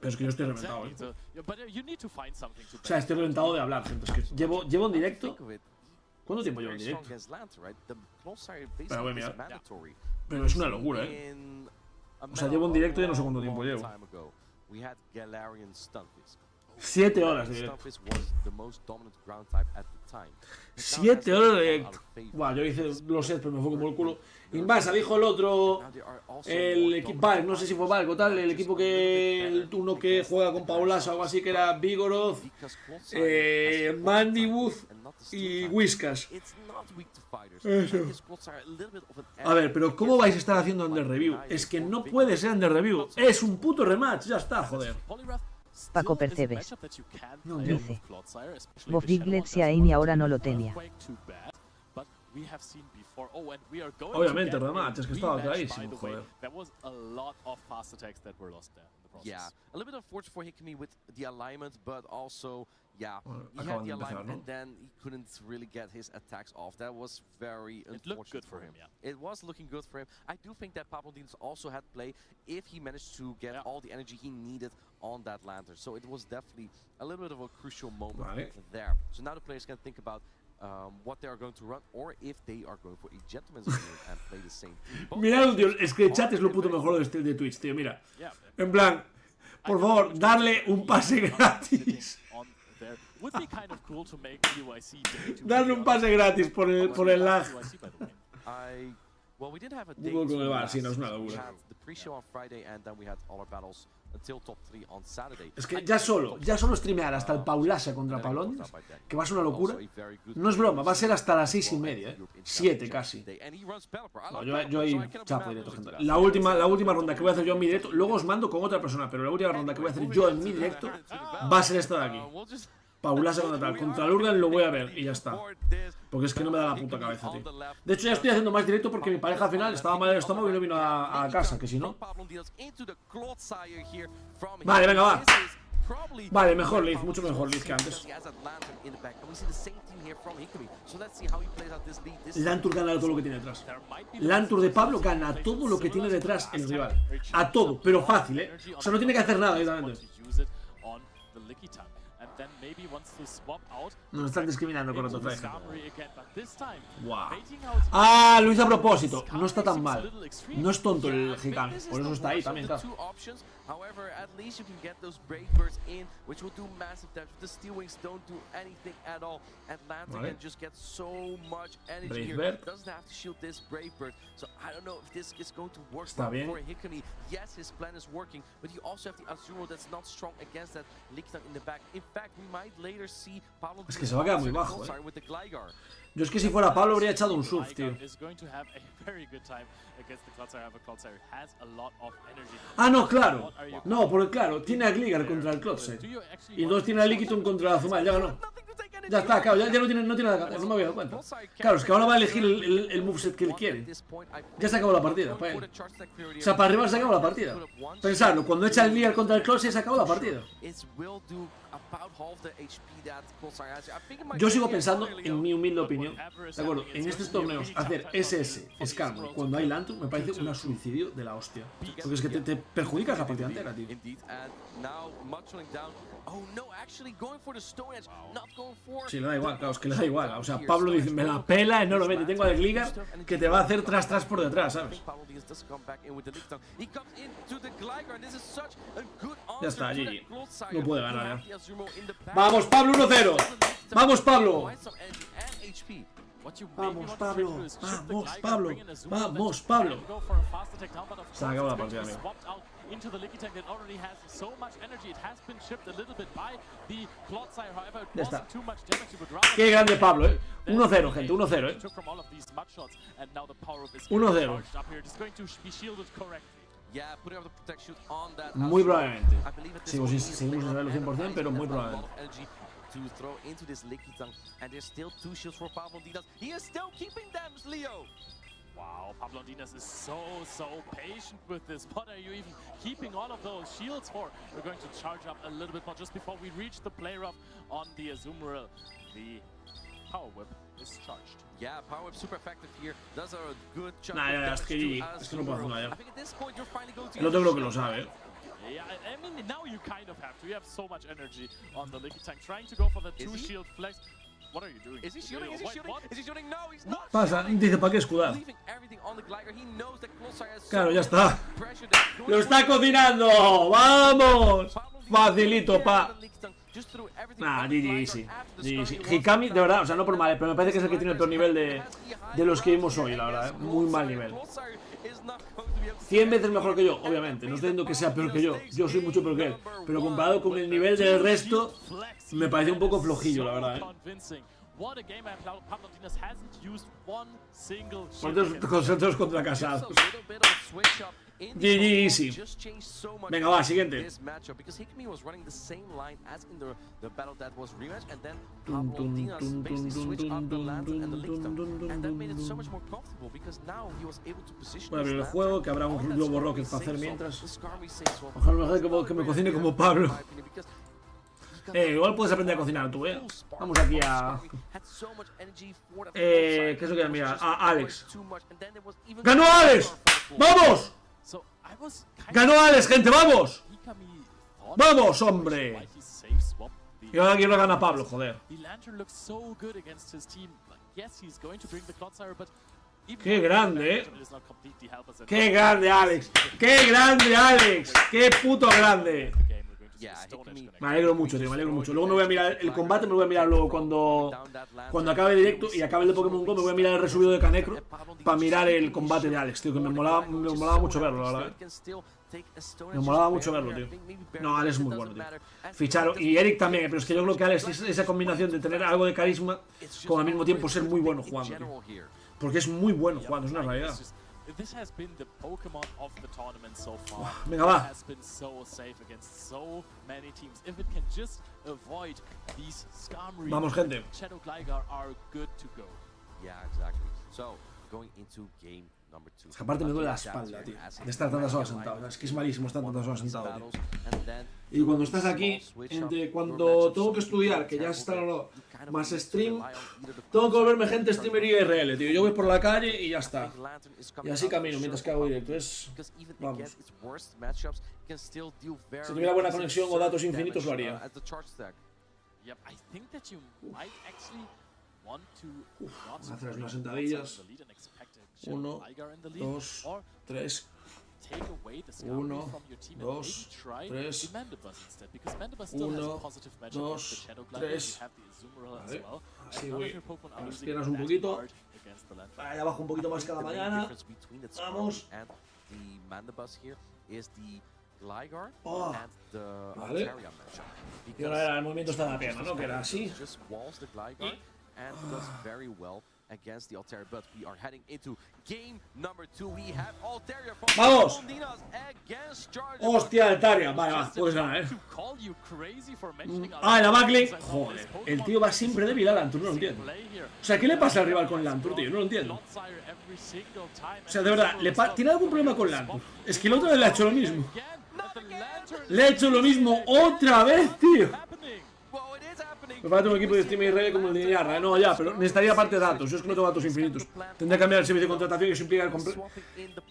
es que yo estoy reventado, O sea, estoy reventado de hablar, gente. Es que llevo en directo. ¿Cuánto tiempo llevo en directo? Pero voy a mirar. Pero es una locura, O sea, llevo en directo y ya no sé cuánto tiempo llevo. 7 horas de directo. 7 horas de directo. Buah, yo hice los sets, pero me fue como el culo. Invasa, dijo el otro. El equipo. Vale, no sé si fue Valk o tal. El equipo que. Uno que juega con Paulas o algo así, que era Vigoroth, Mandibuzz y Whiskas. Eso. A ver, pero ¿cómo vais a estar haciendo under review? Es que no puede ser under review. Es un puto rematch, ya está, joder. Paco Percebes dice: Bob Diglett si Ain y ahora no lo tenía. Obviamente, rematch, es que estaba clarísimo, joder. Yeah, a little bit unfortunate for Hikami with the alignment, but also, yeah, he Acaban had de the empezar, alignment ¿no? and then he couldn't really get his attacks off. That was very unfortunate for him. It was looking good for him. I do think that Pablo Dins also had play if he managed to get all the energy he needed on that lantern. So it was definitely a little bit of a crucial moment there. So now the players can think about what they are going to run, or if they are going for a gentleman's agreement and play the same team. Mirad, tío, es que el chat es lo puto mejor de Twitch, tío, mira. En plan, por favor, darle un pase gratis. Darle un pase gratis por el lag. Digo con el bar, sí, no es una locura. Es que ya solo streamear hasta el Paulasa contra Pablón, que va a ser una locura. No es broma, va a ser hasta las 6:30, 7 casi. No, yo ahí chapo directo, gente. La última ronda que voy a hacer yo en mi directo, luego os mando con otra persona, pero la última ronda que voy a hacer yo en mi directo va a ser esta de aquí. Paulasa contra el Urgan lo voy a ver y ya está. Porque es que no me da la puta cabeza, tío. De hecho, ya estoy haciendo más directo porque mi pareja al final estaba mal del estómago y no vino a casa, que si no. Vale, venga, va. Vale, mejor Liz, mucho mejor Liz que antes. Lantur gana todo lo que tiene detrás. Lantur de Pablo gana todo lo que tiene detrás el rival. A todo, pero fácil, O sea, no tiene que hacer nada directamente. Nos están discriminando con otro traje. Wow. Ah, lo hice a propósito. No está tan mal. No es tonto el gigante. Por eso está ahí también, claro. However, at least you can get those brave birds in, which will do massive damage. The steel wings don't do anything at all. Atlanta can just get so much energy here. Doesn't have to shield this brave bird. So I don't know if this is going to work for Hikami. Yes, his plan is working, but you also have the Azuro that's not strong against that Lickitung in the back. In fact, we might later see Pablo. Es que se va a quedar muy bajo, Yo es que si fuera Pablo habría echado un surf, tío. Ah, no, claro. No, porque claro, tiene a Gligar contra el Clotside. Y entonces tiene a Lickitung contra la Azumarill, ya ganó. Ya está, claro, ya no tiene nada que hacer, no me había dado cuenta. Claro, es que ahora va a elegir el moveset que él quiere. Ya se acabó la partida, para él. O sea, para arriba se acabó la partida. Pensadlo, cuando echa el Nier contra el Close se acabó la partida. Yo sigo pensando, en mi humilde opinión, de acuerdo, en estos torneos, hacer SS, Scam, cuando hay Lantern, me parece un suicidio de la hostia. Porque es que te perjudicas la partida entera, tío. Sí, le da igual, claro, es que le da igual. O sea, Pablo dice, me la pela enormemente. Tengo al Gligar que te va a hacer tras por detrás, ¿sabes? Ya está, GG. No puede ganar ya. ¡Vamos, Pablo, 1-0! ¡Vamos, Pablo! Vamos, Pablo. Vamos, Pablo. Vamos, Pablo. Se acabó la partida, amigo. Into the Licky tank that already has so much energy. It has been chipped a little bit by the Clodsire. However, it wasn't too much damage. It would rather. Qué grande Pablo, 1-0, gente, 1-0, took from all of these mud shots, and now the power up is 1-0. up here. It's going to be shielded correctly. Yeah, putting up the protect shield on that. Muy probablemente. Seguimos sin saberlo 100%, pero muy probablemente. To throw into this Licky tank, and there's still 2 shields for Pablo Dinas. He is still keeping them, Leo. Wow, Pablo Dinas is so patient with this. What are you even keeping all of those shields for? We're going to charge up a little bit more just before we reach the player up on the Azumarill. The power whip is charged. Yeah, power whip super effective here. Does a good job. Nah, es que no puedo hacer nada I think at this point you're finally going to. El otro creo que lo sabe, Yeah, I mean, now you kind of have to. You have so much energy on the Licky tank. Trying to go for the 2 shield flex. What are you doing? Is he shooting? Is he shooting? Is he shooting? No, he's not. Pasa, dice, ¿para qué escudar? Claro, ya está. ¡Lo está cocinando! ¡Vamos! Facilito, pa. Nah, GG, easy. Hikami, de verdad, o sea, no por mal, pero me parece que es el que tiene el peor nivel de los que vimos hoy, la verdad, muy mal nivel. 100 veces mejor que yo, obviamente, no estoy diciendo que sea peor que yo soy mucho peor que él, pero comparado con el nivel del resto, me parece un poco flojillo, la verdad, Concentrados contra casados. GG easy. Venga, va, siguiente. Voy a abrir el juego, que habrá un globo rocket para hacer mientras. Ojalá que me cocine como Pablo. Igual puedes aprender a cocinar tú, Vamos aquí a... ¿qué es lo que mira? A Alex. ¡Ganó Alex! ¡Vamos! ¡Ganó Alex, gente! ¡Vamos! ¡Vamos, hombre! Y ahora quiero ganar Pablo, joder. ¡Qué grande, ¡Qué grande, Alex! ¡Qué grande, Alex! ¡Qué puto grande! Me alegro mucho, tío, me alegro mucho. Luego me voy a mirar el combate, me lo voy a mirar luego cuando acabe el directo y acabe el de Pokémon GO, me voy a mirar el resubido de Canecro para mirar el combate de Alex, tío, que me molaba mucho verlo, la verdad. Me molaba mucho verlo, tío. No, Alex es muy bueno, tío. Ficharon, y Eric también, pero es que yo creo que Alex es esa combinación de tener algo de carisma con al mismo tiempo ser muy bueno jugando, tío. Porque es muy bueno jugando, es una realidad. This has been the Pokemon of the tournament so far. Venga, va. It has been so safe against so many teams. If it can just avoid these Skarmory, vamos, gente. Shadow Gligar are good to go. Yeah, exactly. So, going into game number 2. Es que aparte me duele la espalda, tío, de estar tantas horas sentado. Es que es malísimo estar tantas horas sentado, tío. Y cuando estás aquí, cuando tengo que estudiar, que ya está más stream, tengo que volverme gente streamer IRL, tío. Yo voy por la calle y ya está. Y así camino mientras que hago directo. Vamos. Si tuviera buena conexión o datos infinitos lo haría. Hacer unas sentadillas. 1, 2, 3. 1, 2, 3. 1, 2, 3. Vale, así voy a las piernas un poquito. Ahí abajo un poquito más cada mañana. Vamos. Oh, vale. Y ahora el movimiento está en la pierna, ¿no? Que era así. against the Altaria, but we are heading into game number 2. We have Altaria from ¡Vamos! against Charger. Hostia, Altaria. Vale, va, puedes ganar, Ah, la backlink. Joder, el tío va siempre débil a Lantur, no lo entiendo. O sea, ¿qué le pasa al rival con Lantur, tío? No lo entiendo. O sea, de verdad, ¿tiene algún problema con Lantur? Es que el otro vez le ha hecho lo mismo. Le ha hecho lo mismo otra vez, tío. Me falta un equipo de Steam IRL como el de Yarra. No, ya, pero necesitaría aparte datos. Yo es que no tengo datos infinitos. Tendré que cambiar el servicio de contratación y eso implica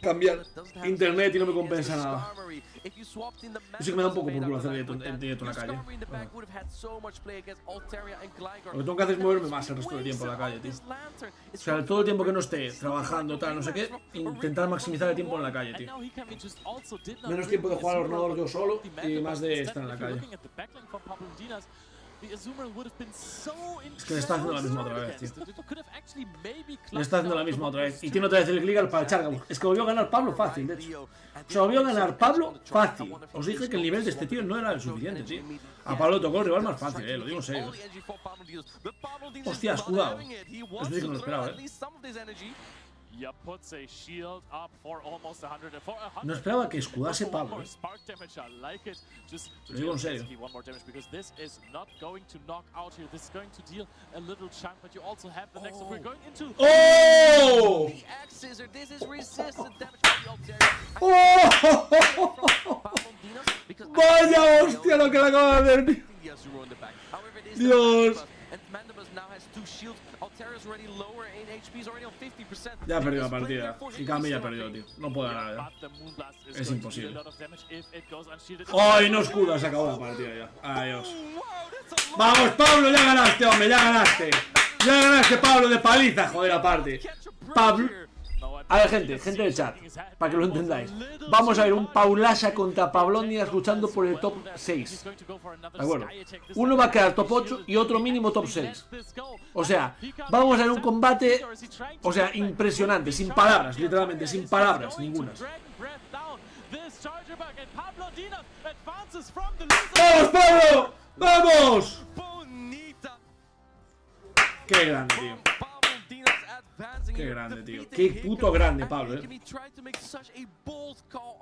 cambiar internet y no me compensa nada. Yo sí que me da un poco por culo hacer directo en la calle. Lo que tengo que hacer es moverme más el resto del tiempo en la calle, tío. O sea, todo el tiempo que no esté trabajando, tal, no sé qué, intentar maximizar el tiempo en la calle, tío. Menos tiempo de jugar al ordenador yo solo y más de estar en la calle. Es que le está haciendo la misma otra vez, tío. Le está haciendo la misma otra vez. Y tiene otra vez el Gligar para echar. Es que volvió a ganar Pablo fácil, de hecho. O sea, volvió a ganar Pablo fácil. Os dije que el nivel de este tío no era el suficiente, tío. A Pablo tocó el rival más fácil, lo digo en serio. Hostia, escudado. Eso sí que no lo esperaba, No esperaba que escudase Pablo. Lo digo en serio. ¡Oh! ¡Vaya hostia lo que le acabo de hacer! ¡Dios! Ya ha perdido la partida. Y Kami ya ha perdido, tío. No puedo ganar ya. Es imposible. ¡Ay, no escuda! Se acabó la partida ya. Adiós. ¡Vamos, Pablo! ¡Ya ganaste, hombre! ¡Ya ganaste! ¡Ya ganaste, Pablo! De paliza, joder, aparte. Pablo... A ver, gente del chat, para que lo entendáis. Vamos a ver un Paulasha contra Pablonias luchando por el top 6. ¿De acuerdo? Uno va a quedar top 8 y otro mínimo top 6. O sea, vamos a ver un combate, o sea, impresionante, sin palabras, literalmente, sin palabras ningunas. ¡Vamos, Pablo! ¡Vamos! ¡Qué grande, tío! Qué grande, tío. Qué puto grande, Pablo,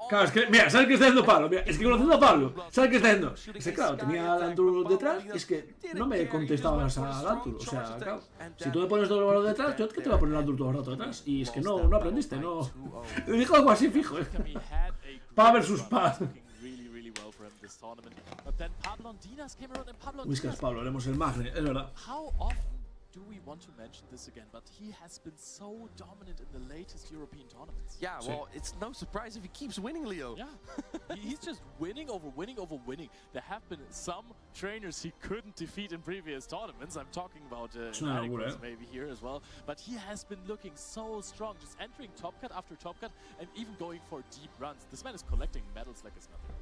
Claro, es que, mira, ¿sabes qué está haciendo Pablo? Mira, es que conociendo a Pablo, ¿sabes qué está haciendo? Es que, claro, tenía a Lantur detrás y es que no me contestabas a Lantur. O sea, claro, si tú me pones todo el valor detrás, yo que te voy a poner Lantur todo el rato detrás. Y es que no aprendiste, no. Le dijo algo así, fijo, Pa versus Pa. Whiskas Pablo, haremos el magne, es verdad. Do we want to mention this again, but he has been so dominant in the latest European tournaments. Yeah, well, it's no surprise if he keeps winning, Leo. Yeah, he's just winning over winning over winning. There have been some trainers he couldn't defeat in previous tournaments. I'm talking about maybe here as well. But he has been looking so strong, just entering top cut after top cut and even going for deep runs. This man is collecting medals like it's nothing.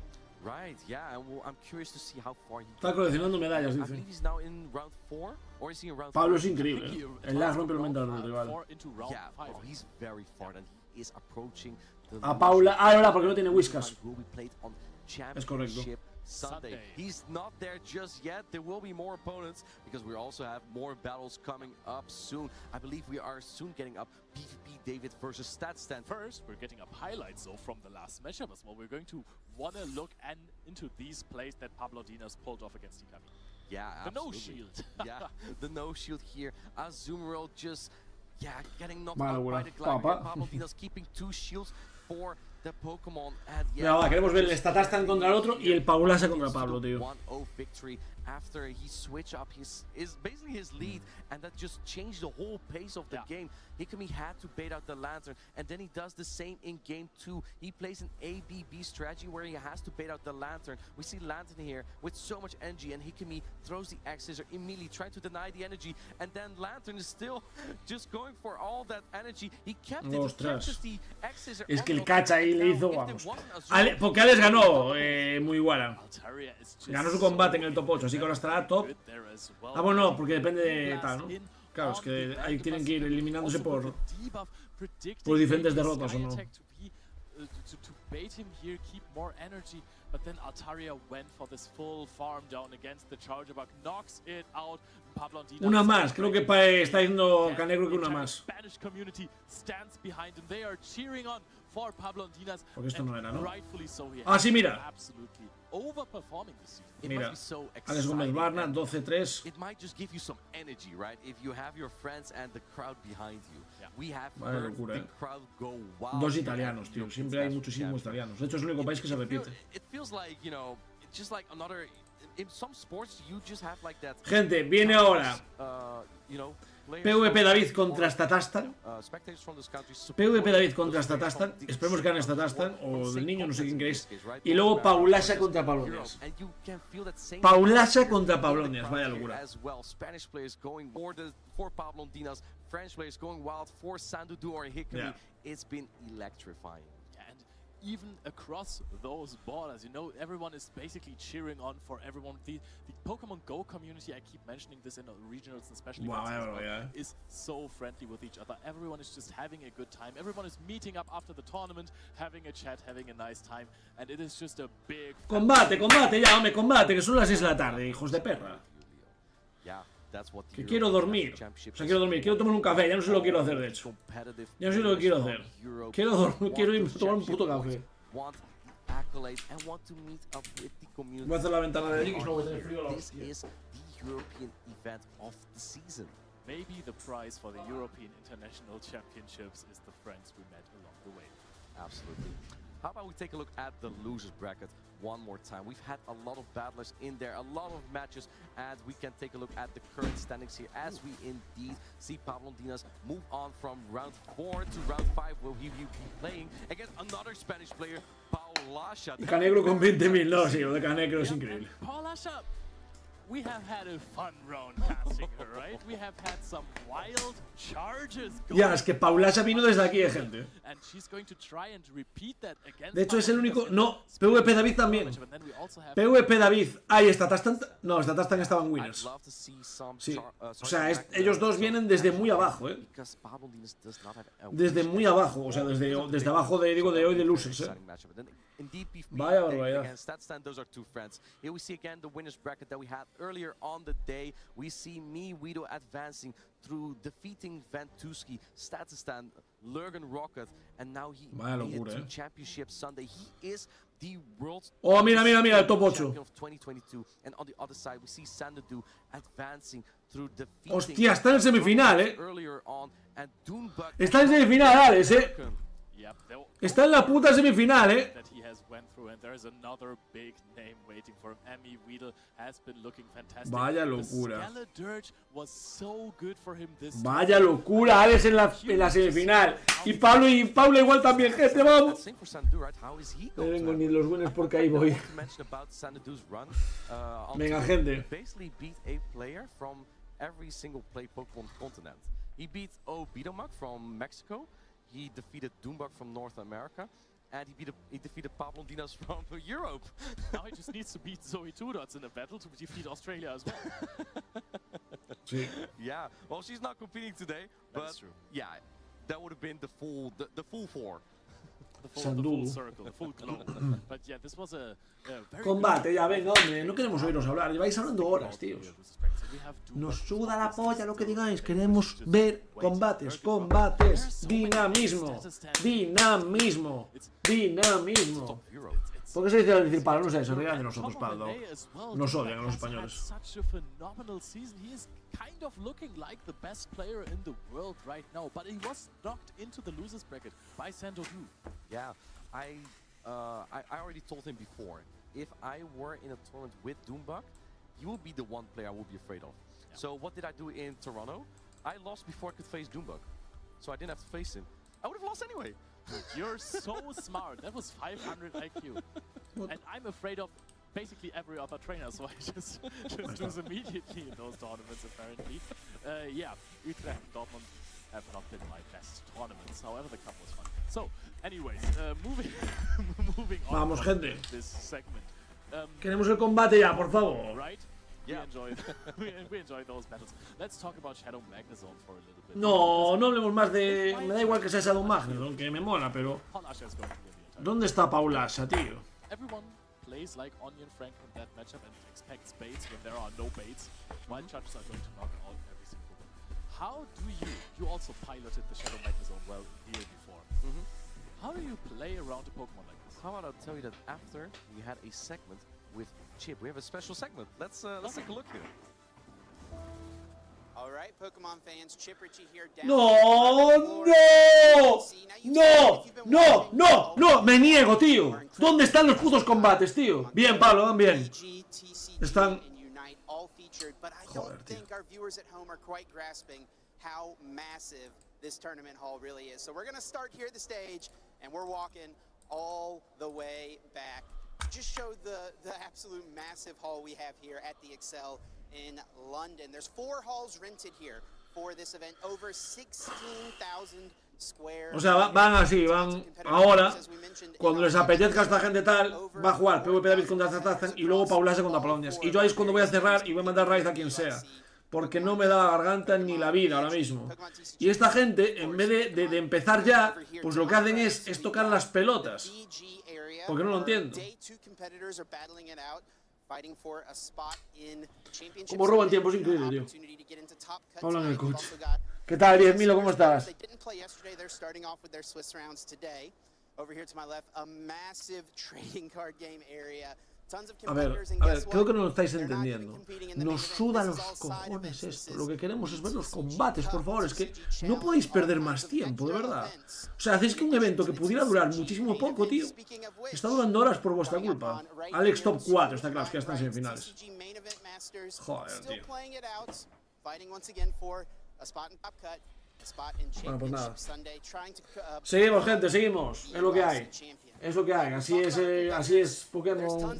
Right, yeah, and I'm curious to see how far he está coleccionando medallas, dice. I believe he's now in round 4, or is he in round 5? Pablo es increíble, El lag rompe el mental del rival. Yeah, well, he's very far and he is approaching the a Paula, ahora porque no tiene Whiskas. Es correcto. Sunday. He's not there just yet. There will be more opponents because we also have more battles coming up soon. I believe we are soon getting up PvP David versus StatStan. First, we're getting up highlights from the last matchup as well. We're going to want to look into these plays that Pablo Dinas pulled off against Ikami. Yeah, absolutely. The no shield. Yeah, the no shield here. Azumarill just getting knocked out by the Glider. Pablo Dinas keeping 2 shields for the Pokémon at the end. Queremos ver el StatStan contra el otro y el Paulasha contra Pablo, tío. 1-0 victory after he switched up basically his lead, and that just changed the whole pace of the game. Hikami had to bait out the Lantern, and then he does the same in game 2. He plays an ABB strategy where he has to bait out the Lantern. We see Lantern here with so much energy, and Hikami throws the X-Scissor immediately, trying to deny the energy, and then Lantern is still just going for all that energy. He kept it, he catches the X-Scissor. Es que el catch ahí le hizo, vamos. Porque Alex ganó muy igual. Ganó su combate en el top 8, así que ahora estará top. Ah, bueno, no, porque depende de tal, ¿no? Claro, es que ahí tienen que ir eliminándose por diferentes derrotas, ¿o no? but then Altaria went for this full farm down against the charger bug, knocks it out. Pablo Andina Una más, creo que está diciendo Canegro que una más. Spanish community stands behind him. They are cheering on for Pablo Andinas. Porque esto no era, ¿no? Rightfully so here. Ah, sí, mira. Absolutely overperforming this season. Mira, Alex Gómez Barna, 12-3. It might just give you some energy, right? If you have your friends and the crowd behind you. We have Vale, heard locura, the crowd go wild. Dos italianos, tío. Siempre hay muchísimos italianos. De hecho, es el único país que se repite. It feels like, you know, it's just like another. In some sports, you just have like that. Gente, viene ahora You know, PvP David contra Statastan. PvP David contra Statastan. Esperemos que gane Statastan o del niño, no sé quién queréis. Y luego Paulasha contra Pablonias. Paulasha contra Pablonias, vaya locura. Spanish players going for Pablo Andinas, French players going wild for Sandudu or Hikari. It's been electrifying. Even across those borders, you know, everyone is basically cheering on for everyone. The Pokemon Go community, I keep mentioning this in the regionals and especially is so friendly with each other. Everyone is just having a good time. Everyone is meeting up after the tournament, having a chat, having a nice time, and it is just a big... Combate, ya, hombre, combate, que son las 6 de la tarde, hijos de perra. Que quiero dormir. O sea, quiero dormir, quiero tomar un café, ya no sé lo que quiero hacer, de hecho. Ya no sé lo que quiero hacer. Quiero dormir, quiero ir a tomar un puto café. Voy a hacer la ventana de X, no voy a tener frío. Maybe the prize for the European International Championships is the friends we met along the way. Absolutely. How about we take a look at the losers bracket one more time? We've had a lot of battlers in there, a lot of matches, and we can take a look at the current standings here as we indeed see Pablo Andinas move on from round 4 to round 5, where he will be playing against another Spanish player, Paulasha. Y Canegro con 20.000, no, sí, lo de Canegro es increíble. Paulasha, we have had a fun round casting her, right? We have had some wild charges going. Ya, es que Paulasha vino desde aquí, gente. And she's going to try and repeat that against. De hecho, es el único. No, PvP David también. PvP David. Ahí, Statastan. No, Statastan estaba en Winners. Sí. O sea, ellos dos vienen desde muy abajo, ¿eh? Desde muy abajo. O sea, desde abajo de hoy de Losers, ¿eh? Vaya barbaridad. Those are two friends. Here we see again the winners bracket that we had earlier on the day. We see me, Guido, advancing through defeating Ventuski, Statistan, Lurgan Rocket, and now he made it to Championship Sunday. He is the world's mira, el top 8 champion of 2022. And on the other side, we see Sandudu advancing through defeating. Hostia, está en semifinal, earlier on, and Doonbug. Está en semifinal, Alex, Está en la puta semifinal, That he has went through, and there is another big name waiting for him. Emmy Weedle has been looking fantastic. Vaya locura. Was so good for him this Vaya locura, Alex en la semifinal. Y Pablo igual también, gente, vamos. No vengo ni los buenos porque ahí voy. Venga, gente. Basically beat a player from every single play Pokemon continent. He beat Obidomuk from Mexico. He defeated Doombug from North America, and he defeated Pablo Andinas from Europe. Now he just needs to beat Zoe Tudots in a battle to defeat Australia as well. Sí. Yeah, well, she's not competing today, but that's true. Yeah, that would have been the full four. The full circle, the full globe. But yeah, this was a very combate, ya venga, hombre, no queremos oíros hablar, lleváis hablando horas, tíos. Nos suda la polla lo que digáis, queremos ver combates, dinamismo. ¿Por qué se dice al decir palo? No sé, se rían de nosotros, palo. Nos odian a los españoles. Kind of looking like the best player in the world right now, but he was knocked into the losers bracket by Sandodu. Yeah, I already told him before, if I were in a tournament with Doombug, he would be the one player I would be afraid of. Yeah. So what did I do in Toronto? I lost before I could face Doombug, so I didn't have to face him. I would have lost anyway. You're so smart. That was 500 IQ. And I'm afraid of basically every other trainer, so I just lose immediately in those tournaments, apparently. Yeah, Utrecht and Dortmund have not been my best tournaments. However, the cup was fun. So, anyways, moving on. Vamos, gente. This segment. Queremos el combate ya, por favor. Right? Yeah. We enjoy those battles. Let's talk about Shadow Magnezone for a little bit. No hablemos más de... Me da igual que sea Shadow Magnezone, que me mola, pero... ¿Dónde está Paulasha, tío? plays like Onion Frank in that matchup and expects baits when there are no baits, while judges are going to knock out every single one. How do you also piloted the Shadow Magnezone well here before. How do you play around a Pokemon like this? How about I tell you that after we had a segment with Chip, we have a special segment. Let's take a look here. All right, Pokemon fans, Chip Ritchie here. ¡No! ¡No! ¡No! ¡No! ¡No! ¡No! ¡Me niego, tío! ¿Dónde están los putos combates, tío? Bien, Pablo, van bien. Están... Joder, tío. How massive this tournament hall really is. So we're going to start here at the stage, and we're walking all the way back. Just show the absolute massive hall we have here at the Excel in London. There's 4 halls rented here for this event, over 16,000 square. O sea, van así, van ahora, cuando les apetezca a esta gente tal, va a jugar PvP David contra Zazazan y luego Paulase contra Polonias. Y yo ahí es cuando voy a cerrar y voy a mandar raíz a quien sea. Porque no me da la garganta ni la vida ahora mismo. Y esta gente, en vez de empezar ya, pues lo que hacen es tocar las pelotas. Porque no lo entiendo. Como roban tiempo, es increíble, tío. Hablan en el coche. ¿Qué tal, 10.000? ¿Cómo estás? A ver, creo que no lo estáis entendiendo. Nos suda los cojones esto. Lo que queremos es ver los combates, por favor. Es que no podéis perder más tiempo, de verdad. O sea, hacéis que un evento que pudiera durar muchísimo poco, tío, está durando horas por vuestra culpa. Alex top 4, está claro, es que ya están en semifinales. Joder, tío. Bueno, pues nada. Seguimos, gente, seguimos. Es lo que hay. Es lo que hay. Así es Pokémon.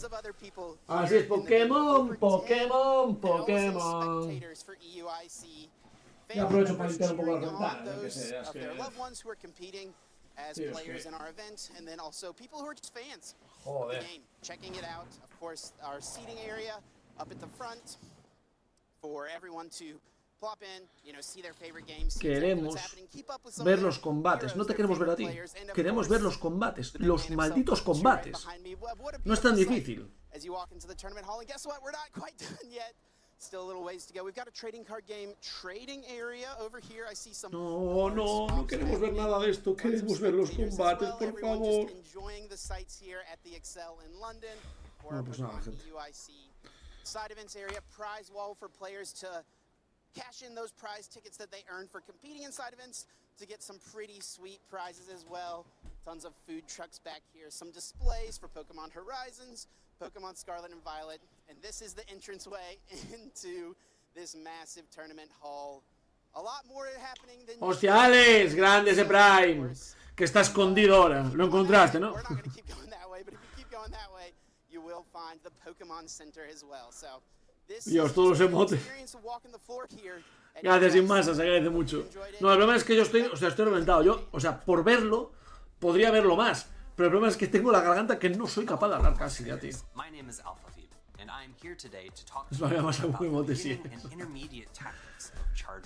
Así es Pokémon. Y aprovecho para limpiar un poco la ventana. Tío, es que... Joder. Queremos ver los combates, no te queremos ver a ti. Queremos ver los combates, los malditos combates. No es tan difícil. No queremos ver nada de esto. Queremos ver los combates, por favor. Bueno, pues nada, gente. Cash in those prize tickets that they earn for competing in side events to get some pretty sweet prizes as well. Tons of food trucks back here, some displays for Pokemon Horizons, Pokemon Scarlet and Violet, and this is the entranceway into this massive tournament hall. A lot more happening than... Hostia, Alex, grande ese Prime, que está escondido ahora. Lo encontraste, ¿no? We're not going to keep going that way, but if you keep going that way, you will find the Pokemon Center as well. So Dios, todos los emotes. Gracias, sin masa, se agradece mucho. No, el problema es que yo estoy reventado. Yo, o sea, por verlo, podría verlo más. Pero el problema es que tengo la garganta que no soy capaz de hablar casi ya, tío. Es más algún emote, sí.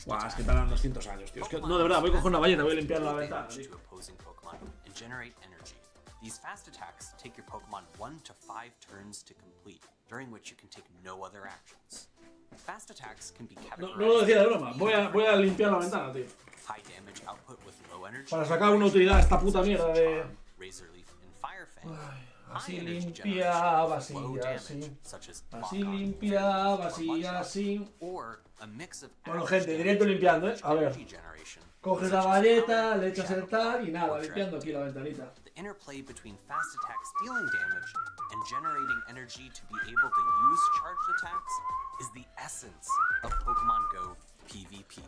Guau, es que tardan 200 años, tío. Es que, no, de verdad, voy a coger una ballena, voy a limpiar la ventana, tío. These fast attacks take your Pokemon 1 to 5 turns to complete, during which you can take no other actions. Fast attacks can be categorized. No lo decía de broma, voy a limpiar la ventana, tío. High damage output with low energy. Para sacar una utilidad a esta puta mierda de... Razor Leaf and Fire Fang. Así limpiaba, así, así. Así limpiaba, así, así. Bueno, gente, directo limpiando, A ver. Coges la valleta, le echas el tal y nada, limpiando aquí la ventanita. Interplay between fast attacks dealing damage and generating energy to be able to use charged attacks is the essence of Pokemon Go PvP.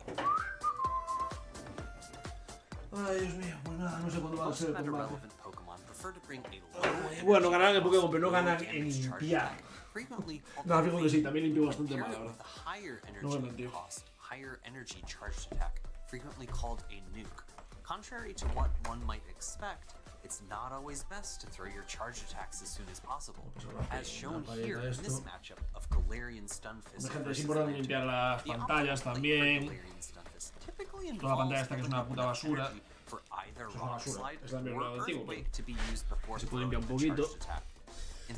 Ay, Dios mío, pues nada, no sé cuándo va a ser el combate. Bueno, ganarán el Pokémon, pero no ganan en limpiar. No, fijo que sí, también limpio bastante mal, la verdad. No me mentiu. Higher energy charged attack, frequently called a nuke. Contrary to what one might expect, it's not always best to throw your charged attacks as soon as possible, as shown here in this matchup of Galarian Stunfisk. Es importante limpiar las pantallas también. Toda la pantalla esta que es una puta basura. Es una basura, es la mierda del antiguo, pero se puede limpiar un poquito.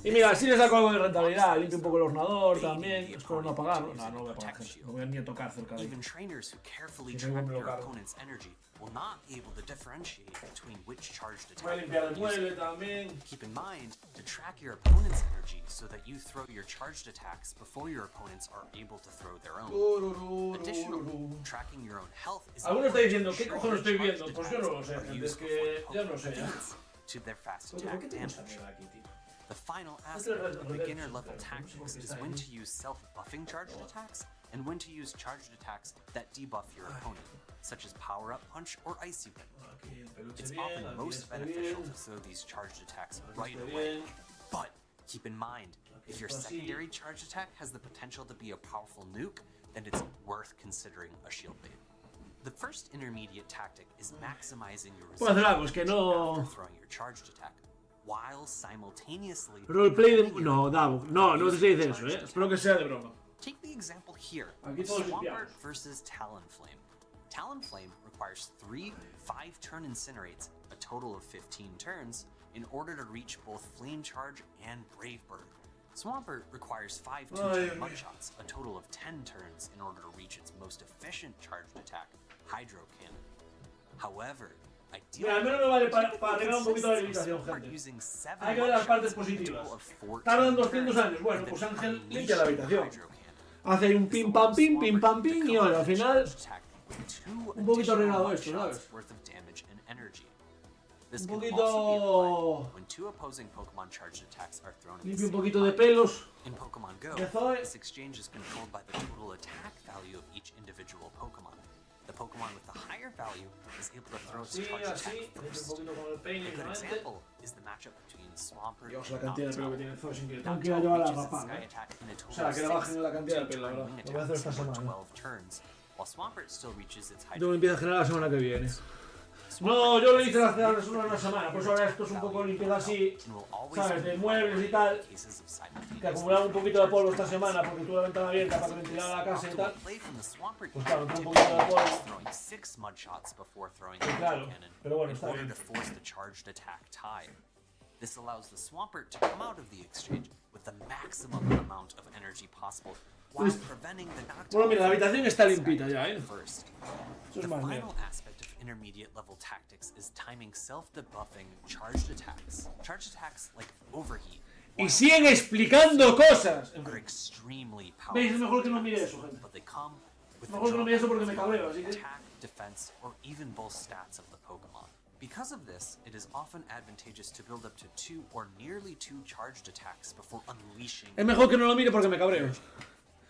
Y mira, así le saco algo de rentabilidad, limpio un poco el ordenador también, espero no apagarlo. No, no lo voy a apagar, gente. No voy a ni a tocar cerca de ahí. Even trainers who carefully Sí, track me lo their cargo. opponent's energy will not be able to differentiate between which charged Voy a attack limpiar el you're using. mueble también. Keep in mind to track your opponent's energy so that you throw your charged attacks before your opponents are able to throw their own. Additionally, tracking your own health is Alguno está diciendo, ¿qué ensure cojones estoy your viendo? charged Pues yo no lo attacks sé, are gente, used es que before ya no sé ya. opponents to their fast Oye, attack ¿por qué tengo esta damage. mierda aquí, tío? The final Este es aspect el of Red beginner Dead, level no sé tactics por qué is está when ahí. to use self-buffing charged attacks and when to use charged attacks that debuff your opponent, such as Power Up Punch or Icy Wind. It's often most beneficial to throw these charged attacks right away, but keep in mind, if your secondary charged attack has the potential to be a powerful nuke, then it's worth considering a shield bait. The first intermediate tactic is maximizing your Puedo hacer algo, resistance es que no... after throwing your charged attack, while simultaneously Roleplay de... No, Davo, no, no se dice eso, espero que sea de broma. Take the example here Aquí of todos Swampert limpiamos. versus Talonflame. Talonflame requires 3 5-turn incinerates, a total of 15 turns, in order to reach both Flame Charge and Brave Bird. Swampert requires 5 2-turn mugshots, a total of 10 turns, in order to reach its most efficient charged attack, Hydro Cannon. However, Mira, al menos me vale para arreglar un poquito la limitación, gente. Hay que ver las partes positivas. Tardan 200 años. Bueno, pues Ángel limpia la habitación. Hace ahí un pim pam pim y oye, al final un poquito arreglado esto, ¿sabes? Un poquito... Limpio un poquito de pelos. In Pokemon Go, Ya soy. this exchange is controlled by the total attack value of each individual Pokemon. The Pokemon with the higher value is able to throw its Así, charge attack así. Le echo un first. poquito con el peine, A good nuevamente. example is the matchup between Swampert Dios, la and cantidad de pelo que Noctowl. tiene Zoe es increíble. Tengo Noctowl que ir a llevar la reaches its rapada, Sky ¿eh? attack in a O total sea, que le of bajen la cantidad de pelo, la two-turn verdad. wing Lo voy a hacer esta attacks over semana. 12 turns, while Swampert still reaches its Tengo limpieza general la semana que viene. No, yo lo hice hace una semana, por eso ahora esto es un poco limpieza así, ¿sabes? De muebles y tal. Que acumulaba un poquito de polvo esta semana porque tuve la ventana abierta para que ventilara la casa y tal. Pues claro, tuve un poquito de polvo. throwing 6 mudshots before throwing Sí, the claro, cannon pero bueno, in está order bien. to force the charged attack tie. This allows the Swampert to come out of the exchange with the maximum amount of energy possible while preventing the Noctowl Bueno, mira, la from habitación está limpita ya, ¿eh? first. Eso The es más final miedo. aspect of intermediate level tactics is timing self-debuffing charged attacks. Charged attacks like Overheat Y siguen explicando cosas. are extremely powerful. ¿Veis? Es mejor que no mire eso, gente. But they come with Mejor que no mire eso porque me cabreo, así que... attack, defense, or even both stats of the Pokemon. Because of this, it is often advantageous to build up to 2 or nearly 2 charged attacks before unleashing. Es mejor que no lo mire porque me cabreo.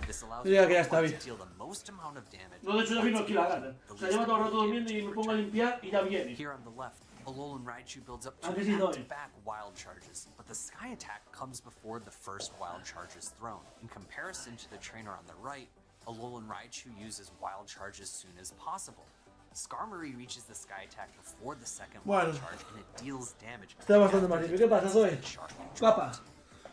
This allows Diga the que ya está Pokemon bien. to deal the most amount of damage. No, de hecho ya vino aquí la gana. O sea, lleva todo el rato durmiendo y me pongo a limpiar y ya viene. Here on the left, Alolan Raichu builds up ¿A to que sí, Dory? back-to-back wild charges, but the Sky Attack comes before the first wild charge is thrown. In comparison to the trainer on the right, Alolan Raichu uses wild charge as soon as possible. Skarmory reaches the Sky Attack before the second Bueno. wild charge, and it deals damage. Está bastante más limpio. ¿Qué pasa, Zoe? Guapa.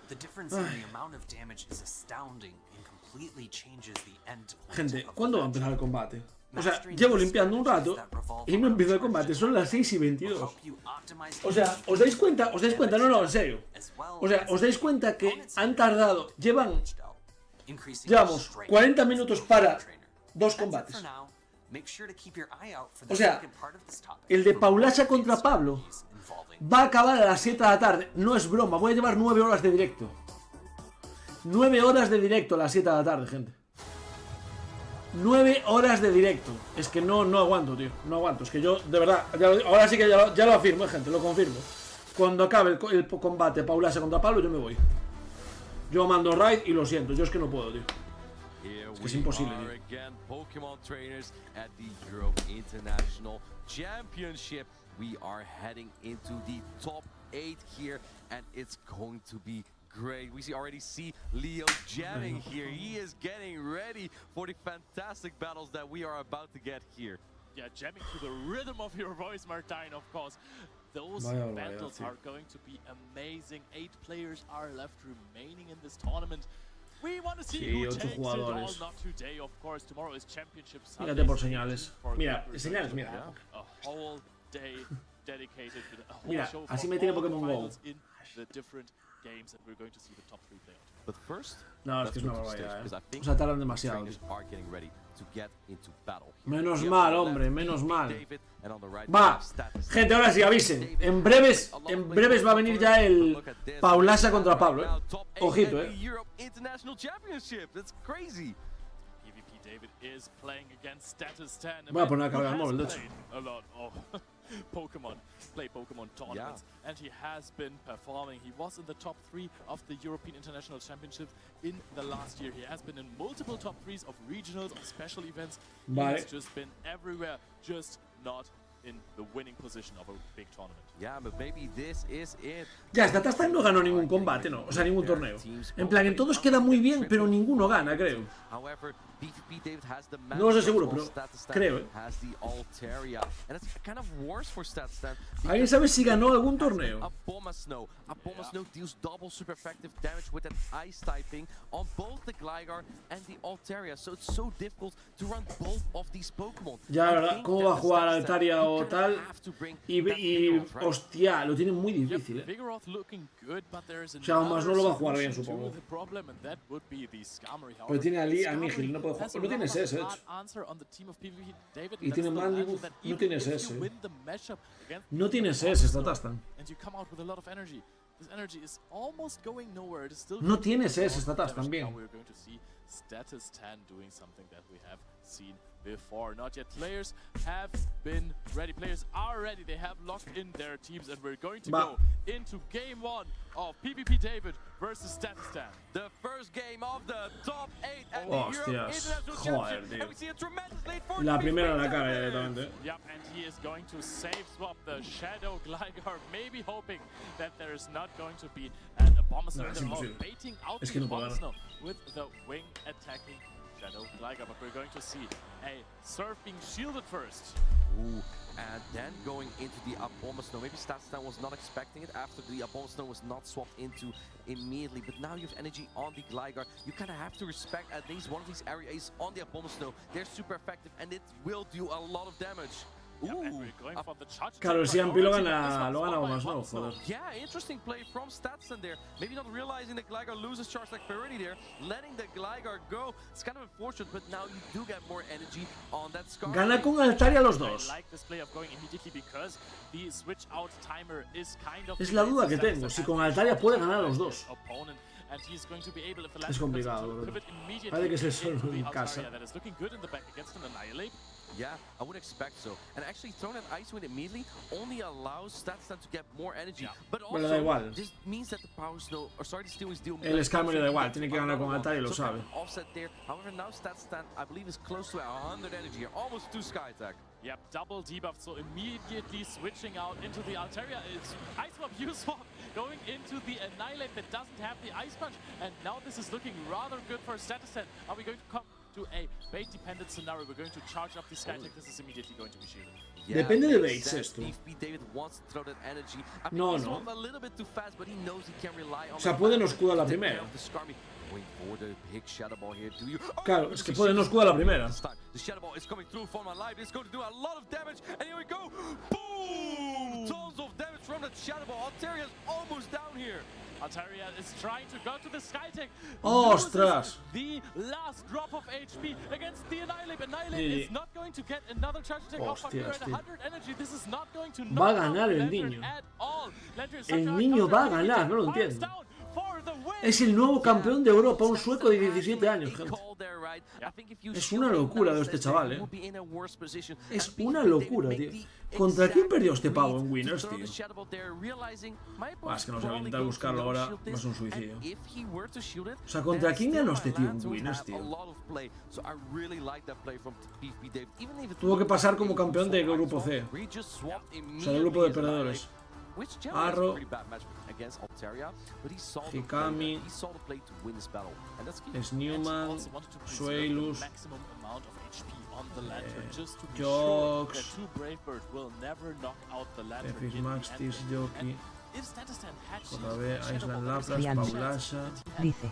The difference in the amount of damage is astounding and completely changes the end point. Gente, ¿cuándo va a empezar el combate? O sea, llevo limpiando un rato y no empieza el combate. Son las 6:22. O sea, ¿os dais cuenta? ¿Os dais cuenta? No, no, en serio. O sea, ¿os dais cuenta que han tardado? Llevamos 40 minutos para 2 combates. O sea, el de Paulacha contra Pablo va a acabar a las 7 de la tarde. No es broma, voy a llevar 9 horas de directo. 9 horas de directo a las 7 de la tarde, gente. 9 horas de directo. Es que no aguanto, tío. No aguanto. Es que yo, de verdad, ahora sí que ya lo afirmo, gente, lo confirmo. Cuando acabe el combate Paulacha contra Pablo, yo me voy. Yo mando raid y lo siento. Yo es que no puedo, tío. Es que es imposible, tío. Again, Pokemon trainers at the Europe International Championship. We are heading into the top 8 here, and it's going to be great. We already see Leo jamming here. He is getting ready for the fantastic battles that we are about to get here. Yeah, jamming to the rhythm of your voice, Martijn, of course. Those battles are going to be amazing. 8 players are left remaining in this tournament. We want to see who takes it all. Not today, of course. Tomorrow is championship Sunday. Mírate por señales. Mira, señales, mira. A whole day dedicated with a whole Mira, show así for me tiene all the Pokémon Go. finals in the different games and we're going to see the top 3 play out. But first, No, es que es una barbaridad, O sea, tardan demasiado. Menos mal, hombre, menos mal. Va, gente, ahora sí, avisen. En breves va a venir ya el Paulasa contra Pablo, Ojito, International Championship. That's crazy. PvP David is playing against Status 10. Voy a poner a cargar el móvil, de hecho. A lot of Pokemon tournaments, and he has been performing. He was in the top 3 of the European International Championship in the last year. He has been in multiple top 3s of regionals, of special events. Vale. He's just been everywhere, just not in the winning position of a big tournament. Yeah, but maybe this is it. Ya, Statastan no ganó ningún combate, no, o sea, ningún torneo. En plan, en todos queda muy bien, pero ninguno gana, creo. No lo sé seguro, pero creo, ¿Alguien sabe si ganó algún torneo? Deals double super effective damage with an ice typing on both the Gligar and the Altaria, so it's so difficult to run both of these Pokémon. Ya, la verdad, ¿cómo va a jugar Altaria o tal? Y hostia, lo tiene muy difícil, O sea, aún más no lo va a jugar bien, supongo. Pues tiene a Nihil, no puede jugar. No tiene SS, de hecho. Y tiene Mandibuff, no tiene SS. No tiene SS, Statastan. No tiene SS, Statastan, bien. Status 10 doing something that we have seen before. Not yet. Players have been ready. Players are ready. They have locked in their teams, and we're going to go into game 1 of PvP David versus Status 10. The first game of the top 8 at the Europe International Championship. And we see a tremendous lead for La primera en la cara directamente. Yep, and he is going to save swap the Shadow Gligar, maybe hoping that there is not going to be an Abomasnow. Baiting out the Abomasnow with the wing attacking Shadow Gligar, but we're going to see a Surf being shielded first. Ooh, and then going into the Abomasnow. Maybe Statstan was not expecting it after the Abomasnow was not swapped into immediately, but now you have energy on the Gligar. You kind of have to respect at least one of these areas on the Abomasnow. They're super effective and it will do a lot of damage. Claro, el CMP lo gana más, ¿no? Joder. Yeah, interesting play from Statson there. Maybe not realizing that Gligar loses charge like priority there, letting the Gligar go. It's kind of unfortunate, but now you do get more energy on that Scar. Gana con Altaria los dos. Es la duda que tengo, si con Altaria puede ganar a los dos. Es complicado, bro. Parece que se solo en casa. Yeah, I would expect so. And actually throwing an Ice Wind immediately only allows Statstan to get more energy. But also, da igual. This means that the Power Snow, or sorry, the Steel Wings deal... El Scammer le da igual, tiene que ganar con Altaria y lo sabe. Offset there. However, now Statstan, I believe, is close to 100 energy here. Almost 2 Sky Attack. Yep, double debuff, so immediately switching out into the Altaria. It's Ice Swap, U-Swap, going into the Annihilate that doesn't have the Ice Punch. And now this is looking rather good for Status 10. Are we going to come to a bait-dependent scenario? We're going to charge up the Sky Attack. This is immediately going to be shielded. Yeah, depende de baits esto. David wants to throw that energy. No. A little bit too fast, but he knows he can rely on. O sea, puede no escudar la primera. Wait for the big Shadow Ball here. Do you? Claro, es que puede no escudar la primera. The Shadow Ball is coming through for my life. It's going to do a lot of damage, and here we go. Boom! Tons of damage from that Shadow Ball. Altaria is almost down here. Altaria is trying to go to the Sky Tech. Ostras! The last drop of HP against the Annihilate. Annihilate is not going to get another charge attack off. We're at 100 energy. This is not going to va a ganar el niño. El niño va a ganar, no lo entiendo. Es el nuevo campeón de Europa, un sueco de 17 años, gente. Es una locura de este chaval, Es una locura, tío. ¿Contra quién perdió este pavo en Winners, tío? Es que no sé, voy a intentar buscarlo ahora. No es un suicidio. O sea, ¿contra quién ganó este tío en Winners, tío? Tuvo que pasar como campeón de grupo C. O sea, del grupo de perdedores. Arro, Hikami, Newman, Suelo, Jox, Maxtis, Jockey, JB, Island Lapras, Paulasa. Dice: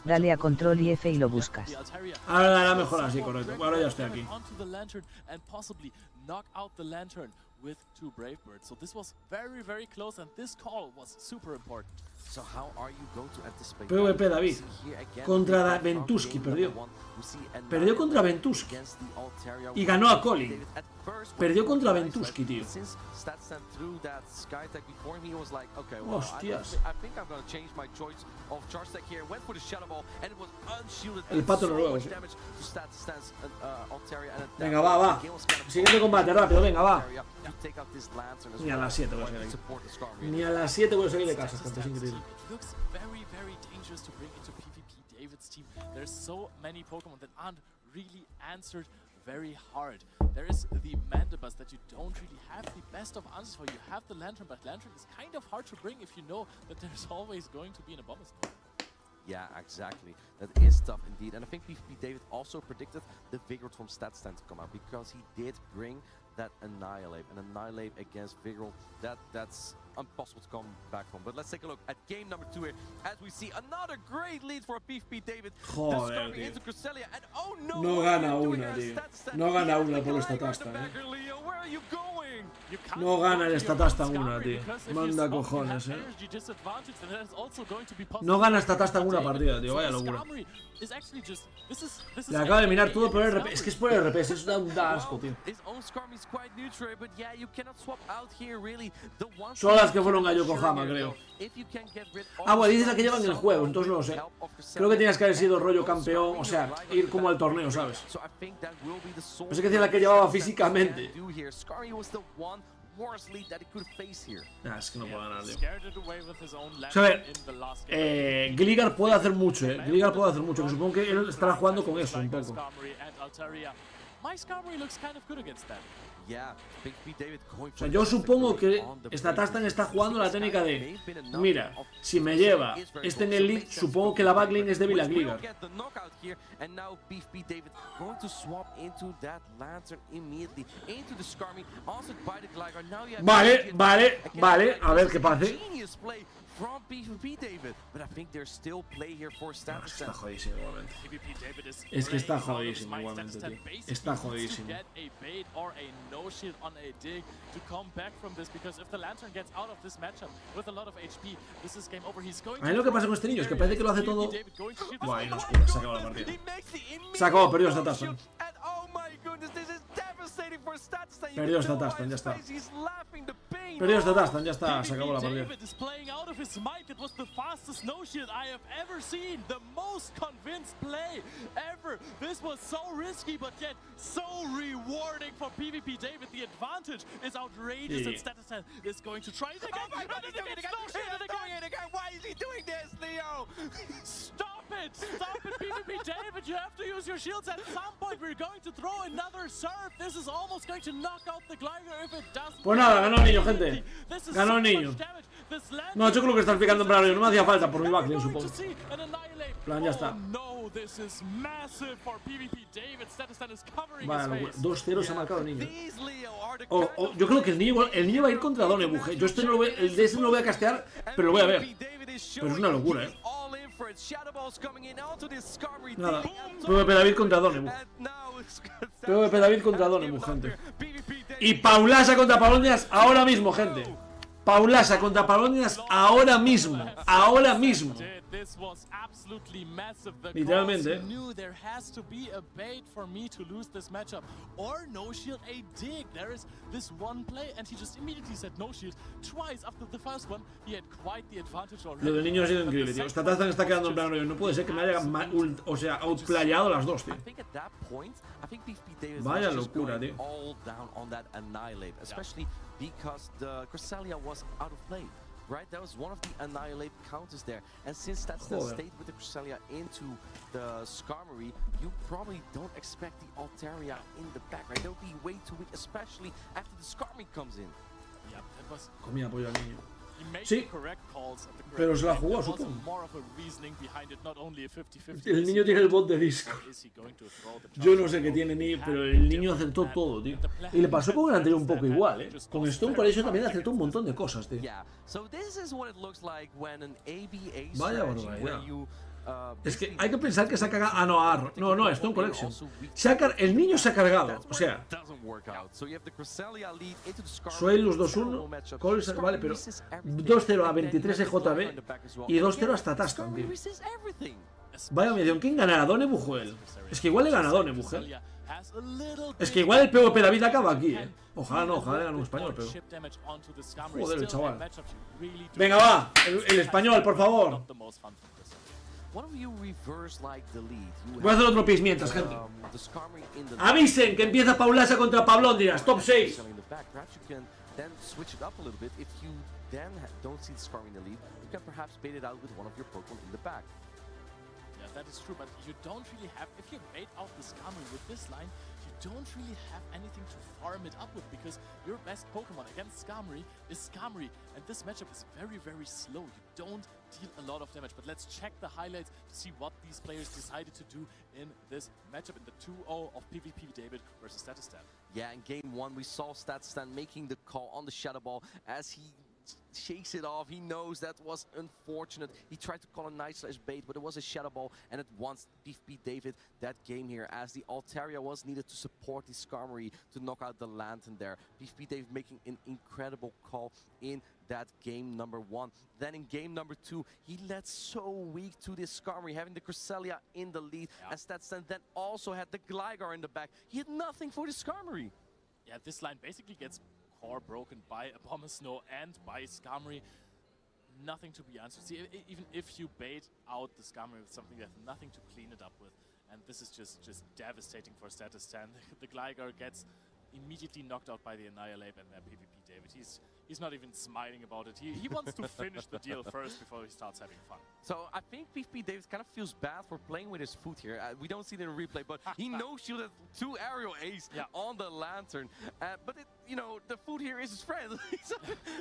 dale a control y F y lo buscas. Ahora dará mejor así, correcto. Ahora ya estoy aquí. With 2 Brave Birds. So this was very, very close, and this call was super important. PvP David. Contra Ventusky perdió. Perdió contra Ventusky. Y ganó a Colin. Perdió contra Ventusky, tío. Hostias. El pato noruego. Sí. Venga, va. Siguiente combate, rápido, venga, va. Ni a las 7 voy a salir de aquí. Ni a las 7 voy a salir de casa, gente, es increíble. To bring into PvP David's team. There's so many Pokemon that aren't really answered very hard. There is the Mandibus that you don't really have the best of answers for. You have the Lantern, but Lantern is kind of hard to bring if you know that there's always going to be an Abomasnow. Yeah, exactly. That is tough indeed. And I think PvP David also predicted the Vigor from StatStan to come out because he did bring that Annihilate. And Annihilate against Vigor, that's impossible to come back from. But let's take a look at game number 2 here as we see another great lead for PvP David. Joder, tío. Into Cresselia, and oh no, no gana una, tío. No gana una por esta tasta, No gana el Statasta una, tío. Manda cojones, No gana esta tasta en una partida, tío. Vaya locura. Le acaba de mirar todo por RP. Es que es por RP, eso da asco, tío. Son las que fueron a Yokohama, creo. Ah, bueno, dices la que llevan el juego, entonces no lo sé. Creo que tenías que haber sido rollo campeón, o sea, ir como al torneo, ¿sabes? Pensé que decía la que llevaba físicamente. Es que no puedo ganar, tío. O sea, a ver, Gligar puede hacer mucho, Gligar puede hacer mucho, que supongo que él estará jugando con eso un poco. O sea, yo supongo que Statasta está jugando la técnica de mira, si me lleva este en el lead, supongo que la backlane es débil a Gligar. Vale, a ver qué pase. From PvP David, but I think there's still play here for StatStan. Está jodidísimo igualmente. Es que está jodidísimo igualmente, tío. Está jodidísimo. A mí lo que pasa con este niño es que parece que lo hace todo. Buah, y no oscura, se acabó la partida. Se acabó, perdió StatStan. Perdió StatStan, ya está. Perdió StatStan, ya está, se acabó la partida. Might, it was the fastest snow shield I have ever seen, the most convinced play ever. This was so risky, but yet so rewarding for PvP David. The advantage is outrageous, and StatStan is going to try it again. Oh my God, he's doing it again. Why is he doing this, Leo? Stop it, PvP David. You have to use your shields at some point. We're going to throw another serve. This is almost going to knock out the glider if it doesn't. Pues nada, ganó el niño, gente. Ganó el niño. No, yo creo que está explicando en plan, no me hacía falta por mi backlane, supongo. Plan, ya está. Vale, 2-0 se ha marcado el niño. Yo creo que el niño va a ir contra Donebu. Yo este no lo voy, el de ese no lo voy a castear, pero lo voy a ver. Pero es una locura, Nada, PvP David contra Donebu. PvP David contra Donebu, gente. Y Paulasa contra Palonias ahora mismo, gente. Paulasa contra Palonias ahora mismo. Ahora mismo. Literalmente. Lo del niño ha sido increíble, tío. StatStan está quedando en plan, no puede ser que me haya outplayado las dos, tío. Vaya locura, tío. Because the Cresselia was out of play, right? That was one of the Annihilate counters there. And since StatStan stayed with the Cresselia into the Skarmory, you probably don't expect the Altaria in the back, right? They'll be way too weak, especially after the Skarmory comes in. Yeah, that was... Comía apoyo al niño. Sí, pero se la jugó, supongo. El niño tiene el bot de disco. Yo no sé qué tiene ni, pero el niño acertó todo, tío. Y le pasó con el anterior un poco igual, Con Stone Collision también acertó un montón de cosas, tío. Vaya barbaridad. Es que hay que pensar que se ha cargado. Ah, no, Arro. No, Stone Collection. El niño se ha cargado. O sea, Suelo 2-1. Coles, vale, pero 2-0 a 23 EJB y 2-0 hasta Tastan, tío. Vaya medión, ¿quién ganará? ¿Don Ebujuel? Es que igual le gana Don Ebujuel. Es que igual el PvP David acaba aquí, Ojalá no, ojalá le gane un español, pero. Joder, el chaval. Venga, va, el español, por favor. Voy a hacer otro pis mientras, gente. Avisen que empieza Paulasa contra Pablondinas, top 6. That is true, but you don't really have, if you bait out the Skarmory with this line, you don't really have anything to farm it up with, because your best Pokemon against Skarmory is Skarmory, and this matchup is very, very slow. You don't deal a lot of damage, but let's check the highlights to see what these players decided to do in this matchup, in the 2-0 of PvP David versus Statistan. Yeah, in game 1 we saw Statistan making the call on the Shadow Ball as he shakes it off. He knows that was unfortunate. He tried to call a nice slash bait, but it was a Shadow Ball, and it once beat David that game here, as the Altaria was needed to support the Skarmory to knock out the Lantern there. beat David making an incredible call in that game number 1. Then in game number 2, he led so weak to this Skarmory, having the Cresselia in the lead, and Statistan then also had the Gligar in the back. He had nothing for the Skarmory. Yeah, this line basically gets core broken by Abomasnow and by Skarmory. Nothing to be answered. See, even if you bait out the Skarmory with something, you have nothing to clean it up with. And this is just devastating for Statistan. The Gligar gets immediately knocked out by the Annihilate and then PvP David. He's not even smiling about it. He wants to finish the deal first before he starts having fun. So I think PvP David kind of feels bad for playing with his foot here. We don't see it in replay, but he no-shielded 2 aerial ace on the Lantern. But you know, the foot here is his friend.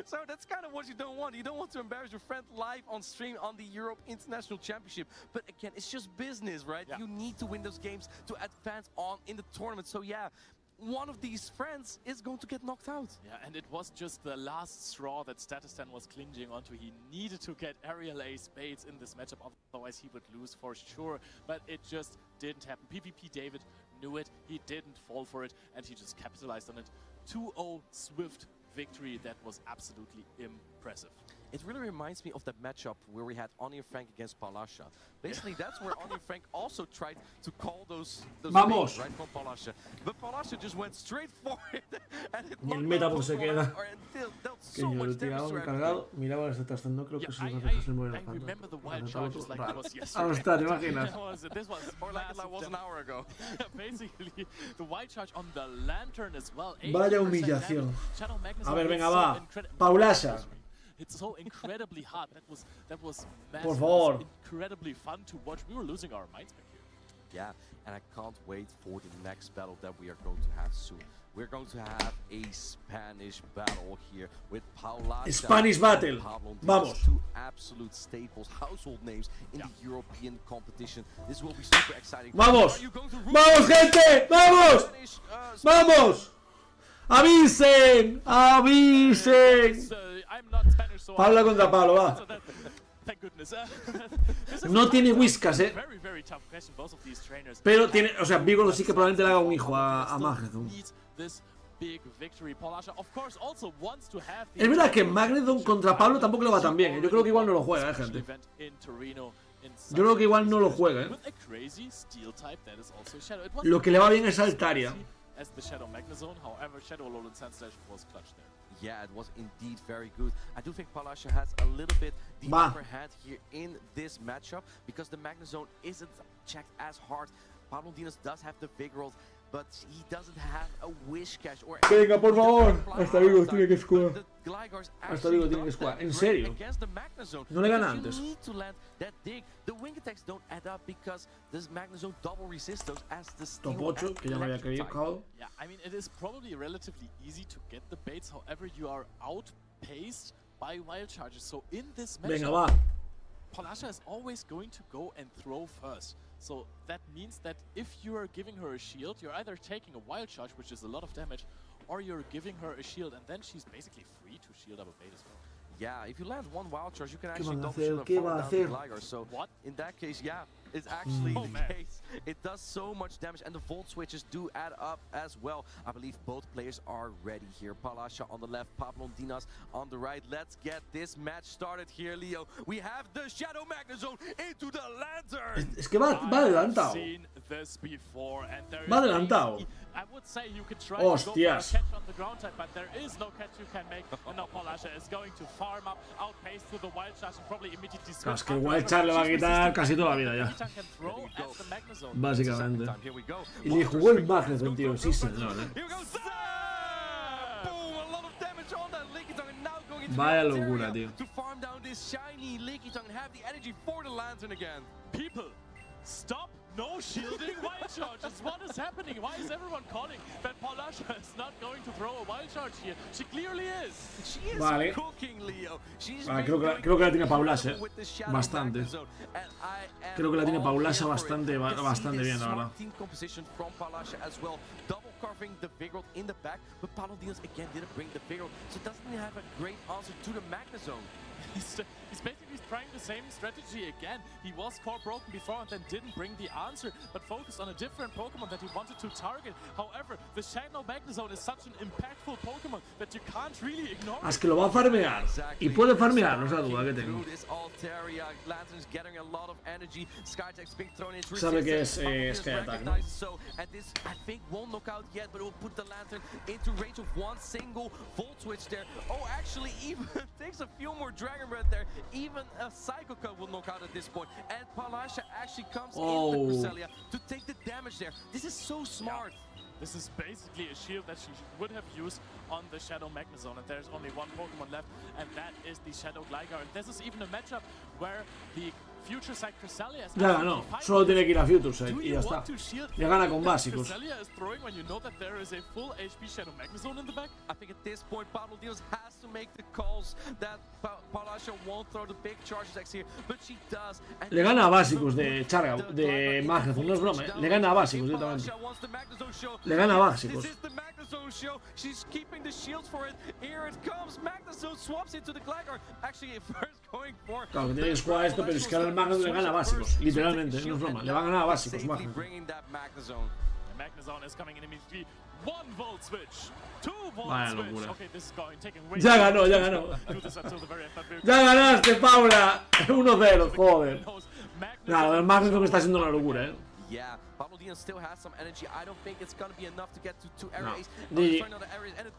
So that's kind of what you don't want. You don't want to embarrass your friend live on stream on the Europe International Championship. But again, it's just business, right? Yeah. You need to win those games to advance on in the tournament. So yeah, one of these friends is going to get knocked out. Yeah, and it was just the last straw that Statistan was clinging onto. He needed to get aerial ace baits in this matchup, otherwise he would lose for sure. But it just didn't happen. PvP David knew it, he didn't fall for it, and he just capitalized on it. 2-0 swift victory that was absolutely impressive. It really reminds me of that matchup where we had Onion Frank against Palasha. Basically, that's where Onion Frank also tried to call those Vamos. right from Palasha. But Palasha just went straight for it. And it Ni el Metapod se queda. Que yo lo tiraba un cargado, miraba las detrás, no creo que se lo dejas el mover Ahora está, ¿te imaginas? This was or like it was an hour ago. Basically, the wild charge on the Lantern as well. Vaya humillación. A ver, venga, va. Paulasa. It's so incredibly hard. That was massive. Por favor. Incredibly fun to watch. We were losing our minds back here. Yeah, and I can't wait for the next battle that we are going to have soon. We're going to have a Spanish battle here with Paula. Spanish battle. Vamos. 2 absolute staples, household names in the European competition. This will be super exciting. Vamos. Vamos, gente. Vamos. Vamos. Avisen. Avisen. Pablo contra Pablo, va. No tiene whiskas, Pero tiene, o sea, Vigor sí que probablemente le haga un hijo a Magnezone. Es verdad que Magnezone contra Pablo tampoco le va tan bien, Yo creo que igual no lo juega, gente. Yo creo que igual no lo juega, Lo que le va bien es Altaria. Yeah, it was indeed very good. I do think Palasha has a little bit the upper hand here in this matchup because the Magnezone isn't checked as hard. Pablo Dinos does have the Vigoroth, but he doesn't have a Wish Cash or... Venga, por favor. Hasta Vigo tiene que square. Hasta Vigo tiene que square. ¿En serio? No le gana antes. The wing attacks don't add up because this Magnezone double resist those as the Top 8, que ya me había equivocado. Yeah, I mean, it is probably relatively easy to get the baits, however, you are outpaced by wild charges. So in this matchup, Palasha is always going to go and throw first. So that means that if you are giving her a shield, you're either taking a wild charge, which is a lot of damage, or you're giving her a shield, and then she's basically free to shield up a bait as well. Yeah, if you land one wild charge, you can ¿Qué actually van a double hacer? shield and ¿Qué fall va a down the hacer? Gligar. So in that case, yeah, it's actually the case. It does so much damage, and the volt switches do add up as well. I believe both players are ready here. Palasha on the left, Pablondinas on the right. Let's get this match started here, Leo. We have the Shadow Magnezone into the Lantern. Es que va adelantado. Va adelantado. I would say you could try to go for a Hostias. catch on the ground type, but there is no catch you can make. And now Palasha is going to farm up, outpace to the wild charge and probably immediately switch. Claro, es que el wild charge le va a quitar casi toda la vida ya. Can throw at the Magnezone. Básicamente. Y le jugó el Magnezone, tío. Sí, señor, Vaya locura, tío. To farm down this shiny Lickitung and have the energy for the Lantern again. People, stop no shielding wild charges. What is happening? Why is everyone calling that Palasha is not going to throw a wild charge here? She clearly is. She is Vale. cooking, Leo. She's Creo que la tiene Paulasha, bastante. Creo que la tiene Paulasha bastante bien, la verdad. Team composition from Palasha as well. Double covering the Vigoroth in the back, but Paladins again didn't bring the Vigoroth, so doesn't he have a great answer to the Magnezone? He's basically trying the same strategy again. He was core broken before and then didn't bring the answer, but focused on a different Pokemon that he wanted to target. However, the Shadow Magnezone is such an impactful Pokemon that you can't really ignore. Es que lo va a farmear. Y puede farmear, no es la duda que tengo. Sabe que es Sky Attack, ¿no? And this, I think, won't knock out yet, but it will put the Lantern into range of one single Volt Switch there. Oh, actually, even takes a few more Dragon Breath there. Even a Psycho Cut will knock out at this point. And Palasha actually comes in the Cresselia to take the damage there. This is so smart. This is basically a shield that she would have used on the Shadow Magnezone, and there's only one Pokemon left, and that is the Shadow Gligar. And this is even a matchup where the Future Side Cresselia is ya ganó, solo tiene que ir a Future Side y ya está. Ya gana con básicos. Cresselia is throwing when you know that there is a full HP Shadow Magnezone in the back. I think at this point, Pablo Diaz has to make the calls that Palasha won't throw the big charge attacks here, but she does. Le gana a básicos de Charga, de Magnezone, no es broma, Le gana a básicos directamente. Le gana a básicos. This is the Magnezone show. She's keeping the shields for it. Here it comes. Magnezone swaps into the Gligar. Actually, first going for. Claro, que tiene que jugar esto, pero es que ahora el Magnezone le gana a básicos, literalmente, no es broma. Le va a ganar a básicos, Magnezone. Magnezone is coming in immediately. One Volt Switch. Two Volt Vaya Switch. locura. Okay, this is going taking way. Ya ganó, ya ganó. Do this until the very end, but we're Ya ganaste, Paula. 1-0, joder. Nada, el Magnezone está siendo una locura, Yeah, Pablo Diaz still has some energy. I don't think it's gonna be enough to get to 2 areas. Ni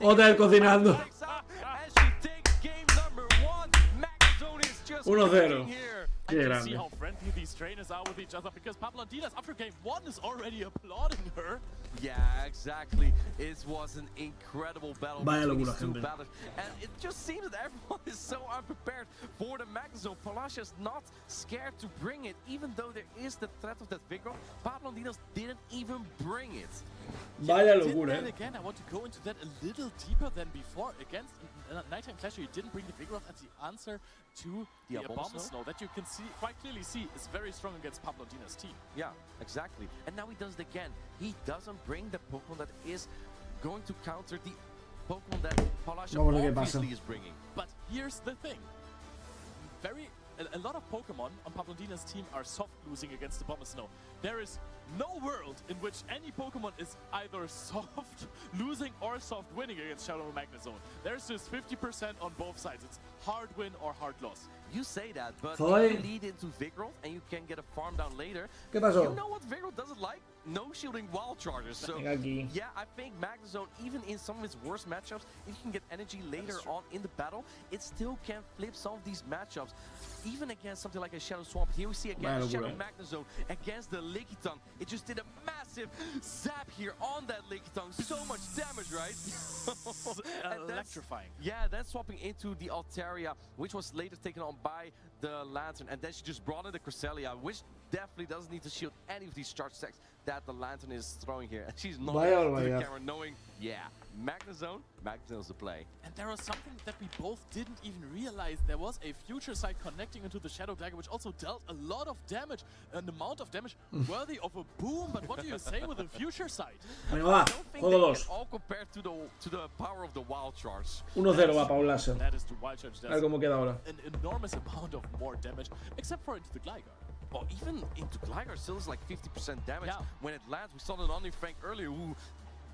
Hotel cocinando. 1-0. Qué See grande. how friendly these trainers are with each other, because Pablondinas after game 1 is already applauding her. Yeah, exactly. It was an incredible battle Vaya between locura, these two gente. battlers, and it just seems that everyone is so unprepared for the Magnezone. Palasha is not scared to bring it, even though there is the threat of that Vigoroth. Pablondinas didn't even bring it. Vaya Did locura, that again. I want to go into that a little deeper than before. Against Nighttime Clasher, you didn't bring the Vigoroth, and the answer to the Abomasnow that you can see quite clearly is very strong against Pablondina's team. Yeah, exactly. And now he does it again. He doesn't bring the Pokemon that is going to counter the Pokemon that Palasha Vamos a ver qué pasa. obviously is bringing. But here's the thing. A lot of Pokemon on Pablondina's team are soft losing against the Abomasnow. There is no world in which any Pokemon is either soft losing or soft winning against Shadow Magnezone. There's just 50% on both sides. It's hard win or hard loss. You say that, but Soy- if you lead into Vigoroth and you can get a farm down later, ¿Qué pasó? you know what Vigoroth doesn't like? No shielding wild charges. So Venga aquí. yeah, I think Magnezone, even in some of its worst matchups, if you can get energy later on in the battle, it still can flip some of these matchups. Even against something like a Shadow Swamp. Here we see again Vaya Shadow locura. Magnezone against the Lickitung. It just did a massive zap here on that Lickitung. So much damage, right? And that's- Electrifying. Yeah, then swapping into the Altaria, which was later taken on by the Lantern, and then she just brought in the Cresselia, which definitely doesn't need to shield any of these charge attacks that the Lantern is throwing here. And she's not Vaya to the barbaridad. camera knowing, yeah, Magnezone, Magnezone's the play. And there was something that we both didn't even realize. There was a future sight connecting into the Shadow Dagger, which also dealt a lot of damage, an amount of damage worthy of a boom. But what do you say with a future sight? Venga, va, juego 2. All compared to the power of the Wild Charge. 1-0 va para un láser. That is the Wild Charge. A ver cómo queda ahora. An enormous amount of more damage, except for into the Gligar. Or even into Gligar still is like 50% damage when it lands. We saw an Omni Frank earlier who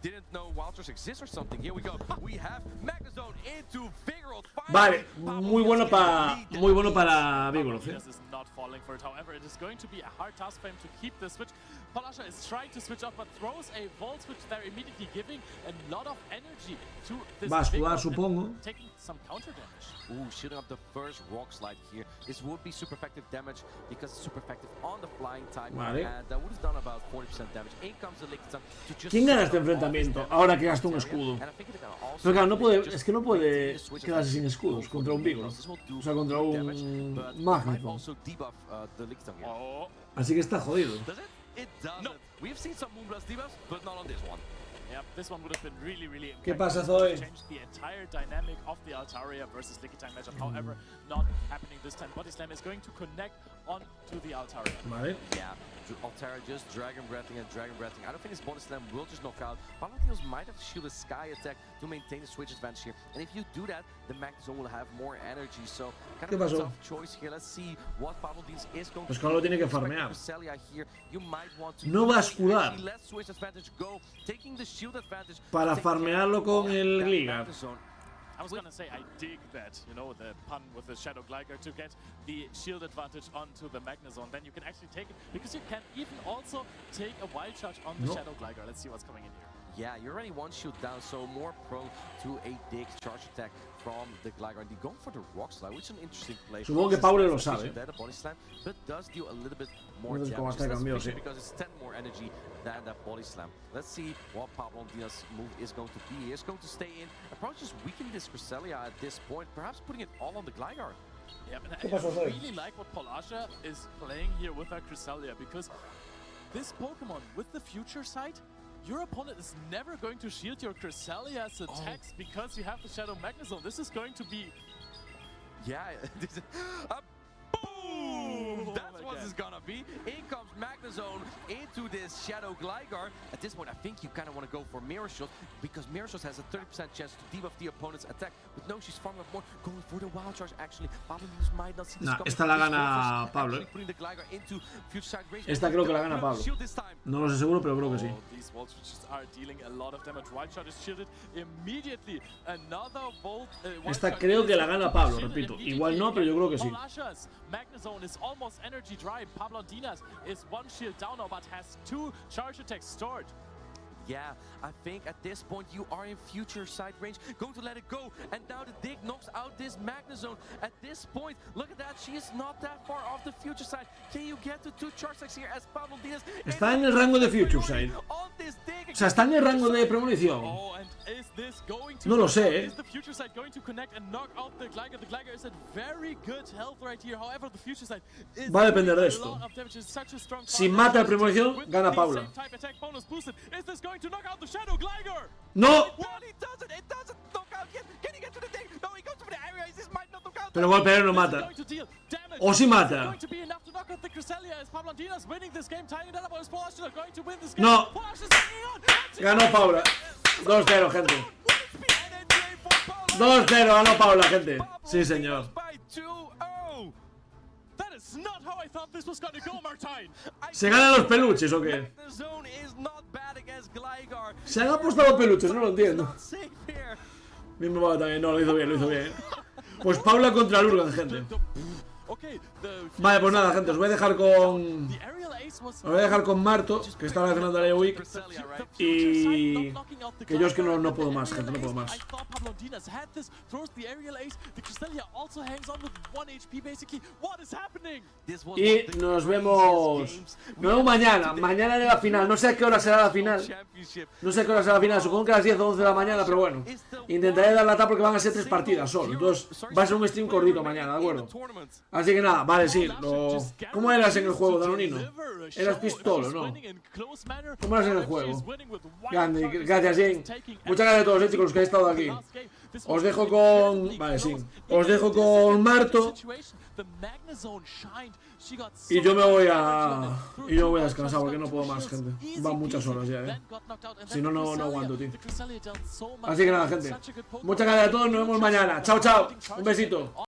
didn't know Wild Charge exists or something. Here we go. We have Magnezone into Vigoroth. Vale, muy bueno para Vigoroth. Is not falling for it. However, it is going to be a hard task for him to keep the switch. Palasha is trying to switch off, but throws a Volt Switch there, immediately giving a lot of energy to this. Va a escudar, supongo. Taking some counter damage. Ooh, shooting up the first Rock Slide here. This would be super effective damage because it's super effective on the flying type. Vale. And that would have done about 40% damage. In comes the Lickitung to just. ¿Quién gana este enfrentamiento? Ahora que gasta un escudo. Pero claro, no puede, es que no puede quedarse sin escudos contra un Vigoroth. O sea, contra un Magnezone. Así que está jodido. It doesn't. We've seen some Moonblast debuffs, but not on this one. Yeah, this one would have been really ¿Qué pasa, Zoe? Changed the entire dynamic of the Altaria versus Lickitung matchup. However, not happening this time. Body Slam is going to connect onto the Altaria. Vale. Yeah, Altaria just Dragon Breathing and Dragon Breathing. I don't think his Body Slam will just knock out. Palutinos might have to shield a Sky attack to maintain the switch advantage here. And if you do that, the Magnezone will have more energy. So kind of a tough choice here. Let's see what Palutinos is going to do. Pues claro, tiene que farmear. You might want to No va a escudar. let switch advantage go, taking the shield advantage Para farmearlo con el Gligar. I was gonna say, I dig that, you know, the pun with the Shadow Gligar to get the shield advantage onto the Magnezone. Then you can actually take it, because you can even also take a Wild Charge on the Shadow Gligar. Let's see what's coming in here. Yeah, you're already one shield down, so more prone to a dig charge attack from the Gligar. And going for the Rock Slide, which is an interesting play. Supongo que Paule lo sabe. Body Slam, but does deal a little bit more No sé cómo damage. está cambiado, sí. Because it's 10 more energy than that Body Slam. Let's see what Pablo Diaz's move is going to be. He is going to stay in and probably just weaken this Cresselia at this point, perhaps putting it all on the Gligar. Yeah, but I really like what Palasha is playing here with her Cresselia, because this Pokemon with the Future Sight, your opponent is never going to shield your Cresselia's attacks because you have the Shadow Magnezone. This is going to be... Yeah, boom! That's what it's gonna be. In comes Magnezone into this Shadow Gligar. At this point, I think you kind of want to go for Mirror Shot, because Mirror Shot has a 30% chance to debuff the opponent's attack. But no, she's farming up more, going for the Wild Charge actually. Pablo might not see this coming. Esta la gana Pablo, eh. Esta creo que la gana Pablo. No lo sé seguro, pero creo que sí. These Volt Switches are dealing a lot of damage. Wild Charge is shielded immediately. Another Volt. Esta creo que la gana Pablo, repito. Igual no, pero yo creo que sí. Magnezone is almost energy dry. Pablo Dinas is one shield down now, but has 2 charge attacks stored. Yeah, I think at this point you are in Future Sight range. Going to let it go, and now the dig knocks out this Magnezone. At this point, look at that, she is not that far off the Future Sight. Can you get to 2 charge attacks here as Pablo Diaz? Está en el rango de Future Sight. O sea, está en el rango de premonición. No lo sé, Is the Future Sight going to connect and knock out the Gligar? The Gligar is at very good health right here. However, the Future Sight is Va a depender de esto. Si mata el premonición, gana Paula. To knock out the Shadow Gligar. No. It doesn't knock out yet. Can he get to the dig? No, he goes for the area. This might not knock out. Pero golpear no mata. O si mata. Going to be enough to knock out the Cresselia as Pablo Dinas winning this game, tying it up. Is Palasha going to win this game? No. Ganó Paula. 2-0, gente. 2-0, ganó Paula, gente. Sí, señor. ¿Se ganan los peluches o qué? Se han apostado peluches, no lo entiendo. Mismo va también, no, lo hizo bien, lo hizo bien. Pues Paula contra Lurgan, gente. Vale, pues nada, gente, os voy a dejar con... Os voy a dejar con Marto, que está reaccionando a la Week. Y... que yo es que no puedo más, gente, no puedo más. Y nos vemos... Nos vemos mañana. Mañana de la final. No sé a qué hora será la final. No sé a qué hora será la final. Supongo que a las 10 o 11 de la mañana, pero bueno. Intentaré dar la tapa porque van a ser 3 partidas solo. Entonces va a ser un stream cortito mañana, ¿de acuerdo? Así que nada, vale, sí. ¿Cómo eras en el juego, Danonino? ¿Eras pistolo, no? ¿Cómo eras en el juego? Grande, gracias, Jane. Muchas gracias a todos, chicos, los que habéis estado aquí. Os dejo con... Vale, sí. Os dejo con Marto. Y yo me voy a... descansar porque no puedo más, gente. Van muchas horas ya, Si no, no aguanto, tío. Así que nada, gente. Muchas gracias a todos, nos vemos mañana. Chao, chao. Un besito.